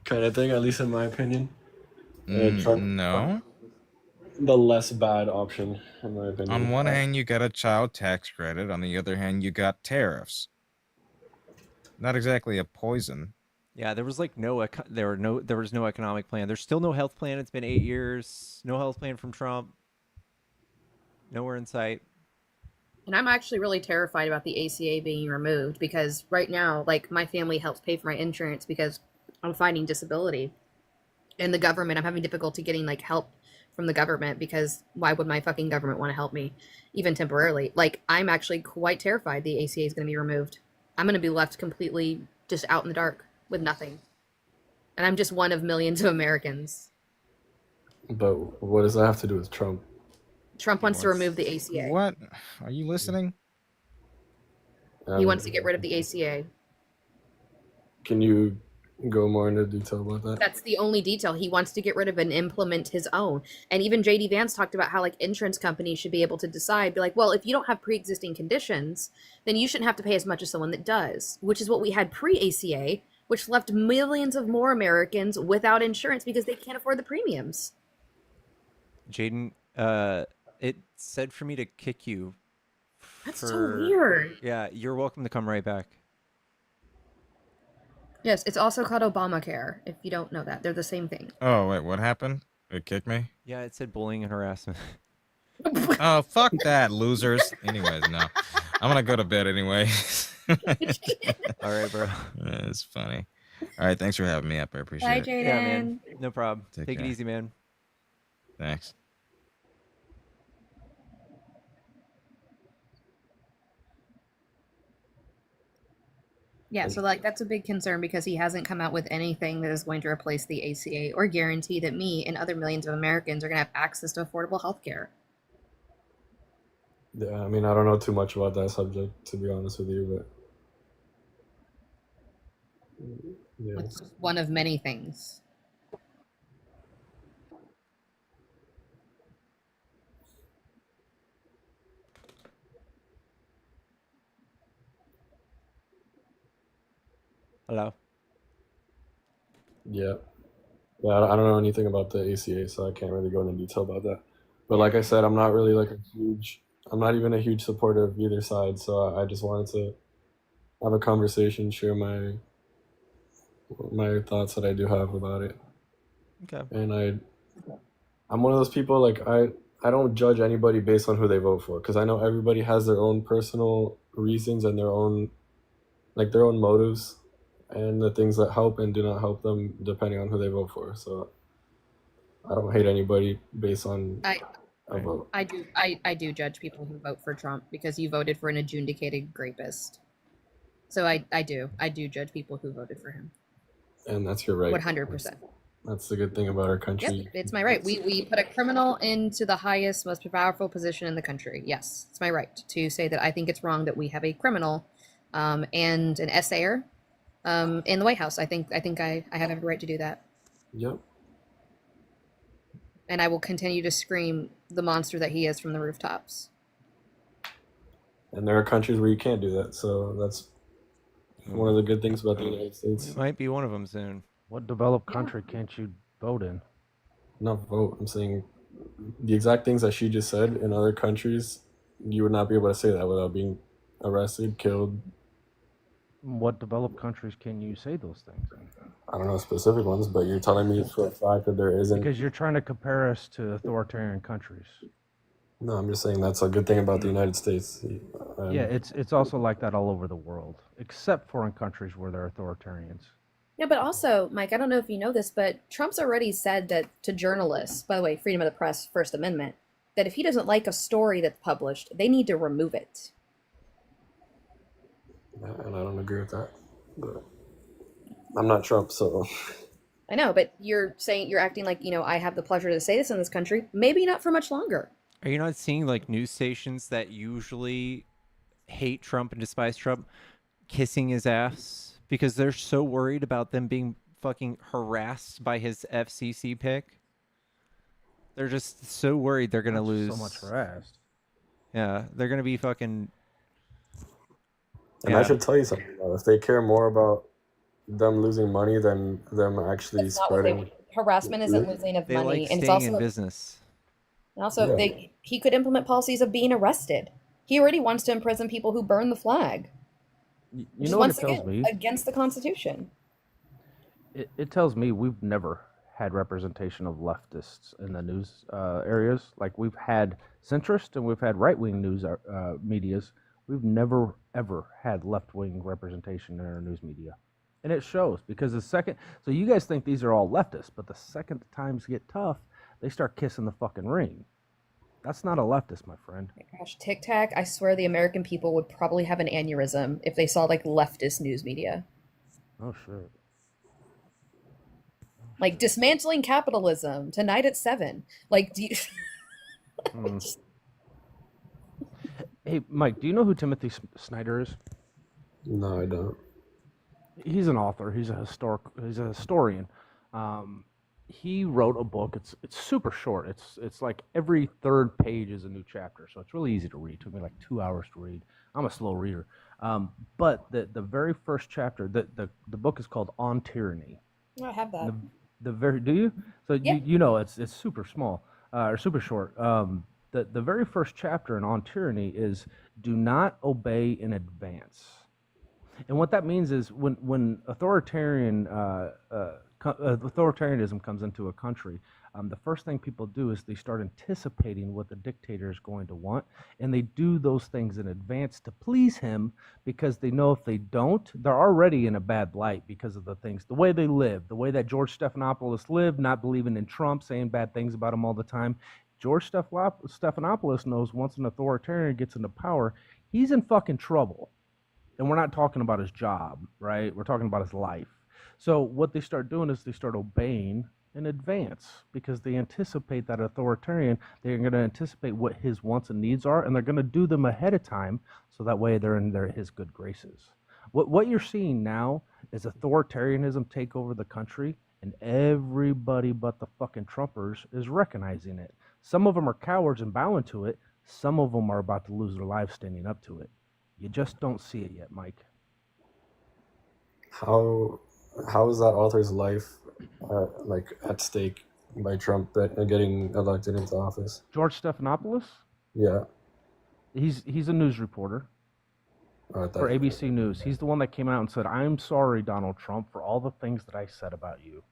kind of thing, at least in my opinion. No. The less bad option, in my opinion. On one hand, you got a child tax credit. On the other hand, you got tariffs. Not exactly a poison. Yeah, there was like no economic plan. There's still no health plan. It's been 8 years. No health plan from Trump. Nowhere in sight. And I'm actually really terrified about the ACA being removed because right now, like, my family helps pay for my insurance because I'm fighting disability. And the government, I'm having difficulty getting like help from the government because why would my fucking government want to help me, even temporarily? Like, I'm actually quite terrified the ACA is going to be removed. I'm going to be left completely just out in the dark with nothing. And I'm just one of millions of Americans. But what does that have to do with Trump? Trump wants to remove the ACA. What? Are you listening? He wants to get rid of the ACA. Can you go more into detail about that? That's the only detail. He wants to get rid of and implement his own. And even JD Vance talked about how like insurance companies should be able to decide, be like, well, if you don't have pre-existing conditions, then you shouldn't have to pay as much as someone that does, which is what we had pre-ACA, which left millions of more Americans without insurance because they can't afford the premiums. Jaden, it said for me to kick you. That's so weird. Yeah, you're welcome to come right back. Yes, it's also called Obamacare, if you don't know that. They're the same thing. Oh, wait, what happened? It kicked me? Yeah, it said bullying and harassment. Oh, fuck that, losers. Anyways, no. I'm gonna go to bed anyway. All right, bro. It's funny. All right, thanks for having me up. I appreciate it. Bye, Jaden. Yeah, man. No problem. Take Take care. it easy, man. Thanks. Yeah, so like that's a big concern because he hasn't come out with anything that is going to replace the ACA or guarantee that me and other millions of Americans are going to have access to affordable health care. Yeah, I mean, I don't know too much about that subject, to be honest with you, but yeah. It's one of many things. Hello. Yeah. Yeah, I don't know anything about the ACA, so I can't really go into detail about that. But like I said, I'm not really like I'm not even a huge supporter of either side, so I just wanted to have a conversation, share my my thoughts that I do have about it. Okay. And I'm one of those people, like, I don't judge anybody based on who they vote for, because I know everybody has their own personal reasons and their own motives and the things that help and do not help them depending on who they vote for. So I don't hate anybody based on a vote. I do judge people who vote for Trump because you voted for an adjudicated rapist. So I do judge people who voted for him. And that's your right. 100%. That's the good thing about our country. Yep, it's my right. We put a criminal into the highest, most powerful position in the country. Yes, it's my right to say that I think it's wrong that we have a criminal and an essayer in the White House. I think I have every right to do that. Yep. And I will continue to scream the monster that he is from the rooftops. And there are countries where you can't do that. So that's one of the good things about the United States. It might be one of them soon. What developed country can't you vote in? Not vote. I'm saying the exact things that she just said in other countries, you would not be able to say that without being arrested, killed. What developed countries can you say those things in? I don't know specific ones, but you're telling me for a fact that there isn't. Because you're trying to compare us to authoritarian countries. No, I'm just saying that's a good thing about the United States. Yeah, it's also like that all over the world, except for in countries where they're authoritarians. Yeah, but also, Mike, I don't know if you know this, but Trump's already said that to journalists, by the way, freedom of the press, First Amendment, that if he doesn't like a story that's published, they need to remove it. Yeah, and I don't agree with that. But I'm not Trump, so. I know, but you're acting like, I have the pleasure to say this in this country. Maybe not for much longer. Are you not seeing like news stations that usually hate Trump and despise Trump kissing his ass because they're so worried about them being fucking harassed by his FCC pick? They're just so worried they're going to lose. So much harassed. Yeah, they're going to be fucking... And I should tell you something, though. If they care more about them losing money than them actually spreading... Harassment isn't losing of they money. like And it's staying also in business. And also, he could implement policies of being arrested. He already wants to imprison people who burn the flag. You know what it tells again, me? against the Constitution. It tells me we've never had representation of leftists in the news areas. Like, we've had centrist and we've had right-wing news medias. We've never, ever had left-wing representation in our news media. And it shows, because so you guys think these are all leftists, but the second times get tough, they start kissing the fucking ring. That's not a leftist, my friend. Gosh, Tic Tac, I swear the American people would probably have an aneurysm if they saw, like, leftist news media. Oh, shit. Like, dismantling capitalism, tonight at 7. Like, do you... Hey, Mike, do you know who Timothy Snyder is? No, I don't. He's an author. He's a historian. He wrote a book. It's super short. It's like every third page is a new chapter, so it's really easy to read. It took me like 2 hours to read. I'm a slow reader. But the very first chapter, the book is called On Tyranny. I have that. Do you? So yeah. you know it's super small or super short. The very first chapter in On Tyranny is do not obey in advance. And what that means is when authoritarianism comes into a country, the first thing people do is they start anticipating what the dictator is going to want, and they do those things in advance to please him, because they know if they don't, they're already in a bad light because of the way they live, the way that George Stephanopoulos lived, not believing in Trump, saying bad things about him all the time. George Stephanopoulos knows once an authoritarian gets into power, he's in fucking trouble. And we're not talking about his job, right? We're talking about his life. So what they start doing is they start obeying in advance, because they anticipate that authoritarian, they're going to anticipate what his wants and needs are, and they're going to do them ahead of time, so that way they're in his good graces. What you're seeing now is authoritarianism take over the country, and everybody but the fucking Trumpers is recognizing it. Some of them are cowards and bowing to it. Some of them are about to lose their lives standing up to it. You just don't see it yet, Mike. How is that author's life at stake by Trump getting elected into office? George Stephanopoulos? Yeah. He's a news reporter. for ABC News. He's the one that came out and said, "I'm sorry, Donald Trump, for all the things that I said about you."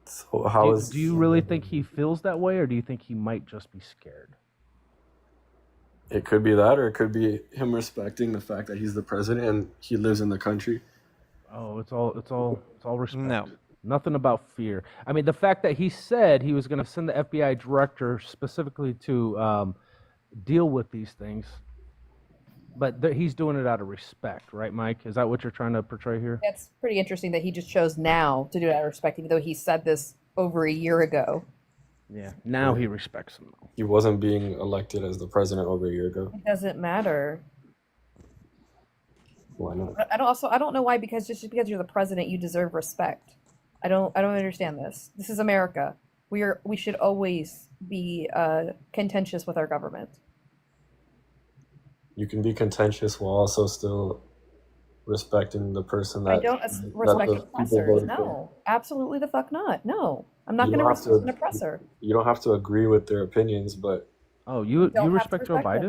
So how is do you really think he feels that way, or do you think he might just be scared? it could be that, or it could be him respecting the fact that he's the president and he lives in the country. Oh, it's all respect. No. Nothing about fear. I mean, the fact that he said he was going to send the FBI director specifically to deal with these things, but he's doing it out of respect, right, Mike? Is that what you're trying to portray here? That's pretty interesting that he just chose now to do it out of respect, even though he said this over a year ago. Yeah, now he respects him. He wasn't being elected as the president over a year ago. It doesn't matter. Why not? I don't know why, because just because you're the president, you deserve respect. I don't understand this. This is America. We should always be contentious with our government. You can be contentious while also still respecting the person that I don't respect the people oppressors. voted for. No, absolutely the fuck not. No, I'm not You going to don't have respect to- an oppressor. You don't have to agree with their opinions, but Oh, you don't have to respect Joe respect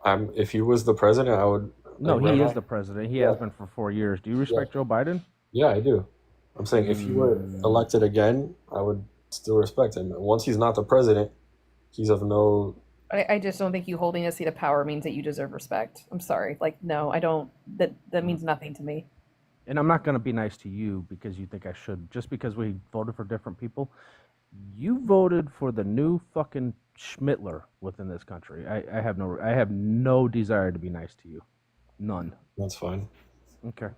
Biden? if he was the president, I would. No, like, he right is now- the president. He has been for 4 years. Do you respect Joe Biden? Yeah, I do. I'm saying if he were elected again, I would still respect him. Once he's not the president, he's of no. I just don't think you holding a seat of power means that you deserve respect. I'm sorry. Like, no, I don't. That means nothing to me. And I'm not going to be nice to you because you think I should, just because we voted for different people. You voted for the new fucking Schmittler within this country. I have no desire to be nice to you. None. That's fine. Okay.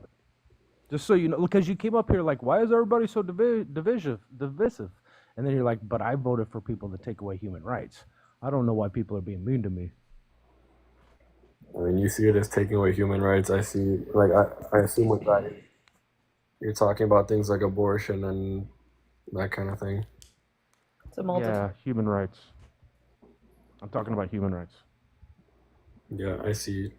Just so you know, because you came up here like, why is everybody so divisive? And then you're like, but I voted for people to take away human rights. I don't know why people are being mean to me. I mean, you see it as taking away human rights. I see, like, I assume with that, you're talking about things like abortion and that kind of thing. It's a multitude. Yeah, human rights. I'm talking about human rights. Yeah, I see.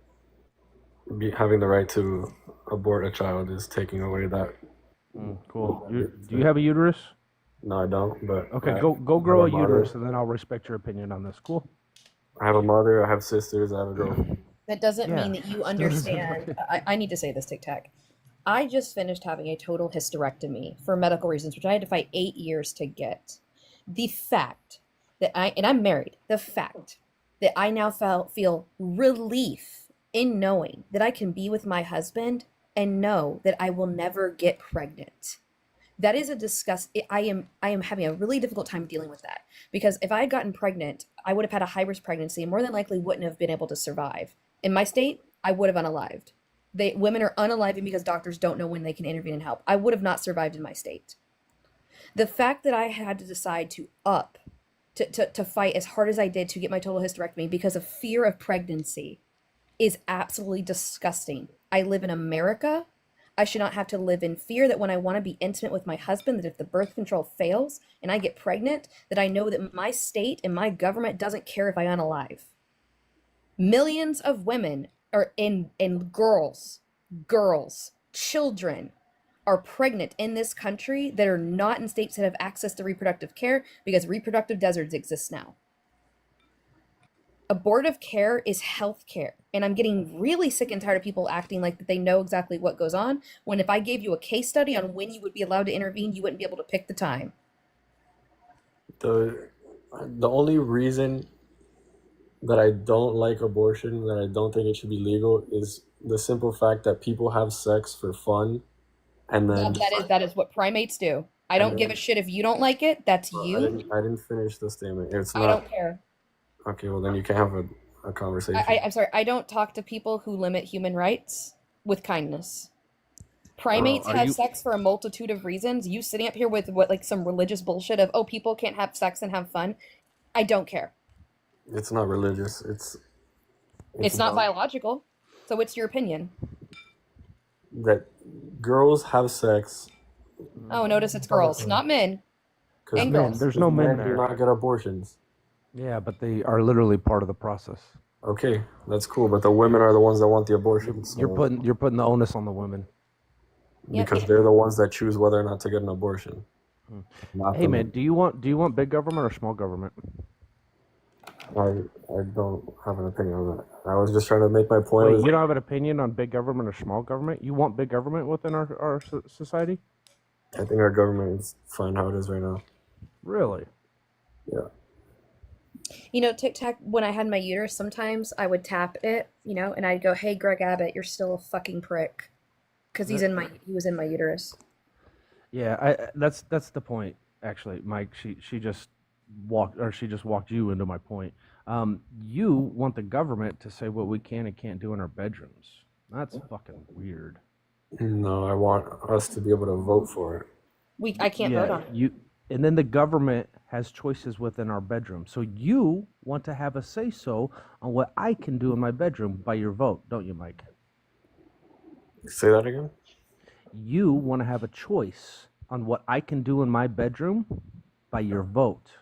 Having the right to abort a child is taking away that. Cool. Do you have a uterus? No, I don't. But Okay, go grow a uterus, and then I'll respect your opinion on this. Cool. I have a mother. I have sisters. I have a girlfriend. That doesn't Yeah. mean that you understand. I need to say this, Tic Tac. I just finished having a total hysterectomy for medical reasons, which I had to fight 8 years to get. The fact that I'm married, the fact that I now feel relief in knowing that I can be with my husband and know that I will never get pregnant. That is a disgust. I am having a really difficult time dealing with that, because if I had gotten pregnant, I would have had a high-risk pregnancy and more than likely wouldn't have been able to survive. In my state, I would have unalived. Women are unaliving because doctors don't know when they can intervene and help. I would have not survived in my state. The fact that I had to decide to fight as hard as I did to get my total hysterectomy because of fear of pregnancy is absolutely disgusting. I live in America. I should not have to live in fear that when I want to be intimate with my husband, that if the birth control fails and I get pregnant, that I know that my state and my government doesn't care if I unalive. Millions of women and girls, children are pregnant in this country that are not in states that have access to reproductive care because reproductive deserts exist now. Abortive care is health care. And I'm getting really sick and tired of people acting like that they know exactly what goes on, when if I gave you a case study on when you would be allowed to intervene, you wouldn't be able to pick the time. The only reason that I don't like abortion, that I don't think it should be legal, is the simple fact that people have sex for fun, and then That is what primates do. I don't give a shit if you don't like it. That's you. I didn't finish the statement. It's not. I don't care. Okay, well then you can have a conversation. I'm sorry. I don't talk to people who limit human rights with kindness. Primates have sex for a multitude of reasons. You sitting up here with some religious bullshit of, oh, people can't have sex and have fun. I don't care. It's not religious. It's not biological. So it's your opinion. That girls have sex. Oh, notice it's girls, not men. And men, girls. there's no men do there. not get abortions. Yeah, but they are literally part of the process. Okay, that's cool. But the women are the ones that want the abortions. You're putting the onus on the women. Because they're the ones that choose whether or not to get an abortion. Not Hey the man, do you want big government or small government? I don't have an opinion on that. I was just trying to make my point. Wait, you don't have an opinion on big government or small government? You want big government within our society? I think our government is fine how it is right now. Really? Yeah. You know, Tic Tac, when I had my uterus, sometimes I would tap it, you know, and I'd go, "Hey, Greg Abbott, you're still a fucking prick," because he was in my uterus. Yeah, that's the point. Actually, Mike, she just walked you into my point. You want the government to say what we can and can't do in our bedrooms. That's fucking weird. No, I want us to be able to vote for it. I can't vote on it. And then the government has choices within our bedroom. So you want to have a say-so on what I can do in my bedroom by your vote, don't you, Mike? Say that again? You want to have a choice on what I can do in my bedroom by your vote.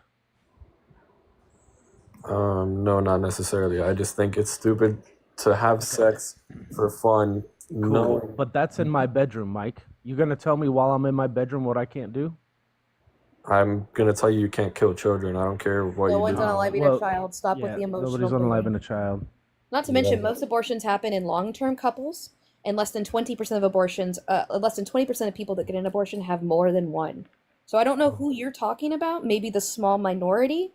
No, not necessarily. I just think it's stupid to have sex for fun. Cool. No, But that's in my bedroom, Mike. You gonna tell me while I'm in my bedroom what I can't do? I'm gonna tell you can't kill children. I don't care what No you one's do. unaliving a child. Stop with the emotional. Nobody's unaliving a child. Not to mention, most abortions happen in long-term couples, and less than 20% of abortions, less than 20% of people that get an abortion have more than one. So I don't know who you're talking about. Maybe the small minority,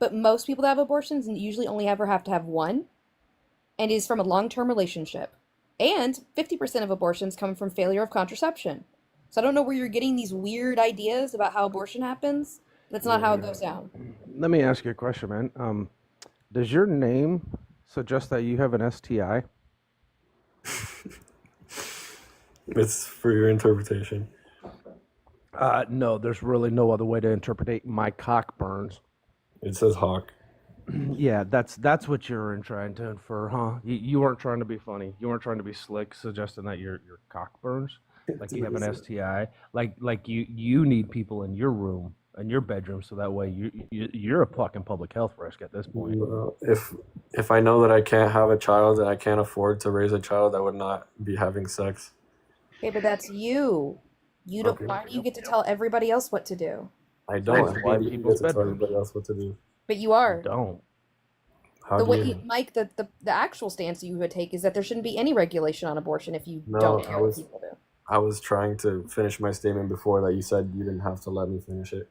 but most people that have abortions usually only ever have to have one, and is from a long-term relationship. And 50% of abortions come from failure of contraception. So I don't know where you're getting these weird ideas about how abortion happens. That's not how it goes down. Let me ask you a question, man. Does your name suggest that you have an STI? It's for your interpretation. No, there's really no other way to interpret my cock burns. It says hawk. Yeah, that's what you're trying to infer, huh? You weren't trying to be funny. You weren't trying to be slick, suggesting that your cock burns, like you have an STI. Like you need people in your room, in your bedroom, so that way you're a fucking public health risk at this point. Well, if I know that I can't have a child and I can't afford to raise a child, I would not be having sex. Okay, but that's you. You don't. Okay. Why do you get to tell everybody else what to do? I don't. Nice Why to do be you people's get to tell bedrooms. everybody else what to do? But you are. Don't. How The do way, you? Mike, the actual stance you would take is that there shouldn't be any regulation on abortion if you No, don't care what people do. I was trying to finish my statement before that. You said you didn't have to let me finish it.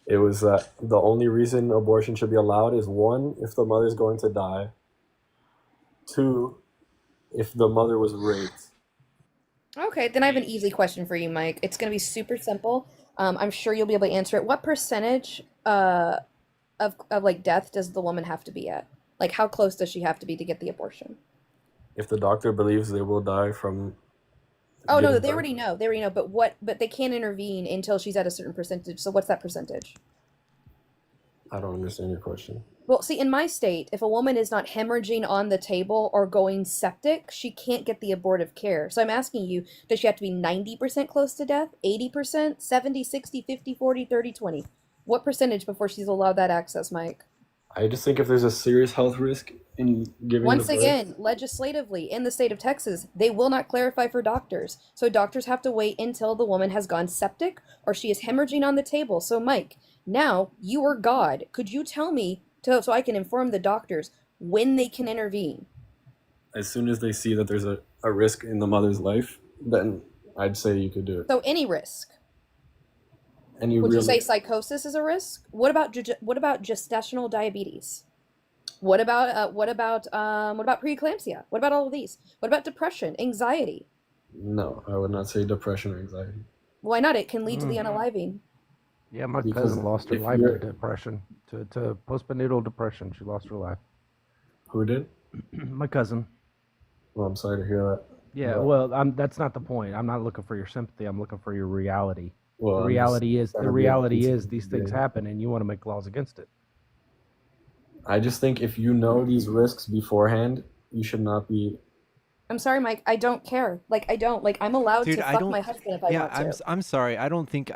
It was that the only reason abortion should be allowed is one, if the mother's going to die. Two, if the mother was raped. Okay, then I have an easy question for you, Mike. It's going to be super simple. I'm sure you'll be able to answer it. What percentage of like death does the woman have to be at? Like, how close does she have to be to get the abortion? If the doctor believes they will die from. Oh no, giving they birth, already know. They already know. But they can't intervene until she's at a certain percentage. So what's that percentage? I don't understand your question. Well, see, in my state, if a woman is not hemorrhaging on the table or going septic, she can't get the abortive care. So I'm asking you, does she have to be 90% close to death, 80%, 70, 60, 50, 40, 30, 20? What percentage before she's allowed that access, Mike? I just think if there's a serious health risk in giving Once the birth, again, legislatively, in the state of Texas, they will not clarify for doctors. So doctors have to wait until the woman has gone septic or she is hemorrhaging on the table. So, Mike, now you are God. Could you tell me, so I can inform the doctors when they can intervene? as soon as they see that there's a risk in the mother's life, then I'd say you could do it. So any risk. And you Would you really, say psychosis is a risk? What about gestational diabetes? What about preeclampsia? What about all of these? What about depression, anxiety? no, I would not say depression or anxiety. Why not? It can lead to the unaliving. Yeah, my Because cousin lost her if life you're- to depression, to postnatal depression. She lost her life. Who did? My cousin. Well, I'm sorry to hear that. Yeah, But- well, that's not the point. I'm not looking for your sympathy. I'm looking for your reality. Well, The I'm reality just is trying to be a piece of these things yeah. happen, and you want to make laws against it. I just think if you know these risks beforehand, you should not be. I'm sorry, Mike. I don't care. Like, I don't. Like, I'm allowed Dude, to I fuck don't. my husband if I Yeah, want to. I'm sorry. I don't think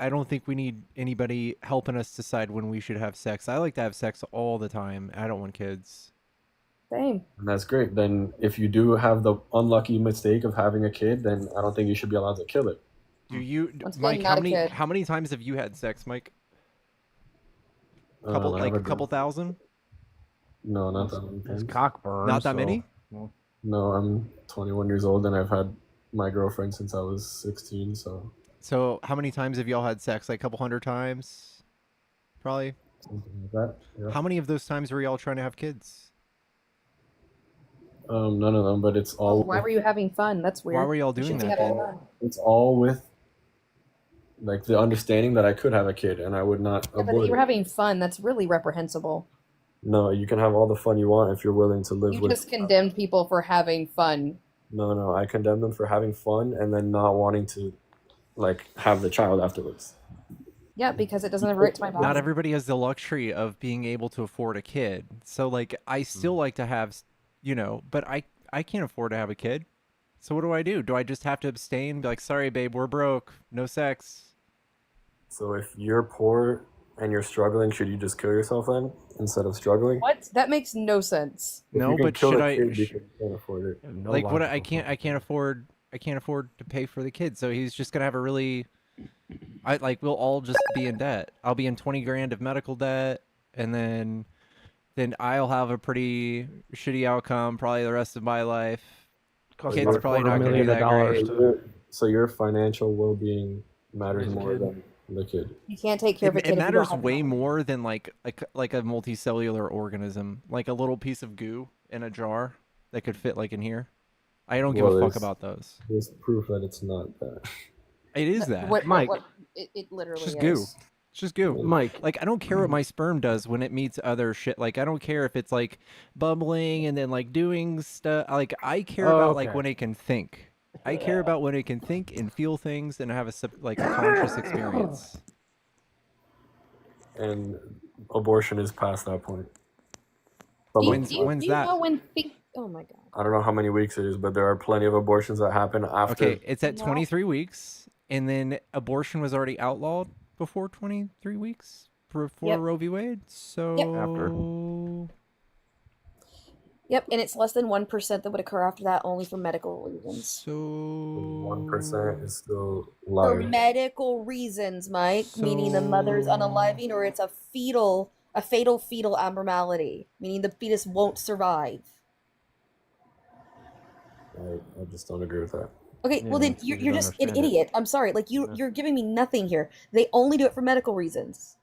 we need anybody helping us decide when we should have sex. I like to have sex all the time. I don't want kids. Same. And that's great. Then if you do have the unlucky mistake of having a kid, then I don't think you should be allowed to kill it. Do you, Once again, Mike? not a kid. How many times have you had sex, Mike? Couple I have a couple thousand. No, not that many His times. cock burns. Not that so- many? well, No, I'm 21 years old and I've had my girlfriend since I was 16. So So how many times have y'all had sex? Like a couple hundred times, probably. something like that. Yeah. How many of those times were y'all trying to have kids? None of them, but it's all. Why were you having fun? That's weird. Why were y'all You doing should be that having then? fun. It's all with like the understanding that I could have a kid and I would not Yeah, but abort you were it. having fun. That's really reprehensible. No, you can have all the fun you want if you're willing to live You with. just condemned people for having fun. No, I condemn them for having fun and then not wanting to, like, have the child afterwards. Yeah, because it doesn't have right to my body. Not everybody has the luxury of being able to afford a kid. So like I still like to have, but I can't afford to have a kid. So what do? Do I just have to abstain? Be like, sorry, babe, we're broke. No sex. So if you're poor and you're struggling, should you just kill yourself then instead of struggling? What? That makes no sense. If No, you can but kill should a I? kid because you can't afford it. Like what? I can't afford. I can't afford to pay for the kid. So he's just gonna have a really. We'll all just be in debt. I'll be in 20 grand of medical debt, and then I'll have a pretty shitty outcome probably the rest of my life. Kid's probably not gonna be that great. So your financial well-being matters more than the kid. You can't take care of a kid. It if you don't matters have way money. more than like a multicellular organism, like a little piece of goo in a jar that could fit like in here. I don't give a fuck about those. There's proof that it's not that. It is that. Mike. It literally It's just is. goo. It's just goo. Mike. Like, I don't care what my sperm does when it meets other shit. Like, I don't care if it's, like, bubbling and then, like, doing stuff. Like, I care about, like, when it can think. I care about when it can think and feel things and have a conscious experience. And abortion is past that point. When's Do you that? know when oh my god. I don't know how many weeks it is, but there are plenty of abortions that happen after. Okay, it's at 23 weeks, and then abortion was already outlawed before 23 weeks, before Roe v. Wade. So Yep, and it's less than 1% that would occur after that, only for medical reasons. So 1% is still For large. medical reasons, Mike, meaning the mother's unaliving or it's a fatal fetal abnormality, meaning the fetus won't survive. I just don't agree with that. Okay, well then you're just an idiot. I'm sorry. Like you're giving me nothing here. They only do it for medical reasons.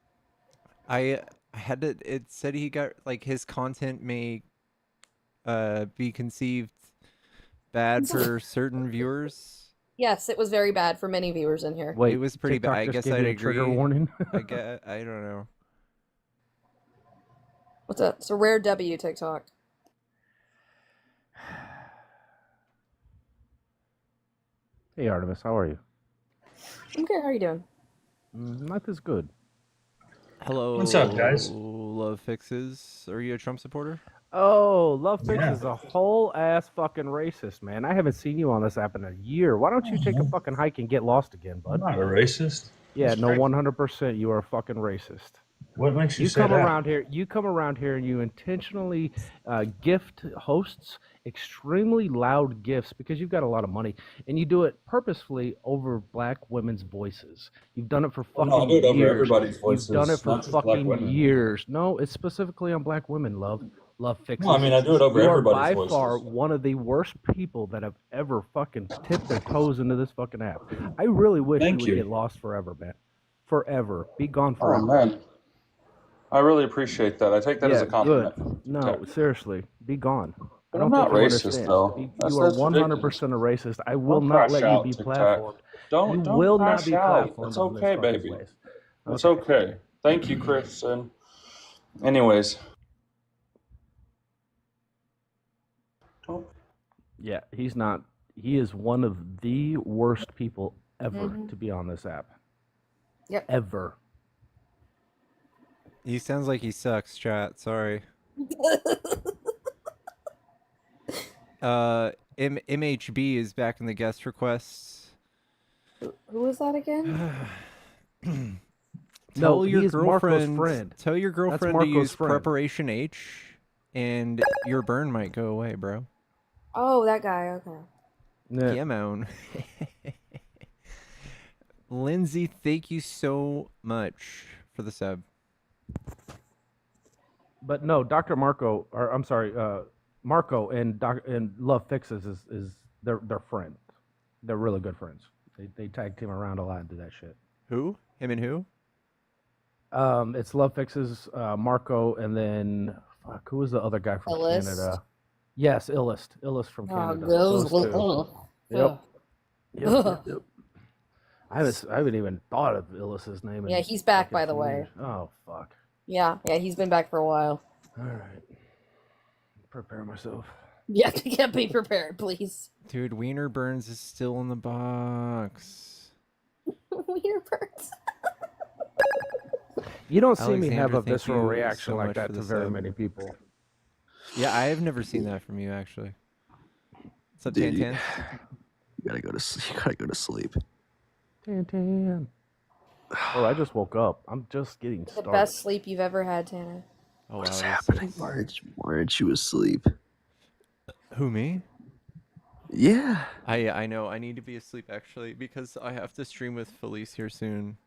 I had to. It said he got like his content may be conceived bad for certain viewers. Yes, it was very bad for many viewers in here. Wait, it was pretty TikTok bad. I just guess gave I'd you a agree. trigger warning. I don't know. What's up? It's a rare W, TikTok. Hey Artemis, how are you? I'm good. How are you doing? Not as good. Hello. What's up, guys? Love Fixes. Are you a Trump supporter? Oh, Love Fix Yeah. is a whole ass fucking racist, man. I haven't seen you on this app in a year. Why don't you take a fucking hike and get lost again, bud? I'm not a racist. Yeah, That's no, crazy. 100%. You are a fucking racist. What makes you You say come that? around here. You come around here and you intentionally gift hosts extremely loud gifts because you've got a lot of money, and you do it purposefully over black women's voices. You've done it for Well, fucking no, I do it over years. everybody's voices, You've done it for not just black fucking women. years. No, it's specifically on black women. Love Fixes. No, I mean, I do it over You are everybody's by voices. far one of the worst people that have ever fucking tipped their toes into this fucking app. I really wish Thank you would you. get lost forever, man. Forever. Be gone Oh, forever. man. I really appreciate that. I take that as a compliment. Good. No, seriously, be gone. But I I'm don't not think you racist, understand. though. You That's are ridiculous. 100% a racist. I will Don't not crash let you out, be TikTok. platformed. Don't You will not crash be out. platformed It's on this okay, fucking baby. place. It's okay. Thank you, Chris. And anyways, Yeah, he's not. He is one of the worst people ever Mhm. to be on this app. Yep. Ever. He sounds like he sucks, chat. Sorry. MHB is back in the guest requests. Who was that again? Tell your he is Marco's girlfriend. friend. Tell your That's girlfriend to Marco's use friend. Preparation H, and your burn might go away, bro. Oh, that guy. Okay. Yeah, man. Lindsay, thank you so much for the sub. But no, Dr. Marco, or I'm sorry, Marco and Love Fixes is they're friends. They're really good friends. They tag team around a lot and do that shit. Who? Him and who? It's Love Fixes, Marco, and then fuck, who was the other guy from Illest? Canada? Yes, Illest from Canada. Those Those two. Yep. Ugh. Yep. I haven't even thought of Illest's name. Yeah, in he's back, fucking by the 2 way. years. Oh fuck. Yeah, he's been back for a while. All right. Prepare myself. Yeah, be prepared, please. Dude, Wiener Burns is still in the box. Wiener Burns. You don't see me Alexander, have a thank visceral you reaction so like much that for to the very sub. many people. Yeah, I have never seen that from you, actually. What's up, Dude, Tan? You gotta go to sleep. Tan. Oh, I just woke up. I'm just getting The started. best sleep you've ever had, Tanner. Oh, What is wow, happening? Why aren't you asleep? Who, me? Yeah. I know. I need to be asleep, actually, because I have to stream with Felice here soon.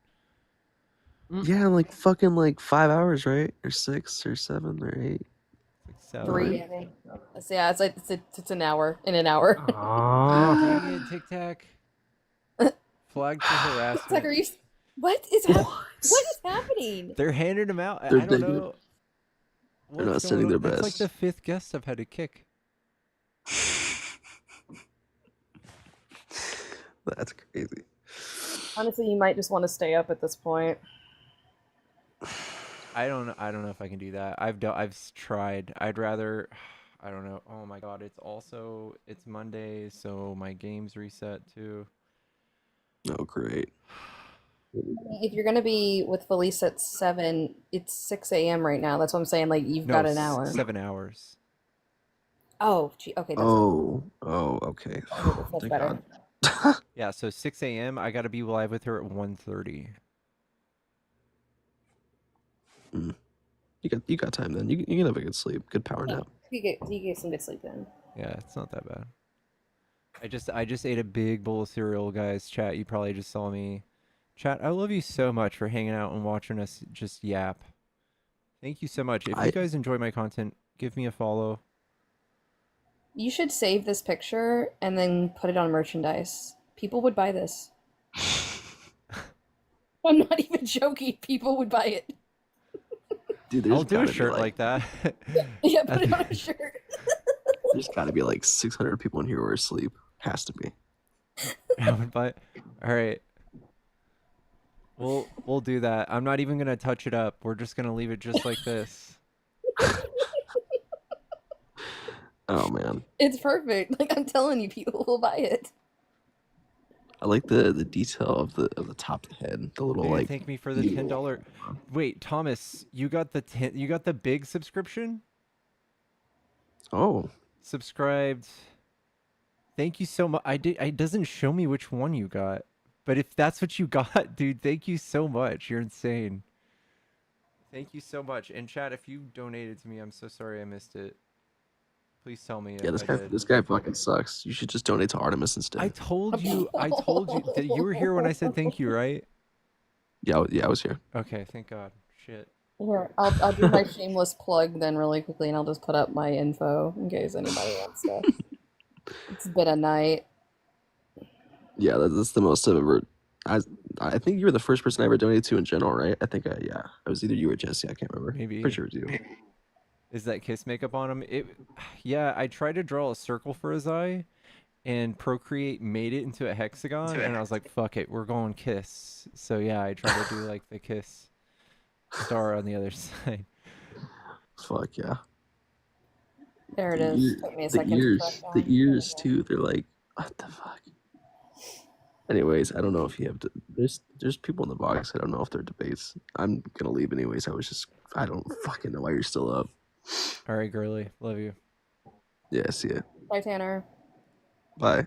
Yeah, like fucking like 5 hours, right? Or 6 or 7 or 8. 3, I think. So yeah, it's an hour. In an hour. Dang it, Tic Tac. Flagged for harassment. Like, are you? What is happening? What is happening? They're handing him out. They're I don't negative. know. They're not what's sending going their on. best. It's like the 5th guest I've had to kick. That's crazy. Honestly, you might just want to stay up at this point. I don't know if I can do that. I've tried. I'd rather. I don't know. Oh my god! It's Monday, so my game's reset too. Oh great. If you're gonna be with Felice at 7, it's 6 a.m. right now. That's what I'm saying. Like you've got an hour. 7 hours. Oh, gee, okay. That's Okay. That's Thank better. God. Yeah, so 6 a.m. I gotta be live with her at 1:30. You got time then. You can have a good sleep, good power nap. You get some good sleep then. Yeah, it's not that bad. I just ate a big bowl of cereal, guys. Chat, you probably just saw me. Chat, I love you so much for hanging out and watching us just yap. Thank you so much. If you guys enjoy my content, give me a follow. You should save this picture and then put it on merchandise. People would buy this. I'm not even joking. People would buy it. Dude, I'll do a shirt like that. Yeah, put it on a shirt. There's got to be like 600 people in here who are asleep. Has to be. I would buy. All right. We'll do that. I'm not even gonna touch it up. We're just gonna leave it just like this. Oh man, It's perfect. Like I'm telling you, people will buy it. I like the detail of the top of the head. The little Dude, like. thank me for the $10. Wait, Thomas, you got the big subscription? Oh. Subscribed. Thank you so much. It doesn't show me which one you got. But if that's what you got, dude, thank you so much. You're insane. Thank you so much. And chat, if you donated to me, I'm so sorry I missed it. Please tell me. Yeah, if I did. this guy fucking sucks. You should just donate to Artemis instead. I told you that you were here when I said thank you, right? Yeah, I was here. Okay, thank God. Shit. Here, I'll do my shameless plug then really quickly, and I'll just put up my info in case anybody wants to. It's been a night. Yeah, that's the most I've ever. I think you were the first person I ever donated to in general, right? I think it was either you or Jesse. I can't remember. Maybe. Pretty sure it was you. Is that kiss makeup on him? Yeah, I tried to draw a circle for his eye, and Procreate made it into a hexagon, and I was like, fuck it, we're going kiss. So yeah, I tried to do like the kiss star on the other side. Fuck yeah. There it is. Took me a second to track down. The ears too. They're like, what the fuck? Anyways, I don't know if you have to. There's people in the box. I don't know if they're debates. I'm gonna leave anyways. I don't fucking know why you're still up. All right, girly, love you. Yeah, see ya. Bye, Tanner. Bye.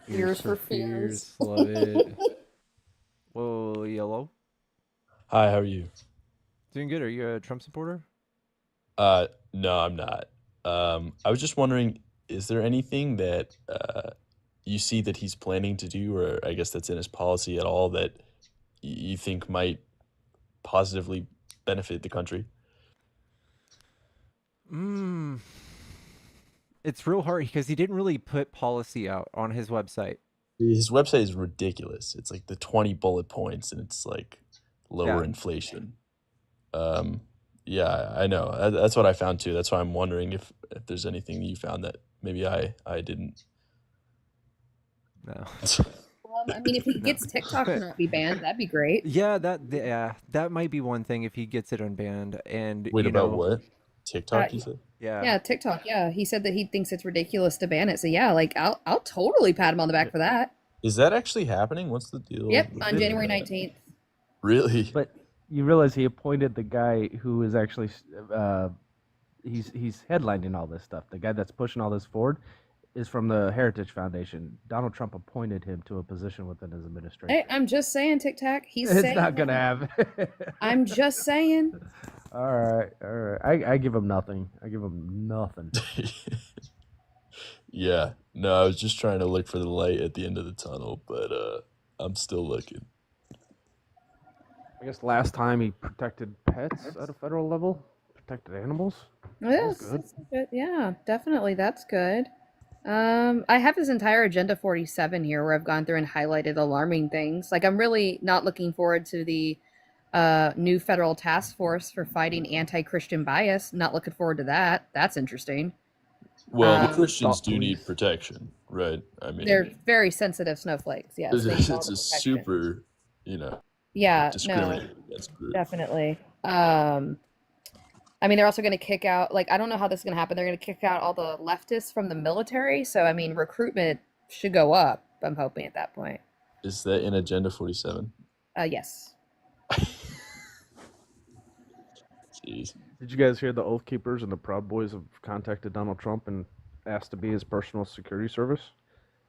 Fears for fears. Love it. Whoa, yellow. Hi, how are you? Doing good. Are you a Trump supporter? No, I'm not. I was just wondering, is there anything that you see that he's planning to do, or I guess that's in his policy at all, that you think might positively benefit the country? It's real hard because he didn't really put policy out on his website. His website is ridiculous. It's like the 20 bullet points, and it's like lower inflation. Yeah, I know. That's what I found too. That's why I'm wondering if there's anything you found that maybe I didn't. No. I mean, if he gets TikTok to not be banned, that'd be great. Yeah, that might be one thing if he gets it unbanned. And Wait, you about know, what? TikTok, you said? Yeah, TikTok. Yeah, he said that he thinks it's ridiculous to ban it. So yeah, like I'll totally pat him on the back for that. Is that actually happening? What's the deal? Yep, with on it? January 19th. Really? But you realize he appointed the guy who is actually he's headlining all this stuff. The guy that's pushing all this forward is from the Heritage Foundation. Donald Trump appointed him to a position within his administration. Hey, I'm just saying, TikTok. He's It's saying not gonna happen. I'm just saying. All right. I give him nothing. I give him nothing. Yeah. No, I was just trying to look for the light at the end of the tunnel, but I'm still looking. I guess last time he protected pets at a federal level, protected animals. Yes, That's good. good. Yeah, definitely. That's good. I have this entire Agenda 47 here where I've gone through and highlighted alarming things. Like I'm really not looking forward to the new federal task force for fighting anti-Christian bias. Not looking forward to that. That's interesting. Well, the Christians do need protection, right? I mean, They're very sensitive snowflakes. Yes, they need all it's the a protection. super, Yeah, no, discriminated against group. definitely. I mean, they're also going to kick out, like, I don't know how this is going to happen. They're going to kick out all the leftists from the military. So, I mean, recruitment should go up, I'm hoping, at that point. Is that in Agenda 47? Yes. Jeez. Did you guys hear the Oath Keepers and the Proud Boys have contacted Donald Trump and asked to be his personal security service?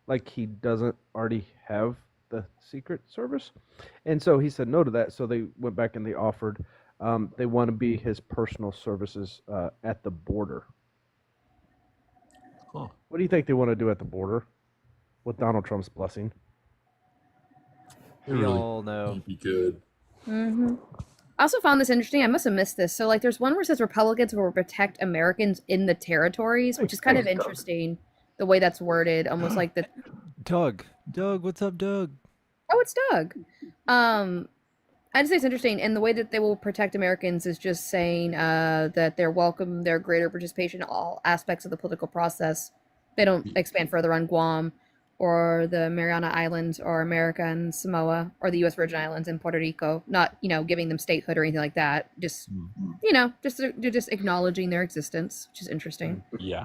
Like he doesn't already have the Secret Service. And so he said no to that. So they went back and they offered, they want to be his personal services at the border. Huh. What do you think they want to do at the border with Donald Trump's blessing? we all know. Be good. Mm-hmm. I also found this interesting. I must have missed this. So, like, there's one where it says Republicans will protect Americans in the territories, which is kind of interesting, the way that's worded, almost like the... Doug, what's up, Doug? Oh, it's Doug. I'd say it's interesting, and the way that they will protect Americans is just saying that they're welcome, their greater participation in all aspects of the political process. They don't expand further on Guam or the Mariana Islands or America and Samoa or the U.S. Virgin Islands and Puerto Rico. Not, giving them statehood or anything like that. Just, just acknowledging their existence, which is interesting. Yeah.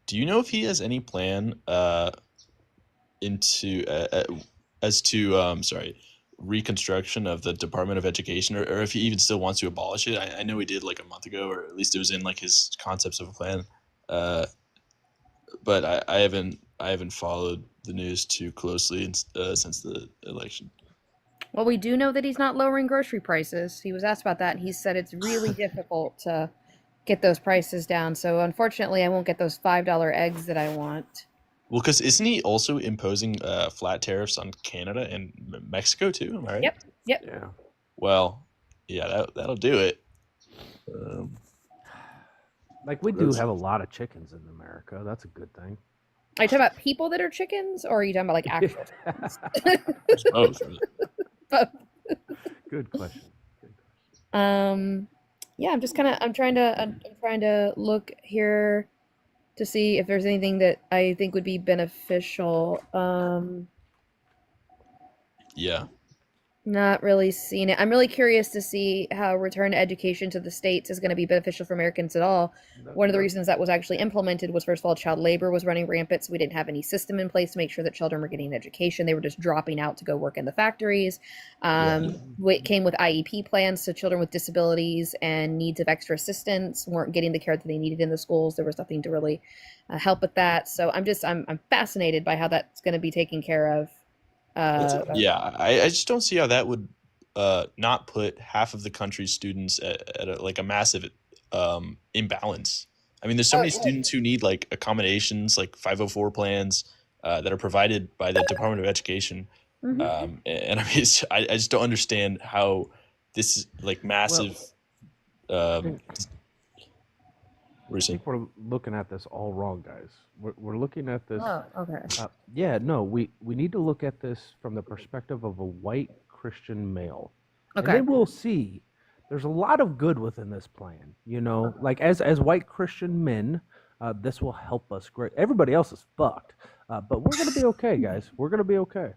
Do you know if he has any plan reconstruction of the Department of Education, or if he even still wants to abolish it? I know he did like a month ago, or at least it was in like his concepts of a plan. But I haven't followed the news too closely since the election. Well, we do know that he's not lowering grocery prices. He was asked about that, and he said it's really difficult to get those prices down. So unfortunately, I won't get those $5 eggs that I want. Well, because isn't he also imposing flat tariffs on Canada and Mexico too? Am I right? Yep. Yeah. Well, yeah, that'll do it. Like we do have a lot of chickens in America. That's a good thing. Are you talking about people that are chickens, or are you talking about like actual chickens? Both. Both. Good question. Yeah, I'm trying to look here to see if there's anything that I think would be beneficial. Yeah. Not really seeing it. I'm really curious to see how return to education to the states is going to be beneficial for Americans at all. One of the reasons that was actually implemented was, first of all, child labor was running rampant, so we didn't have any system in place to make sure that children were getting an education. They were just dropping out to go work in the factories. It came with IEP plans, so children with disabilities and needs of extra assistance weren't getting the care that they needed in the schools. There was nothing to really help with that. So I'm fascinated by how that's going to be taken care of. I just don't see how that would not put half of the country's students at a massive imbalance. I mean, there's so many students who need like accommodations, like 504 plans that are provided by the Department of Education. Mm-hmm. And I mean, I just don't understand how this like massive I What are you saying? think we're looking at this all wrong, guys. We're looking at this. Oh, okay. Yeah, no, we need to look at this from the perspective of a white Christian male, and Okay. then we'll see. There's a lot of good within this plan. You know, like as white Christian men, this will help us great. Everybody else is fucked, but we're gonna be okay, guys. We're gonna be okay.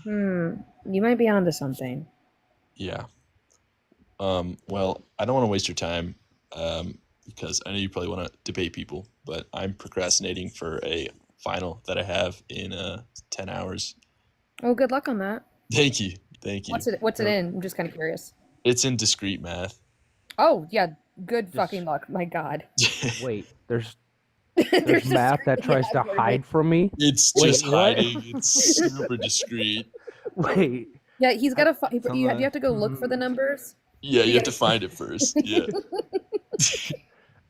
You might be onto something. Yeah. Well, I don't want to waste your time because I know you probably want to debate people, but I'm procrastinating for a final that I have in 10 hours. Oh, good luck on that. Thank you. Thank you. What's it in? I'm just kind of curious. It's in discrete math. Oh, yeah. Good fucking luck. My God. Wait, there's There's math that tries to hide from me. It's Wait, just what? hiding. It's super discreet. Wait. Yeah, he's got to. You on have to go look for the numbers. Yeah, you have to find it first. Yeah.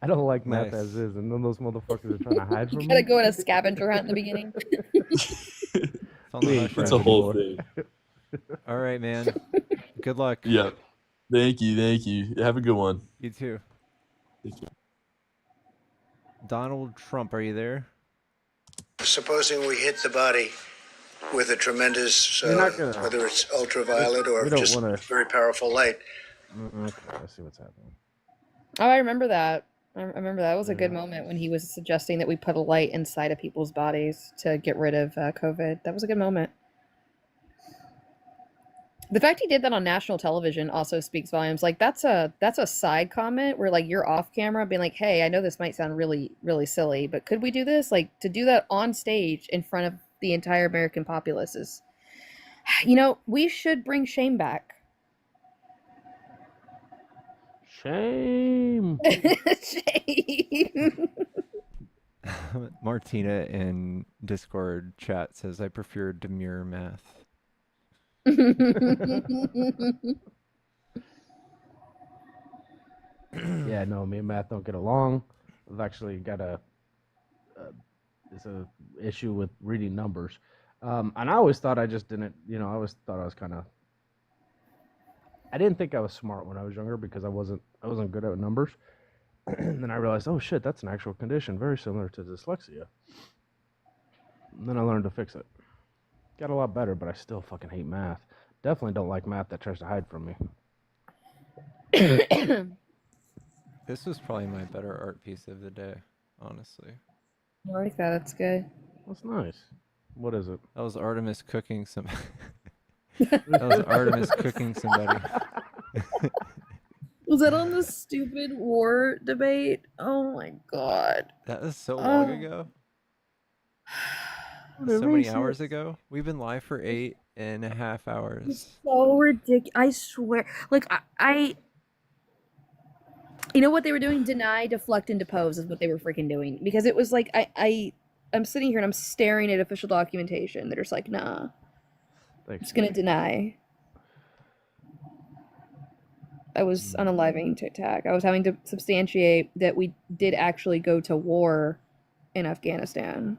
I don't like math Nice. as is, and then those motherfuckers are trying to hide from You me. gotta go on a scavenger hunt in the beginning. It's on the We hush ain't for friends It's a whole anymore. thing. All right, man. Good luck. Yeah. Thank you. Thank you. Have a good one. You too. Thank you. Donald Trump, are you there? Supposing we hit the body with a tremendous, You're not gonna- whether it's ultraviolet We or don't just wanna- very powerful light. Okay, let's see what's happening. Oh, I remember that. I remember that. It was a good moment when he was suggesting that we put a light inside of people's bodies to get rid of COVID. That was a good moment. The fact he did that on national television also speaks volumes. Like that's a side comment where like you're off camera being like, "Hey, I know this might sound really really silly, but could we do this?" Like to do that on stage in front of the entire American populace is, you know, we should bring shame back. Shame. Shame. Martina in Discord chat says, I prefer demure math. Yeah, no, me and Matt don't get along. I've actually got it's a issue with reading numbers, and I always thought I just didn't. You know, I always thought I was kind of. I didn't think I was smart when I was younger because I wasn't good at numbers. And then I realized, oh shit, that's an actual condition, very similar to dyslexia. And then I learned to fix it. Got a lot better, but I still fucking hate math. Definitely don't like math that tries to hide from me. This was probably my better art piece of the day, honestly. I like that. That's good. That's nice. What is it? That was Artemis cooking some. That was Artemis cooking somebody. Was that on the stupid war debate? Oh my god. That was so long ago. So many hours ago. We've been live for 8.5 hours. So ridiculous. I swear. Like, I you know what they were doing? Deny, deflect, and depose is what they were freaking doing. Because it was like, I'm sitting here and I'm staring at official documentation. They're just like, nah. I'm just gonna deny. I was unaliving TikTok. I was having to substantiate that we did actually go to war in Afghanistan.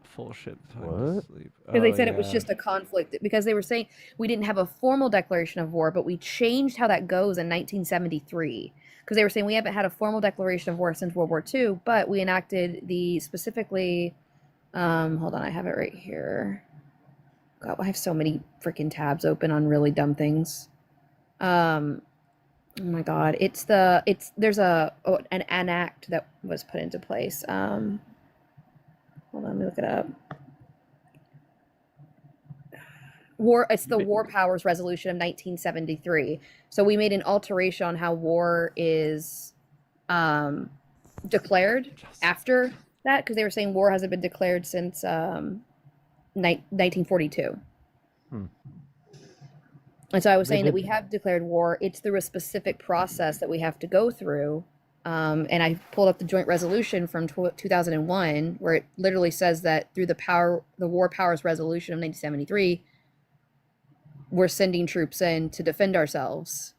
Full shit time to sleep. Because they said it was just a conflict. Because they were saying we didn't have a formal declaration of war, but we changed how that goes in 1973. Because they were saying we haven't had a formal declaration of war since World War II, but we enacted the specifically. Hold on, I have it right here. God, I have so many freaking tabs open on really dumb things. Oh my God, there's an act that was put into place. Hold on, let me look it up. It's the War Powers Resolution of 1973. So we made an alteration on how war is declared after that, because they were saying war hasn't been declared since 1942. And so I was saying that we have declared war. It's through a specific process that we have to go through. And I pulled up the joint resolution from 2001, where it literally says that through the War Powers Resolution of 1973, we're sending troops in to defend ourselves.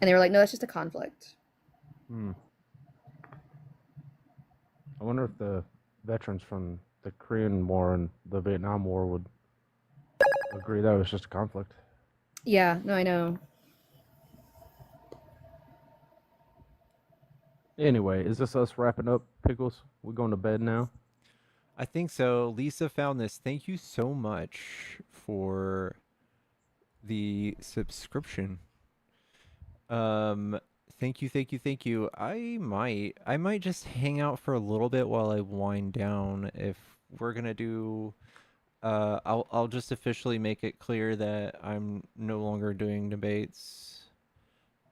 And they were like, no, that's just a conflict. I wonder if the veterans from the Korean War and the Vietnam War would agree that it was just a conflict. Yeah, no, I know. Anyway, is this us wrapping up, Pickles? We going to bed now? I think so. Lisa found this. Thank you so much for the subscription. Um, thank you, thank you, thank you. I might just hang out for a little bit while I wind down. If we're gonna do, I'll just officially make it clear that I'm no longer doing debates.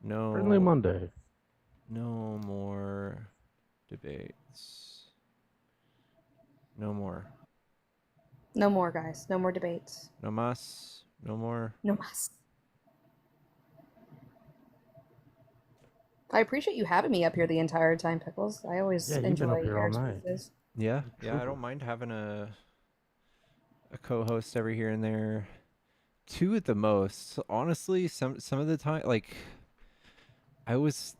Friendly No, Monday. no more debates. No more. No more, guys. No more debates. No mas. No more. No mas. I appreciate you having me up here the entire time, Pickles. I always Yeah, you've been enjoy up here all your night. spaces. Yeah, You're yeah, I trooper. don't mind having a co-host every here and there. Two at the most. Honestly, some of the time, like I was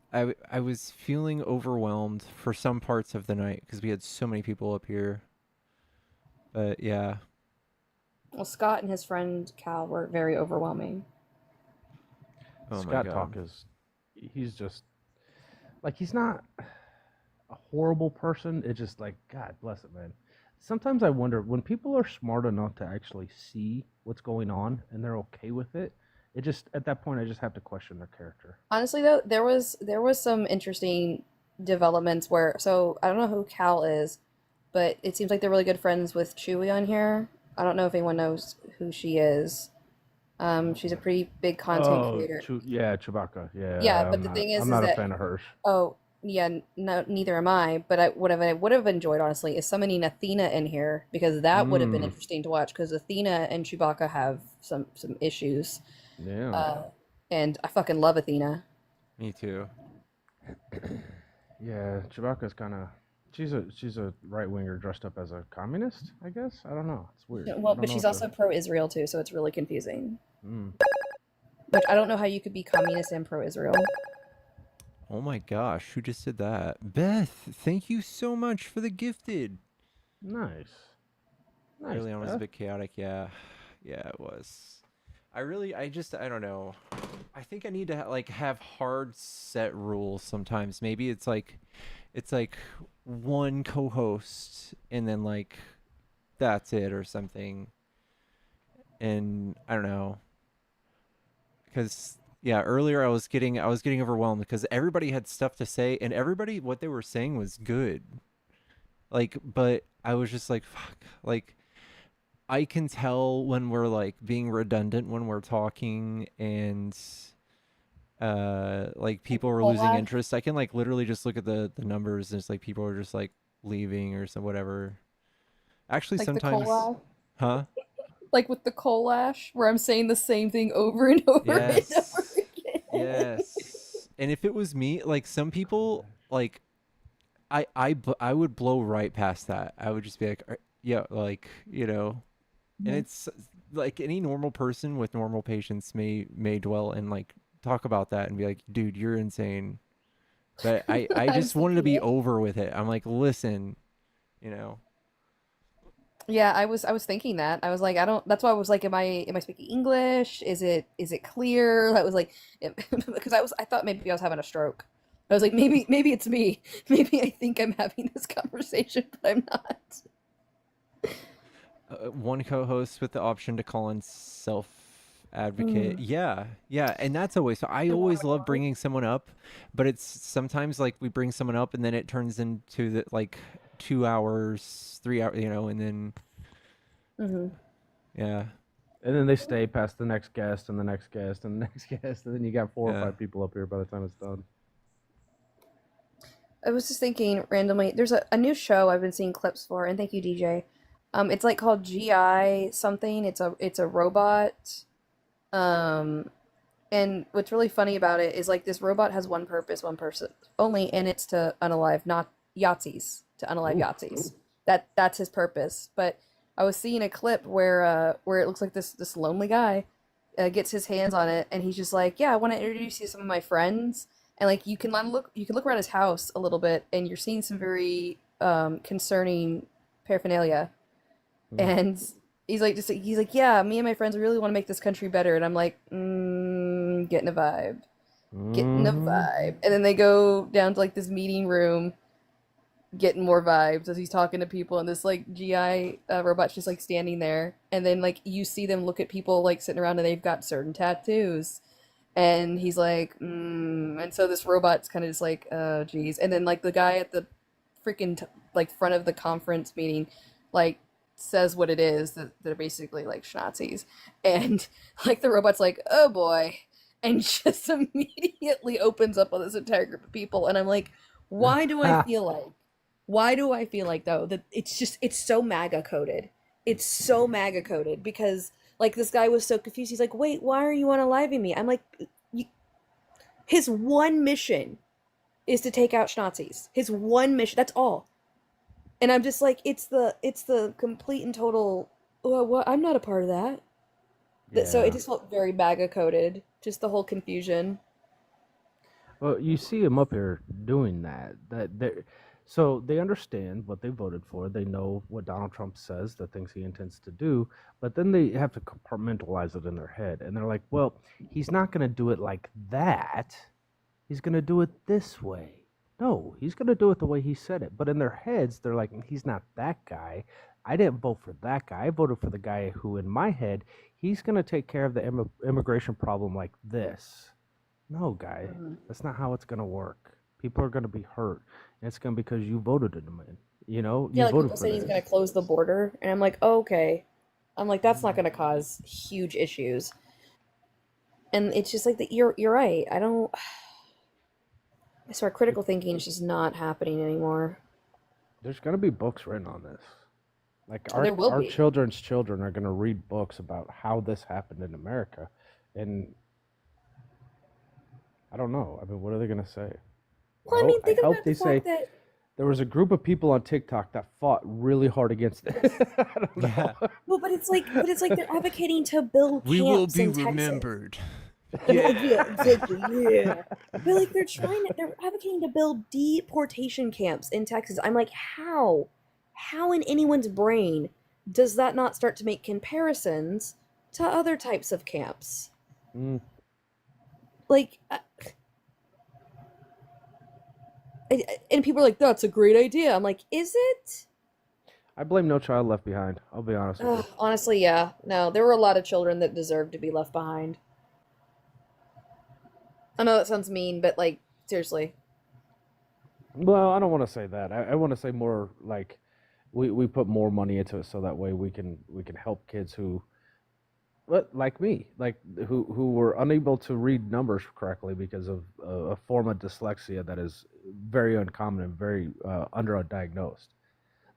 feeling overwhelmed for some parts of the night because we had so many people up here. But yeah, Well, Scott and his friend Cal were very overwhelming. oh my Scott god. Talk is, he's just, like, he's not a horrible person. It's just like, God bless it, man. Sometimes I wonder when people are smart enough to actually see what's going on and they're okay with it. It just, at that point, I just have to question their character. Honestly, though, there was some interesting developments where, so I don't know who Cal is, but it seems like they're really good friends with Chewie on here. I don't know if anyone knows who she is. She's a pretty big content Oh, creator. yeah, Chewbacca. Yeah, Yeah, but the thing is I'm not a that fan of hers. oh yeah, no, neither am I. But I would have enjoyed honestly is summoning Athena in here because that would have been interesting to watch because Athena and Chewbacca have some issues. Yeah. And I fucking love Athena. Me too. Yeah, Chewbacca's kind of, she's a right winger dressed up as a communist, I guess. I don't know. It's weird. Well, I don't but know she's what also pro-Israel too, so it's really confusing. Mm. Which I don't know how you could be communist and pro-Israel. Oh my gosh, who just did that? Beth, thank you so much for the gifted. Nice. Nice. Early on was a Beth. bit chaotic, yeah. Yeah, it was. I don't know. I think I need to like have hard set rules sometimes. Maybe it's like one co-host and then like that's it or something. And I don't know. Cuz yeah, earlier I was getting overwhelmed because everybody had stuff to say and everybody what they were saying was good. Like but I was just like fuck. Like I can tell when we're like being redundant when we're talking and like people are losing Collage? interest. I can like literally just look at the numbers and it's like people are just like leaving or some whatever. Actually Like the sometimes collage? huh? Like with the collage, where I'm saying the same thing over and over and over Yes. again. Yes. And if it was me, like some people like I would blow right past that. I would just be like yeah, like, you know, and it's like any normal person with normal patience may dwell and like talk about that and be like, dude, you're insane. But I I'm just wanted to thinking be it. over with it. I'm like, listen, you know. Yeah, I was thinking that. I was like, I don't. That's why I was like, am I speaking English? Is it clear? That was like, because I thought maybe I was having a stroke. I was like, maybe it's me. Maybe I think I'm having this conversation, but I'm not. One co-host with the option to call in self advocate. Yeah. Yeah, and that's always so I always love bringing someone up, but it's sometimes like we bring someone up and then it turns into the like 2 hours, 3 hours, you know, and then Mm-hmm. yeah. And then they stay past the next guest and the next guest and the next guest, and then you got 4 or Yeah. 5 people up here by the time it's done. I was just thinking randomly. There's a new show I've been seeing clips for, and thank you, DJ. It's like called GI something. It's a robot. Um, and what's really funny about it is like this robot has one purpose, one person only, and it's to unalive not Yahtzees, to unalive Yahtzees. That's his purpose. But I was seeing a clip where it looks like this lonely guy gets his hands on it, and he's just like, yeah, I want to introduce you to some of my friends. And like you can look around his house a little bit, and you're seeing some very concerning paraphernalia. And he's like, yeah, me and my friends really want to make this country better. And I'm like, getting a vibe. getting a vibe. And then they go down to like this meeting room, getting more vibes as he's talking to people, and this like GI robot's just like standing there, and then like you see them look at people like sitting around and they've got certain tattoos, and he's like, and so this robot's kind of just like, oh geez, and then like the guy at the freaking like front of the conference meeting, like says what it is, that they're basically like Nazis, and like the robot's like, oh boy, and just immediately opens up on this entire group of people, and I'm like, why do I feel like? Why do I feel like though that it's so MAGA coded? It's so MAGA coded because like this guy was so confused. He's like, "Wait, why are you unaliving me?" I'm like, his one mission is to take out Nazis. His one mission. That's all. And I'm just like, it's the complete and total. Well, what? I'm not a part of that. So it just felt very MAGA coded. Just the whole confusion. Well, you see him up here doing that. So they understand what they voted for. They know what Donald Trump says, the things he intends to do, but then they have to compartmentalize it in their head. And they're like, well, he's not going to do it like that. He's going to do it this way. No, he's going to do it the way he said it. But in their heads, they're like, he's not that guy. I didn't vote for that guy. I voted for the guy who, in my head, he's going to take care of the immigration problem like this. No, guy, that's not how it's going to work. People are going to be hurt. And it's going to be because you voted him in. You know? Yeah, You like voted people for saying he's this. going to close the border. And I'm like, oh, okay. I'm like, that's not going to cause huge issues. And it's just like, you're right. I swear, critical thinking is just not happening anymore. There's going to be books written on this. Like There will our be. children's children are going to read books about how this happened in America. And I don't know. I mean, what are they going to say? Well, I mean, think hope about they the say fact that there was a group of people on TikTok that fought really hard against this. I don't know. well, but it's like they're advocating to build We will camps be in Texas. remembered. Yeah, exactly. Yeah, but like they're advocating to build deportation camps in Texas. I'm like, how in anyone's brain does that not start to make comparisons to other types of camps? Like, and people are like, that's a great idea. I'm like, is it? I blame No Child Left Behind. I'll be honest with you. Honestly, yeah. No, there were a lot of children that deserved to be left behind. I know that sounds mean, but like, seriously. Well, I don't want to say that. I want to say more like we put more money into it so that way we can help kids who, like me, like who were unable to read numbers correctly because of a form of dyslexia that is very uncommon and very underdiagnosed.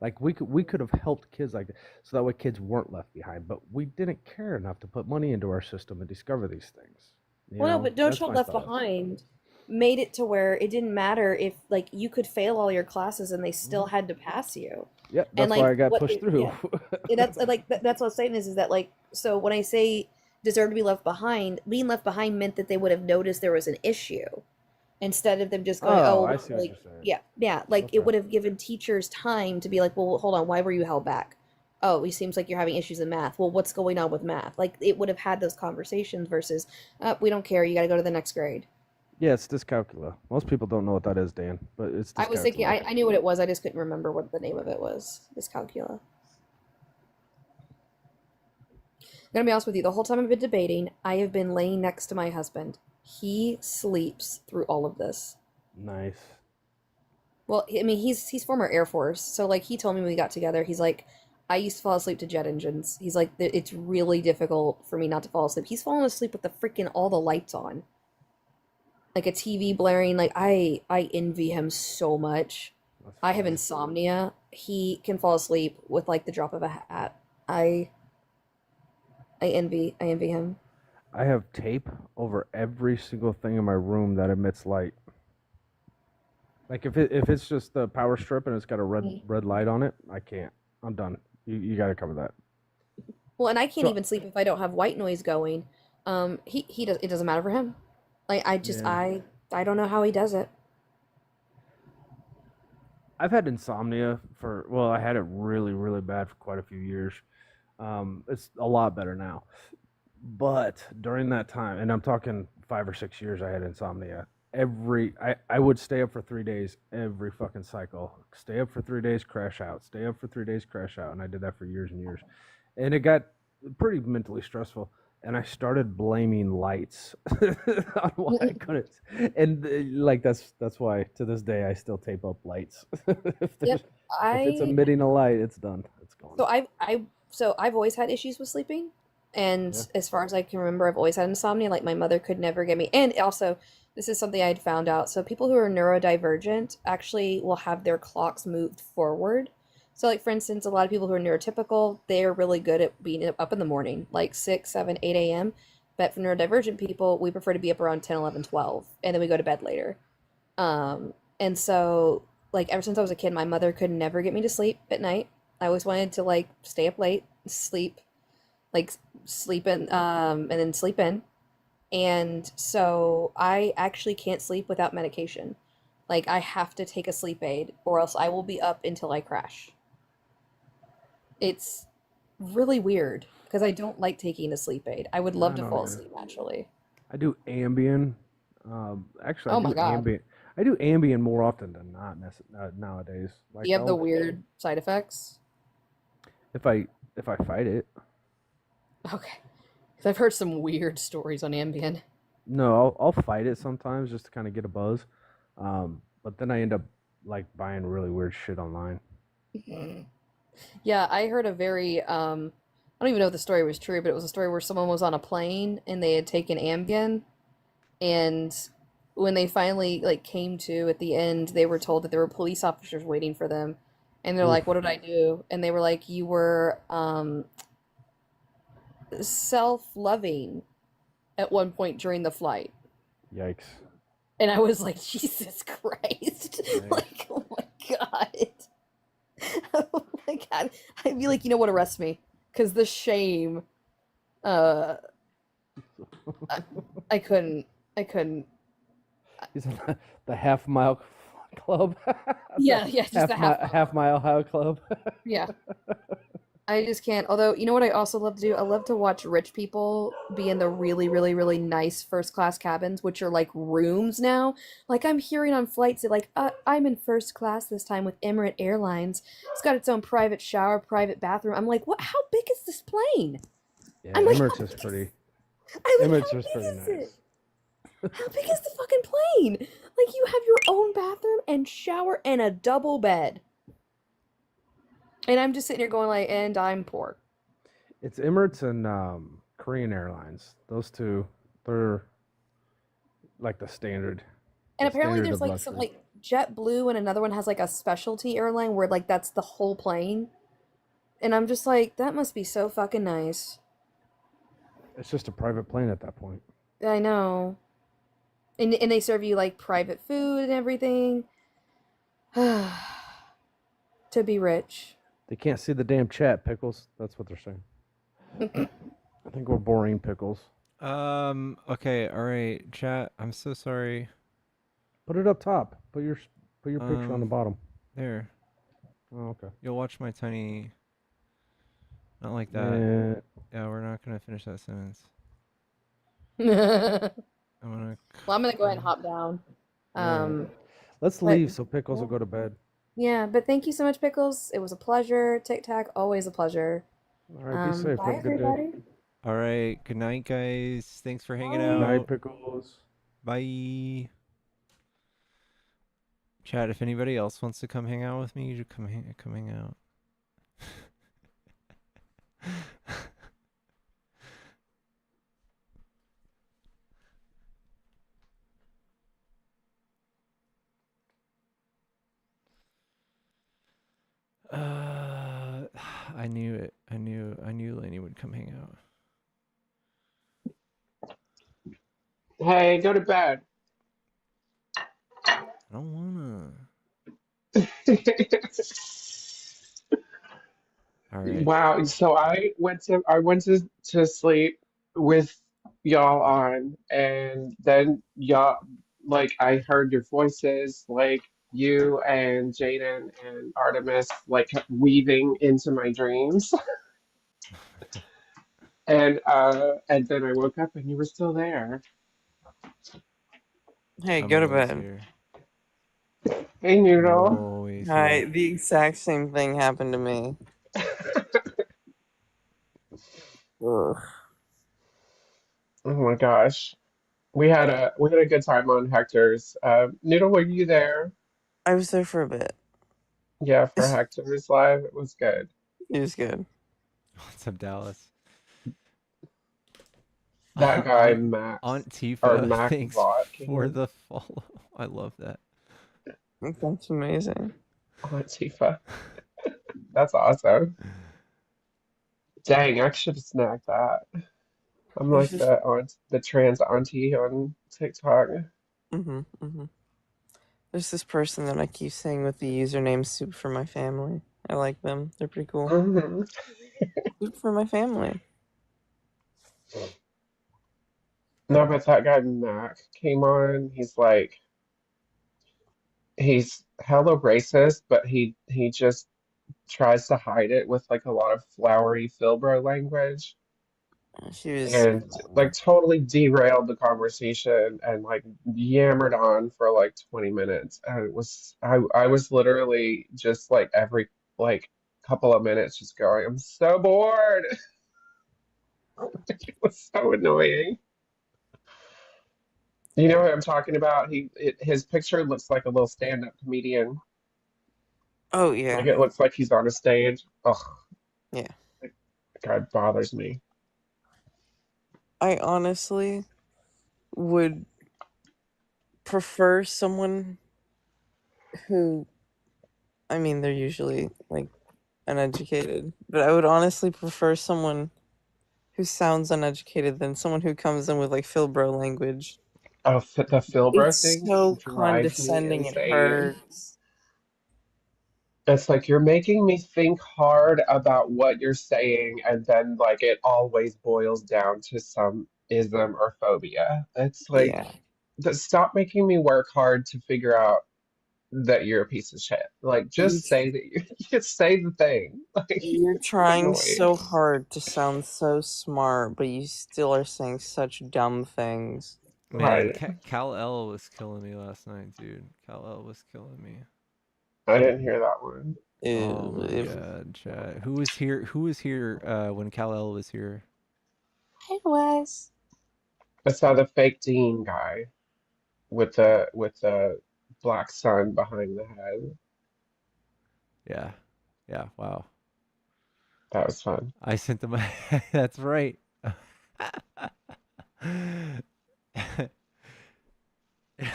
Like we could have helped kids like that, so that way kids weren't left behind, but we didn't care enough to put money into our system and discover these things. Well, no, but No That's Child my Left thought. Behind made it to where it didn't matter if like you could fail all your classes and they still had to pass you. Yep, And that's why like I got what pushed through. yeah. And that's like that's what I'm saying is that like, so when I say deserve to be left behind, being left behind meant that they would have noticed there was an issue instead of them just going, Oh, oh, I see what like, you're saying. yeah, like it would have given teachers time to be like, well, hold on, why were you held back? Oh, it seems like you're having issues in math. Well, what's going on with math? Like it would have had those conversations versus, we don't care, you got to go to the next grade. Yeah, it's dyscalculia. Most people don't know what that is, Dan, but it's dyscalculia. I was thinking, I knew what it was, I just couldn't remember what the name of it was. Dyscalculia. I'm gonna be honest with you, the whole time I've been debating, I have been laying next to my husband. He sleeps through all of this. Nice. Well, I mean, he's former Air Force, so like he told me when we got together, he's like, I used to fall asleep to jet engines. He's like, it's really difficult for me not to fall asleep. He's fallen asleep with the freaking all the lights on, like a TV blaring. Like I envy him so much. I have insomnia. He can fall asleep with like the drop of a hat. I envy him. I have tape over every single thing in my room that emits light. Like if it's just the power strip and it's got a red light on it, I can't. I'm done. You got to cover that. Well, and I can't So- even sleep if I don't have white noise going. He does. It doesn't matter for him. Like I just Yeah. I don't know how he does it. I've had insomnia I had it really, really bad for quite a few years. It's a lot better now. But during that time, and I'm talking 5 or 6 years I had insomnia. I would stay up for 3 days every fucking cycle. Stay up for 3 days, crash out. Stay up for 3 days, crash out. And I did that for years and years. And it got pretty mentally stressful. And I started blaming lights on why I couldn't. And like that's why to this day I still tape up lights. if it's emitting a light, it's done. It's gone. So I've always had issues with sleeping, and as far as I can remember, I've always had insomnia. Like my mother could never get me. And also, this is something I had found out. So people who are neurodivergent actually will have their clocks moved forward. So, like, for instance, a lot of people who are neurotypical, they're really good at being up in the morning, like 6, 7, 8 a.m. But for neurodivergent people, we prefer to be up around 10, 11, 12, and then we go to bed later. And so, like, ever since I was a kid, my mother could never get me to sleep at night. I always wanted to, like, stay up late, sleep in, and then sleep in. And so I actually can't sleep without medication. Like, I have to take a sleep aid, or else I will be up until I crash. It's really weird because I don't like taking a sleep aid. I would love to fall asleep naturally. I do Ambien. Actually, Oh my God. Ambien. I do Ambien more often than not nowadays. Like, Do you have the weird side effects? If I fight it. Okay. Because I've heard some weird stories on Ambien. No, I'll fight it sometimes just to kind of get a buzz. But then I end up like buying really weird shit online. Yeah, I heard a very I don't even know if the story was true, but it was a story where someone was on a plane and they had taken Ambien, and when they finally like came to at the end, they were told that there were police officers waiting for them. And they're like, "What did I do?" And they were like, "You were self-loving at one point during the flight." Yikes. And I was like, Jesus Christ. Like, oh my God. Oh my God. I'd be like, you know what, arrest me. Because the shame, I couldn't. He's in the half-mile club. Yeah, just the half-mile club. Yeah. I just can't. Although, you know what I also love to do? I love to watch rich people be in the really, really, really nice first class cabins, which are like rooms now. Like I'm hearing on flights that like, I'm in first class this time with Emirates Airlines. It's got its own private shower, private bathroom. I'm like, what? How big is this plane? Yeah, I'm like, Emirates is pretty. Emirates is pretty nice. How big is the fucking plane? Like you have your own bathroom and shower and a double bed. And I'm just sitting here going like, and I'm poor. It's Emirates and Korean Airlines. Those two, they're like the standard. And apparently there's like some like JetBlue and another one has like a specialty airline where like that's the whole plane. And I'm just like, that must be so fucking nice. It's just a private plane at that point. I know. And they serve you like private food and everything. To be rich. They can't see the damn chat, Pickles. That's what they're saying. I think we're boring, Pickles. Okay, all right, chat. I'm so sorry. Put it up top. Put your picture on the bottom. There. Oh, okay. You'll watch my tiny. Not like that. Yeah, we're not gonna finish that sentence. Well, I'm gonna go ahead and hop down. Let's leave so Pickles will go to bed. Yeah, but thank you so much, Pickles. It was a pleasure. Tic Tac, always a pleasure. All right, be safe. Bye, Have a good everybody. day. All right. Good night, guys. Thanks for hanging Good out. night, Pickles. Bye. Chat, if anybody else wants to come hang out with me, you should come hang out. I knew it. I knew Lainey would come hang out. Hey, go to bed. I don't wanna. All right. Wow. So I went to sleep with y'all on, and then y'all like I heard your voices, like you and Jaden and Artemis, like weaving into my dreams. And then I woke up and you were still there. Hey, I'm go to always bed. here. Hey, I'm Noodle. always Hi, here. the exact same thing happened to me. Ugh. Oh my gosh. We had a good time on Hector's. Noodle, were you there? I was there for a bit. Yeah, for Hector's live. It was good. It was good. What's up, Dallas? That guy Max Aunt or Tifa, Mac thanks Bot for came. the follow. I love that. That's amazing. Oh, Tifa. That's awesome. Dang, I should have snagged that. I'm There's like just the trans auntie on TikTok. there's this person that I keep saying with the username Soup for My Family. I like them. They're pretty cool. Soup for My Family. No, but that guy Mac came on. He's hella racist, but he just tries to hide it with like a lot of flowery Filbro language. She was And like totally derailed the conversation and like yammered on for like 20 minutes. And I was literally just like every like couple of minutes just going, I'm so bored. It was so annoying. You know what I'm talking about? His picture looks like a little stand-up comedian. Oh yeah. Like it looks like he's on a stage. Ugh, Yeah. God bothers me. I honestly would prefer someone who, I mean, they're usually like uneducated, but I would honestly prefer someone who sounds uneducated than someone who comes in with like Filbro language. Oh, the Filbro It's thing so drives me condescending, it insane. hurts. It's like you're making me think hard about what you're saying, and then like it always boils down to some ism or phobia. It's like Yeah. stop making me work hard to figure out that you're a piece of shit. Like You just say that you just say the thing. Like You're it's trying annoying. so hard to sound so smart, but you still are saying such dumb things. Man, Right. Cal-El was killing me last night, dude. Cal-El was killing me. I didn't hear that one. Oh my god, chat. Who was here? Who was here when Kal-El was here? I was. I saw the fake Dean guy with the black sun behind the head. Yeah. Yeah, wow. That was fun. I sent them that's right.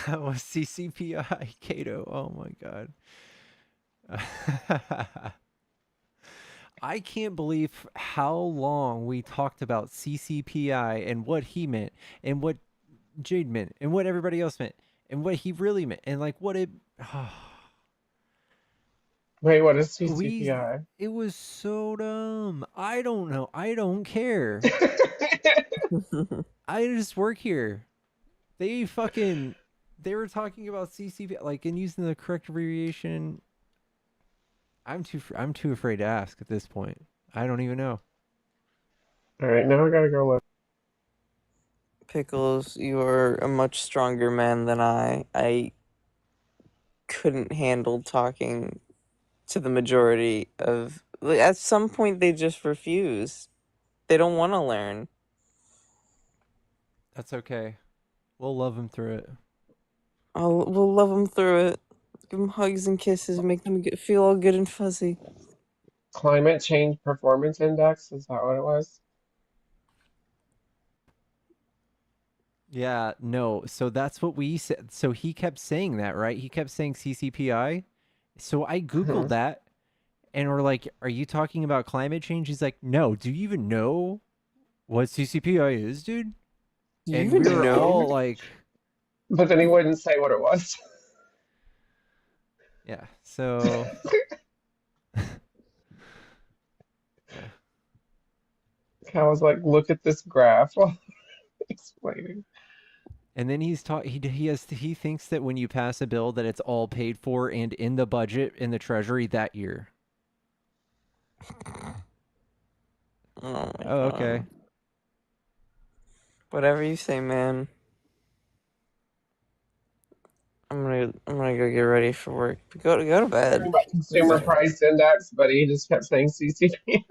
That was CCPI Cato. Oh my god. I can't believe how long we talked about CCPI and what he meant and what Jade meant and what everybody else meant and what he really meant and like what it Wait, what is we CCPI? it was so dumb. I don't know. I don't care. I just work here. They were talking about CCPI like and using the correct abbreviation. I'm too afraid to ask at this point. I don't even know. All right, now I gotta go look. Pickles, you are a much stronger man than I. I couldn't handle talking to the majority of. At some point, they just refuse. They don't want to learn. That's okay. We'll love him through it. We'll love them through it. Give them hugs and kisses, make them feel all good and fuzzy. Climate Change Performance Index, is that what it was? Yeah, no. So that's what we said. So he kept saying that, right? He kept saying CCPI. So I Googled that and we're like, are you talking about climate change? He's like, no. Do you even know what CCPI is, dude? Do you And even we were know? all like, But then he wouldn't say what it was. yeah. So I was like, look at this graph while explaining. and then he thinks that when you pass a bill that it's all paid for and in the budget in the treasury that year. Oh my Oh, okay. God. Whatever you say, man. I'm gonna go get ready for work. Go to bed. Talking about consumer price index, but he just kept saying CCP.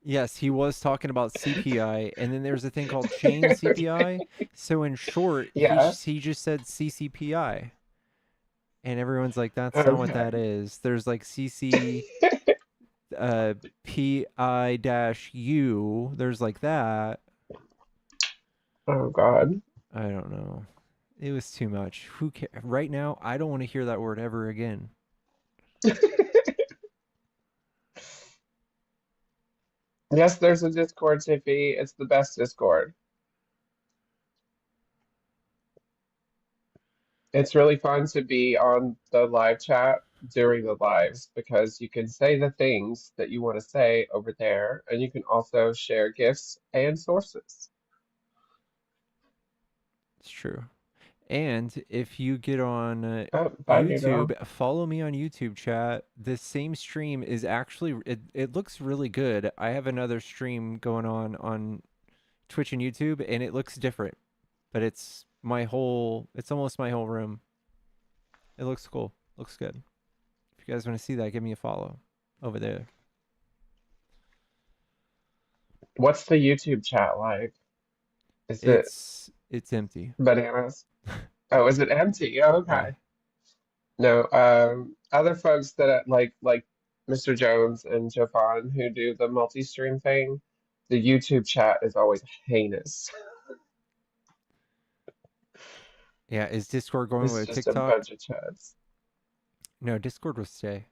Yes, he was talking about CPI, and then there's a thing called chain CPI. So in short, Yeah. he just said CCPI, and everyone's like, "That's not what Okay. that is." There's like CC PI dash U. There's like that. Oh God. I don't know. It was too much. Who cares? Right now, I don't want to hear that word ever again. Yes, there's a Discord, Tiffy. It's the best Discord. It's really fun to be on the live chat during the lives because you can say the things that you want to say over there, and you can also share gifts and sources. It's true. And if you get on Bye, Nino. YouTube, follow me on YouTube, chat. This same stream is actually, it looks really good. I have another stream going on Twitch and YouTube, and it looks different. But it's almost my whole room. It looks cool. Looks good. If you guys want to see that, give me a follow over there. What's the YouTube chat like? Is It's empty. bananas? Oh, is it empty? Oh, okay. No, other folks that like Mr. Jones and Jovan who do the multi-stream thing, the YouTube chat is always heinous. Yeah, is Discord going It's with just a TikTok? bunch of chats. No, Discord will stay.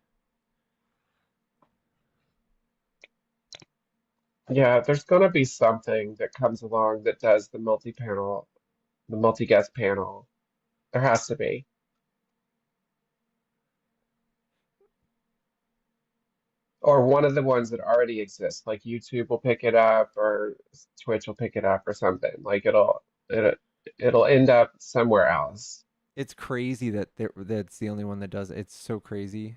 Yeah, there's gonna be something that comes along that does the multi-panel, the multi-guest panel. There has to be. Or one of the ones that already exists, like YouTube will pick it up or Twitch will pick it up or something. Like it'll end up somewhere else. It's crazy that that's the only one that does it. It's so crazy.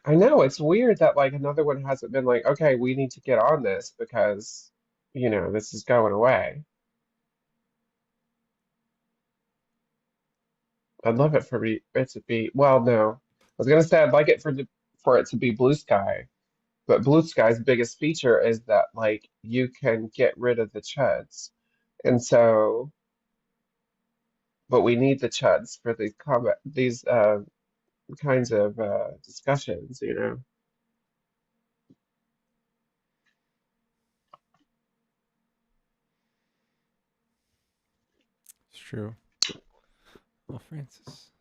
I know it's weird that like another one hasn't been like, okay, we need to get on this because, this is going away. I'd love it for it to be, well, no. I was gonna say I'd like it for it to be Blue Sky, but Blue Sky's biggest feature is that like you can get rid of the chuds. And so, but we need the chuds for these kinds of discussions, It's true. Well, Francis.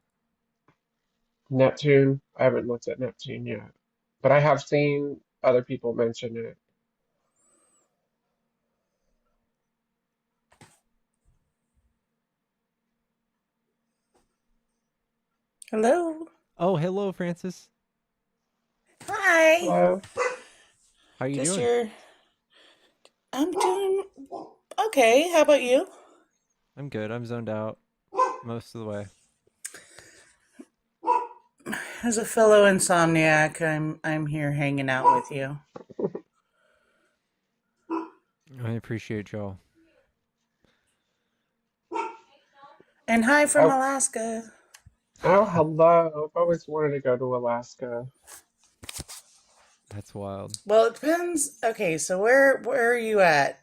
Neptune, I haven't looked at Neptune yet, but I have seen other people mention it. Hello. Oh, hello, Francis. Hi. Hello. How you Guess doing? I'm doing okay. How about you? I'm good. I'm zoned out most of the way. As a fellow insomniac, I'm here hanging out with you. I appreciate y'all. And hi from Alaska. Oh, hello. I've always wanted to go to Alaska. That's wild. Well, it depends. Okay, so where are you at,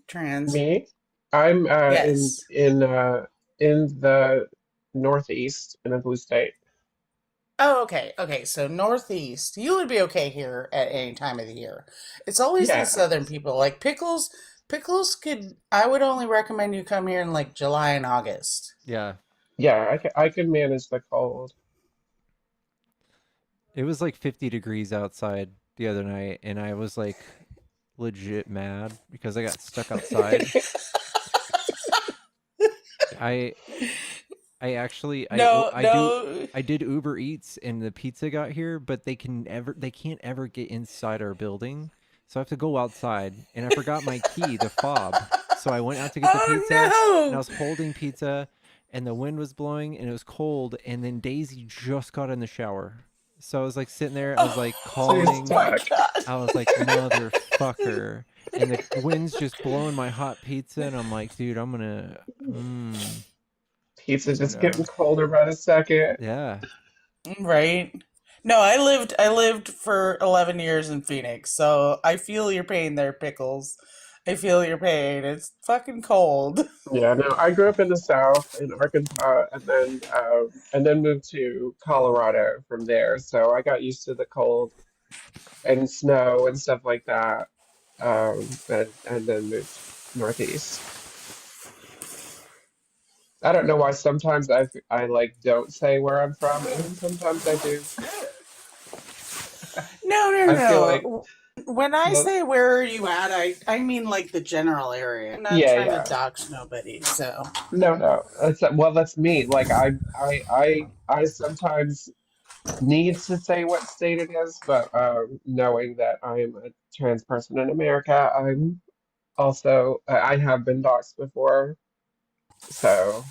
Trans? Me? I'm Yes. in the Northeast in a blue state. Oh, okay. Okay, so Northeast. You would be okay here at any time of the year. It's always Yeah. the Southern people. Like Pickles I would only recommend you come here in like July and August. Yeah. Yeah, I can manage the cold. It was like 50 degrees outside the other night, and I was like legit mad because I got stuck outside. I did Uber Eats and the pizza got here, but they can't ever get inside our building. So I have to go outside, and I forgot my key, the fob. So I went out to get the pizza, and I was holding pizza, and the wind was blowing, and it was cold, and then Daisy just got in the shower. So I was like sitting there, I was like calling, I was like, motherfucker. And the wind's just blowing my hot pizza, and I'm like, dude, I'm gonna Pizza So just no. getting colder by the second. Yeah. Right. No, I lived for 11 years in Phoenix, so I feel your pain there, Pickles. I feel your pain. It's fucking cold. Yeah, no, I grew up in the South in Arkansas and then moved to Colorado from there. So I got used to the cold and snow and stuff like that. And then moved northeast. I don't know why sometimes I like don't say where I'm from and then sometimes I do. No, no, I feel like no. When I the say where are you at, I mean like the general area. I'm not yeah, trying to yeah. dox nobody, so. No, no. Well, that's me. Like I sometimes needs to say what state it is, but knowing that I'm a trans person in America, I'm also I have been doxxed before, so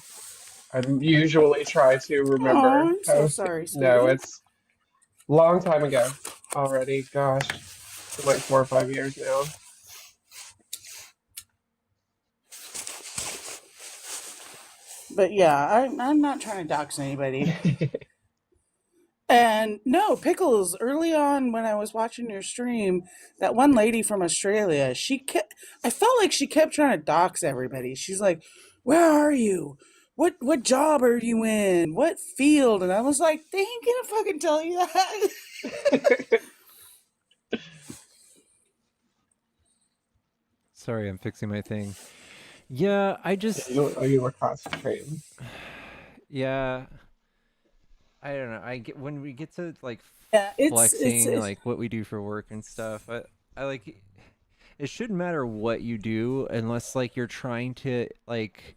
I usually try to Oh, remember I'm so how. sorry, No, sweetie. it's long time ago already. Gosh, it's been like 4 or 5 years now. But yeah, I'm not trying to dox anybody. And no, Pickles, early on when I was watching your stream, that one lady from Australia, I felt like she kept trying to dox everybody. She's like, "Where are you? What job are you in? What field?" And I was like, "They ain't gonna fucking tell you that." Sorry, I'm fixing my thing. Yeah, I just You were concentrating. yeah, I don't know. I get when we get to like Yeah, flexing like what we do for work and stuff. I like it shouldn't matter what you do unless like you're trying to like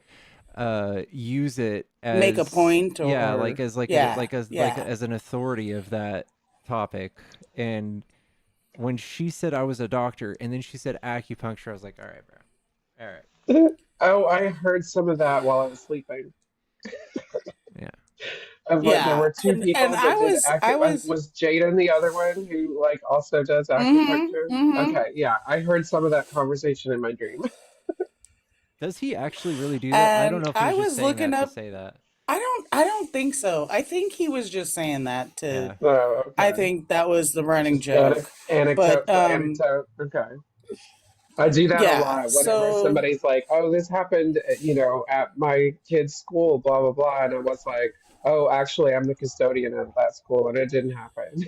use it make a as point yeah, or like yeah, like yeah. as an authority of that topic. And when she said I was a doctor and then she said acupuncture, I was like, all right, bro. All right. Oh, I heard some of that while I was sleeping. Yeah. There Yeah. were two And people I that did was I was was Jaden the other one who like also does mm-hmm, acupuncture? mm-hmm. Okay, yeah, I heard some of that conversation in my dream. Does he actually really do that? I don't And know if he I was just was saying looking that to up say that. I don't think so. I think he was just saying that to Yeah. Oh, I okay. think that was the running Just joke. But anecdote. Okay. I do that a yeah, lot whenever so somebody's like, "Oh, this happened, at my kid's school, blah blah blah," and I was like, "Oh, actually, I'm the custodian at that school, and it didn't happen."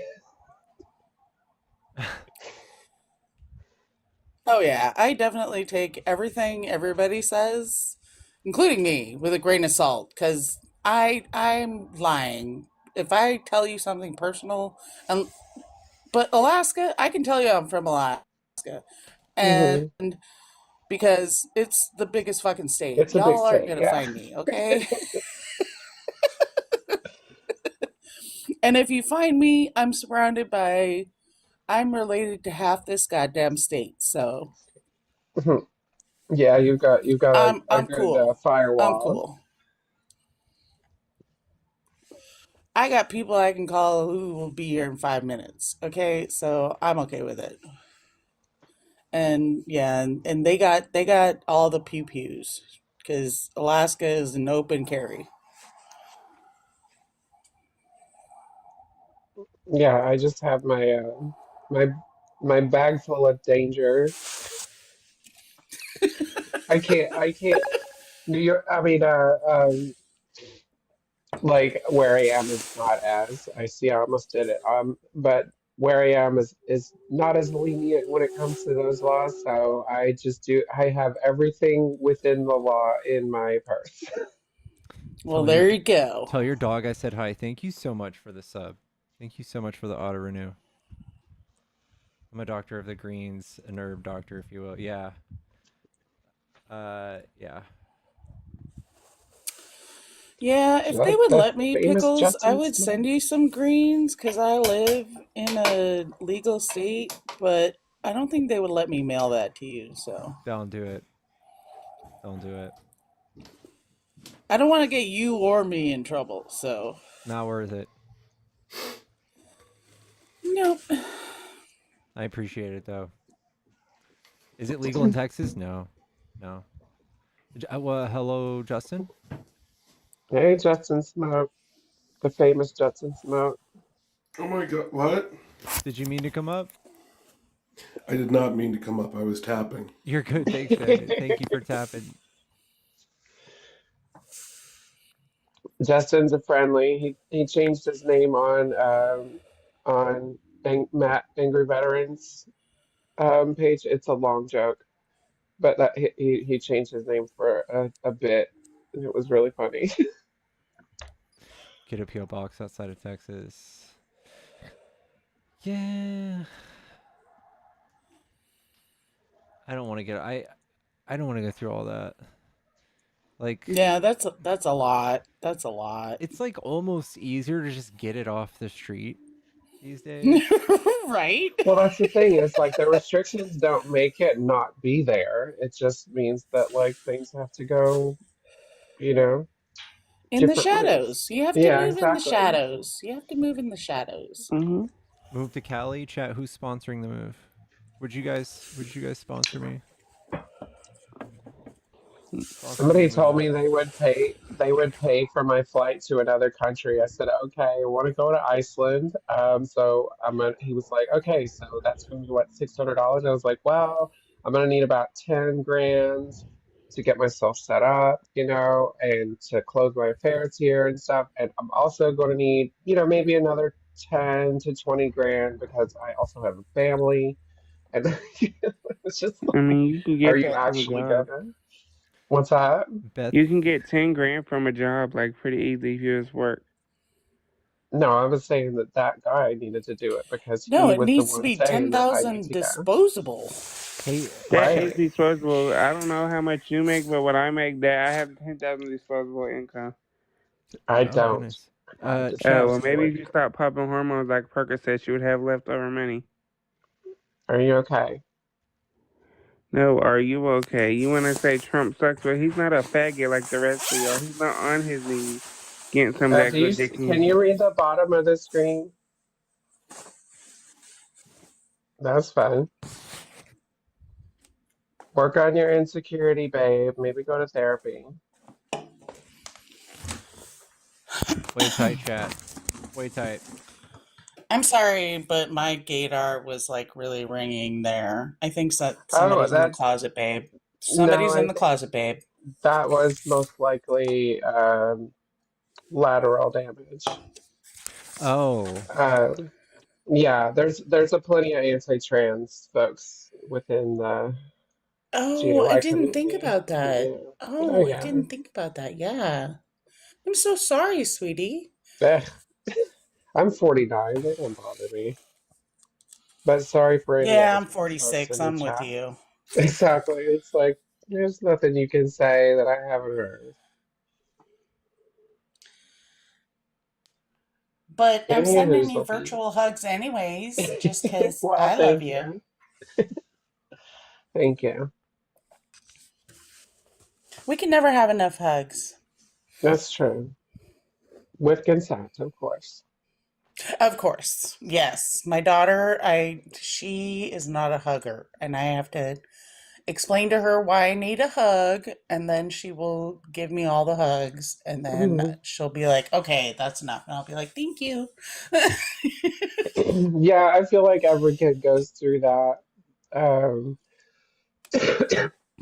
oh yeah, I definitely take everything everybody says, including me, with a grain of salt cuz I'm lying. If I tell you something personal, but Alaska, I can tell you I'm from Alaska. hmm And because it's the biggest fucking state. It's a big Y'all aren't state, going to yeah. find me, okay? And if you find me, I'm related to half this goddamn state. So Yeah, you've got a I'm good cool. I'm firewall. cool. I got people I can call who will be here in 5 minutes. Okay, so I'm okay with it. And yeah, and they got all the pew pews because Alaska is an open carry. Yeah, I just have my my bag full of danger. I can't New York. I mean, like where I am is not as I see. I almost did it. But where I am is not as lenient when it comes to those laws. So I just do. I have everything within the law in my purse. Well, there you go. Tell your dog I said hi. Thank you so much for the sub. Thank you so much for the auto renew. I'm a doctor of the greens, a herb doctor, if you will. Yeah. Yeah. Yeah, if they Like would the let me, famous Pickles, I Justin would Smoke. send you some greens because I live in a legal state, but I don't think they would let me mail that to you. So Don't do it. Don't do it. I don't want to get you or me in trouble. So Not worth it. nope. I appreciate it though. Is it legal in Texas? No. No. Well, hello, Justin. Hey, Justin Smoke, the famous Justin Smoke. Oh my god, what? Did you mean to come up? I did not mean to come up. I was tapping. You're good. Thanks, man. Thank you for tapping. Justin's a friendly. He changed his name on Matt Angry Veterans page. It's a long joke, but that he changed his name for a bit, and it was really funny. Get a PO box outside of Texas. Yeah. I don't want to get I don't want to go through all that. Like, Yeah, that's a lot. That's a lot. it's like almost easier to just get it off the street these days. Right? Well, that's the thing is like the restrictions don't make it not be there. It just means that like things have to go, you know, In the different ways. shadows. You have to Yeah, move in the exactly. shadows. You have to move in the shadows. Hmm. Move to Cali, chat. Who's sponsoring the move? Would you guys sponsor me? Sponsor me to Somebody move told out. me they would pay for my flight to another country. I said, okay, I want to go to Iceland. So he was like, okay, so that's gonna be what, $600? I was like, well, I'm gonna need about 10 grand to get myself set up, and to close my affairs here and stuff. And I'm also going to need, maybe another 10 to 20 grand because I also have a family. And it's just I like, mean, you can are get you that from a actually job. gonna? What's that? Beth. You can get 10 grand from a job like pretty easy if you just work. No, I was saying that that guy needed to do it because No, he it was the needs to one be saying that I need 10,000 to go. disposable. Hey, That chat. is Right. disposable. I don't know how much you make, but what I make, that I have 10,000 disposable income. I Oh don't. goodness. I have Chat. Well, disposable maybe if you income. stop popping hormones like Percocet, you would have leftover money. Are you okay? No, are you okay? You want to say Trump sucks, but he's not a faggot like the rest of y'all. He's not on his knees getting some of that good dick from Can you. you read the bottom of the screen? That's fine. Work on your insecurity, babe. Maybe go to therapy. Wait tight, chat. Wait tight. I'm sorry, but my gaydar was like really ringing there. I think Oh, somebody's in the that's closet, babe. no, Somebody's in the closet, babe. that was most likely lateral damage. Oh. Um, yeah, there's a plenty of anti-trans folks within the Oh, I GNY didn't think community. about that. Yeah. Oh Oh, I yeah. didn't think about that. Yeah. I'm so sorry, sweetie. Eh, I'm 49. They don't bother me. But sorry for any Yeah, other I'm trans folks 46. in the I'm with chat. you. Exactly. It's like there's nothing you can say that I haven't heard. But I'm sending Anywho's you looking. virtual hugs anyways, just because Well, I love thank you. you. Thank you. We can never have enough hugs. That's true. With consent, of course. Of course. Yes. My daughter, she is not a hugger, and I have to explain to her why I need a hug, and then she will give me all the hugs, and then she'll be like, "Okay, that's enough." And I'll be like, "Thank you." Yeah, I feel like every kid goes through that. Um,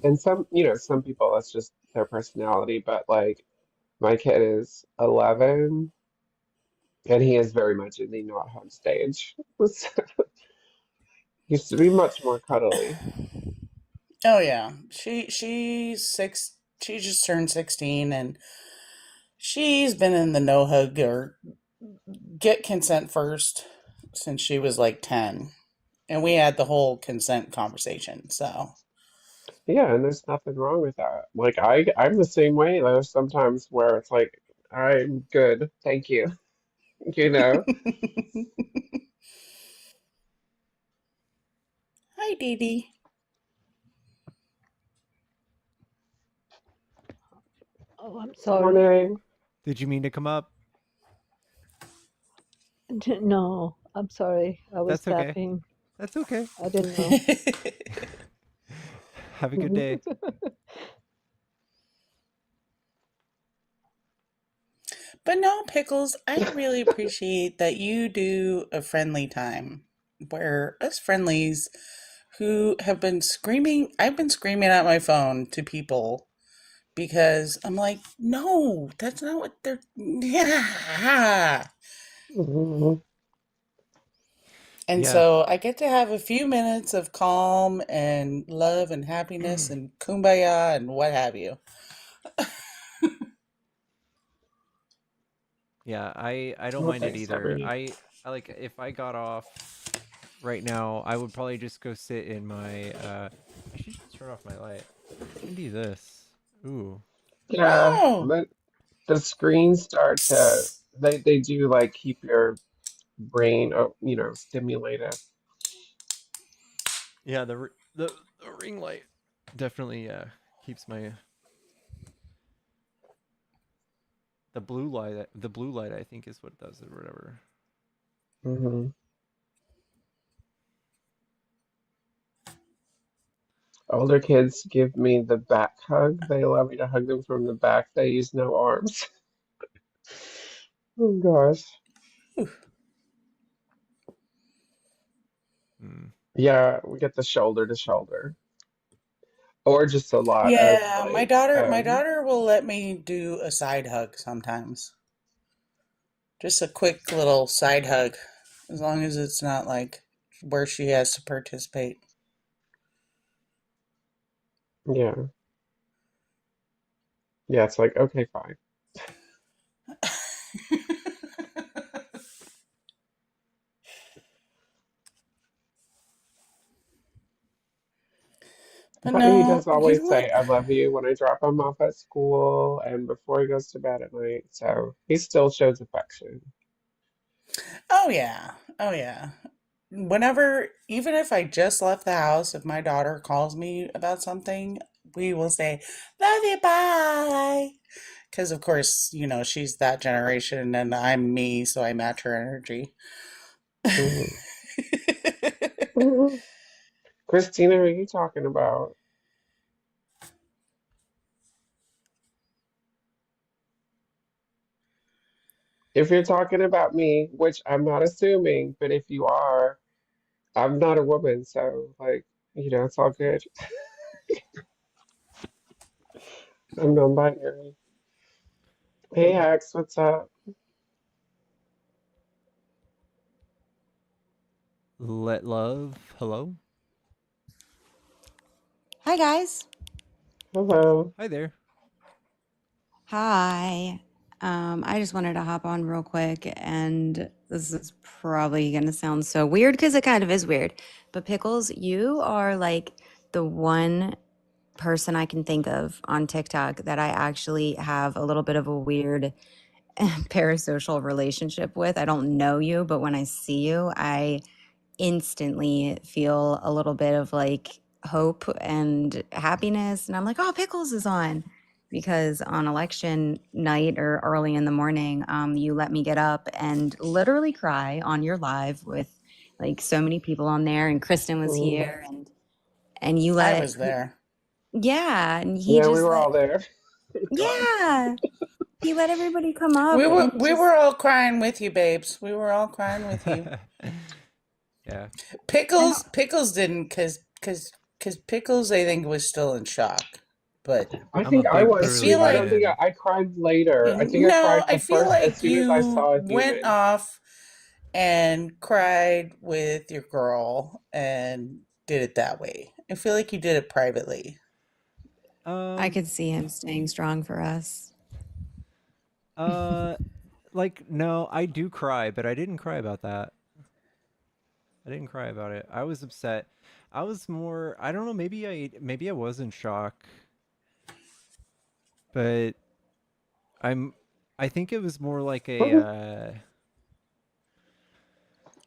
and some people, that's just their personality. But like, my kid is 11, and he is very much in the not hug stage. Used to be much more cuddly. Oh yeah. She's 6. She just turned 16, and she's been in the no hug or get consent first since she was like 10. And we had the whole consent conversation. So, Yeah, and there's nothing wrong with that. Like I'm the same way. There's sometimes where it's like, I'm good, thank you. You know? hi Dee Dee. Oh, I'm sorry. Morning. Did you mean to come up? No, I'm sorry. I was That's okay. tapping. That's okay. I didn't know. Have a good day. But no, Pickles, I really appreciate that you do a friendly time where us friendlies who have been screaming, I've been screaming at my phone to people because I'm like, no, that's not what they're. Yeah. Mhm. And Yeah. so I get to have a few minutes of calm and love and happiness and kumbaya and what have you. Yeah, I don't Well, mind it thanks, either. Stephanie. I like if I got off right now, I would probably just go sit in my I should just turn off my light. I can do this. Ooh. Yeah, Oh, but the screens start to they do like keep your brain, stimulated. Yeah, the ring light definitely keeps my the blue light I think is what does it or whatever. Hmm. Older kids give me the back hug. They allow me to hug them from the back. They use no arms. Oh gosh. Hmm. Yeah, we get the shoulder to shoulder. Or just a lot of yeah, my like, daughter my daughter will let me do a side hug sometimes. Just a quick little side hug, as long as it's not like where she has to participate. yeah. Yeah, it's like, okay, fine. But But he no, does you always know what? say, I love you when I drop him off at school and before he goes to bed at night. So he still shows affection. Oh yeah. Oh yeah. Whenever, even if I just left the house, if my daughter calls me about something, we will say, "Love you, bye." Because of course, she's that generation and I'm me, so I match her energy. Mhm. Mhm. Christina, who are you talking about? If you're talking about me, which I'm not assuming, but if you are, I'm not a woman, so like, it's all good. I'm non-binary. Hey, Ax, what's up? Let love. Hello? Hi, guys. Hello. Hi there. Hi. I just wanted to hop on real quick, and this is probably going to sound so weird because it kind of is weird. But Pickles, you are like the one person I can think of on TikTok that I actually have a little bit of a weird parasocial relationship with. I don't know you, but when I see you, I instantly feel a little bit of like hope and happiness. And I'm like, oh, Pickles is on. Because on election night or early in the morning, you let me get up and literally cry on your live with like so many people on there. And Kristen was Mm. here and you I let, was there. yeah. And he Yeah, we just were let, all there. God. yeah. He let everybody come We up were and we just, were all crying with you, babes. We were all crying with you. Yeah. Pickles Pickles didn't cuz Pickles I think was still in shock. But I I'm a think I big I was feel too. I burly don't like think man. I cried later. I think I no, cried I the feel first as like soon as I you saw a went human. off and cried with your girl and did it that way. I feel like you did it privately. I Um could see him staying strong for us. uh like no, I do cry, but I didn't cry about that. I didn't cry about it. I was upset. I was more I don't know, maybe I was in shock, but I'm I think it was more like a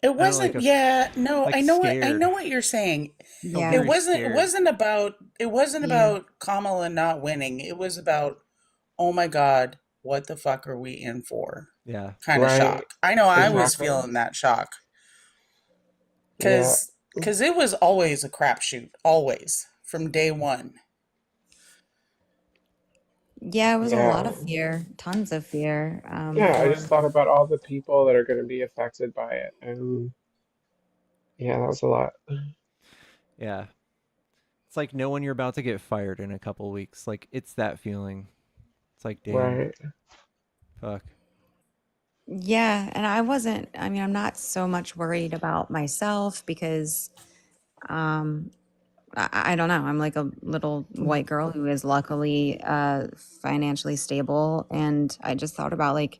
It I don't know, wasn't, yeah, no, like I scared. know what you're saying. I felt Yeah. very It scared. wasn't about Yeah. Kamala not winning. It was about, oh my God, what the fuck are we in for? Yeah. Kind of Right. shock. I know I was Exactly. feeling that shock Yeah. because it was always a crapshoot, always from day one. Yeah, it was a lot Yeah. of fear, tons of fear. Yeah, I For just thought about all the people that are going to be affected by it. And yeah, that was a lot. Yeah. It's like knowing you're about to get fired in a couple weeks. Like, it's that feeling. It's like, damn. Right. Fuck. yeah, and I mean, I'm not so much worried about myself because um I don't know. I'm like a little white girl who is luckily financially stable, and I just thought about like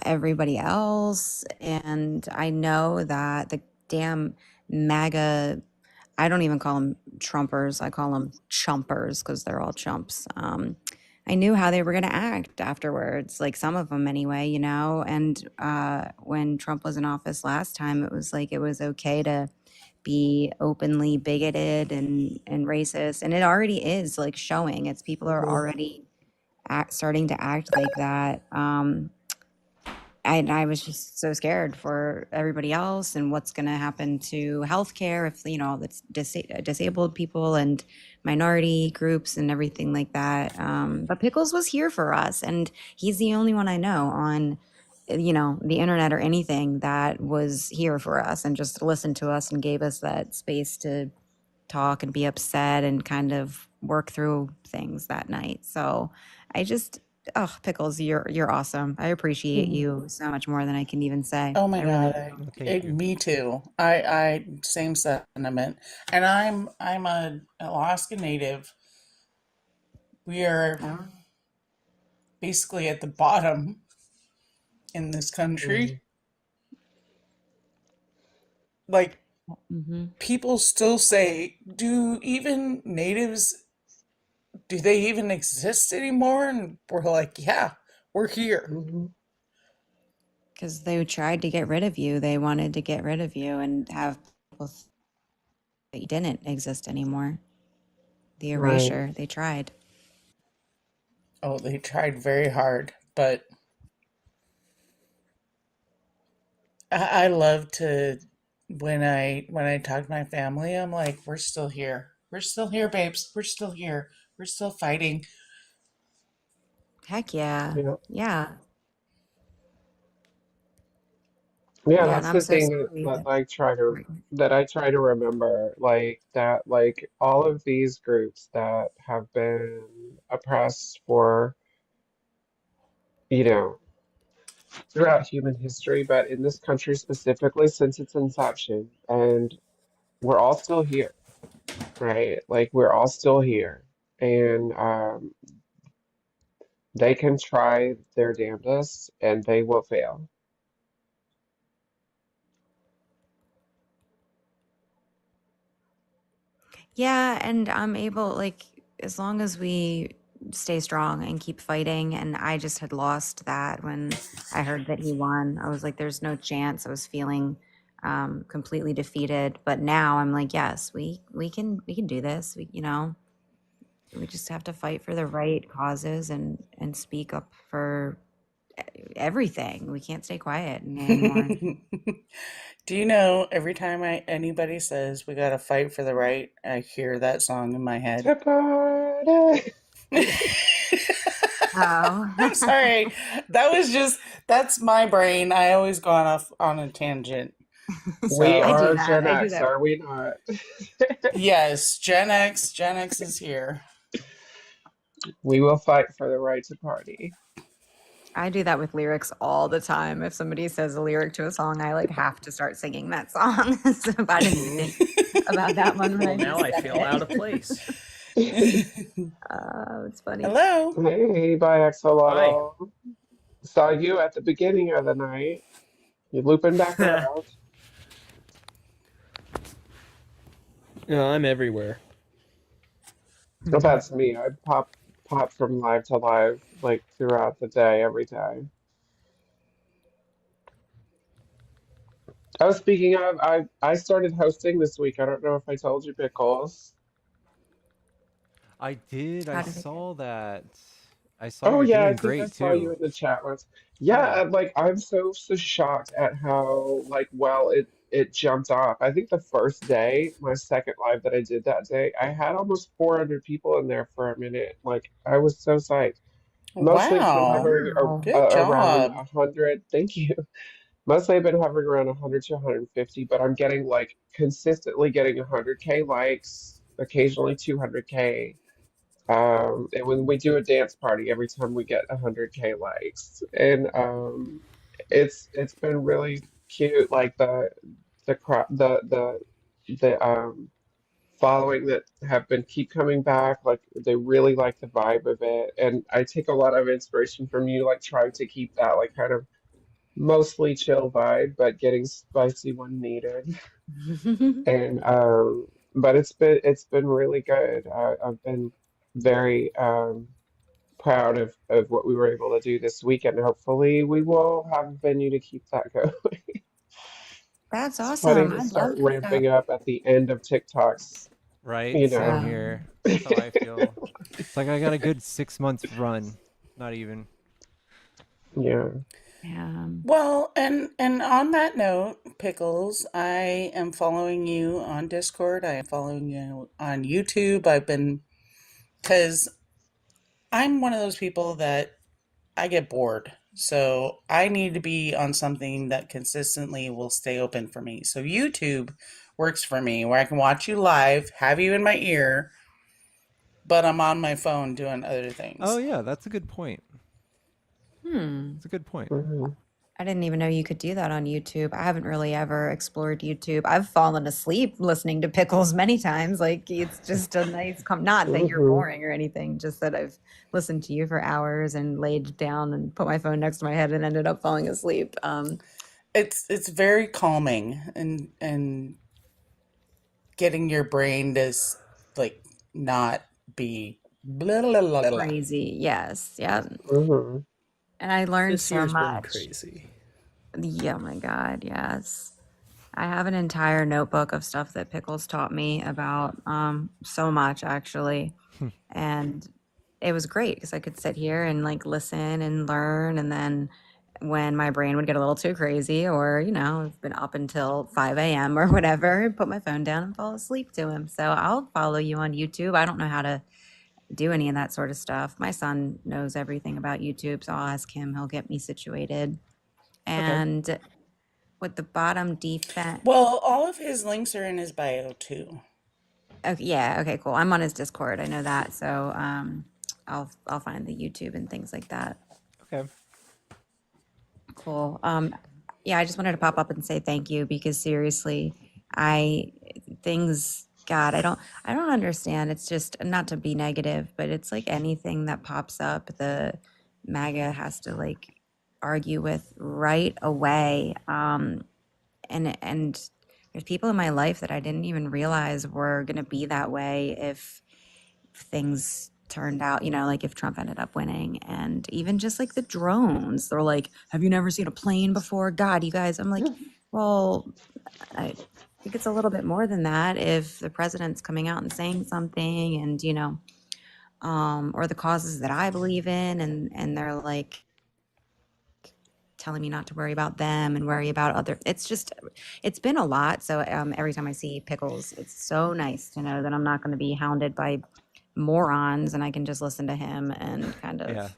everybody else, and I know that the damn MAGA, I don't even call them Trumpers, I call them chumpers because they're all chumps. I knew how they were going to act afterwards, like some of them anyway, you know. And when Trump was in office last time, it was like it was okay to be openly bigoted and racist, and it already is like showing. It's people are Mhm. already starting to act like that. And I was just so scared for everybody else and what's going to happen to healthcare if, you know, that's disabled people and minority groups and everything like that. But Pickles was here for us, and he's the only one I know on, you know, the internet or anything that was here for us and just listened to us and gave us that space to talk and be upset and kind of work through things that night. So I just, oh, Pickles, you're awesome. I appreciate you so much more than I can even say. Oh my I really God, do. Thank you. me too. I same sentiment. And I'm a Alaska native. We are Oh. basically at the bottom in this country. Like Mm-hmm. people still say, do even natives, do they even exist anymore? And we're like, yeah, we're here. Mm-hmm. Because they tried to get rid of you. They wanted to get rid of you and have people that you didn't exist anymore. The Right. erasure. They tried. Oh, they tried very hard, but I love to when I talk to my family, I'm like, we're still here. We're still here, babes. We're still here. We're still fighting. Heck yeah. Yeah. Yeah. Yeah, Yeah. And that's I'm the so thing sorry that that. I try to remember, like that, like all of these groups that have been oppressed for, you know, throughout human history, but in this country specifically since its inception, and we're all still here, right? Like we're all still here, and they can try their damnedest, and they will fail. Yeah, and I'm able, like, as long as we stay strong and keep fighting. And I just had lost that when I heard that he won. I was like, there's no chance. I was feeling completely defeated. But now I'm like, yes, we can do this. We, you know, we just have to fight for the right causes and speak up for everything. We can't stay quiet anymore. Do you know every time anybody says we gotta fight for the right, I hear that song in my head. To party. Oh. I'm sorry. That's my brain. I always gone off on a tangent. We So I do are that. Gen I do X, that. are we not? yes, Gen X. Gen X is here. We will fight for the right to party. I do that with lyrics all the time. If somebody says a lyric to a song, I like have to start singing that song. So if I didn't think about that one when Well, I now just I said feel out of it. place. It's funny. Hello. Hey, by Hi. Axolotl. Saw you at the beginning of the night. You're looping back around. Yeah, I'm everywhere. Oh, that's me. I pop from live to live like throughout the day, every day. Oh, speaking of, I started hosting this week. I don't know if I told you, Pickles. I did. I How did it go? saw that. I saw Oh you're yeah, I doing think I great saw you too. in the chat once. Yeah. Yeah, like I'm so shocked at how like well it jumped off. I think the first day, my second live that I did that day, I had almost 400 people in there for a minute. Like I was so psyched. Mostly it's been Wow. hovering Good around job. 100. Thank you. Mostly I've been hovering around 100 to 150, but I'm getting like consistently getting 100K likes, occasionally 200K. And when we do a dance party, every time we get 100K likes, and it's been really cute. Like the following that have been keep coming back. Like they really like the vibe of it, and I take a lot of inspiration from you. Like trying to keep that like kind of mostly chill vibe, but getting spicy when needed. And but it's been really good. I've been very proud of what we were able to do this weekend. Hopefully, we will have a venue to keep that going. That's It's awesome. planning to I'd start love to meet up. ramping up at the end of TikTok's, Right? you Same know. here. That's how I feel. It's like I got a good 6 months run. Not even. Yeah. Yeah. Well, and on that note, Pickles, I am following you on Discord. I am following you on YouTube. I've been because I'm one of those people that I get bored. So I need to be on something that consistently will stay open for me. So YouTube works for me where I can watch you live, have you in my ear, but I'm on my phone doing other Oh things. yeah, that's a good point. Hmm. It's a good point. I didn't even know you could do that on YouTube. I haven't really ever explored YouTube. I've fallen asleep listening to Pickles many times. Like it's just a nice not that you're Mhm. boring or anything, just that I've listened to you for hours and laid down and put my phone next to my head and ended up falling asleep. It's very calming and getting your brain to like not be blah, blah, blah, blah, blah. Crazy. Yes. Yeah. Mhm. And I learned This so year's been much. crazy. Yeah, oh my God, yes. I have an entire notebook of stuff that Pickles taught me about so much actually. And it was great because I could sit here and like listen and learn. And then when my brain would get a little too crazy, or, I've been up until 5 a.m. or whatever, put my phone down and fall asleep to him. So I'll follow you on YouTube. I don't know how to do any of that sort of stuff. My son knows everything about YouTube, so I'll ask him. He'll get me situated. Okay. And with the bottom defense. Well, all of his links are in his bio too. Okay, yeah, okay, cool. I'm on his Discord. I know that. So I'll find the YouTube and things like that. Okay. Cool. Yeah, I just wanted to pop up and say thank you because seriously, God, I don't understand. It's just not to be negative, but it's like anything that pops up, the MAGA has to like argue with right away. And there's people in my life that I didn't even realize were going to be that way if things turned out, like if Trump ended up winning. And even just like the drones, they're like, have you never seen a plane before? God, you guys, I'm like, well, I think it's a little bit more than that if the president's coming out and saying something and, or the causes that I believe in, and they're like telling me not to worry about them and worry about other. It's been a lot. So every time I see Pickles, it's so nice to know that I'm not going to be hounded by morons and I can just listen to him and kind of. Yeah.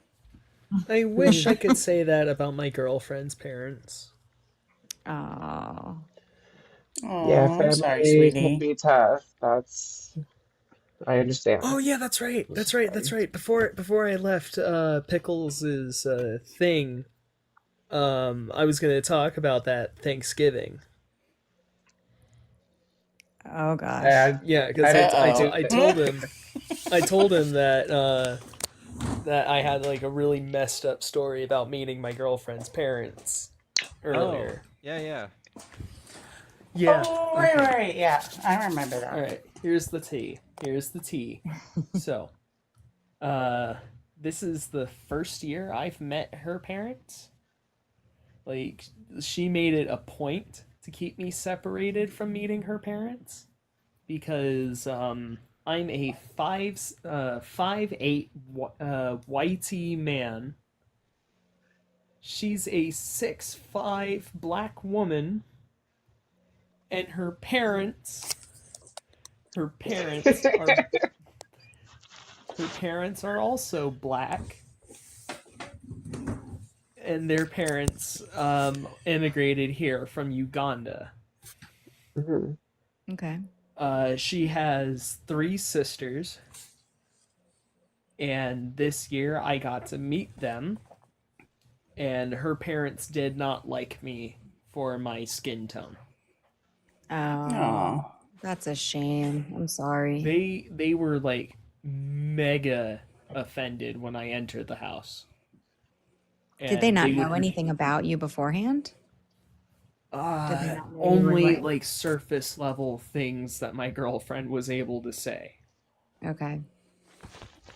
I wish I could say that about my girlfriend's parents. Oh. Yeah, I'm sorry, family can sweetie. be tough. I understand. Oh yeah, that's right. That's right. Before I left Pickles' thing, I was gonna talk about that Thanksgiving. Oh gosh. Yeah, because I didn't I think. told him that that I had like a really messed up story about meeting my girlfriend's parents earlier. Oh, yeah. Yeah. Oh, okay. right. Yeah, I remember that. All right. Here's the tea. So, this is the first year I've met her parents. Like, she made it a point to keep me separated from meeting her parents because I'm a 5'8" whitey man. She's a 6'5" black woman And her parents are also black, and their parents immigrated here from Uganda. Okay. She has 3 sisters, and this year I got to meet them, and her parents did not like me for my skin tone. Oh, that's a shame. I'm sorry. They were like mega offended when I entered the house. Did they And not they would know anything about you beforehand? Did they not know you were only like? like surface level things that my girlfriend was able to say. Okay.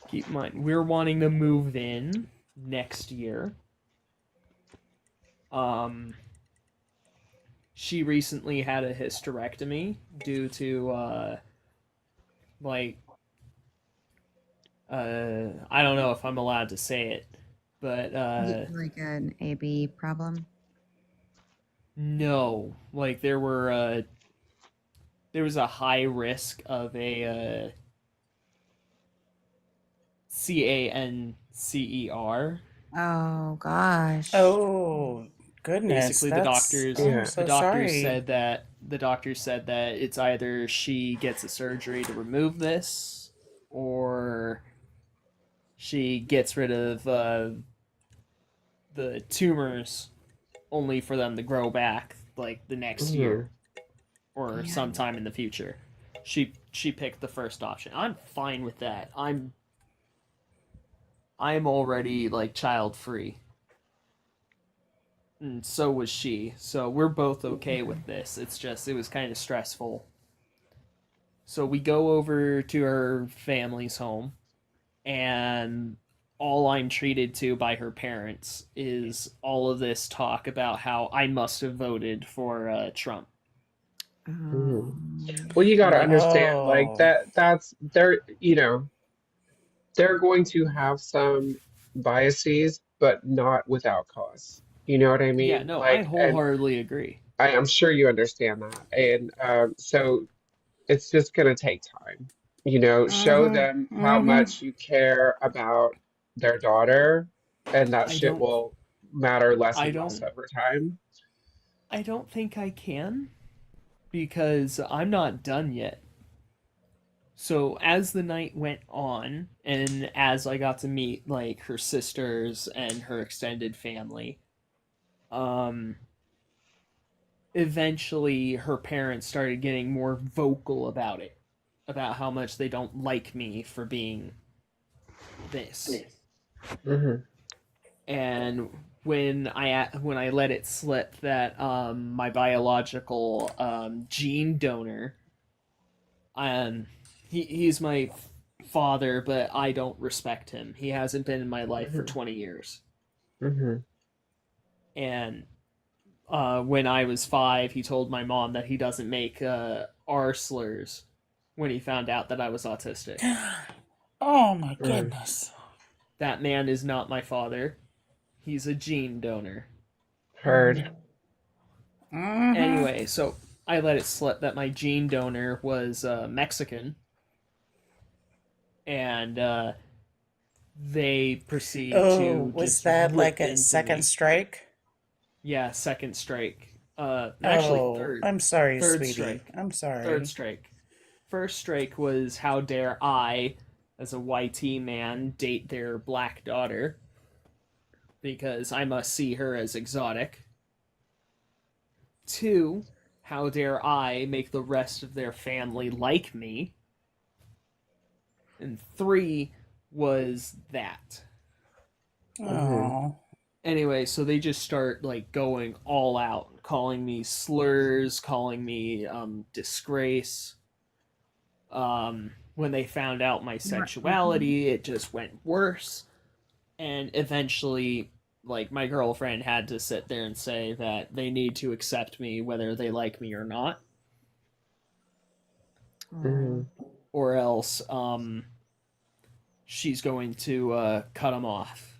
Keep in mind, we're wanting to move in next year. She recently had a hysterectomy due to I don't know if I'm allowed to say it, but Like an AB problem? no, like there was a high risk of a cancer. Oh gosh. Oh goodness, Basically, I'm so sorry. the doctors said that it's either she gets a surgery to remove this, or she gets rid of the tumors, only for them to grow back like the next year or sometime in the future. She picked the first option. I'm fine with that. I'm already like child free. And so was she. So we're both okay with this. It's just it was kind of stressful. So we go over to her family's home, and all I'm treated to by her parents is all of this talk about how I must have voted for Trump. Well, you got to Like, understand, like that's they're, they're going to have some biases, but not without cause. You know what I yeah, mean? no, I Like, and wholeheartedly agree. I'm sure you understand that. And so it's just going to take time. Show them how much you care about their daughter, and that I shit don't will matter less I and less don't over time. I don't think I can, because I'm not done yet. So as the night went on, and as I got to meet like her sisters and her extended family, um eventually her parents started getting more vocal about it, about how much they don't like me for being this. And when I let it slip that my biological gene donor, um he's my father, but I don't respect him. He hasn't been in my life for 20 years. And when I was 5, he told my mom that he doesn't make R slurs when he found out that I was autistic. Oh my goodness. That man is not my father. He's a gene donor. Heard. Anyway, so I let it slip that my gene donor was Mexican, and they proceed to Was just that like rip a into second me. strike? Yeah, second strike. Actually, third. I'm sorry, Third sweetie. strike. I'm sorry. Third strike. First strike was how dare I, as a YT man, date their black daughter, because I must see her as exotic. 2, how dare I make the rest of their family like me. And 3 was that. Oh. Anyway, so they just start like going all out, calling me slurs, calling me disgrace. When they found out my sexuality, it just went worse. And eventually, like, my girlfriend had to sit there and say that they need to accept me whether they like me or not. Or else she's going to cut them off.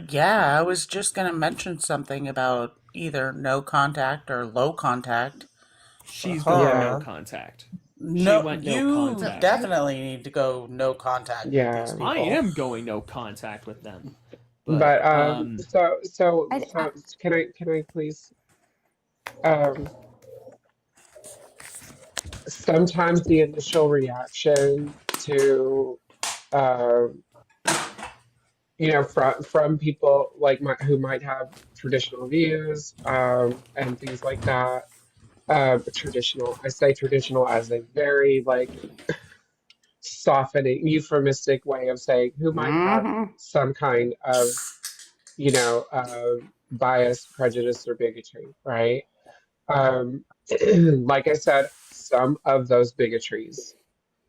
Yeah, I was just gonna mention something about either no contact or low contact for She's going no her. contact. She No, went no you contact. definitely need to go no contact with these Yeah. people. I am going no contact with them. But so I can I please sometimes the initial reaction to you know, from people like who might have traditional views and things like that. Traditional, I say traditional as a very like softening, euphemistic way of saying who might have some kind of, you know, bias, prejudice, or bigotry, right? Um, like I said, some of those bigotries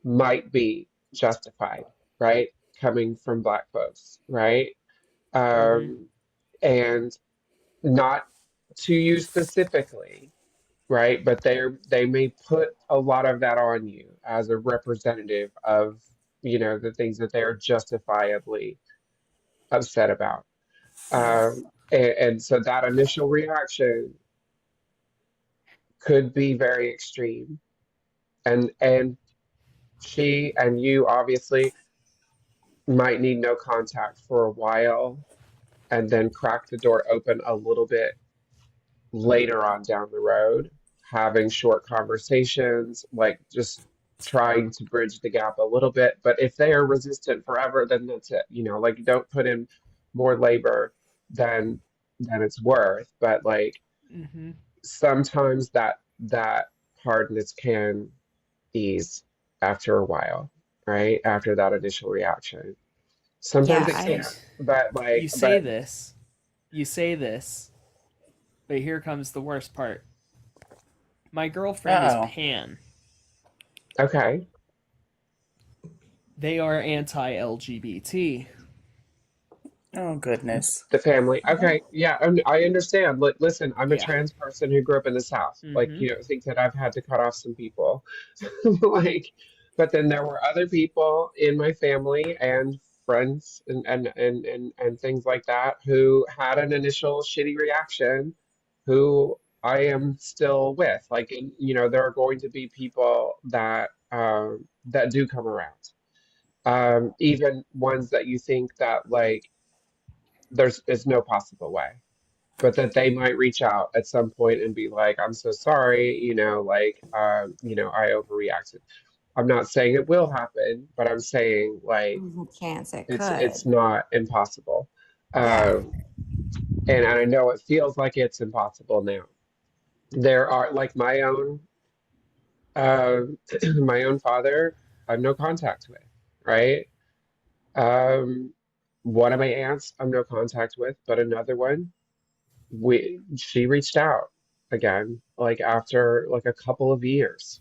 might be justified, right? Coming from Black folks, right? Um, and not to you specifically, right? But they may put a lot of that on you as a representative of, you know, the things that they're justifiably upset about. And so that initial reaction could be very extreme. And she and you obviously might need no contact for a while and then crack the door open a little bit later on down the road, having short conversations, like just trying to bridge the gap a little bit. But if they are resistant forever, then that's it. You know, like don't put in more labor than it's worth. But like sometimes that hardness can ease after a while, right? After that initial reaction. Sometimes it can't, but like, you say this, but here comes the worst part. My girlfriend is pan. Okay. They are anti-LGBT. Oh goodness. The family. Okay, yeah, I understand. Listen, I'm a trans person who grew up in the South. Like, you know, think that I've had to cut off some people. Like, but then there were other people in my family and friends and things like that who had an initial shitty reaction, who I am still with. Like, you know, there are going to be people that that do come around. Even ones that you think that like there's no possible way, but that they might reach out at some point and be like, I'm so sorry, you know, like you know, I overreacted. I'm not saying it will happen, but I'm saying like chance it it's could. not impossible. Yeah. And I know it feels like it's impossible now. There are like my own uh, my own father I have no contact with, right? One of my aunts I'm no contact with, but another one she reached out again, like after like a couple of years,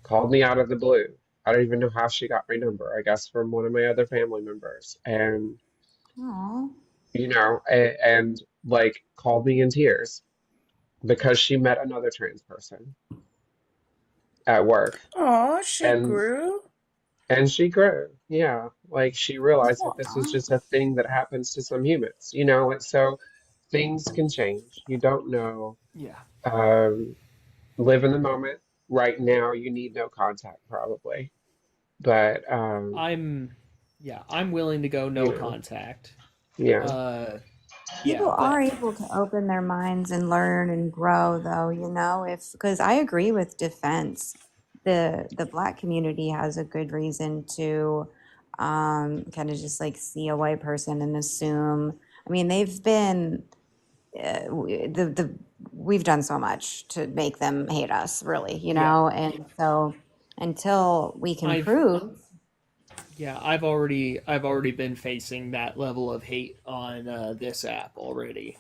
called me out of the blue. I don't even know how she got my number, I guess from one of my other family members. And, Aww. you know, and like called me in tears because she met another trans person at work. Oh, she And grew. and she grew. Yeah. Like she realized that this is just a thing that happens to some humans, you know, and so things can change. You don't know. Yeah. Live in the moment. Right now, you need no contact, probably. But I'm willing to go no you know, contact. yeah. People Yeah, are but able to open their minds and learn and grow, though, you know, if because I agree with defense. The Black community has a good reason to kind of just like see a white person and assume. I mean, they've been we've done so much to make them hate us, really, you know, and so until we can prove. I've already been facing that level of hate on this app already.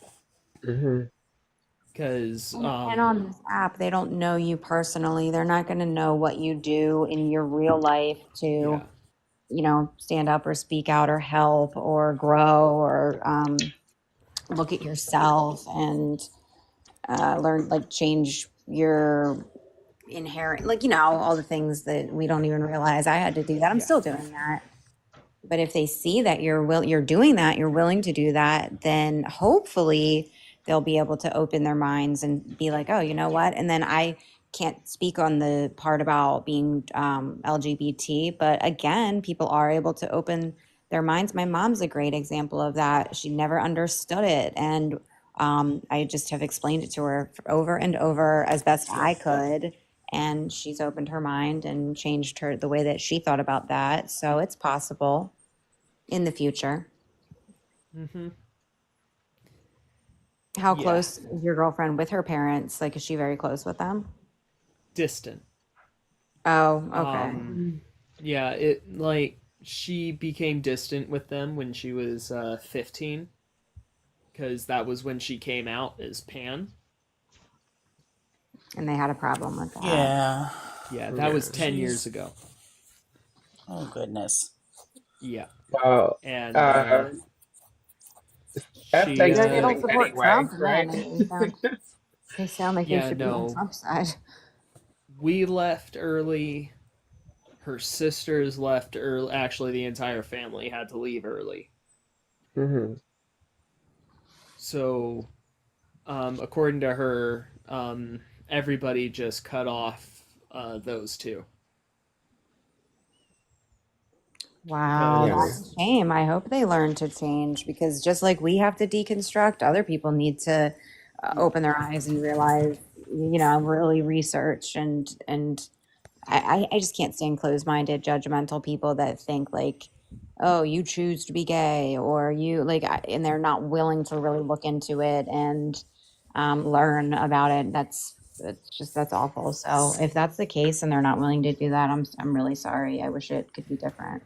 Because And on this app, they don't know you personally. They're not going to know what you do in your real life to, you know, stand up or speak out or help or grow or look at yourself and learn, like, change your inherent, like, you know, all the things that we don't even realize. I had to do that. I'm still doing that. But if they see that you're doing that, you're willing to do that, then hopefully they'll be able to open their minds and be like, oh, you know what? And then I can't speak on the part about being LGBT, but again, people are able to open their minds. My mom's a great example of that. She never understood it. And I just have explained it to her over and over as best I could. And she's opened her mind and changed the way that she thought about that. So it's possible in the future. Mm-hmm. How Yeah. close is your girlfriend with her parents? Like, is she very close with them? Distant. Oh, okay. Yeah, she became distant with them when she was 15, because that was when she came out as pan. And they had a problem with that. Yeah. Yeah, that was 10 years ago. Oh goodness. Yeah. Well, And F she They don't Thanksgiving support anyway, Trump, right? man. They sound like they Yeah, should be on no. Trump's side. We left early. Her sisters left early. Actually, the entire family had to leave early. Mm-hmm. So, according to her, everybody just cut off those two. Wow, Yeah. that's a shame. I hope they learn to change because just like we have to deconstruct, other people need to open their eyes and realize, really research and I just can't stand closed-minded, judgmental people that think like, oh, you choose to be gay or you like, and they're not willing to really look into it and learn about it. That's awful. So if that's the case and they're not willing to do that, I'm really sorry. I wish it could be different.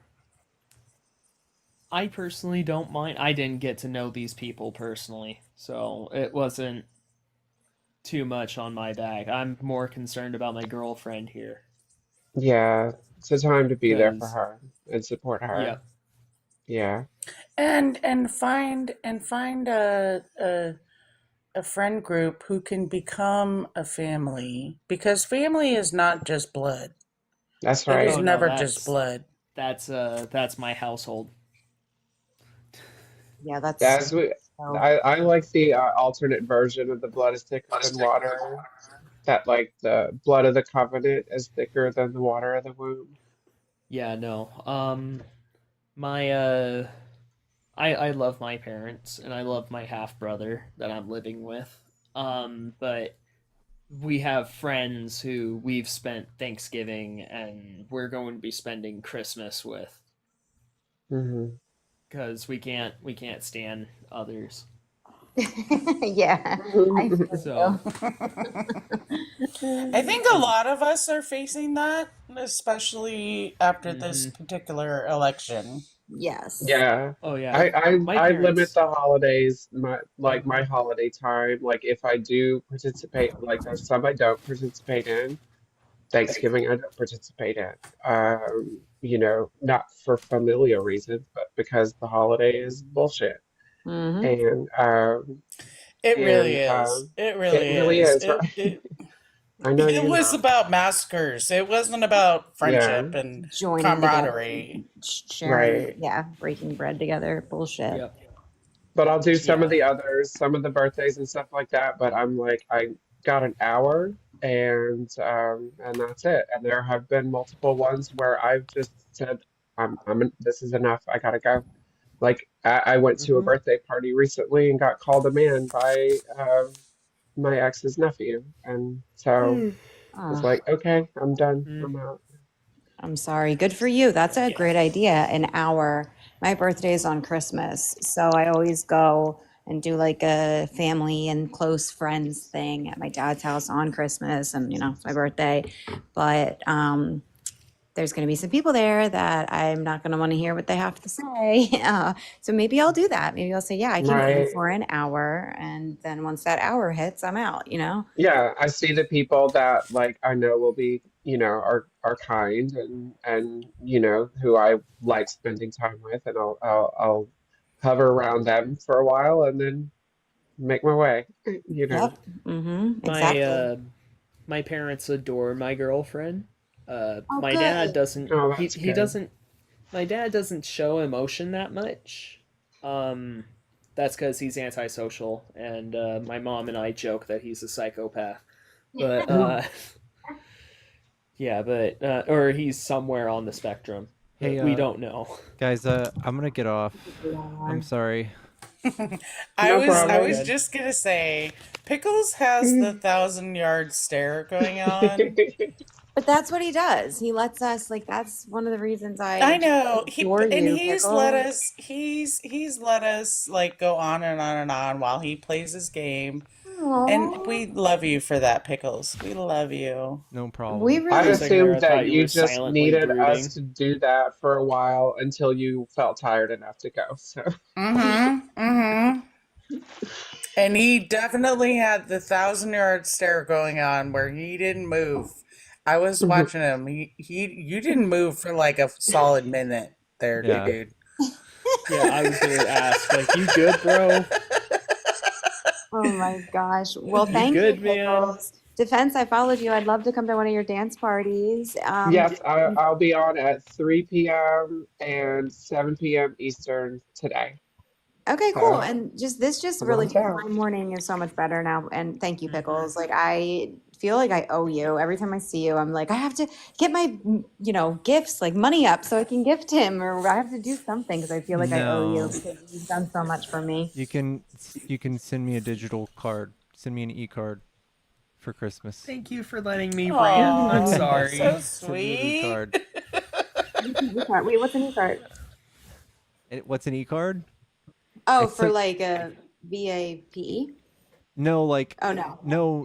I personally don't mind. I didn't get to know these people personally, so it wasn't too much on my back. I'm more concerned about my girlfriend here. Yeah. It's a time to be there for 'Cause, her and support her. yeah. Yeah. And find a friend group who can become a family, because family is not just blood. That's It right. is Oh no, never just blood. that's my household. Yeah, that's As we, so. I like the alternate version of the blood is thicker than water. That like the blood of the covenant is thicker than the water of the womb. Yeah, no. My I love my parents and I love my half brother that I'm living with. But we have friends who we've spent Thanksgiving and we're going to be spending Christmas with Mm-hmm. because we can't stand others. Yeah, I feel So I think a lot of us are facing that, especially after this particular election. Yes. Yeah. Oh yeah, I limit parents. the holidays, my holiday time. Like if I do participate, like there's some I don't participate in. Thanksgiving I don't participate in. Not for familial reasons, but because the holiday is bullshit. Mm-hmm. And It really and is. It it really really is. is, right? It I know it you was know. about massacres. It wasn't about Yeah, friendship and Joining together, camaraderie. sharing, right. yeah, breaking bread together. Bullshit. Yep. But I'll do some of Yeah. the others, some of the birthdays and stuff like that. But I'm like, I got an hour and that's it. And there have been multiple ones where I've just said, this is enough. I gotta go. Like I went to a birthday party recently and got called a man by my ex's nephew, and so it's Oh, like, okay, I'm done. I'm out. I'm sorry. Good for you. That's a great idea. An hour. My birthday is on Christmas, so I always go and do like a family and close friends thing at my dad's house on Christmas, and it's my birthday. But there's going to be some people there that I'm not going to want to hear what they have to say. So maybe I'll do that. Maybe I'll say, yeah, I can come Right. for an hour, and then once that hour hits, I'm out. Yeah, I see the people that like I know will be, are kind and who I like spending time with, and I'll hover around them for a while and then make my way, you know. Yep. Mm-hmm. My Exactly. my parents adore my girlfriend. Oh, My dad good. doesn't. Oh, He that's he good. doesn't. My dad doesn't show emotion that much. that's because he's antisocial, and my mom and I joke that he's a psychopath. But yeah, but or he's somewhere on the spectrum. But Hey, we don't know. guys, I'm gonna get off. I'm sorry. I No was problem. just gonna say, Pickles has the 1,000-yard stare going on. But that's what he does. He lets us like that's one of the reasons I I just know adore you, Pickles. he's let us like go on and on while he plays his game, and Aww. we love you for that, Pickles. We love you. No problem. We I really assumed that you were just silently needed brooding. us to do that for a while until you felt tired enough to go. So. And he definitely had the 1,000-yard stare going on where he didn't move. I was watching him. You didn't move for like a solid minute there, Yeah. dude. Yeah, I was gonna ask, like, you good, bro? Oh my gosh. Well, You thank good, you, man? Pickles. Defense, I followed you. I'd love to come to one of your dance parties. Yes, I'll be on at 3 p.m. and 7 p.m. Eastern today. Okay, So, cool. And this just come really on down. my morning is so much better now. And thank you, Pickles. Like I feel like I owe you. Every time I see you, I'm like, I have to get my, gifts, like money up so I can gift him, or I have to do something because I feel like I owe you No. because you've done so much for me. You can send me a digital card. Send me an e-card for Christmas. Thank you for letting me rant. I'm Aw, sorry. so Send me an sweet. e-card. Wait, what's an e-card? What's an e-card? Oh, It's for some- like a VAPE? No, like Oh no.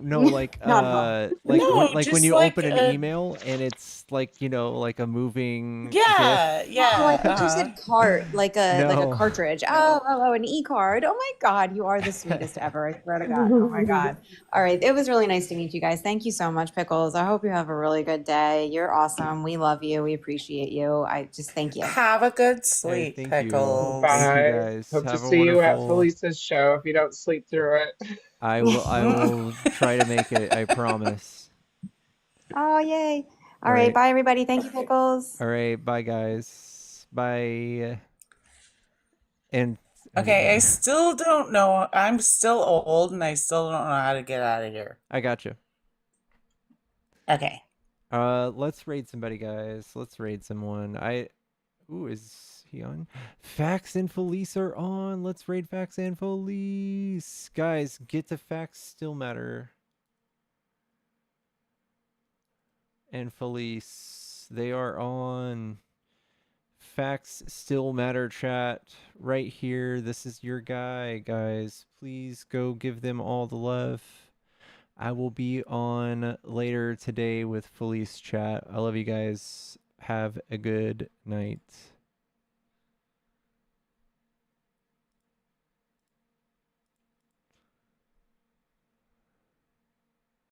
no, like Not at all. No, when just you like open an a- email and it's like like a moving Yeah, GIF. yeah. Oh, I thought you said cart, like a No. cartridge. Oh, an e-card. Oh my God, you are the sweetest ever. I swear to God. Oh my God. All right, it was really nice to meet you guys. Thank you so much, Pickles. I hope you have a really good day. You're awesome. We love you. We appreciate you. I just thank you. Have a good sleep, thank Pickles. you. Thank you Bye. guys. Hope to Have a see you at wonderful. Felisa's show if you don't sleep through it. I will try to make it. I promise. Oh, yay. All All right, right. bye everybody. Thank you, Pickles. All right, bye guys. Bye. And Okay, I still don't know. I'm still old and I still don't know how to get out of here. I got you. Okay. Let's raid somebody, guys. Let's raid someone. Ooh, is he on? Fax and Felice are on. Let's raid Fax and Felice. Guys, get to Fax Still Matter. And Felice. They are on. Facts Still Matter chat right here. This is your guy, guys. Please go give them all the love. I will be on later today with Felice chat. I love you guys. Have a good night.